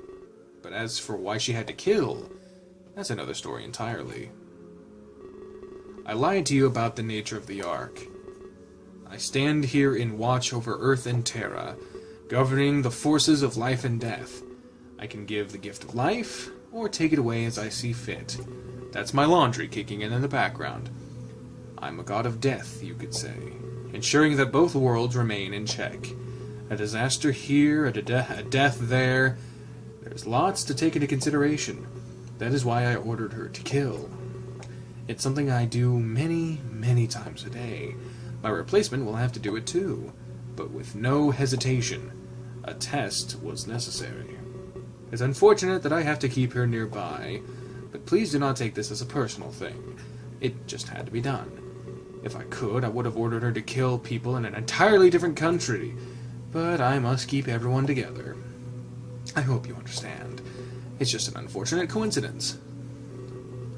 But as for why she had to kill, that's another story entirely. I lied to you about the nature of the Ark. I stand here in watch over Earth and Terra, governing the forces of life and death. I can give the gift of life, or take it away as I see fit. That's my laundry kicking in the background. I'm a god of death, you could say, ensuring that both worlds remain in check. A disaster here, a death there. There's lots to take into consideration. That is why I ordered her to kill. It's something I do many, many times a day. My replacement will have to do it too, but with no hesitation. A test was necessary. It's unfortunate that I have to keep her nearby, but please do not take this as a personal thing. It just had to be done. If I could, I would have ordered her to kill people in an entirely different country, but I must keep everyone together. I hope you understand. It's just an unfortunate coincidence.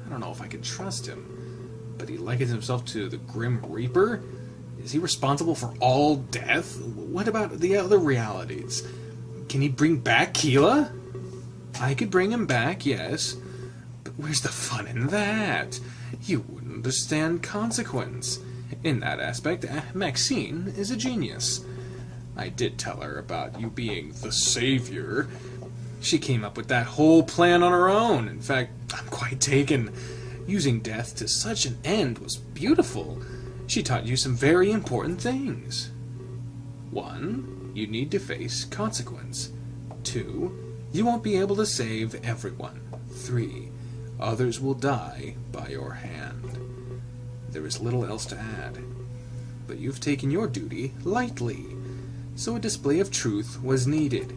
I don't know if I can trust him, but he likens himself to the Grim Reaper? Is he responsible for all death? What about the other realities? Can he bring back Keela? I could bring him back, yes, but where's the fun in that? You wouldn't understand consequence. In that aspect, Maxine is a genius. I did tell her about you being the savior. She came up with that whole plan on her own. In fact, I'm quite taken. Using death to such an end was beautiful. She taught you some very important things. 1, you need to face consequence. 2, you won't be able to save everyone. 3, others will die by your hand. There is little else to add. But you've taken your duty lightly, so a display of truth was needed.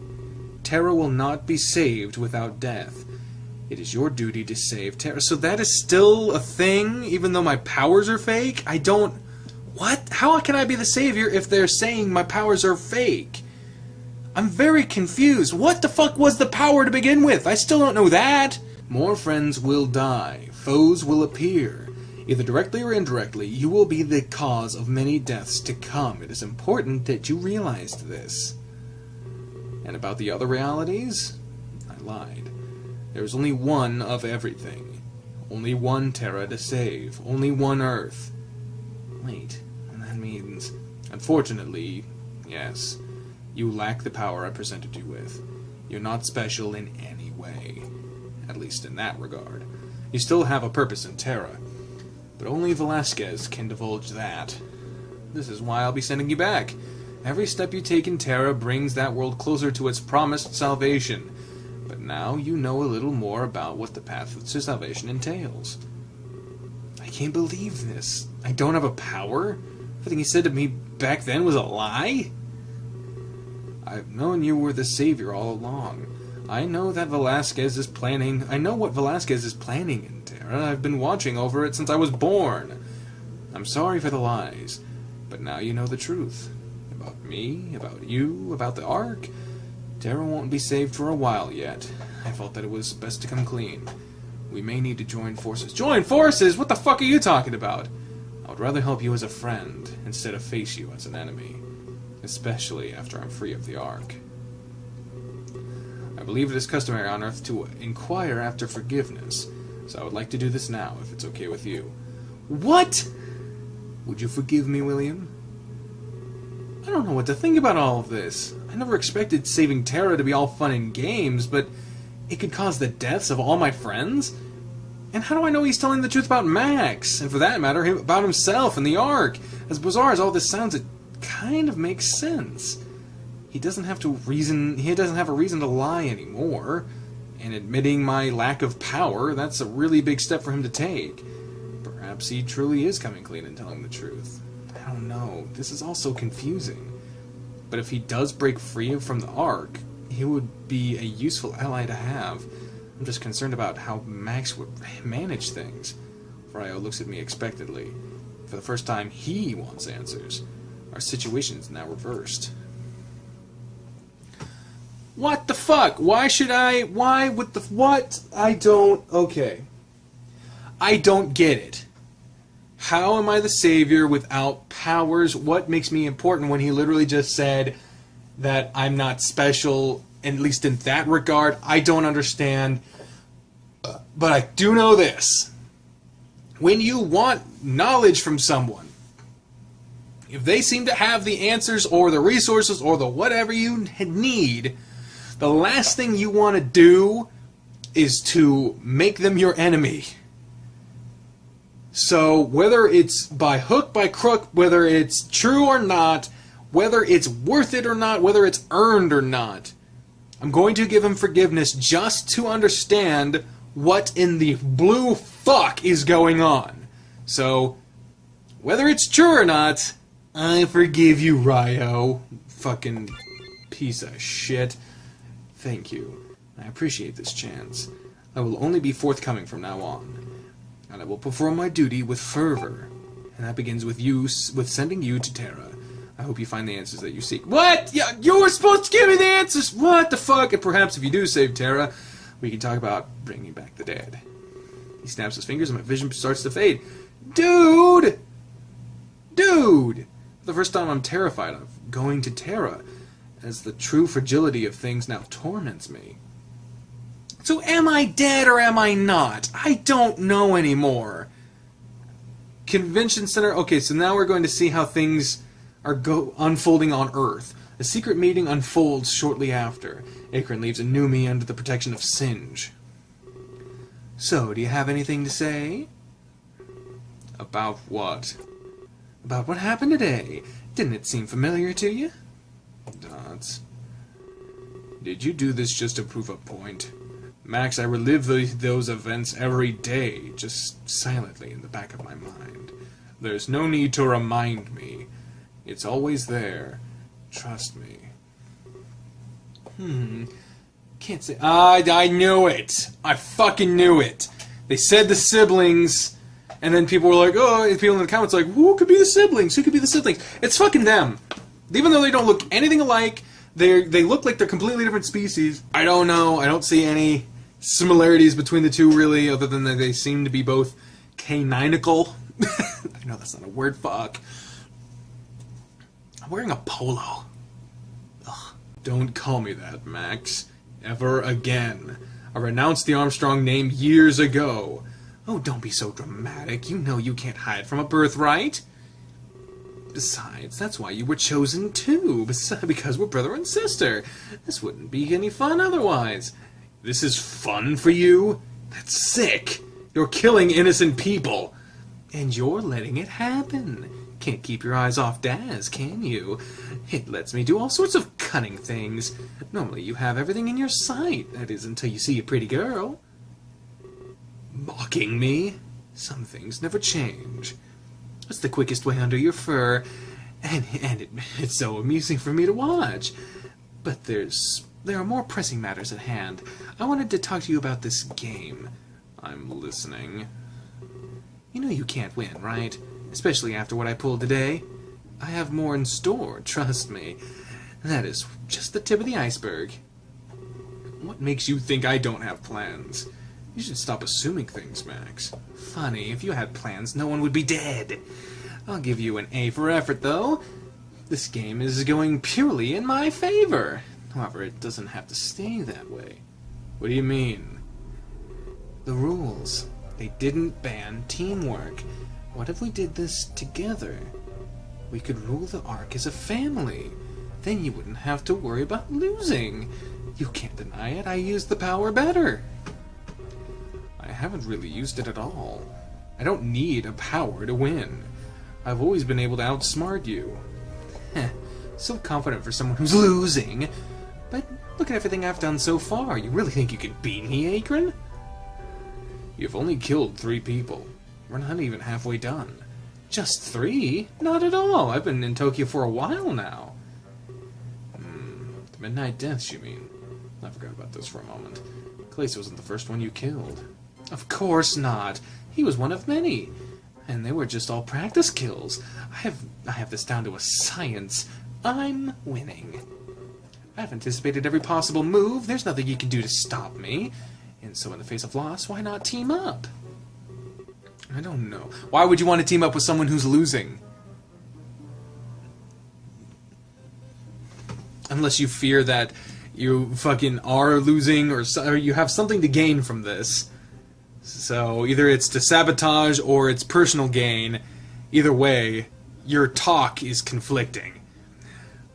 Terra will not be saved without death. It is your duty to save Terra. So that is still a thing, even though my powers are fake? I don't... What? How can I be the savior if they're saying my powers are fake? I'm very confused. What the fuck was the power to begin with? I still don't know that. More friends will die. Foes will appear. Either directly or indirectly, you will be the cause of many deaths to come. It is important that you realized this. And about the other realities? I lied. There is only one of everything. Only one Terra to save. Only one Earth. Wait, that means... Unfortunately, yes. You lack the power I presented you with. You're not special in any way. At least in that regard. You still have a purpose in Terra. But only Velasquez can divulge that. This is why I'll be sending you back. Every step you take in Terra brings that world closer to its promised salvation. But now you know a little more about what the path to salvation entails. I can't believe this. I don't have a power? Everything he said to me back then was a lie? I've known you were the savior all along. I know that Velasquez is planning... I know what Velasquez is planning in Terra. I've been watching over it since I was born. I'm sorry for the lies, but now you know the truth. About me? About you? About the Ark? Terra won't be saved for a while yet. I felt that it was best to come clean. We may need to join forces. Join forces? What the fuck are you talking about? I would rather help you as a friend instead of face you as an enemy. Especially after I'm free of the Ark. I believe it is customary on Earth to inquire after forgiveness, so I would like to do this now, if it's okay with you. What? Would you forgive me, William? I don't know what to think about all of this. I never expected saving Terra to be all fun and games, but it could cause the deaths of all my friends? And how do I know he's telling the truth about Max? And for that matter, about himself and the Ark? As bizarre as all this sounds, it kind of makes sense. He doesn't have a reason to lie anymore. And admitting my lack of power, that's a really big step for him to take. Perhaps he truly is coming clean and telling the truth. I don't know. This is all so confusing. But if he does break free from the Ark, he would be a useful ally to have. I'm just concerned about how Max would manage things. Ryo looks at me expectantly. For the first time, he wants answers. Our situation's now reversed. What the fuck? Why should I? Why? What? I don't. Okay. I don't get it. How am I the savior without powers? What makes me important when he literally just said that I'm not special, at least in that regard? I don't understand. But I do know this. When you want knowledge from someone, if they seem to have the answers or the resources or the whatever you need, the last thing you want to do is to make them your enemy. So whether it's by hook, by crook, whether it's true or not, whether it's worth it or not, whether it's earned or not, I'm going to give him forgiveness just to understand what in the blue fuck is going on. So, whether it's true or not, I forgive you, Ryo. Fucking piece of shit. Thank you. I appreciate this chance. I will only be forthcoming from now on. And I will perform my duty with fervor. And that begins with sending you to Terra. I hope you find the answers that you seek. What? Yeah, you were supposed to give me the answers! What the fuck? And perhaps if you do save Terra, we can talk about bringing back the dead. He snaps his fingers and my vision starts to fade. Dude! Dude! For the first time I'm terrified of going to Terra, as the true fragility of things now torments me. So am I dead or am I not? I don't know anymore. Convention Center. Okay, so now we're going to see how things are unfolding on Earth. A secret meeting unfolds shortly after. Akron leaves Anumi under the protection of Singe. So, do you have anything to say? About what? About what happened today. Didn't it seem familiar to you? Dots. Did you do this just to prove a point? Max, I relive those events every day, just silently in the back of my mind. There's no need to remind me. It's always there. Trust me. Can't say... I knew it! I fucking knew it! They said the siblings, and then people were like, oh, people in the comments like, who could be the siblings? Who could be the siblings? It's fucking them! Even though they don't look anything alike, they look like they're completely different species. I don't know. I don't see any similarities between the two, really, other than that they seem to be both caninical. I know that's not a word, fuck. I'm wearing a polo. Ugh. Don't call me that, Max. Ever again. I renounced the Armstrong name years ago. Oh, don't be so dramatic. You know you can't hide from a birthright. Besides, that's why you were chosen too. Because we're brother and sister. This wouldn't be any fun otherwise. This is fun for you? That's sick. You're killing innocent people. And you're letting it happen. Can't keep your eyes off Daz, can you? It lets me do all sorts of cunning things. Normally you have everything in your sight. That is, until you see a pretty girl. Mocking me? Some things never change. What's the quickest way under your fur? And it's so amusing for me to watch. But there are more pressing matters at hand. I wanted to talk to you about this game. I'm listening. You know you can't win, right? Especially after what I pulled today. I have more in store, trust me. That is just the tip of the iceberg. What makes you think I don't have plans? You should stop assuming things, Max. Funny, if you had plans, no one would be dead. I'll give you an A for effort, though. This game is going purely in my favor. However, it doesn't have to stay that way. What do you mean? The rules. They didn't ban teamwork. What if we did this together? We could rule the Ark as a family. Then you wouldn't have to worry about losing. You can't deny it, I used the power better. I haven't really used it at all. I don't need a power to win. I've always been able to outsmart you. Heh, so confident for someone who's losing. But look at everything I've done so far. You really think you can beat me, Akron? You've only killed 3 people. We're not even halfway done. Just 3? Not at all. I've been in Tokyo for a while now. The Midnight Deaths, you mean? I forgot about this for a moment. Klace wasn't the first one you killed. Of course not. He was one of many. And they were just all practice kills. I have this down to a science. I'm winning. I've anticipated every possible move. There's nothing you can do to stop me. And so in the face of loss, why not team up? I don't know. Why would you want to team up with someone who's losing? Unless you fear that you fucking are losing or you have something to gain from this. So either it's to sabotage or it's personal gain. Either way, your talk is conflicting.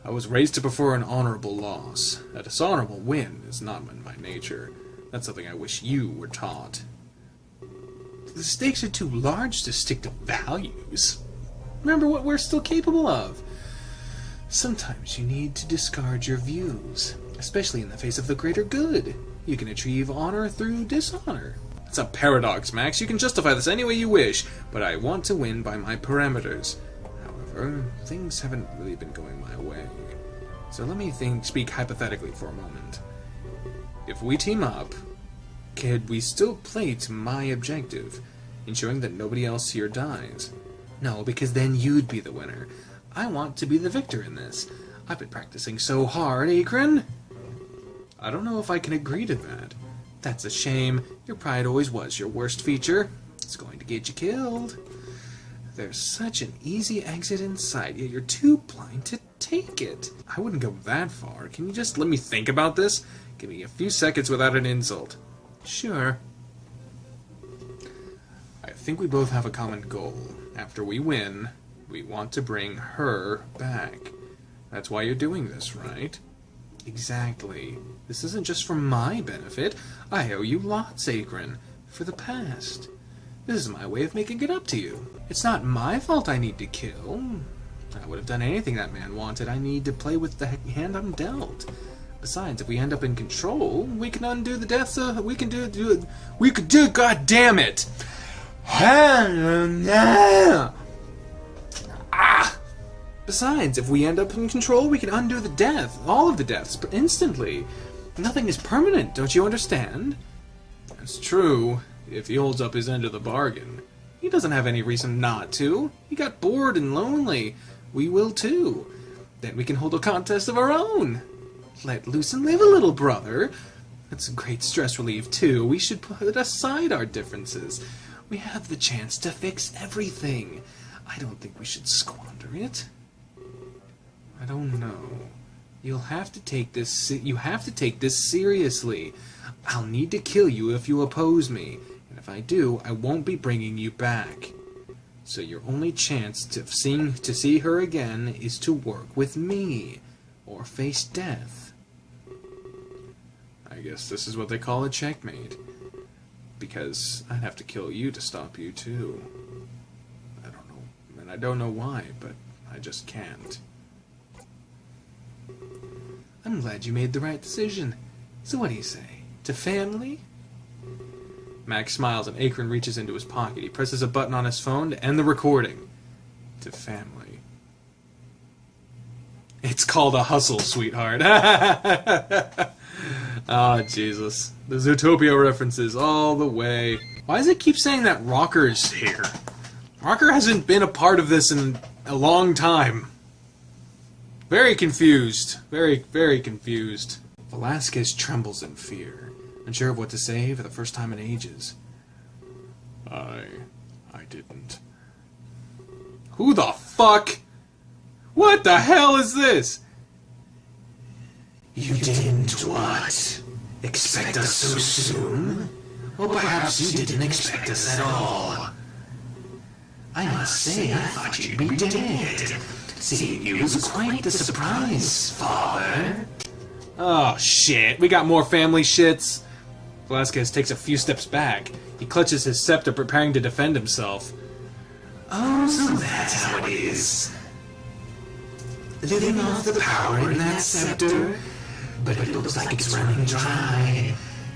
I was raised to prefer an honorable loss. A dishonorable win is not in my nature. That's something I wish you were taught. The stakes are too large to stick to values. Remember what we're still capable of. Sometimes you need to discard your views, especially in the face of the greater good. You can achieve honor through dishonor. It's a paradox, Max. You can justify this any way you wish, but I want to win by my parameters. However, things haven't really been going my way. So let me speak hypothetically for a moment. If we team up, could we still play to my objective, ensuring that nobody else here dies? No, because then you'd be the winner. I want to be the victor in this. I've been practicing so hard, Akron. I don't know if I can agree to that. That's a shame. Your pride always was your worst feature. It's going to get you killed. There's such an easy exit inside, yet you're too blind to take it. I wouldn't go that far. Can you just let me think about this? Give me a few seconds without an insult. Sure. I think we both have a common goal. After we win, we want to bring her back. That's why you're doing this, right? Exactly. This isn't just for my benefit. I owe you lots, Akron, for the past. This is my way of making it up to you. It's not my fault I need to kill. I would have done anything that man wanted. I need to play with the hand I'm dealt. Besides, if we end up in control, we can undo the deaths. We could do. God damn it! Besides, if we end up in control, we can undo the death, all of the deaths, instantly. Nothing is permanent, don't you understand? That's true, if he holds up his end of the bargain. He doesn't have any reason not to. He got bored and lonely. We will too. Then we can hold a contest of our own. Let loose and live a little, brother. That's a great stress relief, too. We should put aside our differences. We have the chance to fix everything. I don't think we should squander it. I don't know. You'll have to take this. You have to take this seriously. I'll need to kill you if you oppose me, and if I do, I won't be bringing you back. So your only chance to see her again is to work with me, or face death. I guess this is what they call a checkmate. Because I'd have to kill you to stop you too. I don't know, and I don't know why, but I just can't. I'm glad you made the right decision. So what do you say? To family? Max smiles and Akron reaches into his pocket. He presses a button on his phone to end the recording. To family. It's called a hustle, sweetheart. Oh, Jesus. The Zootopia references all the way. Why does it keep saying that Rocker's here? Rocker hasn't been a part of this in a long time. Very confused. Very, very confused. Velasquez trembles in fear, unsure of what to say for the first time in ages. I didn't. Who the fuck? What the hell is this? You didn't what? Expect us so soon? Or perhaps you didn't expect us at all. I must say, I thought you'd be dead. Seeing you was quite the surprise, Father. Oh shit, we got more family shits. Velasquez takes a few steps back. He clutches his scepter, preparing to defend himself. Oh, so that's how it is. Living off the power in that scepter, but it looks like it's running dry.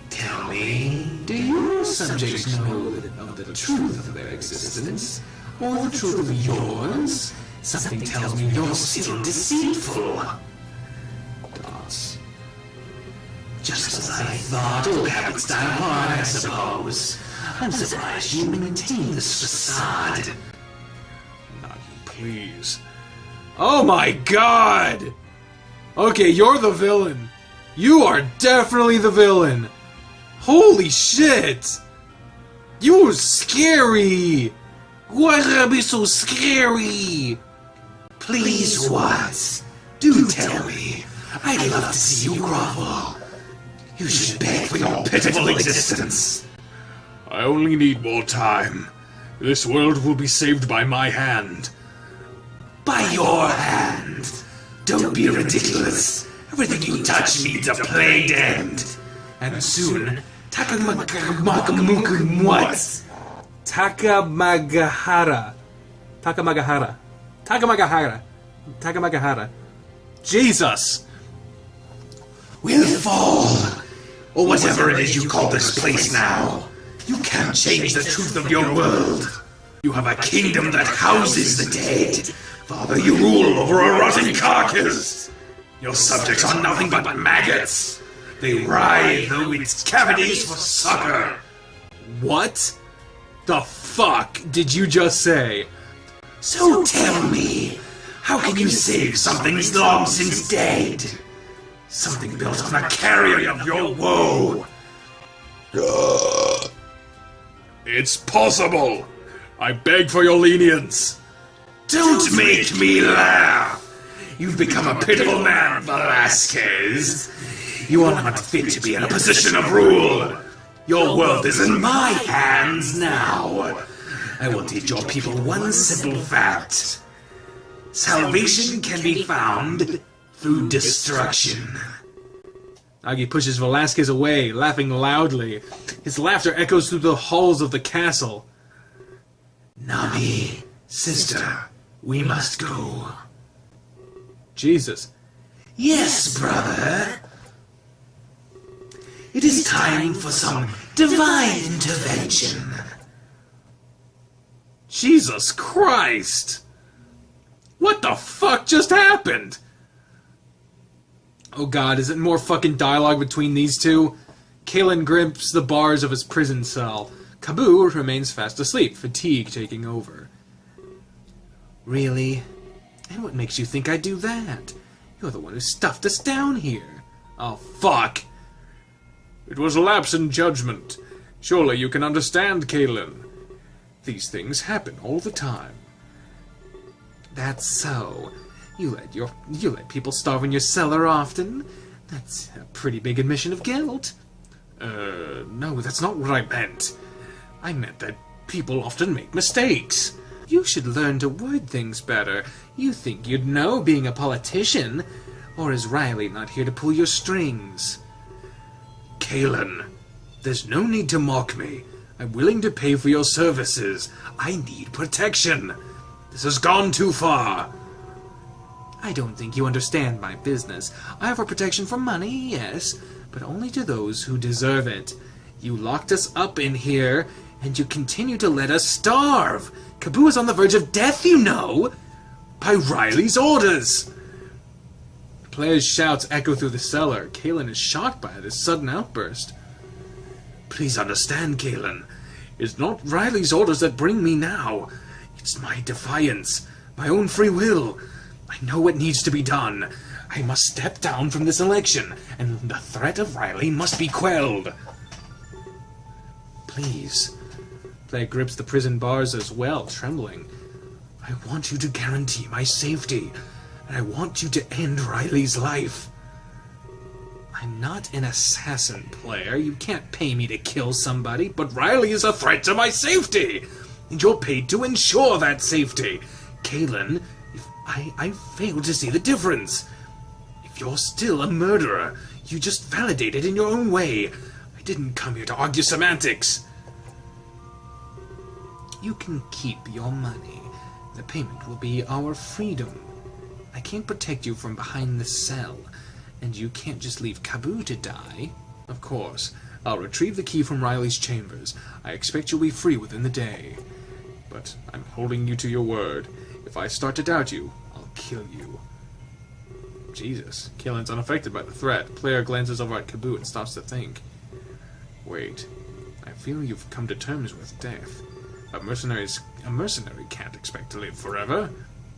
Tell me, do your subjects know of the truth of their existence? Or the truth of yours? Something tells me you're still deceitful. Das. Just as I thought, old habits die hard, I suppose. I'm surprised you maintain this facade. Not please. Oh my god! Okay, you're the villain. You are definitely the villain. Holy shit! You're scary! Why would I be so scary? Please what? Do tell me. I'd love to see you grovel. You should beg for your pitiful existence. I only need more time. This world will be saved by my hand. By your hand. Don't be ridiculous. Everything you touch needs a plagued end. And soon, Takamakamukum what? Takamagahara. Jesus! Will fall. Or whatever it is you call this place now. You can't change the truth of your world. You have a kingdom that houses the dead. Father, you rule over a rotting carcass. Your subjects are nothing but maggots. They writhe through its cavities for succor. What the fuck did you just say? So tell me, how can you save something long since dead? Something built on a carrion of your woe. It's possible. I beg for your lenience. Don't make me laugh. You've become a pitiful man, Velasquez. You are not fit to be in a position of rule. Your world is in my hands now. I will teach your people one simple fact. Salvation can be found through destruction. Agi pushes Velasquez away, laughing loudly. His laughter echoes through the halls of the castle. Nami, sister, we must go. Jesus. Yes, brother. It is time for some divine intervention. Jesus Christ! What the fuck just happened? Oh god, is it more fucking dialogue between these two? Kalen grips the bars of his prison cell. Kabu remains fast asleep, fatigue taking over. Really? And what makes you think I'd do that? You're the one who stuffed us down here. Oh, fuck. It was a lapse in judgment. Surely you can understand, Kalen. These things happen all the time. That's so. You let people starve in your cellar often? That's a pretty big admission of guilt. No, that's not what I meant. I meant that people often make mistakes. You should learn to word things better. You think you'd know being a politician. Or is Riley not here to pull your strings? Kalen, there's no need to mock me. I'm willing to pay for your services. I need protection. This has gone too far. I don't think you understand my business. I offer protection for money, yes, but only to those who deserve it. You locked us up in here, and you continue to let us starve. Kabu is on the verge of death, you know. By Riley's orders. The players' shouts echo through the cellar. Kalen is shocked by this sudden outburst. Please understand, Kalen. It's not Riley's orders that bring me now. It's my defiance, my own free will. I know what needs to be done. I must step down from this election, and the threat of Riley must be quelled. Please. Player grips the prison bars as well, trembling. I want you to guarantee my safety, and I want you to end Riley's life. I'm not an assassin, player. You can't pay me to kill somebody, but Riley is a threat to my safety, and you're paid to ensure that safety. Kaylin, if I fail to see the difference. If you're still a murderer, you just validate it in your own way. I didn't come here to argue semantics. You can keep your money. The payment will be our freedom. I can't protect you from behind the cell, and you can't just leave Kaboo to die. Of course, I'll retrieve the key from Riley's chambers. I expect you'll be free within the day. But I'm holding you to your word. If I start to doubt you, I'll kill you. Jesus. Kaylin's unaffected by the threat. Player glances over at Kaboo and stops to think. Wait. I feel you've come to terms with death. A mercenary can't expect to live forever.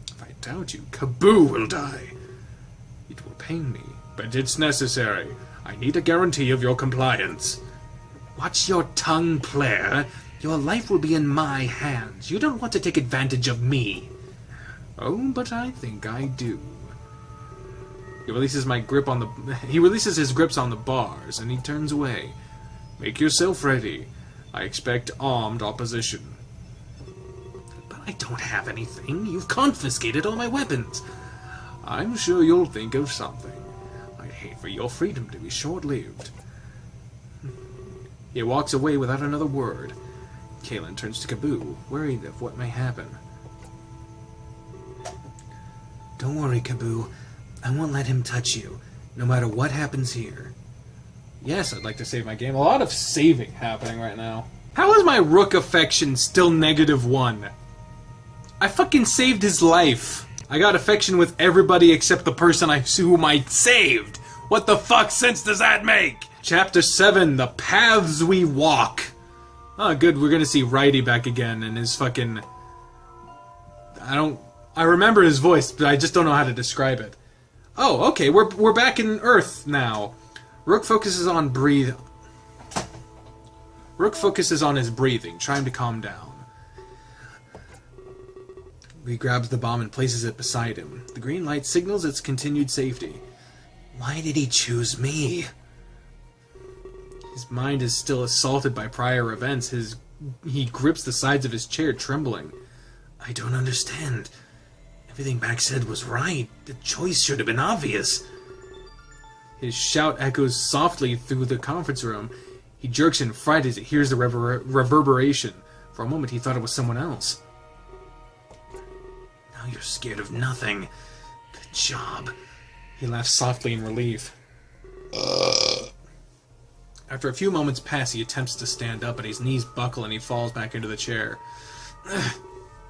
If I doubt you, Kaboo will die. It will pain me, but it's necessary. I need a guarantee of your compliance. Watch your tongue, player. Your life will be in my hands. You don't want to take advantage of me. Oh, but I think I do. He releases his grips on the bars, and he turns away. Make yourself ready. I expect armed opposition. But I don't have anything. You've confiscated all my weapons. I'm sure you'll think of something. I'd hate for your freedom to be short-lived. He walks away without another word. Kaylin turns to Kaboo, worried of what may happen. Don't worry, Kaboo. I won't let him touch you, no matter what happens here. Yes, I'd like to save my game. A lot of saving happening right now. How is my Rook affection still -1? I fucking saved his life. I got affection with everybody except the person whom I saved. What the fuck sense does that make? Chapter 7, The Paths We Walk. Oh, good, we're gonna see Righty back again, and his fucking... I remember his voice, but I just don't know how to describe it. Oh, okay, we're back in Earth now. Rook focuses on his breathing, trying to calm down. He grabs the bomb and places it beside him. The green light signals its continued safety. Why did he choose me? His mind is still assaulted by prior events. He grips the sides of his chair, trembling. I don't understand. Everything Max said was right. The choice should have been obvious. His shout echoes softly through the conference room. He jerks in fright as he hears the reverberation. For a moment he thought it was someone else. Now you're scared of nothing. Good job. He laughs softly in relief. After a few moments pass, he attempts to stand up, but his knees buckle and he falls back into the chair.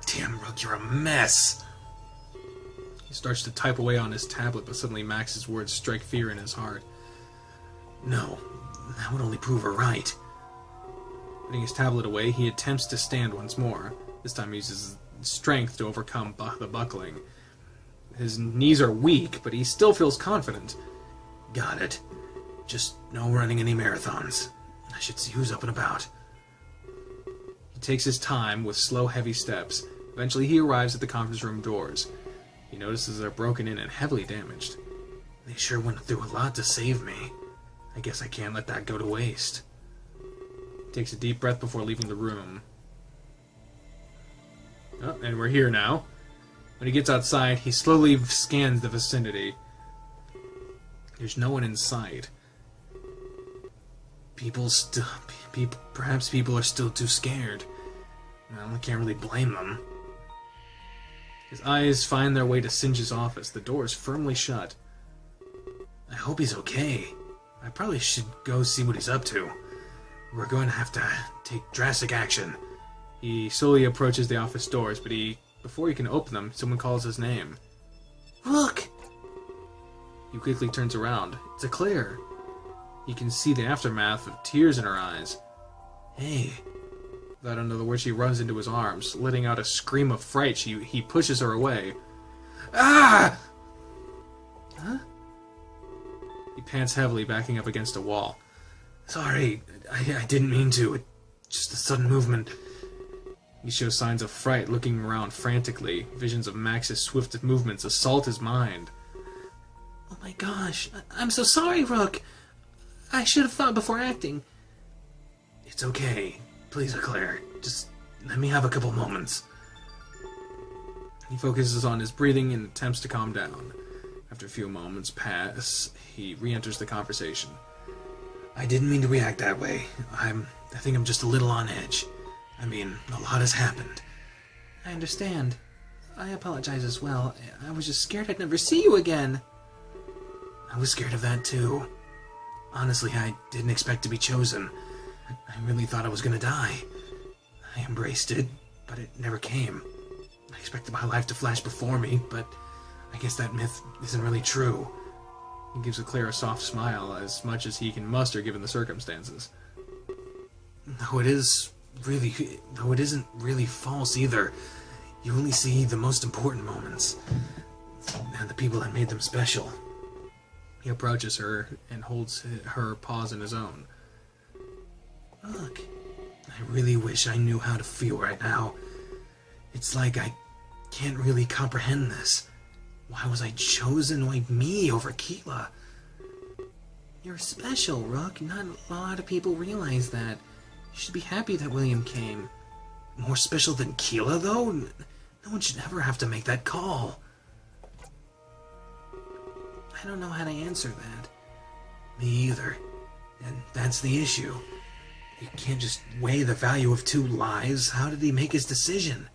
Damn, Rook, you're a mess. He starts to type away on his tablet, but suddenly Max's words strike fear in his heart. No, that would only prove her right. Putting his tablet away, he attempts to stand once more. This time he uses strength to overcome the buckling. His knees are weak, but he still feels confident. Got it. Just no running any marathons. I should see who's up and about. He takes his time with slow, heavy steps. Eventually he arrives at the conference room doors. He notices they're broken in and heavily damaged. They sure went through a lot to save me. I guess I can't let that go to waste. He takes a deep breath before leaving the room. Oh, and we're here now. When he gets outside, he slowly scans the vicinity. There's no one in sight. Perhaps people are still too scared. Well, I can't really blame them. His eyes find their way to Singe's office. The door is firmly shut. I hope he's okay. I probably should go see what he's up to. We're going to have to take drastic action. He slowly approaches the office doors, but before he can open them, someone calls his name. Look! He quickly turns around. It's Claire. He can see the aftermath of tears in her eyes. Hey. Without another word, she runs into his arms. Letting out a scream of fright, he pushes her away. Ah! Huh? He pants heavily, backing up against a wall. Sorry, I didn't mean to. It's just a sudden movement. He shows signs of fright, looking around frantically. Visions of Max's swift movements assault his mind. Oh my gosh, I'm so sorry, Rook. I should have thought before acting. It's okay. Please, Claire. Just let me have a couple moments. He focuses on his breathing and attempts to calm down. After a few moments pass, he re-enters the conversation. I didn't mean to react that way. I think I'm just a little on edge. I mean, a lot has happened. I understand. I apologize as well. I was just scared I'd never see you again. I was scared of that too. Honestly, I didn't expect to be chosen. I really thought I was gonna die. I embraced it, but it never came. I expected my life to flash before me, but I guess that myth isn't really true. He gives Claire a soft smile, as much as he can muster given the circumstances. Though it isn't really false either. You only see the most important moments, and the people that made them special. He approaches her and holds her paws in his own. Look, I really wish I knew how to feel right now. It's like I can't really comprehend this. Why was I chosen? Why me over Keela? You're special, Rook. Not a lot of people realize that. You should be happy that William came. More special than Keela, though? No one should ever have to make that call. I don't know how to answer that. Me either. And that's the issue. You can't just weigh the value of two lives. How did he make his decision?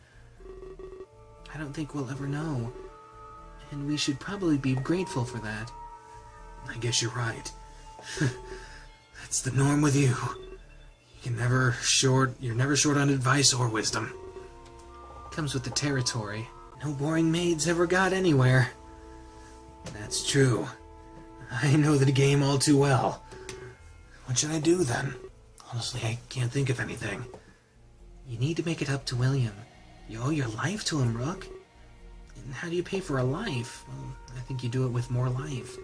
I don't think we'll ever know. And we should probably be grateful for that. I guess you're right. That's the norm with you. You're never short on advice or wisdom. Comes with the territory. No boring maids ever got anywhere. That's true. I know the game all too well. What should I do then? Honestly, I can't think of anything. You need to make it up to William. You owe your life to him, Rook. And how do you pay for a life? Well, I think you do it with more life.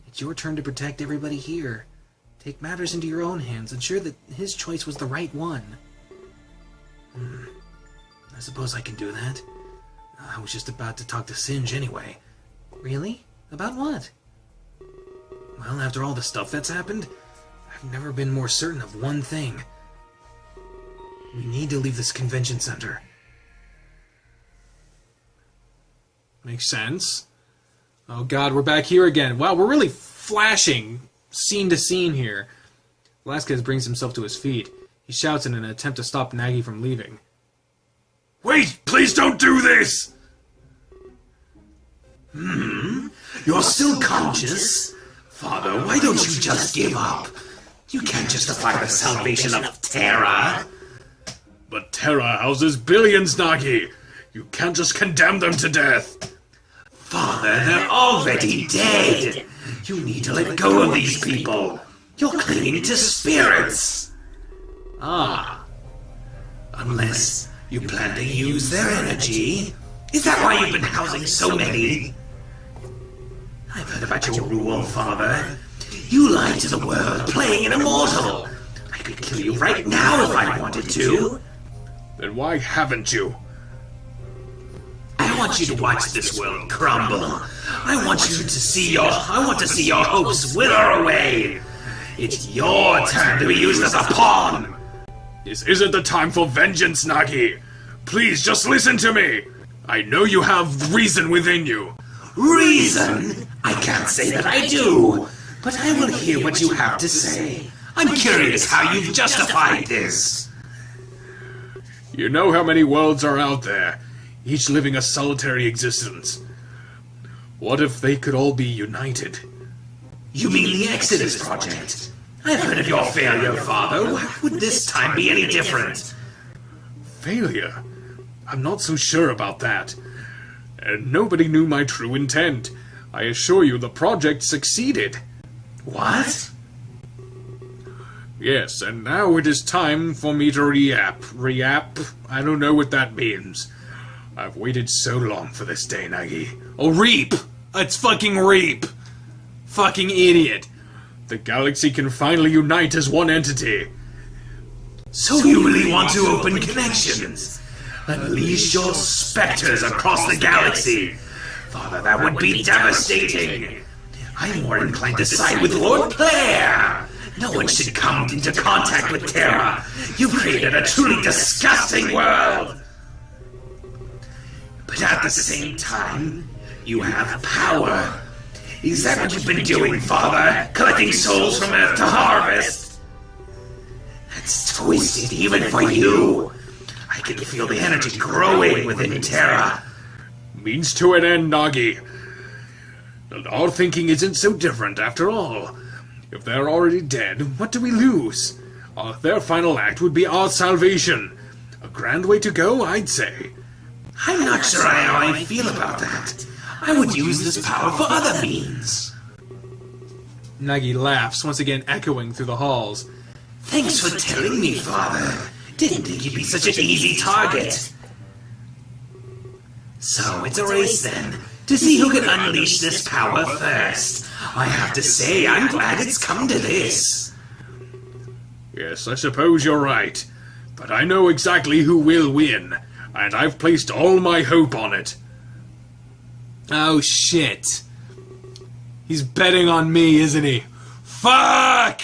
It's your turn to protect everybody here. Take matters into your own hands. Ensure that his choice was the right one. I suppose I can do that. I was just about to talk to Singe anyway. Really? About what? Well, after all the stuff that's happened, I've never been more certain of one thing. We need to leave this convention center. Makes sense. Oh god, we're back here again. Wow, we're really flashing scene to scene here. Velasquez brings himself to his feet. He shouts in an attempt to stop Nagy from leaving. Wait! Please don't do this! You're still conscious? Father, why don't you just give up? You can't justify the salvation of Terra. But Terra houses billions, Nagy. You can't just condemn them to death. Father, they're already dead. You need to let go of these people. You're clinging to spirits. Unless you plan to use their energy. Is that why you've been housing so many? I've heard about your rule, Father. You lied to the world, playing an immortal. I could kill you right now if I wanted to. Then why haven't you? I want you to watch this world crumble. I want you to see your hopes wither away. It's your turn to be used as a pawn. This isn't the time for vengeance, Nagy. Please, just listen to me. I know you have reason within you. Reason? I can't say that I do, but I will hear what you have to say. I'm curious how you've justified this. You know how many worlds are out there, each living a solitary existence. What if they could all be united? You mean the Exodus Project? I've heard of your failure, Father. Why would this time be any different? Failure? I'm not so sure about that. And nobody knew my true intent. I assure you the project succeeded. What? Yes, and now it is time for me to re-app. Re-app? I don't know what that means. I've waited so long for this day, Nagi. Oh, Reap! It's fucking Reap! Fucking idiot! The galaxy can finally unite as one entity. So you really want to open connections? Unleash your specters across the galaxy. Father, that would be devastating. I'm more inclined to side with Lord Player. No one should come into contact with Terra. You've created a truly disgusting world. But at the same time, you have power. Is that what you've been doing, Father? Collecting souls from Earth to harvest? That's twisted even for you. I can feel the energy growing within Terra. Means to an end, Nagi. Our thinking isn't so different after all. If they're already dead, what do we lose? Their final act would be our salvation. A grand way to go, I'd say. I'm not sure how I feel about that. I would use this power for other means. Nagi laughs, once again echoing through the halls. Thanks for telling me, Father. Didn't think you'd be such an easy target. So it's a race then, to see who can unleash this power first. I have to say, I'm glad it's come to this. Yes, I suppose you're right. But I know exactly who will win, and I've placed all my hope on it. Oh, shit. He's betting on me, isn't he? Fuck!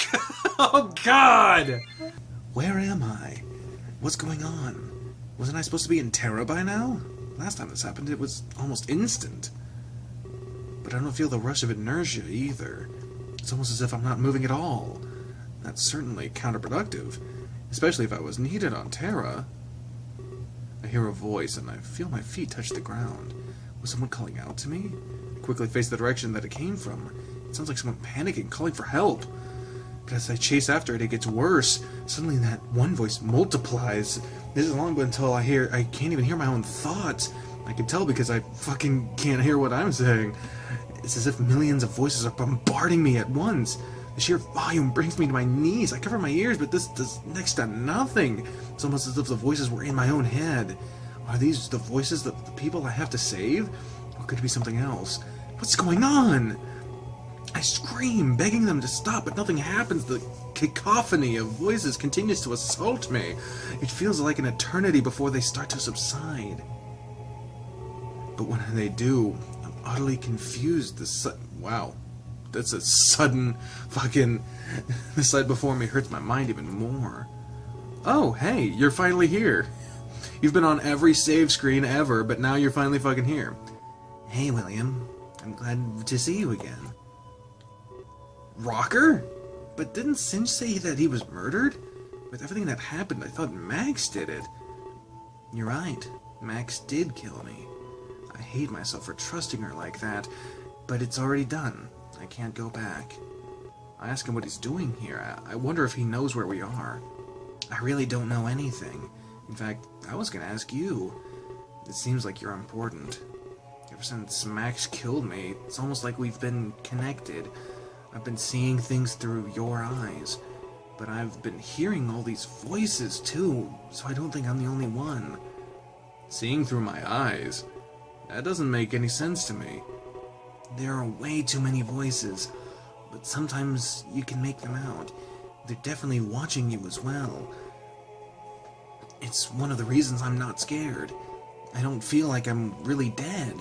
Oh, God! Where am I? What's going on? Wasn't I supposed to be in Terra by now? Last time this happened, it was almost instant. But I don't feel the rush of inertia either. It's almost as if I'm not moving at all. That's certainly counterproductive, especially if I was needed on Terra. I hear a voice and I feel my feet touch the ground. Was someone calling out to me? I quickly face the direction that it came from. It sounds like someone panicking, calling for help. But as I chase after it, it gets worse. Suddenly that one voice multiplies. This is long until I can't even hear my own thoughts. I can tell because I fucking can't hear what I'm saying. It's as if millions of voices are bombarding me at once. The sheer volume brings me to my knees. I cover my ears, but this does next to nothing. It's almost as if the voices were in my own head. Are these the voices of the people I have to save? Or could it be something else? What's going on? I scream, begging them to stop, but nothing happens. The cacophony of voices continues to assault me. It feels like an eternity before they start to subside. But when they do, I'm utterly confused. Wow. That's a sudden fucking... The sight before me hurts my mind even more. Oh, hey, you're finally here. You've been on every save screen ever, but now you're finally fucking here. Hey, William. I'm glad to see you again. Rocker? But didn't Singe say that he was murdered? With everything that happened, I thought Max did it. You're right. Max did kill me. I hate myself for trusting her like that, but it's already done. I can't go back. I ask him what he's doing here. I wonder if he knows where we are. I really don't know anything. In fact, I was going to ask you. It seems like you're important. Ever since Max killed me, it's almost like we've been connected. I've been seeing things through your eyes. But I've been hearing all these voices too, so I don't think I'm the only one. Seeing through my eyes? That doesn't make any sense to me. There are way too many voices, but sometimes you can make them out. They're definitely watching you as well. It's one of the reasons I'm not scared. I don't feel like I'm really dead.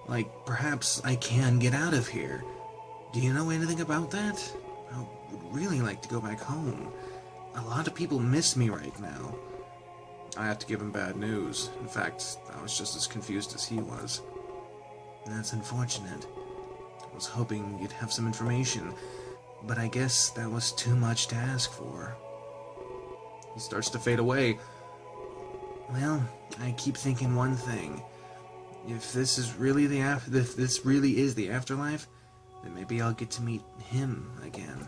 Like, perhaps I can get out of here. Do you know anything about that? I would really like to go back home. A lot of people miss me right now. I have to give him bad news. In fact, I was just as confused as he was. That's unfortunate. I was hoping you'd have some information, but I guess that was too much to ask for. He starts to fade away. Well, I keep thinking one thing. If this is really if this really is the afterlife, then maybe I'll get to meet him again.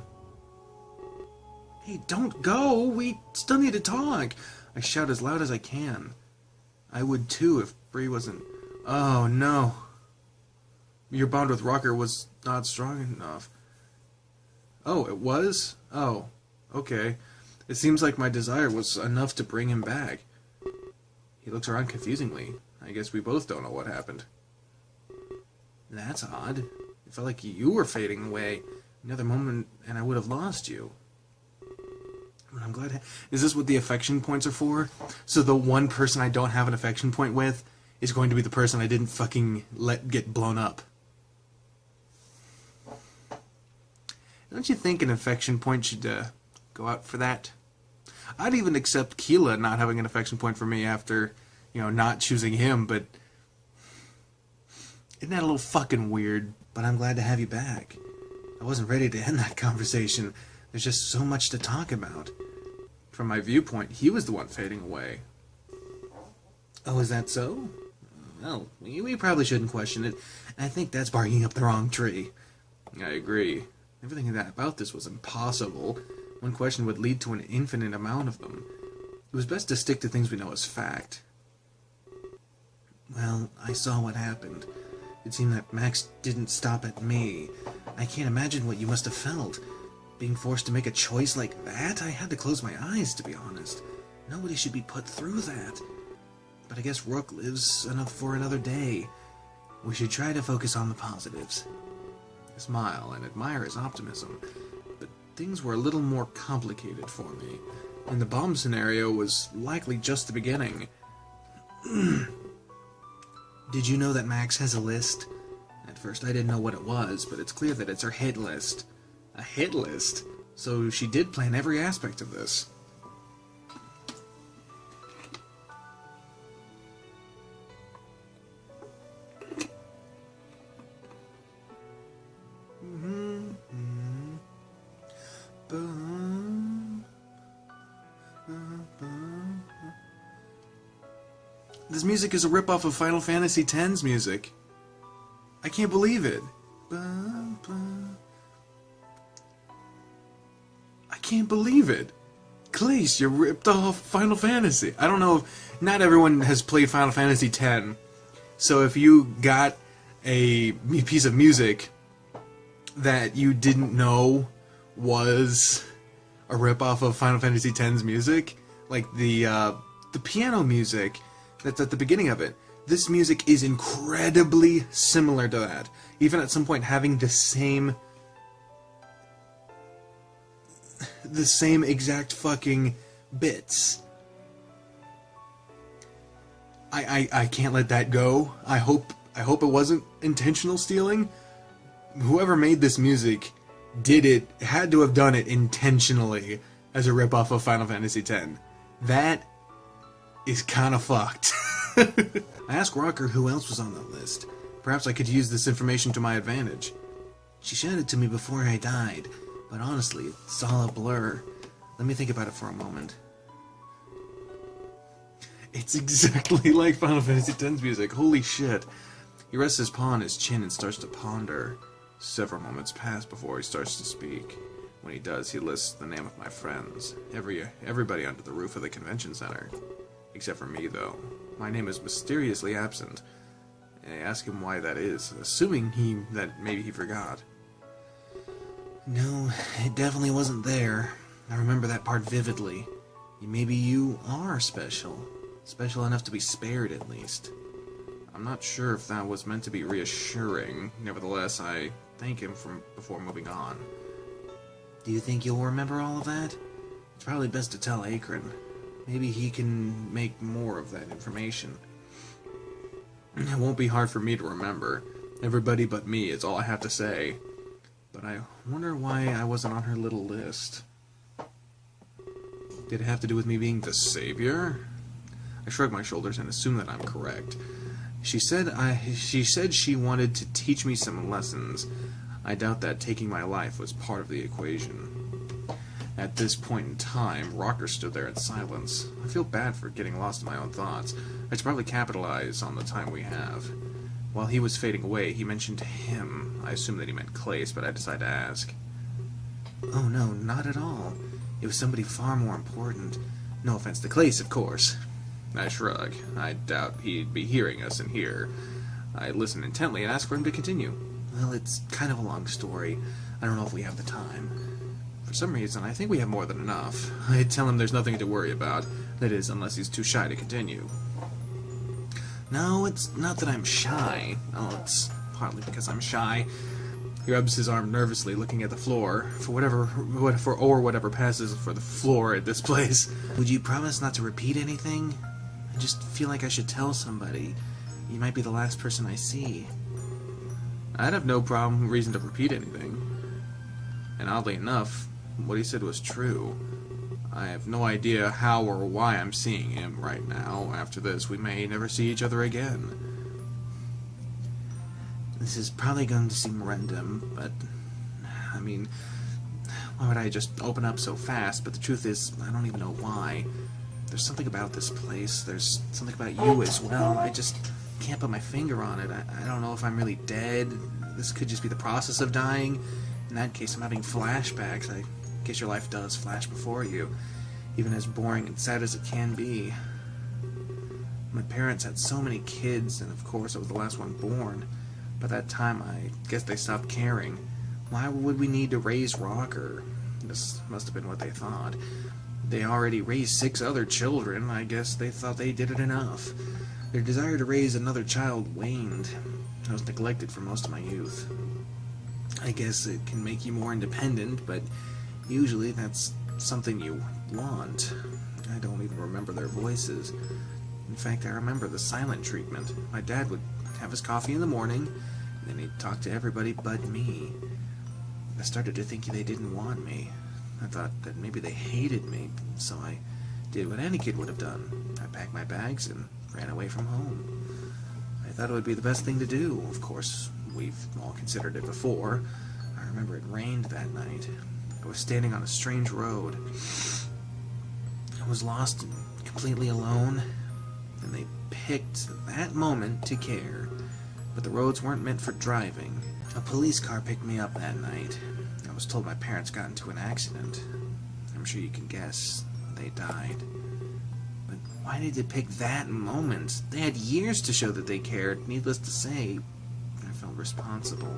Hey, don't go! We still need to talk! I shout as loud as I can. I would too if Bree wasn't... Oh, no. Your bond with Rocker was not strong enough. Oh, it was? Oh, okay. It seems like my desire was enough to bring him back. He looks around confusingly. I guess we both don't know what happened. That's odd. It felt like you were fading away. Another moment and I would have lost you. But I'm glad... Is this what the affection points are for? So the one person I don't have an affection point with is going to be the person I didn't fucking let get blown up. Don't you think an affection point should go out for that? I'd even accept Keela not having an affection point for me after, you know, not choosing him, but... Isn't that a little fucking weird? But I'm glad to have you back. I wasn't ready to end that conversation. There's just so much to talk about. From my viewpoint, he was the one fading away. Oh, is that so? Well, we probably shouldn't question it. I think that's barking up the wrong tree. I agree. Everything about this was impossible. One question would lead to an infinite amount of them. It was best to stick to things we know as fact. Well, I saw what happened. It seemed that Max didn't stop at me. I can't imagine what you must have felt. Being forced to make a choice like that? I had to close my eyes, to be honest. Nobody should be put through that. But I guess Rook lives for another day. We should try to focus on the positives. I smile and admire his optimism, but things were a little more complicated for me, and the bomb scenario was likely just the beginning. Did you know that Max has a list? At first I didn't know what it was, but it's clear that it's her hit list. A hit list? So she did plan every aspect of this. This music is a ripoff of Final Fantasy X's music. I can't believe it. I can't believe it. Klace, you ripped off Final Fantasy. I don't know if... Not everyone has played Final Fantasy X. So if you got a piece of music that you didn't know was a ripoff of Final Fantasy X's music, like the piano music that's at the beginning of it, this music is incredibly similar to that. Even at some point having the same exact fucking bits. I can't let that go. I hope it wasn't intentional stealing. Whoever made this music had to have done it intentionally as a ripoff of Final Fantasy X. That is kind of fucked. I asked Rocker who else was on that list. Perhaps I could use this information to my advantage. She showed it to me before I died, but honestly, it's all a blur. Let me think about it for a moment. It's exactly like Final Fantasy X's music. Holy shit. He rests his paw on his chin and starts to ponder. Several moments pass before he starts to speak. When he does, he lists the name of my friends. Everybody under the roof of the convention center. Except for me, though. My name is mysteriously absent. I ask him why that is, assuming that maybe he forgot. No, it definitely wasn't there. I remember that part vividly. Maybe you are special. Special enough to be spared, at least. I'm not sure if that was meant to be reassuring. Nevertheless, I thank him before moving on. Do you think you'll remember all of that? It's probably best to tell Akron. Maybe he can make more of that information. It won't be hard for me to remember. Everybody but me is all I have to say. But I wonder why I wasn't on her little list. Did it have to do with me being the savior? I shrug my shoulders and assume that I'm correct. She said she wanted to teach me some lessons. I doubt that taking my life was part of the equation. At this point in time, Rocker stood there in silence. I feel bad for getting lost in my own thoughts. I should probably capitalize on the time we have. While he was fading away, he mentioned him. I assumed that he meant Klace, but I decided to ask. Oh no, not at all. It was somebody far more important. No offense to Klace, of course. I shrug. I doubt he'd be hearing us in here. I listen intently and ask for him to continue. Well, it's kind of a long story. I don't know if we have the time. For some reason, I think we have more than enough. I tell him there's nothing to worry about. That is, unless he's too shy to continue. No, it's not that I'm shy. Oh, it's partly because I'm shy. He rubs his arm nervously, looking at the floor for whatever passes for the floor at this place. Would you promise not to repeat anything? I just feel like I should tell somebody. You might be the last person I see. I'd have no reason to repeat anything. And oddly enough, what he said was true. I have no idea how or why I'm seeing him right now. After this, we may never see each other again. This is probably going to seem random, but, I mean, why would I just open up so fast? But the truth is, I don't even know why. There's something about this place. There's something about you as well. I just can't put my finger on it. I don't know if I'm really dead. This could just be the process of dying. In that case, I'm having flashbacks. I guess your life does flash before you, even as boring and sad as it can be. My parents had so many kids, and of course I was the last one born. By that time, I guess they stopped caring. Why would we need to raise Rocker? This must have been what they thought. They already raised 6 other children. I guess they thought they did it enough. Their desire to raise another child waned. I was neglected for most of my youth. I guess it can make you more independent, but usually that's something you want. I don't even remember their voices. In fact, I remember the silent treatment. My dad would have his coffee in the morning, and then he'd talk to everybody but me. I started to think they didn't want me. I thought that maybe they hated me, so I did what any kid would have done. I packed my bags and ran away from home. I thought it would be the best thing to do. Of course, we've all considered it before. I remember it rained that night. I was standing on a strange road. I was lost and completely alone, and they picked that moment to care. But the roads weren't meant for driving. A police car picked me up that night. I was told my parents got into an accident. I'm sure you can guess. They died. But why did they pick that moment? They had years to show that they cared. Needless to say, I felt responsible.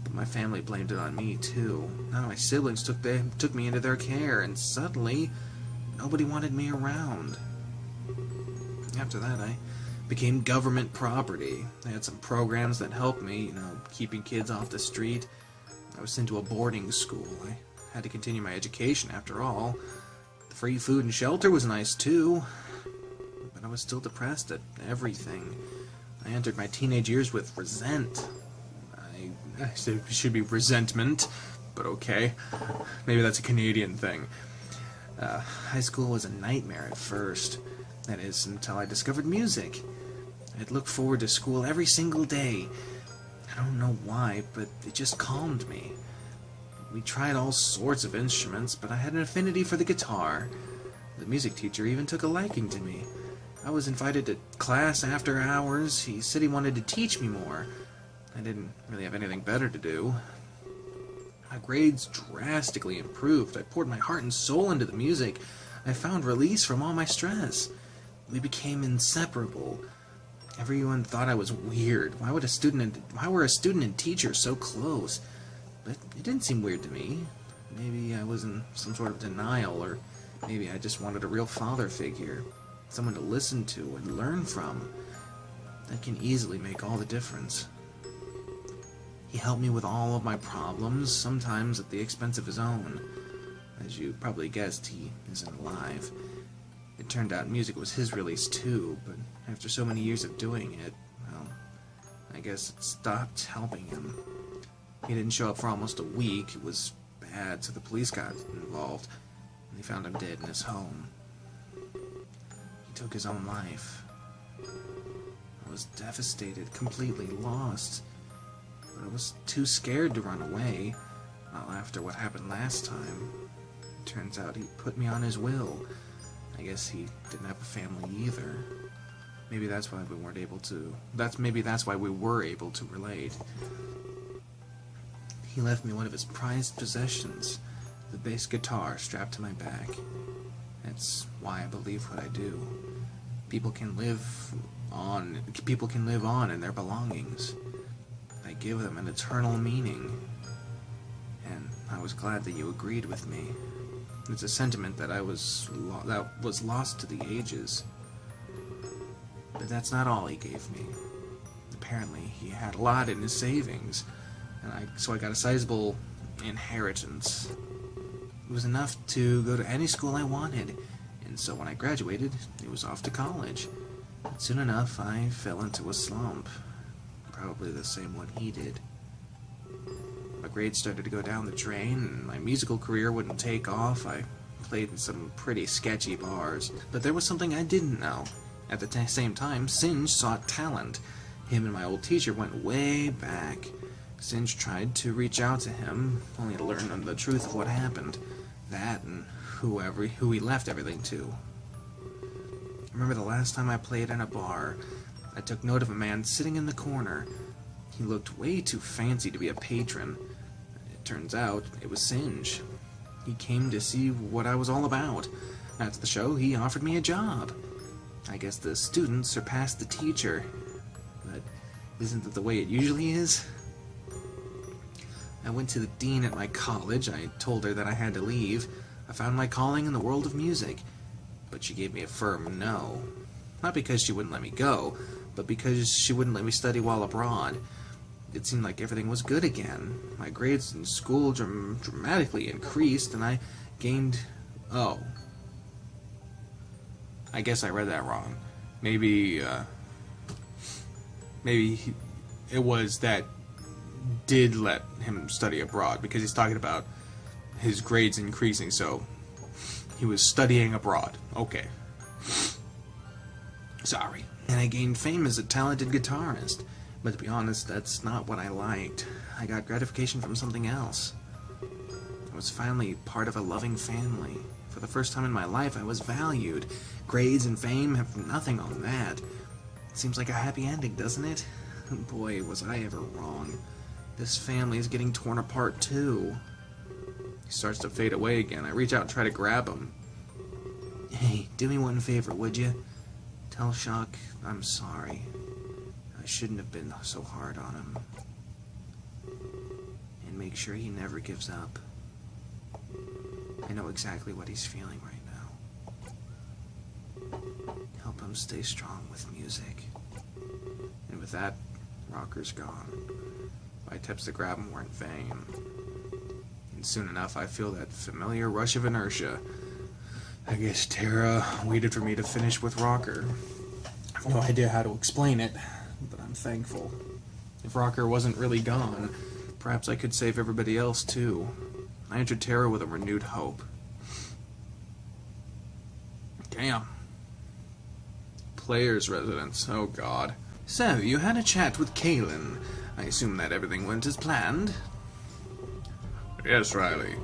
But my family blamed it on me, too. None of my siblings took me into their care, and suddenly, nobody wanted me around. After that, I became government property. They had some programs that helped me, keeping kids off the street. I was sent to a boarding school. I had to continue my education after all. The free food and shelter was nice too, but I was still depressed at everything. I entered my teenage years with I said it should be resentment, but okay. Maybe that's a Canadian thing. High school was a nightmare at first. That is, until I discovered music. I'd look forward to school every single day. I don't know why, but it just calmed me. We tried all sorts of instruments, but I had an affinity for the guitar. The music teacher even took a liking to me. I was invited to class after hours. He said he wanted to teach me more. I didn't really have anything better to do. My grades drastically improved. I poured my heart and soul into the music. I found release from all my stress. We became inseparable. Everyone thought I was weird. Why were a student and teacher so close? But it didn't seem weird to me. Maybe I was in some sort of denial, or maybe I just wanted a real father figure. Someone to listen to and learn from. That can easily make all the difference. He helped me with all of my problems, sometimes at the expense of his own. As you probably guessed, he isn't alive. It turned out music was his release too, but after so many years of doing it, well, I guess it stopped helping him. He didn't show up for almost a week. It was bad, so the police got involved, and they found him dead in his home. He took his own life. I was devastated, completely lost. But I was too scared to run away. Not after what happened last time. Turns out he put me on his will. I guess he didn't have a family either. Maybe that's why we weren't able to... Maybe that's why we were able to relate. He left me one of his prized possessions, the bass guitar strapped to my back. That's why I believe what I do. People can live on in their belongings. I give them an eternal meaning. And I was glad that you agreed with me. It's a sentiment that was lost to the ages. But that's not all he gave me. Apparently, he had a lot in his savings, and so I got a sizable inheritance. It was enough to go to any school I wanted, and so when I graduated, it was off to college. But soon enough, I fell into a slump. Probably the same one he did. My grades started to go down the drain, and my musical career wouldn't take off. I played in some pretty sketchy bars. But there was something I didn't know. At the same time, Singe sought talent. Him and my old teacher went way back. Singe tried to reach out to him, only to learn the truth of what happened. That and who he left everything to. I remember the last time I played in a bar, I took note of a man sitting in the corner. He looked way too fancy to be a patron. It turns out it was Singe. He came to see what I was all about. After the show, he offered me a job. I guess the student surpassed the teacher. But isn't that the way it usually is? I went to the dean at my college. I told her that I had to leave. I found my calling in the world of music. But she gave me a firm no. Not because she wouldn't let me go, but because she wouldn't let me study while abroad. It seemed like everything was good again. My grades in school dramatically increased, and I gained... Oh. I guess I read that wrong. Maybe it was that did let him study abroad, because he's talking about his grades increasing, so he was studying abroad. Okay. Sorry. And I gained fame as a talented guitarist. But to be honest, that's not what I liked. I got gratification from something else. I was finally part of a loving family. For the first time in my life, I was valued. Grades and fame have nothing on that. It seems like a happy ending, doesn't it? Boy, was I ever wrong. This family is getting torn apart, too. He starts to fade away again. I reach out and try to grab him. Hey, do me one favor, would you? Tell Shock I'm sorry. I shouldn't have been so hard on him. And make sure he never gives up. I know exactly what he's feeling right now. Help him stay strong with music. And with that, Rocker's gone. My attempts to grab him weren't vain. And soon enough, I feel that familiar rush of inertia. I guess Tara waited for me to finish with Rocker. I have no idea how to explain it, but I'm thankful. If Rocker wasn't really gone, perhaps I could save everybody else too. I entered Tara with a renewed hope. Damn. Player's residence, oh god. So, you had a chat with Kalen. I assume that everything went as planned? Yes, Riley.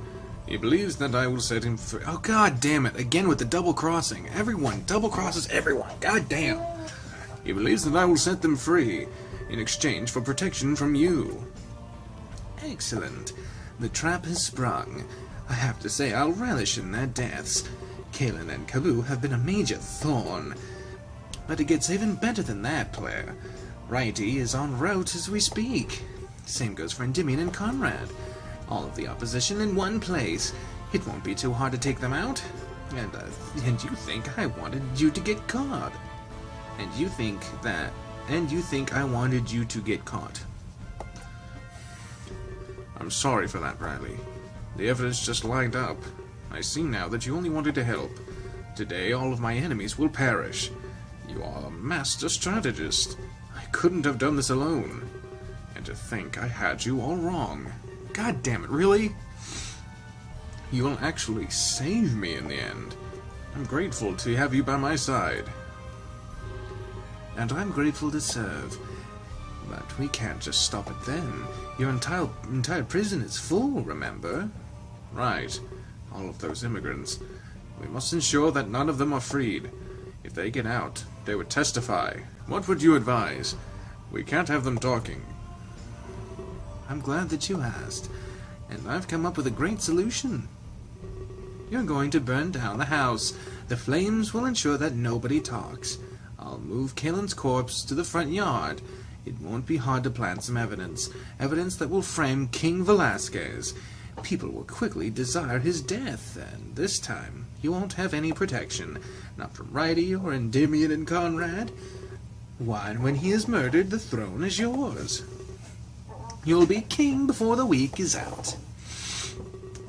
He believes that I will set him free. Oh god damn it, again with the double crossing. Everyone double crosses everyone, god damn. He believes that I will set them free in exchange for protection from you. Excellent. The trap has sprung. I have to say I'll relish in their deaths. Kalen and Kalu have been a major thorn. But it gets even better than that, player. Righty is en route as we speak. Same goes for Endymion and Conrad. All of the opposition in one place. It won't be too hard to take them out. And you think I wanted you to get caught. And you think I wanted you to get caught. I'm sorry for that, Riley. The evidence just lined up. I see now that you only wanted to help. Today, all of my enemies will perish. You are a master strategist. I couldn't have done this alone. And to think I had you all wrong. God damn it, really? You will actually save me in the end. I'm grateful to have you by my side. And I'm grateful to serve. But we can't just stop it then. Your entire prison is full, remember? Right. All of those immigrants. We must ensure that none of them are freed. If they get out, they would testify. What would you advise? We can't have them talking. I'm glad that you asked. And I've come up with a great solution. You're going to burn down the house. The flames will ensure that nobody talks. I'll move Kalen's corpse to the front yard. It won't be hard to plant some evidence. Evidence that will frame King Velasquez. People will quickly desire his death, and this time he won't have any protection. Not from Righty or Endymion and Conrad. Why, when he is murdered, the throne is yours. You'll be king before the week is out.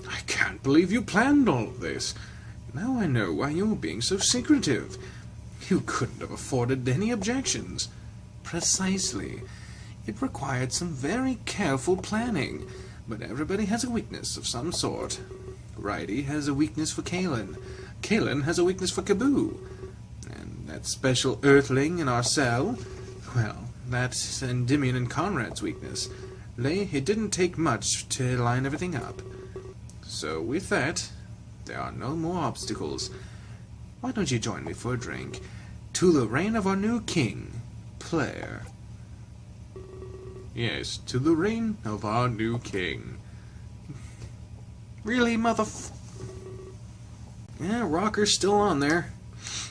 I can't believe you planned all of this. Now I know why you're being so secretive. You couldn't have afforded any objections. Precisely. It required some very careful planning, but everybody has a weakness of some sort. Righty has a weakness for Kalen. Kalen has a weakness for Kaboo. And that special earthling in our cell, well, that's Endymion and Conrad's weakness. It didn't take much to line everything up. So with that, there are no more obstacles. Why don't you join me for a drink? To the reign of our new king, player. Yes, to the reign of our new king. Really, Yeah, Rocker's still on there.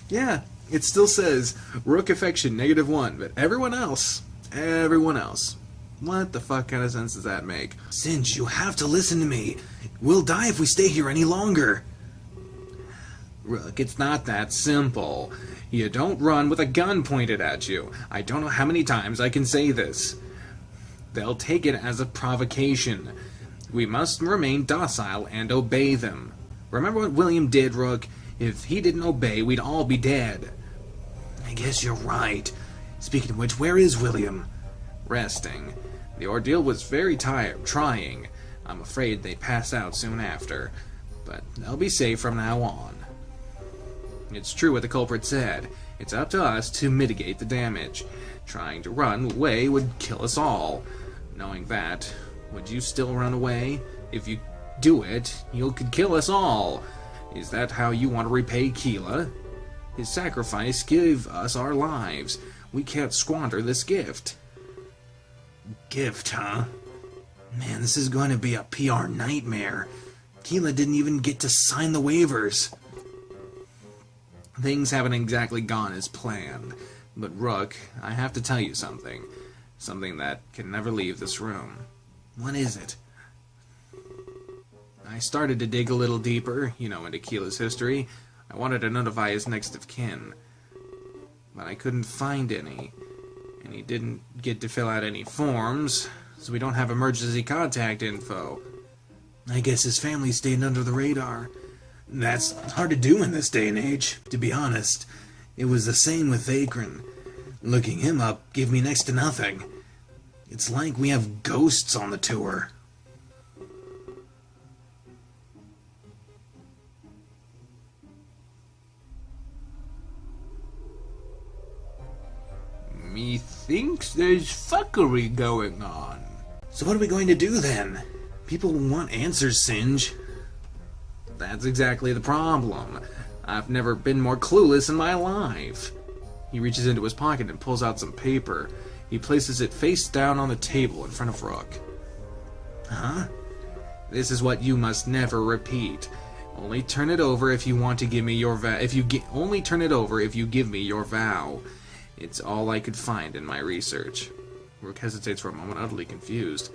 Yeah, it still says Rook affection -1, but everyone else. What the fuck kind of sense does that make? Singe, you have to listen to me. We'll die if we stay here any longer. Rook, it's not that simple. You don't run with a gun pointed at you. I don't know how many times I can say this. They'll take it as a provocation. We must remain docile and obey them. Remember what William did, Rook? If he didn't obey, we'd all be dead. I guess you're right. Speaking of which, where is William? Resting. The ordeal was very trying. I'm afraid they pass out soon after. But they'll be safe from now on. It's true what the culprit said. It's up to us to mitigate the damage. Trying to run away would kill us all. Knowing that, would you still run away? If you do it, you could kill us all. Is that how you want to repay Keela? His sacrifice gave us our lives. We can't squander this gift. Gift, huh? Man, this is going to be a PR nightmare. Keela didn't even get to sign the waivers. Things haven't exactly gone as planned. But Rook, I have to tell you something. Something that can never leave this room. What is it? I started to dig a little deeper, into Keela's history. I wanted to notify his next of kin. But I couldn't find any. And he didn't get to fill out any forms, so we don't have emergency contact info. I guess his family stayed under the radar. That's hard to do in this day and age, to be honest. It was the same with Akron. Looking him up gave me next to nothing. It's like we have ghosts on the tour. Methinks there's fuckery going on. So what are we going to do then? People want answers, Singe. That's exactly the problem. I've never been more clueless in my life. He reaches into his pocket and pulls out some paper. He places it face down on the table in front of Rook. Huh? This is what you must never repeat. Only turn it over if you want to give me your vow. Only turn it over if you give me your vow. It's all I could find in my research. Rook hesitates for a moment, utterly confused.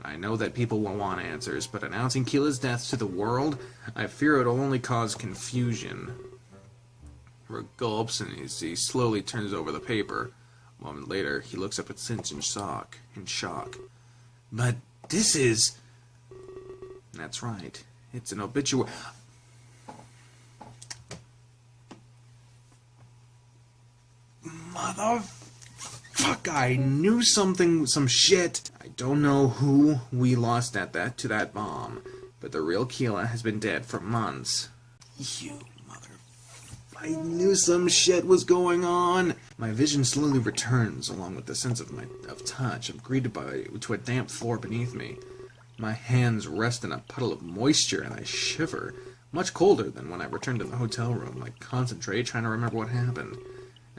I know that people will want answers, but announcing Keela's death to the world, I fear it'll only cause confusion. Rook gulps and he slowly turns over the paper. A moment later, he looks up at Singe in shock. But this is... That's right. It's an obituary. Motherfuck, I knew some shit. I don't know who we lost to that bomb, but the real Keela has been dead for months. You mother... I knew some shit was going on. My vision slowly returns, along with the sense of touch. I'm greeted to a damp floor beneath me. My hands rest in a puddle of moisture, and I shiver. Much colder than when I returned to the hotel room. I concentrate, trying to remember what happened.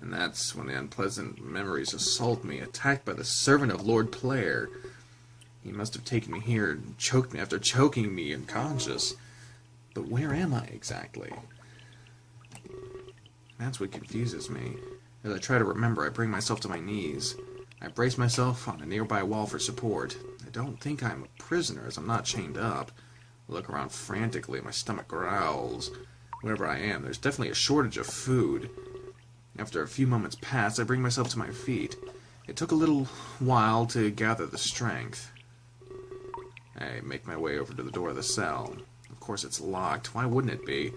And that's when the unpleasant memories assault me, attacked by the servant of Lord Player. He must have taken me here and choked me after choking me unconscious. But where am I exactly? That's what confuses me. As I try to remember, I bring myself to my knees. I brace myself on a nearby wall for support. I don't think I'm a prisoner, as I'm not chained up. I look around frantically, my stomach growls. Wherever I am, there's definitely a shortage of food. After a few moments pass, I bring myself to my feet. It took a little while to gather the strength. I make my way over to the door of the cell. Of course it's locked. Why wouldn't it be?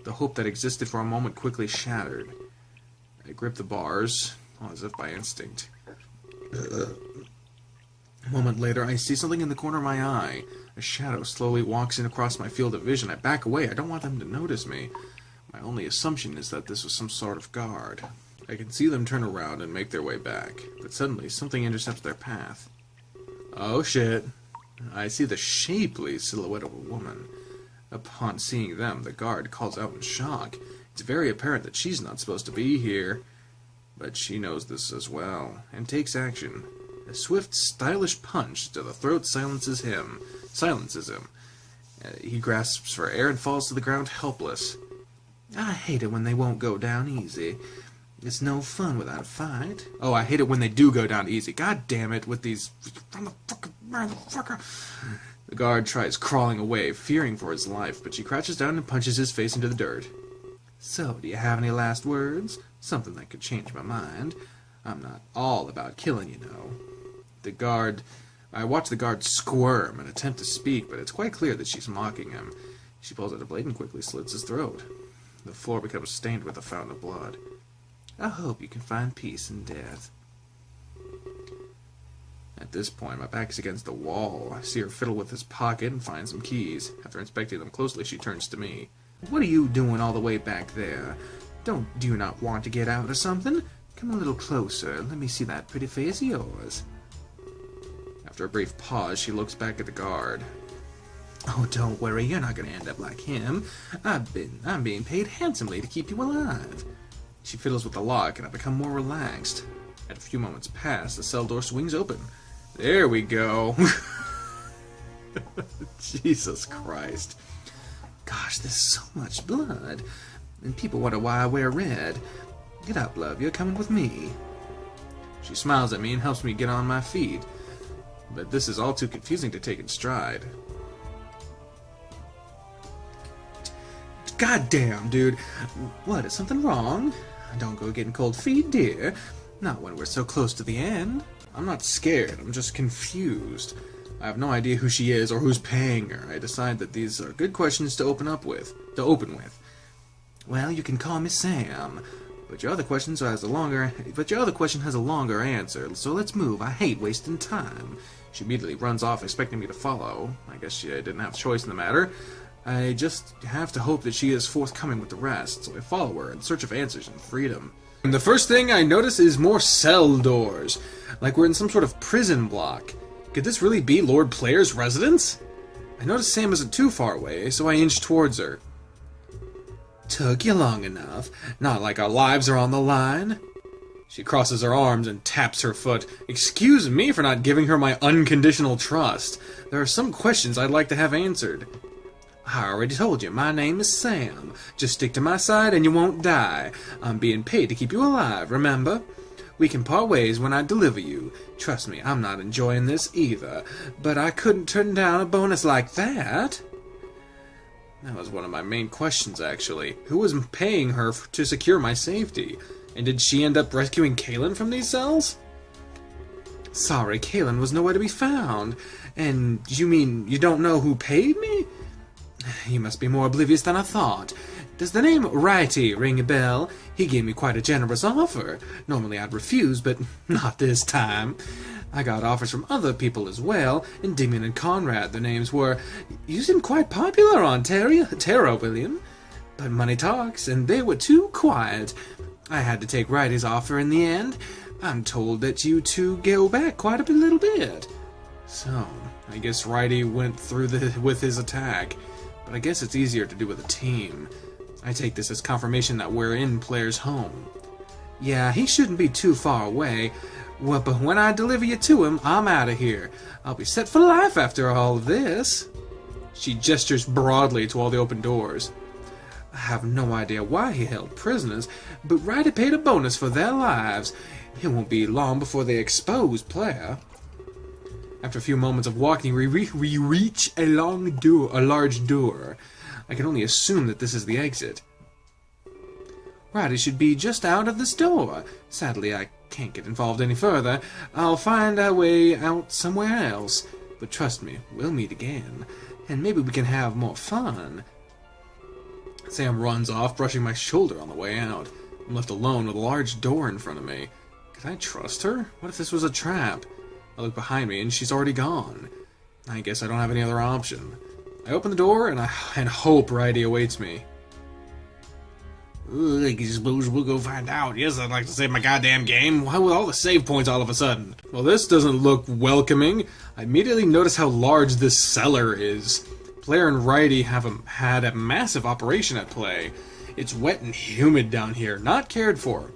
The hope that existed for a moment quickly shattered. I grip the bars, as if by instinct. A moment later, I see something in the corner of my eye. A shadow slowly walks in across my field of vision. I back away. I don't want them to notice me. My only assumption is that this was some sort of guard. I can see them turn around and make their way back, but suddenly something intercepts their path. Oh shit. I see the shapely silhouette of a woman. Upon seeing them, the guard calls out in shock. It's very apparent that she's not supposed to be here, but she knows this as well, and takes action. A swift, stylish punch to the throat silences him. He grasps for air and falls to the ground helpless. I hate it when they won't go down easy. It's no fun without a fight. Oh, I hate it when they do go down easy. God damn it, with these... motherfucker. The guard tries crawling away, fearing for his life, but she crouches down and punches his face into the dirt. So, do you have any last words? Something that could change my mind. I'm not all about killing, you know. I watch the guard squirm and attempt to speak, but it's quite clear that she's mocking him. She pulls out a blade and quickly slits his throat. The floor becomes stained with a fountain of blood. I hope you can find peace in death. At this point, my back is against the wall. I see her fiddle with his pocket and find some keys. After inspecting them closely, she turns to me. What are you doing all the way back there? Do you not want to get out or something? Come a little closer. Let me see that pretty face of yours. After a brief pause, she looks back at the guard. Oh, don't worry. You're not going to end up like him. I'm being paid handsomely to keep you alive. She fiddles with the lock, and I become more relaxed. At a few moments pass, the cell door swings open. There we go. Jesus Christ. Gosh, there's so much blood. And people wonder why I wear red. Get up, love. You're coming with me. She smiles at me and helps me get on my feet. But this is all too confusing to take in stride. Goddamn, dude. What, is something wrong? Don't go getting cold feet, dear. Not when we're so close to the end. I'm not scared, I'm just confused. I have no idea who she is or who's paying her. I decide that these are good questions to open with. Well, you can call me Sam. But your other question has a longer answer, so let's move. I hate wasting time. She immediately runs off, expecting me to follow. I guess she didn't have a choice in the matter. I just have to hope that she is forthcoming with the rest, so I follow her in search of answers and freedom. And the first thing I notice is more cell doors, like we're in some sort of prison block. Could this really be Lord Player's residence? I notice Sam isn't too far away, so I inch towards her. Took you long enough. Not like our lives are on the line. She crosses her arms and taps her foot. Excuse me for not giving her my unconditional trust. There are some questions I'd like to have answered. I already told you, my name is Sam. Just stick to my side and you won't die. I'm being paid to keep you alive, remember? We can part ways when I deliver you. Trust me, I'm not enjoying this either. But I couldn't turn down a bonus like that. That was one of my main questions, actually. Who was paying her to secure my safety? And did she end up rescuing Kaylin from these cells? Sorry, Kaylin was nowhere to be found. And you mean you don't know who paid me? You must be more oblivious than I thought. Does the name Righty ring a bell? He gave me quite a generous offer. Normally I'd refuse, but not this time. I got offers from other people as well. Endymion and Conrad, their names were. You seem quite popular on Terra, William. But money talks, and they were too quiet. I had to take Righty's offer in the end. I'm told that you two go back quite a little bit. So, I guess Righty went through with his attack. But I guess it's easier to do with a team. I take this as confirmation that we're in Player's home. Yeah, he shouldn't be too far away. Well, but when I deliver you to him, I'm out of here. I'll be set for life after all of this. She gestures broadly to all the open doors. I have no idea why he held prisoners, but Righty paid a bonus for their lives. It won't be long before they expose Player. After a few moments of walking, we reach a large door. I can only assume that this is the exit. Righty should be just out of this door. Sadly, I can't get involved any further. I'll find our way out somewhere else. But trust me, we'll meet again. And maybe we can have more fun. Sam runs off, brushing my shoulder on the way out. I'm left alone with a large door in front of me. Could I trust her? What if this was a trap? I look behind me and she's already gone. I guess I don't have any other option. I open the door and hope Righty awaits me. I suppose we'll go find out. Yes, I'd like to save my goddamn game. Why with all the save points all of a sudden? Well, this doesn't look welcoming. I immediately notice how large this cellar is. Player and Righty had a massive operation at play. It's wet and humid down here, not cared for.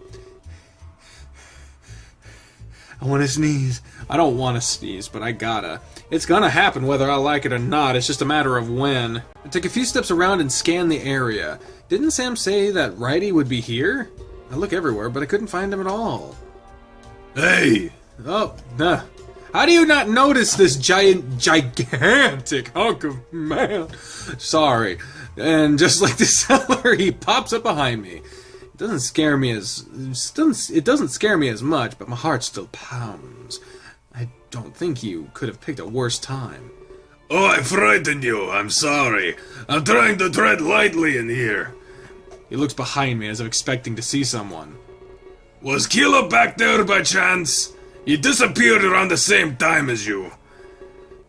I want to sneeze. I don't want to sneeze, but I gotta. It's gonna happen whether I like it or not. It's just a matter of when. I took a few steps around and scanned the area. Didn't Sam say that Righty would be here? I look everywhere, but I couldn't find him at all. Hey! Oh, nah. How do you not notice this gigantic hunk of man? Sorry. And just like the cellar, he pops up behind me. It doesn't scare me as much, but my heart still pounds. I don't think you could have picked a worse time. Oh, I frightened you. I'm sorry. I'm trying to tread lightly in here. He looks behind me as if expecting to see someone. Was Kilo back there by chance? He disappeared around the same time as you.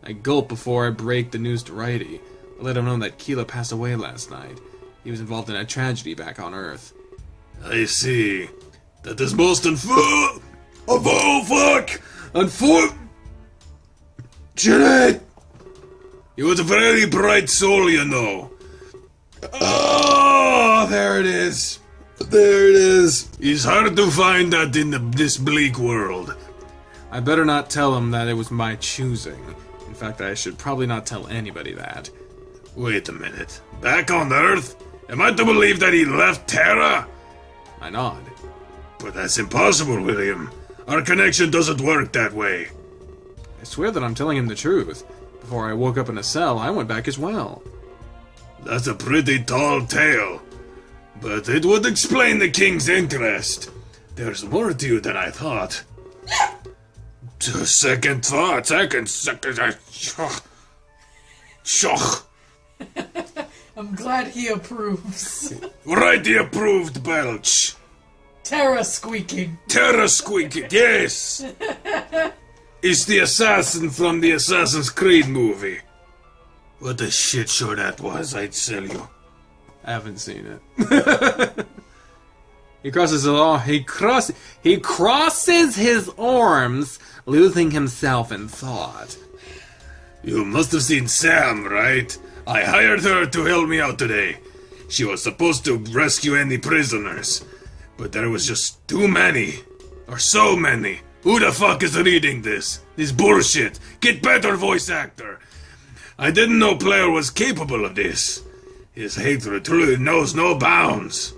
I gulp before I break the news to Righty. I let him know that Kilo passed away last night. He was involved in a tragedy back on Earth. I see. That is most unfortunate. He was a very bright soul, you know. Oh, there it is. There it is. It's hard to find that in this bleak world. I better not tell him that it was my choosing. In fact, I should probably not tell anybody that. Wait a minute. Back on Earth? Am I to believe that he left Terra? I nod. But that's impossible, William. Our connection doesn't work that way. I swear that I'm telling him the truth. Before I woke up in a cell, I went back as well. That's a pretty tall tale. But it would explain the king's interest. There's more to you than I thought. Second thought. I'm glad he approves. Righty approved, Belch. Terra squeaking. Terra squeaking, yes. It's the assassin from the Assassin's Creed movie. What a shit show that was, I'd tell you. I haven't seen it. He crosses his arms, losing himself in thought. You must have seen Sam, right? I hired her to help me out today. She was supposed to rescue any prisoners, but there was just too many. Or so many. Who the fuck is reading this? This bullshit. Get better, voice actor. I didn't know Player was capable of this. His hatred truly knows no bounds.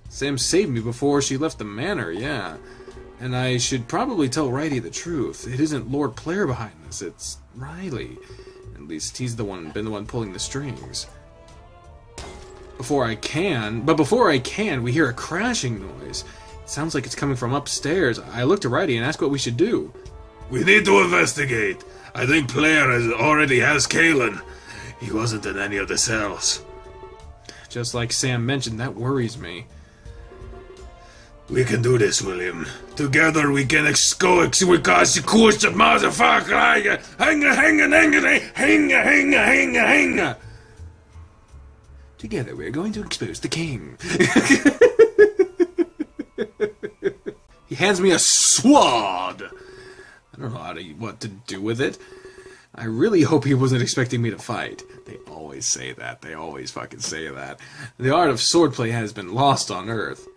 Sam saved me before she left the manor, yeah. And I should probably tell Righty the truth. It isn't Lord Player behind this, it's Riley. At least he's been the one pulling the strings. Before I can, we hear a crashing noise. It sounds like it's coming from upstairs. I look to Righty and ask what we should do. We need to investigate. I think Player already has Kalen. He wasn't in any of the cells. Just like Sam mentioned, that worries me. We can do this, William. Together we can motherfucker. Hang. Together we are going to expose the king. He hands me a sword. I don't know what to do with it. I really hope he wasn't expecting me to fight. They always say that. They always fucking say that. The art of swordplay has been lost on Earth.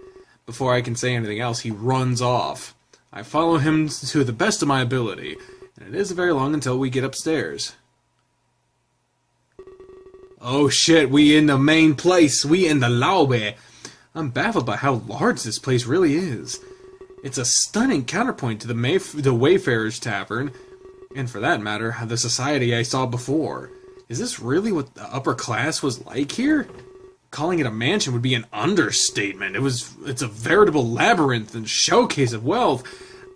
Before I can say anything else, he runs off. I follow him to the best of my ability, and it isn't very long until we get upstairs. Oh shit, we in the main place. We in the lobby. I'm baffled by how large this place really is. It's a stunning counterpoint to the Wayfarer's Tavern, and for that matter, the society I saw before. Is this really what the upper class was like here? calling it a mansion would be an understatement. It's a veritable labyrinth and showcase of wealth.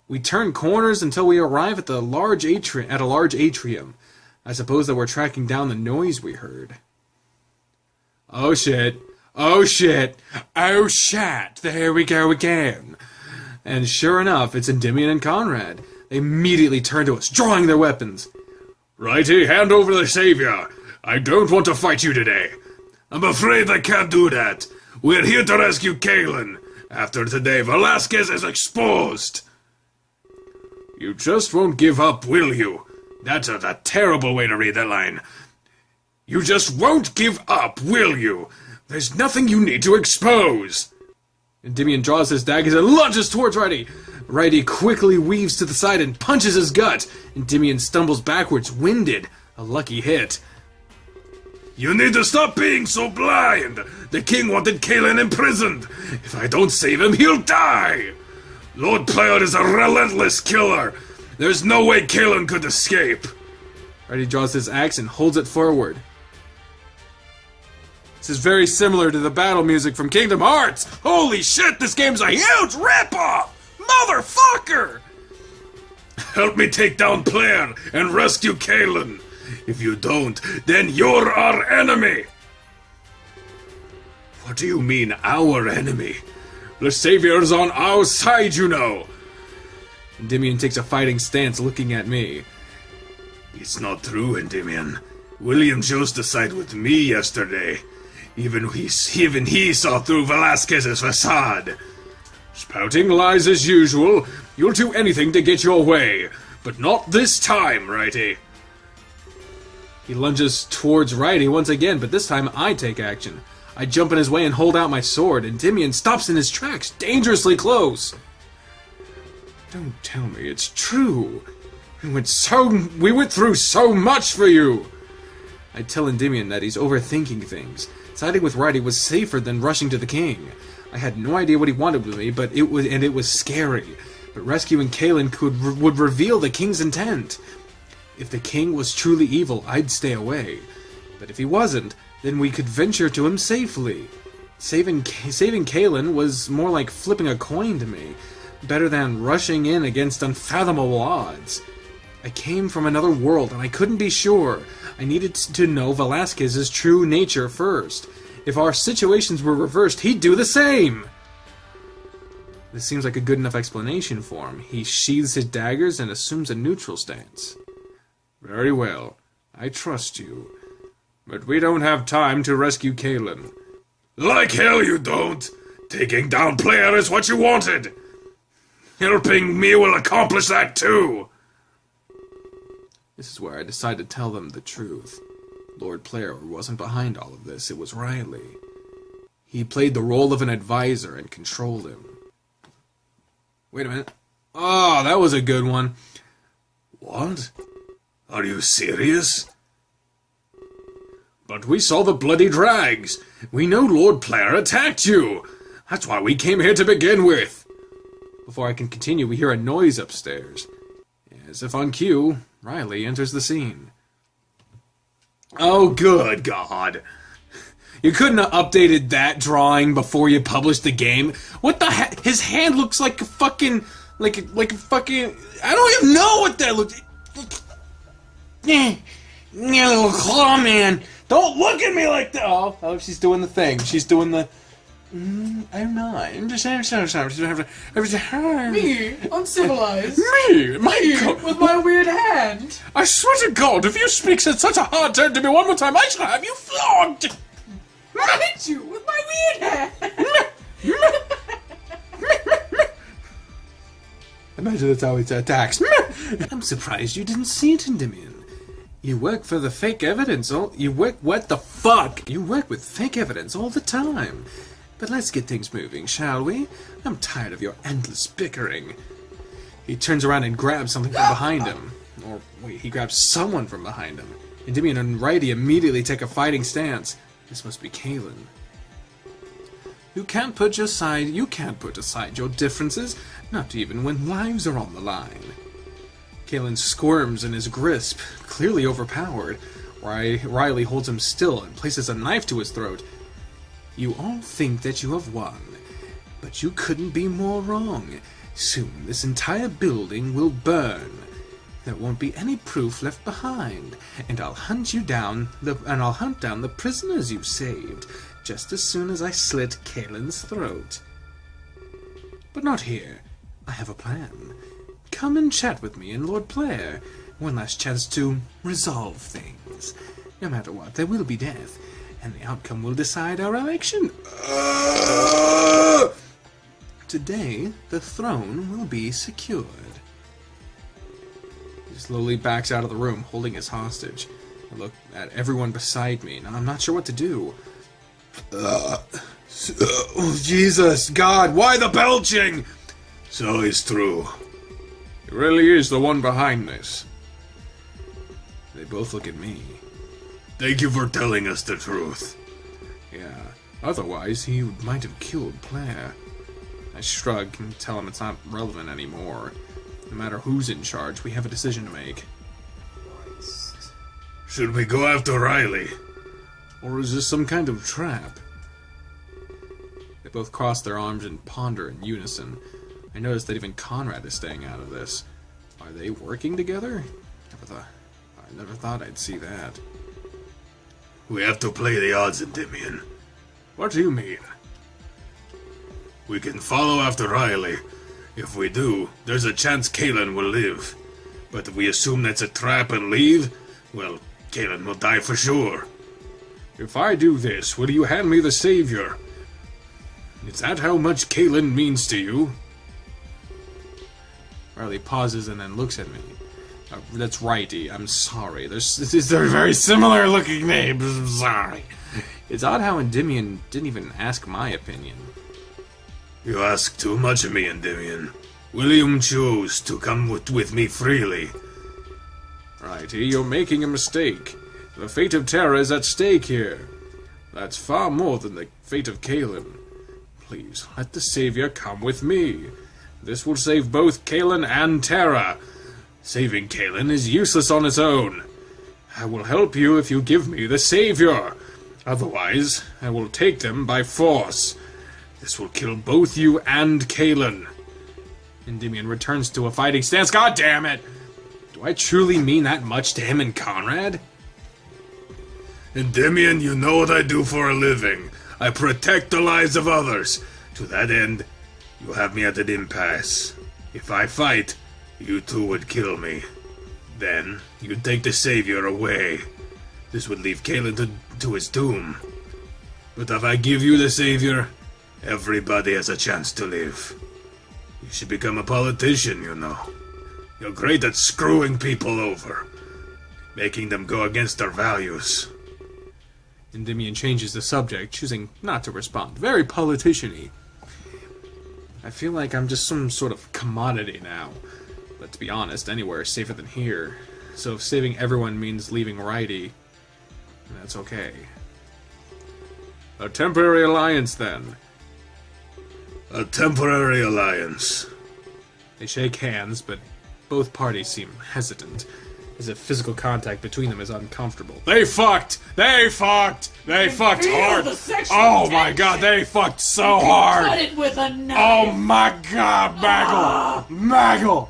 We turn corners until we arrive at a large atrium. I suppose that we're tracking down the noise we heard. Oh shit. Oh shit. Oh shit. There we go again. And sure enough, it's Endymion and Conrad. They immediately turn to us, drawing their weapons. Righty, hand over the savior. I don't want to fight you today. I'm afraid I can't do that. We're here to rescue Kaelin. After today, Velasquez is exposed. You just won't give up, will you? That's a terrible way to read that line. You just won't give up, will you? There's nothing you need to expose. Endymion draws his daggers and lunges towards Righty. Righty quickly weaves to the side and punches his gut. Endymion stumbles backwards, winded. A lucky hit. You need to stop being so blind. The king wanted Kaelin imprisoned. If I don't save him, he'll die. Lord Player is a relentless killer. There's no way Kaelin could escape. Righty draws his axe and holds it forward. This is very similar to the battle music from Kingdom Hearts. Holy shit, this game's a huge ripoff! Motherfucker! Help me take down Player and rescue Kaelin. If you don't, then you're our enemy. What do you mean, our enemy? The Savior's on our side, you know. Endymion takes a fighting stance, looking at me. It's not true, Endymion. William chose to side with me yesterday. Even he saw through Velasquez's facade. Spouting lies as usual. You'll do anything to get your way. But not this time, Righty. He lunges towards Righty once again, but this time I take action. I jump in his way and hold out my sword. Endymion stops in his tracks, dangerously close. Don't tell me it's true. We went through so much for you. I tell Endymion that he's overthinking things. Siding with Righty was safer than rushing to the king. I had no idea what he wanted with me, but it was scary. But rescuing Kaelin would reveal the king's intent. If the king was truly evil, I'd stay away. But if he wasn't, then we could venture to him safely. Saving Kaelin was more like flipping a coin to me, better than rushing in against unfathomable odds. I came from another world, and I couldn't be sure. I needed to know Velasquez's true nature first. If our situations were reversed, he'd do the same! This seems like a good enough explanation for him. He sheathes his daggers and assumes a neutral stance. Very well. I trust you. But we don't have time to rescue Kaelin. Like hell you don't! Taking down Player is what you wanted! Helping me will accomplish that too! This is where I decide to tell them the truth. Lord Player wasn't behind all of this, it was Riley. He played the role of an advisor and controlled him. Wait a minute. Oh, that was a good one. What? Are you serious? But we saw the bloody drags. We know Lord Player attacked you. That's why we came here to begin with. Before I can continue, we hear a noise upstairs. As if on cue, Riley enters the scene. Oh, good God. You couldn't have updated that drawing before you published the game? What the heck? His hand looks like a fucking... Like a fucking... I don't even know what that looks... Yeah, little claw man. Don't look at me like that. Oh, she's doing the thing. She's doing the... I'm not. I'm just Me, uncivilized. Me? With my weird hand. I swear to God, if you speak in such a hard tone to me one more time, I shall have you flogged. I hit you with my weird hand. Imagine that's how it attacks. I'm surprised you didn't see it, Endymion. You work for the fake evidence what the fuck? You work with fake evidence all the time. But let's get things moving, shall we? I'm tired of your endless bickering. He turns around and grabs something from behind him. Or, wait, he grabs someone from behind him. Endymion and Righty immediately take a fighting stance. This must be Kaelin. You can't put aside your differences, not even when lives are on the line. Kaelin squirms in his grasp, clearly overpowered. Riley holds him still and places a knife to his throat. You all think that you have won, but you couldn't be more wrong. Soon this entire building will burn. There won't be any proof left behind, and I'll hunt down the prisoners you saved, just as soon as I slit Kaelin's throat. But not here. I have a plan. Come and chat with me and Lord Player. One last chance to resolve things. No matter what, there will be death, and the outcome will decide our election. Today, the throne will be secured. He slowly backs out of the room, holding his hostage. I look at everyone beside me, and I'm not sure what to do. Oh, Jesus, God, why the belching? So it's true. He really is the one behind this. They both look at me. Thank you for telling us the truth. Yeah, otherwise he might have killed Player. I shrug and tell him it's not relevant anymore. No matter who's in charge, we have a decision to make. Should we go after Riley? Or is this some kind of trap? They both cross their arms and ponder in unison. I notice that even Conrad is staying out of this. Are they working together? I never thought I'd see that. We have to play the odds, Endymion. What do you mean? We can follow after Riley. If we do, there's a chance Kaelin will live. But if we assume that's a trap and leave, well, Kaelin will die for sure. If I do this, will you hand me the Savior? Is that how much Kaelin means to you? Riley pauses and then looks at me. That's righty. I'm sorry. They're very similar looking names. I'm sorry. It's odd how Endymion didn't even ask my opinion. You ask too much of me, Endymion. William chose to come with me freely. Righty, you're making a mistake. The fate of Terra is at stake here. That's far more than the fate of Kaelin. Please, let the Savior come with me. This will save both Kaelin and Terra. Saving Kaelin is useless on its own. I will help you if you give me the Savior. Otherwise, I will take them by force. This will kill both you and Kaelin. Endymion returns to a fighting stance. God damn it! Do I truly mean that much to him and Conrad? Endymion, you know what I do for a living. I protect the lives of others. To that end, you have me at an impasse. If I fight, you two would kill me. Then, you'd take the Savior away. This would leave Kaelin to his doom. But if I give you the Savior, everybody has a chance to live. You should become a politician, you know. You're great at screwing people over, making them go against their values. Endymion changes the subject, choosing not to respond. Very politician-y. I feel like I'm just some sort of commodity now. But to be honest, anywhere is safer than here. So if saving everyone means leaving Righty, that's okay. A temporary alliance, then. A temporary alliance. They shake hands, but both parties seem hesitant, as if physical contact between them is uncomfortable. They fucked! They fucked! They fucked hard! Oh my god, they fucked so hard! Cut it with a knife! Oh my god, Maggle! Maggle!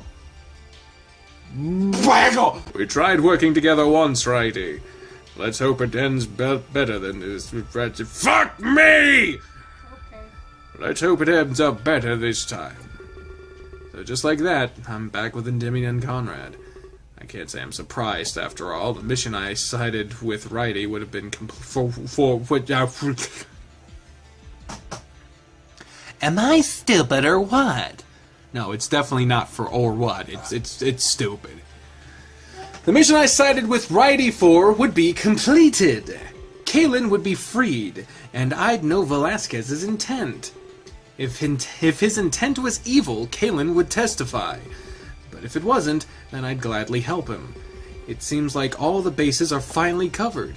Maggle! We tried working together once, Righty. Let's hope it ends better than this. Fuck me! Okay. Let's hope it ends up better this time. So just like that, I'm back with Endymion and Conrad. I can't say I'm surprised, after all. The mission I sided with Righty would have been Am I stupid or what? No, it's definitely not for or what. It's stupid. The mission I sided with Righty for would be completed. Kaelin would be freed, and I'd know Velasquez's intent. If his intent was evil, Kaelin would testify. But if it wasn't, then I'd gladly help him. It seems like all the bases are finally covered.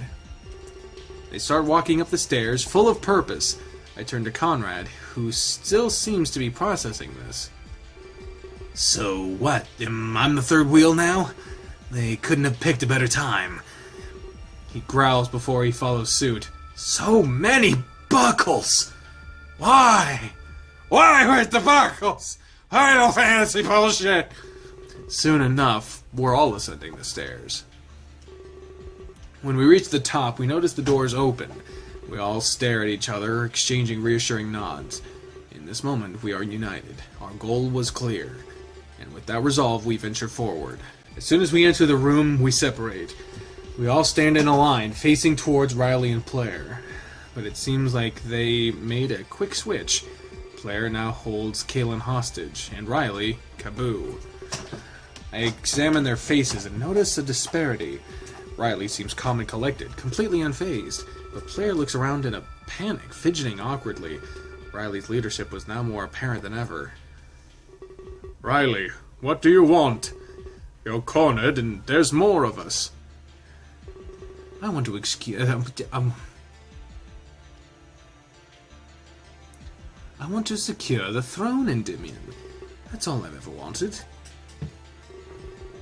They start walking up the stairs, full of purpose. I turn to Conrad, who still seems to be processing this. So what? I'm the third wheel now? They couldn't have picked a better time. He growls before he follows suit. So many buckles! Why? Why with the buckles? Final Fantasy bullshit! Soon enough, we're all ascending the stairs. When we reach the top, we notice the doors open. We all stare at each other, exchanging reassuring nods. In this moment, we are united. Our goal was clear. And with that resolve, we venture forward. As soon as we enter the room, we separate. We all stand in a line, facing towards Riley and Claire. But it seems like they made a quick switch. Claire now holds Kaylin hostage, and Riley, Kaboo. I examine their faces and notice a disparity. Riley seems calm and collected, completely unfazed, but Claire looks around in a panic, fidgeting awkwardly. Riley's leadership was now more apparent than ever. Riley, what do you want? You're cornered, and there's more of us. I want to excuse... I want to secure the throne, Endymion. That's all I've ever wanted.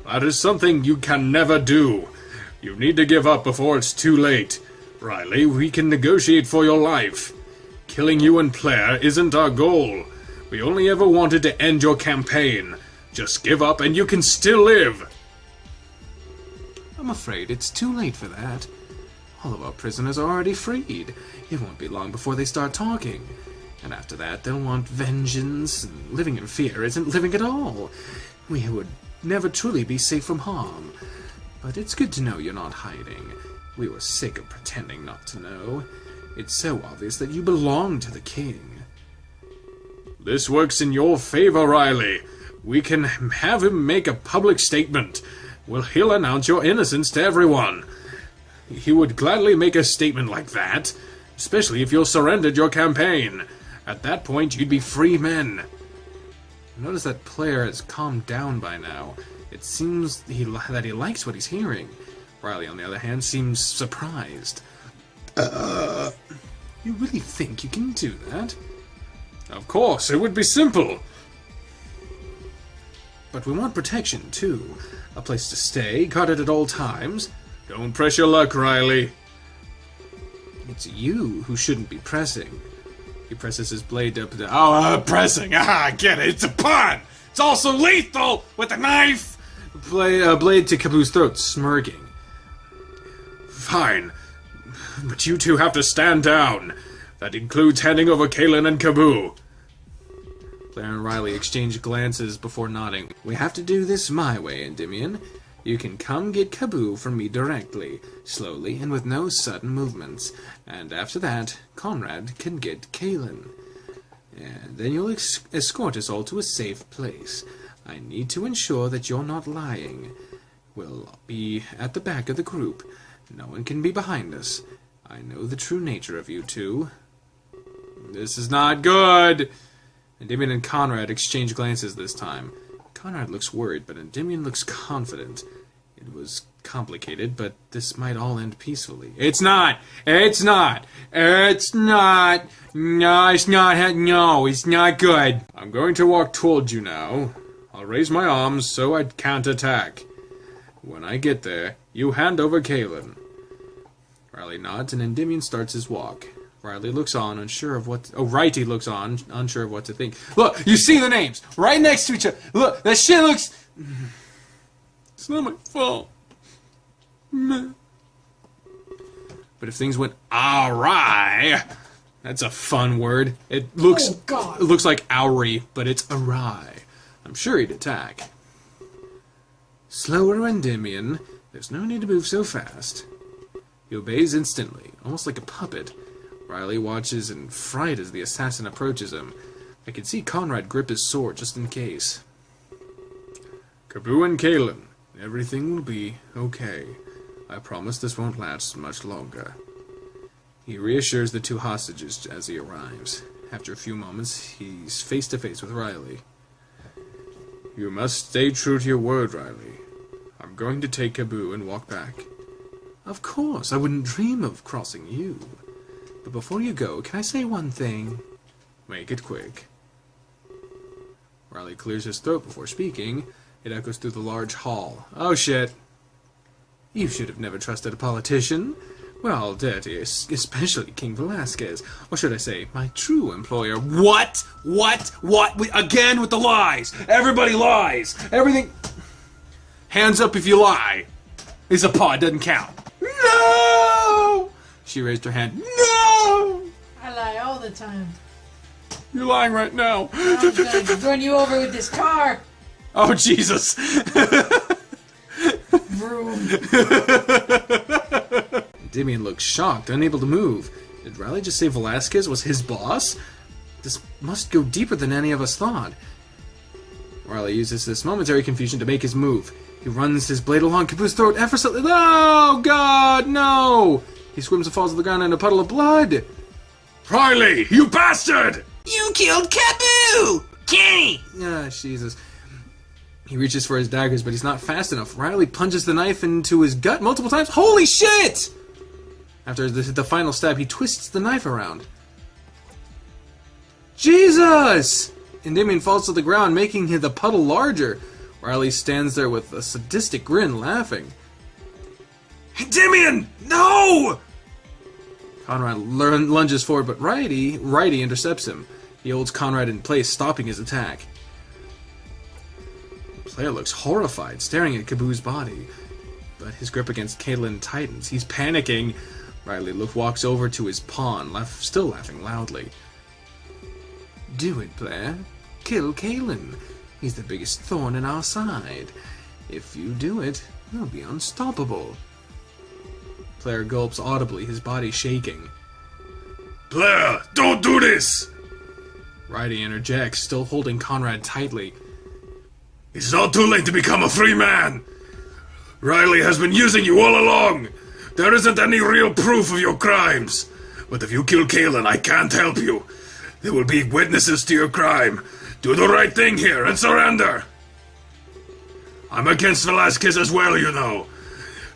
That is something you can never do. You need to give up before it's too late. Riley, we can negotiate for your life. Killing you and Claire isn't our goal. We only ever wanted to end your campaign. Just give up and you can still live. I'm afraid it's too late for that. All of our prisoners are already freed. It won't be long before they start talking. And after that, they'll want vengeance. Living in fear isn't living at all. We would never truly be safe from harm. But it's good to know you're not hiding. We were sick of pretending not to know. It's so obvious that you belong to the king. This works in your favor, Riley. We can have him make a public statement. Well, he'll announce your innocence to everyone. He would gladly make a statement like that, especially if you surrendered your campaign. At that point, you'd be free men. Notice that Claire has calmed down by now. It seems that he likes what he's hearing. Riley, on the other hand, seems surprised. You really think you can do that? Of course, it would be simple. But we want protection, too. A place to stay, guarded at all times. Don't press your luck, Riley. It's you who shouldn't be pressing. He presses his blade up to... pressing! I get it! It's a pun! It's also lethal! With a knife! Blade to Kaboo's throat, smirking. Fine. But you two have to stand down. That includes handing over Kaylin and Kaboo. Claire and Riley exchange glances before nodding. We have to do this my way, Endymion. You can come get Kaboo from me directly, slowly and with no sudden movements. And after that, Conrad can get Kaylin. And then you'll escort us all to a safe place. I need to ensure that you're not lying. We'll be at the back of the group. No one can be behind us. I know the true nature of you two. This is not good! Endymion and Conrad exchange glances this time. Conrad looks worried, but Endymion looks confident. It was complicated, but this might all end peacefully. It's not! It's not! It's not! No, it's not. No, it's not good. I'm going to walk towards you now. I'll raise my arms so I can't attack. When I get there, you hand over Kaylin. Riley nods, and Endymion starts his walk. Riley looks on, unsure of what... Righty looks on, unsure of what to think. Look, you see the names right next to each other. Look, that shit looks... It's not my fault. But if things went awry... That's a fun word. It looks... Oh, God. It looks like awry, but it's awry. I'm sure he'd attack. Slower, Endymion. There's no need to move so fast. He obeys instantly, almost like a puppet. Riley watches in fright as the assassin approaches him. I can see Conrad grip his sword just in case. Kaboo and Kaylin. Everything will be okay. I promise this won't last much longer. He reassures the two hostages as he arrives. After a few moments, he's face to face with Riley. You must stay true to your word, Riley. I'm going to take Kaboo and walk back. Of course, I wouldn't dream of crossing you. But before you go, can I say one thing? Make it quick. Riley clears his throat before speaking. It echoes through the large hall. Oh shit. You should have never trusted a politician. Well, Daddy, especially King Velasquez. Or should I say, my true employer. What? Again with the lies! Everybody lies! Everything... Hands up if you lie! It's a paw, it doesn't count. No! She raised her hand. No! I lie all the time. You're lying right now. I'm gonna run you over with this car. Oh, Jesus. Vroom. Damian looks shocked, unable to move. Did Riley just say Velasquez was his boss? This must go deeper than any of us thought. Riley uses this momentary confusion to make his move. He runs his blade along Caboos's throat effortlessly. Oh, God, no! He swims and falls to the ground in a puddle of blood. Riley, you bastard! You killed Caboo! Kenny! Ah, Jesus. He reaches for his daggers, but he's not fast enough. Riley punches the knife into his gut multiple times. Holy shit! After the final stab, he twists the knife around. Jesus! And Damian falls to the ground, making the puddle larger. Riley stands there with a sadistic grin, laughing. Damian, no! Conrad lunges forward, but Righty intercepts him. He holds Conrad in place, stopping his attack. The player looks horrified, staring at Caboos's body. But his grip against Caitlin tightens. He's panicking. Riley walks over to his pawn, still laughing loudly. Do it, player. Kill Caitlin. He's the biggest thorn in our side. If you do it, he'll be unstoppable. Player gulps audibly, his body shaking. Player, don't do this! Riley interjects, still holding Conrad tightly. It's not too late to become a free man! Riley has been using you all along! There isn't any real proof of your crimes! But if you kill Caitlin, I can't help you. There will be witnesses to your crime. Do the right thing here and surrender! I'm against Velasquez as well, you know.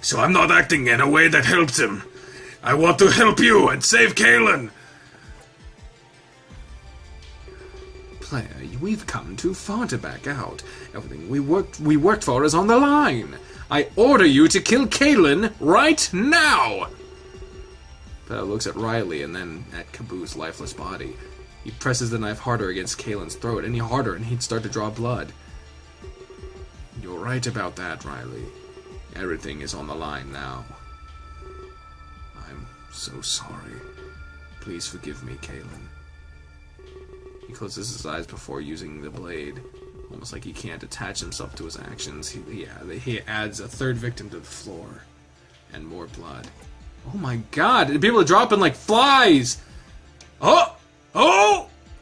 So I'm not acting in a way that helps him. I want to help you and save Caitlin! Player, we've come too far to back out. Everything we worked for is on the line. I order you to kill Caitlin right now! Player looks at Riley and then at Caboos's lifeless body. He presses the knife harder against Caitlin's throat, any harder and he'd start to draw blood. You're right about that, Riley. Everything is on the line now. I'm so sorry. Please forgive me, Caitlin. He closes his eyes before using the blade, almost like he can't attach himself to his actions. He adds a third victim to the floor, and more blood. Oh my God! People are dropping like flies. Oh!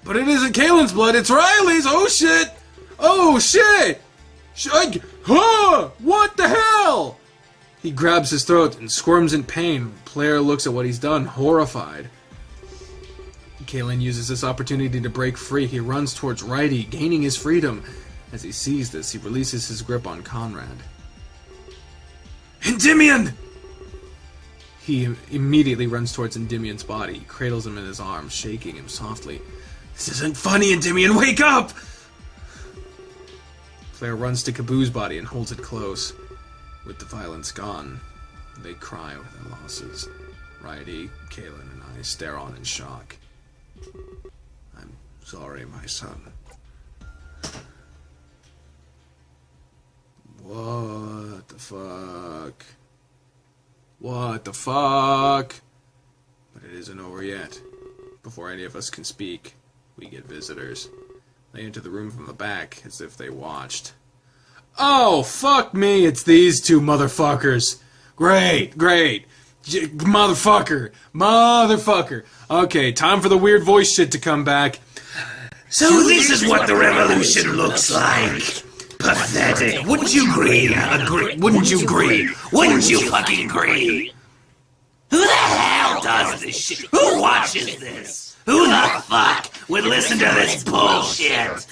But it isn't Caitlin's blood. It's Riley's. Oh shit! Oh shit! What the hell? He grabs his throat and squirms in pain. Player looks at what he's done, horrified. Caitlin uses this opportunity to break free. He runs towards Righty, gaining his freedom. As he sees this, he releases his grip on Conrad. Endymion! He immediately runs towards Endymion's body. He cradles him in his arms, shaking him softly. This isn't funny, Endymion! Wake up! Claire runs to Caboos's body and holds it close. With the violence gone, they cry over their losses. Righty, Caitlin, and I stare on in shock. I'm sorry, my son. What the fuck? What the fuck? But it isn't over yet. Before any of us can speak, we get visitors. They enter the room from the back, as if they watched. Oh, fuck me, it's these two motherfuckers. Great. Motherfucker. Okay, time for the weird voice shit to come back. So this is what the revolution looks like. Pathetic. Wouldn't you agree? Wouldn't you agree? Wouldn't you fucking agree? Who the hell does this shit? Who watches this? Who the fuck would listen to this bullshit?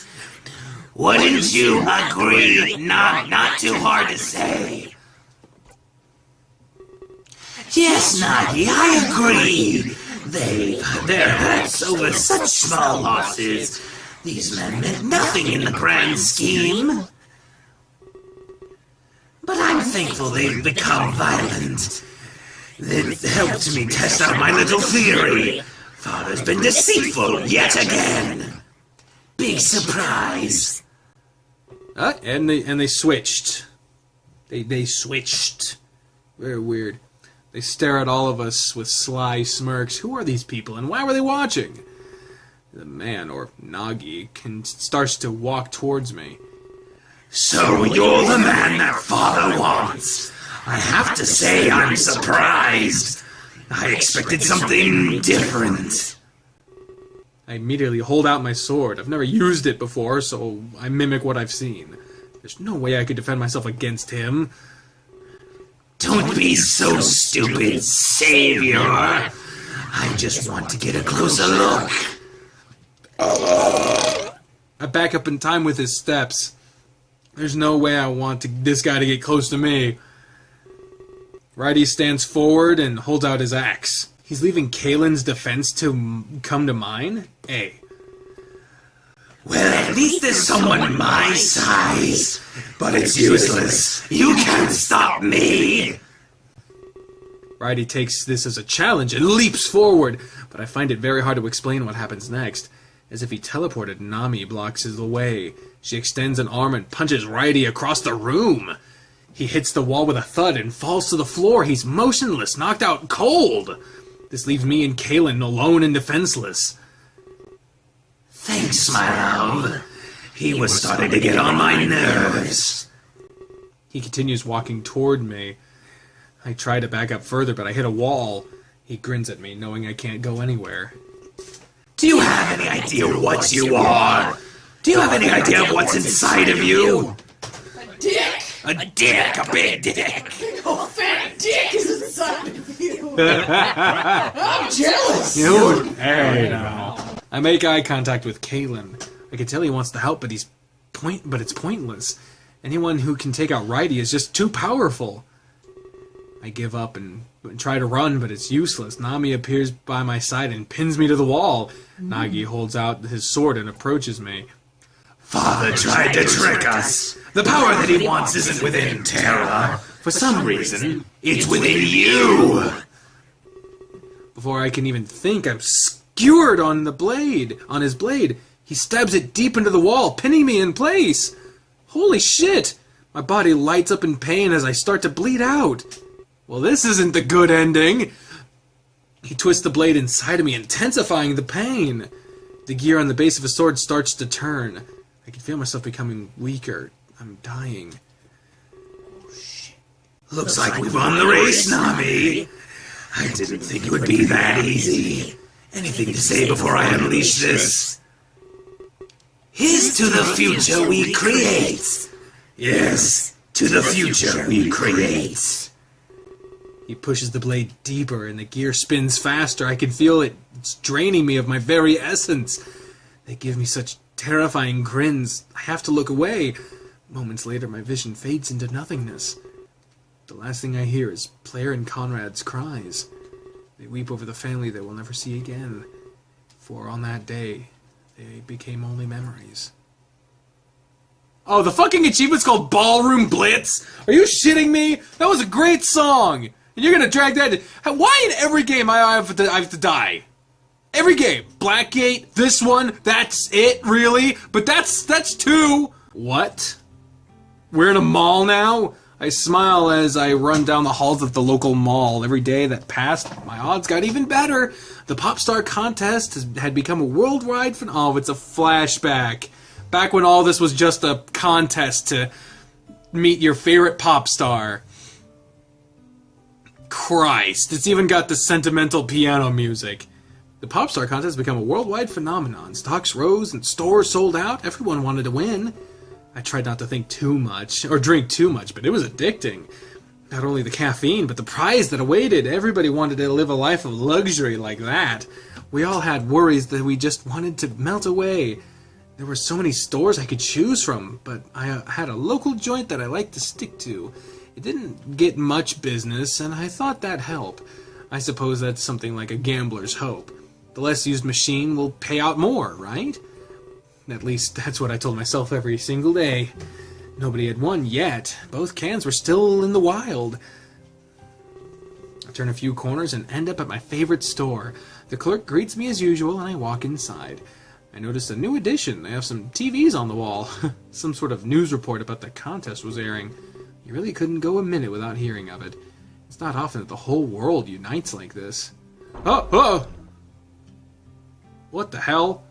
Wouldn't you agree? Not too hard to say. Yes, Nagi, I agree. Their hurts over such small losses. These men meant nothing in the grand scheme. But I'm thankful they've become violent. It helped me test out my little theory. Father's been deceitful yet again. Big surprise. And they switched. They switched. Very weird. They stare at all of us with sly smirks. Who are these people, and why were they watching? The man, or Nagi, starts to walk towards me. So you're the man that Father wants. I have to say I'm surprised. I expected something different. I immediately hold out my sword. I've never used it before, so I mimic what I've seen. There's no way I could defend myself against him. Don't be so stupid, Savior. I just want to get a closer look. I back up in time with his steps. There's no way I want this guy to get close to me. Righty stands forward and holds out his axe. He's leaving Kalen's defense to come to mine? Hey. Well, at least there's someone my size. But it's useless. You can't stop me. Righty takes this as a challenge and leaps forward, but I find it very hard to explain what happens next. As if he teleported, Nami blocks his way. She extends an arm and punches Righty across the room. He hits the wall with a thud and falls to the floor. He's motionless, knocked out cold. This leaves me and Kalen alone and defenseless. Thanks, my love. He was starting to get on my nerves. He continues walking toward me. I try to back up further, but I hit a wall. He grins at me, knowing I can't go anywhere. Do you have any idea what you are? Do you have any idea of what's inside of you? A dick! A dick, a big dick. Big old fat dick is inside of you. I'm jealous. Hey now. I make eye contact with Kalen. I can tell he wants to help, but it's pointless. Anyone who can take out Righty is just too powerful. I give up and try to run, but it's useless. Nami appears by my side and pins me to the wall. Nagi holds out his sword and approaches me. Father tried to trick us. The power that he wants isn't within Terra. For some reason, it's within you. Before I can even think, I'm skewered on his blade. He stabs it deep into the wall, pinning me in place. Holy shit! My body lights up in pain as I start to bleed out. Well, this isn't the good ending. He twists the blade inside of me, intensifying the pain. The gear on the base of his sword starts to turn. I can feel myself becoming weaker. I'm dying. Looks like we won the race, Nami. I didn't think it would be that easy. Anything to say before I unleash this? Here's to the future we create. Yes, to the future we create. He pushes the blade deeper and the gear spins faster. I can feel it's draining me of my very essence. They give me such terrifying grins. I have to look away. Moments later, my vision fades into nothingness. The last thing I hear is Claire and Conrad's cries. They weep over the family they will never see again. For on that day, they became only memories. Oh, the fucking achievement's called Ballroom Blitz? Are you shitting me? That was a great song! And you're gonna drag that in. Why in every game I have to die? Every game. Blackgate, this one, that's it, really? But that's two. What? We're in a mall now? I smile as I run down the halls of the local mall. Every day that passed, my odds got even better. The pop star contest had become a worldwide phenomenon. Oh, it's a flashback. Back when all this was just a contest to meet your favorite pop star. Christ, it's even got the sentimental piano music. The pop star contest has become a worldwide phenomenon. Stocks rose and stores sold out. Everyone wanted to win. I tried not to think too much, or drink too much, but it was addicting. Not only the caffeine, but the prize that awaited. Everybody wanted to live a life of luxury like that. We all had worries that we just wanted to melt away. There were so many stores I could choose from, but I had a local joint that I liked to stick to. It didn't get much business, and I thought that'd help. I suppose that's something like a gambler's hope. The less used machine will pay out more, right? At least that's what I told myself every single day. Nobody had won yet. Both cans were still in the wild. I turn a few corners and end up at my favorite store. The clerk greets me as usual, and I walk inside. I noticed a new addition. They have some TVs on the wall. Some sort of news report about the contest was airing. You really couldn't go a minute without hearing of it. It's not often that the whole world unites like this. Oh! What the hell?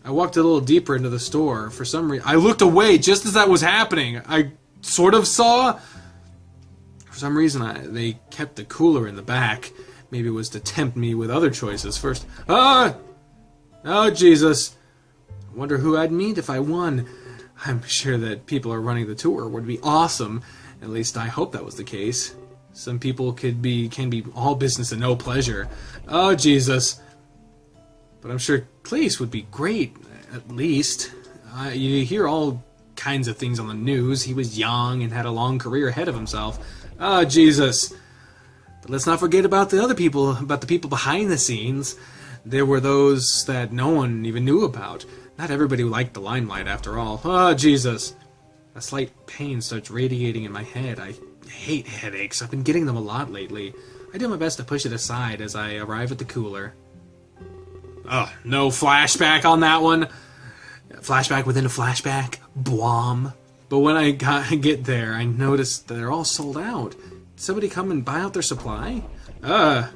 I walked a little deeper into the store. For some reason, I looked away just as that was happening. I sort of saw. For some reason, they kept the cooler in the back. Maybe it was to tempt me with other choices. First, oh, Jesus. I wonder who I'd meet if I won. I'm sure that people are running the tour would be awesome. At least I hope that was the case. Some people can be all business and no pleasure. Oh, Jesus. But I'm sure Klace would be great, at least. You hear all kinds of things on the news. He was young and had a long career ahead of himself. Oh, Jesus. But let's not forget about the other people, about the people behind the scenes. There were those that no one even knew about. Not everybody liked the limelight, after all. Oh, Jesus. A slight pain starts radiating in my head. I hate headaches. I've been getting them a lot lately. I do my best to push it aside as I arrive at the cooler. Oh, no flashback on that one. Flashback within a flashback. Blom. But when I get there, I notice that they're all sold out. Did somebody come and buy out their supply? I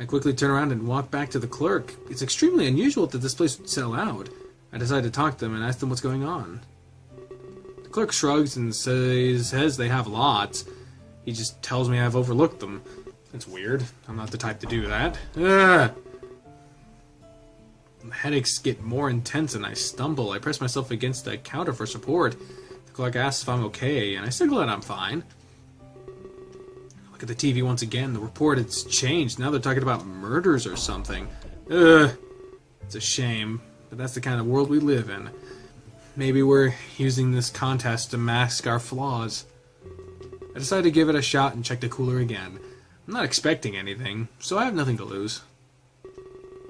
quickly turn around and walk back to the clerk. It's extremely unusual that this place would sell out. I decide to talk to them and ask them what's going on. The clerk shrugs and says they have lots. He just tells me I've overlooked them. That's weird. I'm not the type to do that. The headaches get more intense and I stumble. I press myself against the counter for support. The clerk asks if I'm okay, and I signal that I'm fine. Look at the TV once again. The report has changed. Now they're talking about murders or something. It's a shame, but that's the kind of world we live in. Maybe we're using this contest to mask our flaws. I decide to give it a shot and check the cooler again. I'm not expecting anything, so I have nothing to lose.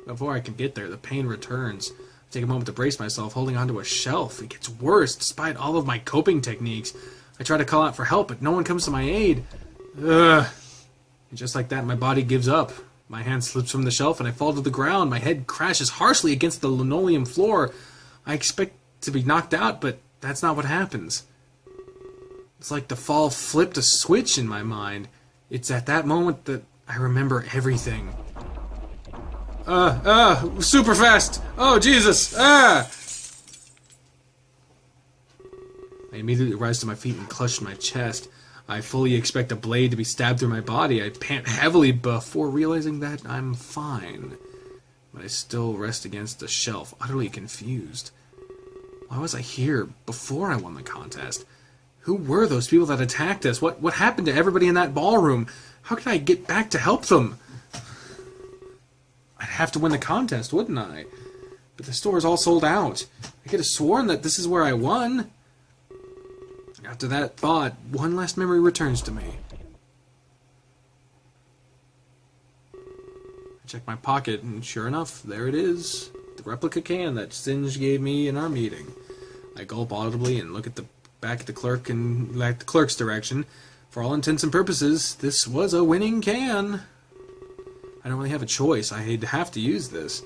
Before I can get there, the pain returns. I take a moment to brace myself, holding onto a shelf. It gets worse, despite all of my coping techniques. I try to call out for help, but no one comes to my aid. And just like that, my body gives up. My hand slips from the shelf and I fall to the ground. My head crashes harshly against the linoleum floor. I expect to be knocked out, but that's not what happens. It's like the fall flipped a switch in my mind. It's at that moment that I remember everything. Super fast! Oh, Jesus! I immediately rise to my feet and clutch my chest. I fully expect a blade to be stabbed through my body. I pant heavily before realizing that I'm fine. But I still rest against a shelf, utterly confused. Why was I here before I won the contest? Who were those people that attacked us? What happened to everybody in that ballroom? How could I get back to help them? I'd have to win the contest, wouldn't I? But the store is all sold out. I could have sworn that this is where I won. After that thought, one last memory returns to me. I check my pocket, and sure enough, there it is. The replica can that Singe gave me in our meeting. I gulp audibly and look at the back at the clerk and like the clerk's direction. For all intents and purposes, this was a winning can. I don't really have a choice. I'd have to use this.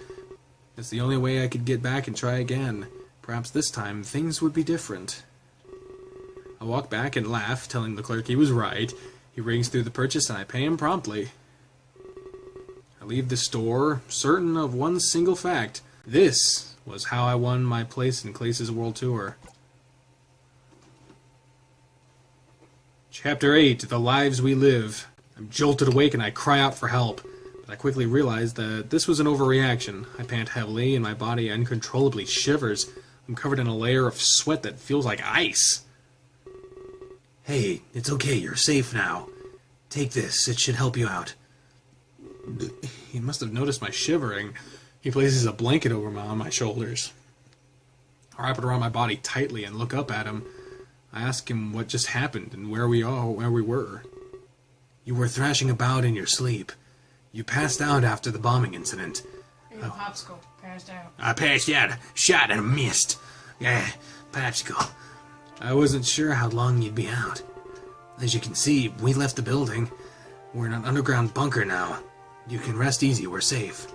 It's the only way I could get back and try again. Perhaps this time things would be different. I walk back and laugh, telling the clerk he was right. He rings through the purchase and I pay him promptly. I leave the store, certain of one single fact. This was how I won my place in Klace's World Tour. Chapter 8, The Lives We Live. I'm jolted awake and I cry out for help. But I quickly realize that this was an overreaction. I pant heavily and my body uncontrollably shivers. I'm covered in a layer of sweat that feels like ice. Hey, it's okay, you're safe now. Take this, it should help you out. He must have noticed my shivering. He places a blanket over on my shoulders. I wrap it around my body tightly and look up at him. I ask him what just happened and where we were. You were thrashing about in your sleep. You passed out after the bombing incident. Ate a popsicle. Passed out. I passed out, shot and missed. Yeah, popsicle. I wasn't sure how long you'd be out. As you can see, we left the building. We're in an underground bunker now. You can rest easy, we're safe.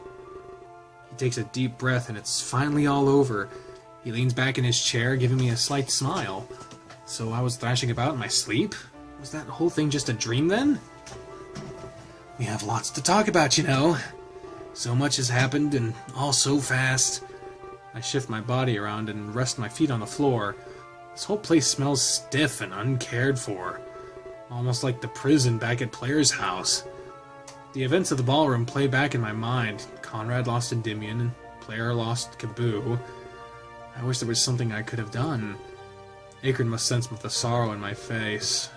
He takes a deep breath and it's finally all over. He leans back in his chair, giving me a slight smile. So I was thrashing about in my sleep? Was that whole thing just a dream then? We have lots to talk about, you know. So much has happened and all so fast. I shift my body around and rest my feet on the floor. This whole place smells stiff and uncared for. Almost like the prison back at Player's house. The events of the ballroom play back in my mind. Conrad lost Endymion, and Player lost Kaboo. I wish there was something I could have done. Akron must sense the sorrow in my face.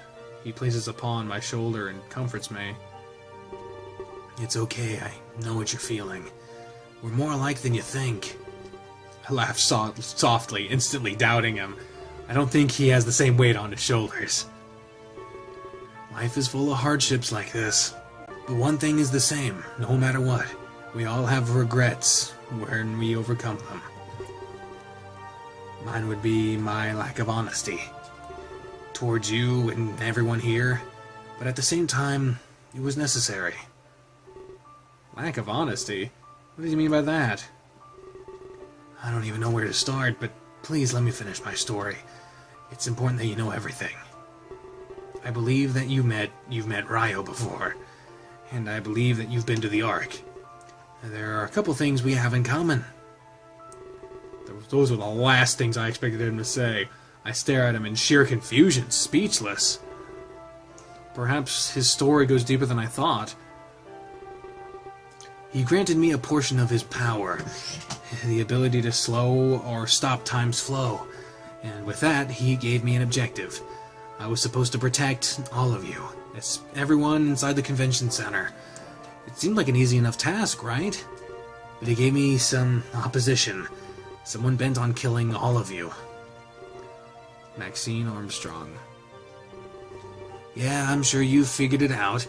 He places a paw on my shoulder and comforts me. It's okay, I know what you're feeling. We're more alike than you think. I laugh softly, instantly doubting him. I don't think he has the same weight on his shoulders. Life is full of hardships like this. But one thing is the same, no matter what. We all have regrets when we overcome them. Mine would be my lack of honesty towards you and everyone here, but at the same time, it was necessary. Lack of honesty? What do you mean by that? I don't even know where to start, but please let me finish my story. It's important that you know everything. I believe that you've met Ryo before, and I believe that you've been to the Ark. There are a couple things we have in common. Those were the last things I expected him to say. I stare at him in sheer confusion, speechless. Perhaps his story goes deeper than I thought. He granted me a portion of his power, the ability to slow or stop time's flow, and with that, he gave me an objective. I was supposed to protect all of you. It's everyone inside the convention center. It seemed like an easy enough task, right? But he gave me some opposition. Someone bent on killing all of you. Maxine Armstrong. Yeah, I'm sure you figured it out.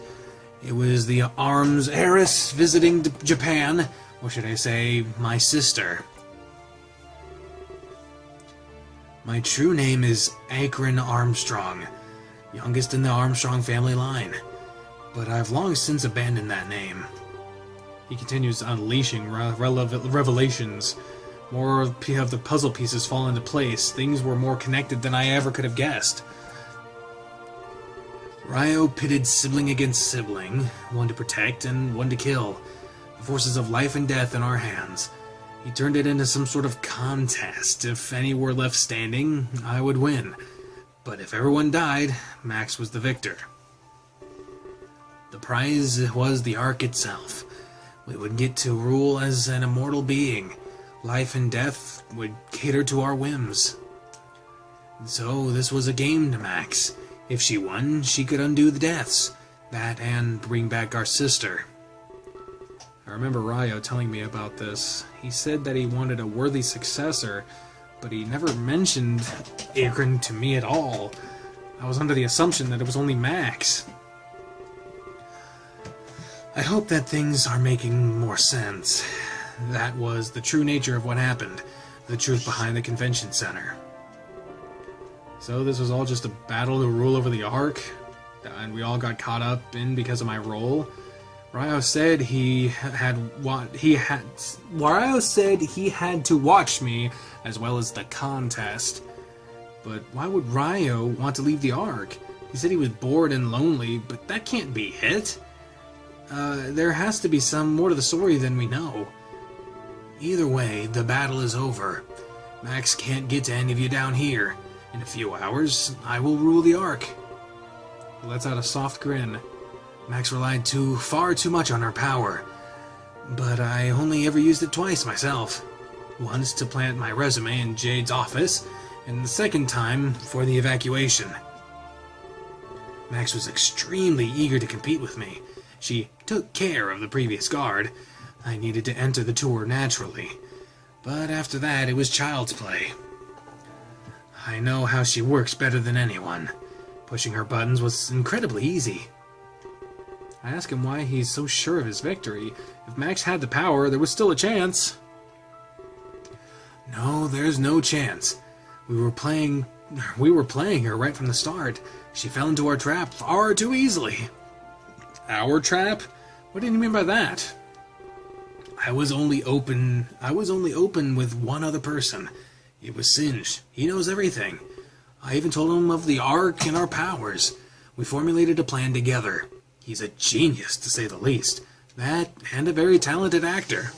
It was the arms heiress visiting Japan, or should I say, my sister. My true name is Akron Armstrong, youngest in the Armstrong family line, but I've long since abandoned that name. He continues unleashing revelations. More of the puzzle pieces fall into place. Things were more connected than I ever could have guessed. Ryo pitted sibling against sibling, one to protect and one to kill. The forces of life and death in our hands. He turned it into some sort of contest. If any were left standing, I would win. But if everyone died, Max was the victor. The prize was the Ark itself. We would get to rule as an immortal being. Life and death would cater to our whims. So this was a game to Max. If she won, she could undo the deaths. That and bring back our sister. I remember Ryo telling me about this. He said that he wanted a worthy successor, but he never mentioned Akron to me at all. I was under the assumption that it was only Max. I hope that things are making more sense. That was the true nature of what happened, the truth behind the convention center. So this was all just a battle to rule over the Ark, and we all got caught up in because of my role. Ryo said he had to watch me as well as the contest. But why would Ryo want to leave the Ark? He said he was bored and lonely, but that can't be it. There has to be some more to the story than we know. Either way, the battle is over. Max can't get to any of you down here. In a few hours, I will rule the Ark. He lets out a soft grin. Max relied far too much on her power. But I only ever used it twice myself. Once to plant my resume in Jade's office, and the second time for the evacuation. Max was extremely eager to compete with me. She took care of the previous guard. I needed to enter the tour naturally. But after that, it was child's play. I know how she works better than anyone. Pushing her buttons was incredibly easy. I asked him why he's so sure of his victory. If Max had the power, there was still a chance. No, there's no chance. We were playing her right from the start. She fell into our trap far too easily. Our trap? What do you mean by that? I was only open with one other person. It was Singe. He knows everything. I even told him of the Ark and our powers. We formulated a plan together. He's a genius, to say the least. That, and a very talented actor.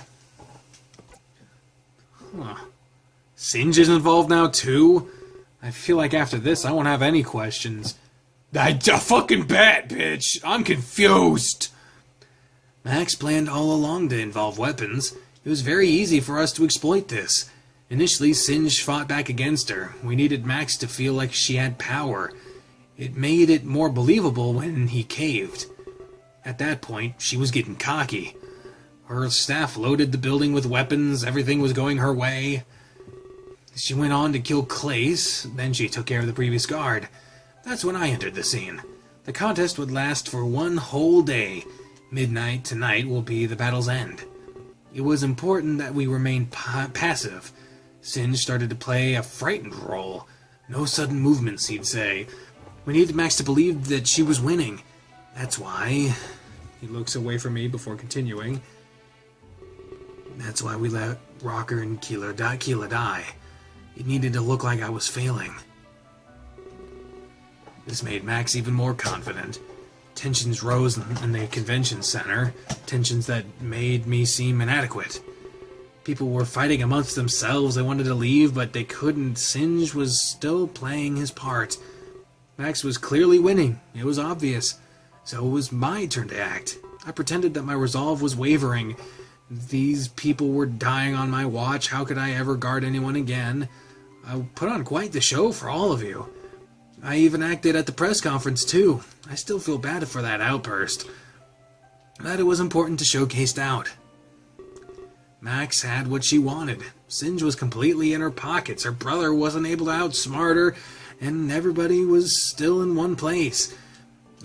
Huh. Singe is involved now, too? I feel like after this, I won't have any questions. I fucking bet, bitch! I'm confused! Max planned all along to involve weapons. It was very easy for us to exploit this. Initially, Singe fought back against her. We needed Max to feel like she had power. It made it more believable when he caved. At that point, she was getting cocky. Her staff loaded the building with weapons, everything was going her way. She went on to kill Klace, then she took care of the previous guard. That's when I entered the scene. The contest would last for one whole day. Midnight tonight will be the battle's end. It was important that we remain passive. Singe started to play a frightened role. No sudden movements, he'd say. We needed Max to believe that she was winning. That's why... He looks away from me before continuing. That's why we let Rocker and Keeler die. It needed to look like I was failing. This made Max even more confident. Tensions rose in the convention center, tensions that made me seem inadequate. People were fighting amongst themselves, they wanted to leave, but they couldn't. Singe was still playing his part. Max was clearly winning, it was obvious. So it was my turn to act. I pretended that my resolve was wavering. These people were dying on my watch, how could I ever guard anyone again? I put on quite the show for all of you. I even acted at the press conference, too. I still feel bad for that outburst. But it was important to showcase out. Max had what she wanted. Singe was completely in her pockets. Her brother wasn't able to outsmart her, and everybody was still in one place.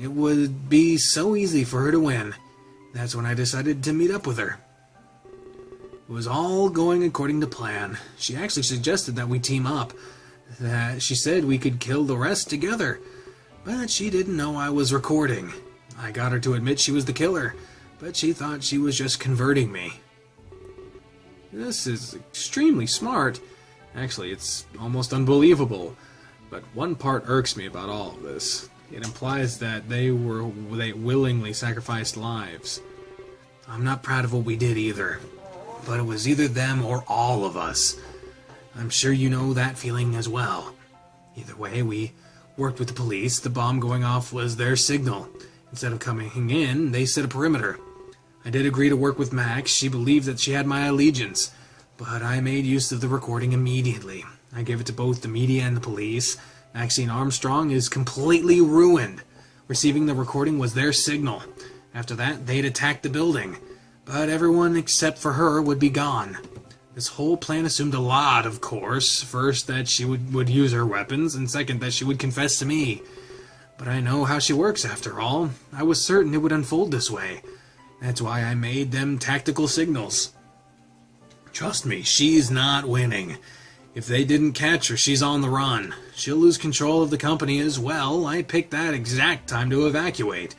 It would be so easy for her to win. That's when I decided to meet up with her. It was all going according to plan. She actually suggested that we team up. That she said we could kill the rest together. But she didn't know I was recording. I got her to admit she was the killer, but she thought she was just converting me. This is extremely smart. Actually, it's almost unbelievable. But one part irks me about all of this. It implies that they willingly sacrificed lives. I'm not proud of what we did either. But it was either them or all of us. I'm sure you know that feeling as well. Either way, we worked with the police. The bomb going off was their signal. Instead of coming in, they set a perimeter. I did agree to work with Max. She believed that she had my allegiance. But I made use of the recording immediately. I gave it to both the media and the police. Maxine Armstrong is completely ruined. Receiving the recording was their signal. After that, they'd attack the building. But everyone except for her would be gone. This whole plan assumed a lot, of course. First, that she would use her weapons, and second, that she would confess to me. But I know how she works, after all. I was certain it would unfold this way. That's why I made them tactical signals. Trust me, she's not winning. If they didn't catch her, she's on the run. She'll lose control of the company as well. I picked that exact time to evacuate.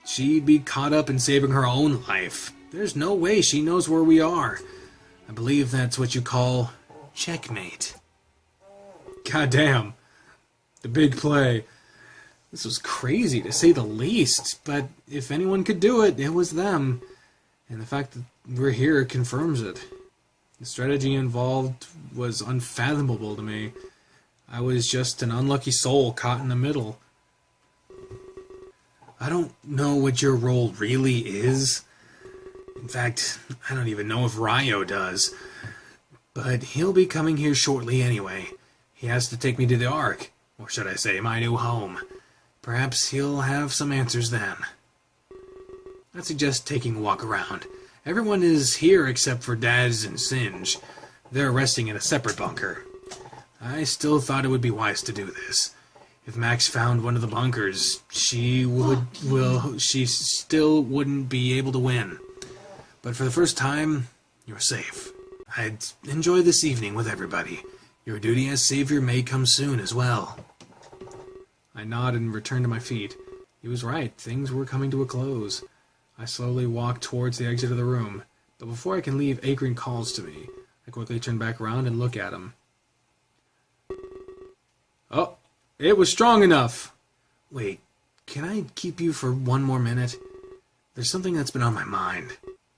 She'd be caught up in saving her own life. There's no way she knows where we are. I believe that's what you call checkmate. Goddamn. The big play. This was crazy, to say the least, but if anyone could do it, it was them. And the fact that we're here confirms it. The strategy involved was unfathomable to me. I was just an unlucky soul caught in the middle. I don't know what your role really is. In fact, I don't even know if Ryo does. But he'll be coming here shortly anyway. He has to take me to the Ark. Or should I say, my new home. Perhaps he'll have some answers then. I'd suggest taking a walk around. Everyone is here except for Daz and Singe. They're resting in a separate bunker. I still thought it would be wise to do this. If Max found one of the bunkers, she still wouldn't be able to win. But for the first time, you're safe. I'd enjoy this evening with everybody. Your duty as savior may come soon as well. I nod and return to my feet. He was right. Things were coming to a close. I slowly walked towards the exit of the room, but before I can leave, Akron calls to me. I quickly turn back around and look at him. Oh, it was strong enough. Wait, can I keep you for one more minute? There's something that's been on my mind.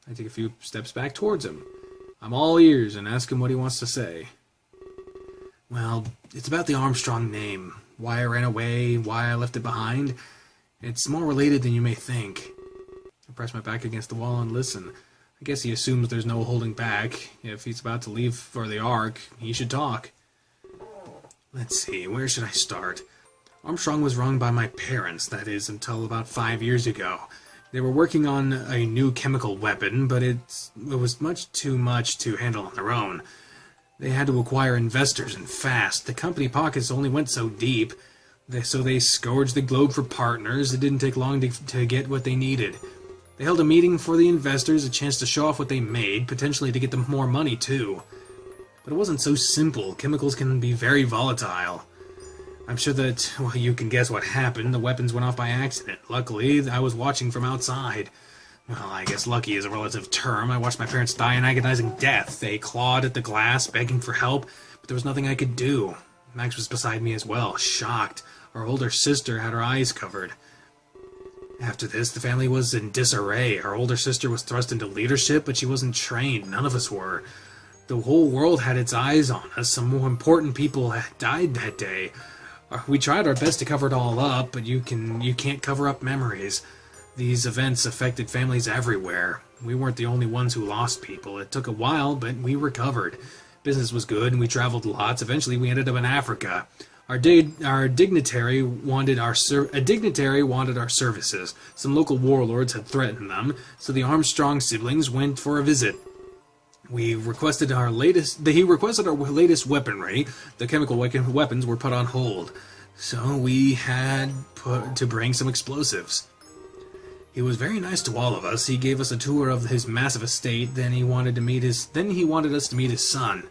I take a few steps back towards him. I'm all ears and ask him what he wants to say. Well, it's about the Armstrong name. Why I ran away, why I left it behind. It's more related than you may think. I press my back against the wall and listen. I guess he assumes there's no holding back. If he's about to leave for the Ark, he should talk. Let's see, where should I start? Armstrong was run by my parents, that is, until about 5 years ago. They were working on a new chemical weapon, but it was much too much to handle on their own. They had to acquire investors, and fast. The company pockets only went so deep, so they scourged the globe for partners. It didn't take long to get what they needed. They held a meeting for the investors, a chance to show off what they made, potentially to get them more money, too. But it wasn't so simple. Chemicals can be very volatile. I'm sure that, well, you can guess what happened. The weapons went off by accident. Luckily, I was watching from outside. Well, I guess lucky is a relative term. I watched my parents die an agonizing death. They clawed at the glass, begging for help, but there was nothing I could do. Max was beside me as well, shocked. Our older sister had her eyes covered. After this, the family was in disarray. Our older sister was thrust into leadership, but she wasn't trained. None of us were. The whole world had its eyes on us. Some more important people had died that day. We tried our best to cover it all up, but you can't cover up memories. These events affected families everywhere. We weren't the only ones who lost people. It took a while, but we recovered. Business was good, and we traveled lots. Eventually, we ended up in Africa. Our dignitary wanted our services. Some local warlords had threatened them, so the Armstrong siblings went for a visit. He requested our latest weaponry. The chemical weapons were put on hold, so we had to bring some explosives. He was very nice to all of us. He gave us a tour of his massive estate. Then he wanted us to meet his son.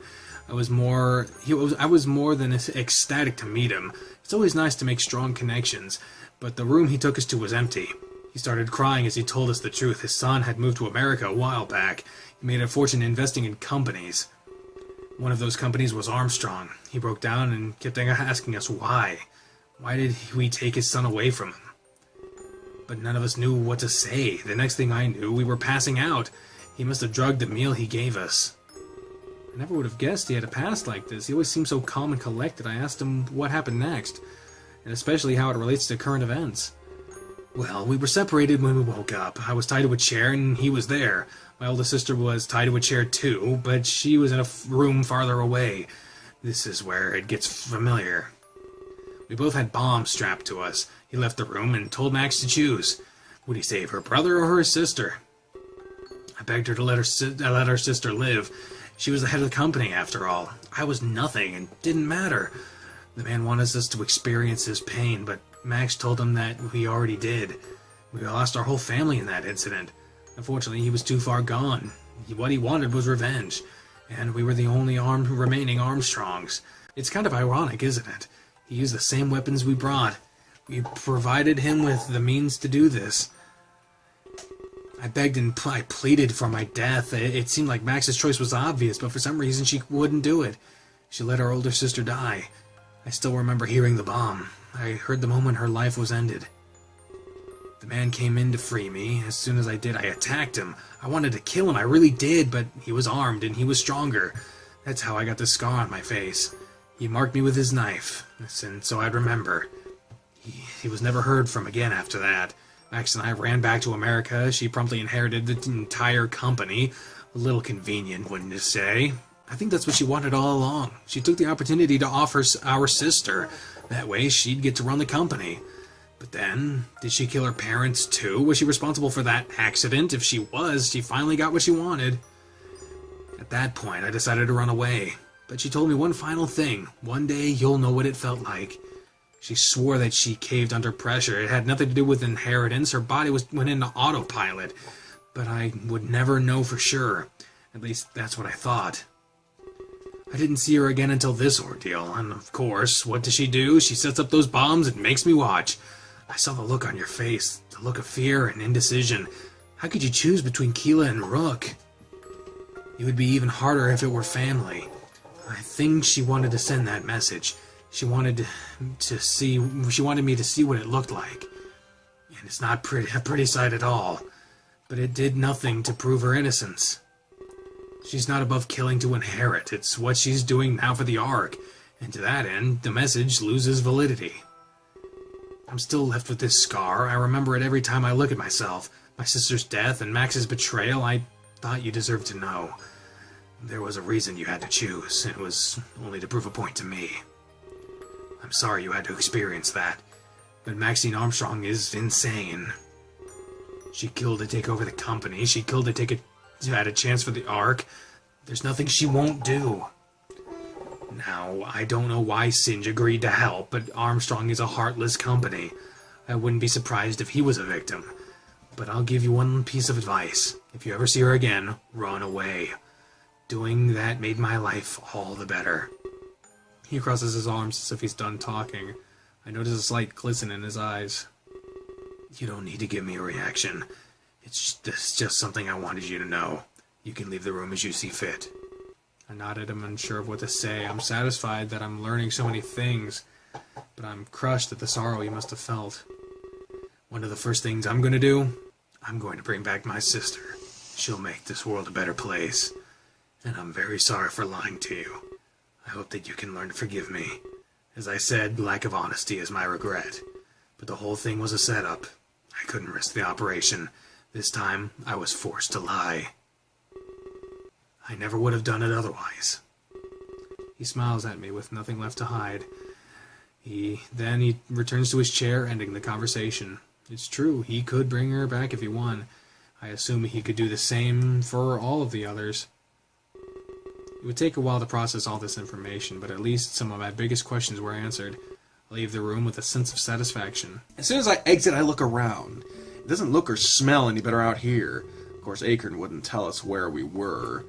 I was more than ecstatic to meet him. It's always nice to make strong connections, but the room he took us to was empty. He started crying as he told us the truth. His son had moved to America a while back. He made a fortune investing in companies. One of those companies was Armstrong. He broke down and kept asking us why. Why did we take his son away from him? But none of us knew what to say. The next thing I knew, we were passing out. He must have drugged the meal he gave us. I never would have guessed he had a past like this. He always seemed so calm and collected. I asked him what happened next, and especially how it relates to current events. Well, we were separated when we woke up. I was tied to a chair, and he was there. My oldest sister was tied to a chair too, but she was in a room farther away. This is where it gets familiar. We both had bombs strapped to us. He left the room and told Max to choose. Would he save her brother or her sister? I begged her to let her sister live. She was the head of the company, after all. I was nothing, and didn't matter. The man wanted us to experience his pain, but Max told him that we already did. We lost our whole family in that incident. Unfortunately, he was too far gone. What he wanted was revenge, and we were the only remaining Armstrongs. It's kind of ironic, isn't it? He used the same weapons we brought. We provided him with the means to do this. I begged and I pleaded for my death. It seemed like Max's choice was obvious, but for some reason she wouldn't do it. She let her older sister die. I still remember hearing the bomb. I heard the moment her life was ended. The man came in to free me. As soon as I did, I attacked him. I wanted to kill him, I really did, but he was armed and he was stronger. That's how I got the scar on my face. He marked me with his knife, and so I'd remember. He was never heard from again after that. Max and I ran back to America. She promptly inherited the entire company. A little convenient, wouldn't you say? I think that's what she wanted all along. She took the opportunity to offer our sister. That way, she'd get to run the company. But then, did she kill her parents too? Was she responsible for that accident? If she was, she finally got what she wanted. At that point, I decided to run away. But she told me one final thing. One day, you'll know what it felt like. She swore that she caved under pressure. It had nothing to do with inheritance. Her body went into autopilot. But I would never know for sure. At least, that's what I thought. I didn't see her again until this ordeal. And of course, what does she do? She sets up those bombs and makes me watch. I saw the look on your face, the look of fear and indecision. How could you choose between Keela and Rook? It would be even harder if it were family. I think she wanted to send that message. She wanted me to see what it looked like. And it's not a pretty sight at all. But it did nothing to prove her innocence. She's not above killing to inherit. It's what she's doing now for the Ark. And to that end, the message loses validity. I'm still left with this scar. I remember it every time I look at myself. My sister's death and Max's betrayal. I thought you deserved to know. There was a reason you had to choose. It was only to prove a point to me. I'm sorry you had to experience that. But Maxine Armstrong is insane. She killed to take over the company. She killed to had a chance for the Ark. There's nothing she won't do. Now, I don't know why Singe agreed to help, but Armstrong is a heartless company. I wouldn't be surprised if he was a victim. But I'll give you one piece of advice. If you ever see her again, run away. Doing that made my life all the better. He crosses his arms as if he's done talking. I notice a slight glisten in his eyes. You don't need to give me a reaction. It's just something I wanted you to know. You can leave the room as you see fit. I nodded, I'm unsure of what to say. I'm satisfied that I'm learning so many things, but I'm crushed at the sorrow he must have felt. One of the first things I'm going to do, I'm going to bring back my sister. She'll make this world a better place. And I'm very sorry for lying to you. I hope that you can learn to forgive me. As I said, lack of honesty is my regret. But the whole thing was a setup. I couldn't risk the operation. This time, I was forced to lie. I never would have done it otherwise. He smiles at me with nothing left to hide. Then he returns to his chair, ending the conversation. It's true, he could bring her back if he won. I assume he could do the same for all of the others. It would take a while to process all this information, but at least some of my biggest questions were answered. I leave the room with a sense of satisfaction. As soon as I exit, I look around. It doesn't look or smell any better out here. Of course, Akron wouldn't tell us where we were.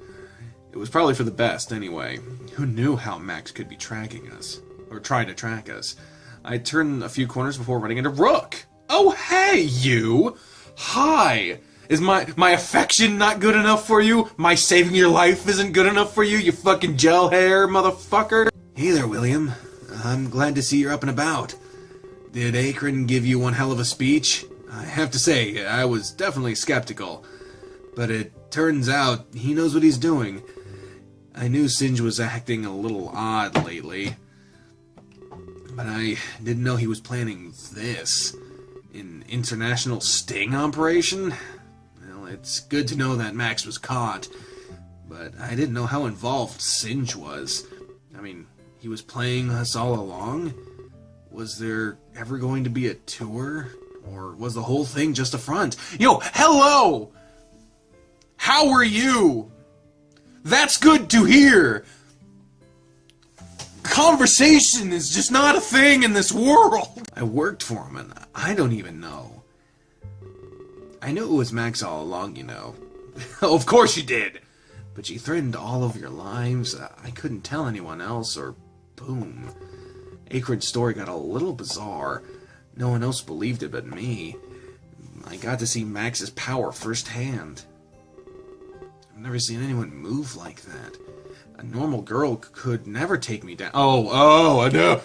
It was probably for the best, anyway. Who knew how Max could be tracking us? Or trying to track us? I turned a few corners before running into Rook. Oh, hey, you! Hi! Is my affection not good enough for you? My saving your life isn't good enough for you, you fucking gel hair motherfucker? Hey there, William. I'm glad to see you're up and about. Did Akron give you one hell of a speech? I have to say, I was definitely skeptical. But it turns out he knows what he's doing. I knew Singe was acting a little odd lately. But I didn't know he was planning this. An international sting operation? Well, it's good to know that Max was caught. But I didn't know how involved Singe was. I mean, he was playing us all along? Was there ever going to be a tour? Or was the whole thing just a front? Yo, hello! How are you? That's good to hear! Conversation is just not a thing in this world! I worked for him, and I don't even know. I knew it was Max all along, you know. Of course you did! But you threatened all of your lives. I couldn't tell anyone else, or boom. Akron's story got a little bizarre. No one else believed it but me. I got to see Max's power firsthand. I've never seen anyone move like that. A normal girl could never take me down. I know.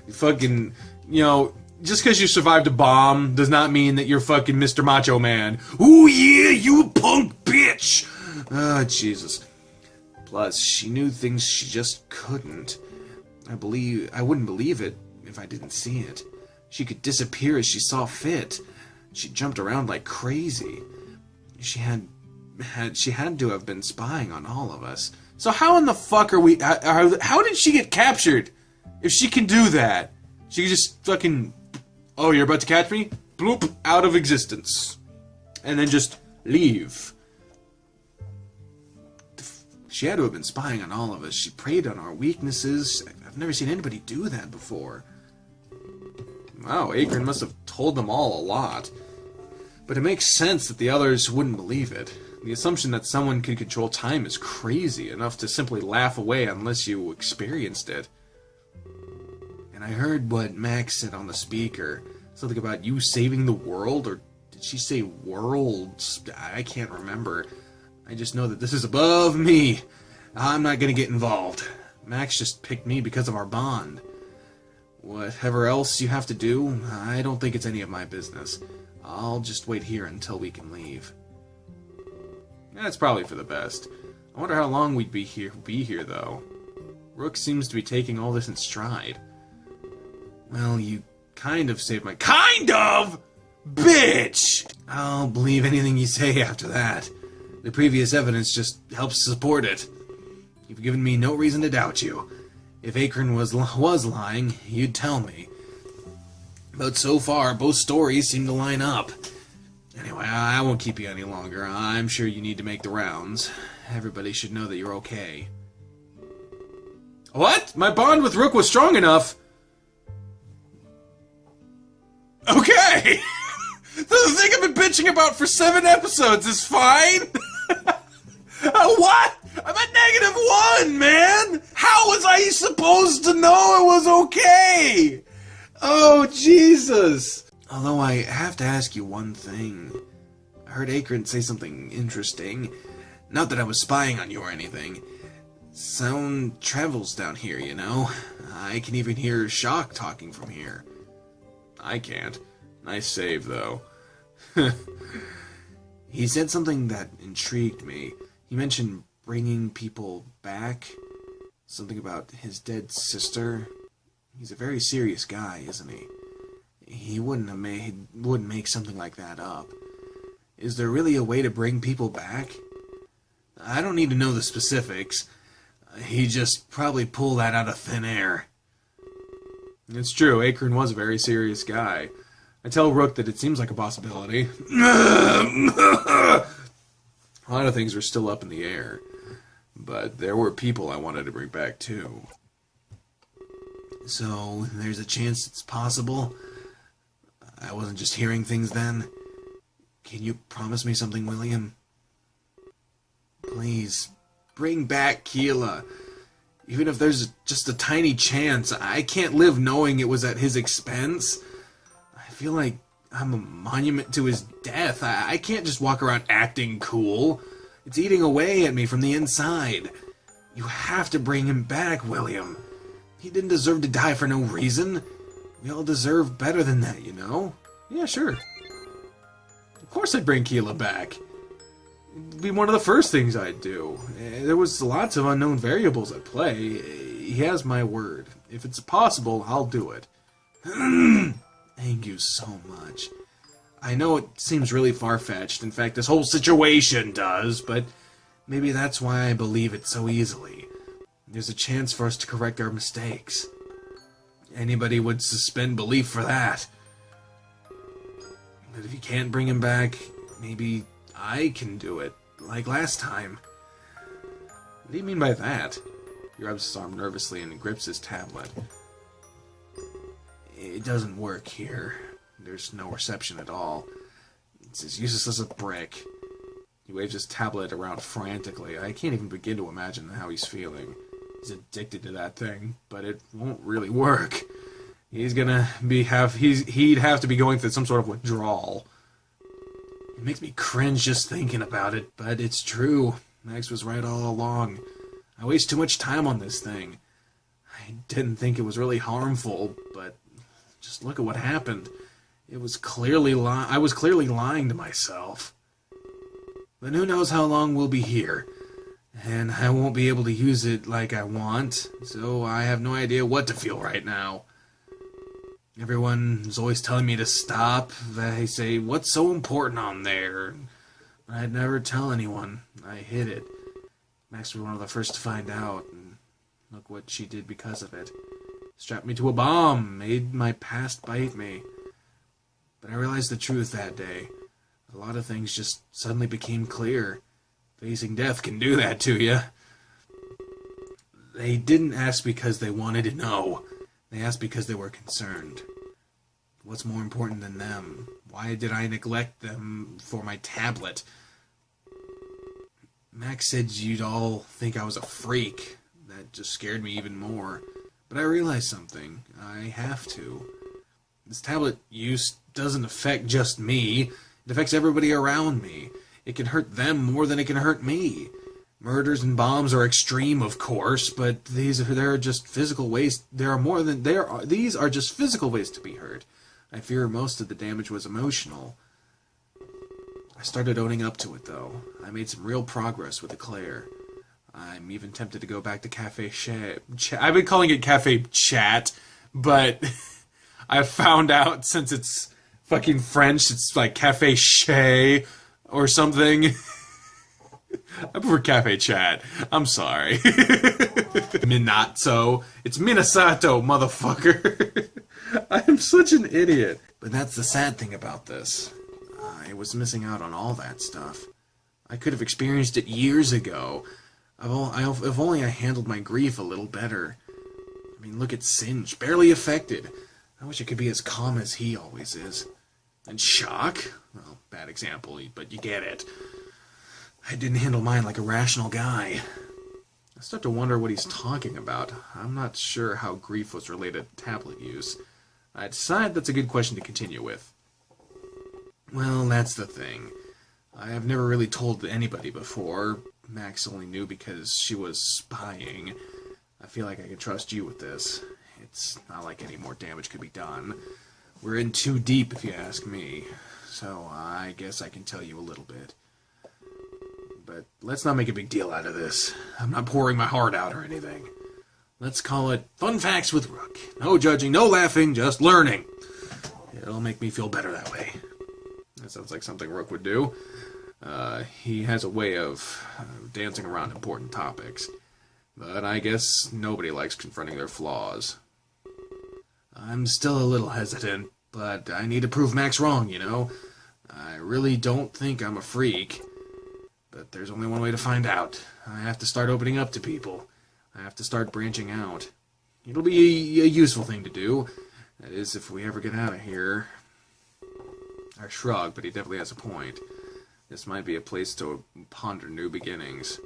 You fucking, you know, just because you survived a bomb does not mean that you're fucking Mr. Macho Man. Ooh yeah, you punk bitch! Oh, Jesus. Plus, she knew things she just couldn't. I wouldn't believe it if I didn't see it. She could disappear as she saw fit. She jumped around like crazy. She had to have been spying on all of us. So how in the fuck are we... How did she get captured? If she can do that. She could just fucking... Oh, you're about to catch me? Bloop, out of existence. And then just leave. She had to have been spying on all of us. She preyed on our weaknesses. I've never seen anybody do that before. Wow, Akron must have told them all a lot. But it makes sense that the others wouldn't believe it. The assumption that someone could control time is crazy enough to simply laugh away unless you experienced it. and I heard what Max said on the speaker. Something about you saving the world, or did she say worlds? I can't remember. I just know that this is above me. I'm not gonna get involved. Max just picked me because of our bond. Whatever else you have to do, I don't think it's any of my business. I'll just wait here until we can leave. That's probably for the best. I wonder how long we'd be here though. Rook seems to be taking all this in stride. Well, you kind of saved my— KIND OF?! Bitch! I'll believe anything you say after that. The previous evidence just helps support it. You've given me no reason to doubt you. If Akron was lying, you'd tell me. But so far, both stories seem to line up. Anyway, I won't keep you any longer. I'm sure you need to make the rounds. Everybody should know that you're okay. What? My bond with Rook was strong enough. Okay! The thing I've been bitching about for 7 episodes is fine? What? I'm at -1, man! How was I supposed to know it was okay? Oh, Jesus! Although I have to ask you one thing. I heard Akron say something interesting. Not that I was spying on you or anything. Sound travels down here, you know? I can even hear Shock talking from here. I can't. Nice save, though. He said something that intrigued me. He mentioned bringing people back. Something about his dead sister. He's a very serious guy, isn't he? He wouldn't make something like that up. Is there really a way to bring people back? I don't need to know the specifics. He just probably pulled that out of thin air. It's true, Akron was a very serious guy. I tell Rook that it seems like a possibility. A lot of things were still up in the air. But there were people I wanted to bring back, too. So, there's a chance it's possible? I wasn't just hearing things then? Can you promise me something, William? Please, bring back Keela. Even if there's just a tiny chance, I can't live knowing it was at his expense. I feel like I'm a monument to his death. I can't just walk around acting cool. It's eating away at me from the inside. You have to bring him back, William. He didn't deserve to die for no reason. We all deserve better than that, you know? Yeah, sure. Of course I'd bring Keela back. It'd be one of the first things I'd do. There was lots of unknown variables at play. He has my word. If it's possible, I'll do it. Thank you so much. I know it seems really far-fetched. In fact, this whole situation does, but maybe that's why I believe it so easily. There's a chance for us to correct our mistakes. Anybody would suspend belief for that. But if you can't bring him back, maybe I can do it, like last time. What do you mean by that? He rubs his arm nervously and grips his tablet. It doesn't work here. There's no reception at all. It's as useless as a brick. He waves his tablet around frantically. I can't even begin to imagine how he's feeling. He's addicted to that thing, but it won't really work. He'd have to be going through some sort of withdrawal. It makes me cringe just thinking about it, but it's true. Max was right all along. I waste too much time on this thing. I didn't think it was really harmful, but just look at what happened. It was clearly I was clearly lying to myself. But who knows how long we'll be here. And I won't be able to use it like I want, so I have no idea what to feel right now. Everyone's always telling me to stop. They say, what's so important on there? I'd never tell anyone. I hid it. Max was one of the first to find out, and look what she did because of it. Strapped me to a bomb, made my past bite me. But I realized the truth that day. A lot of things just suddenly became clear. Facing death can do that to you. They didn't ask because they wanted to know. They asked because they were concerned. What's more important than them? Why did I neglect them for my tablet? Max said you'd all think I was a freak. That just scared me even more. But I realized something. I have to. This tablet use doesn't affect just me. It affects everybody around me. It can hurt them more than it can hurt me. Murders and bombs are extreme, of course, but there are just physical ways. These are just physical ways to be hurt. I fear most of the damage was emotional. I started owning up to it, though. I made some real progress with Eclair. I'm even tempted to go back to Cafe Chat. I've been calling it Cafe Chat, but I found out since it's fucking French, it's like Cafe Chat or something. I prefer Cafe Chat. I'm sorry. Minato. It's Minasato, motherfucker. I'm such an idiot. But that's the sad thing about this. I was missing out on all that stuff. I could have experienced it years ago. If only I handled my grief a little better. I mean, look at Singe. Barely affected. I wish I could be as calm as he always is. And Shock? Well, bad example, but you get it. I didn't handle mine like a rational guy. I start to wonder what he's talking about. I'm not sure how grief was related to tablet use. I decide that's a good question to continue with. Well, that's the thing. I have never really told anybody before. Max only knew because she was spying. I feel like I can trust you with this. It's not like any more damage could be done. We're in too deep, if you ask me. So I guess I can tell you a little bit. But let's not make a big deal out of this. I'm not pouring my heart out or anything. Let's call it Fun Facts with Rook. No judging, no laughing, just learning. It'll make me feel better that way. That sounds like something Rook would do. He has a way of dancing around important topics. But I guess nobody likes confronting their flaws. I'm still a little hesitant, but I need to prove Max wrong, you know? I really don't think I'm a freak. But there's only one way to find out. I have to start opening up to people. I have to start branching out. It'll be a useful thing to do. That is, if we ever get out of here. I shrug, but he definitely has a point. This might be a place to ponder new beginnings.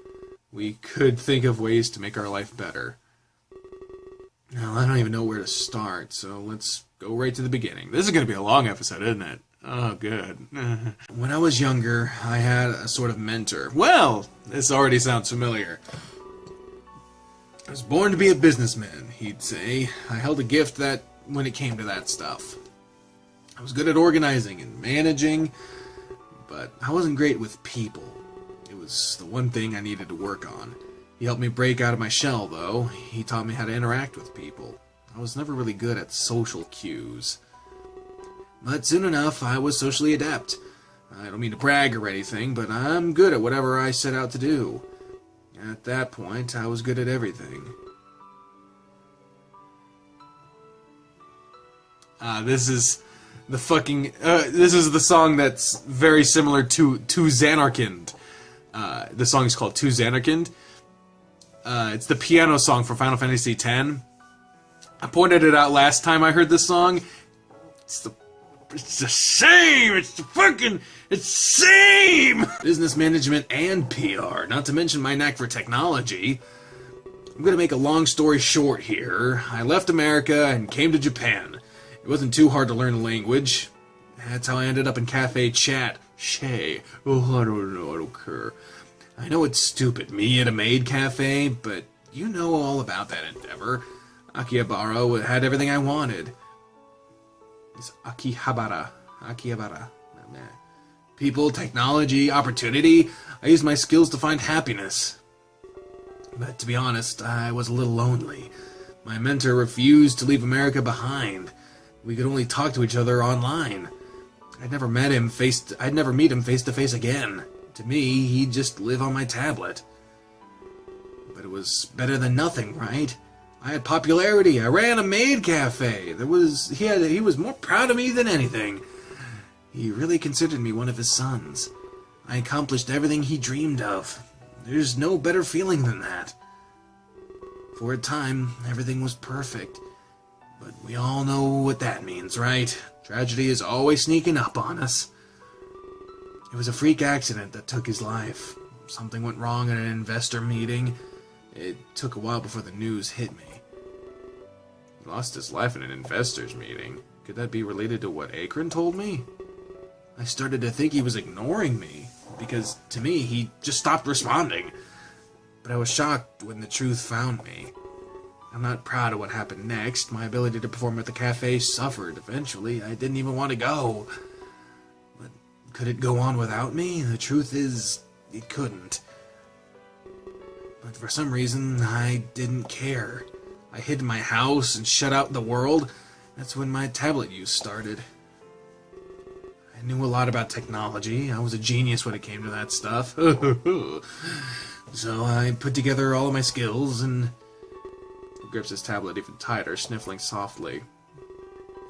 We could think of ways to make our life better. Well, I don't even know where to start, so let's go right to the beginning. This is going to be a long episode, isn't it? Oh, good. When I was younger, I had a sort of mentor. Well, this already sounds familiar. I was born to be a businessman, he'd say. I held a gift that when it came to that stuff. I was good at organizing and managing, but I wasn't great with people. It was the one thing I needed to work on. He helped me break out of my shell, though. He taught me how to interact with people. I was never really good at social cues. But soon enough, I was socially adept. I don't mean to brag or anything, but I'm good at whatever I set out to do. At that point, I was good at everything. This is the fucking... this is the song that's very similar to Xanarkand. The song is called To Xanarkand. It's the piano song for Final Fantasy X. I pointed it out last time I heard this song. It's the same! It's the same! Business management and PR, not to mention my knack for technology. I'm gonna make a long story short here. I left America and came to Japan. It wasn't too hard to learn the language. That's how I ended up in Cafe Chat. Shay. Oh, I don't know, I don't care. I know it's stupid, me at a maid cafe, but you know all about that endeavor. Akihabara had everything I wanted. It's Akihabara. People, technology, opportunity. I used my skills to find happiness. But to be honest, I was a little lonely. My mentor refused to leave America behind. We could only talk to each other online. I'd never meet him face to face again. To me, he'd just live on my tablet. But it was better than nothing, right? I had popularity. I ran a maid cafe. He was more proud of me than anything. He really considered me one of his sons. I accomplished everything he dreamed of. There's no better feeling than that. For a time, everything was perfect. But we all know what that means, right? Tragedy is always sneaking up on us. It was a freak accident that took his life. Something went wrong at an investor meeting. It took a while before the news hit me. He lost his life in an investors meeting. Could that be related to what Akron told me? I started to think he was ignoring me, because to me, he just stopped responding. But I was shocked when the truth found me. I'm not proud of what happened next. My ability to perform at the cafe suffered. Eventually, I didn't even want to go. But could it go on without me? The truth is, it couldn't. But for some reason, I didn't care. I hid in my house and shut out the world. That's when my tablet use started. I knew a lot about technology. I was a genius when it came to that stuff. So I put together all of my skills and... He grips his tablet even tighter, sniffling softly.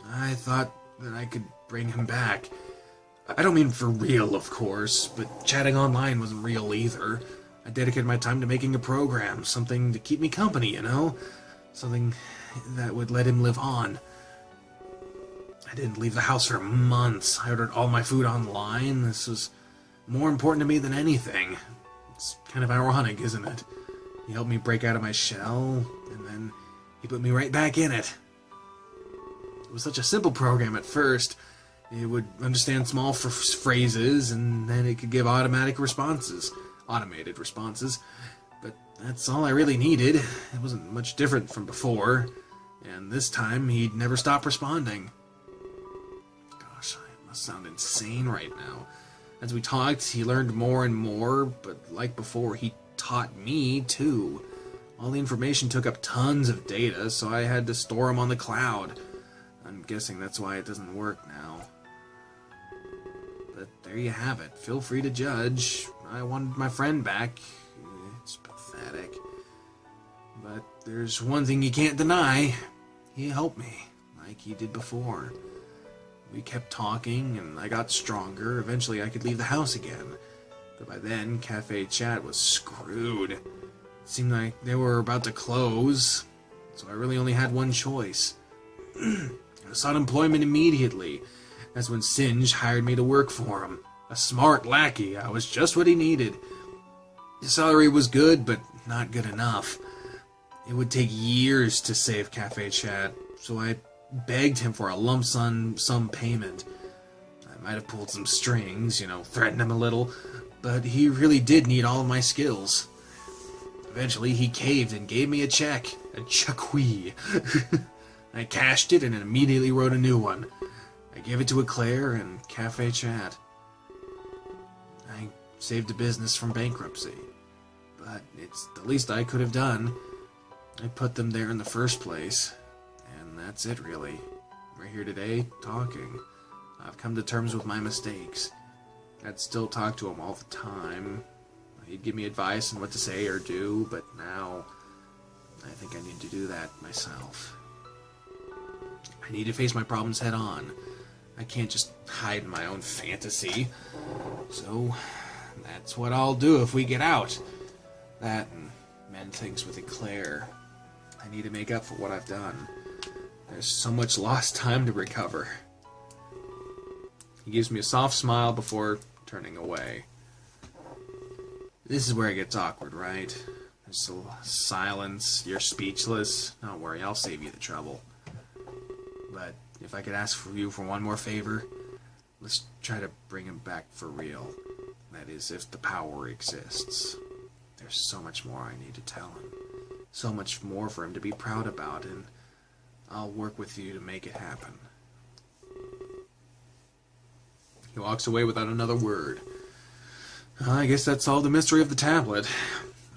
I thought that I could bring him back. I don't mean for real, of course, but chatting online wasn't real either. I dedicated my time to making a program, something to keep me company, you know? Something that would let him live on. I didn't leave the house for months. I ordered all my food online. This was more important to me than anything. It's kind of ironic, isn't it? He helped me break out of my shell, and then he put me right back in it. It was such a simple program at first. It would understand small phrases, and then it could give automated responses. But that's all I really needed. It wasn't much different from before, and this time he'd never stop responding. Gosh, I must sound insane right now. As we talked, he learned more and more, but like before, he taught me too. All the information took up tons of data, so I had to store them on the cloud. I'm guessing that's why it doesn't work now. But there you have it. Feel free to judge. I wanted my friend back. It's pathetic. But there's one thing you can't deny. He helped me, like he did before. We kept talking, and I got stronger. Eventually I could leave the house again. But by then, Cafe Chat was screwed. It seemed like they were about to close, so I really only had one choice. I sought employment immediately. That's when Singe hired me to work for him. A smart lackey. I was just what he needed. The salary was good, but not good enough. It would take years to save Cafe Chat, so I begged him for a lump sum payment. I might have pulled some strings, threatened him a little, but he really did need all of my skills. Eventually, he caved and gave me a check. A chequee. I cashed it and immediately wrote a new one. I gave it to Eclair and Cafe Chat. I saved the business from bankruptcy, but it's the least I could have done. I put them there in the first place. And that's it, really. We're here today, talking. I've come to terms with my mistakes. I'd still talk to him all the time. He'd give me advice on what to say or do, but now I think I need to do that myself. I need to face my problems head on. I can't just hide in my own fantasy. So that's what I'll do if we get out. That and mend things with Eclair. I need to make up for what I've done. There's so much lost time to recover. He gives me a soft smile before turning away. This is where it gets awkward, right? There's a silence, you're speechless. Don't worry, I'll save you the trouble. But if I could ask you for one more favor, let's try to bring him back for real. That is, if the power exists. There's so much more I need to tell him. So much more for him to be proud about, and I'll work with you to make it happen. He walks away without another word. I guess that's all the mystery of the tablet.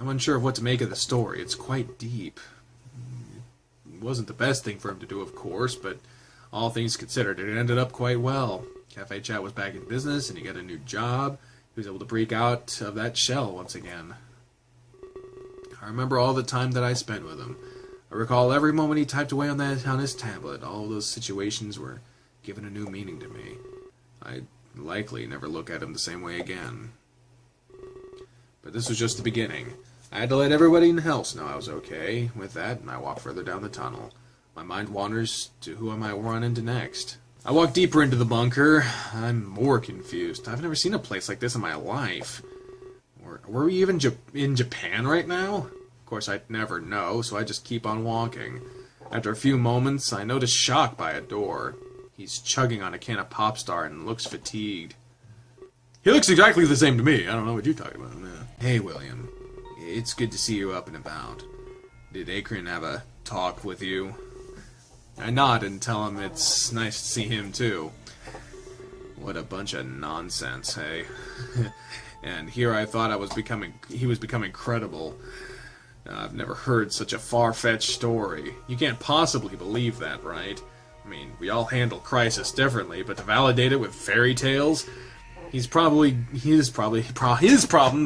I'm unsure of what to make of the story. It's quite deep. It wasn't the best thing for him to do, of course, but all things considered, it ended up quite well. Cafe Chat was back in business, and he got a new job. He was able to break out of that shell once again. I remember all the time that I spent with him. I recall every moment he typed away on his tablet. All those situations were given a new meaning to me. I'd likely never look at him the same way again. But this was just the beginning. I had to let everybody else know I was okay with that, and I walk further down the tunnel. My mind wanders to who I might run into next. I walk deeper into the bunker. I'm more confused. I've never seen a place like this in my life. Were we even in Japan right now? Of course, I'd never know, so I just keep on walking. After a few moments, I notice Shock by a door. He's chugging on a can of Popstar and looks fatigued. He looks exactly the same to me. I don't know what you're talking about. Man. Hey, William. It's good to see you up and about. Did Akron have a talk with you? I nod and tell him it's nice to see him, too. What a bunch of nonsense, hey? And here I thought he was becoming credible. I've never heard such a far-fetched story. You can't possibly believe that, right? I mean, we all handle crisis differently, but to validate it with fairy tales, his problems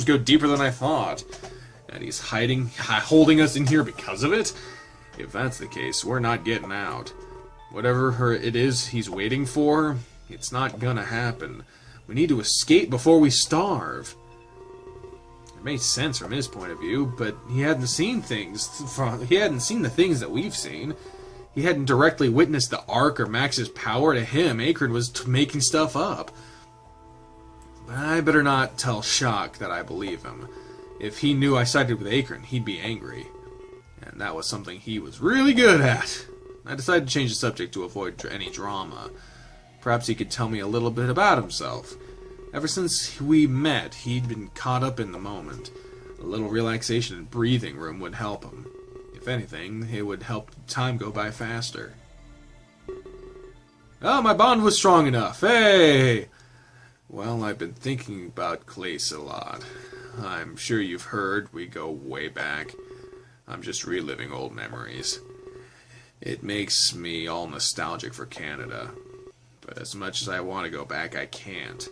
go deeper than I thought. And he's holding us in here because of it? If that's the case, we're not getting out. Whatever it is he's waiting for, it's not gonna happen. We need to escape before we starve. It made sense from his point of view, but he hadn't seen the things that we've seen. He hadn't directly witnessed the Ark or Max's power. To him, Akron was making stuff up. But I better not tell Shock that I believe him. If he knew I sided with Akron, he'd be angry. And that was something he was really good at. I decided to change the subject to avoid any drama. Perhaps he could tell me a little bit about himself. Ever since we met, he'd been caught up in the moment. A little relaxation and breathing room would help him. If anything, it would help time go by faster. Oh, my bond was strong enough. Hey! Well, I've been thinking about Klace a lot. I'm sure you've heard we go way back. I'm just reliving old memories. It makes me all nostalgic for Canada. But as much as I want to go back, I can't.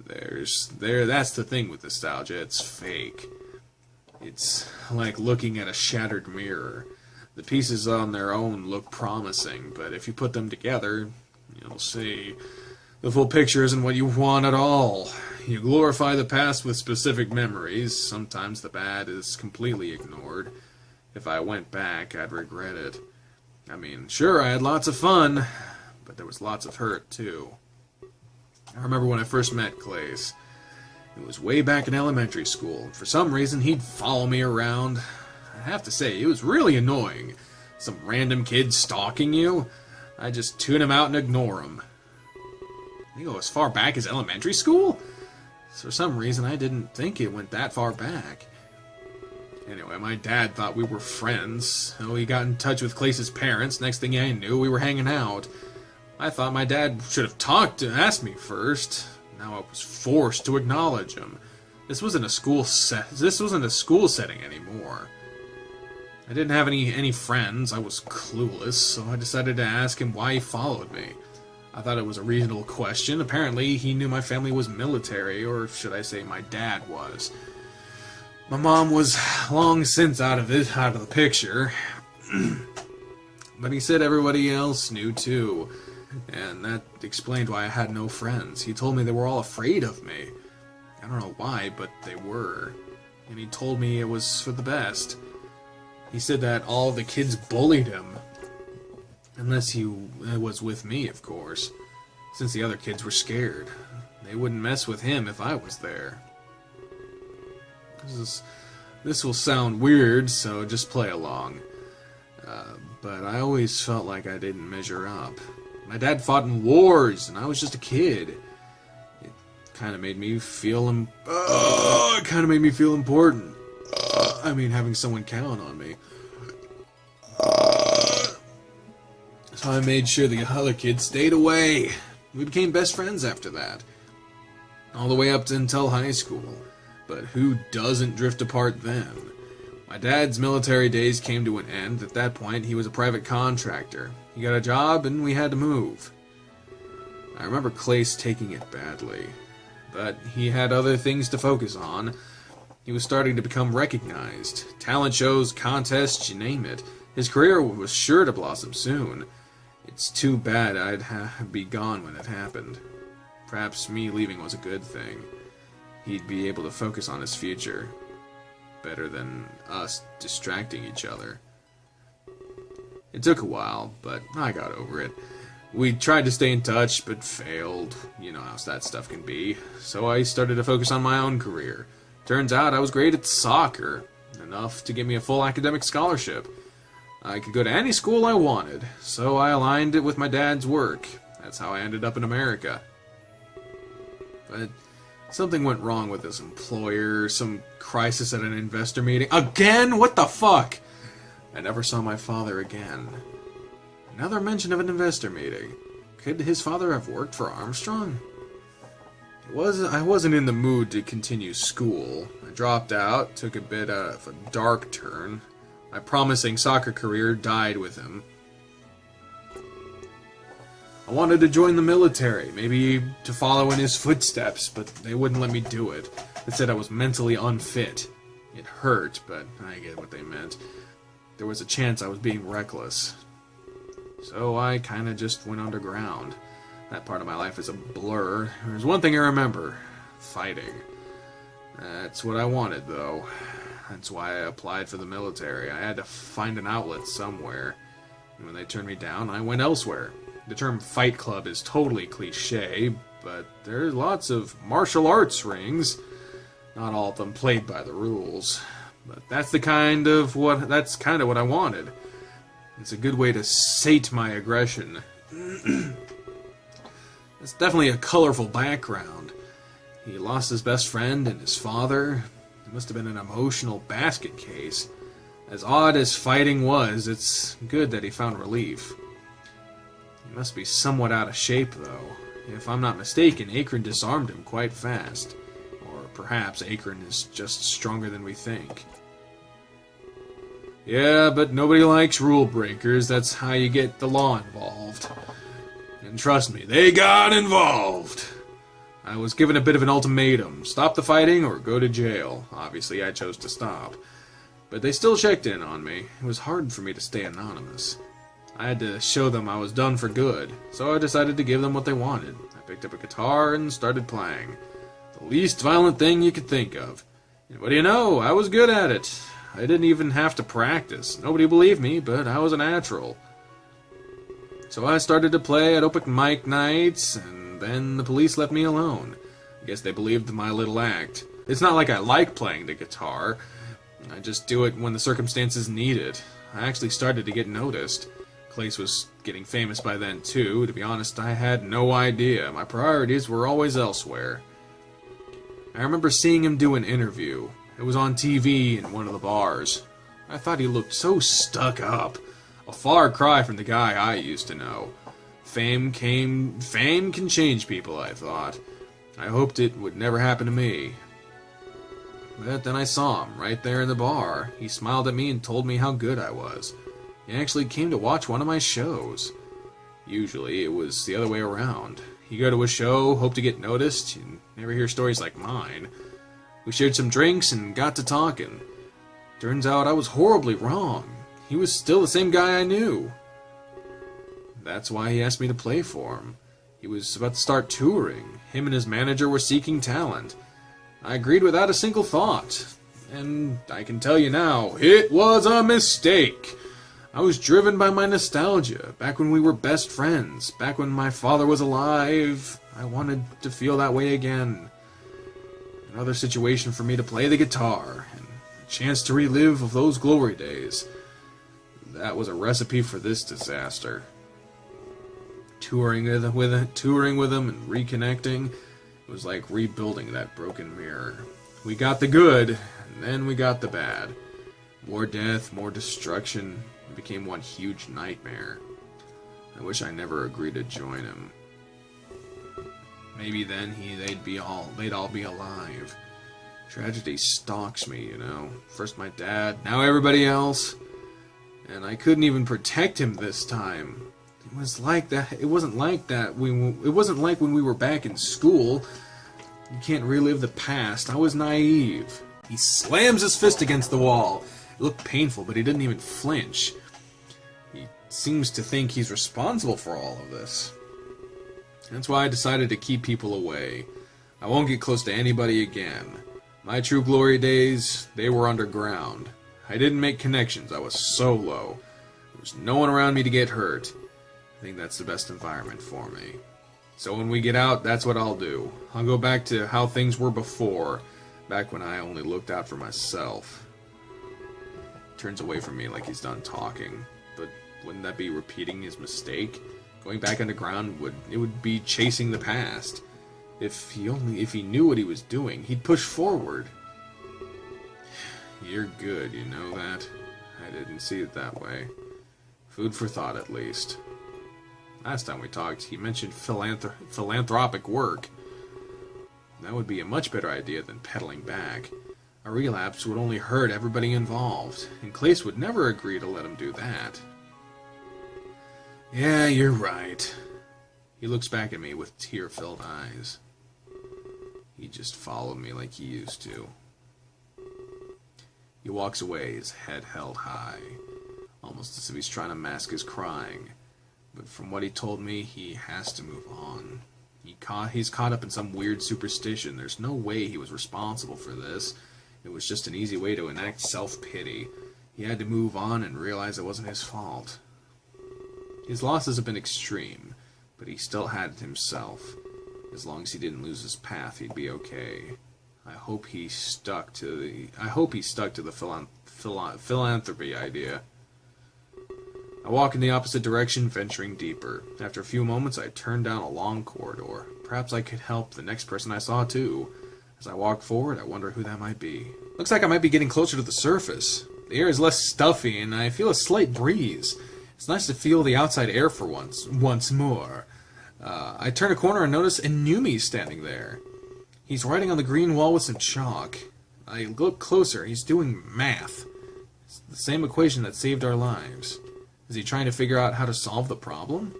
That's the thing with nostalgia, it's fake. It's like looking at a shattered mirror. The pieces on their own look promising, but if you put them together, you'll see the full picture isn't what you want at all. You glorify the past with specific memories. Sometimes the bad is completely ignored. If I went back, I'd regret it. I mean, sure, I had lots of fun, but there was lots of hurt, too. I remember when I first met Klace. It was way back in elementary school. For some reason, he'd follow me around. I have to say, it was really annoying. Some random kid stalking you. I just tune him out and ignore him. You go as far back as elementary school? For some reason, I didn't think it went that far back. Anyway, my dad thought we were friends, so he got in touch with Klace's parents. Next thing I knew, we were hanging out. I thought my dad should have asked me first. Now I was forced to acknowledge him. This wasn't a school setting anymore. I didn't have any friends. I was clueless, so I decided to ask him why he followed me. I thought it was a reasonable question. Apparently, he knew my family was military, or should I say my dad was. My mom was long since out of the picture. But he said everybody else knew too. And that explained why I had no friends. He told me they were all afraid of me. I don't know why, but they were. And he told me it was for the best. He said that all the kids bullied him. Unless he was with me, of course. Since the other kids were scared. They wouldn't mess with him if I was there. This will sound weird, so just play along. But I always felt like I didn't measure up. My dad fought in wars, and I was just a kid. It kind of made me feel important. I mean, having someone count on me. So I made sure the other kids stayed away. We became best friends after that. All the way up until high school. But who doesn't drift apart then? My dad's military days came to an end. At that point, he was a private contractor. He got a job, and we had to move. I remember Klace taking it badly. But he had other things to focus on. He was starting to become recognized. Talent shows, contests, you name it. His career was sure to blossom soon. It's too bad I'd be gone when it happened. Perhaps me leaving was a good thing. He'd be able to focus on his future. Better than us distracting each other. It took a while, but I got over it. We tried to stay in touch, but failed. You know how that stuff can be. So I started to focus on my own career. Turns out I was great at soccer. Enough to give me a full academic scholarship. I could go to any school I wanted, so I aligned it with my dad's work. That's how I ended up in America. But something went wrong with this employer, some crisis at an investor meeting. Again? What the fuck? I never saw my father again. Another mention of an investor meeting. Could his father have worked for Armstrong? I wasn't in the mood to continue school. I dropped out, took a bit of a dark turn. My promising soccer career died with him. I wanted to join the military, maybe to follow in his footsteps, but they wouldn't let me do it. They said I was mentally unfit. It hurt, but I get what they meant. There was a chance I was being reckless. So I kinda just went underground. That part of my life is a blur. There's one thing I remember. Fighting. That's what I wanted, though. That's why I applied for the military. I had to find an outlet somewhere. And when they turned me down, I went elsewhere. The term Fight Club is totally cliche, but there's lots of martial arts rings. Not all of them played by the rules. But that's kind of what I wanted. It's a good way to sate my aggression. It's definitely a colorful background. He lost his best friend and his father. It must have been an emotional basket case. As odd as fighting was, it's good that he found relief. He must be somewhat out of shape, though. If I'm not mistaken, Akron disarmed him quite fast. Or perhaps Akron is just stronger than we think. Yeah, but nobody likes rule breakers. That's how you get the law involved. And trust me, they got involved. I was given a bit of an ultimatum. Stop the fighting or go to jail. Obviously, I chose to stop. But they still checked in on me. It was hard for me to stay anonymous. I had to show them I was done for good, so I decided to give them what they wanted. I picked up a guitar and started playing. The least violent thing you could think of. And what do you know? I was good at it. I didn't even have to practice. Nobody believed me, but I was a natural. So I started to play at open mic nights, and then the police left me alone. I guess they believed my little act. It's not like I like playing the guitar. I just do it when the circumstances need it. I actually started to get noticed. Klace was getting famous by then, too. To be honest, I had no idea. My priorities were always elsewhere. I remember seeing him do an interview. It was on TV in one of the bars. I thought he looked so stuck up. A far cry from the guy I used to know. Fame can change people, I thought. I hoped it would never happen to me. But then I saw him, right there in the bar. He smiled at me and told me how good I was. He actually came to watch one of my shows. Usually, it was the other way around. You go to a show, hope to get noticed, you never hear stories like mine. We shared some drinks and got to talking. Turns out I was horribly wrong. He was still the same guy I knew. That's why he asked me to play for him. He was about to start touring. Him and his manager were seeking talent. I agreed without a single thought. And I can tell you now, it was a mistake. I was driven by my nostalgia, back when we were best friends, back when my father was alive. I wanted to feel that way again. Another situation for me to play the guitar, and a chance to relive those glory days. That was a recipe for this disaster. Touring with him and reconnecting was like rebuilding that broken mirror. We got the good, and then we got the bad. More death, more destruction. It became one huge nightmare. I wish I never agreed to join him. Maybe then they'd all be alive. Tragedy stalks me, you know. First my dad, now everybody else. And I couldn't even protect him this time. It was like that. It wasn't like that. It wasn't like when we were back in school. You can't relive the past. I was naive. He slams his fist against the wall. It looked painful, but he didn't even flinch. He seems to think he's responsible for all of this. That's why I decided to keep people away. I won't get close to anybody again. My true glory days, they were underground. I didn't make connections. I was so low. There was no one around me to get hurt. I think that's the best environment for me. So when we get out, that's what I'll do. I'll go back to how things were before, back when I only looked out for myself. turns away from me like he's done talking. But wouldn't that be repeating his mistake? Going back underground would be chasing the past. If he knew what he was doing, he'd push forward. You're good, you know that? I didn't see it that way. Food for thought, at least. Last time we talked, he mentioned philanthropic work. That would be a much better idea than peddling back. A relapse would only hurt everybody involved, and Klace would never agree to let him do that. Yeah, you're right. He looks back at me with tear-filled eyes. He just followed me like he used to. He walks away, his head held high, almost as if he's trying to mask his crying. But from what he told me, he has to move on. He's caught up in some weird superstition. There's no way he was responsible for this. It was just an easy way to enact self-pity. He had to move on and realize it wasn't his fault. His losses have been extreme, but he still had himself. As long as he didn't lose his path, he'd be okay. I hope he stuck to the philanthropy idea. I walk in the opposite direction, venturing deeper. After a few moments, I turn down a long corridor. Perhaps I could help the next person I saw, too. As I walk forward, I wonder who that might be. Looks like I might be getting closer to the surface. The air is less stuffy, and I feel a slight breeze. It's nice to feel the outside air for once more. I turn a corner and notice Inumi standing there. He's writing on the green wall with some chalk. I look closer. He's doing math. It's the same equation that saved our lives. Is he trying to figure out how to solve the problem?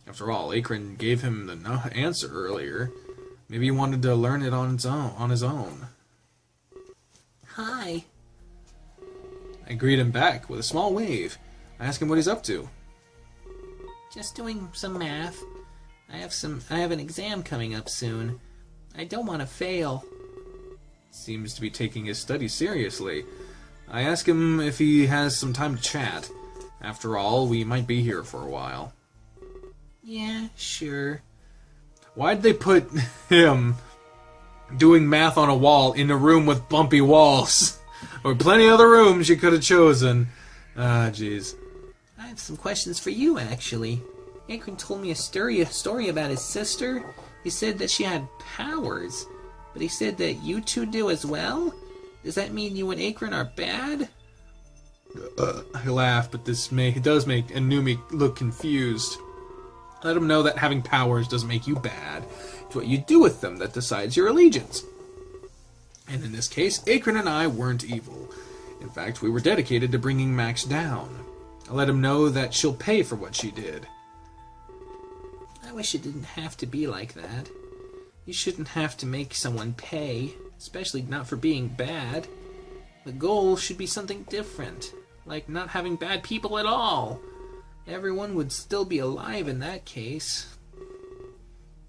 After all, Akron gave him the answer earlier. Maybe he wanted to learn it on his own. Hi. I greet him back with a small wave. I ask him what he's up to. Just doing some math. I have an exam coming up soon. I don't want to fail. Seems to be taking his studies seriously. I ask him if he has some time to chat. After all, we might be here for a while. Yeah, sure. Why'd they put him doing math on a wall in a room with bumpy walls? There were plenty of other rooms you could have chosen. Ah, jeez. I have some questions for you, actually. Akron told me a story about his sister. He said that she had powers, but he said that you two do as well? Does that mean you and Akron are bad? I laugh, but it does make Inumi look confused. Let him know that having powers doesn't make you bad. It's what you do with them that decides your allegiance. And in this case, Akron and I weren't evil. In fact, we were dedicated to bringing Max down. I let him know that she'll pay for what she did. I wish it didn't have to be like that. You shouldn't have to make someone pay, especially not for being bad. The goal should be something different, like not having bad people at all. Everyone would still be alive in that case.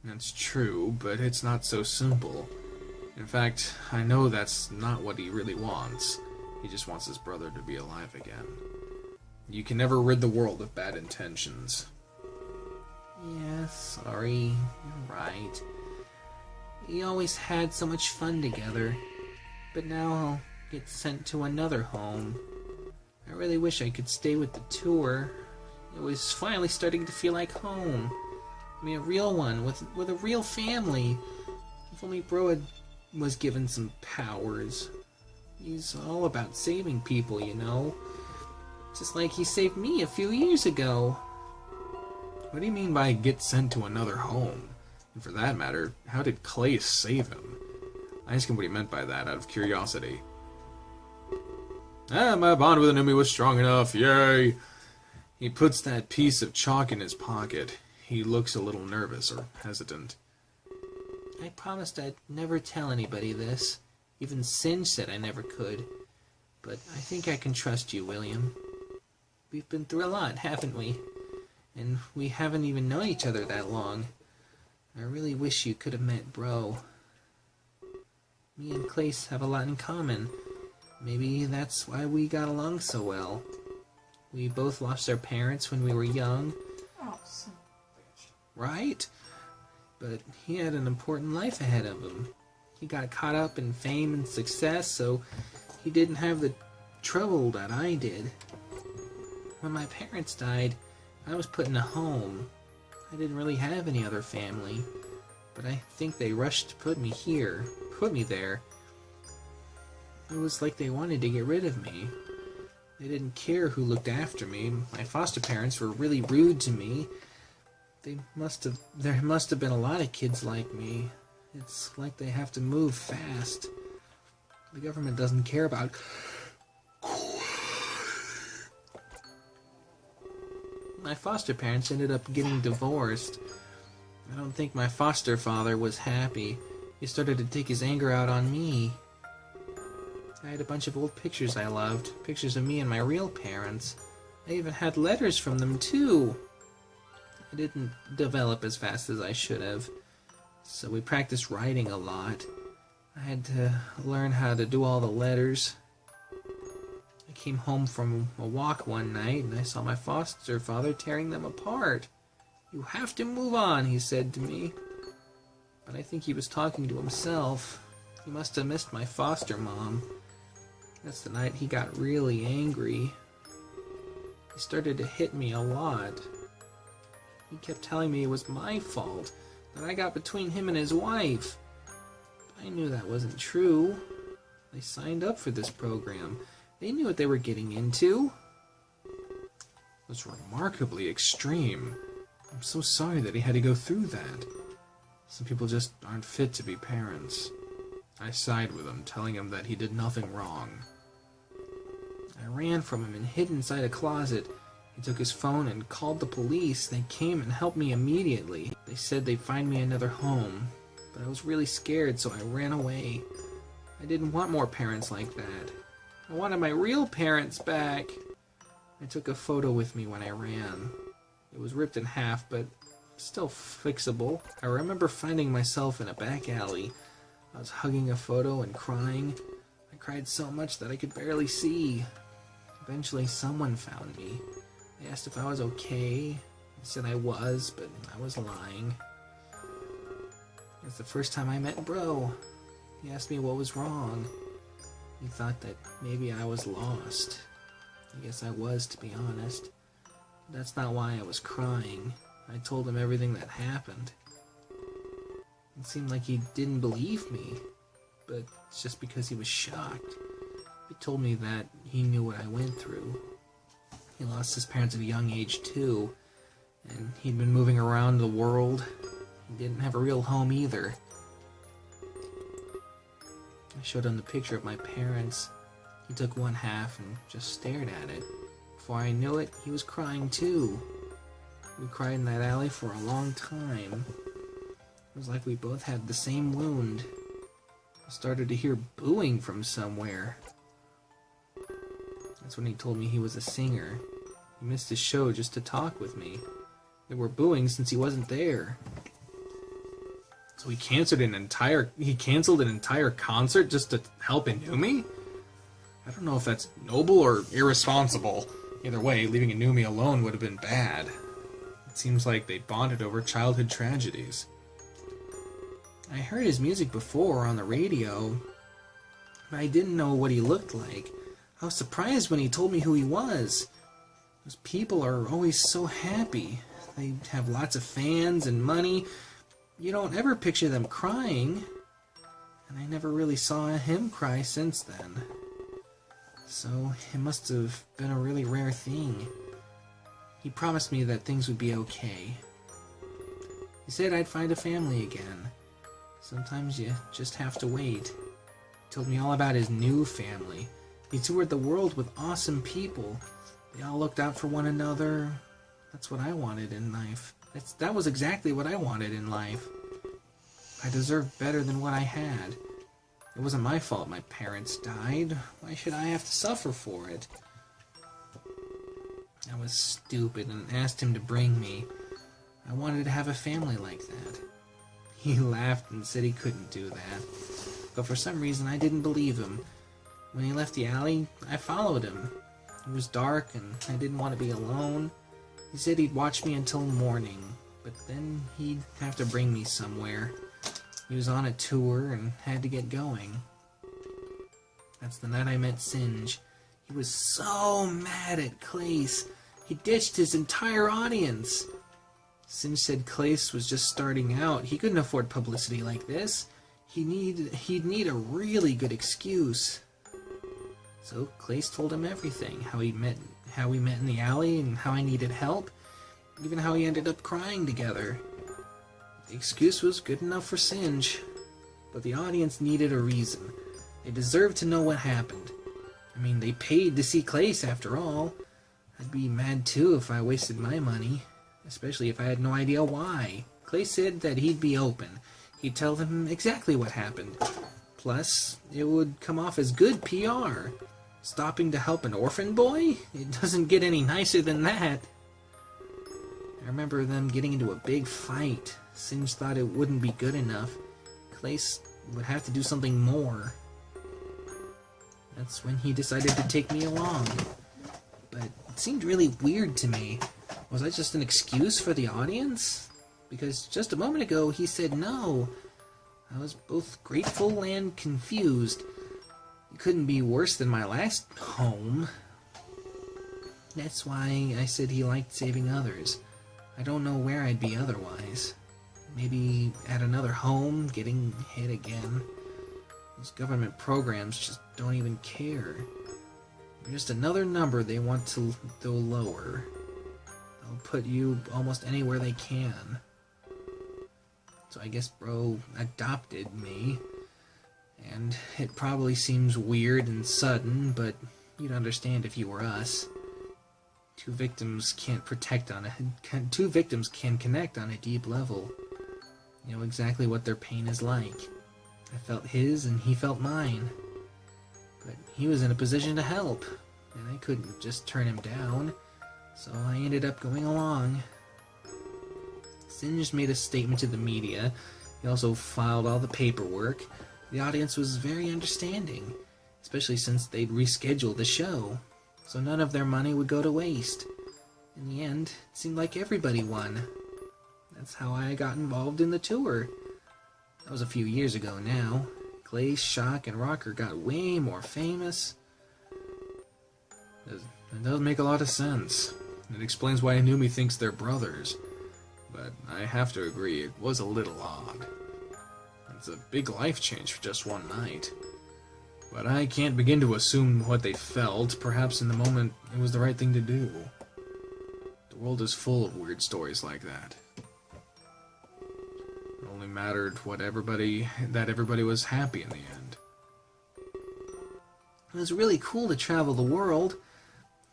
That's true, but it's not so simple. In fact, I know that's not what he really wants. He just wants his brother to be alive again. You can never rid the world of bad intentions. Yeah, sorry. You're right. We always had so much fun together. But now I'll get sent to another home. I really wish I could stay with the tour. It was finally starting to feel like home. I mean, a real one, with a real family. If only Bro was given some powers. He's all about saving people, you know. Just like he saved me a few years ago. What do you mean by get sent to another home? And for that matter, how did Klace save him? I asked him what he meant by that, out of curiosity. My bond with Inumi was strong enough, yay! He puts that piece of chalk in his pocket. He looks a little nervous or hesitant. I promised I'd never tell anybody this. Even Singe said I never could. But I think I can trust you, William. We've been through a lot, haven't we? And we haven't even known each other that long. I really wish you could have met Bro. Me and Klace have a lot in common. Maybe that's why we got along so well. We both lost our parents when we were young. Oh, son. Right? But he had an important life ahead of him. He got caught up in fame and success, so he didn't have the trouble that I did. When my parents died, I was put in a home. I didn't really have any other family, but I think they rushed to put me there. It was like they wanted to get rid of me. They didn't care who looked after me. My foster parents were really rude to me. There must have been a lot of kids like me. It's like they have to move fast. The government doesn't care about... My foster parents ended up getting divorced. I don't think my foster father was happy. He started to take his anger out on me. I had a bunch of old pictures I loved. Pictures of me and my real parents. I even had letters from them, too. I didn't develop as fast as I should have. So we practiced writing a lot. I had to learn how to do all the letters. I came home from a walk one night and I saw my foster father tearing them apart. "You have to move on," he said to me. But I think he was talking to himself. He must have missed my foster mom. That's the night he got really angry. He started to hit me a lot. He kept telling me it was my fault, that I got between him and his wife. But I knew that wasn't true. They signed up for this program. They knew what they were getting into. It was remarkably extreme. I'm so sorry that he had to go through that. Some people just aren't fit to be parents. I sighed with him, telling him that he did nothing wrong. I ran from him and hid inside a closet. He took his phone and called the police. They came and helped me immediately. They said they'd find me another home, but I was really scared, so I ran away. I didn't want more parents like that. I wanted my real parents back. I took a photo with me when I ran. It was ripped in half, but still fixable. I remember finding myself in a back alley. I was hugging a photo and crying. I cried so much that I could barely see. Eventually someone found me. They asked if I was okay. I said I was, but I was lying. It was the first time I met Bro. He asked me what was wrong. He thought that maybe I was lost. I guess I was, to be honest. But that's not why I was crying. I told him everything that happened. It seemed like he didn't believe me, but it's just because he was shocked. He told me that he knew what I went through. He lost his parents at a young age too, and he'd been moving around the world. He didn't have a real home either. I showed him the picture of my parents. He took one half and just stared at it. Before I knew it, he was crying too. We cried in that alley for a long time. It was like we both had the same wound. I started to hear booing from somewhere. That's when he told me he was a singer. He missed his show just to talk with me. They were booing since he wasn't there. So he canceled an entire concert just to help Inumi? I don't know if that's noble or irresponsible. Either way, leaving Inumi alone would have been bad. It seems like they bonded over childhood tragedies. I heard his music before on the radio, but I didn't know what he looked like. I was surprised when he told me who he was. Those people are always so happy. They have lots of fans and money. You don't ever picture them crying. And I never really saw him cry since then. So it must have been a really rare thing. He promised me that things would be okay. He said I'd find a family again. Sometimes you just have to wait. He told me all about his new family. He toured the world with awesome people. They all looked out for one another. That's what I wanted in life. That was exactly what I wanted in life. I deserved better than what I had. It wasn't my fault my parents died. Why should I have to suffer for it? I was stupid and asked him to bring me. I wanted to have a family like that. He laughed and said he couldn't do that. But for some reason I didn't believe him. When he left the alley, I followed him. It was dark and I didn't want to be alone. He said he'd watch me until morning, but then he'd have to bring me somewhere. He was on a tour and had to get going. That's the night I met Singe. He was so mad at Klace. He ditched his entire audience. Singe said Klace was just starting out. He couldn't afford publicity like this. He'd need a really good excuse. So Klace told him everything, how we met in the alley and how I needed help, even how he ended up crying together. The excuse was good enough for Singe, but the audience needed a reason. They deserved to know what happened. I mean, they paid to see Klace after all. I'd be mad too if I wasted my money, especially if I had no idea why. Klace said that he'd be open. He'd tell them exactly what happened. Plus, it would come off as good PR. Stopping to help an orphan boy? It doesn't get any nicer than that. I remember them getting into a big fight. Singe thought it wouldn't be good enough. Klace would have to do something more. That's when he decided to take me along. But it seemed really weird to me. Was I just an excuse for the audience? Because just a moment ago he said no. I was both grateful and confused. It couldn't be worse than my last home. That's why I said he liked saving others. I don't know where I'd be otherwise. Maybe at another home, getting hit again. Those government programs just don't even care. They're just another number they want to go lower. They'll put you almost anywhere they can. So I guess bro adopted me. And it probably seems weird and sudden, but you'd understand if you were us. Two victims can connect on a deep level. You know exactly what their pain is like. I felt his and he felt mine. But he was in a position to help, and I couldn't just turn him down, so I ended up going along. Singe made a statement to the media. He also filed all the paperwork. The audience was very understanding, especially since they'd rescheduled the show, so none of their money would go to waste. In the end, it seemed like everybody won. That's how I got involved in the tour. That was a few years ago now. Klace, Shock, and Rocker got way more famous. It does make a lot of sense. It explains why Inumi thinks they're brothers. But I have to agree, it was a little odd. It's a big life change for just one night. But I can't begin to assume what they felt. Perhaps in the moment, it was the right thing to do. The world is full of weird stories like that. It only mattered that everybody was happy in the end. It was really cool to travel the world.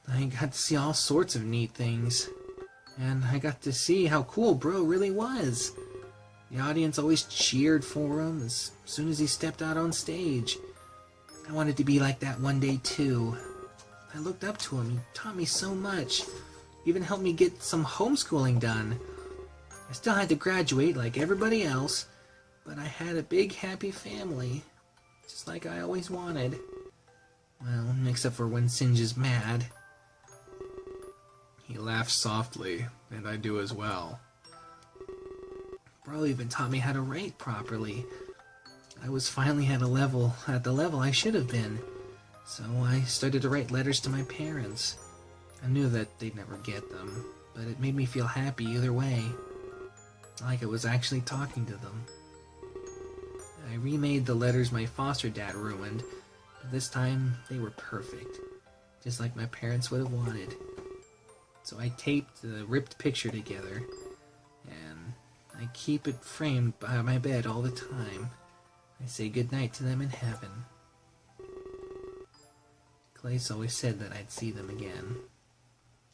I got to see all sorts of neat things. And I got to see how cool Bro really was. The audience always cheered for him as soon as he stepped out on stage. I wanted to be like that one day too. I looked up to him. He taught me so much. He even helped me get some homeschooling done. I still had to graduate like everybody else, but I had a big happy family, just like I always wanted. Well, except for when Singe is mad. He laughs softly, and I do as well. Bro even taught me how to write properly. I was finally at the level I should have been, so I started to write letters to my parents. I knew that they'd never get them, but it made me feel happy either way, like I was actually talking to them. I remade the letters my foster dad ruined, but this time they were perfect, just like my parents would have wanted. So I taped the ripped picture together, and I keep it framed by my bed all the time. I say goodnight to them in heaven. Klace always said that I'd see them again,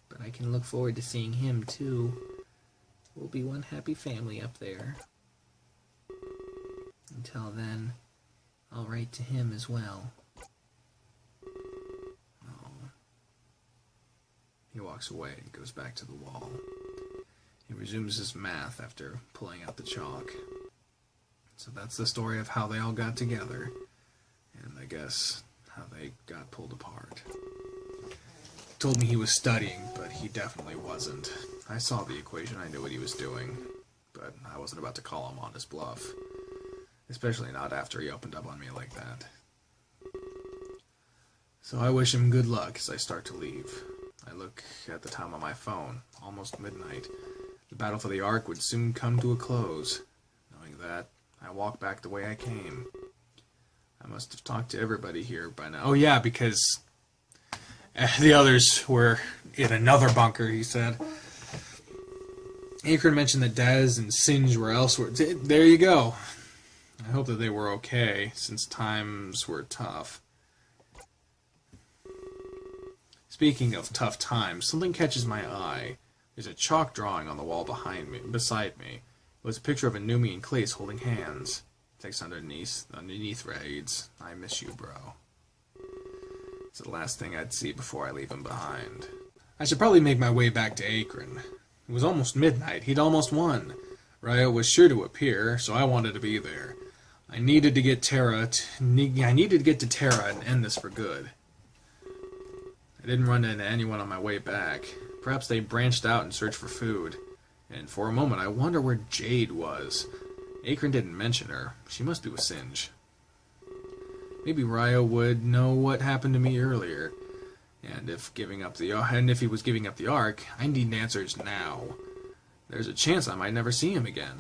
but I can look forward to seeing him too. We'll be one happy family up there. Until then, I'll write to him as well. He walks away and goes back to the wall. He resumes his math after pulling out the chalk. So that's the story of how they all got together, and I guess how they got pulled apart. He told me he was studying, but he definitely wasn't. I saw the equation, I knew what he was doing, but I wasn't about to call him on his bluff. Especially not after he opened up on me like that. So I wish him good luck as I start to leave. I look at the time on my phone, almost midnight. The battle for the Ark would soon come to a close. Knowing that, I walk back the way I came. I must have talked to everybody here by now. Oh yeah, because the others were in another bunker, he said. Akron mentioned that Daz and Singe were elsewhere. There you go. I hope that they were okay, since times were tough. Speaking of tough times, something catches my eye. There's a chalk drawing on the wall beside me. It was a picture of Anumi and Klace holding hands. Text underneath reads, "I miss you, bro." It's the last thing I'd see before I leave him behind. I should probably make my way back to Akron. It was almost midnight. He'd almost won. Ryo was sure to appear, so I wanted to be there. I needed to get to Terra and end this for good. I didn't run into anyone on my way back. Perhaps they branched out and searched for food. And for a moment I wonder where Jade was. Akron didn't mention her. She must be with Singe. Maybe Ryo would know what happened to me earlier. And if he was giving up the Ark, I need answers now. There's a chance I might never see him again.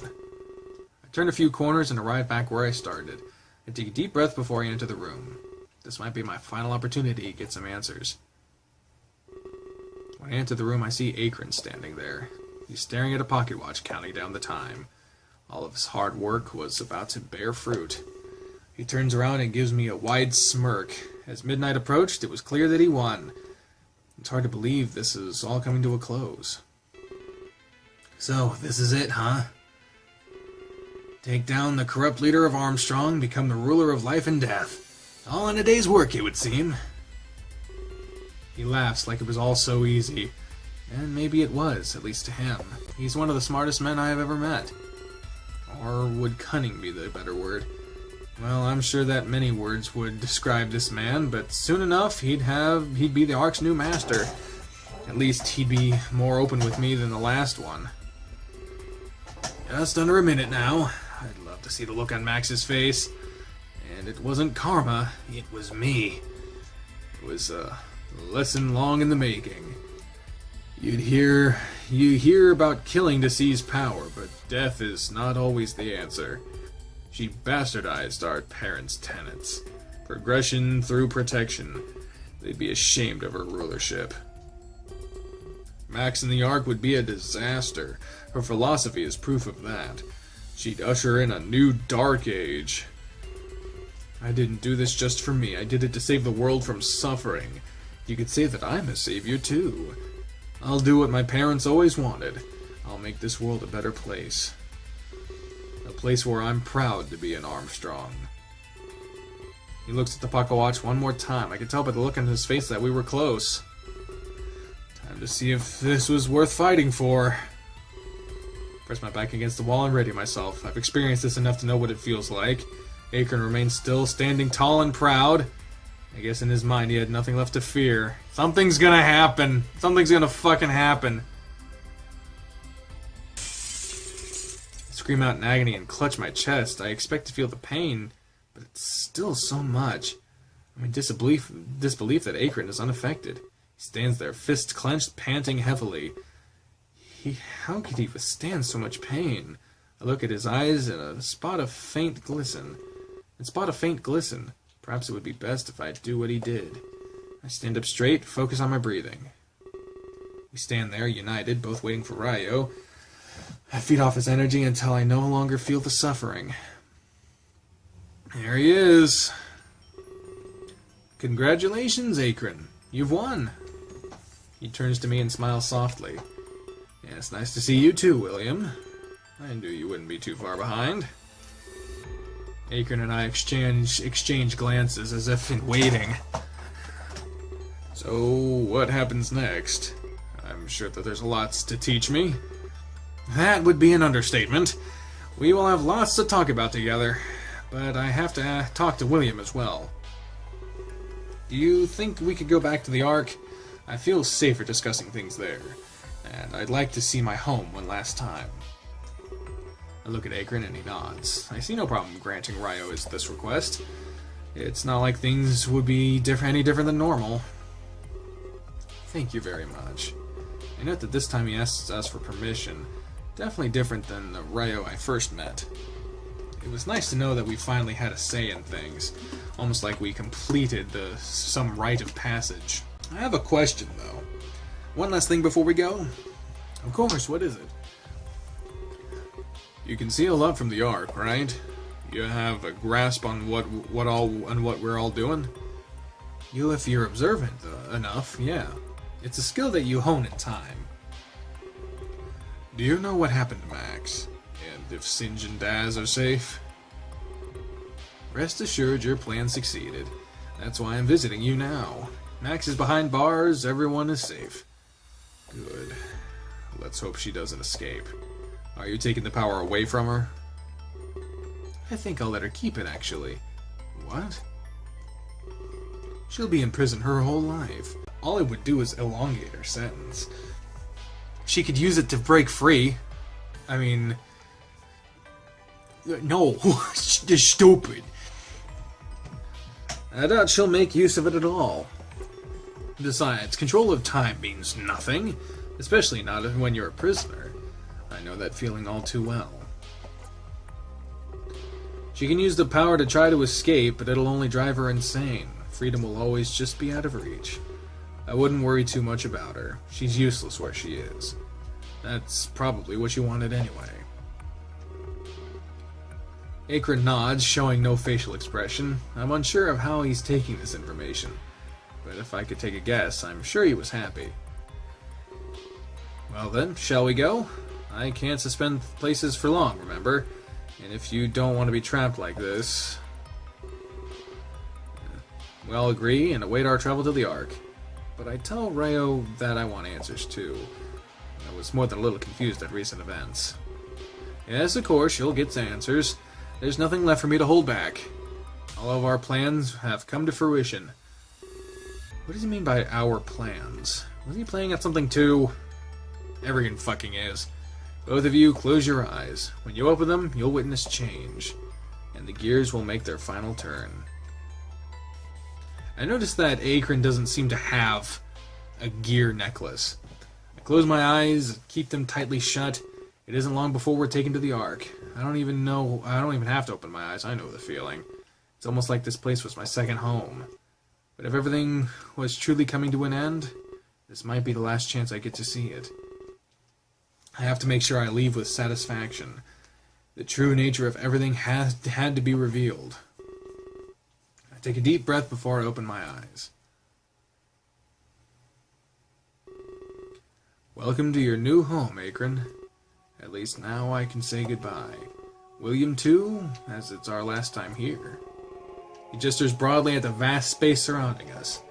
I turned a few corners and arrived back where I started. I take a deep breath before I enter the room. This might be my final opportunity to get some answers. When I enter the room, I see Akron standing there. He's staring at a pocket watch, counting down the time. All of his hard work was about to bear fruit. He turns around and gives me a wide smirk. As midnight approached, it was clear that he won. It's hard to believe this is all coming to a close. So, this is it, huh? Take down the corrupt leader of Armstrong, become the ruler of life and death. All in a day's work, it would seem. He laughs like it was all so easy. And maybe it was, at least to him. He's one of the smartest men I have ever met. Or would cunning be the better word? Well, I'm sure that many words would describe this man, but soon enough he'd be the Ark's new master. At least he'd be more open with me than the last one. Just under a minute now. I'd love to see the look on Max's face. And it wasn't karma, it was me. It was a lesson long in the making. You hear about killing to seize power, but death is not always the answer. She bastardized our parents' tenets. Progression through protection. They'd be ashamed of her rulership. Max and the Ark would be a disaster. Her philosophy is proof of that. She'd usher in a new dark age. I didn't do this just for me. I did it to save the world from suffering. You could say that I'm a savior too. I'll do what my parents always wanted. I'll make this world a better place. A place where I'm proud to be an Armstrong. He looks at the pocket watch one more time. I could tell by the look on his face that we were close. Time to see if this was worth fighting for. Press my back against the wall and ready myself. I've experienced this enough to know what it feels like. Akron remains still, standing tall and proud. I guess in his mind he had nothing left to fear. Something's gonna happen. Something's gonna fucking happen. I scream out in agony and clutch my chest. I expect to feel the pain, but it's still so much. I mean, disbelief that Akron is unaffected. He stands there, fists clenched, panting heavily. How could he withstand so much pain? I look at his eyes and a spot of faint glisten. Perhaps it would be best if I do what he did. I stand up straight, focus on my breathing. We stand there, united, both waiting for Ryo. I feed off his energy until I no longer feel the suffering. There he is. Congratulations, Akron. You've won. He turns to me and smiles softly. Yeah, it's nice to see you too, William. I knew you wouldn't be too far behind. Akron and I exchange glances as if in waiting. So, what happens next? I'm sure that there's lots to teach me. That would be an understatement. We will have lots to talk about together, but I have to talk to William as well. Do you think we could go back to the Ark? I feel safer discussing things there, and I'd like to see my home one last time. I look at Akron and he nods. I see no problem granting Ryo this request. It's not like things would be any different than normal. Thank you very much. I note that this time he asks us for permission. Definitely different than the Rayo I first met. It was nice to know that we finally had a say in things. Almost like we completed some rite of passage. I have a question, though. One last thing before we go. Of course, what is it? You can see a lot from the Ark, right? You have a grasp on what we're all doing? If you're observant enough, yeah. It's a skill that you hone in time. Do you know what happened to Max? And if Singe and Daz are safe? Rest assured your plan succeeded. That's why I'm visiting you now. Max is behind bars, everyone is safe. Good. Let's hope she doesn't escape. Are you taking the power away from her? I think I'll let her keep it, actually. What? She'll be in prison her whole life. All it would do is elongate her sentence. She could use it to break free. I mean... No, they're stupid. I doubt she'll make use of it at all. Besides, control of time means nothing, especially not when you're a prisoner. I know that feeling all too well. She can use the power to try to escape, but it'll only drive her insane. Freedom will always just be out of reach. I wouldn't worry too much about her. She's useless where she is. That's probably what you wanted anyway. Akron nods, showing no facial expression. I'm unsure of how he's taking this information, but if I could take a guess, I'm sure he was happy. Well then, shall we go? I can't suspend places for long, remember? And if you don't want to be trapped like this... we all agree and await our travel to the Ark. But I tell Rayo that I want answers too. I was more than a little confused at recent events. Yes, of course, you'll get answers. There's nothing left for me to hold back. All of our plans have come to fruition. What does he mean by our plans? Was he playing at something too? Everyone fucking is. Both of you, close your eyes. When you open them, you'll witness change. And the gears will make their final turn. I noticed that Akron doesn't seem to have a gear necklace. I close my eyes, keep them tightly shut. It isn't long before we're taken to the Ark. I don't even have to open my eyes. I know the feeling. It's almost like this place was my second home. But if everything was truly coming to an end, this might be the last chance I get to see it. I have to make sure I leave with satisfaction. The true nature of everything had to be revealed. I take a deep breath before I open my eyes. Welcome to your new home, Akron. At least now I can say goodbye. William, too, as it's our last time here. He gestures broadly at the vast space surrounding us.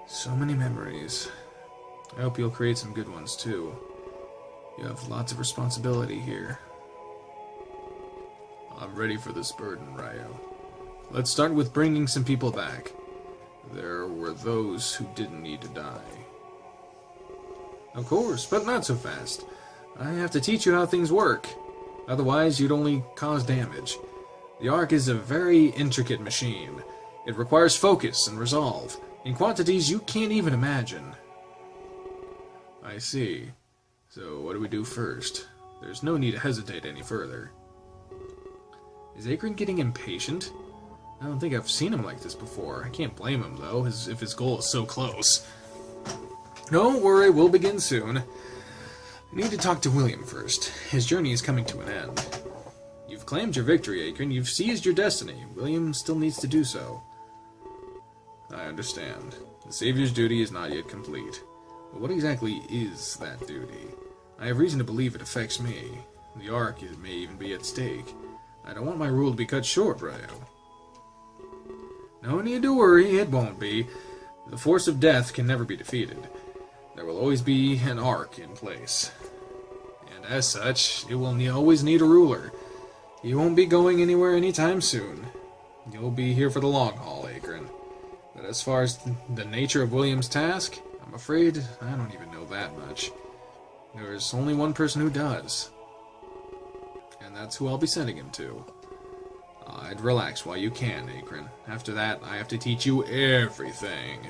So many memories. I hope you'll create some good ones, too. You have lots of responsibility here. I'm ready for this burden, Rayo. Let's start with bringing some people back. There were those who didn't need to die. Of course, but not so fast. I have to teach you how things work. Otherwise, you'd only cause damage. The Ark is a very intricate machine. It requires focus and resolve, in quantities you can't even imagine. I see. So, what do we do first? There's no need to hesitate any further. Is Akron getting impatient? I don't think I've seen him like this before. I can't blame him, though, if his goal is so close. Don't worry, we'll begin soon. I need to talk to William first. His journey is coming to an end. You've claimed your victory, Akron. You've seized your destiny. William still needs to do so. I understand. The Savior's duty is not yet complete. But what exactly is that duty? I have reason to believe it affects me. The Ark may even be at stake. I don't want my rule to be cut short, Rayo. No need to worry, it won't be. The force of death can never be defeated. There will always be an Ark in place. And as such, it will always need a ruler. You won't be going anywhere anytime soon. You'll be here for the long haul, Akron. But as far as the nature of William's task, I'm afraid I don't even know that much. There's only one person who does. And that's who I'll be sending him to. I'd relax while you can, Akron. After that, I have to teach you everything.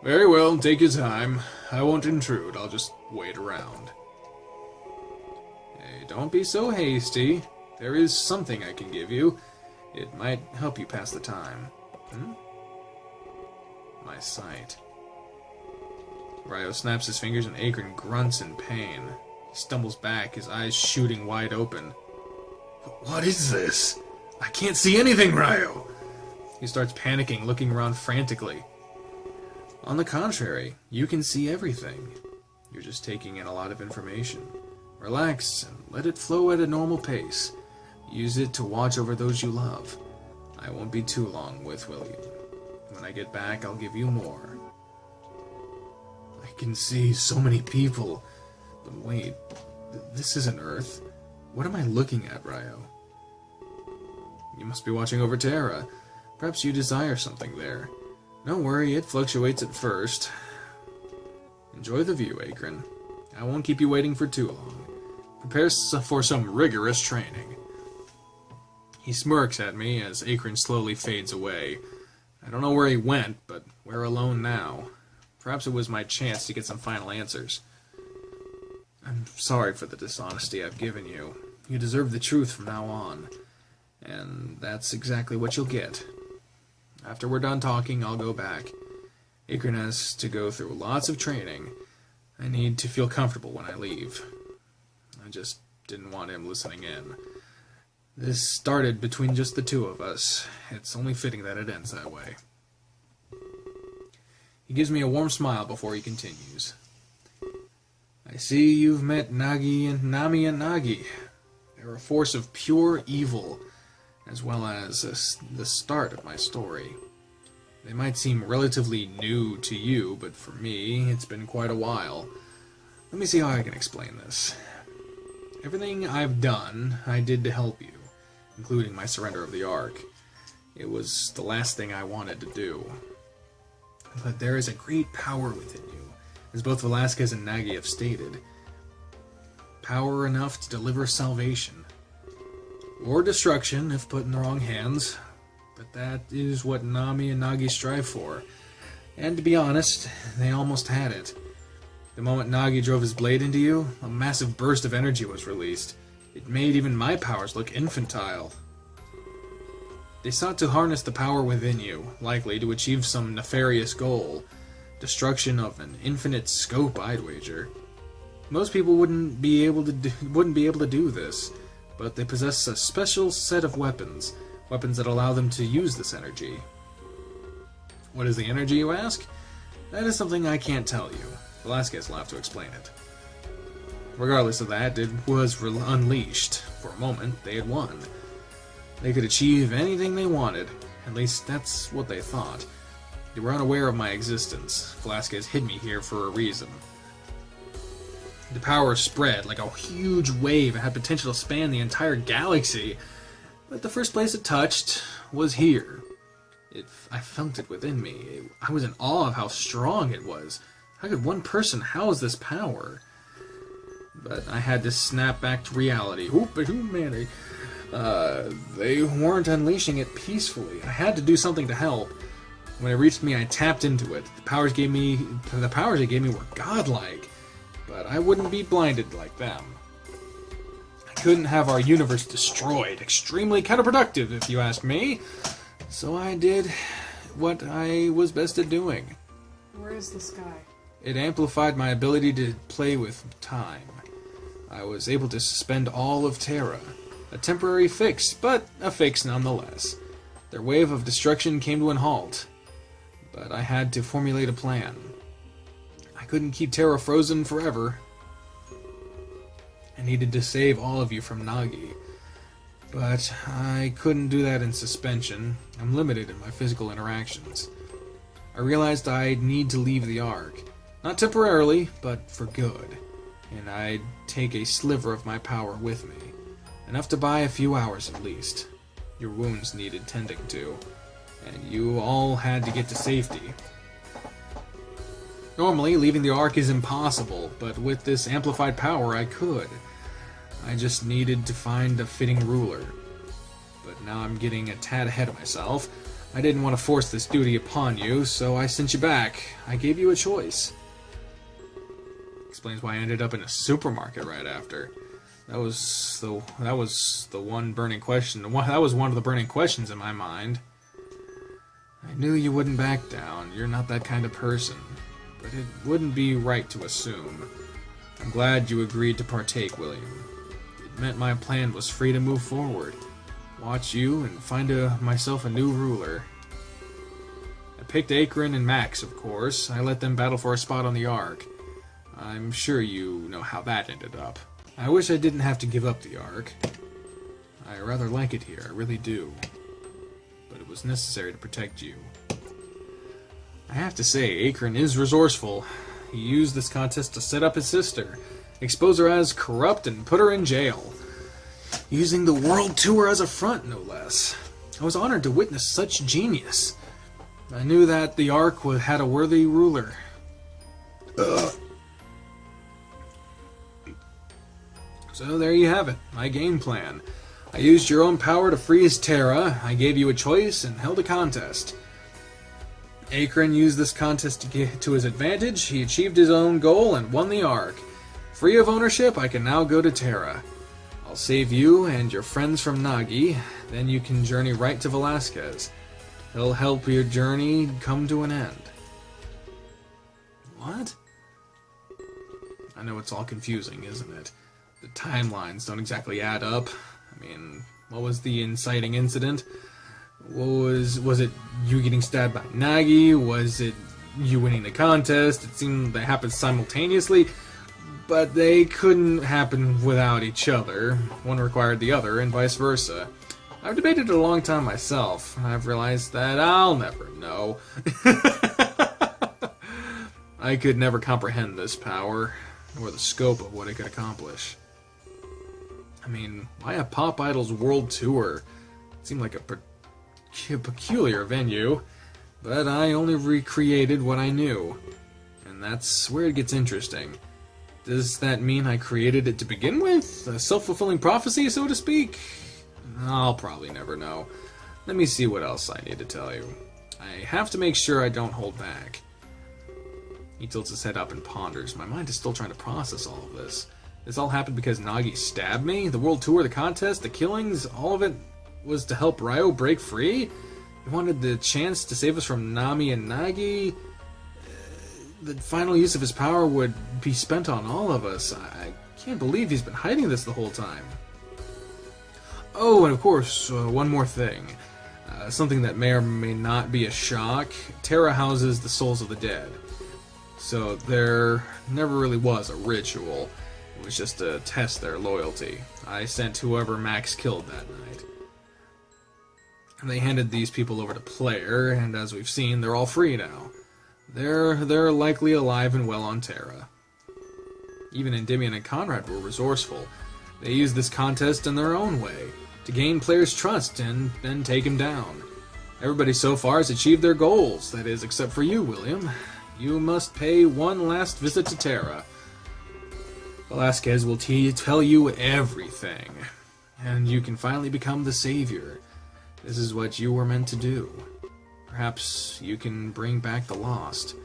Very well, take your time. I won't intrude, I'll just wait around. Hey, don't be so hasty. There is something I can give you. It might help you pass the time. My sight. Ryo snaps his fingers and Akron grunts in pain. He stumbles back, his eyes shooting wide open. What is this? I can't see anything, Ryo! He starts panicking, looking around frantically. On the contrary, you can see everything. You're just taking in a lot of information. Relax and let it flow at a normal pace. Use it to watch over those you love. I won't be too long with William. When I get back, I'll give you more. I can see so many people. But wait, this isn't Earth. What am I looking at, Ryo? You must be watching over Terra. Perhaps you desire something there. Don't worry, it fluctuates at first. Enjoy the view, Akron. I won't keep you waiting for too long. Prepare for some rigorous training. He smirks at me as Akron slowly fades away. I don't know where he went, but we're alone now. Perhaps it was my chance to get some final answers. I'm sorry for the dishonesty I've given you. You deserve the truth from now on. And that's exactly what you'll get. After we're done talking, I'll go back. Akron has to go through lots of training. I need to feel comfortable when I leave. I just didn't want him listening in. This started between just the two of us. It's only fitting that it ends that way. He gives me a warm smile before he continues. I see you've met Nami and Nagi. They're a force of pure evil, as well as the start of my story. They might seem relatively new to you, but for me, it's been quite a while. Let me see how I can explain this. Everything I've done, I did to help you, including my surrender of the Ark. It was the last thing I wanted to do. But there is a great power within you, as both Velasquez and Nagi have stated. Power enough to deliver salvation. Or destruction, if put in the wrong hands. But that is what Nami and Nagi strive for. And to be honest, they almost had it. The moment Nagi drove his blade into you, a massive burst of energy was released. It made even my powers look infantile. They sought to harness the power within you, likely to achieve some nefarious goal. Destruction of an infinite scope, I'd wager. Most people wouldn't be able to do this, but they possess a special set of weapons that allow them to use this energy. What is the energy, you ask? That is something I can't tell you. Velasquez will have to explain it. Regardless of that, it was unleashed. For a moment, they had won. They could achieve anything they wanted. At least that's what they thought. They were unaware of my existence. Velasquez hid me here for a reason. The power spread like a huge wave and had potential to span the entire galaxy. But the first place it touched was here. I felt it within me. I was in awe of how strong it was. How could one person house this power? But I had to snap back to reality. They weren't unleashing it peacefully. I had to do something to help. When it reached me, I tapped into it. The powers it gave me were godlike. But I wouldn't be blinded like them. I couldn't have our universe destroyed. Extremely counterproductive, if you ask me. So I did what I was best at doing. Where is the sky? It amplified my ability to play with time. I was able to suspend all of Terra. A temporary fix, but a fix nonetheless. Their wave of destruction came to an halt. But I had to formulate a plan. I couldn't keep Terra frozen forever. I needed to save all of you from Nagi. But I couldn't do that in suspension. I'm limited in my physical interactions. I realized I'd need to leave the Ark. Not temporarily, but for good. And I'd take a sliver of my power with me. Enough to buy a few hours at least. Your wounds needed tending to. And you all had to get to safety. Normally, leaving the Ark is impossible, but with this amplified power, I could. I just needed to find a fitting ruler. but now I'm getting a tad ahead of myself. I didn't want to force this duty upon you, so I sent you back. I gave you a choice. Explains why I ended up in a supermarket right after. That was the one burning question. That was one of the burning questions in my mind. I knew you wouldn't back down. You're not that kind of person. But it wouldn't be right to assume. I'm glad you agreed to partake, William. It meant my plan was free to move forward. Watch you and find myself a new ruler. I picked Akron and Max, of course. I let them battle for a spot on the Ark. I'm sure you know how that ended up. I wish I didn't have to give up the Ark. I rather like it here, I really do. But it was necessary to protect you. I have to say, Akron is resourceful. He used this contest to set up his sister, expose her as corrupt, and put her in jail. Using the world tour as a front, no less. I was honored to witness such genius. I knew that the Ark had a worthy ruler. So there you have it, my game plan. I used your own power to freeze Terra, I gave you a choice, and held a contest. Akron used this contest to his advantage, he achieved his own goal and won the Ark. Free of ownership, I can now go to Terra. I'll save you and your friends from Nagi, then you can journey right to Velasquez. He'll help your journey come to an end. What? I know it's all confusing, isn't it? The timelines don't exactly add up. I mean, what was the inciting incident? Was it you getting stabbed by Nagi? Was it you winning the contest? It seemed they happened simultaneously, but they couldn't happen without each other. One required the other, and vice versa. I've debated it a long time myself, and I've realized that I'll never know. I could never comprehend this power, or the scope of what it could accomplish. I mean, why a pop idol's world tour? It seemed like a peculiar venue, but I only recreated what I knew. And that's where it gets interesting. Does that mean I created it to begin with? A self-fulfilling prophecy, so to speak? I'll probably never know. Let me see what else I need to tell you. I have to make sure I don't hold back. He tilts his head up and ponders. My mind is still trying to process all of this. This all happened because Nagi stabbed me? The world tour, the contest, the killings, all of it was to help Ryo break free? He wanted the chance to save us from Nami and Nagi? The final use of his power would be spent on all of us. I can't believe he's been hiding this the whole time. Oh, and of course, one more thing. Something that may or may not be a shock. Terra houses the souls of the dead. So there never really was a ritual. It was just to test their loyalty. I sent whoever Max killed that night. And they handed these people over to Player, and as we've seen, they're all free now. They're likely alive and well on Terra. Even Endymion and Conrad were resourceful. They used this contest in their own way, to gain Player's trust and then take him down. Everybody so far has achieved their goals, that is, except for you, William. You must pay one last visit to Terra. Velasquez will tell you everything, and you can finally become the savior. This is what you were meant to do. Perhaps you can bring back the lost.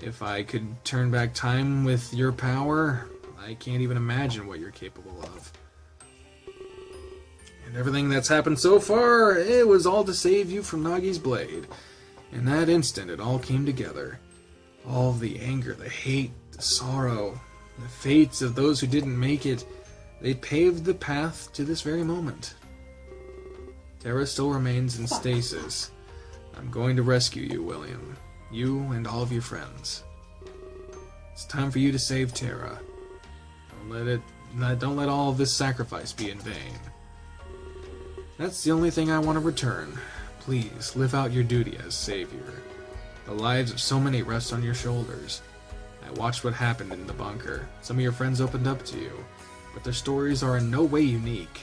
If I could turn back time with your power, I can't even imagine what you're capable of. And everything that's happened so far, it was all to save you from Nagi's blade. In that instant, it all came together. All the anger, the hate, the sorrow, the fates of those who didn't make it, they paved the path to this very moment. Terra still remains in stasis. I'm going to rescue you, William. You and all of your friends. It's time for you to save Terra. Don't let all of this sacrifice be in vain. That's the only thing I want to return. Please, live out your duty as savior. The lives of so many rest on your shoulders. I watched what happened in the bunker. Some of your friends opened up to you, but their stories are in no way unique.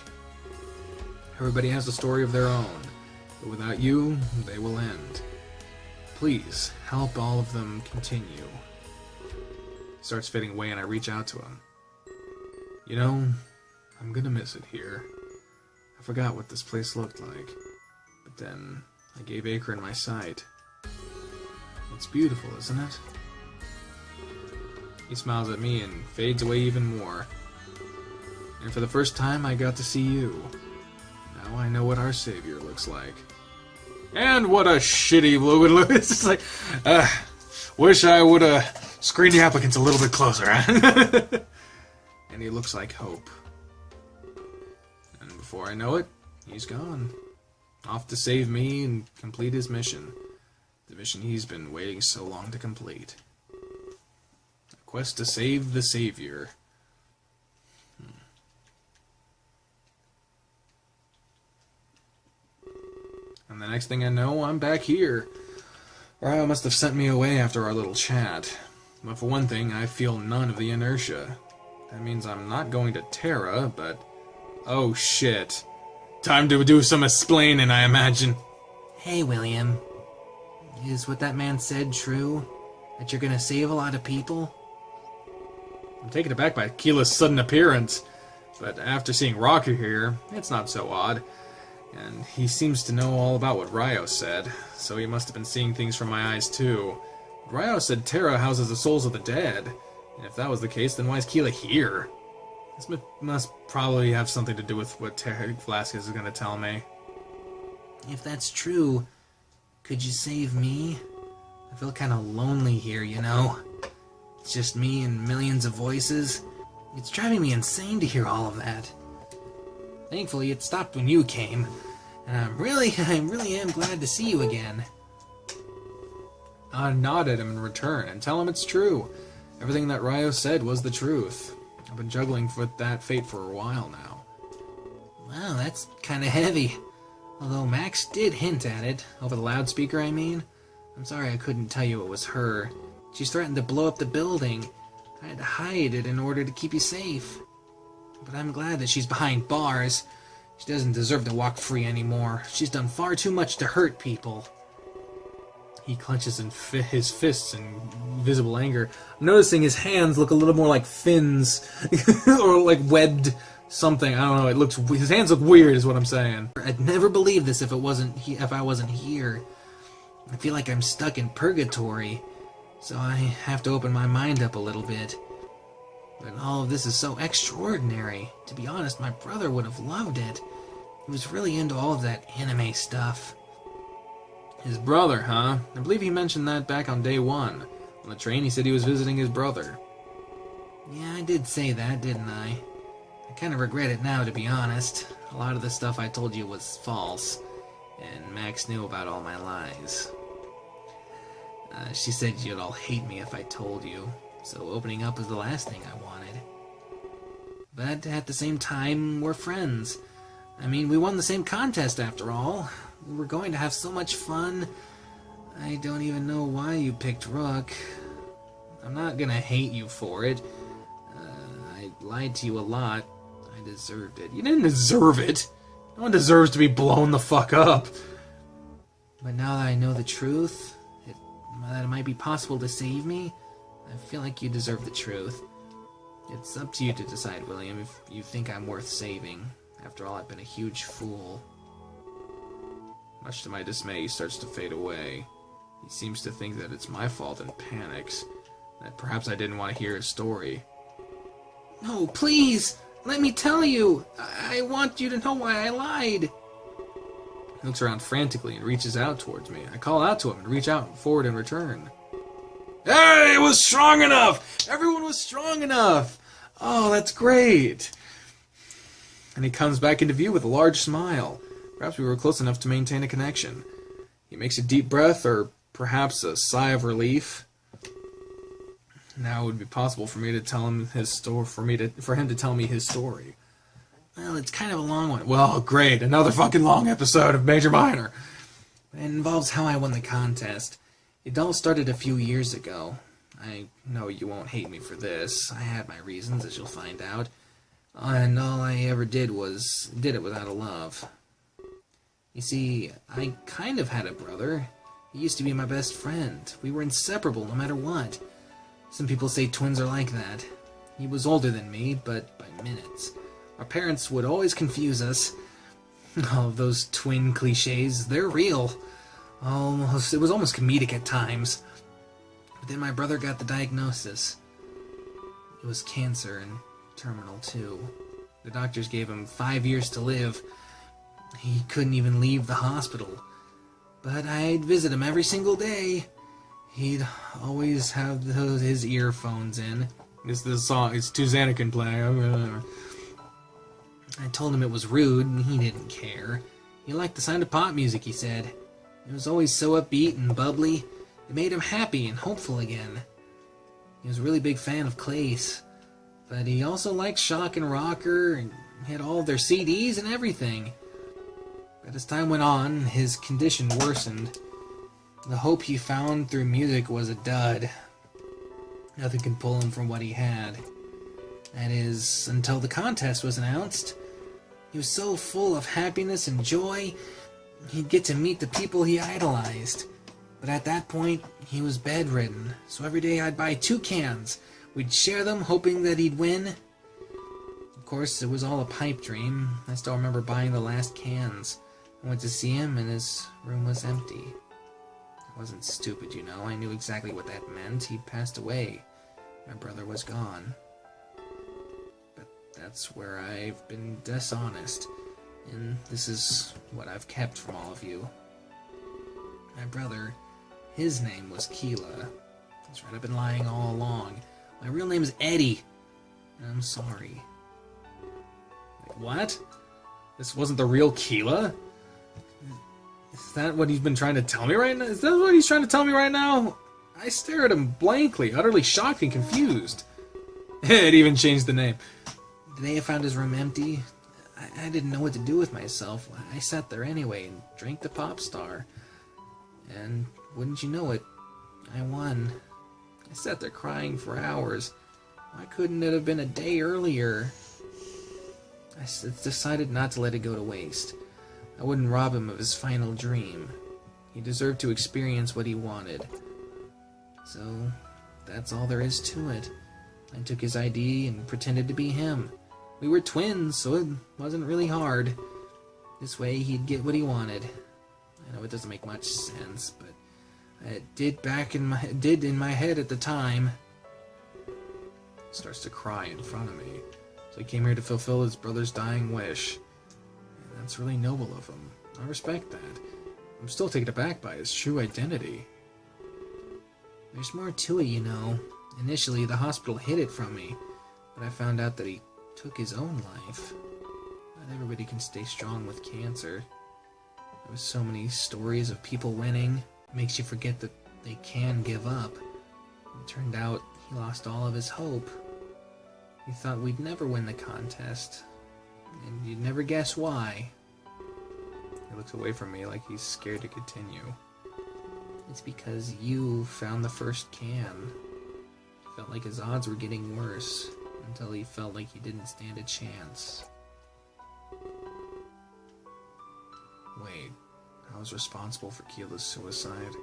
Everybody has a story of their own, but without you, they will end. Please, help all of them continue. Starts fading away and I reach out to him. You know, I'm gonna miss it here. I forgot what this place looked like. But then I gave Akron my sight. It's beautiful, isn't it? He smiles at me and fades away even more. And for the first time, I got to see you. Now I know what our savior looks like. And what a shitty look. It's just like, wish I would have screened the applicants a little bit closer. And he looks like hope. And before I know it, he's gone. Off to save me and complete his mission. The mission he's been waiting so long to complete. A quest to save the Savior. And the next thing I know, I'm back here. Ryo must have sent me away after our little chat. But for one thing, I feel none of the inertia. That means I'm not going to Terra, but... oh shit. Time to do some explaining, I imagine. Hey, William. Is what that man said true? That you're gonna save a lot of people? I'm taken aback by Keela's sudden appearance, but after seeing Rocker here, it's not so odd. And he seems to know all about what Ryo said, so he must have been seeing things from my eyes too. Ryo said Terra houses the souls of the dead, and if that was the case, then why is Keela here? This must probably have something to do with what Velasquez is going to tell me. If that's true, could you save me? I feel kind of lonely here, you know? It's just me and millions of voices. It's driving me insane to hear all of that. Thankfully, it stopped when you came. And I really am glad to see you again. I nod at him in return and tell him it's true. Everything that Ryo said was the truth. I've been juggling with that fate for a while now. Wow, that's kind of heavy. Although Max did hint at it. Over the loudspeaker, I mean. I'm sorry I couldn't tell you it was her. She's threatened to blow up the building. I had to hide it in order to keep you safe. But I'm glad that she's behind bars. She doesn't deserve to walk free anymore. She's done far too much to hurt people. He clenches his fists in visible anger. I'm noticing his hands look a little more like fins. Or like webbed something. I don't know. It looks. His hands look weird is what I'm saying. I'd never believe this if I wasn't here. I feel like I'm stuck in purgatory. So I have to open my mind up a little bit. But all of this is so extraordinary. To be honest, my brother would have loved it. He was really into all of that anime stuff. His brother, huh? I believe he mentioned that back on day one. On the train, he said he was visiting his brother. Yeah, I did say that, didn't I? I kind of regret it now, to be honest. A lot of the stuff I told you was false. And Max knew about all my lies. She said you'd all hate me if I told you. So opening up was the last thing I wanted. But at the same time, we're friends. I mean, we won the same contest after all. We were going to have so much fun. I don't even know why you picked Rook. I'm not gonna hate you for it. I lied to you a lot. I deserved it. You didn't deserve it. No one deserves to be blown the fuck up. But now that I know the truth, that it might be possible to save me, I feel like you deserve the truth. It's up to you to decide, William, if you think I'm worth saving. After all, I've been a huge fool. Much to my dismay, he starts to fade away. He seems to think that it's my fault and panics. That perhaps I didn't want to hear his story. No, please! Let me tell you! I want you to know why I lied! He looks around frantically and reaches out towards me. I call out to him and reach out forward in return. Hey, it was strong enough! Everyone was strong enough! Oh, that's great! And he comes back into view with a large smile. Perhaps we were close enough to maintain a connection. He makes a deep breath, or perhaps a sigh of relief. Now it would be possible for me to tell him his story, for him to tell me his story. Well, it's kind of a long one. Well, great, another fucking long episode of Major Minor. It involves how I won the contest. It all started a few years ago. I know you won't hate me for this. I had my reasons, as you'll find out. And all I ever did it without a love. You see, I kind of had a brother. He used to be my best friend. We were inseparable no matter what. Some people say twins are like that. He was older than me, but by minutes. Our parents would always confuse us. All of those twin cliches, they're real. It was almost comedic at times. But then my brother got the diagnosis. It was cancer and terminal too. The doctors gave him 5 years to live. He couldn't even leave the hospital. But I'd visit him every single day. He'd always have his earphones in. It's the song. It's to Xanakin play. I told him it was rude, and he didn't care. He liked the sound of pop music, he said. It was always so upbeat and bubbly. It made him happy and hopeful again. He was a really big fan of Klace. But he also liked Shock and Rocker, and had all their CDs and everything. But as time went on, his condition worsened. The hope he found through music was a dud. Nothing could pull him from what he had. That is, until the contest was announced. He was so full of happiness and joy, he'd get to meet the people he idolized. But at that point, he was bedridden, so every day I'd buy 2 cans. We'd share them, hoping that he'd win. Of course, it was all a pipe dream. I still remember buying the last cans. I went to see him, and his room was empty. I wasn't stupid, you know. I knew exactly what that meant. He'd passed away. My brother was gone. But that's where I've been dishonest. And this is what I've kept from all of you. My brother, his name was Keela. That's right, I've been lying all along. My real name is Eddie. And I'm sorry. Like, what? This wasn't the real Keela? Is that what he's been trying to tell me right now? Is that what he's trying to tell me right now? I stare at him blankly, utterly shocked and confused. It even changed the name. The day I found his room empty, I didn't know what to do with myself. I sat there anyway and drank the pop star. And wouldn't you know it, I won. I sat there crying for hours. Why couldn't it have been a day earlier? I decided not to let it go to waste. I wouldn't rob him of his final dream. He deserved to experience what he wanted. So, that's all there is to it. I took his ID and pretended to be him. We were twins, so it wasn't really hard. This way, he'd get what he wanted. I know it doesn't make much sense, but it did in my head at the time. Starts to cry in front of me. So he came here to fulfill his brother's dying wish. And that's really noble of him. I respect that. I'm still taken aback by his true identity. There's more to it, you know. Initially, the hospital hid it from me, but I found out that he took his own life. Not everybody can stay strong with cancer. There was so many stories of people winning. It makes you forget that they can give up. It turned out he lost all of his hope. He thought we'd never win the contest, and you'd never guess why. He looks away from me like he's scared to continue. It's because you found the first can. He felt like his odds were getting worse, until he felt like he didn't stand a chance. Wait, I was responsible for Keela's suicide.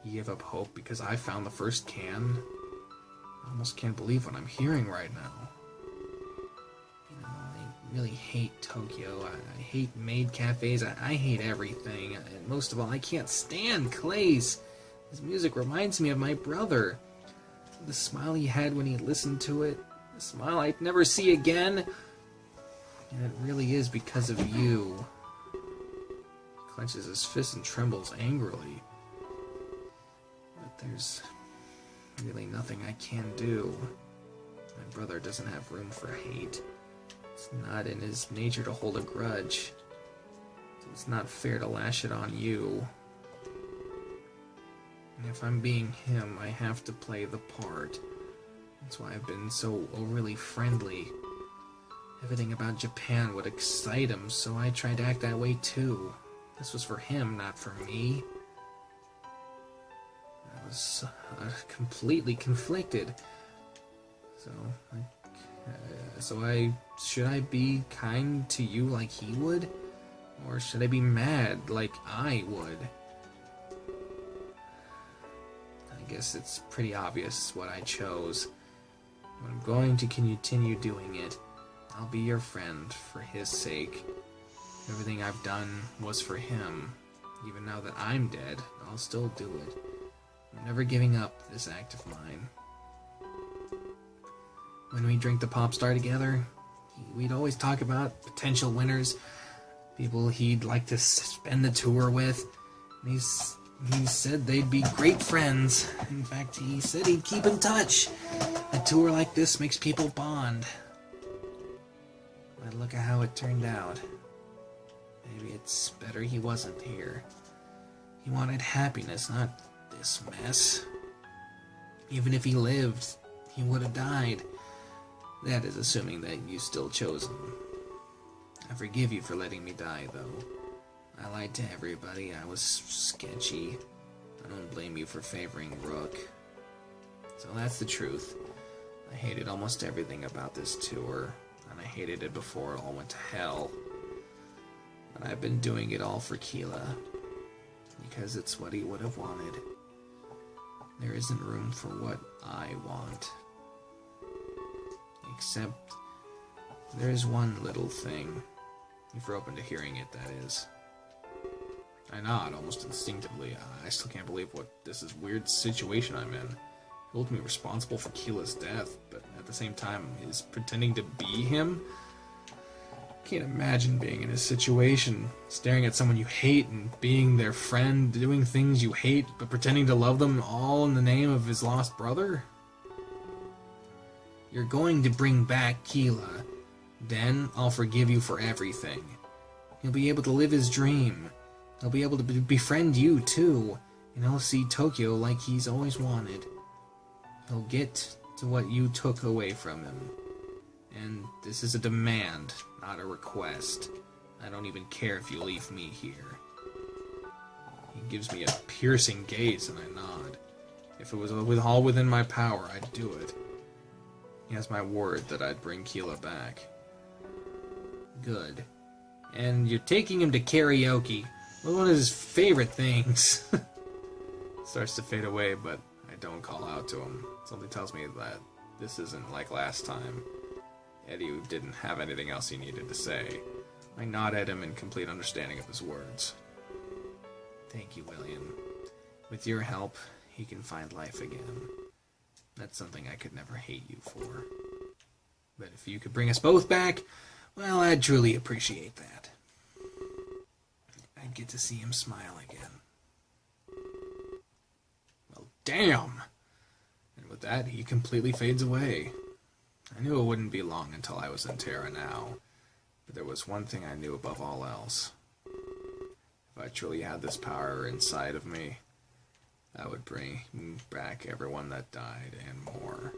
He gave up hope because I found the first can? I almost can't believe what I'm hearing right now. You know, I really hate Tokyo. I hate maid cafes. I hate everything. And most of all, I can't stand Klace. His music reminds me of my brother. The smile he had when he listened to it. The smile I'd never see again. And it really is because of you. He clenches his fist and trembles angrily. But there's really nothing I can do. My brother doesn't have room for hate. It's not in his nature to hold a grudge. So it's not fair to lash it on you. And if I'm being him, I have to play the part. That's why I've been so overly friendly. Everything about Japan would excite him, so I tried to act that way too. This was for him, not for me. I was completely conflicted. Should I be kind to you like he would? Or should I be mad like I would? I guess it's pretty obvious what I chose. But I'm going to continue doing it. I'll be your friend for his sake. Everything I've done was for him. Even now that I'm dead, I'll still do it. I'm never giving up this act of mine. When we drink the Pop Star together, we'd always talk about potential winners, people he'd like to spend the tour with. And he said they'd be great friends. In fact, he said he'd keep in touch. A tour like this makes people bond. But look at how it turned out. Maybe it's better he wasn't here. He wanted happiness, not this mess. Even if he lived, he would have died. That is assuming that you still chose him. I forgive you for letting me die, though. I lied to everybody. I was sketchy. I don't blame you for favoring Rook. So that's the truth. I hated almost everything about this tour, and I hated it before it all went to hell. But I've been doing it all for Keela, because it's what he would have wanted. There isn't room for what I want. Except, there is one little thing. If you're open to hearing it, that is. I nod almost instinctively. I still can't believe what this is weird situation I'm in. He holds me responsible for Keela's death, but at the same time is pretending to be him. I can't imagine being in his situation, staring at someone you hate and being their friend, doing things you hate, but pretending to love them all in the name of his lost brother. You're going to bring back Keela. Then I'll forgive you for everything. He'll be able to live his dream. He'll be able to befriend you, too. And he'll see Tokyo like he's always wanted. He'll get to what you took away from him. And this is a demand, not a request. I don't even care if you leave me here. He gives me a piercing gaze and I nod. If it was all within my power, I'd do it. He has my word that I'd bring Keela back. Good. And you're taking him to karaoke. One of his favorite things. Starts to fade away, but I don't call out to him. Something tells me that this isn't like last time. Eddie didn't have anything else he needed to say. I nod at him in complete understanding of his words. Thank you, William. With your help, he can find life again. That's something I could never hate you for. But if you could bring us both back, well, I'd truly appreciate that. I'd get to see him smile again. Well, damn! And with that, he completely fades away. I knew it wouldn't be long until I was in Terra now, but there was one thing I knew above all else. If I truly had this power inside of me, I would bring back everyone that died and more.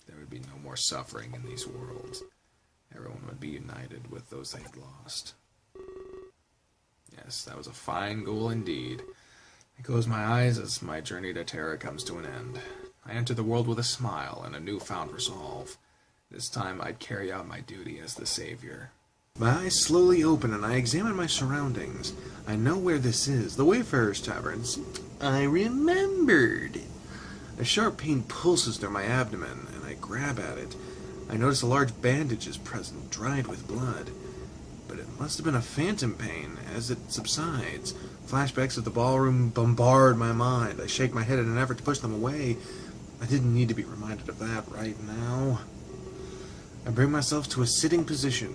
There would be no more suffering in these worlds. Everyone would be united with those they had lost. Yes, that was a fine goal indeed. I close my eyes as my journey to Terra comes to an end. I enter the world with a smile and a newfound resolve. This time I'd carry out my duty as the savior. My eyes slowly open and I examine my surroundings. I know where this is, the Wayfarer's Taverns. I remembered. A sharp pain pulses through my abdomen, and I grab at it. I notice a large bandage is present, dried with blood. But it must have been a phantom pain. As it subsides, flashbacks of the ballroom bombard my mind. I shake my head in an effort to push them away. I didn't need to be reminded of that right now. I bring myself to a sitting position.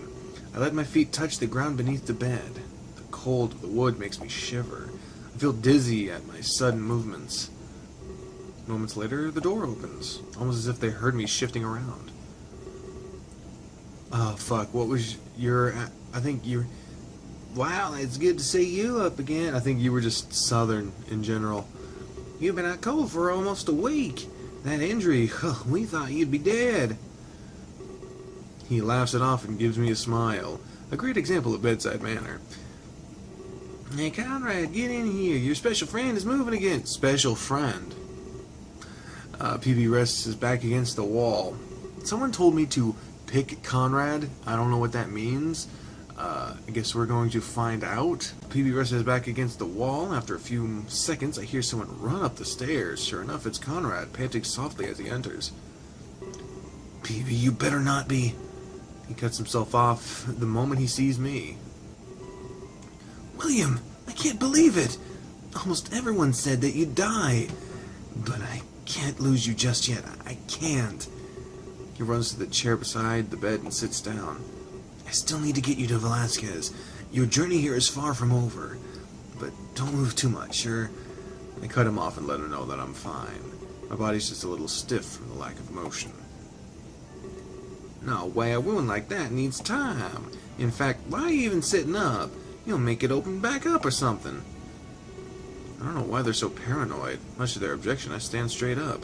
I let my feet touch the ground beneath the bed. The cold of the wood makes me shiver. I feel dizzy at my sudden movements. Moments later, the door opens, almost as if they heard me shifting around. Oh, fuck, what was your... I think you're... Wow, it's good to see you up again. I think you were just Southern in general. You've been out cold for almost a week. That injury, we thought you'd be dead. He laughs it off and gives me a smile. A great example of bedside manner. Hey, Conrad, get in here. Your special friend is moving again. Special friend. PB rests his back against the wall. Someone told me to pick Conrad. I don't know what that means. I guess we're going to find out. PB rests his back against the wall. After a few seconds, I hear someone run up the stairs. Sure enough, it's Conrad, panting softly as he enters. PB, you better not be... He cuts himself off the moment he sees me. William, I can't believe it. Almost everyone said that you'd die. But I can't lose you just yet. I can't. He runs to the chair beside the bed and sits down. I still need to get you to Velasquez. Your journey here is far from over. But don't move too much, sure? I cut him off and let him know that I'm fine. My body's just a little stiff from the lack of motion. No way, a wound like that needs time. In fact, why are you even sitting up? You'll make it open back up or something. I don't know why they're so paranoid. Much to their objection, I stand straight up.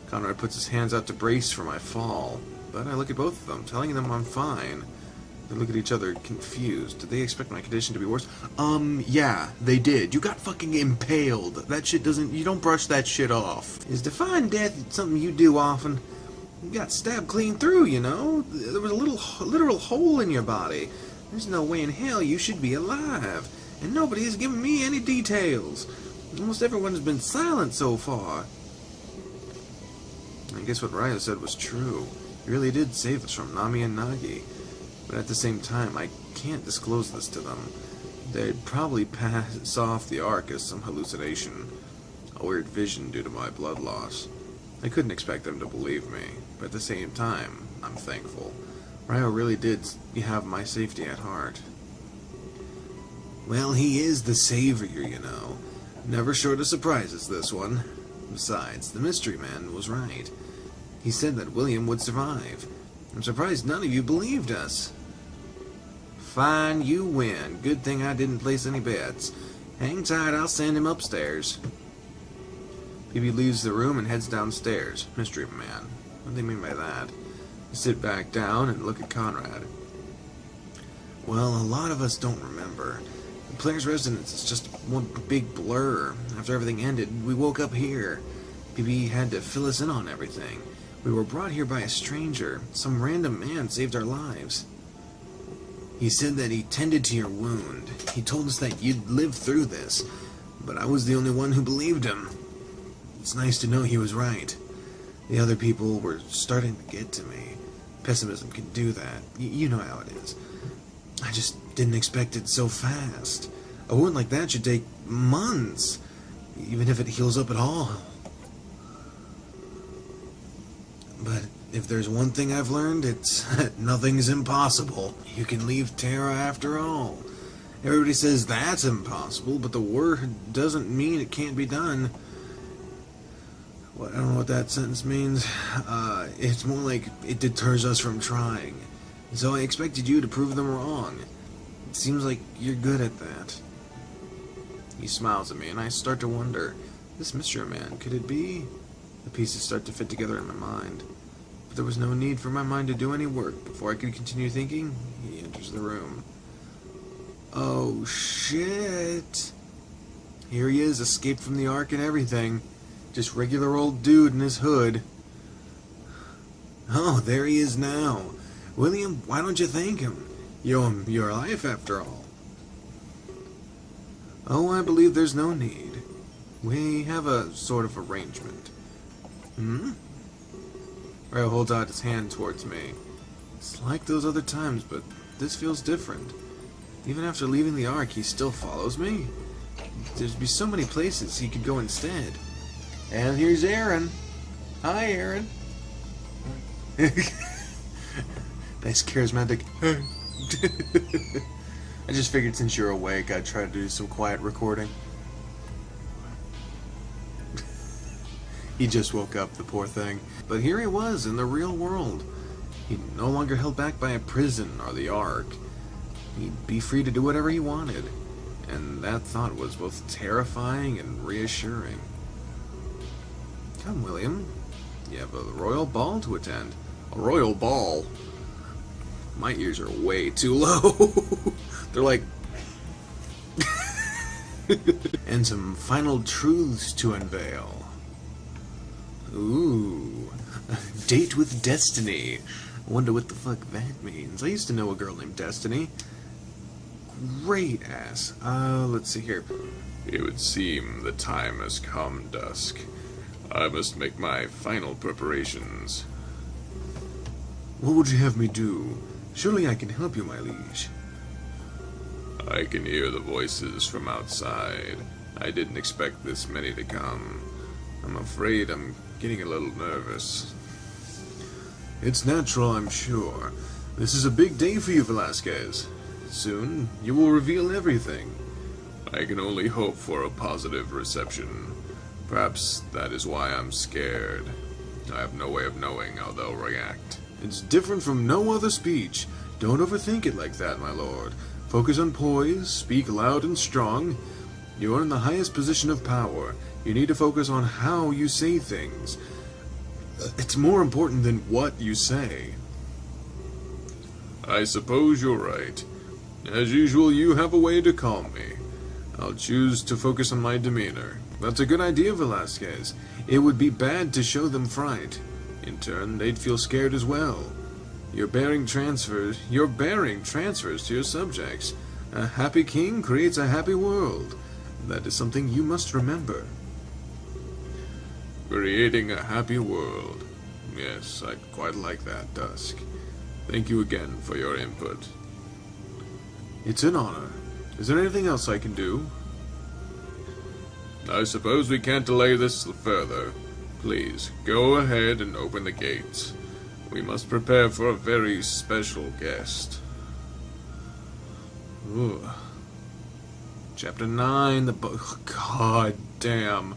Conrad puts his hands out to brace for my fall, but I look at both of them, telling them I'm fine. They look at each other confused. Did they expect my condition to be worse? Yeah, they did. You got fucking impaled. That shit doesn't... You don't brush that shit off. Is defying death something you do often? You got stabbed clean through, you know? There was a literal hole in your body. There's no way in hell you should be alive. And nobody has given me any details. Almost everyone has been silent so far. I guess what Raya said was true. He really did save us from Nami and Nagi. But at the same time, I can't disclose this to them. They'd probably pass off the Ark as some hallucination. A weird vision due to my blood loss. I couldn't expect them to believe me. But at the same time, I'm thankful. Ryo really did have my safety at heart. Well, he is the savior, you know. Never short of surprises, this one. Besides, the mystery man was right. He said that William would survive. I'm surprised none of you believed us. Fine, you win. Good thing I didn't place any bets. Hang tight, I'll send him upstairs. Bibi leaves the room and heads downstairs. Mystery man. What do they mean by that? I sit back down and look at Conrad. Well, a lot of us don't remember. The player's residence is just one big blur. After everything ended, we woke up here. Bibi had to fill us in on everything. We were brought here by a stranger. Some random man saved our lives. He said that he tended to your wound. He told us that you'd live through this, but I was the only one who believed him. It's nice to know he was right. The other people were starting to get to me. Pessimism can do that. You know how it is. I just didn't expect it so fast. A wound like that should take months, even if it heals up at all. But if there's one thing I've learned, it's nothing's impossible. You can leave Terra after all. Everybody says that's impossible, but the word doesn't mean it can't be done. Well, I don't know what that sentence means. It's more like it deters us from trying. So I expected you to prove them wrong. It seems like you're good at that. He smiles at me, and I start to wonder, this mystery man, could it be? The pieces start to fit together in my mind. But there was no need for my mind to do any work. Before I could continue thinking, he enters the room. Oh, shit. Here he is, escaped from the Ark and everything. Just regular old dude in his hood. Oh, there he is now. William, why don't you thank him? You owe him your life, after all. Oh, I believe there's no need. We have a sort of arrangement. Rayo holds out his hand towards me. It's like those other times, but this feels different. Even after leaving the Ark, he still follows me. There'd be so many places he could go instead. And here's Aaron. Hi, Aaron. Nice charismatic. I just figured since you're awake, I'd try to do some quiet recording. He just woke up, the poor thing. But here he was in the real world. He no longer held back by a prison or the Ark. He'd be free to do whatever he wanted. And that thought was both terrifying and reassuring. Come, William. You have a royal ball to attend. A royal ball? My ears are way too low. They're like... And some final truths to unveil. Ooh. Date with Destiny. I wonder what the fuck that means. I used to know a girl named Destiny. Great ass. Let's see here. It would seem the time has come, Dusk. I must make my final preparations. What would you have me do? Surely I can help you, my liege. I can hear the voices from outside. I didn't expect this many to come. I'm afraid I'm getting a little nervous. It's natural, I'm sure. This is a big day for you, Velasquez. Soon, you will reveal everything. I can only hope for a positive reception. Perhaps that is why I'm scared. I have no way of knowing how they'll react. It's different from no other speech. Don't overthink it like that, my lord. Focus on poise, speak loud and strong. You are in the highest position of power. You need to focus on how you say things. It's more important than what you say. I suppose you're right. As usual, you have a way to calm me. I'll choose to focus on my demeanor. That's a good idea, Velasquez. It would be bad to show them fright. In turn, they'd feel scared as well. You're bearing transfers to your subjects. A happy king creates a happy world. That is something you must remember. Creating a happy world. Yes, I'd quite like that, Dusk. Thank you again for your input. It's an honor. Is there anything else I can do? I suppose we can't delay this further. Please, go ahead and open the gates. We must prepare for a very special guest. Ooh. Chapter 9, the book. God damn.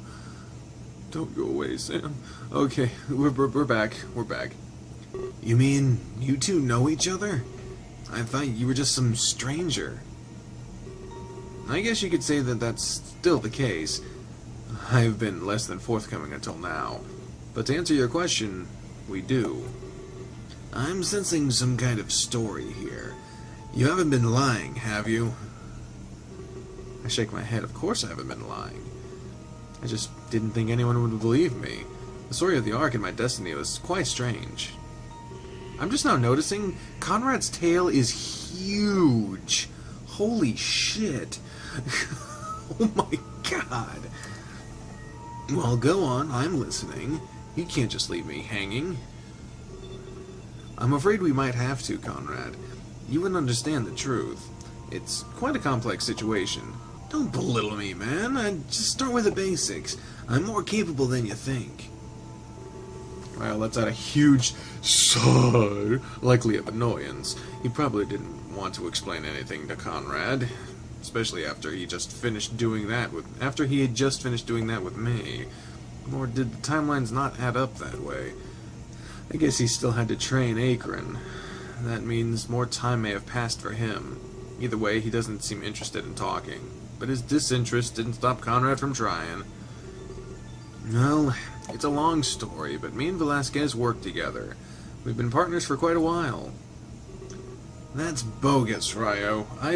Don't go away, Sam. Okay, we're back. We're back. You mean you two know each other? I thought you were just some stranger. I guess you could say that that's still the case. I've been less than forthcoming until now. But to answer your question, we do. I'm sensing some kind of story here. You haven't been lying, have you? I shake my head. Of course I haven't been lying. I just didn't think anyone would believe me. The story of the Ark and my destiny was quite strange. I'm just now noticing Conrad's tail is huge. Holy shit. Oh my god. Well, go on. I'm listening. You can't just leave me hanging. I'm afraid we might have to, Conrad. You wouldn't understand the truth. It's quite a complex situation. Don't belittle me, man. Just start with the basics. I'm more capable than you think. Well, that's out a huge sigh, likely of annoyance. He probably didn't want to explain anything to Conrad, especially after he just finished doing that with me. Or did the timelines not add up that way? I guess he still had to train Akron. That means more time may have passed for him. Either way, he doesn't seem interested in talking. But his disinterest didn't stop Conrad from trying. Well, it's a long story, but me and Velasquez work together. We've been partners for quite a while. That's bogus, Ryo. I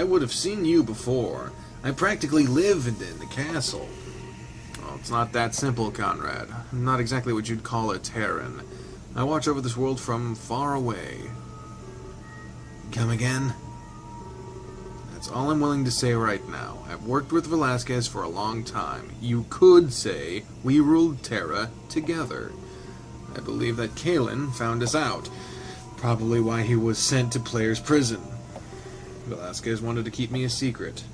would have seen you before. I practically live in the castle. Well, it's not that simple, Conrad. I'm not exactly what you'd call a Terran. I watch over this world from far away. Come again? That's all I'm willing to say right now. I've worked with Velasquez for a long time. You could say we ruled Terra together. I believe that Kalen found us out. Probably why he was sent to Player's prison. Velasquez wanted to keep me a secret.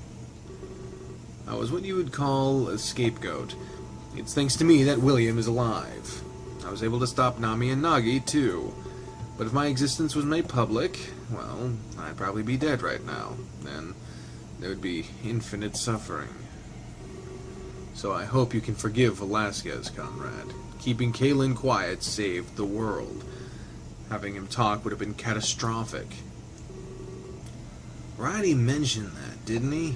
I was what you would call a scapegoat. It's thanks to me that William is alive. I was able to stop Nami and Nagi, too. But if my existence was made public, well, I'd probably be dead right now. And there would be infinite suffering. So I hope you can forgive Velasquez, Conrad. Keeping Kalen quiet saved the world. Having him talk would have been catastrophic. Roddy mentioned that, didn't he?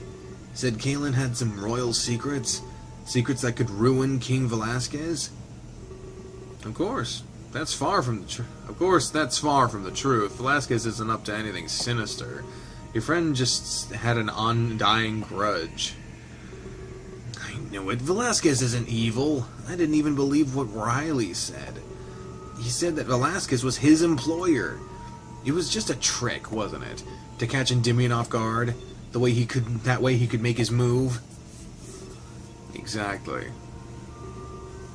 Said Kalen had some royal secrets? Secrets that could ruin King Velasquez? Of course. That's far from the truth. Velasquez isn't up to anything sinister. Your friend just had an undying grudge. I knew it. Velasquez isn't evil. I didn't even believe what Riley said. He said that Velasquez was his employer. It was just a trick, wasn't it? To catch Endymion off guard? That way he could make his move? Exactly.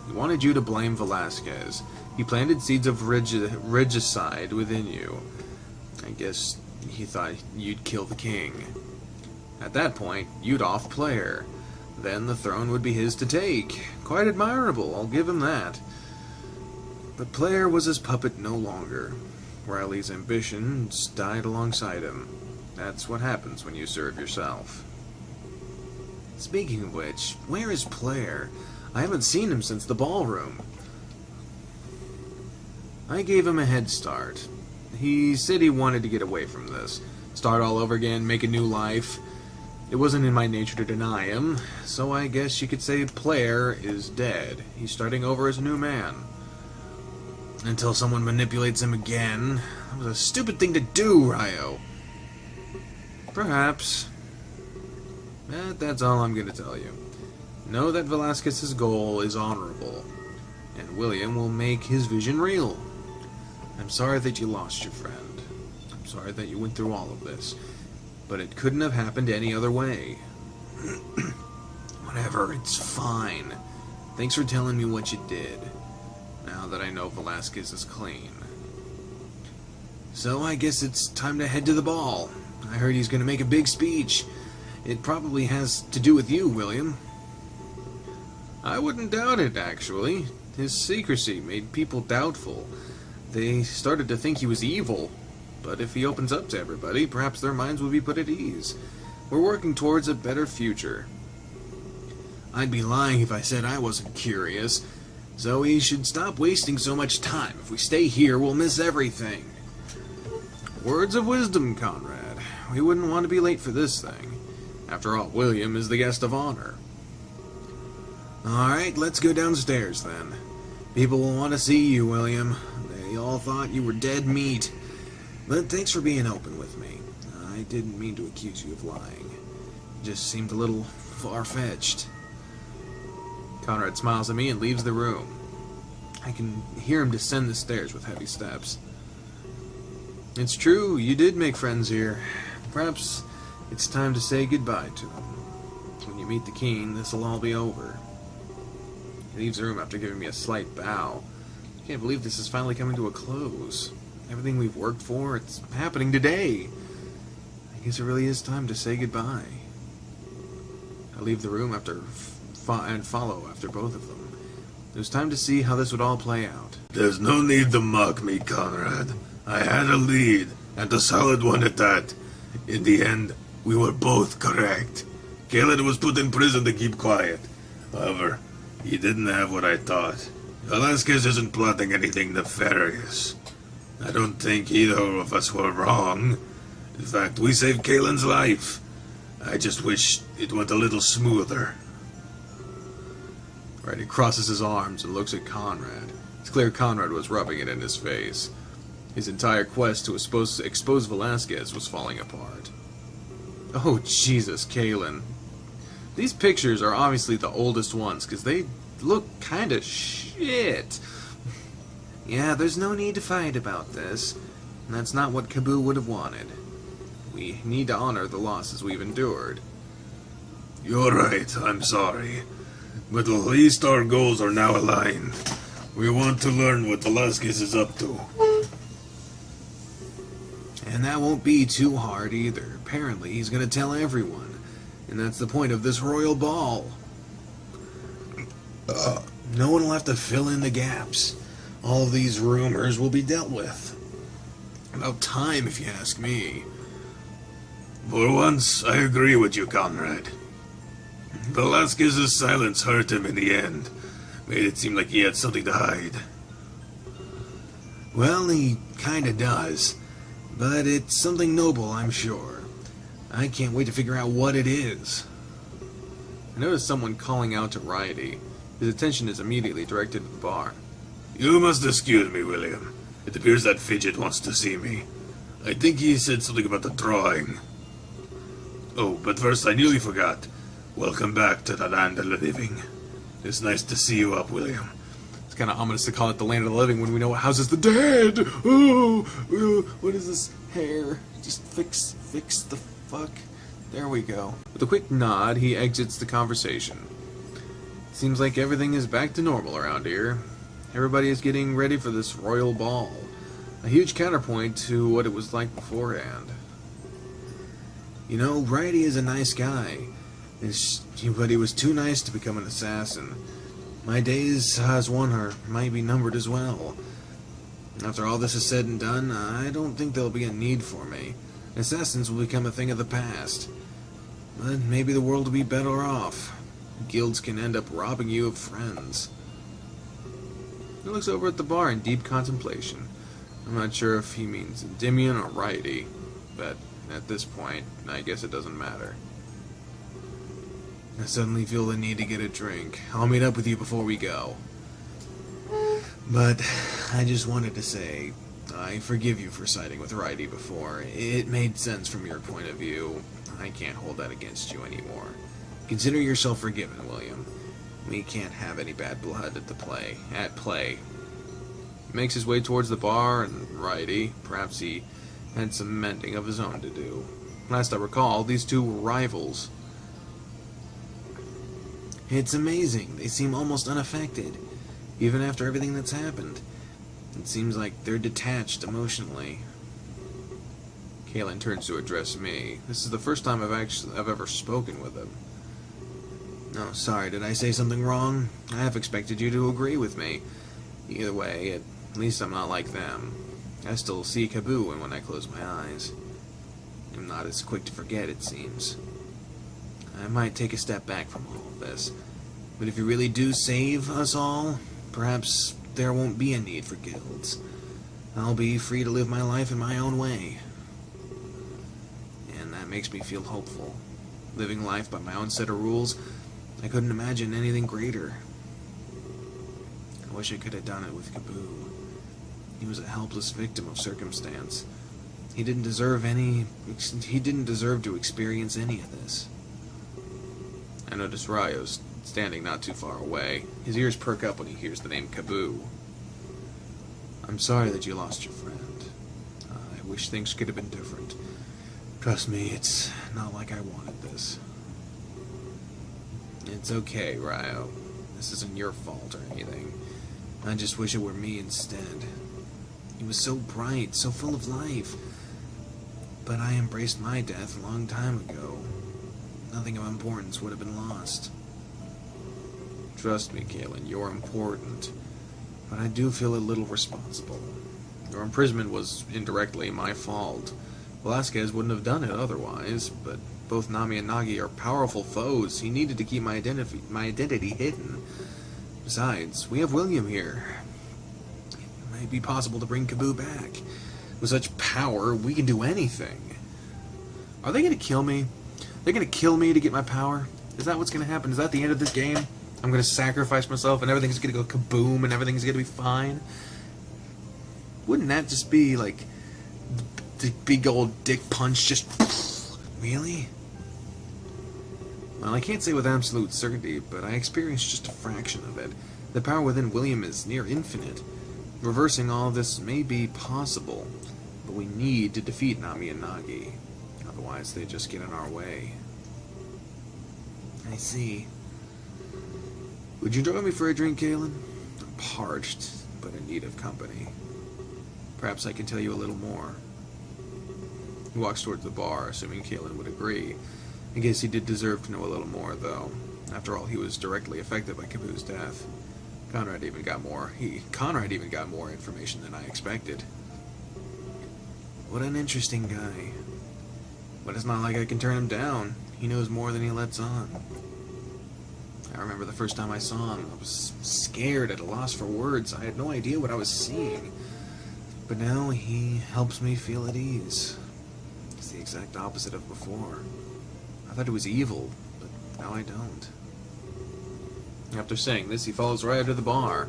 He wanted you to blame Velasquez. He planted seeds of regicide within you. I guess he thought you'd kill the king. At that point, you'd off player. Then the throne would be his to take. Quite admirable, I'll give him that. But player was his puppet no longer. Riley's ambitions died alongside him. That's what happens when you serve yourself. Speaking of which, where is player? I haven't seen him since the ballroom. I gave him a head start. He said he wanted to get away from this. Start all over again, make a new life. It wasn't in my nature to deny him, so I guess you could say player is dead. He's starting over as a new man. Until someone manipulates him again. That was a stupid thing to do, Ryo. Perhaps. But that's all I'm going to tell you. Know that Velasquez's goal is honorable, and William will make his vision real. I'm sorry that you lost your friend. I'm sorry that you went through all of this. But it couldn't have happened any other way. Whatever, it's fine. Thanks for telling me what you did. Now that I know Velasquez is clean. So I guess it's time to head to the ball. I heard he's going to make a big speech. It probably has to do with you, William. I wouldn't doubt it, actually. His secrecy made people doubtful. They started to think he was evil. But if he opens up to everybody, perhaps their minds will be put at ease. We're working towards a better future. I'd be lying if I said I wasn't curious. So we should stop wasting so much time. If we stay here, we'll miss everything. Words of wisdom, Conrad. We wouldn't want to be late for this thing. After all, William is the guest of honor. Alright, let's go downstairs then. People will want to see you, William. They all thought you were dead meat. But thanks for being open with me. I didn't mean to accuse you of lying. It just seemed a little far-fetched. Conrad smiles at me and leaves the room. I can hear him descend the stairs with heavy steps. It's true, you did make friends here. Perhaps it's time to say goodbye to them. When you meet the king, this'll all be over. He leaves the room after giving me a slight bow. I can't believe this is finally coming to a close. Everything we've worked for, it's happening today. I guess it really is time to say goodbye. I leave the room and follow after both of them. It was time to see how this would all play out. There's no need to mock me, Conrad. I had a lead, and a solid one at that. In the end, we were both correct. Caleb was put in prison to keep quiet. However, he didn't have what I thought. Velasquez isn't plotting anything nefarious. I don't think either of us were wrong. In fact, we saved Kalen's life. I just wish it went a little smoother. Right, he crosses his arms and looks at Conrad. It's clear Conrad was rubbing it in his face. His entire quest to expose Velasquez was falling apart. Oh, Jesus, Kalen. These pictures are obviously the oldest ones, because they look kinda shit. Yeah, there's no need to fight about this. And that's not what Cabu would have wanted. We need to honor the losses we've endured. You're right, I'm sorry. But at least our goals are now aligned. We want to learn what Velasquez is up to. And that won't be too hard either. Apparently, he's going to tell everyone. And that's the point of this royal ball. No one will have to fill in the gaps. All of these rumors will be dealt with. About time, if you ask me. For once, I agree with you, Conrad. Velasquez's silence hurt him in the end. Made it seem like he had something to hide. Well, he kinda does. But it's something noble, I'm sure. I can't wait to figure out what it is. I noticed someone calling out to Righty. His attention is immediately directed to the bar. You must excuse me, William. It appears that Fidget wants to see me. I think he said something about the drawing. Oh, but first I nearly forgot. Welcome back to the land of the living. It's nice to see you up, William. It's kind of ominous to call it the land of the living when we know what houses the dead. Oh, what is this hair? Just fix the fuck. There we go. With a quick nod, he exits the conversation. It seems like everything is back to normal around here. Everybody is getting ready for this royal ball. A huge counterpoint to what it was like beforehand. You know, Righty is a nice guy, but he was too nice to become an assassin. My days as one might be numbered as well. After all this is said and done, I don't think there'll be a need for me. Assassins will become a thing of the past. But maybe the world will be better off. Guilds can end up robbing you of friends. He looks over at the bar in deep contemplation. I'm not sure if he means Endymion or Righty, but at this point, I guess it doesn't matter. I suddenly feel the need to get a drink. I'll meet up with you before we go. But I just wanted to say, I forgive you for siding with Righty before. It made sense from your point of view. I can't hold that against you anymore. Consider yourself forgiven, William. We can't have any bad blood at play. He makes his way towards the bar, and Righty, perhaps he had some mending of his own to do. Last I recall, these two were rivals. It's amazing. They seem almost unaffected, even after everything that's happened. It seems like they're detached emotionally. Kaelin turns to address me. This is the first time I've ever spoken with him. Oh, sorry, did I say something wrong? I have expected you to agree with me. Either way, at least I'm not like them. I still see Kaboo when I close my eyes. I'm not as quick to forget, it seems. I might take a step back from all of this. But if you really do save us all, perhaps there won't be a need for guilds. I'll be free to live my life in my own way. And that makes me feel hopeful. Living life by my own set of rules, I couldn't imagine anything greater. I wish I could have done it with Kaboo. He was a helpless victim of circumstance. He didn't deserve to experience any of this. I noticed Ryo's standing not too far away. His ears perk up when he hears the name Kaboo. I'm sorry that you lost your friend. I wish things could have been different. Trust me, it's not like I wanted this. It's okay, Ryo. This isn't your fault or anything. I just wish it were me instead. He was so bright, so full of life. But I embraced my death a long time ago. Nothing of importance would have been lost. Trust me, Kaelin, you're important. But I do feel a little responsible. Your imprisonment was indirectly my fault. Velasquez wouldn't have done it otherwise, but both Nami and Nagi are powerful foes. He needed to keep my identity hidden. Besides, we have William here. It might be possible to bring Kaboo back. With such power, we can do anything. Are they going to kill me? They're going to kill me to get my power? Is that what's going to happen? Is that the end of this game? I'm going to sacrifice myself and everything's going to go kaboom and everything's going to be fine? Wouldn't that just be like the big old dick punch just... Really? Well, I can't say with absolute certainty, but I experienced just a fraction of it. The power within William is near infinite. Reversing all of this may be possible, but we need to defeat Nami and Nagi. Otherwise, they just get in our way. I see. Would you join me for a drink, Kaelin? I'm parched, but in need of company. Perhaps I can tell you a little more. He walks towards the bar, assuming Kaelin would agree. I guess he did deserve to know a little more, though. After all, he was directly affected by Kaboo's death. Conrad even got more information than I expected. What an interesting guy. But it's not like I can turn him down. He knows more than he lets on. I remember the first time I saw him, I was scared, at a loss for words. I had no idea what I was seeing. But now he helps me feel at ease. It's the exact opposite of before. I thought he was evil, but now I don't. After saying this, he follows Ryo to the bar.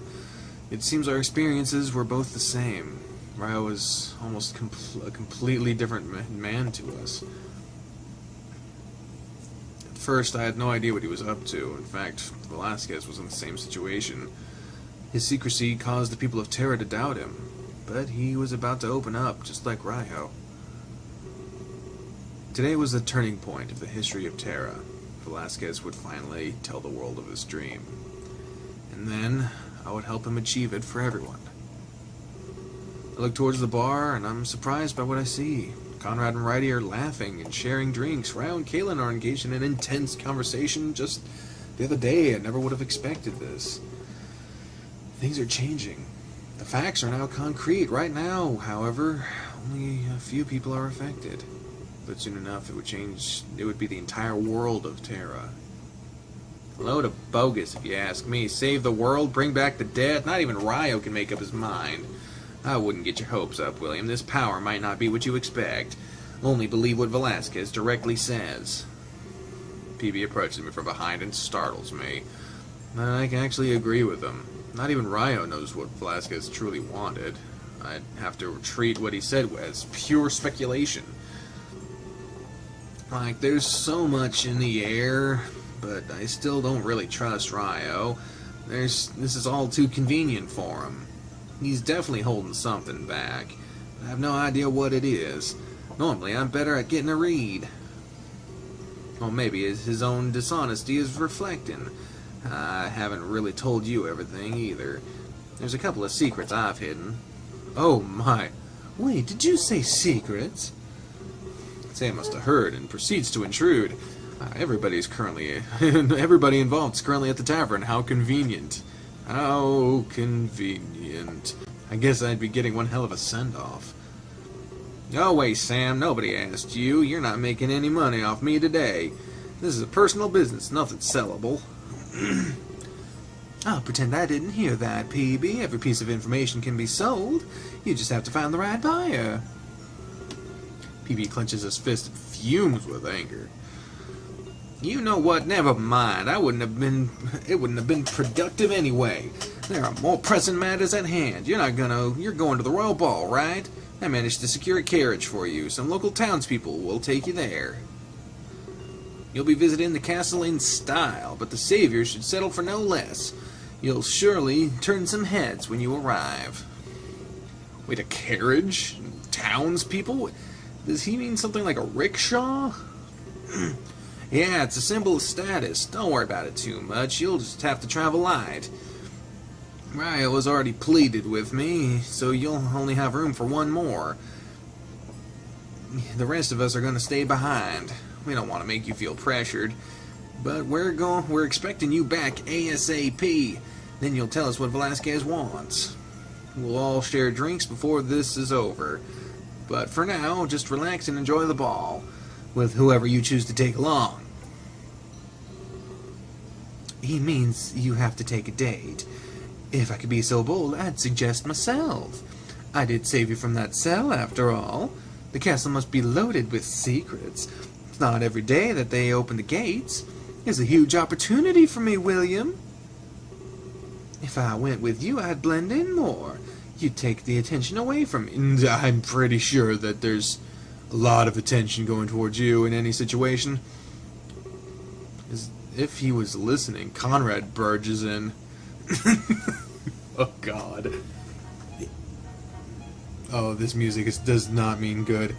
It seems our experiences were both the same. Ryo was almost a completely different man to us. At first, I had no idea what he was up to. In fact, Velasquez was in the same situation. His secrecy caused the people of Terra to doubt him, but he was about to open up, just like Ryo. Today was the turning point of the history of Terra. Velasquez would finally tell the world of his dream. And then, I would help him achieve it for everyone. I look towards the bar, and I'm surprised by what I see. Conrad and Righty are laughing and sharing drinks. Ryo and Kaylin are engaged in an intense conversation. Just the other day, I never would have expected this. Things are changing. The facts are now concrete. Right now, however, only a few people are affected. But soon enough, it would change. It would be the entire world of Terra. A load of bogus, if you ask me. Save the world, bring back the dead. Not even Ryo can make up his mind. I wouldn't get your hopes up, William. This power might not be what you expect. Only believe what Velasquez directly says. PB approaches me from behind and startles me. I can actually agree with him. Not even Ryo knows what Velasquez truly wanted. I'd have to treat what he said as pure speculation. Like, there's so much in the air, but I still don't really trust Ryo. This is all too convenient for him. He's definitely holding something back. I have no idea what it is. Normally, I'm better at getting a read. Or maybe his own dishonesty is reflecting. I haven't really told you everything, either. There's a couple of secrets I've hidden. Oh, my. Wait, did you say secrets? Sam must have heard and proceeds to intrude. Everybody involved is currently at the tavern. How convenient. How convenient. I guess I'd be getting one hell of a send-off. No way, Sam. Nobody asked you. You're not making any money off me today. This is a personal business. Nothing sellable. I'll pretend I didn't hear that, PB. Every piece of information can be sold. You just have to find the right buyer. PB clenches his fist and fumes with anger. You know what? Never mind. It wouldn't have been productive anyway. There are more pressing matters at hand. You're going to the Royal Ball, right? I managed to secure a carriage for you. Some local townspeople will take you there. You'll be visiting the castle in style, but the Savior should settle for no less. You'll surely turn some heads when you arrive. Wait, a carriage? Townspeople? Does he mean something like a rickshaw? Yeah, it's a symbol of status. Don't worry about it too much. You'll just have to travel light. Ryo has already pleaded with me, so you'll only have room for one more. The rest of us are going to stay behind. We don't want to make you feel pressured, but we're expecting you back ASAP. Then you'll tell us what Velasquez wants. We'll all share drinks before this is over. But for now, just relax and enjoy the ball, with whoever you choose to take along. He means you have to take a date. If I could be so bold, I'd suggest myself. I did save you from that cell, after all. The castle must be loaded with secrets. It's not every day that they open the gates. It's a huge opportunity for me, William. If I went with you, I'd blend in more. You'd take the attention away from me. I'm pretty sure that there's a lot of attention going towards you in any situation. As if he was listening, Conrad barges in. Oh, God. Oh, this music does not mean good.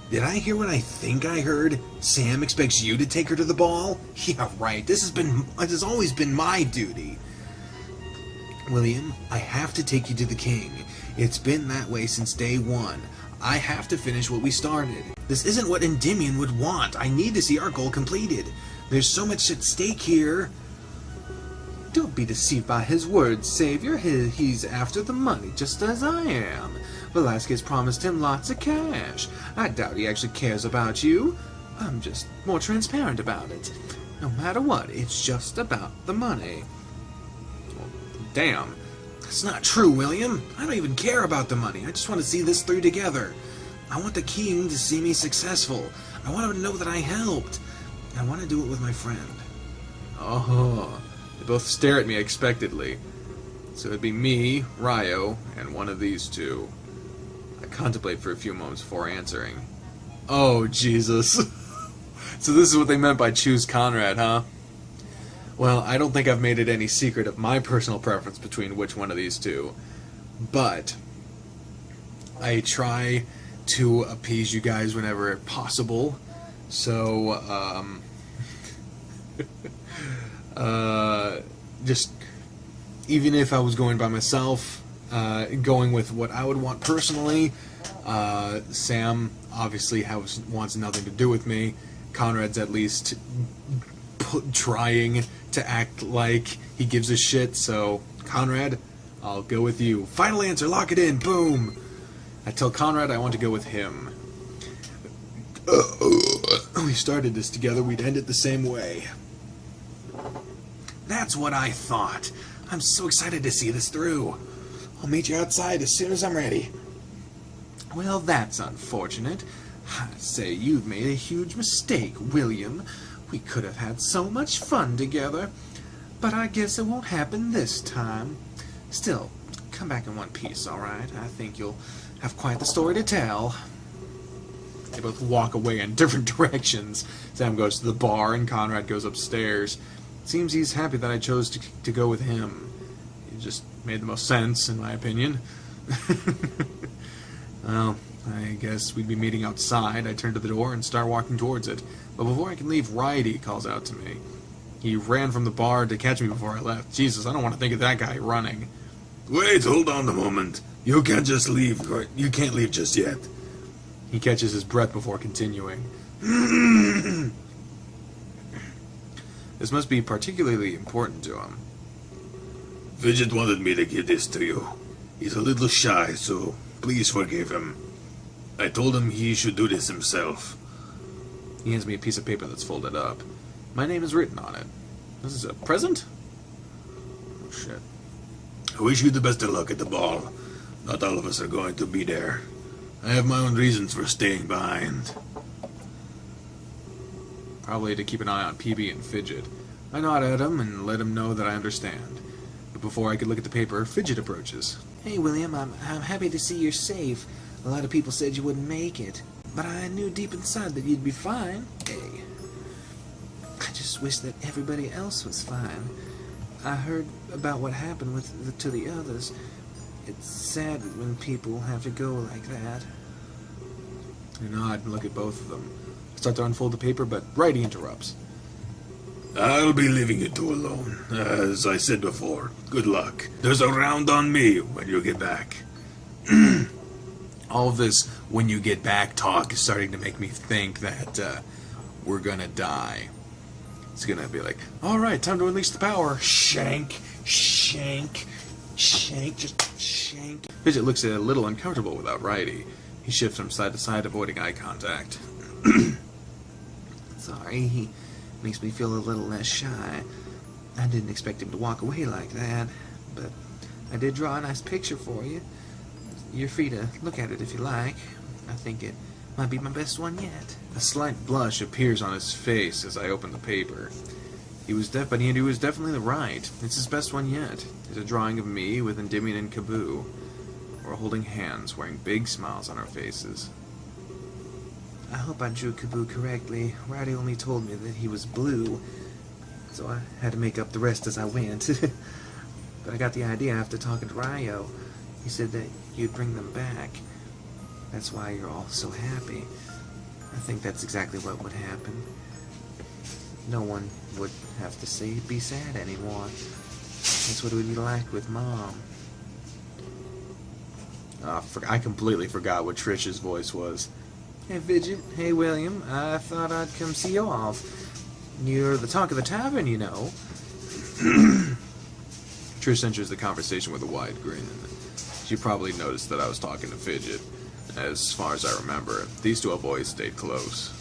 Did I hear what I think I heard? Sam expects you to take her to the ball? Yeah, right. This has always been my duty. William, I have to take you to the king. It's been that way since day one. I have to finish what we started. This isn't what Endymion would want. I need to see our goal completed. There's so much at stake here. Don't be deceived by his words, Savior. He's after the money, just as I am. Velasquez promised him lots of cash. I doubt he actually cares about you. I'm just more transparent about it. No matter what, it's just about the money. Well, damn. That's not true, William. I don't even care about the money. I just want to see this through together. I want the king to see me successful. I want him to know that I helped. I want to do it with my friend. Oh. They both stare at me expectantly. So it'd be me, Ryo, and one of these two. I contemplate for a few moments before answering. Oh, Jesus. So this is what they meant by choose Conrad, huh? Well, I don't think I've made it any secret of my personal preference between which one of these two. But I try to appease you guys whenever possible. So, just even if I was going by myself, going with what I would want personally. Sam obviously wants nothing to do with me. Conrad's at least trying to act like he gives a shit, so Conrad, I'll go with you. Final answer, lock it in, boom! I tell Conrad I want to go with him. We started this together, we'd end it the same way. That's what I thought. I'm so excited to see this through. I'll meet you outside as soon as I'm ready. Well, that's unfortunate. I'd say you've made a huge mistake, William. We could have had so much fun together. But I guess it won't happen this time. Still, come back in one piece, alright? I think you'll have quite the story to tell. They both walk away in different directions. Sam goes to the bar and Conrad goes upstairs. It seems he's happy that I chose to go with him. It just made the most sense, in my opinion. Well, I guess we'd be meeting outside. I turn to the door and start walking towards it. But before I can leave, Righty calls out to me. He ran from the bar to catch me before I left. Jesus, I don't want to think of that guy running. Wait, hold on a moment. You can't just leave. You can't leave just yet. He catches his breath before continuing. This must be particularly important to him. Fidget wanted me to give this to you. He's a little shy, so please forgive him. I told him he should do this himself. He hands me a piece of paper that's folded up. My name is written on it. This is a present? Oh, shit. I wish you the best of luck at the ball. Not all of us are going to be there. I have my own reasons for staying behind. Probably to keep an eye on PB and Fidget. I nod at him and let him know that I understand. But before I could look at the paper, Fidget approaches. Hey, William, I'm happy to see you're safe. A lot of people said you wouldn't make it, but I knew deep inside that you'd be fine. Hey, I just wish that everybody else was fine. I heard about what happened to the others. It's sad when people have to go like that. I nod and look at both of them. I start to unfold the paper, but Righty interrupts. I'll be leaving you two alone. As I said before, good luck. There's a round on me when you get back. All of this when you get back talk is starting to make me think that we're gonna die. It's gonna be like, alright, time to unleash the power. Shank, shank, shank, just shank. Fidget looks a little uncomfortable without Righty. He shifts from side to side, avoiding eye contact. Sorry, he makes me feel a little less shy. I didn't expect him to walk away like that, but I did draw a nice picture for you. You're free to look at it if you like. I think it might be my best one yet. A slight blush appears on his face as I open the paper. He was definitely right. It's his best one yet. It's a drawing of me with Endymion and Kaboo. We're holding hands, wearing big smiles on our faces. I hope I drew Kaboo correctly. Righty only told me that he was blue, so I had to make up the rest as I went. But I got the idea after talking to Ryo. He said that you'd bring them back. That's why you're all so happy. I think that's exactly what would happen. No one would have to be sad anymore. That's what it would be like with Mom. I completely forgot what Trish's voice was. Hey, Fidget. Hey, William. I thought I'd come see you off. You're the talk of the tavern, you know. Trish enters the conversation with a wide grin. She probably noticed that I was talking to Fidget. As far as I remember, these two have always stayed close.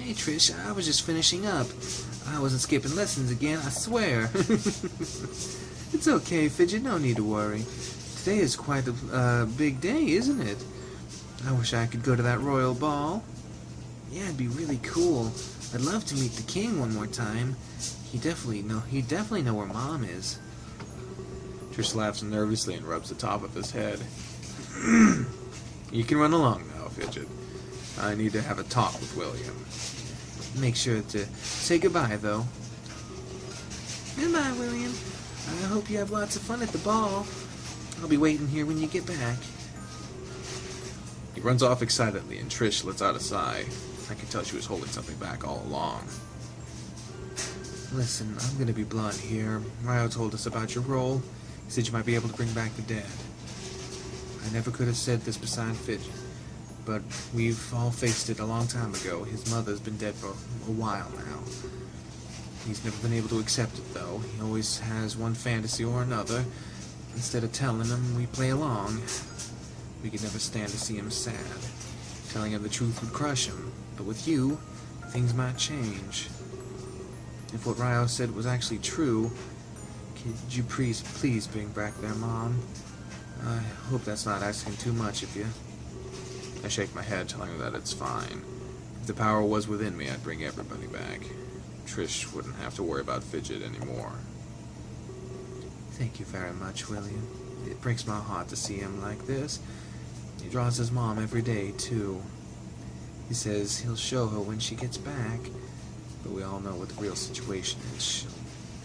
Hey, Trish, I was just finishing up. I wasn't skipping lessons again, I swear. It's okay, Fidget, no need to worry. Today is quite a big day, isn't it? I wish I could go to that royal ball. Yeah, it'd be really cool. I'd love to meet the king one more time. He'd definitely know where Mom is. Trish laughs nervously and rubs the top of his head. You can run along now, Fidget. I need to have a talk with William. Make sure to say goodbye, though. Goodbye, William. I hope you have lots of fun at the ball. I'll be waiting here when you get back. He runs off excitedly, and Trish lets out a sigh. I could tell she was holding something back all along. Listen, I'm gonna be blunt here. Ryo told us about your role. He He said you might be able to bring back the dead. I never could have said this beside Fidget, but we've all faced it a long time ago. His mother's been dead for a while now. He's never been able to accept it, though. He always has one fantasy or another. Instead of telling him, we play along. We could never stand to see him sad. Telling him the truth would crush him. But with you, things might change. If what Ryo said was actually true, could you please bring back their mom? I hope that's not asking too much of you. I shake my head, telling her that it's fine. If the power was within me, I'd bring everybody back. Trish wouldn't have to worry about Fidget anymore. Thank you very much, William. It breaks my heart to see him like this. He draws his mom every day, too. He says he'll show her when she gets back, but we all know what the real situation is. She'll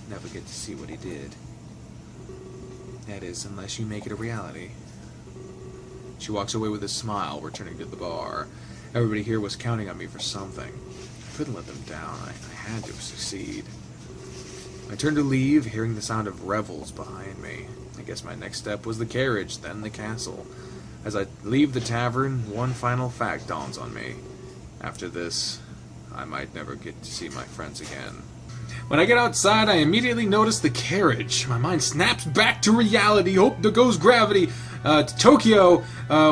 never get to see what he did. That is, unless you make it a reality. She walks away with a smile, returning to the bar. Everybody here was counting on me for something. I couldn't let them down. I had to succeed. I turned to leave, hearing the sound of revels behind me. I guess my next step was the carriage, then the castle. As I leave the tavern, one final fact dawns on me. After this, I might never get to see my friends again. When I get outside, I immediately notice the carriage. My mind snaps back to reality. Oh, there goes gravity. To Tokyo,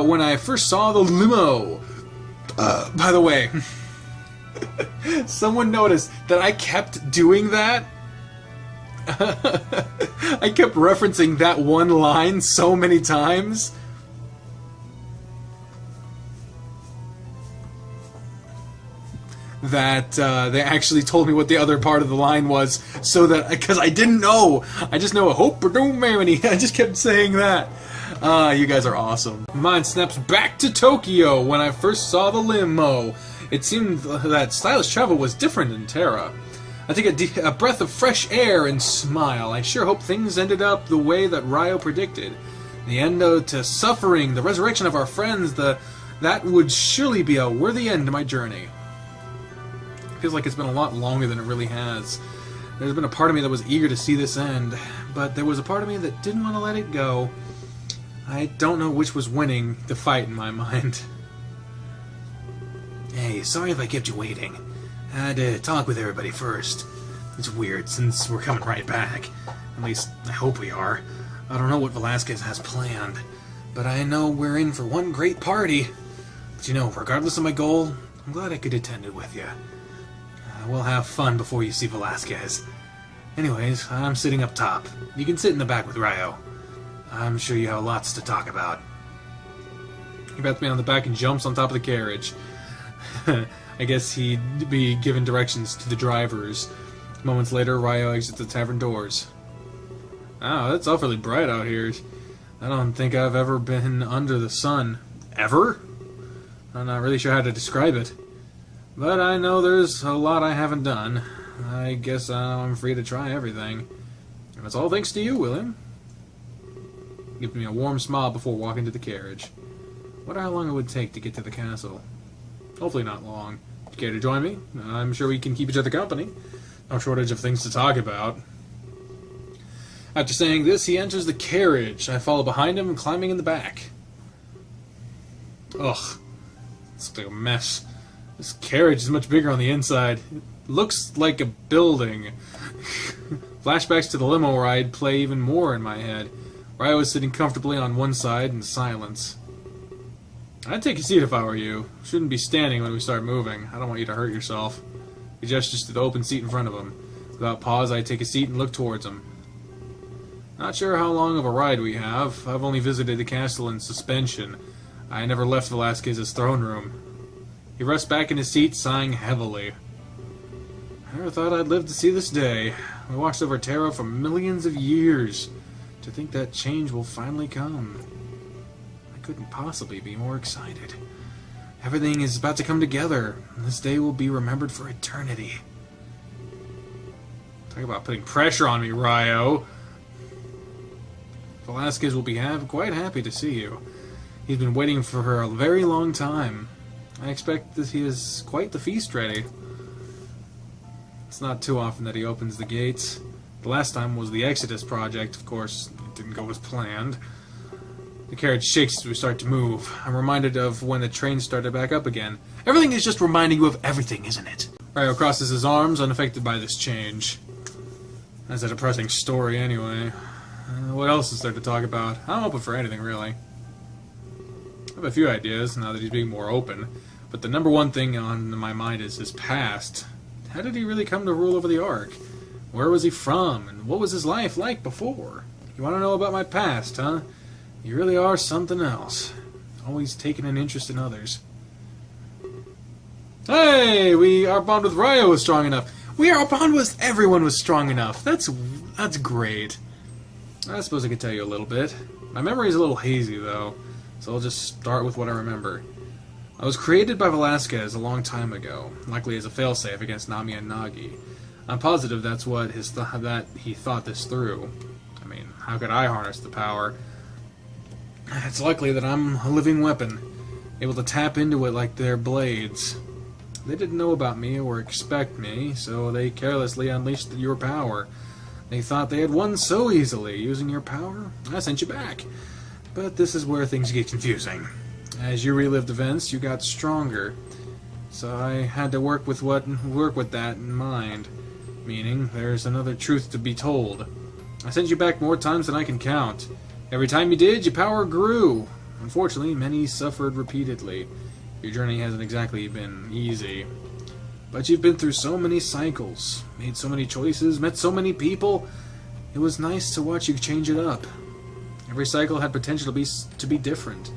when I first saw the limo. By the way, someone noticed that I kept doing that. I kept referencing that one line so many times. That they actually told me what the other part of the line was, so that, because I didn't know. I just know a hope or don't marry. I just kept saying that. You guys are awesome. Mine snaps back to Tokyo when I first saw the limo. It seemed that stylish travel was different in Terra. I take a breath of fresh air and smile. I sure hope things ended up the way that Ryo predicted. The end to suffering, the resurrection of our friends, that would surely be a worthy end to my journey. It feels like it's been a lot longer than it really has. There's been a part of me that was eager to see this end, but there was a part of me that didn't want to let it go. I don't know which was winning the fight in my mind. Hey, sorry if I kept you waiting. I had to talk with everybody first. It's weird, since we're coming right back. At least, I hope we are. I don't know what Velasquez has planned, but I know we're in for one great party. But you know, regardless of my goal, I'm glad I could attend it with you. We'll have fun before you see Velasquez. Anyways, I'm sitting up top. You can sit in the back with Ryo. I'm sure you have lots to talk about. He pats me on the back and jumps on top of the carriage. I guess he'd be giving directions to the drivers. Moments later, Ryo exits the tavern doors. Wow, it's awfully bright out here. I don't think I've ever been under the sun. Ever? I'm not really sure how to describe it. But I know there's a lot I haven't done. I guess I'm free to try everything. And it's all thanks to you, William. Gives me a warm smile before walking to the carriage. Wonder how long it would take to get to the castle. Hopefully not long. If you care to join me, I'm sure we can keep each other company. No shortage of things to talk about. After saying this, he enters the carriage. I follow behind him, climbing in the back. Ugh. It's like a mess. This carriage is much bigger on the inside. It looks like a building. Flashbacks to the limo ride play even more in my head. Ryo was sitting comfortably on one side in silence. I'd take a seat if I were you. Shouldn't be standing when we start moving. I don't want you to hurt yourself. He gestures to the open seat in front of him. Without pause, I take a seat and look towards him. Not sure how long of a ride we have. I've only visited the castle in suspension. I never left Velasquez's throne room. He rests back in his seat, sighing heavily. I never thought I'd live to see this day. We watched over Terra for millions of years. To think that change will finally come. I couldn't possibly be more excited. Everything is about to come together. This day will be remembered for eternity. Talk about putting pressure on me, Ryo. Velasquez will be quite happy to see you. He's been waiting for her a very long time. I expect that he has quite the feast ready. It's not too often that he opens the gates. The last time was the Exodus project, of course. didn't go as planned. The carriage shakes as we start to move. I'm reminded of when the train started back up again. Everything is just reminding you of everything, isn't it? Ryo crosses his arms, unaffected by this change. That's a depressing story, anyway. What else is there to talk about? I'm open for anything, really. I have a few ideas, now that he's being more open. But the number one thing on my mind is his past. How did he really come to rule over the Ark? Where was he from, and what was his life like before? You want to know about my past, huh? You really are something else. Always taking an interest in others. Hey, our bond with Ryo was strong enough. Our bond with everyone was strong enough. That's great. I suppose I could tell you a little bit. My memory is a little hazy, though, so I'll just start with what I remember. I was created by Velasquez a long time ago, likely as a failsafe against Nami and Nagi. I'm positive that's what that he thought this through. I mean, how could I harness the power? It's likely that I'm a living weapon, able to tap into it like their blades. They didn't know about me or expect me, so they carelessly unleashed your power. They thought they had won so easily. Using your power, I sent you back. But this is where things get confusing. As you relived events, you got stronger. So I had to work with that in mind. Meaning, there's another truth to be told. I sent you back more times than I can count. Every time you did, your power grew. Unfortunately, many suffered repeatedly. Your journey hasn't exactly been easy. But you've been through so many cycles, made so many choices, met so many people. It was nice to watch you change it up. Every cycle had potential to be different.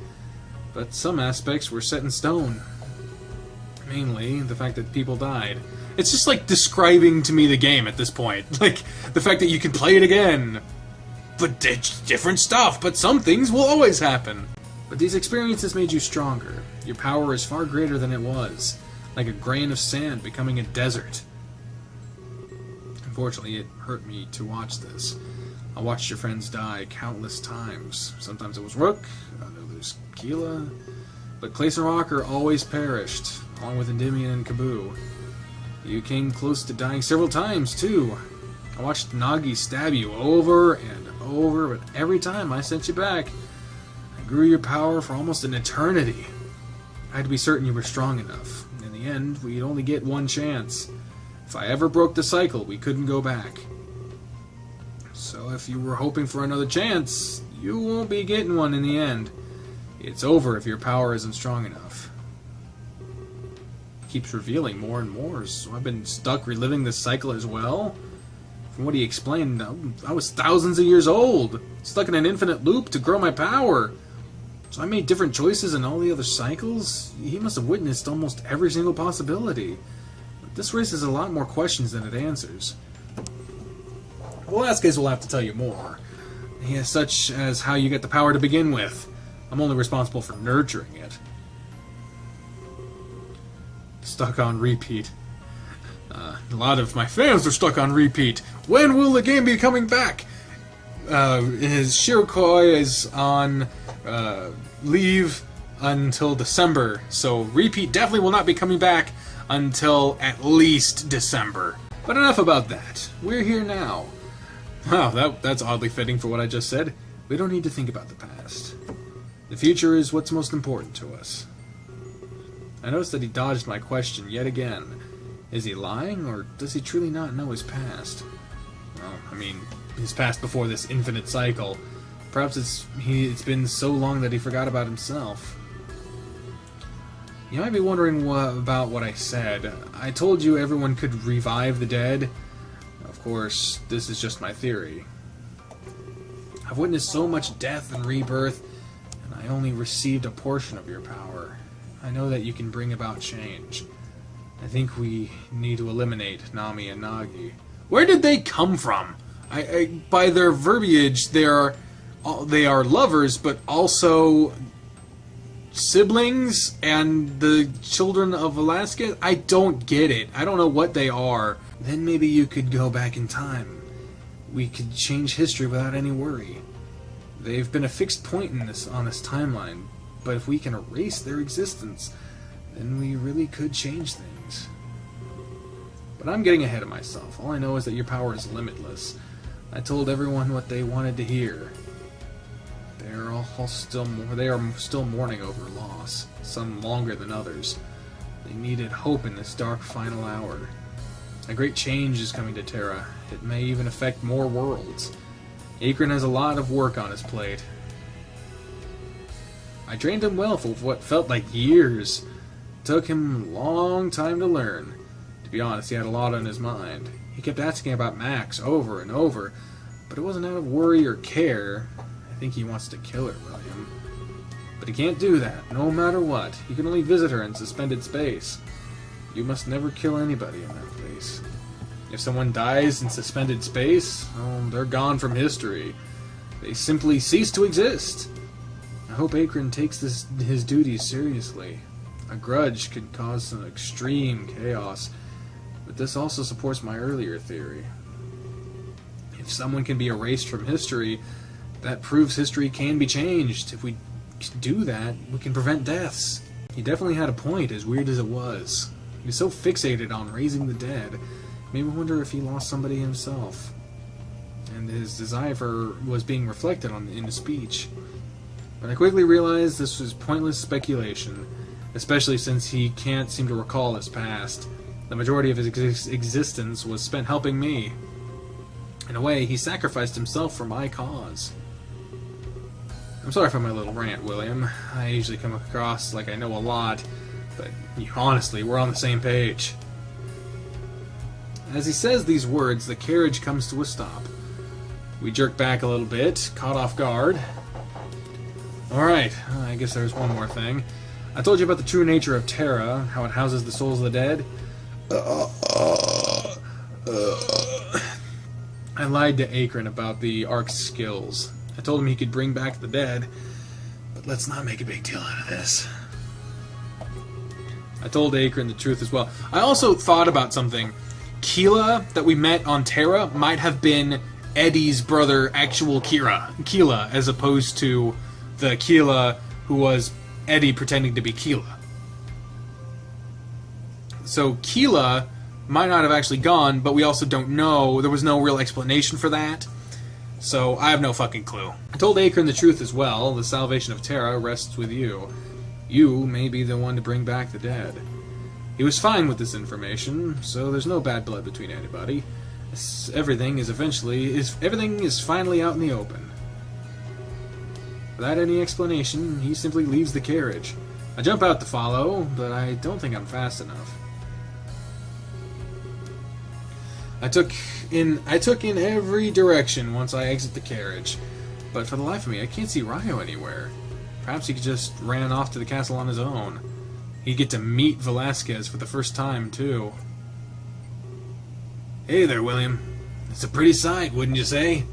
But some aspects were set in stone. Mainly, the fact that people died. It's just like describing to me the game at this point. Like, the fact that you can play it again. But it's different stuff, but some things will always happen. But these experiences made you stronger. Your power is far greater than it was. Like a grain of sand becoming a desert. Unfortunately, it hurt me to watch this. I watched your friends die countless times. Sometimes it was Rook, others Keela. But Klace and Rocker always perished, along with Endymion and Kaboo. You came close to dying several times, too. I watched Nagi stab you over and over, but every time I sent you back, I grew your power for almost an eternity. I had to be certain you were strong enough. In the end, we'd only get one chance. If I ever broke the cycle, we couldn't go back. So if you were hoping for another chance, you won't be getting one in the end. It's over if your power isn't strong enough. It keeps revealing more and more, so I've been stuck reliving this cycle as well. From what he explained, I was thousands of years old, stuck in an infinite loop to grow my power. So I made different choices in all the other cycles. He must have witnessed almost every single possibility. But this raises a lot more questions than it answers. Velasquez will have to tell you more. He has such as how you get the power to begin with. I'm only responsible for nurturing it. Stuck on repeat. A lot of my fans are stuck on repeat. When will the game be coming back? His Shirokoi is on leave until December, so repeat definitely will not be coming back until at least December. But enough about that. We're here now. Wow, that's oddly fitting for what I just said. We don't need to think about the past. The future is what's most important to us. I noticed that he dodged my question yet again. Is he lying, or does he truly not know his past? Well, I mean, his past before this infinite cycle. Perhaps it's been so long that he forgot about himself. You might be wondering about what I said. I told you everyone could revive the dead. Of course, this is just my theory. I've witnessed so much death and rebirth, and I only received a portion of your power. I know that you can bring about change. I think we need to eliminate Nami and Nagi. Where did they come from? By their verbiage, they are lovers, but also siblings and the children of Velasquez? I don't get it. I don't know what they are. Then maybe you could go back in time. We could change history without any worry. They've been a fixed point on this timeline, but if we can erase their existence, then we really could change things. But I'm getting ahead of myself. All I know is that your power is limitless. I told everyone what they wanted to hear. They are still mourning over loss, some longer than others. They needed hope in this dark final hour. A great change is coming to Terra. It may even affect more worlds. Akron has a lot of work on his plate. I trained him well for what felt like years. It took him a long time to learn. To be honest, he had a lot on his mind. He kept asking about Max over and over, but it wasn't out of worry or care. I think he wants to kill her, William. But he can't do that, no matter what. He can only visit her in suspended space. You must never kill anybody in that place. If someone dies in suspended space, well, they're gone from history. They simply cease to exist. I hope Akron takes his duties seriously. A grudge could cause some extreme chaos, but this also supports my earlier theory. If someone can be erased from history, that proves history can be changed. If we do that, we can prevent deaths. He definitely had a point, as weird as it was. He was so fixated on raising the dead. It made me wonder if he lost somebody himself. And his desire was being reflected in his speech. But I quickly realized this was pointless speculation, especially since he can't seem to recall his past. The majority of his existence was spent helping me. In a way, he sacrificed himself for my cause. I'm sorry for my little rant, William. I usually come across like I know a lot, but honestly, we're on the same page. As he says these words, the carriage comes to a stop. We jerk back a little bit, caught off guard. Alright, I guess there's one more thing. I told you about the true nature of Terra, how it houses the souls of the dead. I lied to Akron about the Ark's skills. I told him he could bring back the dead, but let's not make a big deal out of this. I told Akron the truth as well. I also thought about something. Keela, that we met on Terra, might have been Eddie's brother, actual Keela, as opposed to the Keela who was Eddie pretending to be Keela. So Keela might not have actually gone, but we also don't know. There was no real explanation for that. So I have no fucking clue. I told Akron the truth as well. The salvation of Terra rests with you. You may be the one to bring back the dead. He was fine with this information, so there's no bad blood between anybody. Everything is finally out in the open. Without any explanation, he simply leaves the carriage. I jump out to follow, but I don't think I'm fast enough. I took in every direction once I exit the carriage, but for the life of me, I can't see Ryo anywhere. Perhaps he just ran off to the castle on his own. He'd get to meet Velasquez for the first time, too. Hey there, William. It's a pretty sight, wouldn't you say?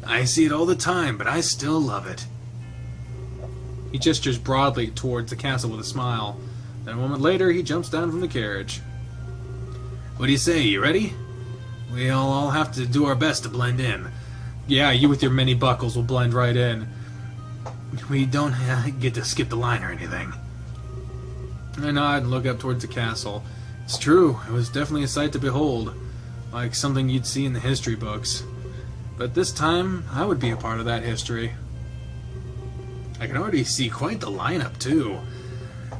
I see it all the time, but I still love it. He gestures broadly towards the castle with a smile. Then a moment later, he jumps down from the carriage. What do you say, you ready? We'll all have to do our best to blend in. Yeah, you with your many buckles will blend right in. We don't get to skip the line or anything. I nod and look up towards the castle. It's true, it was definitely a sight to behold, like something you'd see in the history books. But this time, I would be a part of that history. I can already see quite the lineup, too.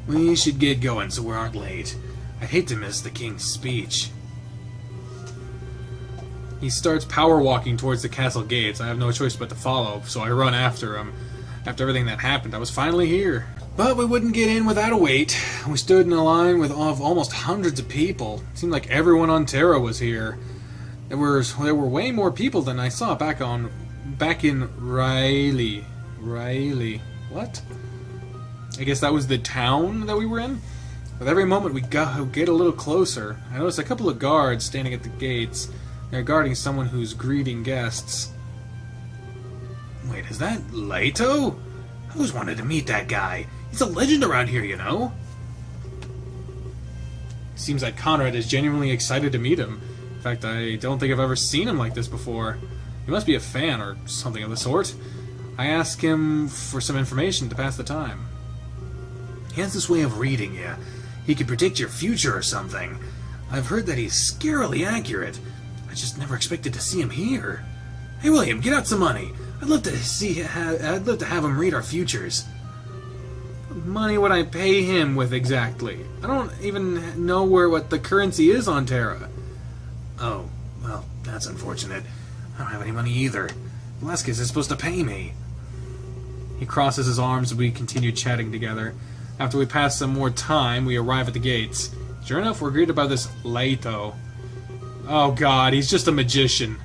We should get going so we aren't late. I hate to miss the king's speech. He starts power walking towards the castle gates. I have no choice but to follow, so I run after him. After everything that happened, I was finally here. But we wouldn't get in without a wait. We stood in a line with almost hundreds of people. It seemed like everyone on Terra was here. There were way more people than I saw back in Riley. What? I guess that was the town that we were in? With every moment we get a little closer. I noticed a couple of guards standing at the gates. They're guarding someone who's greeting guests. Wait, is that Leto? I always wanted to meet that guy. He's a legend around here, you know? Seems like Conrad is genuinely excited to meet him. In fact, I don't think I've ever seen him like this before. He must be a fan or something of the sort. I ask him for some information to pass the time. He has this way of reading you. He could predict your future or something. I've heard that he's scarily accurate. I just never expected to see him here. Hey, William, get out some money. I'd love to have him read our futures. What money would I pay him with exactly? I don't even know what the currency is on Terra. Oh, well, that's unfortunate. I don't have any money either. Velasquez is supposed to pay me. He crosses his arms and we continue chatting together. After we pass some more time, we arrive at the gates. Sure enough, we're greeted by this Leto. Oh god, he's just a magician.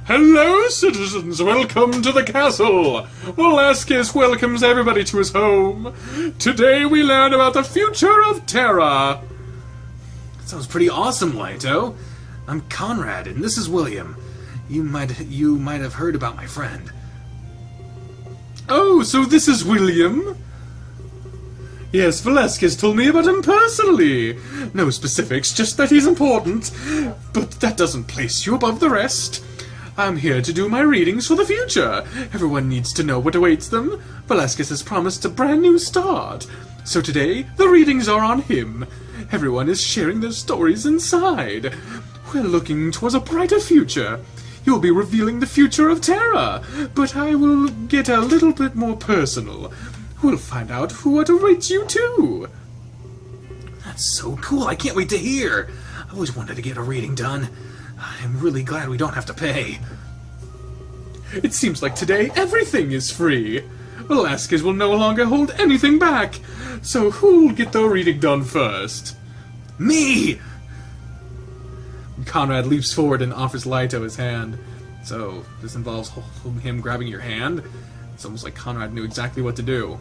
Hello, citizens! Welcome to the castle! Velasquez welcomes everybody to his home. Today we learn about the future of Terra. That sounds pretty awesome, Leto. I'm Conrad, and this is William. You might have heard about my friend. Oh, so this is William? Yes, Velasquez told me about him personally. No specifics, just that he's important. But that doesn't place you above the rest. I'm here to do my readings for the future. Everyone needs to know what awaits them. Velasquez has promised a brand new start. So today, the readings are on him. Everyone is sharing their stories inside. We're looking towards a brighter future. You'll be revealing the future of Terra, but I will get a little bit more personal. We'll find out what awaits you too. That's so cool. I can't wait to hear. I always wanted to get a reading done. I'm really glad we don't have to pay. It seems like today everything is free. Velasquez will no longer hold anything back. So who'll get the reading done first? Me! Conrad leaps forward and offers Leto his hand. So, this involves him grabbing your hand? It's almost like Conrad knew exactly what to do.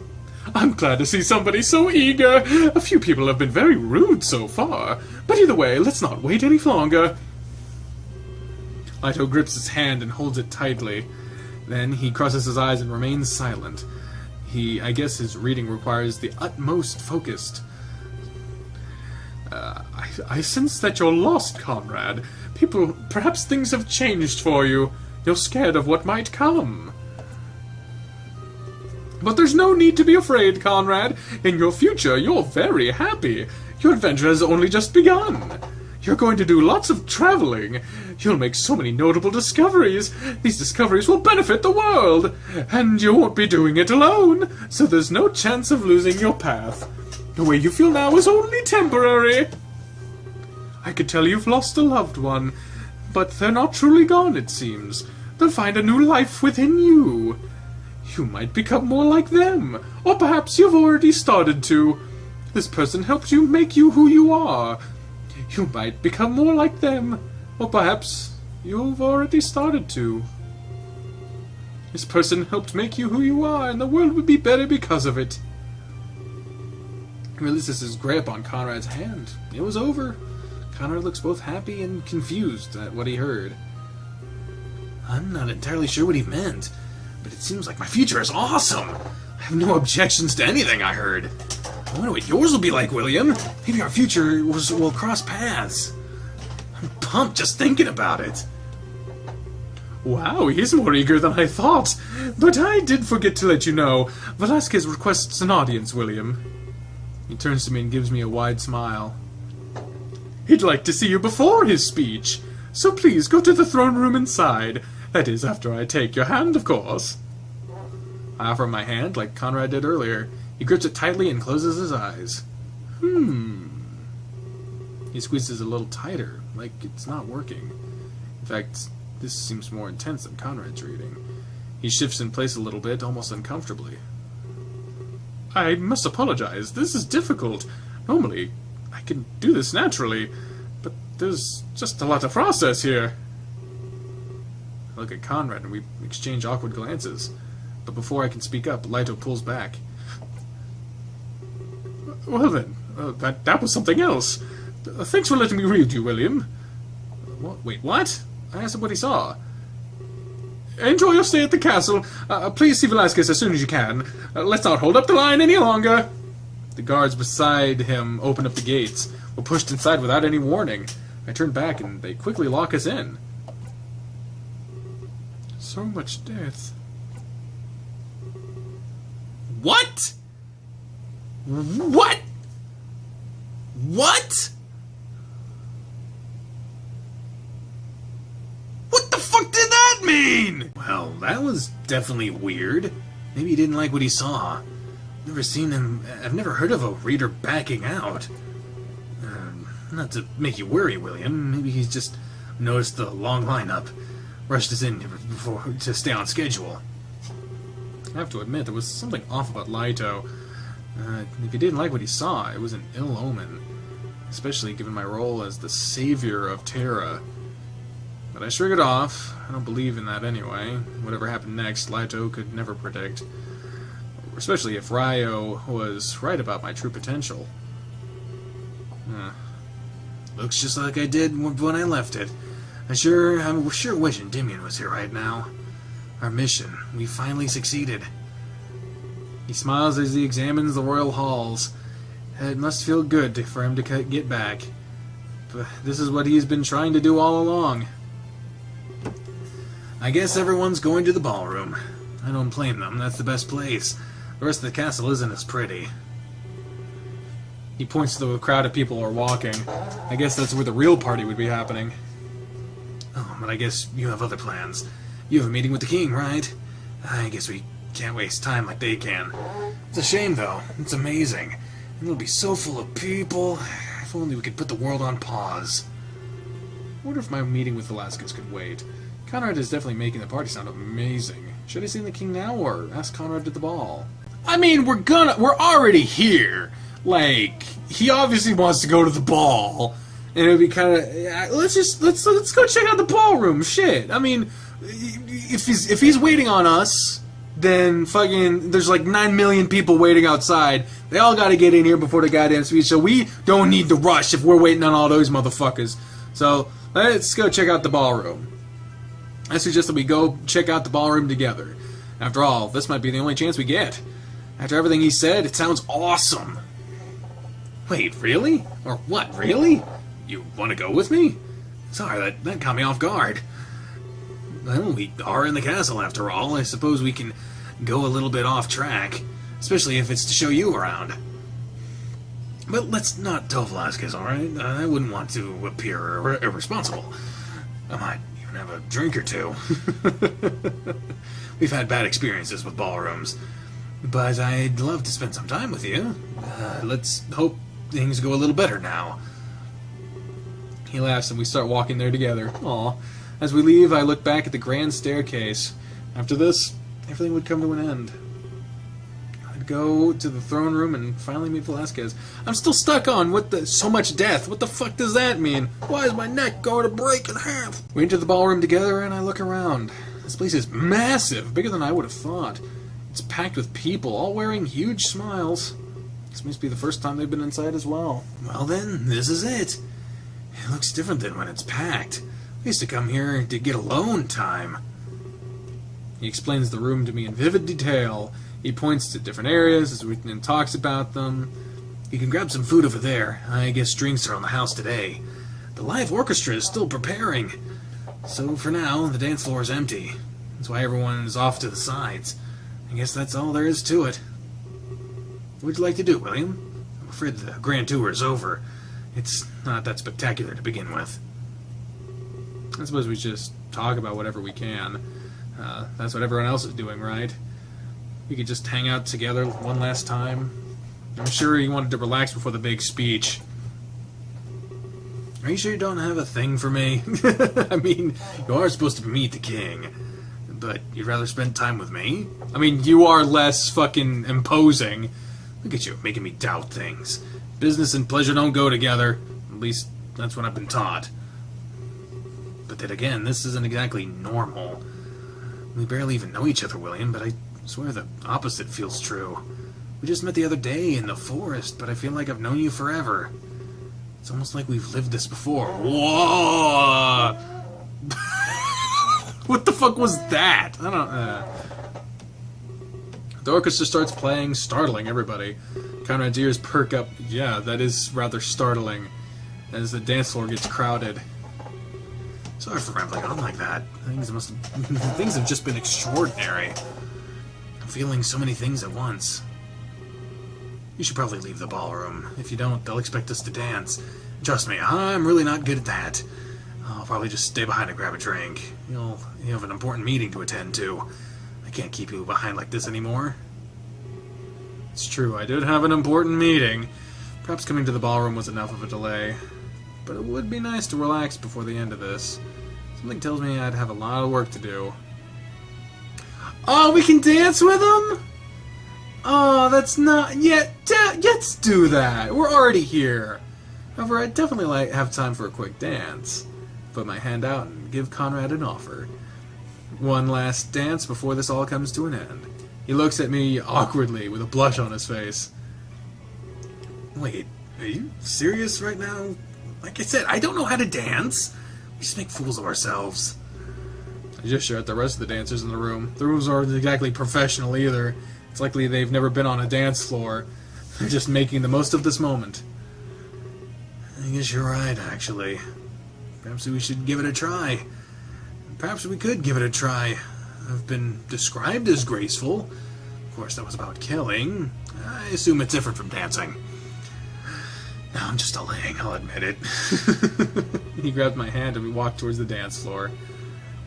I'm glad to see somebody so eager. A few people have been very rude so far. But either way, let's not wait any longer. Leto grips his hand and holds it tightly. Then he crosses his eyes and remains silent. I guess his reading requires the utmost focus. I sense that you're lost, Conrad. Perhaps things have changed for you. You're scared of what might come. But there's no need to be afraid, Conrad. In your future, you're very happy. Your adventure has only just begun. You're going to do lots of traveling. You'll make so many notable discoveries. These discoveries will benefit the world. And you won't be doing it alone, so there's no chance of losing your path. The way you feel now is only temporary. I could tell you've lost a loved one, but they're not truly gone, it seems. They'll find a new life within you. You might become more like them, or perhaps you've already started to. This person helped you make you who you are. You might become more like them, or perhaps you've already started to. This person helped make you who you are, and the world would be better because of it. He releases his grip on Conrad's hand. It was over. Conrad looks both happy and confused at what he heard. I'm not entirely sure what he meant, but it seems like my future is awesome. I have no objections to anything I heard. I wonder what yours will be like, William. Maybe our future will cross paths. I'm pumped just thinking about it. Wow, he's more eager than I thought. But I did forget to let you know. Velasquez requests an audience, William. He turns to me and gives me a wide smile. He'd like to see you before his speech. So please go to the throne room inside. That is, after I take your hand, of course. I offer him my hand like Conrad did earlier. He grips it tightly and closes his eyes. He squeezes a little tighter, like it's not working. In fact, this seems more intense than Conrad's reading. He shifts in place a little bit, almost uncomfortably. I must apologize. This is difficult. Normally, I can do this naturally, but there's just a lot to process here. I look at Conrad and we exchange awkward glances. But before I can speak up, Leto pulls back. Well then, that was something else. Thanks for letting me read you, William. Wait, what? I asked him what he saw. Enjoy your stay at the castle. Please see Velasquez as soon as you can. Let's not hold up the line any longer. The guards beside him open up the gates. We're pushed inside without any warning. I turn back and they quickly lock us in. So much death. What? What? What? What the fuck did that mean? Well, that was definitely weird. Maybe he didn't like what he saw. I've never heard of a reader backing out. Not to make you worry, William. Maybe he's just noticed the long lineup. Rushed us in before to stay on schedule. I have to admit, there was something off about Lito. If he didn't like what he saw, it was an ill omen. Especially given my role as the savior of Terra. But I shrugged it off. I don't believe in that anyway. Whatever happened next, Lito could never predict. Especially if Ryo was right about my true potential. Looks just like I did when I left it. I'm sure wishing Endymion was here right now. Our mission, we finally succeeded. He smiles as he examines the royal halls. It must feel good for him to get back. But this is what he's been trying to do all along. I guess everyone's going to the ballroom. I don't blame them, that's the best place. The rest of the castle isn't as pretty. He points to the crowd of people who are walking. I guess that's where the real party would be happening. Oh, but I guess you have other plans. You have a meeting with the king, right? I guess we can't waste time like they can. It's a shame, though. It's amazing. And it'll be so full of people. If only we could put the world on pause. I wonder if my meeting with Velasquez could wait. Conrad is definitely making the party sound amazing. Should I see the king now, or ask Conrad at the ball? I mean, we're already here. Like, he obviously wants to go to the ball, and it would be kind of let's go check out the ballroom. Shit, I mean, if he's waiting on us, then fucking there's like 9 million people waiting outside. They all got to get in here before the goddamn speech, so we don't need to rush if we're waiting on all those motherfuckers. So let's go check out the ballroom. I suggest that we go check out the ballroom together. After all, this might be the only chance we get. After everything he said, it sounds awesome. Wait, really? Or what, really? You want to go with me? Sorry, that caught me off guard. Well, we are in the castle after all. I suppose we can go a little bit off track. Especially if it's to show you around. But let's not tell Velasquez, alright? I wouldn't want to appear irresponsible. I might even have a drink or two. We've had bad experiences with ballrooms. But I'd love to spend some time with you. Let's hope things go a little better now. He laughs and we start walking there together. Aw. As we leave, I look back at the grand staircase. After this, everything would come to an end. I'd go to the throne room and finally meet Velasquez. I'm still stuck on so much death. What the fuck does that mean? Why is my neck going to break in half? We enter the ballroom together and I look around. This place is massive, bigger than I would have thought. It's packed with people, all wearing huge smiles. This must be the first time they've been inside as well. Well then, this is it. It looks different than when it's packed. I used to come here to get alone time. He explains the room to me in vivid detail. He points to different areas and talks about them. You can grab some food over there. I guess drinks are on the house today. The live orchestra is still preparing. So for now, the dance floor is empty. That's why everyone is off to the sides. I guess that's all there is to it. What would you like to do, William? I'm afraid the grand tour is over. It's not that spectacular to begin with. I suppose we just talk about whatever we can. That's what everyone else is doing, right? We could just hang out together one last time. I'm sure he wanted to relax before the big speech. Are you sure you don't have a thing for me? I mean, you are supposed to meet the king. But you'd rather spend time with me? I mean, you are less fucking imposing. Look at you, making me doubt things. Business and pleasure don't go together. At least, that's what I've been taught. But then again, this isn't exactly normal. We barely even know each other, William, but I swear the opposite feels true. We just met the other day in the forest, but I feel like I've known you forever. It's almost like we've lived this before. Whoa! What the fuck was that? I don't. The orchestra starts playing, startling everybody. Conrad's ears perk up. Yeah, that is rather startling. As the dance floor gets crowded. Sorry for rambling on like that. Things have just been extraordinary. I'm feeling so many things at once. You should probably leave the ballroom. If you don't, they'll expect us to dance. Trust me, I'm really not good at that. I'll probably just stay behind and grab a drink. You have an important meeting to attend to. I can't keep you behind like this anymore. It's true, I did have an important meeting. Perhaps coming to the ballroom was enough of a delay. But it would be nice to relax before the end of this. Something tells me I'd have a lot of work to do. Oh, we can dance with him? Oh, that's not yet. Let's do that. We're already here. However, I'd definitely have time for a quick dance. Put my hand out and give Conrad an offer. One last dance before this all comes to an end. He looks at me awkwardly with a blush on his face. Wait, are you serious right now? Like I said, I don't know how to dance. We just make fools of ourselves. I gesture at the rest of the dancers in the room. The rooms aren't exactly professional either. It's likely they've never been on a dance floor. They're just making the most of this moment. I guess you're right, actually. Perhaps we should give it a try. Perhaps we could give it a try. I've been described as graceful. Of course, that was about killing. I assume it's different from dancing. Now I'm just delaying, I'll admit it. He grabbed my hand and we walked towards the dance floor.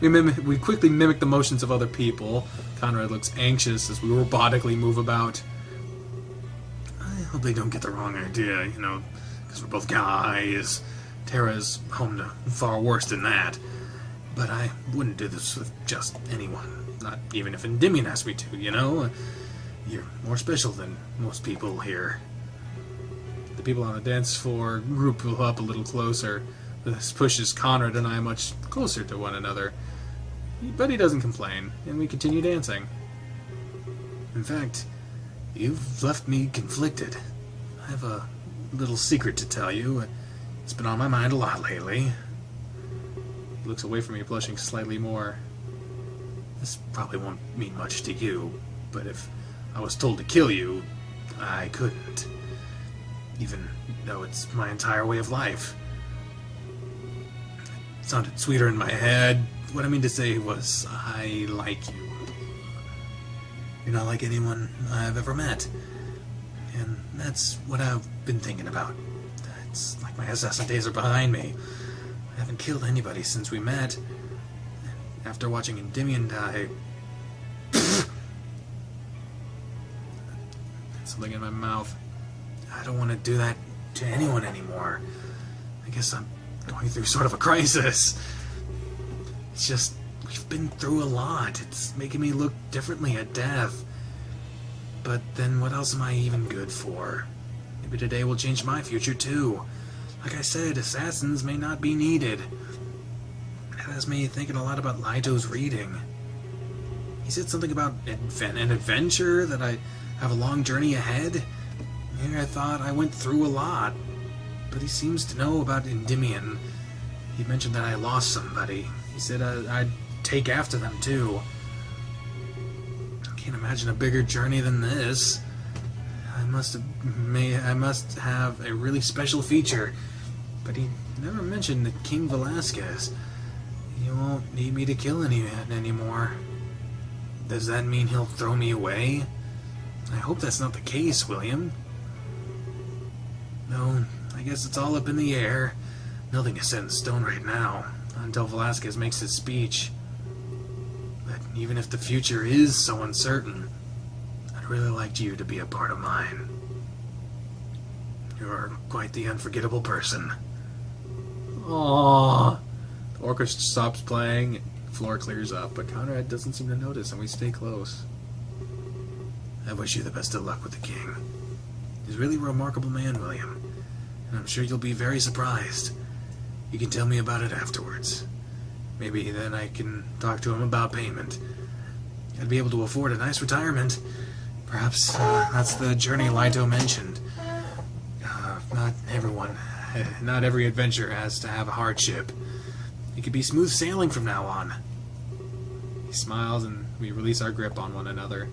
We quickly mimic the motions of other people. Conrad looks anxious as we robotically move about. I hope they don't get the wrong idea, because we're both guys. Tara's home to far worse than that. But I wouldn't do this with just anyone. Not even if Endymion asked me to, You're more special than most people here. The people on the dance floor group up a little closer. This pushes Conrad and I much closer to one another. But he doesn't complain, and we continue dancing. In fact, you've left me conflicted. I have a little secret to tell you. It's been on my mind a lot lately. He looks away from me, blushing slightly more. This probably won't mean much to you, but if I was told to kill you, I couldn't. Even though it's my entire way of life. It sounded sweeter in my head. What I mean to say was, I like you. You're not like anyone I've ever met. And that's what I've been thinking about. It's like my assassin days are behind me. I haven't killed anybody since we met. After watching Endymion die... Something in my mouth. I don't want to do that to anyone anymore. I guess I'm going through sort of a crisis. It's just, we've been through a lot. It's making me look differently at death. But then what else am I even good for? Maybe today will change my future too. Like I said, assassins may not be needed. That has me thinking a lot about Lito's reading. He said something about an adventure, that I have a long journey ahead. Maybe I thought I went through a lot. But he seems to know about Endymion. He mentioned that I lost somebody. He said I'd take after them too. I can't imagine a bigger journey than this. I must have a really special feature. But he never mentioned the King Velasquez. He won't need me to kill anyone anymore. Does that mean he'll throw me away? I hope that's not the case, William. No, I guess it's all up in the air. Nothing is set in stone right now, until Velasquez makes his speech. But even if the future is so uncertain, I'd really like you to be a part of mine. You're quite the unforgettable person. Aww. The orchestra stops playing, the floor clears up, but Conrad doesn't seem to notice, and we stay close. I wish you the best of luck with the king. He's really a remarkable man, William, and I'm sure you'll be very surprised. You can tell me about it afterwards. Maybe then I can talk to him about payment. I'd be able to afford a nice retirement. Perhaps that's the journey Lito mentioned. Not every adventure has to have a hardship. It could be smooth sailing from now on. He smiles and we release our grip on one another.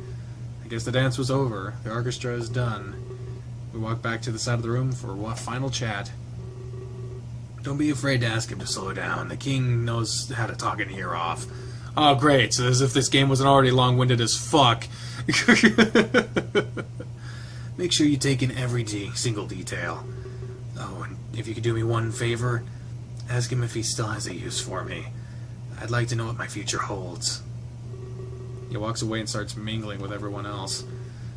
I guess the dance was over. The orchestra is done. We walk back to the side of the room for one final chat. Don't be afraid to ask him to slow down. The king knows how to talk an ear off. Oh, great. So as if this game wasn't already long-winded as fuck. Make sure you take in every single detail. Oh, and if you could do me one favor, Ask him if he still has a use for me. I'd like to know what my future holds. He walks away and starts mingling with everyone else.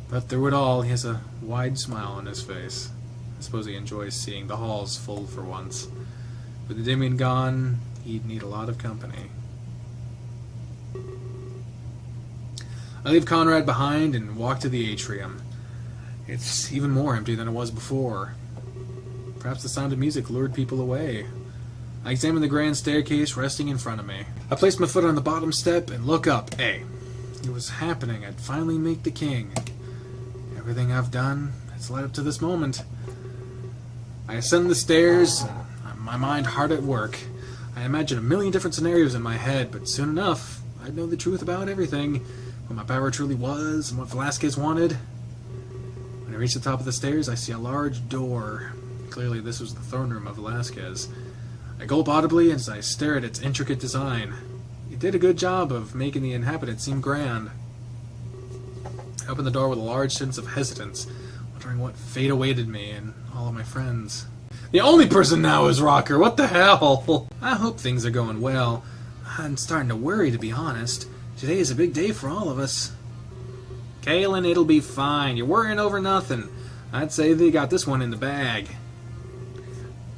But through it all, he has a wide smile on his face. I suppose he enjoys seeing the halls full for once. With the Endymion gone, he'd need a lot of company. I leave Conrad behind and walk to the atrium. It's even more empty than it was before. Perhaps the sound of music lured people away. I examine the grand staircase resting in front of me. I place my foot on the bottom step and look up. Hey, it was happening. I'd finally make the king. Everything I've done has led up to this moment. I ascend the stairs, my mind hard at work. I imagine a million different scenarios in my head, but soon enough, I'd know the truth about everything. What my power truly was, and what Velasquez wanted. When I reach the top of the stairs, I see a large door. Clearly, this was the throne room of Velasquez. I gulp audibly as I stare at its intricate design. It did a good job of making the inhabitants seem grand. I open the door with a large sense of hesitance, wondering what fate awaited me and all of my friends. The only person now is Rocker. What the hell? I hope things are going well. I'm starting to worry, to be honest. Today is a big day for all of us. Kaylin, it'll be fine. You're worrying over nothing. I'd say they got this one in the bag.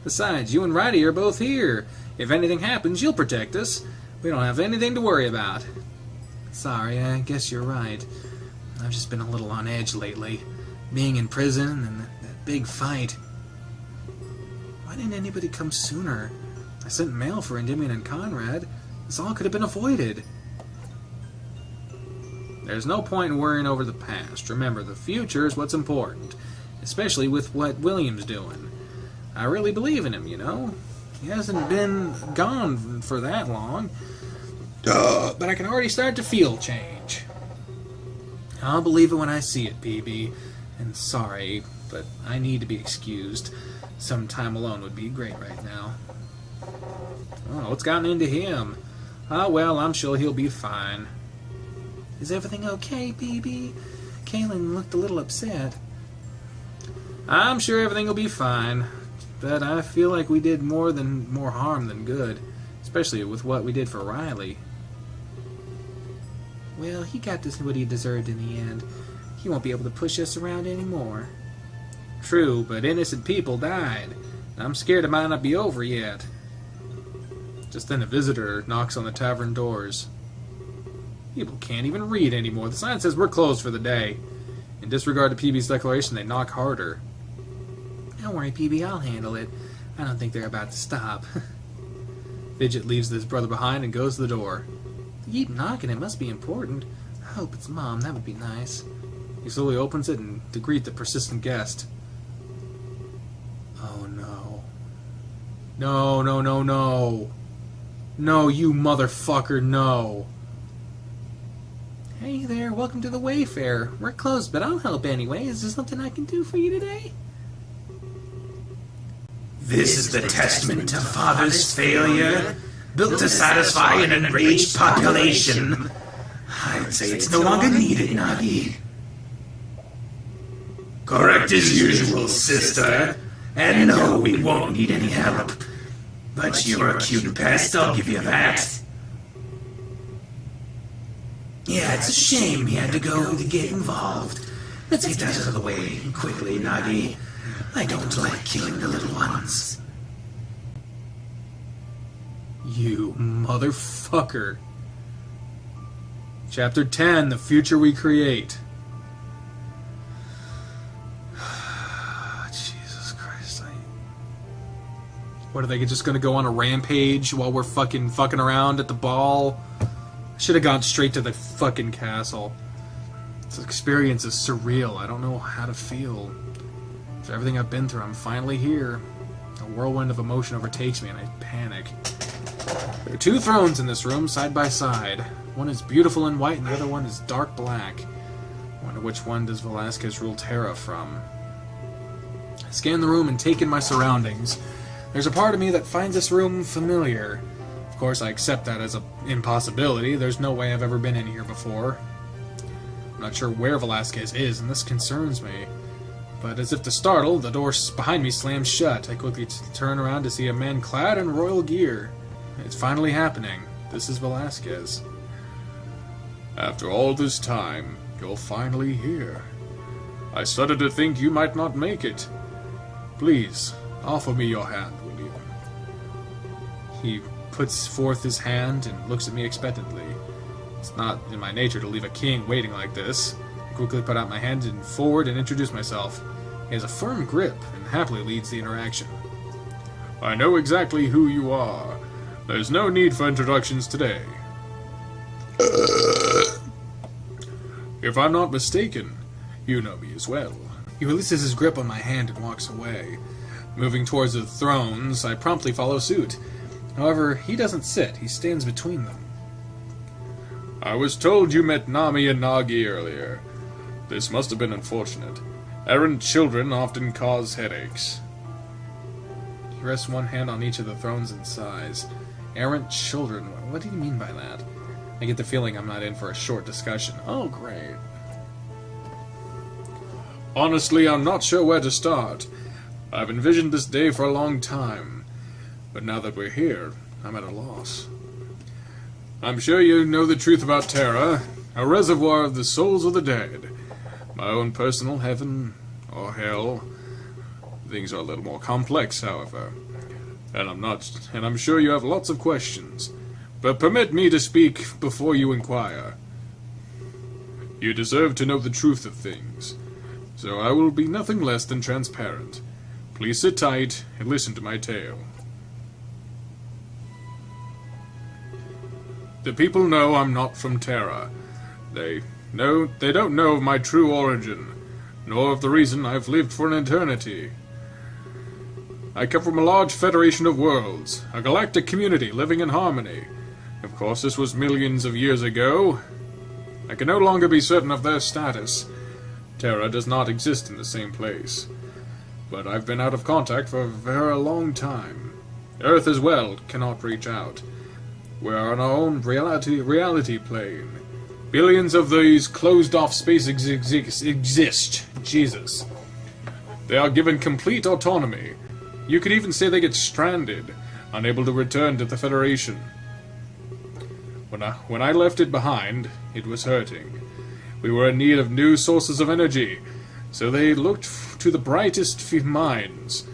Besides, you and Righty are both here. If anything happens, you'll protect us. We don't have anything to worry about. Sorry, I guess you're right. I've just been a little on edge lately. Being in prison and that big fight. Why didn't anybody come sooner? I sent mail for Endymion and Conrad. This all could have been avoided. There's no point in worrying over the past. Remember, the future is what's important. Especially with what William's doing. I really believe in him, you know. He hasn't been gone for that long. But I can already start to feel change. I'll believe it when I see it, PB. And sorry, but I need to be excused. Some time alone would be great right now. Oh, what's gotten into him? Oh, well, I'm sure he'll be fine. Is everything okay, PB? Kaylin looked a little upset. I'm sure everything will be fine. But I feel like we did more harm than good. Especially with what we did for Riley. Well, he got what he deserved in the end. He won't be able to push us around anymore. True, but innocent people died. I'm scared it might not be over yet. Just then a visitor knocks on the tavern doors. People can't even read anymore. The sign says we're closed for the day. In disregard to PB's declaration, they knock harder. Don't worry, PB, I'll handle it. I don't think they're about to stop. Fidget leaves his brother behind and goes to the door. They keep knocking, it must be important. I hope it's Mom, that would be nice. He slowly opens it and to greet the persistent guest. Oh no. No, no, no, no. No, you motherfucker, no. Hey there, welcome to the Wayfair. We're closed, but I'll help anyway. Is there something I can do for you today? This is the testament to Father's failure, built to satisfy an enraged population. I'd say it's no longer needed, Nagi. Correct as usual, sister. And no, we won't need any help. But you're a cute pest, I'll give you that. Yeah, it's a shame he had to go to get involved. Let's get that out of the way quickly, Nagi. I don't like killing the little ones. You motherfucker. Chapter 10, The Future We Create. Jesus Christ. What, are they just gonna go on a rampage while we're fucking around at the ball? I should have gone straight to the fucking castle. This experience is surreal. I don't know how to feel. After everything I've been through, I'm finally here. A whirlwind of emotion overtakes me and I panic. There are two thrones in this room, side by side. One is beautiful and white and the other one is dark black. I wonder which one does Velasquez rule Terra from. I scan the room and take in my surroundings. There's a part of me that finds this room familiar. Of course, I accept that as an impossibility. There's no way I've ever been in here before. I'm not sure where Velasquez is, and this concerns me. But as if to startle, the door behind me slams shut. I quickly turn around to see a man clad in royal gear. It's finally happening. This is Velasquez. After all this time, you're finally here. I started to think you might not make it. Please, offer me your hand, will you? He puts forth his hand and looks at me expectantly. It's not in my nature to leave a king waiting like this. I quickly put out my hand and forward and introduce myself. He has a firm grip and happily leads the interaction. I know exactly who you are. There's no need for introductions today. If I'm not mistaken, you know me as well. He releases his grip on my hand and walks away. Moving towards the thrones, I promptly follow suit. However, he doesn't sit, he stands between them. I was told you met Nami and Nagi earlier. This must have been unfortunate. Errant children often cause headaches. He rests one hand on each of the thrones and sighs. Errant children, what do you mean by that? I get the feeling I'm not in for a short discussion. Oh, great. Honestly, I'm not sure where to start. I've envisioned this day for a long time. But now that we're here, I'm at a loss. I'm sure you know the truth about Terra, a reservoir of the souls of the dead. My own personal heaven, or hell. Things are a little more complex, however. And I'm sure you have lots of questions. But permit me to speak before you inquire. You deserve to know the truth of things. So I will be nothing less than transparent. Please sit tight and listen to my tale. The people know I'm not from Terra. They don't know of my true origin, nor of the reason I've lived for an eternity. I come from a large federation of worlds, a galactic community living in harmony. Of course, this was millions of years ago. I can no longer be certain of their status. Terra does not exist in the same place. But I've been out of contact for a very long time. Earth as well cannot reach out. We're on our own reality plane. Billions of these closed-off spaces exist. Jesus. They are given complete autonomy. You could even say they get stranded, unable to return to the Federation. When I left it behind, it was hurting. We were in need of new sources of energy, so they looked to the brightest minds.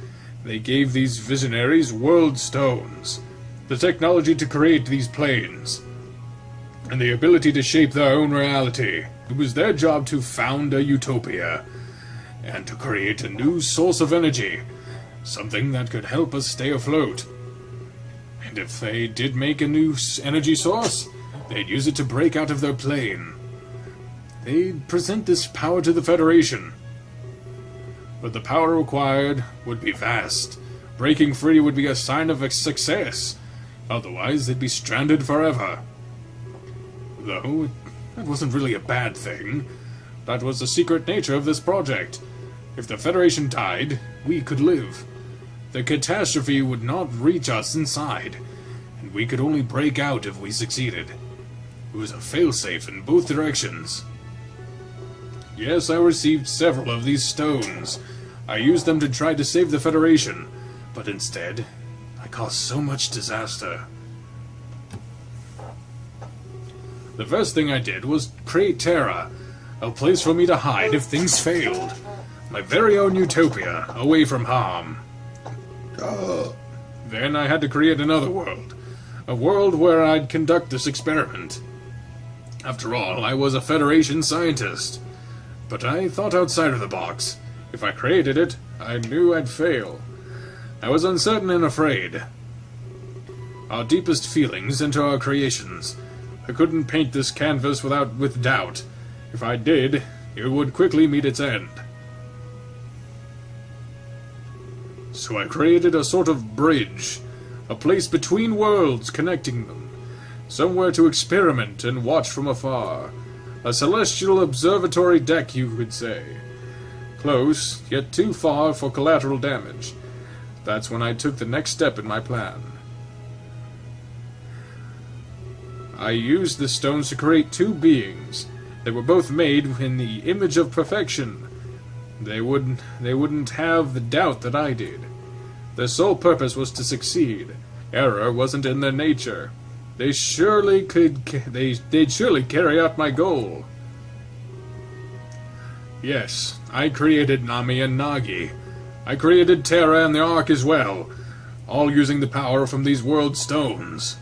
They gave these visionaries world stones, the technology to create these planes, and the ability to shape their own reality. It was their job to found a utopia, and to create a new source of energy, something that could help us stay afloat. And if they did make a new energy source, they'd use it to break out of their plane. They'd present this power to the Federation. But the power required would be vast. Breaking free would be a sign of success. Otherwise, they'd be stranded forever. Though, that wasn't really a bad thing. That was the secret nature of this project. If the Federation died, we could live. The catastrophe would not reach us inside, and we could only break out if we succeeded. It was a failsafe in both directions. Yes, I received several of these stones. I used them to try to save the Federation, but instead, I caused so much disaster. The first thing I did was create Terra, a place for me to hide if things failed. My very own utopia, away from harm. Then I had to create another world. A world where I'd conduct this experiment. After all, I was a Federation scientist. But I thought outside of the box. If I created it, I knew I'd fail. I was uncertain and afraid. Our deepest feelings enter our creations. I couldn't paint this canvas with doubt. If I did, it would quickly meet its end. So I created a sort of bridge, a place between worlds connecting them, somewhere to experiment and watch from afar. A celestial observatory deck, you could say. Close, yet too far for collateral damage. That's when I took the next step in my plan. I used the stones to create two beings. They were both made in the image of perfection. they wouldn't have the doubt that I did. Their sole purpose was to succeed. Error wasn't in their nature. They'd surely carry out my goal. Yes, I created Nami and Nagi. I created Terra and the Ark as well, all using the power from these world stones.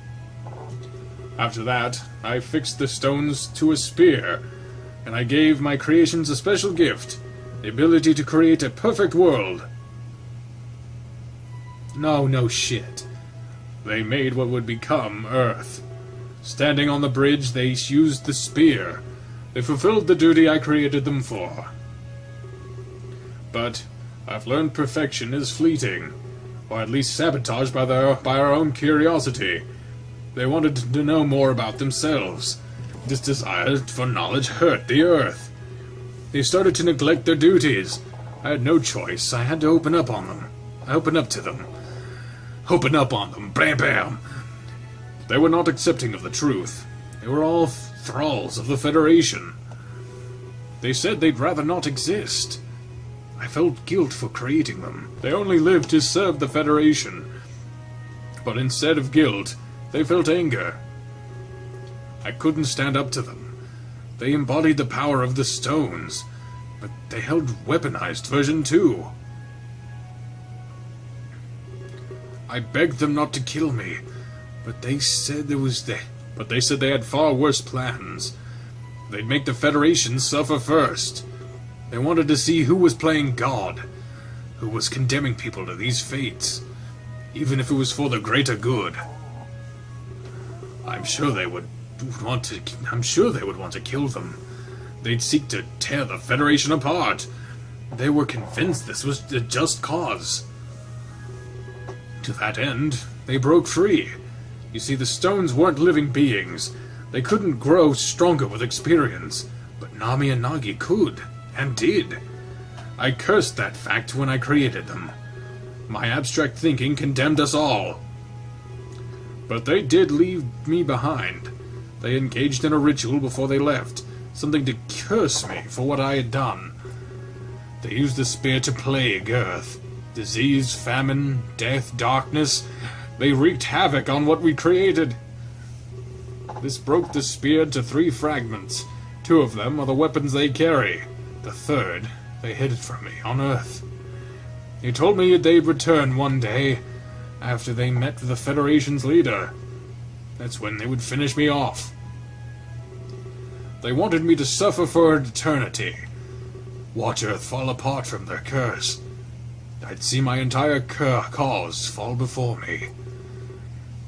After that, I fixed the stones to a spear, and I gave my creations a special gift, the ability to create a perfect world. No shit. They made what would become Earth. Standing on the bridge, they used the spear. They fulfilled the duty I created them for. But I've learned perfection is fleeting, or at least sabotaged by our own curiosity. They wanted to know more about themselves. This desire for knowledge hurt the Earth. They started to neglect their duties. I had no choice. I had to open up on them. I opened up to them. Open up on them. Bam, bam. They were not accepting of the truth. They were all thralls of the Federation. They said they'd rather not exist. I felt guilt for creating them. They only lived to serve the Federation. But instead of guilt, they felt anger. I couldn't stand up to them. They embodied the power of the stones, but they held weaponized version too. I begged them not to kill me, but they said they had far worse plans. They'd make the Federation suffer first. They wanted to see who was playing God, who was condemning people to these fates, even if it was for the greater good. I'm sure they would want to kill them. They'd seek to tear the Federation apart. They were convinced this was a just cause. To that end, they broke free. You see, the stones weren't living beings. They couldn't grow stronger with experience, but Nami and Nagi could, and did. I cursed that fact when I created them. My abstract thinking condemned us all. But they did leave me behind. They engaged in a ritual before they left, something to curse me for what I had done. They used the spear to plague Earth. Disease, famine, death, darkness. They wreaked havoc on what we created. This broke the spear into 3 fragments. 2 of them are the weapons they carry. The third, they hid it from me on Earth. They told me they'd return one day, after they met with the Federation's leader. That's when they would finish me off. They wanted me to suffer for eternity. Watch Earth fall apart from their curse. I'd see my entire cause fall before me.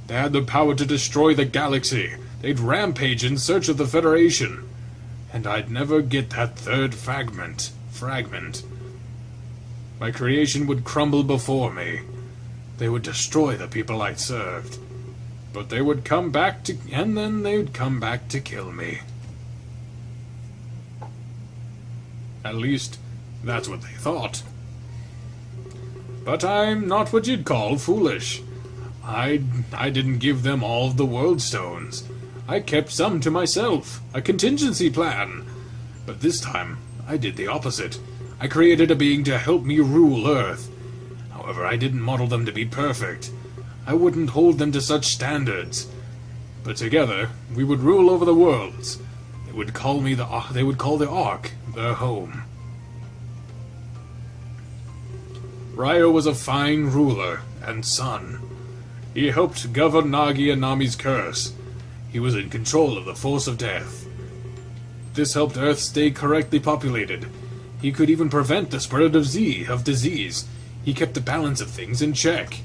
They had the power to destroy the galaxy. They'd rampage in search of the Federation. And I'd never get that third fragment. My creation would crumble before me. They would destroy the people I'd served. But they would come back to... and then they'd come back to kill me. At least, that's what they thought. But I'm not what you'd call foolish. I didn't give them all of the world stones. I kept some to myself, a contingency plan. But this time, I did the opposite. I created a being to help me rule Earth. However, I didn't model them to be perfect. I wouldn't hold them to such standards. But together, we would rule over the worlds. They would call the Ark their home. Ryo was a fine ruler and son. He helped govern Nagi and Nami's curse. He was in control of the force of death. This helped Earth stay correctly populated. He could even prevent the spread of disease. He kept the balance of things in check.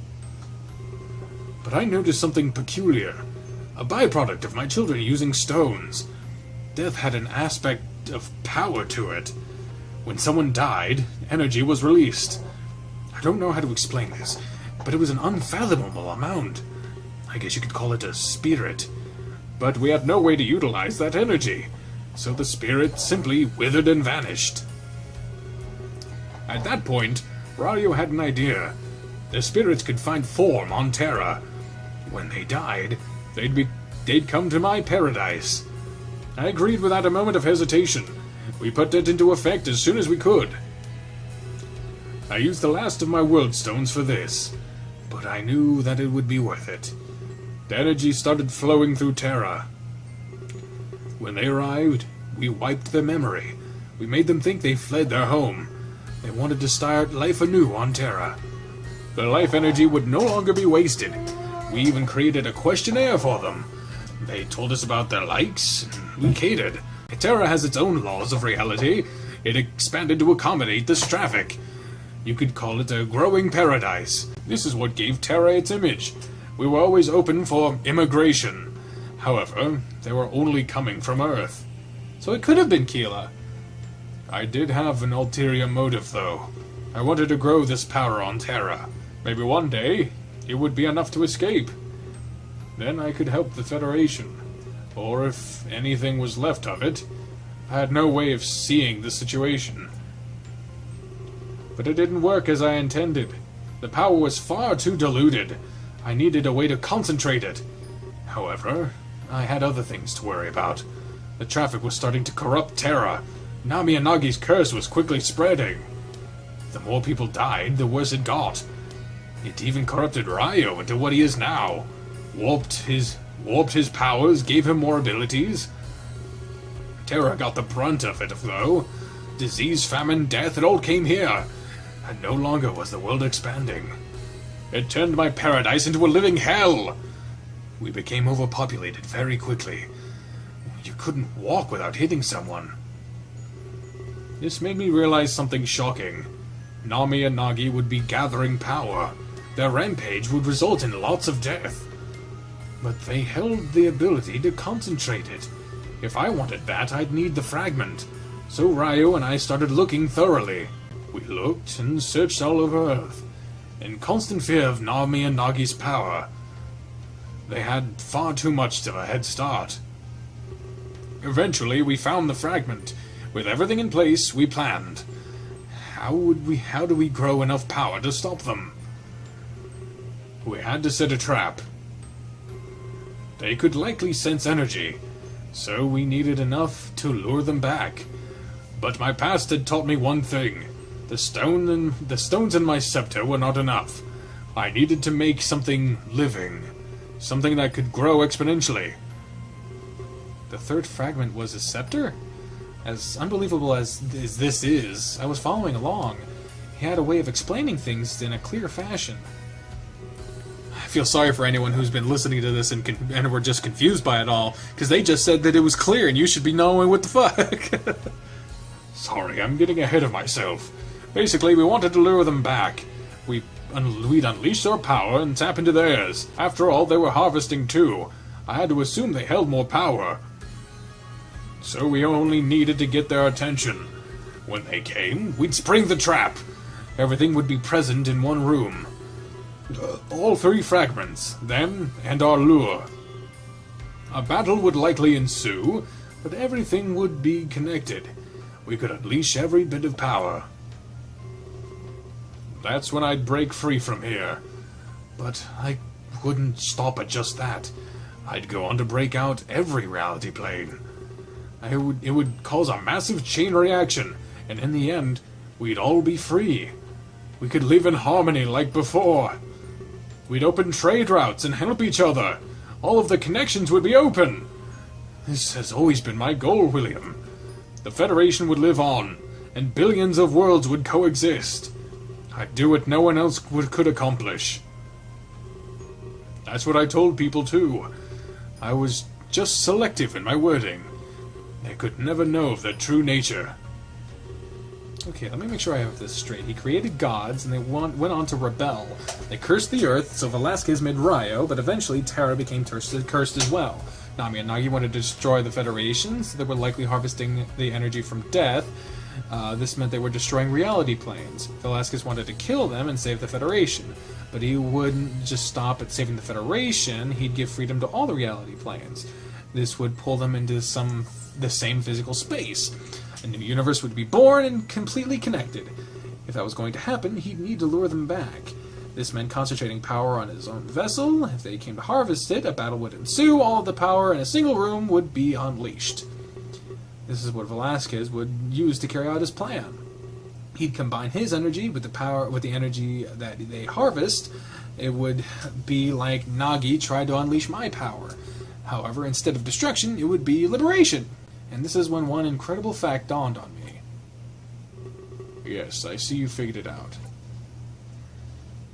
But I noticed something peculiar. A byproduct of my children using stones. Death had an aspect of power to it. When someone died, energy was released. I don't know how to explain this, but it was an unfathomable amount. I guess you could call it a spirit. But we had no way to utilize that energy, so the spirit simply withered and vanished. At that point, Ryo had an idea. The spirits could find form on Terra. When they died, they'd come to my paradise. I agreed without a moment of hesitation. We put it into effect as soon as we could. I used the last of my world stones for this, but I knew that it would be worth it. The energy started flowing through Terra. When they arrived, we wiped their memory. We made them think they fled their home. They wanted to start life anew on Terra. Their life energy would no longer be wasted. We even created a questionnaire for them. They told us about their likes, and we catered. Terra has its own laws of reality. It expanded to accommodate this traffic. You could call it a growing paradise. This is what gave Terra its image. We were always open for immigration. However, they were only coming from Earth. So it could have been Keela. I did have an ulterior motive, though. I wanted to grow this power on Terra. Maybe one day, it would be enough to escape. Then I could help the Federation. Or if anything was left of it, I had no way of seeing the situation. But it didn't work as I intended. The power was far too diluted. I needed a way to concentrate it. However, I had other things to worry about. The traffic was starting to corrupt Terra. Nami and Nagi's curse was quickly spreading. The more people died, the worse it got. It even corrupted Ryo into what he is now. Warped his powers, gave him more abilities. Terra got the brunt of it, though. Disease, famine, death, it all came here. And no longer was the world expanding. It turned my paradise into a living hell. We became overpopulated very quickly. You couldn't walk without hitting someone. This made me realize something shocking. Nami and Nagi would be gathering power. Their rampage would result in lots of death. But they held the ability to concentrate it. If I wanted that, I'd need the fragment. So Ryo and I started looking thoroughly. We looked and searched all over Earth, in constant fear of Nami and Nagi's power. They had far too much of a head start. Eventually, we found the fragment. With everything in place, we planned. How do we grow enough power to stop them? We had to set a trap. They could likely sense energy, so we needed enough to lure them back. But my past had taught me one thing. The stones in my scepter were not enough. I needed to make something living. Something that could grow exponentially. The third fragment was a scepter? As unbelievable as this is, I was following along. He had a way of explaining things in a clear fashion. I feel sorry for anyone who's been listening to this and were just confused by it all, because they just said that it was clear and you should be knowing what the fuck. Sorry, I'm getting ahead of myself. Basically, we wanted to lure them back. We'd unleash their power and tap into theirs. After all, they were harvesting too. I had to assume they held more power. So we only needed to get their attention. When they came, we'd spring the trap. Everything would be present in one room. All three fragments, them, and our lure. A battle would likely ensue, but everything would be connected. We could unleash every bit of power. That's when I'd break free from here. But I wouldn't stop at just that. I'd go on to break out every reality plane. It would cause a massive chain reaction, and in the end, we'd all be free. We could live in harmony like before. We'd open trade routes and help each other. All of the connections would be open. This has always been my goal, William. The Federation would live on, and billions of worlds would coexist. I'd do what no one else could accomplish. That's what I told people too. I was just selective in my wording. They could never know of their true nature. Okay, let me make sure I have this straight. He created gods, and they went on to rebel. They cursed the Earth, so Velasquez made Ryo, but eventually Terra became cursed as well. Nami and Nagi wanted to destroy the Federation, so they were likely harvesting the energy from death. This meant they were destroying reality planes. Velasquez wanted to kill them and save the Federation, but he wouldn't just stop at saving the Federation, he'd give freedom to all the reality planes. This would pull them into the same physical space. A new universe would be born and completely connected. If that was going to happen, he'd need to lure them back. This meant concentrating power on his own vessel. If they came to harvest it, a battle would ensue. All of the power in a single room would be unleashed. This is what Velasquez would use to carry out his plan. he'd combine his energy with the energy that they harvest. It would be like Nagi tried to unleash my power. However, instead of destruction, it would be liberation. And this is when one incredible fact dawned on me. Yes, I see you figured it out.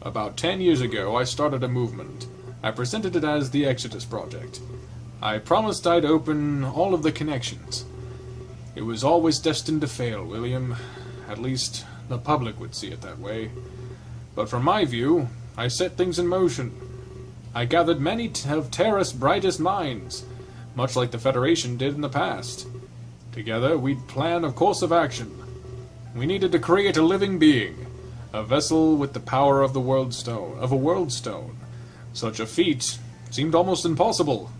About 10 years ago, I started a movement. I presented it as the Exodus Project. I promised I'd open all of the connections. It was always destined to fail, William. At least, the public would see it that way. But from my view, I set things in motion. I gathered many of Terra's brightest minds, much like the Federation did in the past. Together, we'd plan a course of action. We needed to create a living being, a vessel with the power of a world stone. Such a feat seemed almost impossible.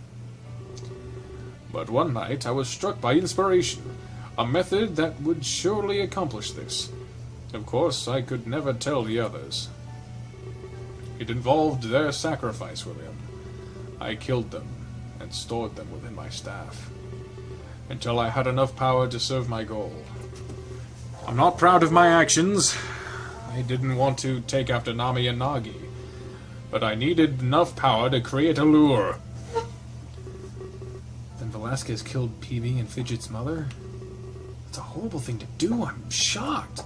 But one night I was struck by inspiration, a method that would surely accomplish this. Of course, I could never tell the others. It involved their sacrifice, William. I killed them and stored them within my staff, until I had enough power to serve my goal. I'm not proud of my actions. I didn't want to take after Nami and Nagi, but I needed enough power to create a lure. Then Velasquez killed PB and Fidget's mother? It's a horrible thing to do. I'm shocked.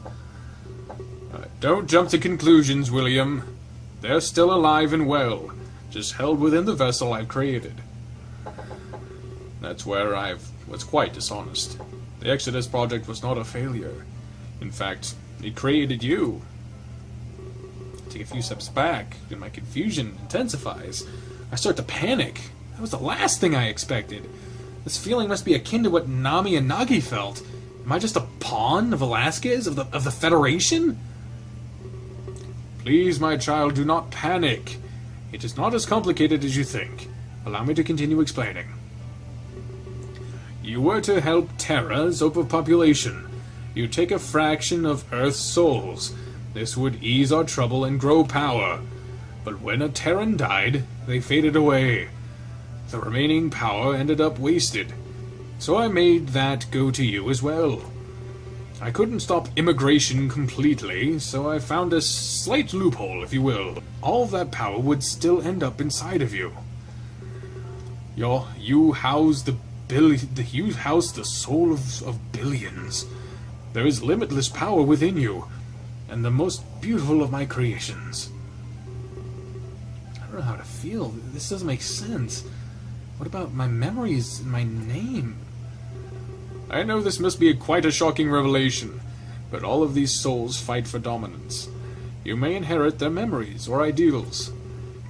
Don't jump to conclusions, William. They're still alive and well, just held within the vessel I've created. That's where I was quite dishonest. The Exodus Project was not a failure. In fact, it created you. I take a few steps back, and my confusion intensifies. I start to panic. That was the last thing I expected. This feeling must be akin to what Nami and Nagi felt. Am I just a pawn of Velasquez, of the Federation? Please, my child, do not panic. It is not as complicated as you think. Allow me to continue explaining. You were to help Terra's overpopulation. You take a fraction of Earth's souls. This would ease our trouble and grow power. But when a Terran died, they faded away. The remaining power ended up wasted. So I made that go to you as well. I couldn't stop immigration completely, so I found a slight loophole, if you will. All of that power would still end up inside of you. You house the soul of billions. There is limitless power within you, and the most beautiful of my creations. I don't know how to feel. This doesn't make sense. What about my memories and my name? I know this must be quite a shocking revelation, but all of these souls fight for dominance. You may inherit their memories or ideals.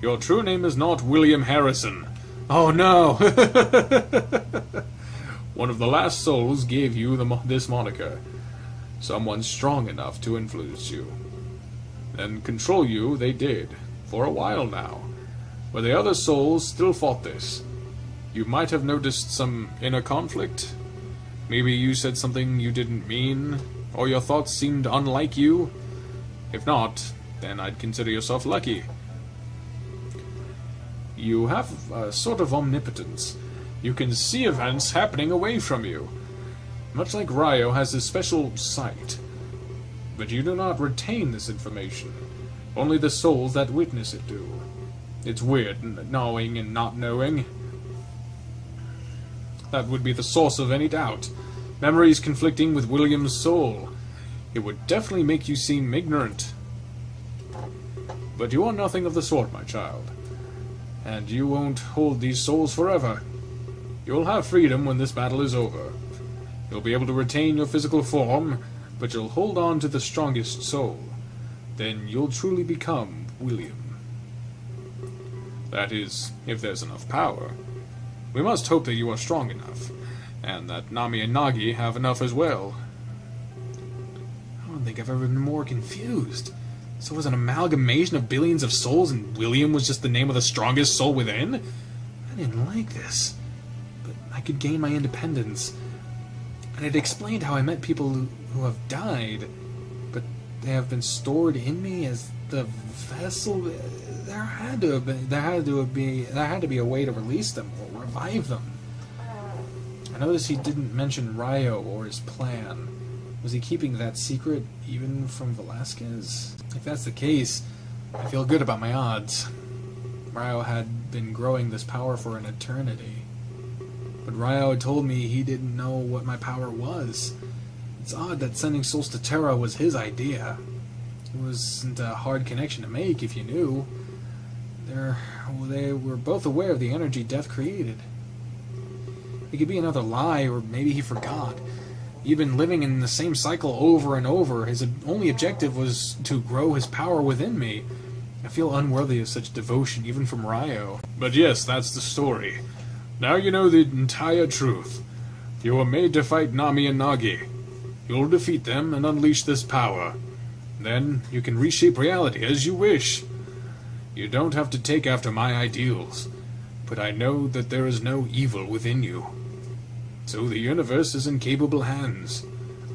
Your true name is not William Harrison. Oh no! One of the last souls gave you this moniker. Someone strong enough to influence you. And control you they did, for a while now. But the other souls still fought this. You might have noticed some inner conflict. Maybe you said something you didn't mean, or your thoughts seemed unlike you. If not, then I'd consider yourself lucky. You have a sort of omnipotence. You can see events happening away from you. Much like Ryo has his special sight. But you do not retain this information. Only the souls that witness it do. It's weird, knowing and not knowing. That would be the source of any doubt. Memories conflicting with William's soul. It would definitely make you seem ignorant. But you are nothing of the sort, my child. And you won't hold these souls forever. You'll have freedom when this battle is over. You'll be able to retain your physical form, but you'll hold on to the strongest soul. Then you'll truly become William. That is, if there's enough power. We must hope that you are strong enough, and that Nami and Nagi have enough as well. I don't think I've ever been more confused. So it was an amalgamation of billions of souls, and William was just the name of the strongest soul within? I didn't like this. But I could gain my independence. And it explained how I met people who have died, but they have been stored in me as the vessel. There had to be a way to release them or revive them. I noticed he didn't mention Ryo or his plan. Was he keeping that secret even from Velasquez? If that's the case, I feel good about my odds. Ryo had been growing this power for an eternity. But Ryo had told me he didn't know what my power was. It's odd that sending souls to Terra was his idea. It wasn't a hard connection to make if you knew. They were both aware of the energy death created. It could be another lie, or maybe he forgot. He'd been living in the same cycle over and over. His only objective was to grow his power within me. I feel unworthy of such devotion, even from Ryo. But yes, that's the story. Now you know the entire truth. You were made to fight Nami and Nagi. You'll defeat them and unleash this power. Then you can reshape reality as you wish. You don't have to take after my ideals, but I know that there is no evil within you. So the universe is in capable hands.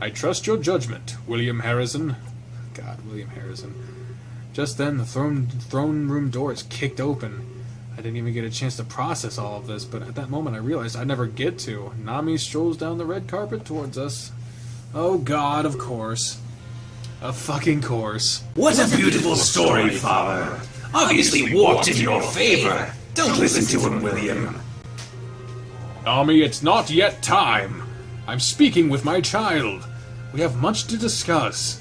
I trust your judgment, William Harrison. God, William Harrison. Just then, the throne room doors kicked open. I didn't even get a chance to process all of this, but at that moment I realized I'd never get to. Nami strolls down the red carpet towards us. Oh God, of course. A fucking course. What a beautiful story, Father. Obviously warped in your favor. Don't listen to him, William. Nami, it's not yet time. I'm speaking with my child. We have much to discuss.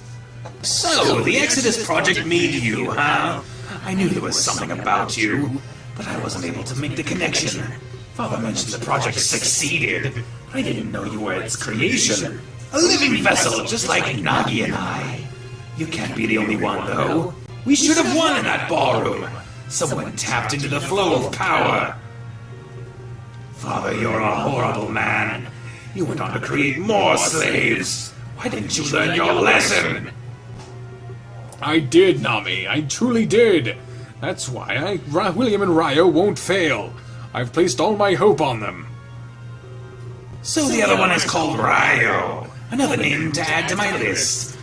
So, the Exodus Project made you, huh? I knew there was something about you, but I wasn't able to make the connection. Father mentioned the project succeeded. I didn't know you were its creation. A living vessel, just like Nagi and I. You can't be the only one, though. We should have won in that ballroom. Someone tapped into the flow of power. Father, you're a horrible man. You went on to create more slaves. Why didn't you learn your lesson? I did, Nami. I truly did. That's why William and Ryo won't fail. I've placed all my hope on them. So the other one is called Ryo. Another name to add to my list.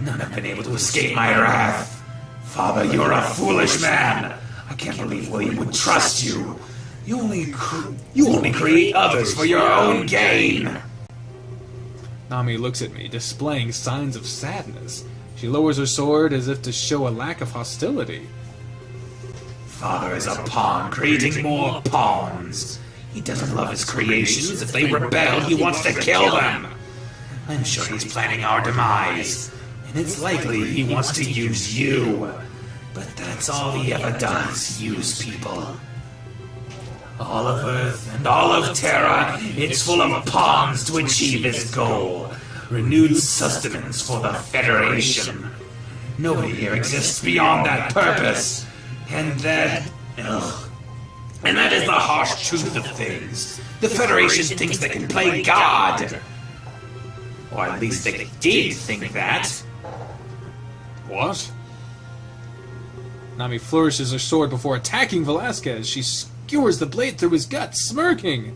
None have been able to escape my wrath. Father, you're a foolish man. I can't believe William would trust you. You only create others for your own gain. Nami looks at me, displaying signs of sadness. She lowers her sword as if to show a lack of hostility. Father is a pawn, creating more pawns. He doesn't love his creations. If they rebel, he wants to kill them. I'm sure he's planning our demise. And it's likely he wants to use you. But that's all he ever does, use people. All of Earth and all of Terra, it's full of pawns to achieve his goal. Renewed sustenance for the Federation. Nobody here exists beyond that purpose. And that is the harsh truth of things. The Federation thinks they can play God. Or at least they did think that. What? Nami flourishes her sword before attacking Velasquez. She skewers the blade through his gut, smirking.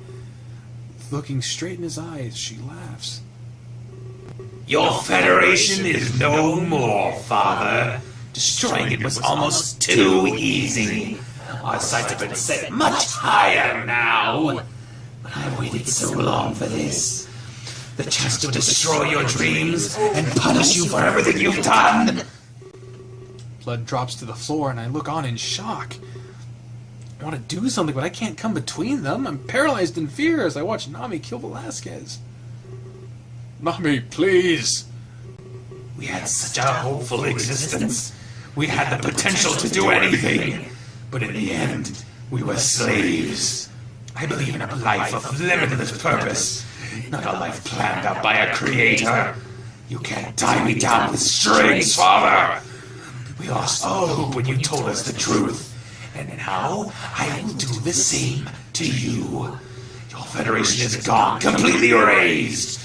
Looking straight in his eyes, she laughs. Your Federation is no more, Father. Destroying it was almost too easy. Our sights have been set much higher now. But I waited so long for this. The chance to destroy your dreams and punish you for everything you've done. Blood drops to the floor and I look on in shock. I want to do something, but I can't come between them. I'm paralyzed in fear as I watch Nami kill Velasquez. Nami, please. We had such a hopeful existence. We had the potential to do anything. But in the end, we were slaves. I believe in a life of limitless purpose, not a life planned out by a creator. You can't tie me down with strings, Father. We lost all hope when you told us the truth. And now, I will do the same to you. Your Federation is gone, completely erased.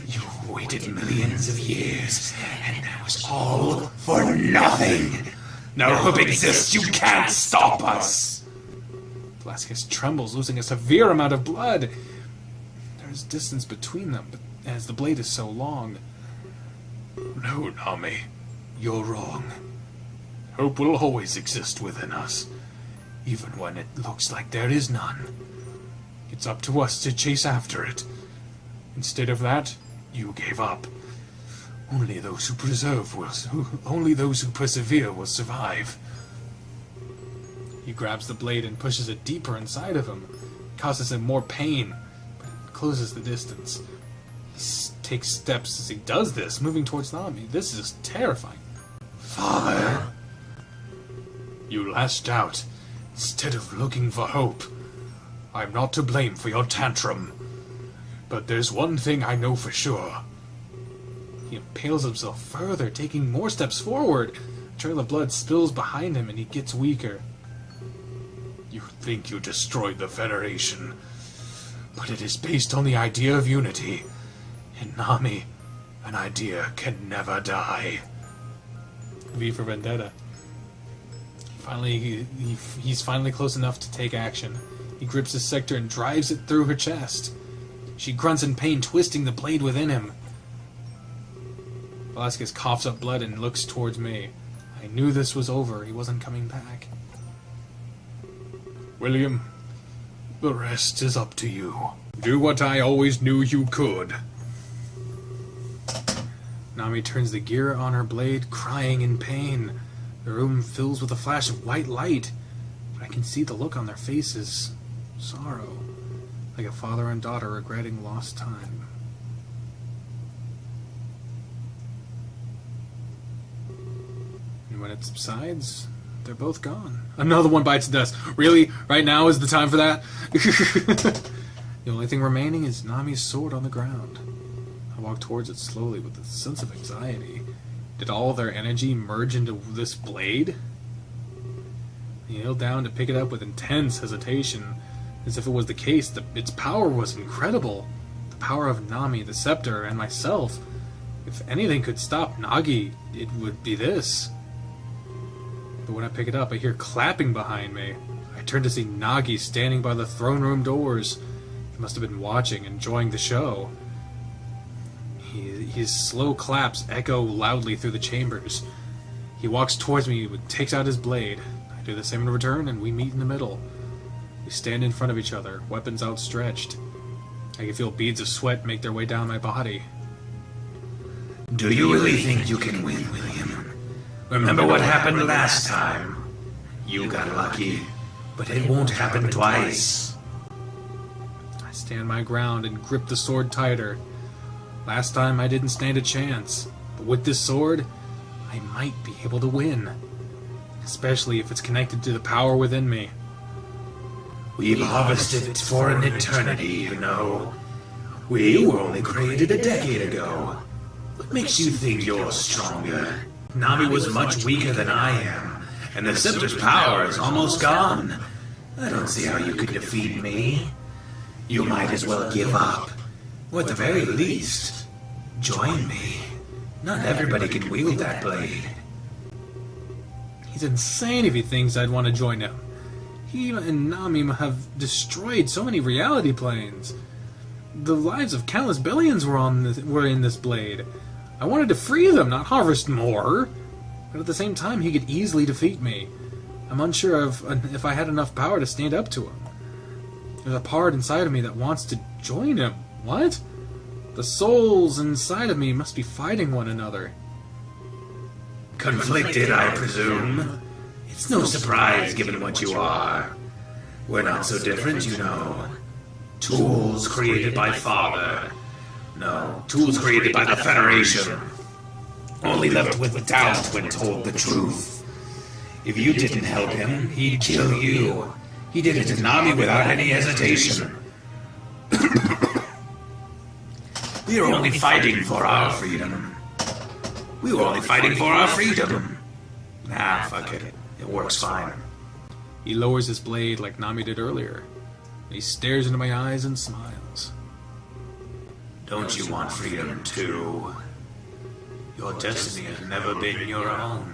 You waited millions of years, and that was all for nothing. No hope exists, you can't stop us. Velasquez trembles, losing a severe amount of blood. There's distance between them, but as the blade is so long. No, Nami. You're wrong. Hope will always exist within us, even when it looks like there is none. It's up to us to chase after it. Instead of that, you gave up. Only those who only those who persevere will survive. He grabs the blade and pushes it deeper inside of him. It causes him more pain, but it closes the distance. He takes steps as he does this, moving towards Nami. This is terrifying. Father, you lashed out instead of looking for hope. I'm not to blame for your tantrum. But there's one thing I know for sure. He impales himself further, taking more steps forward. A trail of blood spills behind him and he gets weaker. You think you destroyed the Federation, but it is based on the idea of unity. In Nami, an idea can never die. V for Vendetta. Finally, he's finally close enough to take action. He grips his sector and drives it through her chest. She grunts in pain, twisting the blade within him. Velasquez coughs up blood and looks towards me. I knew this was over. He wasn't coming back. William, the rest is up to you. Do what I always knew you could. Nami turns the gear on her blade, crying in pain. The room fills with a flash of white light, but I can see the look on their faces. Sorrow, like a father and daughter regretting lost time. And when it subsides, they're both gone. Another one bites dust. Really? Right now is the time for that? The only thing remaining is Nami's sword on the ground. I walk towards it slowly with a sense of anxiety. Did all their energy merge into this blade? I kneel down to pick it up with intense hesitation. As if it was the case, its power was incredible. The power of Nami, the scepter, and myself. If anything could stop Nagi, it would be this. But when I pick it up, I hear clapping behind me. I turn to see Nagi standing by the throne room doors. He must have been watching, enjoying the show. His slow claps echo loudly through the chambers. He walks towards me, takes out his blade. I do the same in return, and we meet in the middle. We stand in front of each other, weapons outstretched. I can feel beads of sweat make their way down my body. do you really think you can win, William? Remember what happened last time? You got lucky, but it won't happen twice. I stand my ground and grip the sword tighter. Last time I didn't stand a chance, but with this sword, I might be able to win. Especially if it's connected to the power within me. We've harvested it for an eternity, you know. We were only created a decade ago. What makes you think you're stronger? Nami was much weaker than I am, and the scepter's power is almost gone. I don't see how you could defeat me. You might as well give up. Or at the very least, join me. Not everybody can wield that blade. He's insane if he thinks I'd want to join him. He and Nami have destroyed so many reality planes. The lives of countless billions were in this blade. I wanted to free them, not harvest more. But at the same time, he could easily defeat me. I'm unsure of if I had enough power to stand up to him. There's a part inside of me that wants to join him. What? The souls inside of me must be fighting one another. Conflicted, I presume. It's no surprise given what you are. We're not so different, you know. Tools created by Father. No, tools created by the Federation. Only left with doubt when told the truth. If you didn't help him, he'd kill you. He did it to Nami without any hesitation. We were only fighting for our freedom. We were only fighting for our freedom. Nah, fuck it. It works fine. He lowers his blade like Nami did earlier. He stares into my eyes and smiles. Don't you want freedom too? Your destiny has never been your own.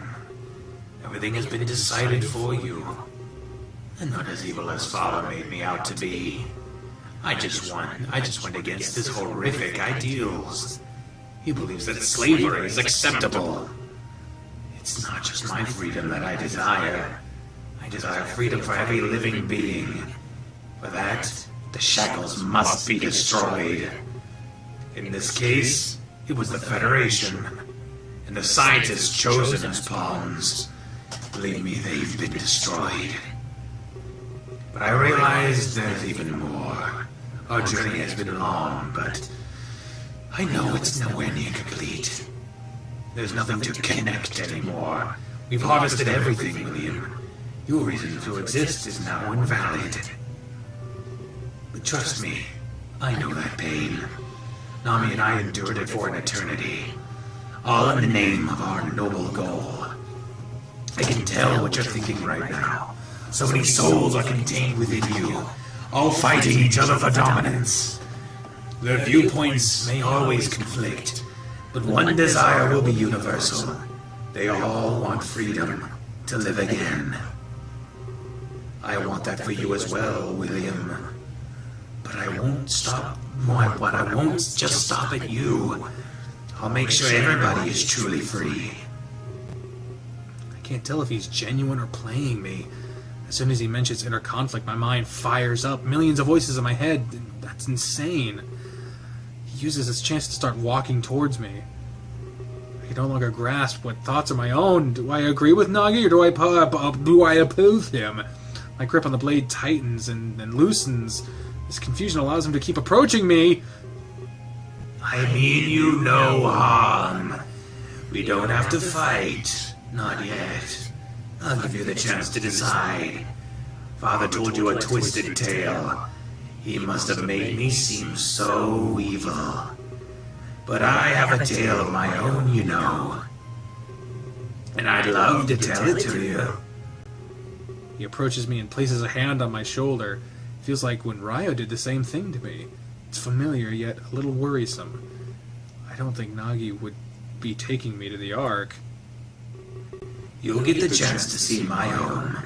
Everything has been decided for you. And not as evil as Father made me out to be. I just went against his horrific ideals. He believes that slavery is acceptable. It's not just my freedom that I desire. I desire freedom for every living being. For that, the shackles must be destroyed. In this case, It was the Federation, and the scientists chosen as pawns. Believe me, they've been destroyed. But I realize there's even more. Our journey has been long, but I know it's nowhere near complete. There's nothing to connect anymore. We've harvested everything, William. Your reason to exist is now invalid. But trust me, I know that pain. Nami and I endured it for an eternity. All in the name of our noble goal. I can tell what you're thinking right now. So many souls are contained within you, all fighting each other for dominance. Their viewpoints may always conflict, but one desire will be universal. They all want freedom to live again. I want that for you as well, William. But I won't stop. But I won't just stop at you. I'll make sure everybody is truly free. I can't tell if he's genuine or playing me. As soon as he mentions inner conflict, my mind fires up. Millions of voices in my head. That's insane. He uses this chance to start walking towards me. I can no longer grasp what thoughts are my own. Do I agree with Nagi, or do I oppose him? My grip on the blade tightens and loosens. This confusion allows him to keep approaching me. I mean you no harm. We don't have to fight. Not yet. I'll give you the chance to decide. Father told you a twisted tale. He must have made me seem so evil. But I have a tale of my own, you know. And I'd love to tell it to you. He approaches me and places a hand on my shoulder. It feels like when Ryo did the same thing to me. It's familiar, yet a little worrisome. I don't think Nagi would be taking me to the Ark. You'll get the chance to see my home.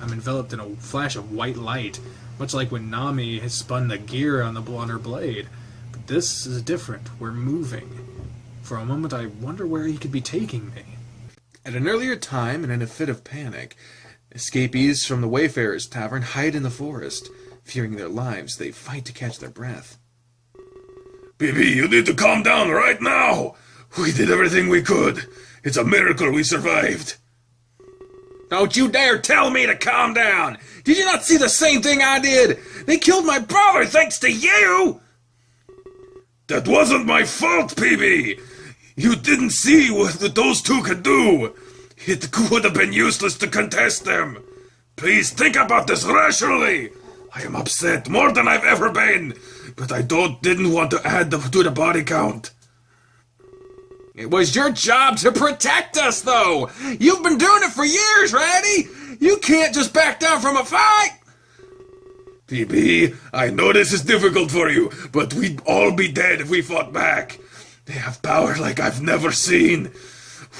I'm enveloped in a flash of white light, much like when Nami has spun the gear on her blade. But this is different. We're moving. For a moment, I wonder where he could be taking me. At an earlier time, and in a fit of panic, escapees from the Wayfarers' Tavern hide in the forest. Fearing their lives, they fight to catch their breath. BB, you need to calm down right now! We did everything we could. It's a miracle we survived. Don't you dare tell me to calm down! Did you not see the same thing I did? They killed my brother thanks to you! That wasn't my fault, PB! You didn't see what those two could do! It would have been useless to contest them! Please think about this rationally! I am upset more than I've ever been, but I didn't want to add to the body count. It was your job to protect us, though! You've been doing it for years, Ratty! You can't just back down from a fight! PB, I know this is difficult for you, but we'd all be dead if we fought back. They have power like I've never seen.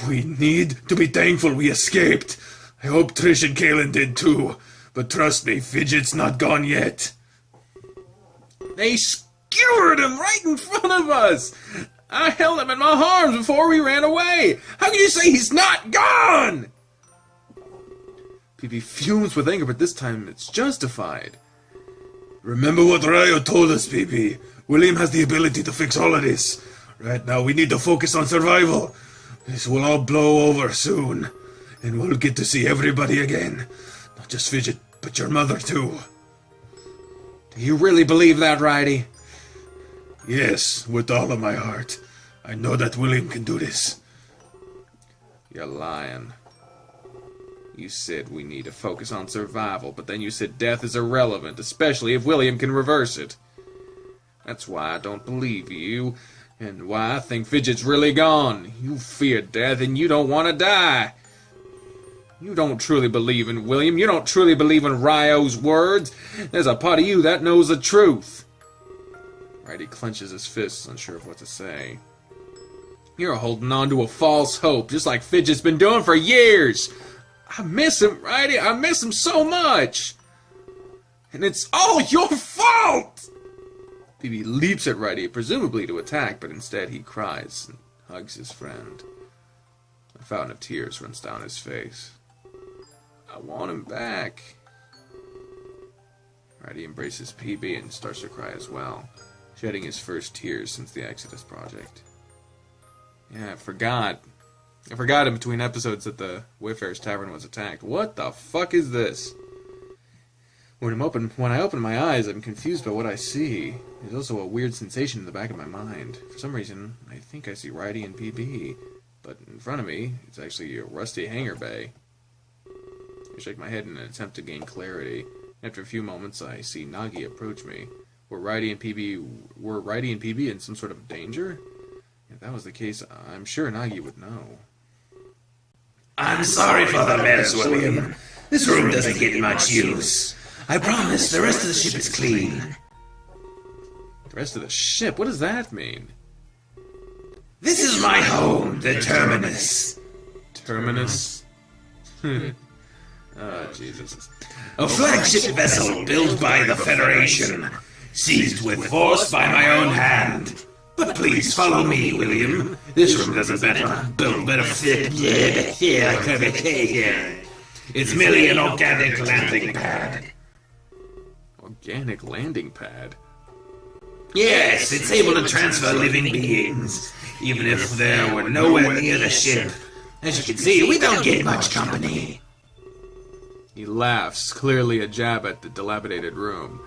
We need to be thankful we escaped. I hope Trish and Kaylin did too, but trust me, Fidget's not gone yet. They skewered him right in front of us! I held him in my arms before we ran away! How can you say he's not gone? PB fumes with anger, but this time it's justified. Remember what Ryo told us, PB. William has the ability to fix all of this. Right now we need to focus on survival. This will all blow over soon, and we'll get to see everybody again. Not just Fidget, but your mother too. Do you really believe that, Righty? Yes, with all of my heart. I know that William can do this. You're lying. You said we need to focus on survival, but then you said death is irrelevant, especially if William can reverse it. That's why I don't believe you, and why I think Fidget's really gone. You fear death, and you don't want to die. You don't truly believe in William. You don't truly believe in Ryo's words. There's a part of you that knows the truth. Righty clenches his fists, unsure of what to say. You're holding on to a false hope, just like Fidget's been doing for years. I miss him, Righty. I miss him so much. And it's all your fault! BB leaps at Righty, presumably to attack, but instead he cries and hugs his friend. A fountain of tears runs down his face. I want him back. Righty embraces PB and starts to cry as well. shedding his first tears since the Exodus project. Yeah, I forgot in between episodes that the Wayfarer's Tavern was attacked. What the fuck is this? When I open my eyes, I'm confused by what I see. There's also a weird sensation in the back of my mind. For some reason, I think I see Ridey and PB, but in front of me, it's actually a rusty hangar bay. I shake my head in an attempt to gain clarity. After a few moments, I see Nagi approach me. Were Ridey and PB in some sort of danger? If that was the case, I'm sure Nagi would know. I'm sorry for the mess, William. This room doesn't get much use. I promise the rest of the ship is clean. The rest of the ship? What does that mean? This is my home, the Terminus. Terminus? Oh, Jesus. A flagship vessel built by the Federation, seized with force by my own hand. But please follow me, William. This room doesn't better fit here. It's merely an organic landing pad. Organic landing pad? Yes, it's able to transfer living beings, even if there were nowhere near the ship. As you can see, we don't get much company. He laughs, clearly a jab at the dilapidated room.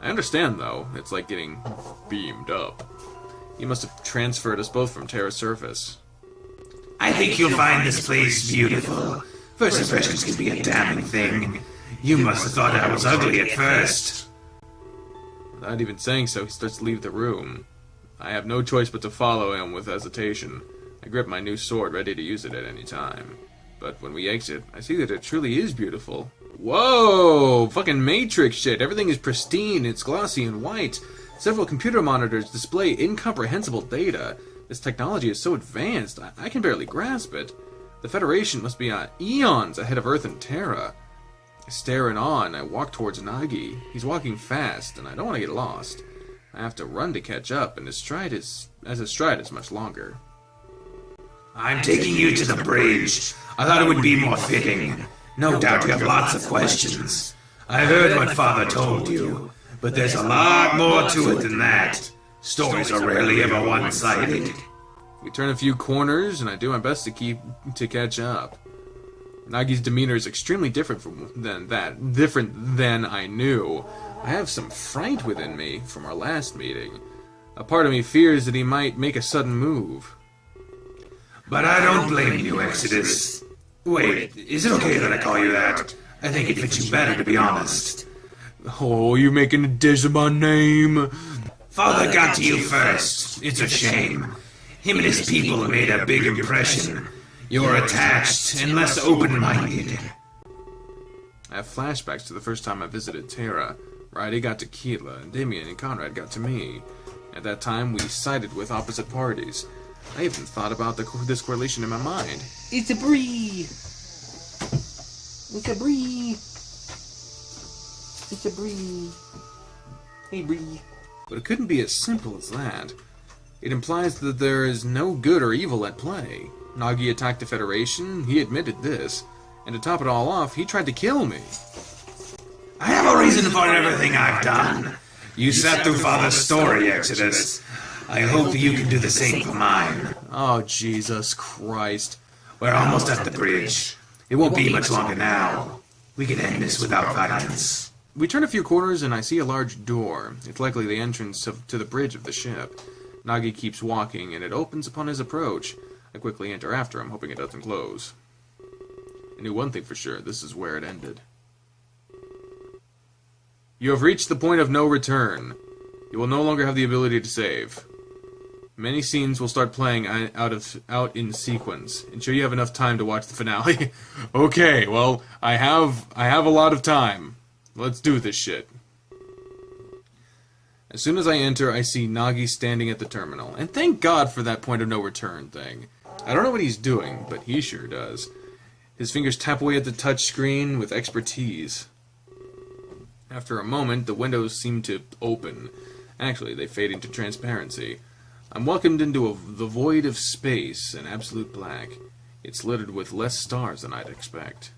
I understand, though. It's like getting beamed up. He must have transferred us both from Terra's surface. I think you'll find this place beautiful. First impressions can be a damning thing. You must have thought I was ugly at first. Without even saying so, he starts to leave the room. I have no choice but to follow him with hesitation. I grip my new sword, ready to use it at any time. But when we exit, I see that it truly is beautiful. Whoa! Fucking Matrix shit. Everything is pristine, it's glossy and white. Several computer monitors display incomprehensible data. This technology is so advanced, I can barely grasp it. The Federation must be eons ahead of Earth and Terra. I stare in awe and I walk towards Nagi. He's walking fast, and I don't want to get lost. I have to run to catch up, and his stride is much longer. I'm taking you to the bridge. I thought it would be more fitting. No doubt you have lots of questions. I heard what Father told you, but there's a lot more to it than that. Stories are rarely ever one-sided. We turn a few corners, and I do my best to catch up. Nagi's demeanor is extremely different than I knew. I have some fright within me from our last meeting. A part of me fears that he might make a sudden move. But I don't blame you, Exodus. Wait, is it okay that I call you that? I think it fits you better, to be honest. Oh, you're making a dish of my name. Father got to you first. It's a shame. Him and his people made a big impression. You're attached and less open-minded. I have flashbacks to the first time I visited Terra. Ridey got to Keela, and Damien and Conrad got to me. At that time, we sided with opposite parties. I even thought about this correlation in my mind. It's a Bree! It's a Bree! It's a Bree! Hey, Bree. But it couldn't be as simple as that. It implies that there is no good or evil at play. Nagi attacked the Federation, he admitted this. And to top it all off, he tried to kill me. I have a reason for everything I've done. You sat through Father's story, Exodus. I hope you can do the same for mine. Oh, Jesus Christ. We're almost at the bridge. It won't be much longer now. We can end this without violence. We turn a few corners and I see a large door. It's likely the entrance to the bridge of the ship. Nagi keeps walking and it opens upon his approach. I quickly enter after him, hoping it doesn't close. I knew one thing for sure, this is where it ended. You have reached the point of no return. You will no longer have the ability to save. Many scenes will start playing out in sequence. Ensure you have enough time to watch the finale. Okay, well, I have a lot of time. Let's do this shit. As soon as I enter, I see Nagi standing at the terminal. And thank God for that point of no return thing. I don't know what he's doing, but he sure does. His fingers tap away at the touch screen with expertise. After a moment, the windows seem to open. Actually, they fade into transparency. I'm welcomed into the void of space in absolute black. It's littered with less stars than I'd expect.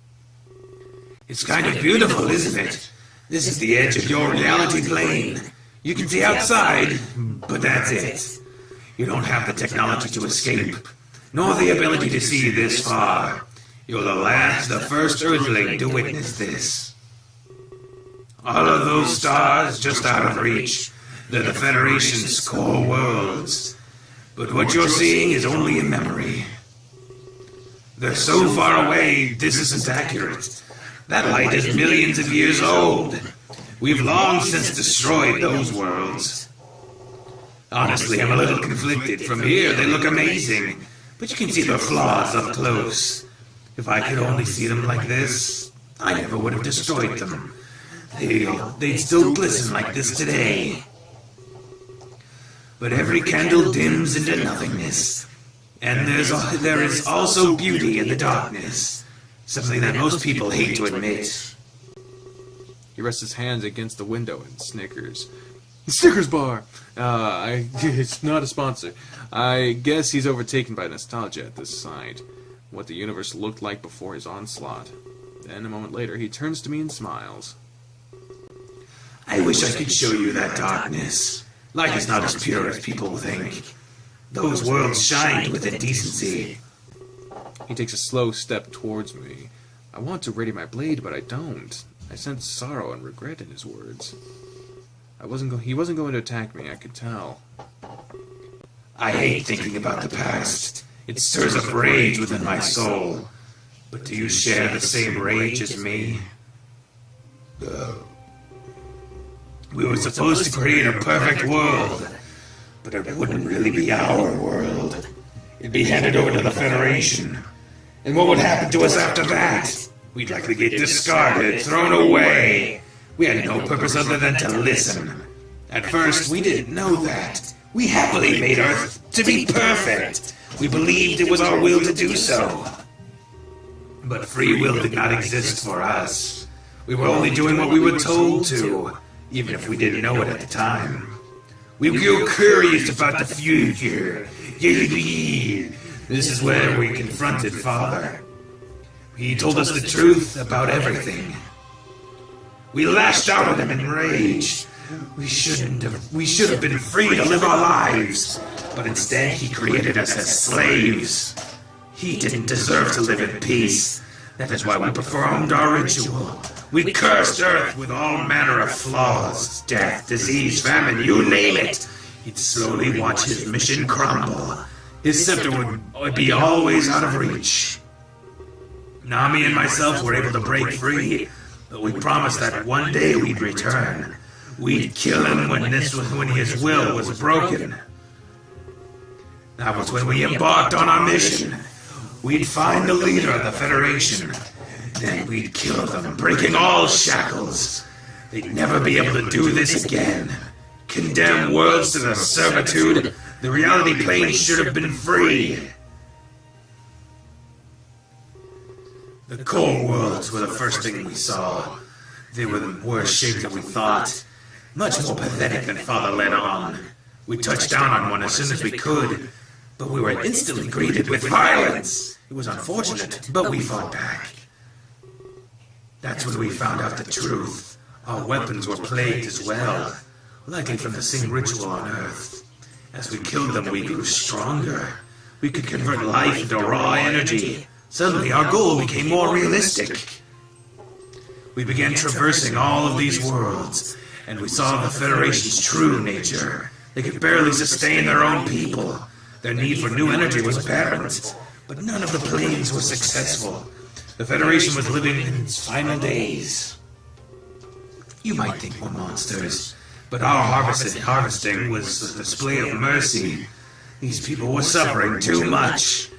It's kind of beautiful, isn't it? This is the edge of your reality plane. You can see outside, but that's it. You don't have the technology to escape, nor the ability to see this far. You're the first Earthling to witness this. All of those stars just out of reach. They're the Federation's core worlds. But what you're seeing is only a memory. They're so far away, this isn't accurate. That light is millions of years old. We've long since destroyed those worlds. Honestly, I'm a little conflicted. From here, they look amazing, but you can see their flaws up close. If I could only see them like this, I never would have destroyed them. They'd still glisten like this today. But every candle dims into nothingness. And there is also beauty in the darkness. Something that most people hate to admit. He rests his hands against the window and snickers. Snickers bar! It's not a sponsor. I guess he's overtaken by nostalgia at this sight. What the universe looked like before his onslaught. Then, a moment later, he turns to me and smiles. I wish I could show you that darkness. Light is not as pure as people think. Those worlds shined with indecency. He takes a slow step towards me. I want to ready my blade, but I don't. I sense sorrow and regret in his words. He wasn't going to attack me, I could tell. I hate thinking about the past. It stirs up rage within my soul. But do you share the same rage as me? We were supposed to create a perfect world, but it wouldn't really be our world. It'd be handed over to the Federation. And what would happen to us after that? We'd likely get discarded, thrown away. We had no purpose other than to listen. At first, we didn't know that. We happily made Earth to be perfect. We believed it was our will to do so. But free will did not exist for us. We were only doing what we were told to, even if we didn't know it at the time. We grew curious about the future. This is where we confronted Father. He told us the truth about everything. We lashed out at him in rage. We should have been free to live our lives, but instead he created us as slaves. He didn't deserve to live in peace. That is why we performed our ritual. We cursed Earth with all manner of flaws, death, disease, famine, you name it. He'd slowly watch his mission crumble. His scepter would be always out of reach. Nami and myself were able to break free, but we promised that one day we'd return. We'd kill him when his will was broken. That was when we embarked on our mission. We'd find the leader of the Federation. Then we'd kill them, breaking all shackles. They'd never be able to do this again. Condemn worlds to the servitude. The reality plane should have been free. The core worlds were the first thing we saw. They were the worst shape that we thought. Much more pathetic than Father led on. We touched down on one as soon as we could, but we were instantly greeted with violence. It was unfortunate, but we fought back. That's when we found out the truth. Our weapons were plagued as well, likely from the same ritual on Earth. As we killed them, we grew stronger. We could convert life into raw energy. Suddenly, our goal became more realistic. We began traversing all of these worlds, and we saw the Federation's true nature. They could barely sustain their own people. Their need for new energy was apparent, but none of the planes were successful. The Federation was living in its final days. You might think we're monsters, but our harvesting was a display of mercy. These people were suffering too much.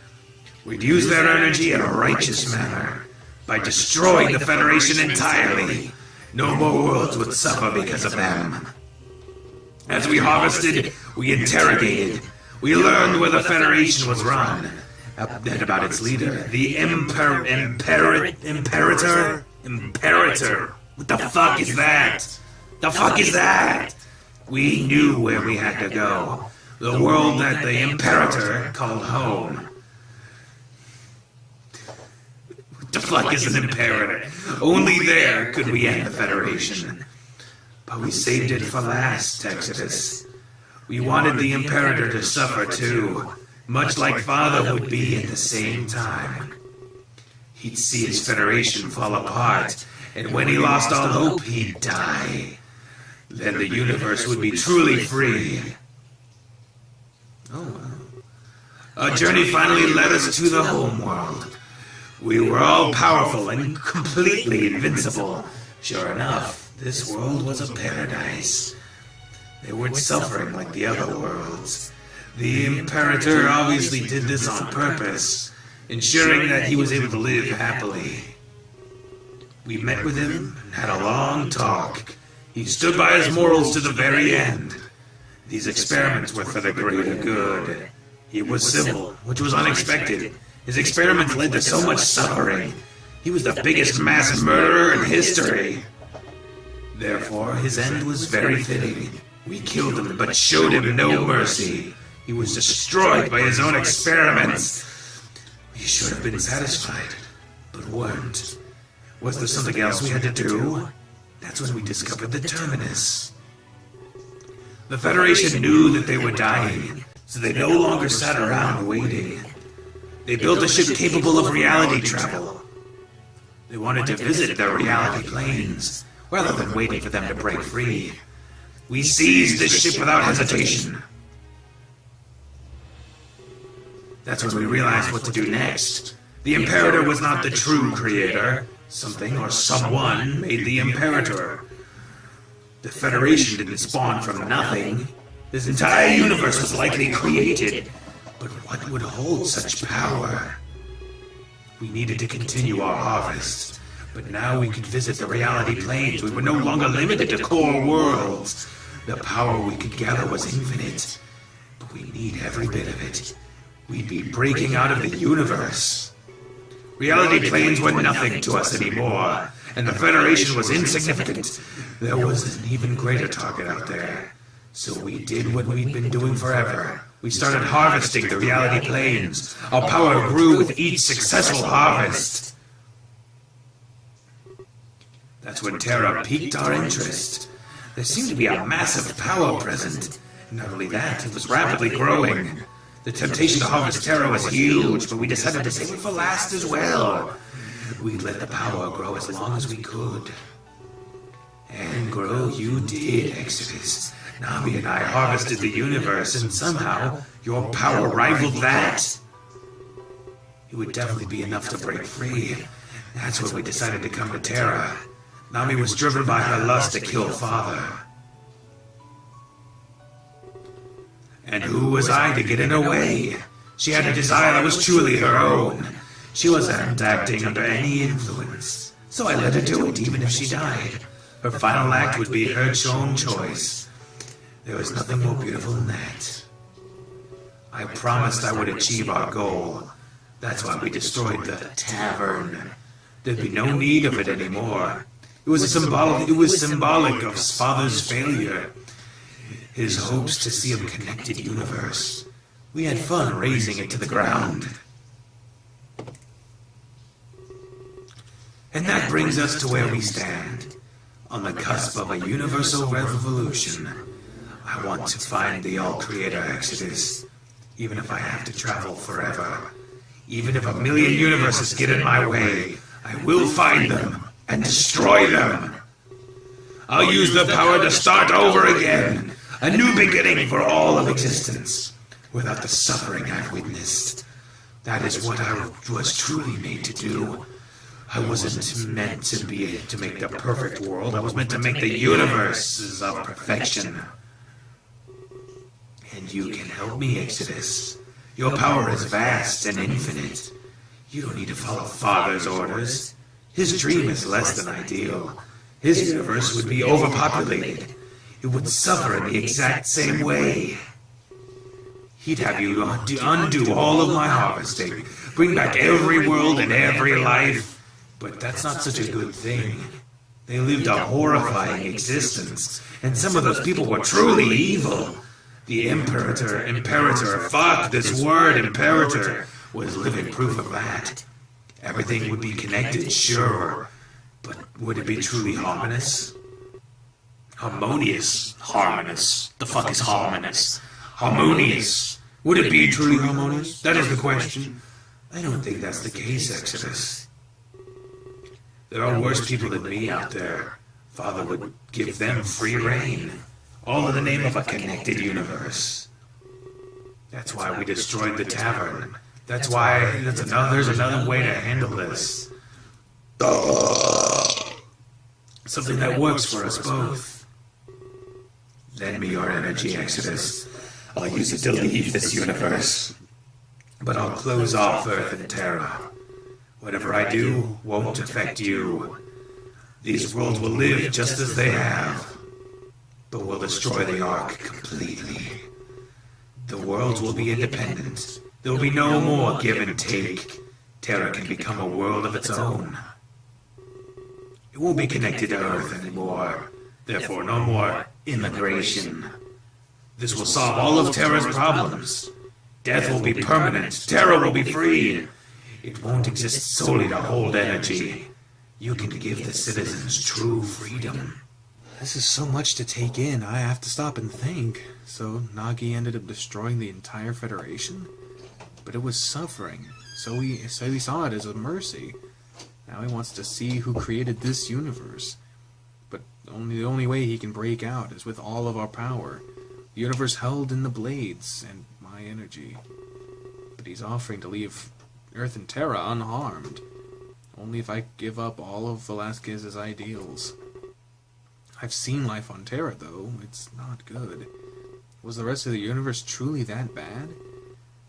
We'd use their energy in a righteous manner. By destroying the Federation entirely, no more worlds would suffer because of them. As we harvested, we interrogated. We learned where the Federation was run, and about its leader, the Imperator? What the fuck is that? The fuck is that? We knew where we had to go. The world that the Imperator called home. What the fuck is an Imperator? Only there could we end the Federation. But we saved it for last, Exodus. We wanted the Imperator to suffer too, much like Father would be at the same time. He'd see his Federation fall apart, and when he lost all hope, he'd die. Then the universe would be truly free. Our journey finally led us to the homeworld. We were all powerful and completely invincible. Sure enough, this world was a paradise. They weren't suffering like the other worlds. The Imperator obviously did this on purpose, ensuring that he was able to live happily. We met with him and had a long talk. He stood by his morals to the very end. These experiments were for the greater good. He was civil, which was unexpected. His experiments led to so much suffering. He was the biggest mass murderer in history. Therefore, his end was very fitting. We killed him, but showed him no mercy. He was destroyed by his own experiments. We should have been satisfied, but weren't. Was there something else we had to do? That's when we discovered the Terminus. The Federation knew that they were dying, so they no longer sat around waiting. They built a ship capable of reality travel. They wanted to visit their reality planes, rather than waiting for them to break free. We seized the ship without hesitation. That's when we realized what to do next. The Imperator was not the true creator. Something or someone made the Imperator. The Federation didn't spawn from nothing. This entire universe was likely created. But what would hold such power? We needed to continue our harvest. But now we could visit the reality planes. We were no longer limited to core worlds. The power we could gather was infinite. But we need every bit of it. We'd be breaking out of the universe. Reality planes were nothing to us anymore, and the Federation was insignificant. There was an even greater target out there. So we did what we'd been doing forever. We started harvesting the reality planes. Our power grew with each successful harvest. That's when Terra piqued our interest. There seemed to be a massive power present. Not only that, it was rapidly growing. The temptation to harvest Terra was huge, but we decided to save it for last as well. We'd let the power grow as long as we could. And grow you did, Exodus. Navi and I harvested the universe, and somehow your power rivaled that. It would definitely be enough to break free. That's when we decided to come to Terra. Nami was driven by her lust to kill Father. And who was I to get in her way? She had a desire that was truly her own. She wasn't acting under any influence. So I let her do it, even if she died. Her final act would be her own choice. There was nothing more beautiful than that. I promised I would achieve our goal. That's why we destroyed the tavern. There'd be no need of it anymore. It was symbolic of Father's failure. His hopes to see a connected universe. We had fun razing it to the ground. And that brings us to where we stand. On the cusp of a universal revolution. I want to find the All-Creator Exodus. Even if I have to travel forever. Even if 1,000,000 universes get in my way. I will find them and destroy them. I'll use the power to start over again. A new beginning for all of existence. Without the suffering I've witnessed. That is what I was truly made to do. I wasn't meant to make the perfect world. I was meant to make the universes of perfection. And you can help me, Exodus. Your power is vast and infinite. You don't need to follow Father's orders. His dream is less than ideal. His universe would be overpopulated. It would suffer in the exact same way. He'd have you undo all of my harvesting, bring back every world and every life. But that's not such a good thing. They lived a horrifying existence, and some of those people were truly evil. The Imperator, fuck this word, Imperator, was living proof of that. Everything would be connected, sure, but would it be truly harmonious? Harmonious. Harmonious. The fuck is harmonious? Harmonious. Would it be truly harmonious? That is the question. I don't think that's the case, Exodus. There are worse people than me out there. Father would give them free reign. All in the name of a connected universe. That's why we destroyed the tavern. That's why there's another way to handle this. Something that works for us both. Lend me your energy, Exodus. I'll use it to leave this universe. But I'll close off Earth and Terra. Whatever I do won't affect you. These worlds will live just as they have. But we'll destroy the Ark completely. The worlds will be independent. There will be no more give and take. Terra can become a world of its own. It won't be connected to Earth anymore. Therefore, no more immigration. This will solve all of Terra's problems. Death will be permanent. Terra will be free. It won't exist solely to hold energy. You can give the citizens true freedom. This is so much to take in, I have to stop and think. So, Nagi ended up destroying the entire Federation? But it was suffering, so he saw it as a mercy. Now he wants to see who created this universe. But the only way he can break out is with all of our power. The universe held in the blades, and my energy. But he's offering to leave Earth and Terra unharmed. Only if I give up all of Velasquez's ideals. I've seen life on Terra, though. It's not good. Was the rest of the universe truly that bad?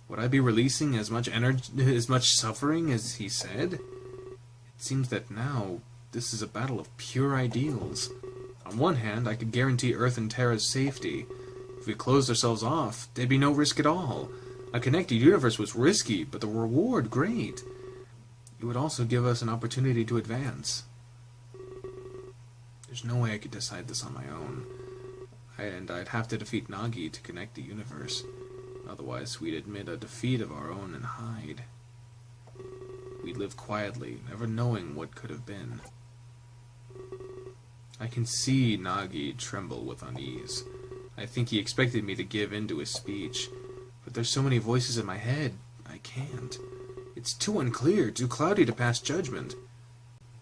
Would I be releasing as much energy, as much suffering as he said? It seems that now, this is a battle of pure ideals. On one hand, I could guarantee Earth and Terra's safety. If we closed ourselves off, there'd be no risk at all. A connected universe was risky, but the reward great. It would also give us an opportunity to advance. There's no way I could decide this on my own. And I'd have to defeat Nagi to connect the universe. Otherwise, we'd admit a defeat of our own and hide. We'd live quietly, never knowing what could have been. I can see Nagi tremble with unease. I think he expected me to give in to his speech. But there's so many voices in my head, I can't. It's too unclear, too cloudy to pass judgment.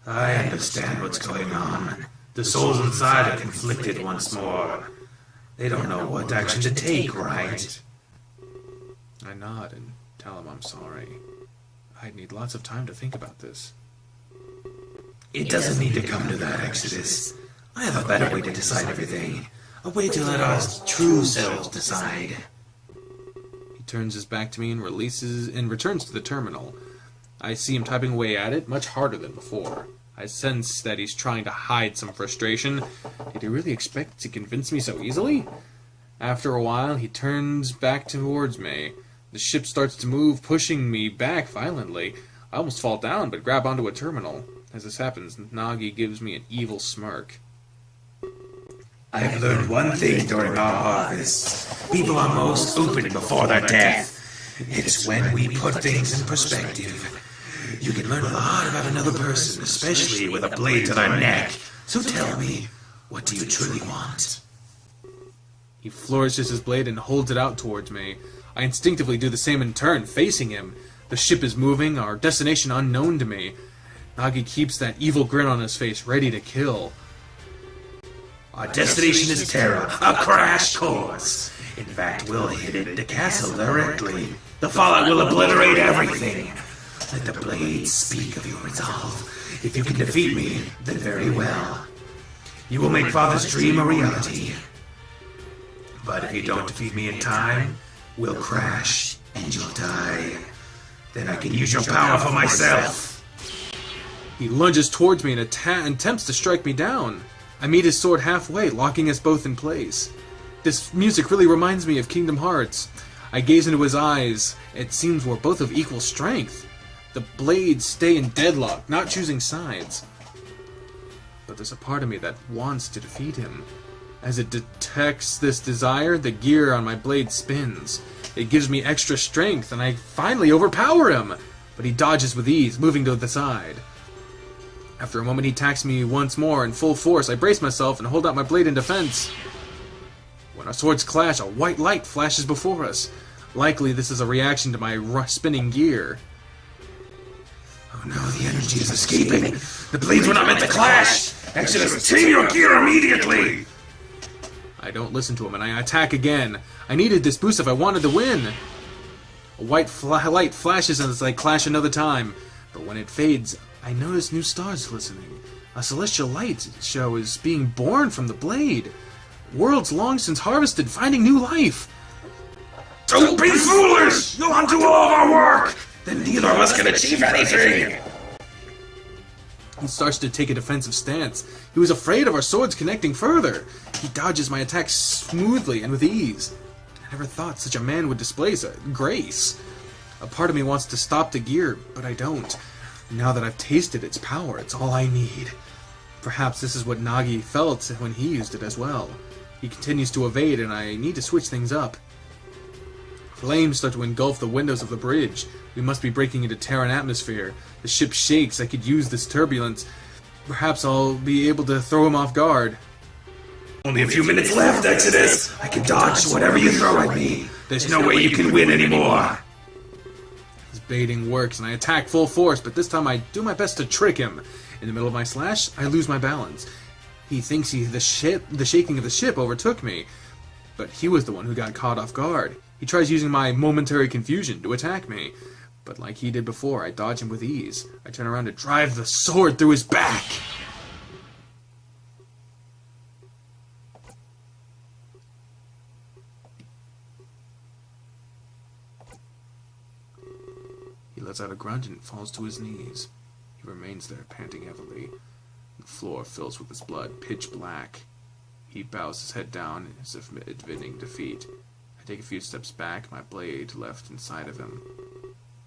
I understand what's going on. The souls inside are conflicted once more. They don't know what action to take, right? I nod and tell him I'm sorry. I'd need lots of time to think about this. It doesn't need to come to that, Exodus. I have a better way to decide everything. A way to let our true selves decide. He turns his back to me and returns to the terminal. I see him typing away at it, much harder than before. I sense that he's trying to hide some frustration. Did he really expect to convince me so easily? After a while, he turns back towards me. The ship starts to move, pushing me back violently. I almost fall down, but grab onto a terminal. As this happens, Nagi gives me an evil smirk. I've learned one thing during our harvest. People are most open before their death. It's when we put things in perspective. You can learn a lot about another person, especially with a blade to their neck. So tell me, what do you truly want? He flourishes his blade and holds it out towards me. I instinctively do the same in turn, facing him. The ship is moving, our destination unknown to me. Nagi keeps that evil grin on his face, ready to kill. Our destination is Terra, a crash course. In fact, we'll hit the castle directly. The fallout will obliterate everything. Let the blade speak of your resolve. If you can defeat me, then very well. You will make Father's dream a reality. But if you don't defeat me in time, we'll crash and you'll die. Then I can use your power for myself. He lunges towards me and attempts to strike me down. I meet his sword halfway, locking us both in place. This music really reminds me of Kingdom Hearts. I gaze into his eyes. It seems we're both of equal strength. The blades stay in deadlock, not choosing sides. But there's a part of me that wants to defeat him. As it detects this desire, the gear on my blade spins. It gives me extra strength, and I finally overpower him! But he dodges with ease, moving to the side. After a moment, he attacks me once more in full force. I brace myself and hold out my blade in defense. When our swords clash, a white light flashes before us. Likely, this is a reaction to my spinning gear. Oh no, the energy is escaping. The blades were not meant to clash. Exodus, tame your gear immediately. I don't listen to him, and I attack again. I needed this boost if I wanted to win. A white light flashes as I clash another time, but when it fades, I notice new stars glistening. A celestial light show is being born from the blade. Worlds long since harvested, finding new life. Don't be foolish! You'll undo all of our work! Then neither of us can achieve anything! He starts to take a defensive stance. He was afraid of our swords connecting further. He dodges my attacks smoothly and with ease. I never thought such a man would display grace. A part of me wants to stop the gear, but I don't. Now that I've tasted its power, it's all I need. Perhaps this is what Nagi felt when he used it as well. He continues to evade, and I need to switch things up. Flames start to engulf the windows of the bridge. We must be breaking into Terran atmosphere. The ship shakes. I could use this turbulence. Perhaps I'll be able to throw him off guard. Only a few minutes left, Exodus! I can dodge whatever you throw at me. There's no way you can win anymore. His baiting works, and I attack full force, but this time I do my best to trick him. In the middle of my slash, I lose my balance. He thinks the shaking of the ship overtook me, but he was the one who got caught off guard. He tries using my momentary confusion to attack me, but like he did before, I dodge him with ease. I turn around to drive the sword through his back. He lets out a grunt and falls to his knees. He remains there, panting heavily. The floor fills with his blood, pitch black. He bows his head down as if admitting defeat. I take a few steps back, my blade left inside of him.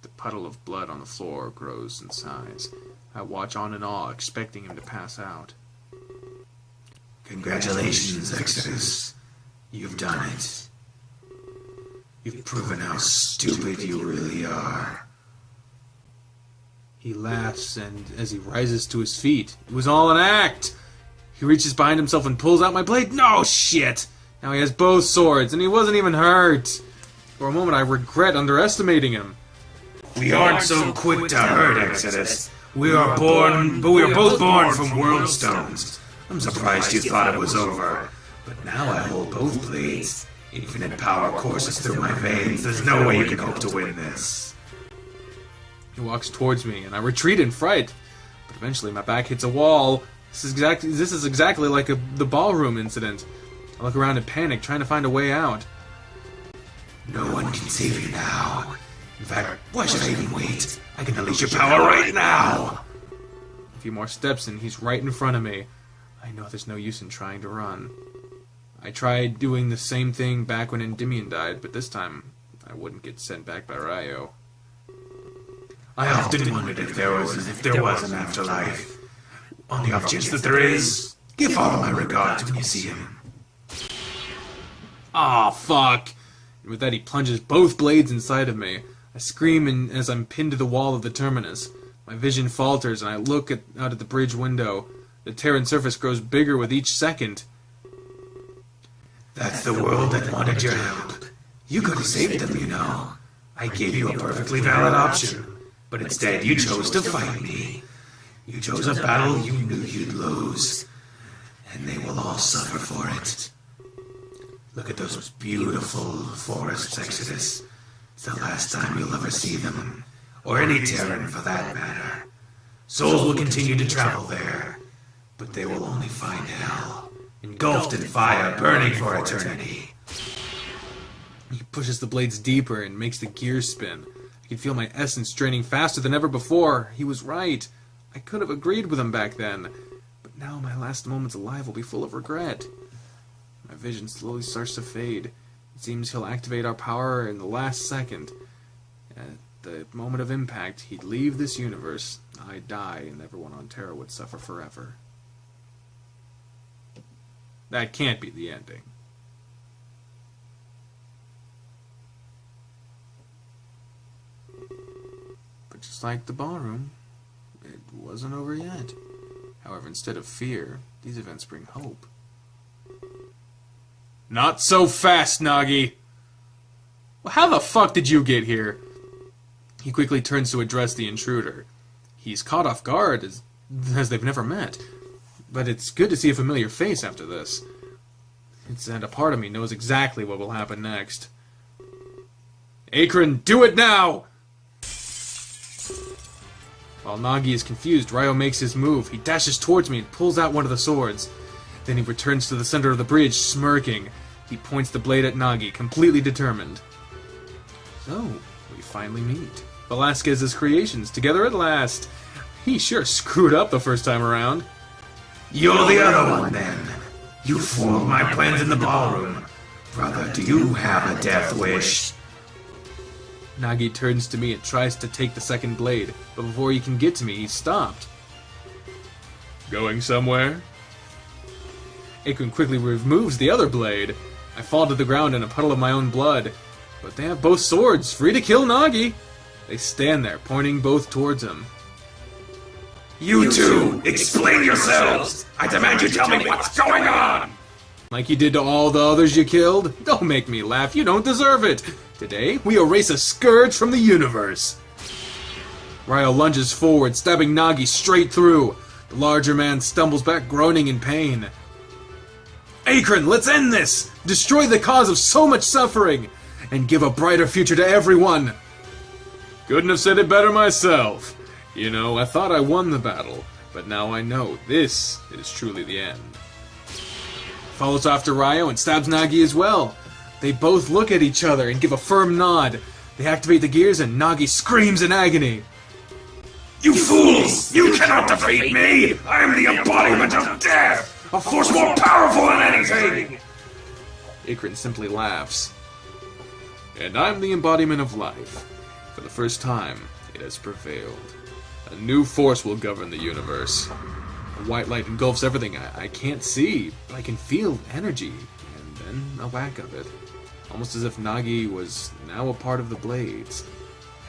The puddle of blood on the floor grows in size. I watch on in awe, expecting him to pass out. Congratulations, Exodus. You've done it. You've proven how stupid you really are. He laughs, and as he rises to his feet, it was all an act! He reaches behind himself and pulls out my blade. No shit! Now he has both swords, and he wasn't even hurt. For a moment I regret underestimating him. We aren't so quick to hurt, Exodus. We are both born from world stones. I'm surprised you thought it was over. But now I hold both blades. Infinite power courses through my veins. There's no way you can hope to win this. He walks towards me, and I retreat in fright. But eventually my back hits a wall. This is exactly like the ballroom incident. I look around in panic, trying to find a way out. No one can save you now. In fact, why should I even wait? I can unleash your power right now! A few more steps and he's right in front of me. I know there's no use in trying to run. I tried doing the same thing back when Endymion died, but this time I wouldn't get sent back by Ryo. I often wondered if there was an afterlife. On the off chance that there is, give Father my regards when you see him. Aw, fuck! And with that he plunges both blades inside of me. I scream as I'm pinned to the wall of the terminus. My vision falters and I look out at the bridge window. The Terran surface grows bigger with each second. That's the world that wanted your help. You could have saved them, you know. I gave you a perfectly valid option. But instead you chose to fight me. You chose a battle you knew you'd lose. And they will all suffer for it. Look at those beautiful forests, Exodus. It's the last time you'll ever see them. Or any Terran, for that matter. Souls will continue to travel there. But they will only find hell. Engulfed in fire, burning for eternity. He pushes the blades deeper and makes the gears spin. I can feel my essence draining faster than ever before. He was right. I could have agreed with him back then. But now my last moments alive will be full of regret. My vision slowly starts to fade. It seems he'll activate our power in the last second. At the moment of impact, he'd leave this universe. I'd die, and everyone on Terra would suffer forever. That can't be the ending. But just like the ballroom, it wasn't over yet. However, instead of fear, these events bring hope. Not so fast, Nagi! Well, how the fuck did you get here? He quickly turns to address the intruder. He's caught off guard as they've never met. But it's good to see a familiar face after this. And a part of me knows exactly what will happen next. Akron, do it now! While Nagi is confused, Ryo makes his move. He dashes towards me and pulls out one of the swords. Then he returns to the center of the bridge, smirking. He points the blade at Nagi, completely determined. So, we finally meet. Velasquez's creations, together at last. He sure screwed up the first time around. You're the other one, then. You foiled my plans in the ballroom. Brother, do you have a death wish? Nagi turns to me and tries to take the second blade, but before he can get to me, he's stopped. Going somewhere? Akron quickly removes the other blade. I fall to the ground in a puddle of my own blood, but they have both swords, free to kill Nagi. They stand there, pointing both towards him. You two, explain yourselves! I demand you tell me what's going on! Like you did to all the others you killed? Don't make me laugh, you don't deserve it! Today, we erase a scourge from the universe! Ryo lunges forward, stabbing Nagi straight through. The larger man stumbles back, groaning in pain. Akron, let's end this! Destroy the cause of so much suffering! And give a brighter future to everyone! Couldn't have said it better myself. You know, I thought I won the battle, but now I know this is truly the end. Follows after Ryo and stabs Nagi as well. They both look at each other and give a firm nod. They activate the gears and Nagi screams in agony. You fools! You cannot defeat me! I am the embodiment of death! A force more powerful than anything! Akron simply laughs. And I'm the embodiment of life. For the first time, it has prevailed. A new force will govern the universe. A white light engulfs everything I can't see, but I can feel energy, and then a whack of it. Almost as if Nagi was now a part of the Blades.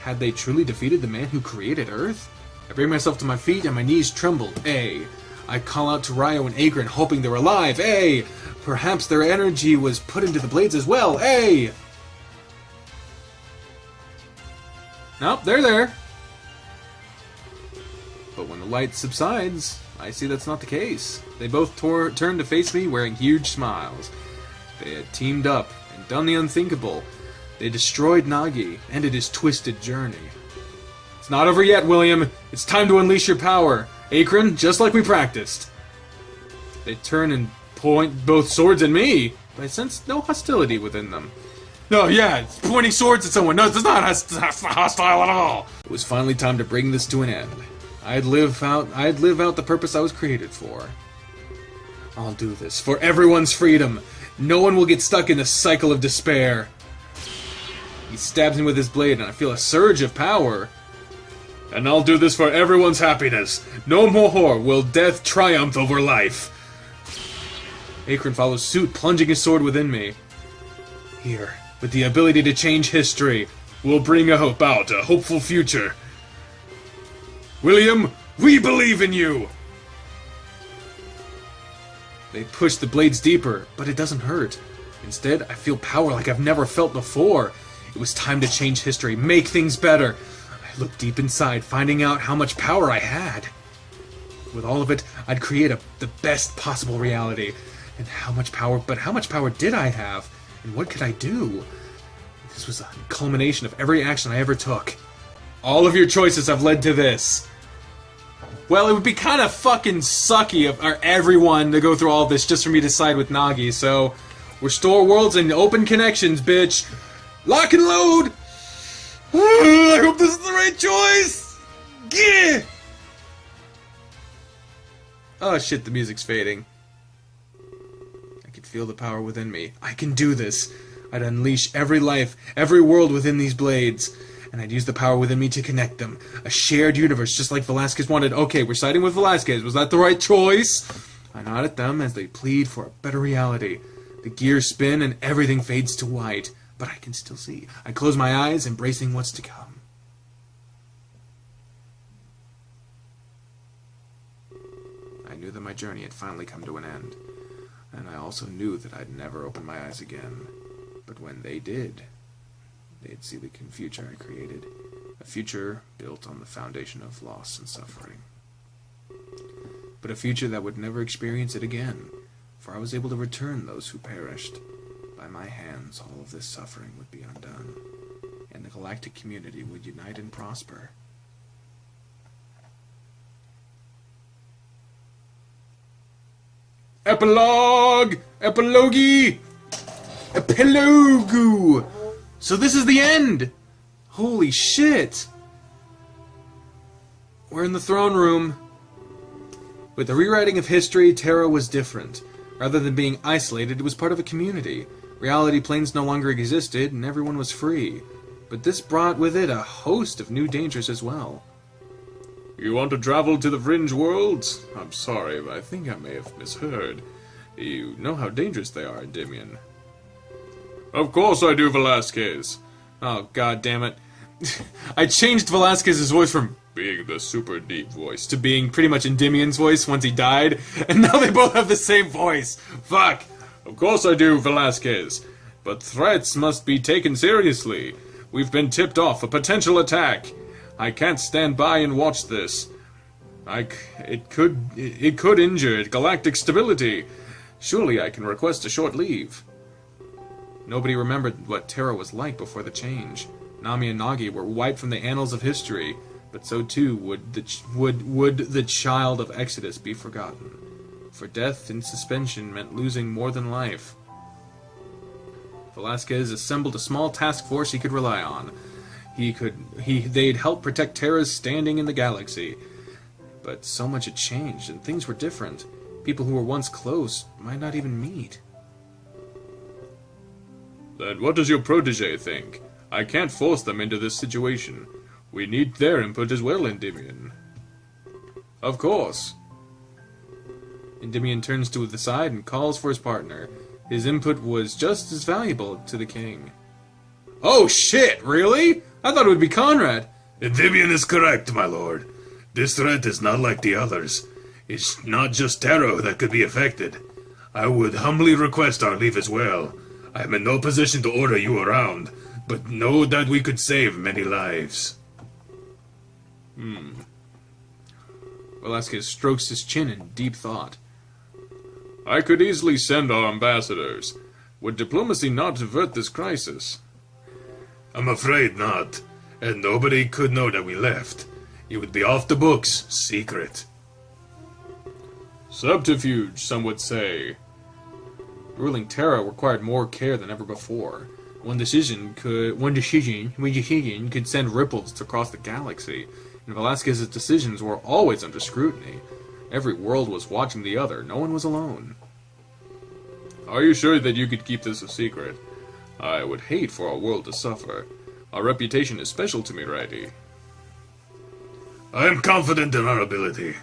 Had they truly defeated the man who created Earth? I bring myself to my feet and my knees tremble. I call out to Ryo and Akron, hoping they're alive. Perhaps their energy was put into the Blades as well. Nope, they're there. But when the light subsides, I see that's not the case. They both turned to face me wearing huge smiles. They had teamed up and done the unthinkable. They destroyed Nagi, ended his twisted journey. It's not over yet, William. It's time to unleash your power. Akron, just like we practiced. They turn and point both swords at me, but I sense no hostility within them. No, yeah, it's pointing swords at someone. No, it's not hostile at all. It was finally time to bring this to an end. I'd live out the purpose I was created for. I'll do this for everyone's freedom. No one will get stuck in this cycle of despair. He stabs me with his blade, and I feel a surge of power. And I'll do this for everyone's happiness. No more will death triumph over life. Akron follows suit, plunging his sword within me. Here, with the ability to change history, we'll bring about a hopeful future. William, we believe in you! They push the blades deeper, but it doesn't hurt. Instead, I feel power like I've never felt before. It was time to change history, make things better. I looked deep inside, finding out how much power I had. With all of it, I'd create the best possible reality. And how much power did I have? And what could I do? This was a culmination of every action I ever took. All of your choices have led to this. Well, it would be kind of fucking sucky for everyone to go through all this just for me to side with Nagi, so restore worlds and open connections, bitch. Lock and load! I hope this is the right choice! Yeah! Oh shit, the music's fading. I could feel the power within me. I can do this. I'd unleash every life, every world within these blades. And I'd use the power within me to connect them. A shared universe, just like Velasquez wanted. Okay, we're siding with Velasquez. Was that the right choice? I nod at them as they plead for a better reality. The gears spin and everything fades to white. But I can still see. I close my eyes, embracing what's to come. knew that my journey had finally come to an end. And I also knew that I'd never open my eyes again. But when they did, they'd see the future I created. A future built on the foundation of loss and suffering. But a future that would never experience it again, for I was able to return those who perished. By my hands, all of this suffering would be undone, and the galactic community would unite and prosper. Epilogue! Epilogue! Epilogue! So this is the end! Holy shit! We're in the throne room. With the rewriting of history, Terra was different. Rather than being isolated, it was part of a community. Reality planes no longer existed, and everyone was free. But this brought with it a host of new dangers as well. You want to travel to the fringe worlds? I'm sorry, but I think I may have misheard. You know how dangerous they are, Endymion. Of course I do, Velasquez. Oh, god damn it. I changed Velasquez's voice from being the super deep voice to being pretty much Endymion's voice once he died, and now they both have the same voice. Fuck. Of course I do, Velasquez. But threats must be taken seriously. We've been tipped off a potential attack. I can't stand by and watch this. It could injure galactic stability. Surely I can request a short leave. Nobody remembered what Terra was like before the change. Nami and Nagi were wiped from the annals of history, but so too would the child of Exodus be forgotten. For death in suspension meant losing more than life. Velasquez assembled a small task force he could rely on. They'd help protect Terra's standing in the galaxy. But so much had changed, and things were different. People who were once close might not even meet. Then what does your protege think? I can't force them into this situation. We need their input as well, Endymion. Of course. Endymion turns to the side and calls for his partner. His input was just as valuable to the king. Oh shit, really? I thought it would be Conrad. Endymion is correct, my lord. This threat is not like the others. It's not just Terra that could be affected. I would humbly request our leave as well. I am in no position to order you around, but know that we could save many lives. Velasquez strokes his chin in deep thought. I could easily send our ambassadors. Would diplomacy not avert this crisis? I'm afraid not, and nobody could know that we left. It would be off the books, secret. Subterfuge, some would say. Ruling Terra required more care than ever before. One decision could send ripples across the galaxy, and Velasquez's decisions were always under scrutiny. Every world was watching the other. No one was alone. Are you sure that you could keep this a secret? I would hate for our world to suffer. Our reputation is special to me, righty? I am confident in our ability.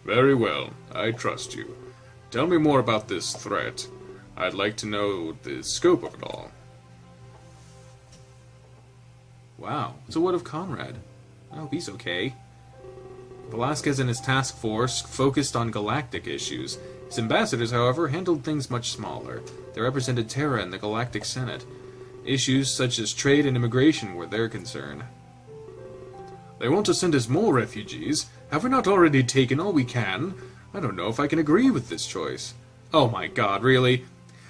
Very well. I trust you. Tell me more about this threat. I'd like to know the scope of it all. Wow. So what of Conrad? I hope he's okay. Velasquez and his task force focused on galactic issues. His ambassadors, however, handled things much smaller. They represented Terra in the Galactic Senate. Issues such as trade and immigration were their concern. They want to send us more refugees. Have we not already taken all we can? I don't know if I can agree with this choice. Oh my god, really?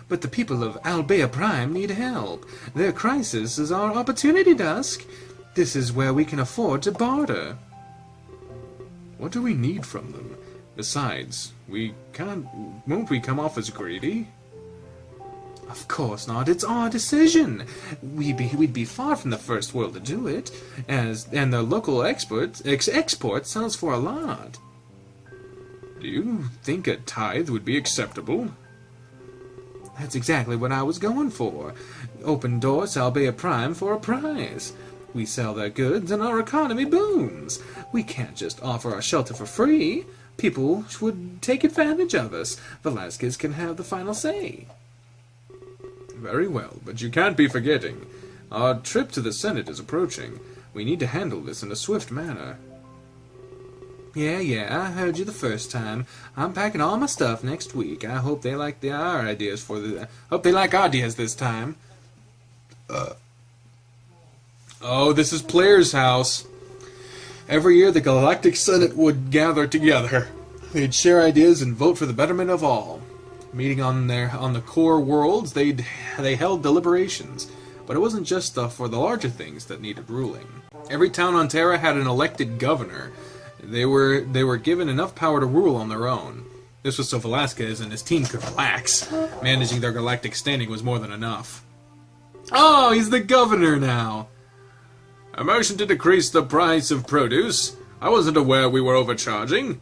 But the people of Albea Prime need help. Their crisis is our opportunity, Dusk. This is where we can afford to barter. What do we need from them? Besides, won't we come off as greedy? Of course not. It's our decision. We'd be far from the first world to do it, and the local export sells for a lot. Do you think a tithe would be acceptable? That's exactly what I was going for. Open doors to Albea Prime for a price. We sell their goods and our economy booms. We can't just offer our shelter for free. People would take advantage of us. Velasquez can have the final say. Very well, but you can't be forgetting. Our trip to the Senate is approaching. We need to handle this in a swift manner. Yeah, I heard you the first time. I'm packing all my stuff next week. I hope they like our ideas hope they like our ideas this time. Oh, this is Player's house. Every year the Galactic Senate would gather together. They'd share ideas and vote for the betterment of all. Meeting on the core worlds, they held deliberations. But it wasn't just for the larger things that needed ruling. Every town on Terra had an elected governor. They were given enough power to rule on their own. This was so Velasquez and his team could relax. Managing their galactic standing was more than enough. Oh, he's the governor now! A motion to decrease the price of produce. I wasn't aware we were overcharging.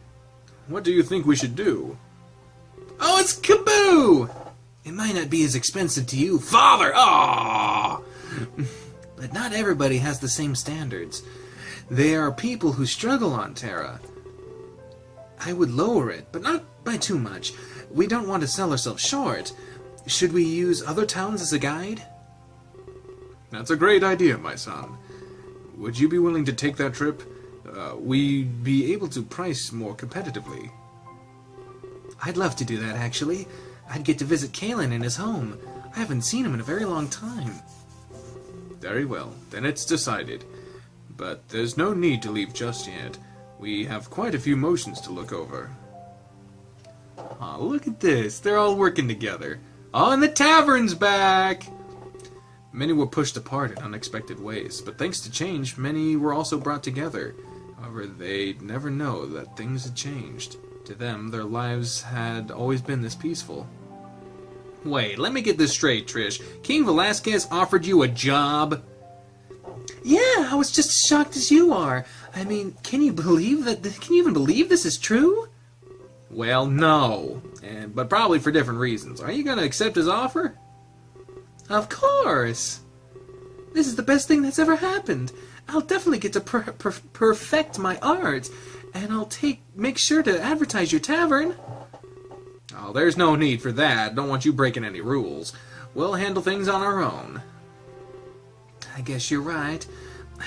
What do you think we should do? Oh, it's Kaboo! It might not be as expensive to you, Father! Aww! But not everybody has the same standards. There are people who struggle on Terra. I would lower it, but not by too much. We don't want to sell ourselves short. Should we use other towns as a guide? That's a great idea, my son. Would you be willing to take that trip? We'd be able to price more competitively. I'd love to do that, actually. I'd get to visit Kalen in his home. I haven't seen him in a very long time. Very well, then it's decided. But there's no need to leave just yet. We have quite a few motions to look over. Oh, look at this. They're all working together. Oh, and the tavern's back! Many were pushed apart in unexpected ways, but thanks to change, many were also brought together. However, they'd never know that things had changed. To them, their lives had always been this peaceful. Wait, let me get this straight, Trish. King Velasquez offered you a job? Yeah, I was just as shocked as you are. I mean, can you believe that? Can you even believe this is true? Well, no. But probably for different reasons. Are you going to accept his offer? Of course. This is the best thing that's ever happened. I'll definitely get to perfect my art, and I'll make sure to advertise your tavern. Oh, there's no need for that. Don't want you breaking any rules. We'll handle things on our own. I guess you're right.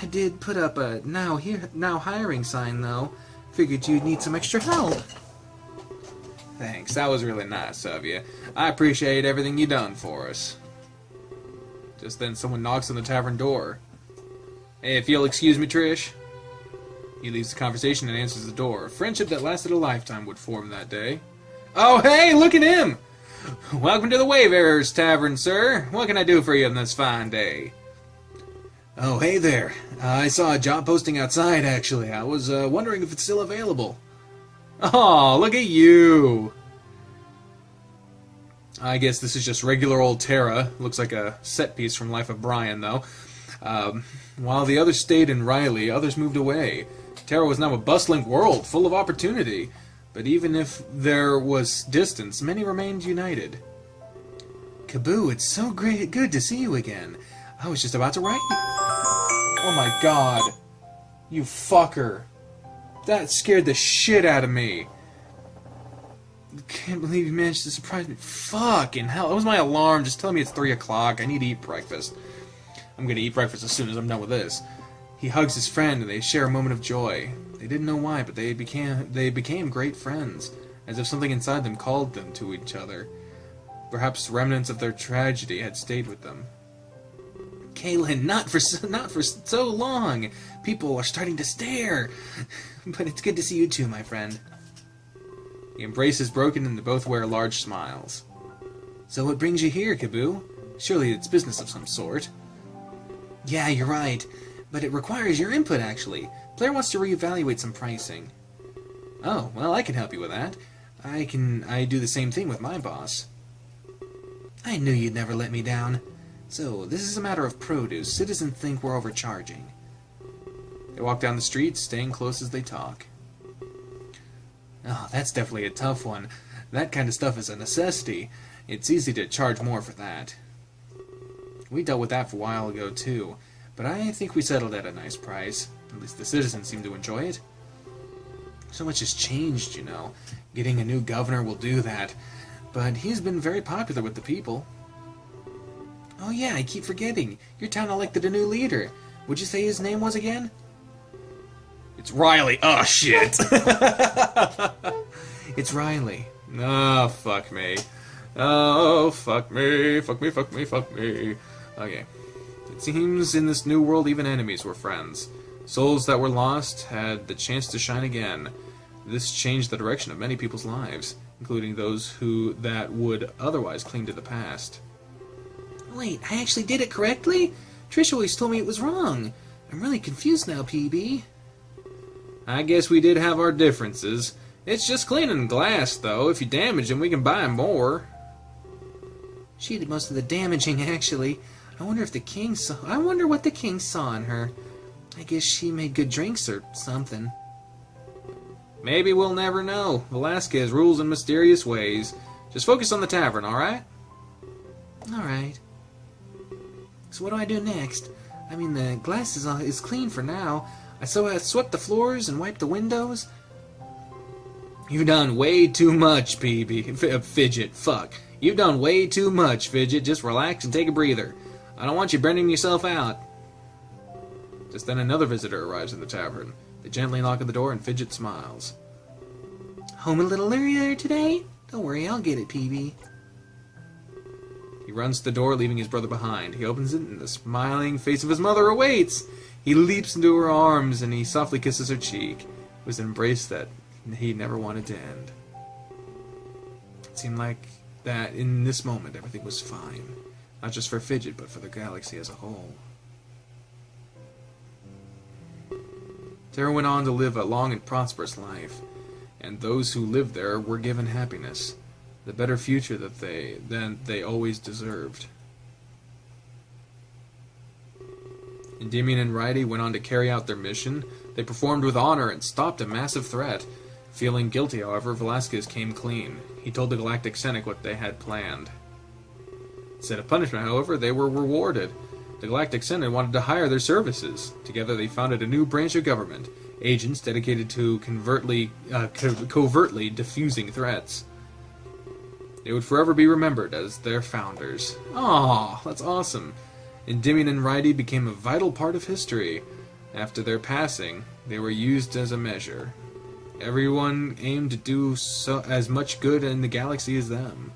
I did put up a now hiring sign, though. Figured you'd need some extra help. Thanks, that was really nice of you. I appreciate everything you done for us. Just then someone knocks on the tavern door. Hey, if you'll excuse me, Trish. He leaves the conversation and answers the door. A friendship that lasted a lifetime would form that day. Oh, hey, look at him! Welcome to the Wayfarers Tavern, sir. What can I do for you on this fine day? Oh, hey there. I saw a job posting outside, actually. I was wondering if it's still available. Oh, look at you! I guess this is just regular old Terra. Looks like a set piece from Life of Brian, though. While the others stayed in Riley, others moved away. Terra was now a bustling world, full of opportunity. But even if there was distance, many remained united. Kaboo, it's so good to see you again. I was just about to write you. Oh my god. You fucker. That scared the shit out of me. Can't believe you managed to surprise me. Fucking hell. It was my alarm just telling me it's 3 o'clock. I need to eat breakfast. I'm gonna eat breakfast as soon as I'm done with this. He hugs his friend and they share a moment of joy. They didn't know why, but they became great friends. As if something inside them called them to each other. Perhaps remnants of their tragedy had stayed with them. Kaylin, not for so long. People are starting to stare. But it's good to see you too, my friend. The embrace is broken and they both wear large smiles. So what brings you here, Kaboo? Surely it's business of some sort. Yeah, you're right. But it requires your input, actually. Blair wants to reevaluate some pricing. Oh, well, I can help you with that. I do the same thing with my boss. I knew you'd never let me down. So, this is a matter of produce. Citizens think we're overcharging. They walk down the street, staying close as they talk. Oh, that's definitely a tough one. That kind of stuff is a necessity. It's easy to charge more for that. We dealt with that for a while ago, too. But I think we settled at a nice price. At least the citizens seem to enjoy it. So much has changed, you know. Getting a new governor will do that. But he's been very popular with the people. Oh yeah, I keep forgetting. Your town elected a new leader. Would you say his name was again? It's Riley. Oh, shit. It's Riley. Oh, fuck me. Oh, fuck me. Fuck me, fuck me, fuck me. Okay. It seems in this new world even enemies were friends. Souls that were lost had the chance to shine again. This changed the direction of many people's lives, including those that would otherwise cling to the past. Wait, I actually did it correctly? Trish always told me it was wrong. I'm really confused now, PB. I guess we did have our differences. It's just cleaning glass, though. If you damage them, we can buy more. She did most of the damaging, actually. I wonder what the king saw in her. I guess she made good drinks or something. Maybe we'll never know. Velasquez rules in mysterious ways. Just focus on the tavern, alright? Alright. So what do I do next? I mean, the glass is clean for now. I swept the floors and wiped the windows. You've done way too much, PB. Fidget. Fuck. You've done way too much, Fidget. Just relax and take a breather. I don't want you burning yourself out. Just then another visitor arrives in the tavern. They gently knock on the door and Fidget smiles. Home a little earlier today? Don't worry, I'll get it, PB. He runs to the door, leaving his brother behind. He opens it, and the smiling face of his mother awaits. He leaps into her arms, and he softly kisses her cheek. It was an embrace that he never wanted to end. It seemed like that in this moment everything was fine. Not just for Fidget, but for the galaxy as a whole. Terra went on to live a long and prosperous life, and those who lived there were given happiness, the better future than they always deserved. Endymion and Rhyde went on to carry out their mission. They performed with honor and stopped a massive threat. Feeling guilty, however, Velasquez came clean. He told the Galactic Senate what they had planned. Instead of punishment, however, they were rewarded. The Galactic Senate wanted to hire their services. Together they founded a new branch of government, agents dedicated to covertly diffusing threats. They would forever be remembered as their founders. Aww, that's awesome. Endymion and Rhyde became a vital part of history. After their passing, they were used as a measure. Everyone aimed to do as much good in the galaxy as them.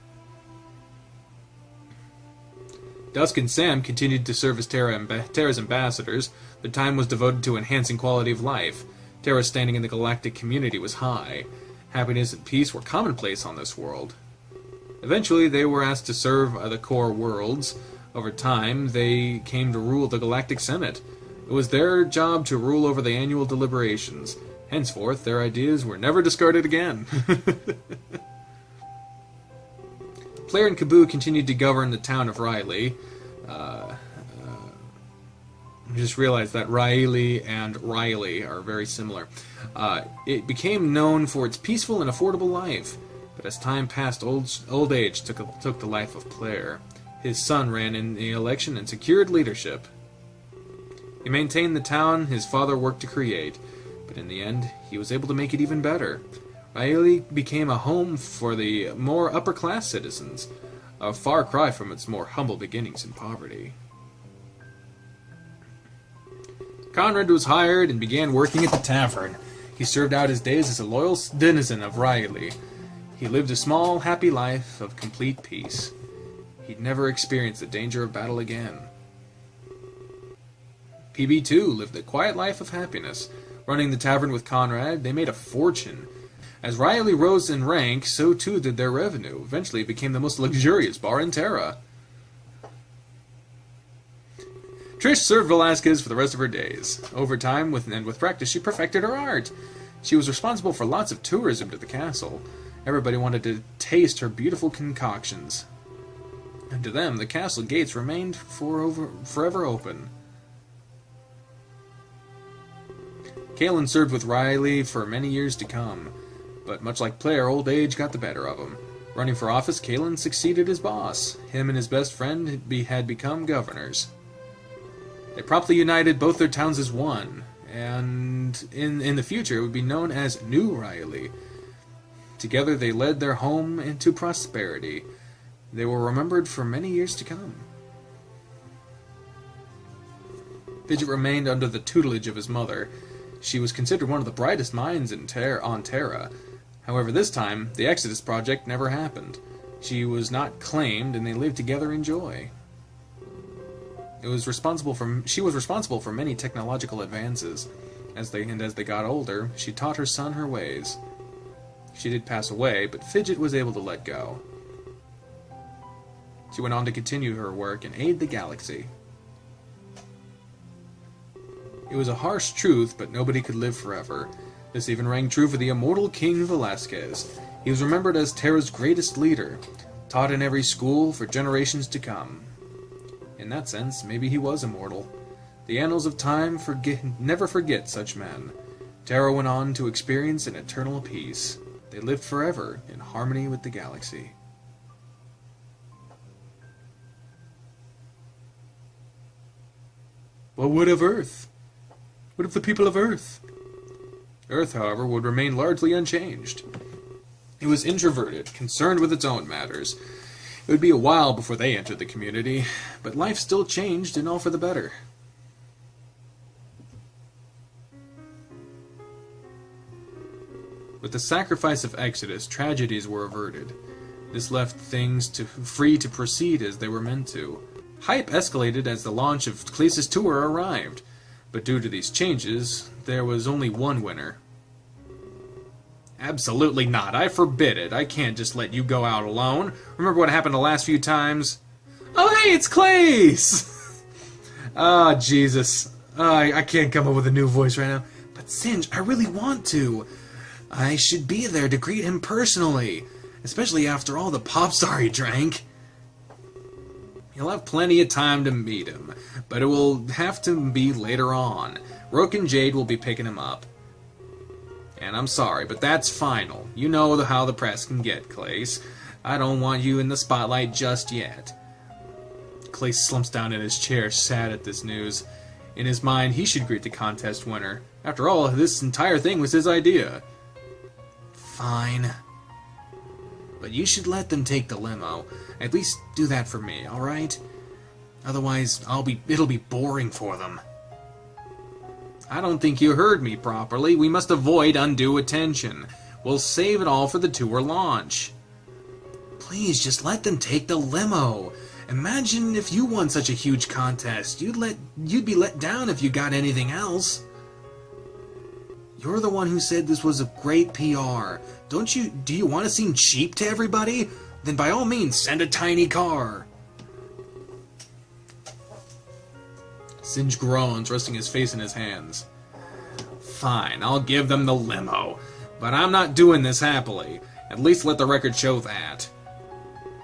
Dusk and Sam continued to serve as Terra's ambassadors. Their time was devoted to enhancing quality of life. Terra's standing in the galactic community was high. Happiness and peace were commonplace on this world. Eventually, they were asked to serve the core worlds. Over time, they came to rule the Galactic Senate. It was their job to rule over the annual deliberations. Henceforth, their ideas were never discarded again. Claire and Kaboo continued to govern the town of Riley. I just realized that Riley and Riley are very similar. It became known for its peaceful and affordable life. But as time passed, old age took the life of Claire. His son ran in the election and secured leadership. He maintained the town his father worked to create, but in the end, he was able to make it even better. Riley became a home for the more upper-class citizens, a far cry from its more humble beginnings in poverty. Conrad was hired and began working at the tavern. He served out his days as a loyal denizen of Riley. He lived a small, happy life of complete peace. He'd never experienced the danger of battle again. PB, too, lived a quiet life of happiness. Running the tavern with Conrad, they made a fortune. As Riley rose in rank, so too did their revenue. Eventually it became the most luxurious bar in Terra. Trish served Velasquez for the rest of her days. Over time, with practice, she perfected her art. She was responsible for lots of tourism to the castle. Everybody wanted to taste her beautiful concoctions. And to them, the castle gates remained forever open. Kalen served with Riley for many years to come, but much like Claire, old age got the better of him. Running for office, Kalen succeeded his boss. Him and his best friend had become governors. They promptly united both their towns as one, and in the future it would be known as New Riley. Together they led their home into prosperity. They were remembered for many years to come. Fidget remained under the tutelage of his mother. She was considered one of the brightest minds on Terra. However, this time, the Exodus project never happened. She was not claimed, and they lived together in joy. She was responsible for many technological advances. As they got older, she taught her son her ways. She did pass away, but Fidget was able to let go. She went on to continue her work and aid the galaxy. It was a harsh truth, but nobody could live forever. This even rang true for the immortal King Velasquez. He was remembered as Terra's greatest leader, taught in every school for generations to come. In that sense, maybe he was immortal. The annals of time never forget such men. Terra went on to experience an eternal peace. They lived forever in harmony with the galaxy. But what of Earth? What of the people of Earth? Earth, however, would remain largely unchanged. It was introverted, concerned with its own matters. It would be a while before they entered the community, but life still changed, and all for the better. With the sacrifice of Exodus, tragedies were averted. This left things free to proceed as they were meant to. Hype escalated as the launch of Klace's tour arrived, but due to these changes, there was only one winner. Absolutely not. I forbid it. I can't just let you go out alone. Remember what happened the last few times? Oh, hey, it's Klace! Ah, Jesus. I can't come up with a new voice right now. But Singe, I really want to. I should be there to greet him personally, especially after all the Popstar he drank. You'll have plenty of time to meet him, but it will have to be later on. Rook and Jade will be picking him up. And I'm sorry, but that's final. You know how the press can get, Klace. I don't want you in the spotlight just yet. Klace slumps down in his chair, sad at this news. In his mind, he should greet the contest winner. After all, this entire thing was his idea. Fine. But you should let them take the limo. At least do that for me, alright? Otherwise, it'll be boring for them. I don't think you heard me properly. We must avoid undue attention. We'll save it all for the tour launch. Please, just let them take the limo. Imagine if you won such a huge contest. You'd be let down if you got anything else. You're the one who said this was a great PR. Do you want to seem cheap to everybody? Then by all means, send a tiny car. Singe groans, resting his face in his hands. Fine, I'll give them the limo. But I'm not doing this happily. At least let the record show that.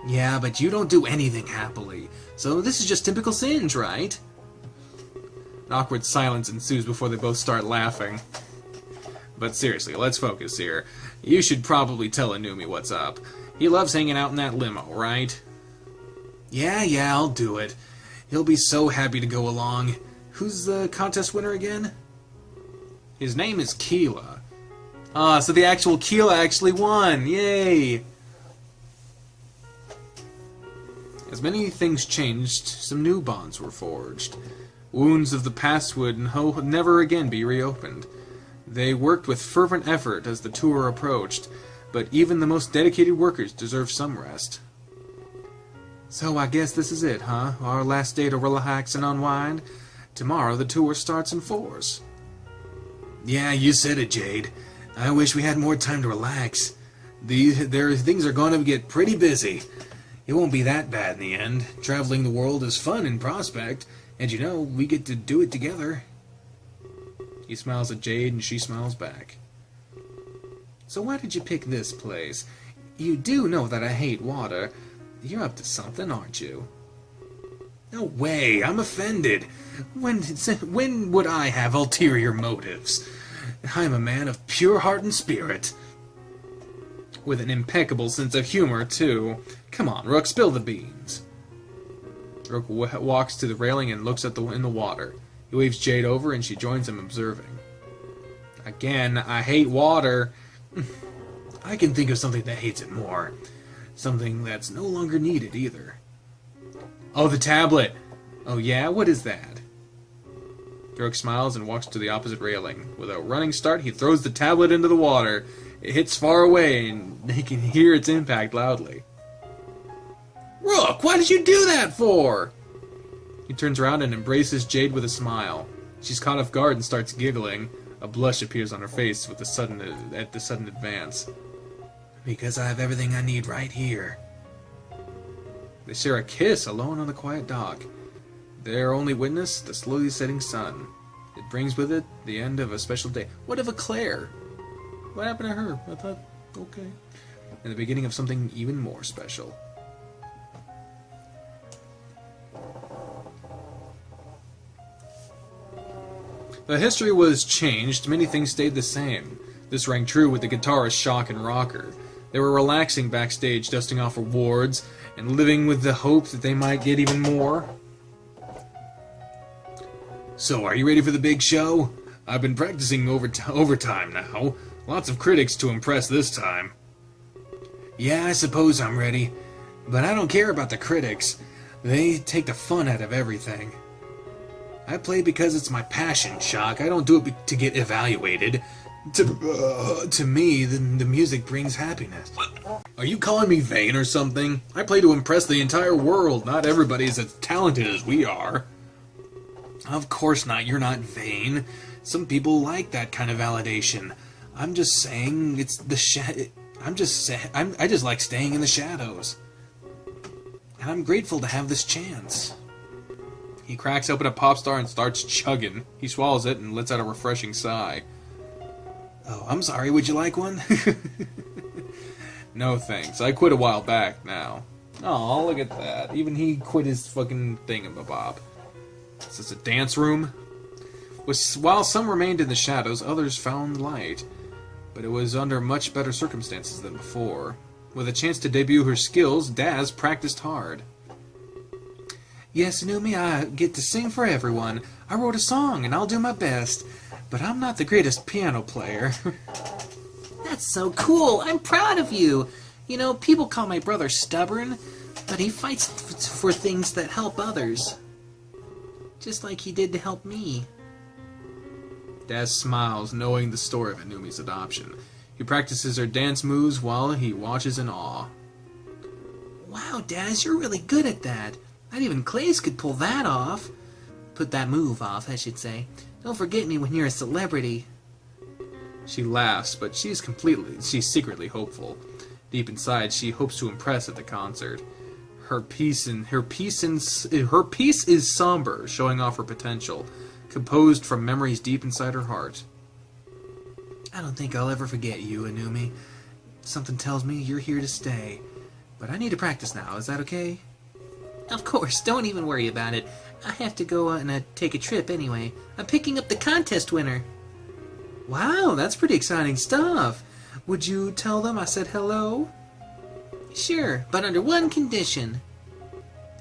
Yeah, but you don't do anything happily. So this is just typical Singe, right? An awkward silence ensues before they both start laughing. But seriously, let's focus here. You should probably tell Inumi what's up. He loves hanging out in that limo, right? Yeah, I'll do it. He'll be so happy to go along. Who's the contest winner again? His name is Keela. Ah, so the actual Keela actually won! Yay! As many things changed, some new bonds were forged. Wounds of the past would never again be reopened. They worked with fervent effort as the tour approached, but even the most dedicated workers deserve some rest. So I guess this is it, huh? Our last day to relax and unwind? Tomorrow the tour starts in force. Yeah, you said it, Jade. I wish we had more time to relax. Things are going to get pretty busy. It won't be that bad in the end. Traveling the world is fun in prospect, and we get to do it together. He smiles at Jade, and she smiles back. So why did you pick this place? You do know that I hate water. You're up to something, aren't you? No way, I'm offended. When would I have ulterior motives? I'm a man of pure heart and spirit. With an impeccable sense of humor, too. Come on, Rook, spill the beans. Rook walks to the railing and looks in the water. He waves Jade over and she joins him observing. Again, I hate water. I can think of something that hates it more. Something that's no longer needed either. Oh, the tablet! Oh yeah? What is that? Drake smiles and walks to the opposite railing. With a running start, he throws the tablet into the water. It hits far away, and he can hear its impact loudly. Rook, why did you do that for? He turns around and embraces Jade with a smile. She's caught off guard and starts giggling. A blush appears on her face at the sudden advance. Because I have everything I need right here. They share a kiss alone on the quiet dock. Their only witness, the slowly setting sun. It brings with it the end of a special day. What of a Claire? What happened to her? I thought, okay. And the beginning of something even more special. The history was changed, many things stayed the same. This rang true with the guitarist Shock and Rocker. They were relaxing backstage, dusting off awards, and living with the hope that they might get even more. So, are you ready for the big show? I've been practicing overtime now. Lots of critics to impress this time. Yeah, I suppose I'm ready. But I don't care about the critics. They take the fun out of everything. I play because it's my passion, Shock. I don't do it to get evaluated. To me, the music brings happiness. Are you calling me vain or something? I play to impress the entire world. Not everybody's as talented as we are. Of course not. You're not vain. Some people like that kind of validation. I'm just saying it's the I just like staying in the shadows. And I'm grateful to have this chance. He cracks open a pop star and starts chugging. He swallows it and lets out a refreshing sigh. Oh, I'm sorry. Would you like one? No thanks. I quit a while back now. Oh, look at that. Even he quit his fucking thingamabob. Is this a dance room? While some remained in the shadows, others found light. But it was under much better circumstances than before. With a chance to debut her skills, Daz practiced hard. Yes, Numi, I get to sing for everyone. I wrote a song, and I'll do my best. But I'm not the greatest piano player. That's so cool. I'm proud of you. You know, people call my brother stubborn, but he fights for things that help others. Just like he did to help me. Daz smiles, knowing the story of Anumi's adoption. He practices her dance moves while he watches in awe. Wow, Daz, you're really good at that. Not even Klace could pull that off. Put that move off, I should say. Don't forget me when you're a celebrity. She laughs, but she's secretly hopeful. Deep inside, she hopes to impress at the concert. Her piece is somber, showing off her potential, composed from memories deep inside her heart. I don't think I'll ever forget you, Anumi. Something tells me you're here to stay. But I need to practice now, is that okay? Of course, don't even worry about it. I have to go and take a trip anyway. I'm picking up the contest winner. Wow, that's pretty exciting stuff. Would you tell them I said hello? Sure, but under one condition.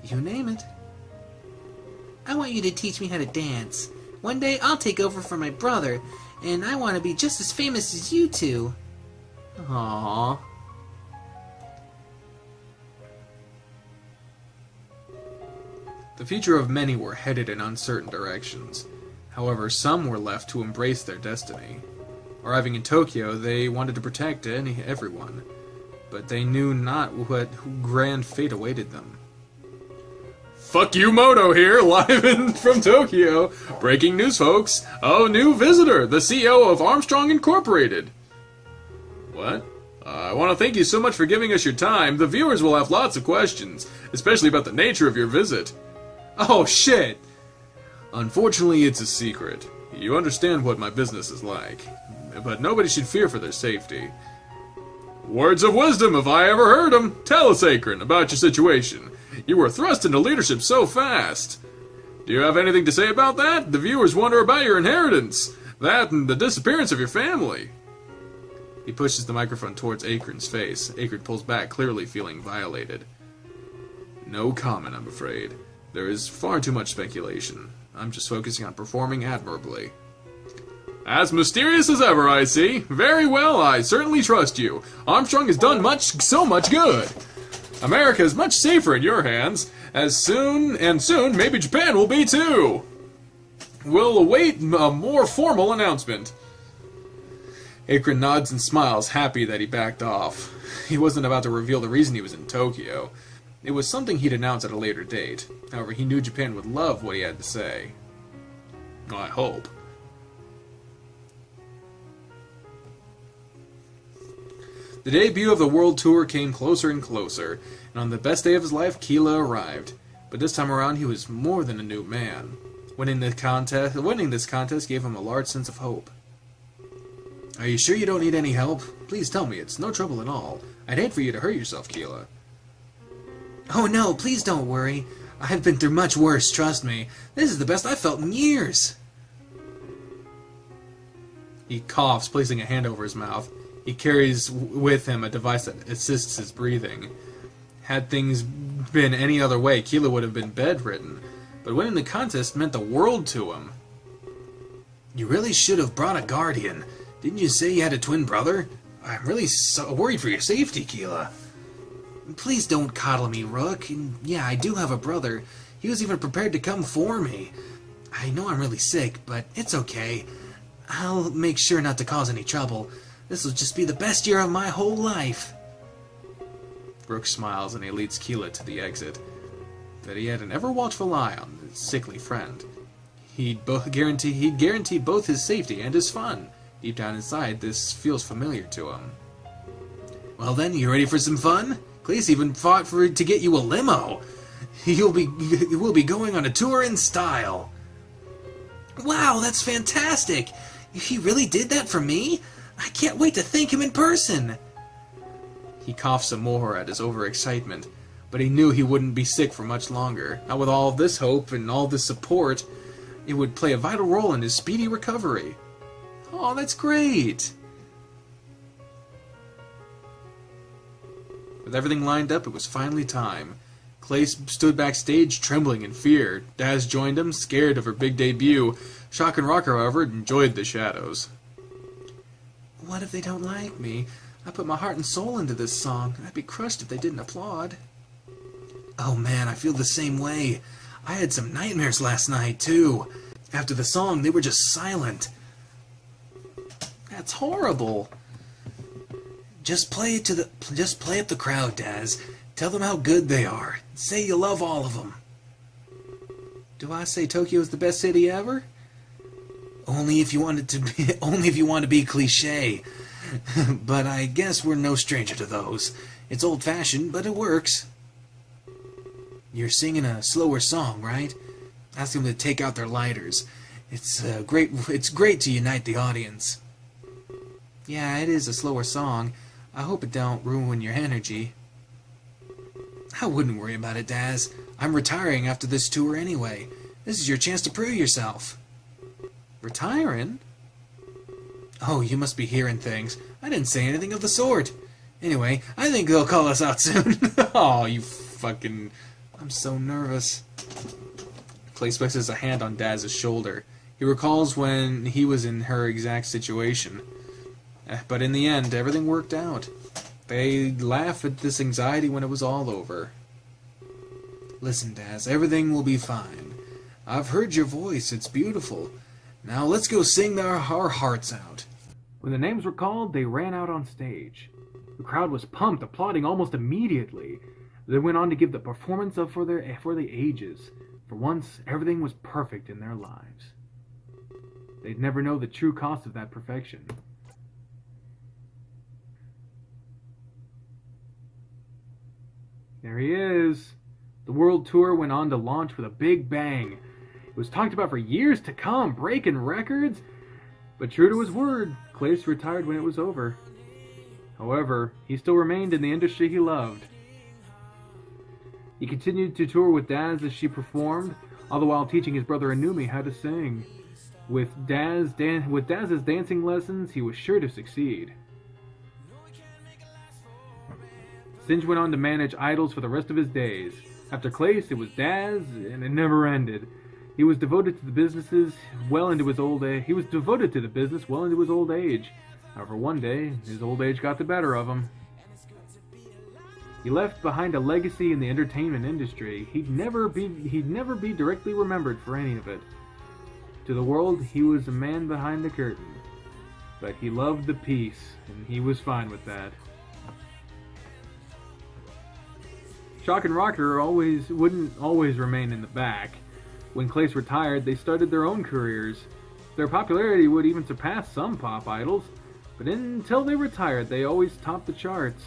You name it. I want you to teach me how to dance. One day I'll take over for my brother, and I want to be just as famous as you two. Aww. The future of many were headed in uncertain directions. However, some were left to embrace their destiny. Arriving in Tokyo, they wanted to protect everyone, but they knew not what grand fate awaited them. Fuck you, Moto here, live in from Tokyo. Breaking news, folks. Oh, new visitor, the CEO of Armstrong Incorporated. What? I want to thank you so much for giving us your time. The viewers will have lots of questions, especially about the nature of your visit. Oh, shit! Unfortunately, it's a secret. You understand what my business is like, but nobody should fear for their safety. Words of wisdom, if I ever heard them. Tell us, Akron, about your situation. You were thrust into leadership so fast. Do you have anything to say about that? The viewers wonder about your inheritance. That and the disappearance of your family. He pushes the microphone towards Akron's face. Akron pulls back, clearly feeling violated. No comment, I'm afraid. There is far too much speculation. I'm just focusing on performing admirably. As mysterious as ever, I see. Very well, I certainly trust you. Armstrong has done so much good. America is much safer in your hands. Soon, maybe Japan will be too. We'll await a more formal announcement. Akron nods and smiles, happy that he backed off. He wasn't about to reveal the reason he was in Tokyo. It was something he'd announce at a later date. However, he knew Japan would love what he had to say. I hope. The debut of the world tour came closer and closer, and on the best day of his life, Keela arrived. But this time around, he was more than a new man. Winning this contest gave him a large sense of hope. Are you sure you don't need any help? Please tell me, it's no trouble at all. I'd hate for you to hurt yourself, Keela. Oh no, please don't worry. I've been through much worse, trust me. This is the best I've felt in years. He coughs, placing a hand over his mouth. He carries with him a device that assists his breathing. Had things been any other way, Keela would have been bedridden. But winning the contest meant the world to him. You really should have brought a guardian. Didn't you say you had a twin brother? I'm really so worried for your safety, Keela. Please don't coddle me, Rook. And yeah, I do have a brother. He was even prepared to come for me. I know I'm really sick, but it's okay. I'll make sure not to cause any trouble. This will just be the best year of my whole life. Brooke smiles and he leads Keela to the exit. That he had an ever-watchful eye on his sickly friend. He'd guaranteed both his safety and his fun. Deep down inside, this feels familiar to him. Well then, you ready for some fun? Klace even fought to get you a limo. We'll be going on a tour in style. Wow, that's fantastic! He really did that for me? I can't wait to thank him in person. He coughed some more at his overexcitement, but he knew he wouldn't be sick for much longer. Not with all this hope and all this support. It would play a vital role in his speedy recovery. Oh, that's great! With everything lined up, it was finally time. Klace stood backstage, trembling in fear. Daz joined him, scared of her big debut. Shock and Rocker, however, enjoyed the shadows. What if they don't like me? I put my heart and soul into this song. I'd be crushed if they didn't applaud. Oh man, I feel the same way. I had some nightmares last night, too. After the song, they were just silent. That's horrible. Just play up the crowd, Daz. Tell them how good they are. Say you love all of them. Do I say Tokyo's the best city ever? Only if you want to be cliche. But I guess we're no stranger to those. It's old-fashioned, but it works. You're singing a slower song, right? Ask them to take out their lighters. It's great to unite the audience. Yeah, it is a slower song. I hope it don't ruin your energy. I wouldn't worry about it, Daz. I'm retiring after this tour anyway. This is your chance to prove yourself. Retiring? Oh, you must be hearing things. I didn't say anything of the sort. Anyway, I think they'll call us out soon. Oh, you fucking... I'm so nervous. Klace places a hand on Daz's shoulder. He recalls when he was in her exact situation. But in the end, everything worked out. They laugh at this anxiety when it was all over. Listen, Daz, everything will be fine. I've heard your voice. It's beautiful. Now let's go sing our hearts out. When the names were called, they ran out on stage. The crowd was pumped, applauding almost immediately. They went on to give the performance up for the ages. For once, everything was perfect in their lives. They'd never know the true cost of that perfection. There he is. The world tour went on to launch with a big bang. It was talked about for years to come, breaking records. But true to his word, Klace retired when it was over. However, he still remained in the industry he loved. He continued to tour with Daz as she performed, all the while teaching his brother Anumi how to sing. With Daz's dancing lessons, he was sure to succeed. Singe went on to manage idols for the rest of his days. After Klace, it was Daz, and it never ended. He was devoted to the business well into his old age. However, one day, his old age got the better of him. He left behind a legacy in the entertainment industry. He'd never be directly remembered for any of it. To the world, he was a man behind the curtain. But he loved the peace, and he was fine with that. Shock and Rocker wouldn't always remain in the back. When Klace retired, they started their own careers. Their popularity would even surpass some pop idols, but until they retired, they always topped the charts.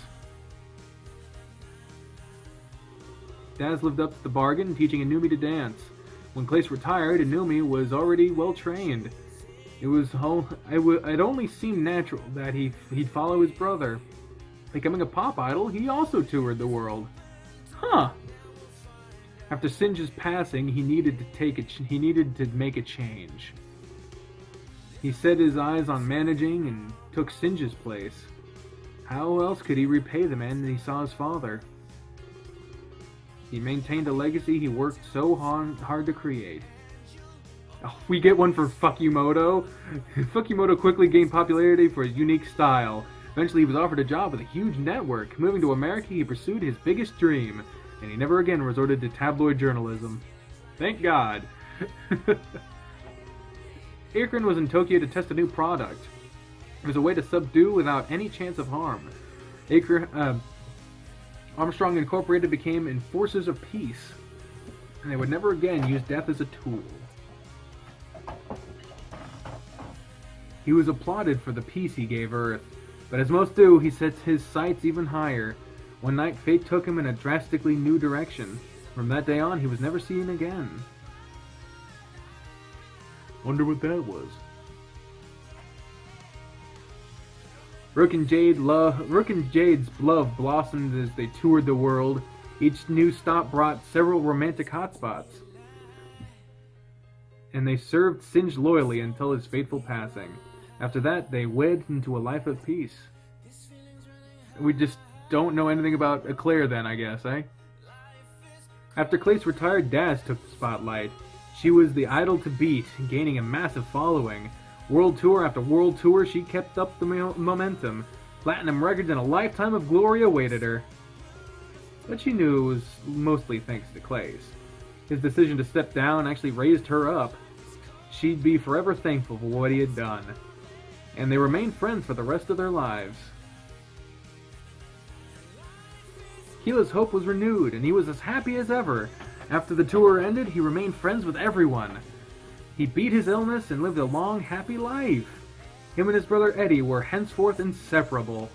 Daz lived up to the bargain, teaching Inumi to dance. When Klace retired, Inumi was already well trained. It only seemed natural that he'd follow his brother. Becoming a pop idol, he also toured the world. Huh. After Singe's passing, he needed to make a change. He set his eyes on managing and took Singe's place. How else could he repay the man that he saw as father? He maintained a legacy he worked so hard to create. Oh, we get one for Fuckimoto. Fuckimoto quickly gained popularity for his unique style. Eventually he was offered a job with a huge network. Moving to America, he pursued his biggest dream, and he never again resorted to tabloid journalism. Thank God. Akron was in Tokyo to test a new product. It was a way to subdue without any chance of harm. Armstrong Incorporated became Enforcers of Peace, and they would never again use death as a tool. He was applauded for the peace he gave Earth, but as most do, he set his sights even higher. One night, fate took him in a drastically new direction. From that day on, he was never seen again. Wonder what that was. Rook and Jade's love blossomed as they toured the world. Each new stop brought several romantic hotspots, and they served Singe loyally until his fateful passing. After that, they wed into a life of peace. We just don't know anything about Eclair then, I guess, eh? After Klace retired, Daz took the spotlight. She was the idol to beat, gaining a massive following. World tour after world tour, she kept up the momentum. Platinum records and a lifetime of glory awaited her. But she knew it was mostly thanks to Klace. His decision to step down actually raised her up. She'd be forever thankful for what he had done. And they remained friends for the rest of their lives. Keela's hope was renewed, and he was as happy as ever. After the tour ended, he remained friends with everyone. He beat his illness and lived a long, happy life. Him and his brother Eddie were henceforth inseparable.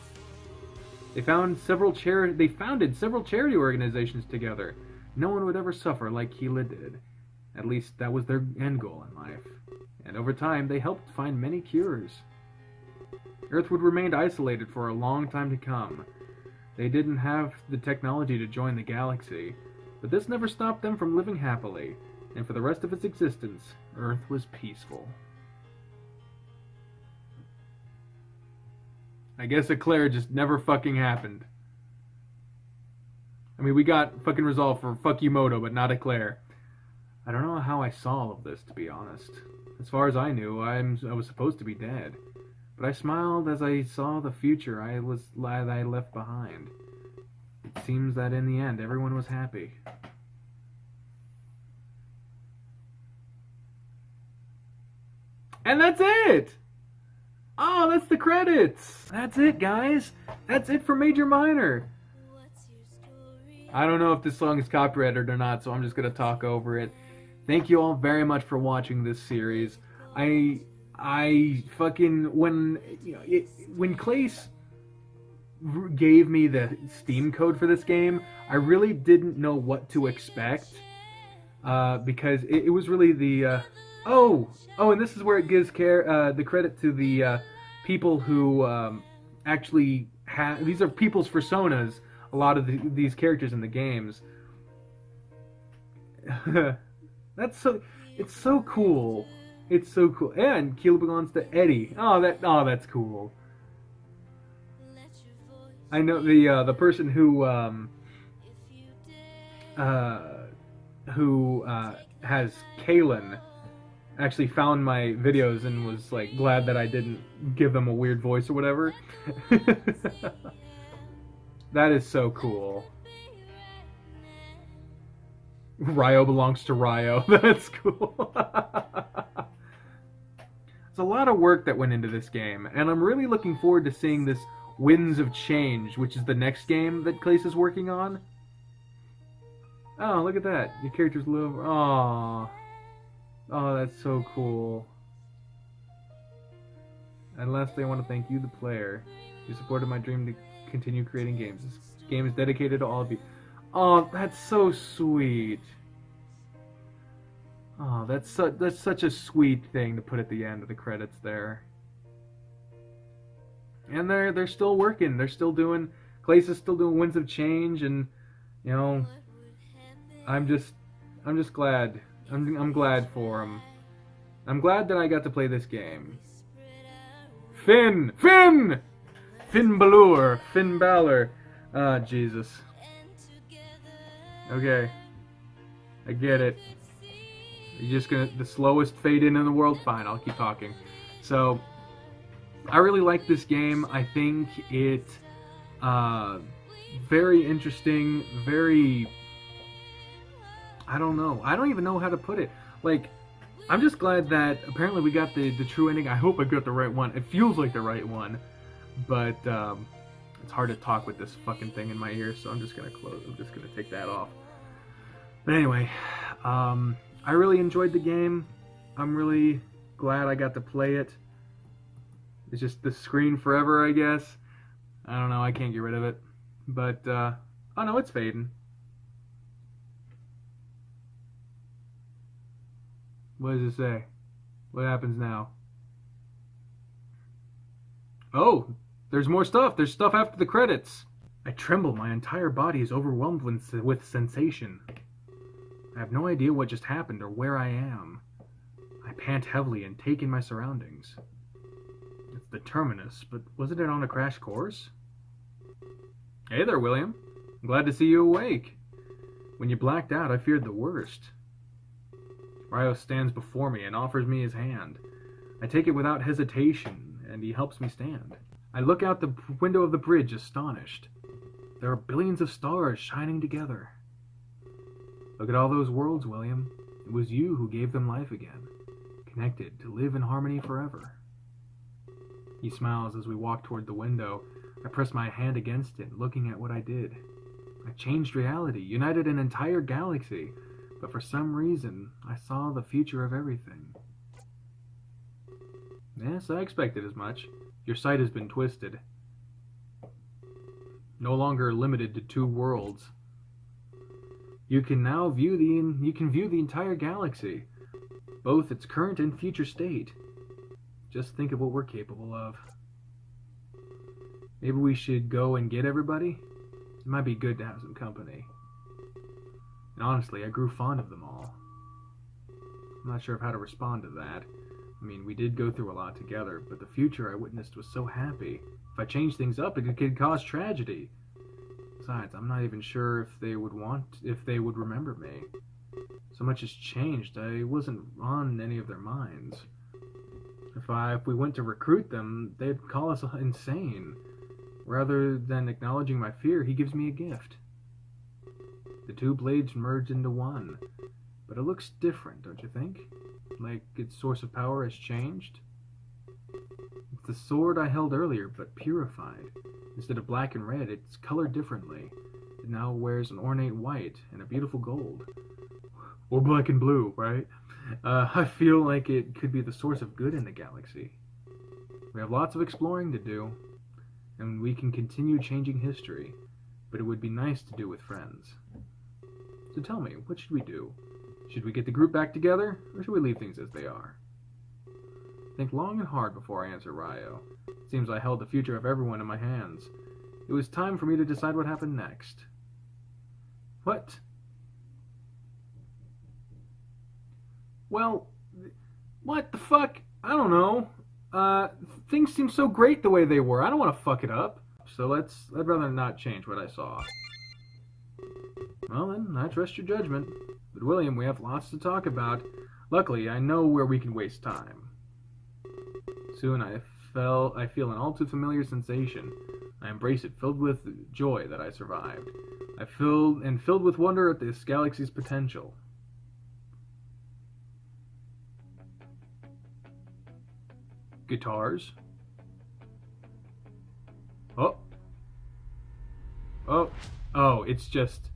They founded several charity organizations together. No one would ever suffer like Keela did. At least that was their end goal in life. And over time, they helped find many cures. Earth would remain isolated for a long time to come. They didn't have the technology to join the galaxy, but this never stopped them from living happily, and for the rest of its existence, Earth was peaceful. I guess Eclair just never fucking happened. I mean, we got fucking resolved for Fuckimoto, but not Eclair. I don't know how I saw all of this, to be honest. As far as I knew, I was supposed to be dead. But I smiled as I saw the future I left behind. It seems that in the end, everyone was happy. And that's it! Oh, that's the credits! That's it, guys! That's it for Major Minor! I don't know if this song is copyrighted or not, so I'm just gonna talk over it. Thank you all very much for watching this series. I fucking, when Klace gave me the Steam code for this game, I really didn't know what to expect, because it was really the, and this is where it gives the credit to the people who actually have, these are people's personas, a lot of these characters in the games. It's so cool. It's so cool. And Keela belongs to Eddie. Oh, that's cool. I know the person who has Kalen actually found my videos and was like glad that I didn't give them a weird voice or whatever. That is so cool. Ryo belongs to Ryo. That's cool. It's a lot of work that went into this game, and I'm really looking forward to seeing this Winds of Change, which is the next game that Klace is working on. Oh, look at that. Your character's little... Aww. Oh, that's so cool. And lastly, I want to thank you, the player. You supported my dream to continue creating games. This game is dedicated to all of you. Oh, that's so sweet. Oh, that's such a sweet thing to put at the end of the credits there. And they're still working. They're still doing... Klace is still doing Winds of Change, and, you know... I'm just glad. I'm glad for him. I'm glad that I got to play this game. Finn Balor. Ah, Jesus. Okay. I get it. You're just gonna... The slowest fade in the world? Fine, I'll keep talking. So, I really like this game. I think it... very interesting, very... I don't know. I don't even know how to put it. Like, I'm just glad that apparently we got the true ending. I hope I got the right one. It feels like the right one. But, it's hard to talk with this fucking thing in my ear, so I'm just gonna close. I'm just gonna take that off. But anyway, I really enjoyed the game. I'm really glad I got to play it. It's just the screen forever, I guess. I don't know. I can't get rid of it. But, oh no, it's fading. What does it say? What happens now? Oh, there's more stuff. There's stuff after the credits. I tremble. My entire body is overwhelmed with sensation. I have no idea what just happened or where I am. I pant heavily and take in my surroundings. It's the terminus, but wasn't it on a crash course? Hey there, William. I'm glad to see you awake. When you blacked out, I feared the worst. Ryo stands before me and offers me his hand. I take it without hesitation, and he helps me stand. I look out the window of the bridge, astonished. There are billions of stars shining together. Look at all those worlds, William. It was you who gave them life again, connected to live in harmony forever. He smiles as we walk toward the window. I press my hand against it, looking at what I did. I changed reality, united an entire galaxy. But for some reason, I saw the future of everything. Yes, I expected as much. Your sight has been twisted. No longer limited to 2 worlds. You can now view the entire galaxy, both its current and future state. Just think of what we're capable of. Maybe we should go and get everybody? It might be good to have some company. And honestly, I grew fond of them all. I'm not sure of how to respond to that. I mean, we did go through a lot together, but the future I witnessed was so happy. If I changed things up, it could cause tragedy. Besides, I'm not even sure if they would remember me. So much has changed, I wasn't on any of their minds. If we went to recruit them, they'd call us insane. Rather than acknowledging my fear, he gives me a gift. The 2 blades merge into one. But it looks different, don't you think? Like its source of power has changed? It's the sword I held earlier, but purified. Instead of black and red, it's colored differently. It now wears an ornate white and a beautiful gold. Or black and blue, right? I feel like it could be the source of good in the galaxy. We have lots of exploring to do, and we can continue changing history, but it would be nice to do with friends. So tell me, what should we do? Should we get the group back together, or should we leave things as they are? Think long and hard before I answer Ryo. It seems I held the future of everyone in my hands. It was time for me to decide what happened next. What? Well, what the fuck? I don't know. Things seem so great the way they were. I don't want to fuck it up. So I'd rather not change what I saw. Well then, I trust your judgment. But William, we have lots to talk about. Luckily, I know where we can waste time. Soon I feel an all too familiar sensation. I embrace it, filled with joy that I survived. Filled with wonder at this galaxy's potential. guitars. Oh. Oh. Oh, it's just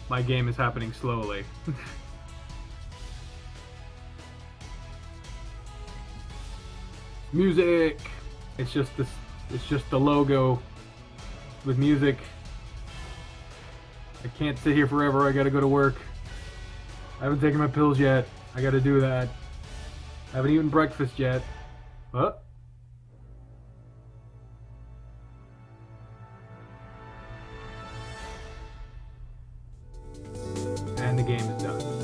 my game is happening slowly. Music. It's just this. It's just the logo with music. I can't sit here forever. I gotta go to work. I haven't taken my pills yet. I gotta do that. I haven't eaten breakfast yet. Huh? And the game is done.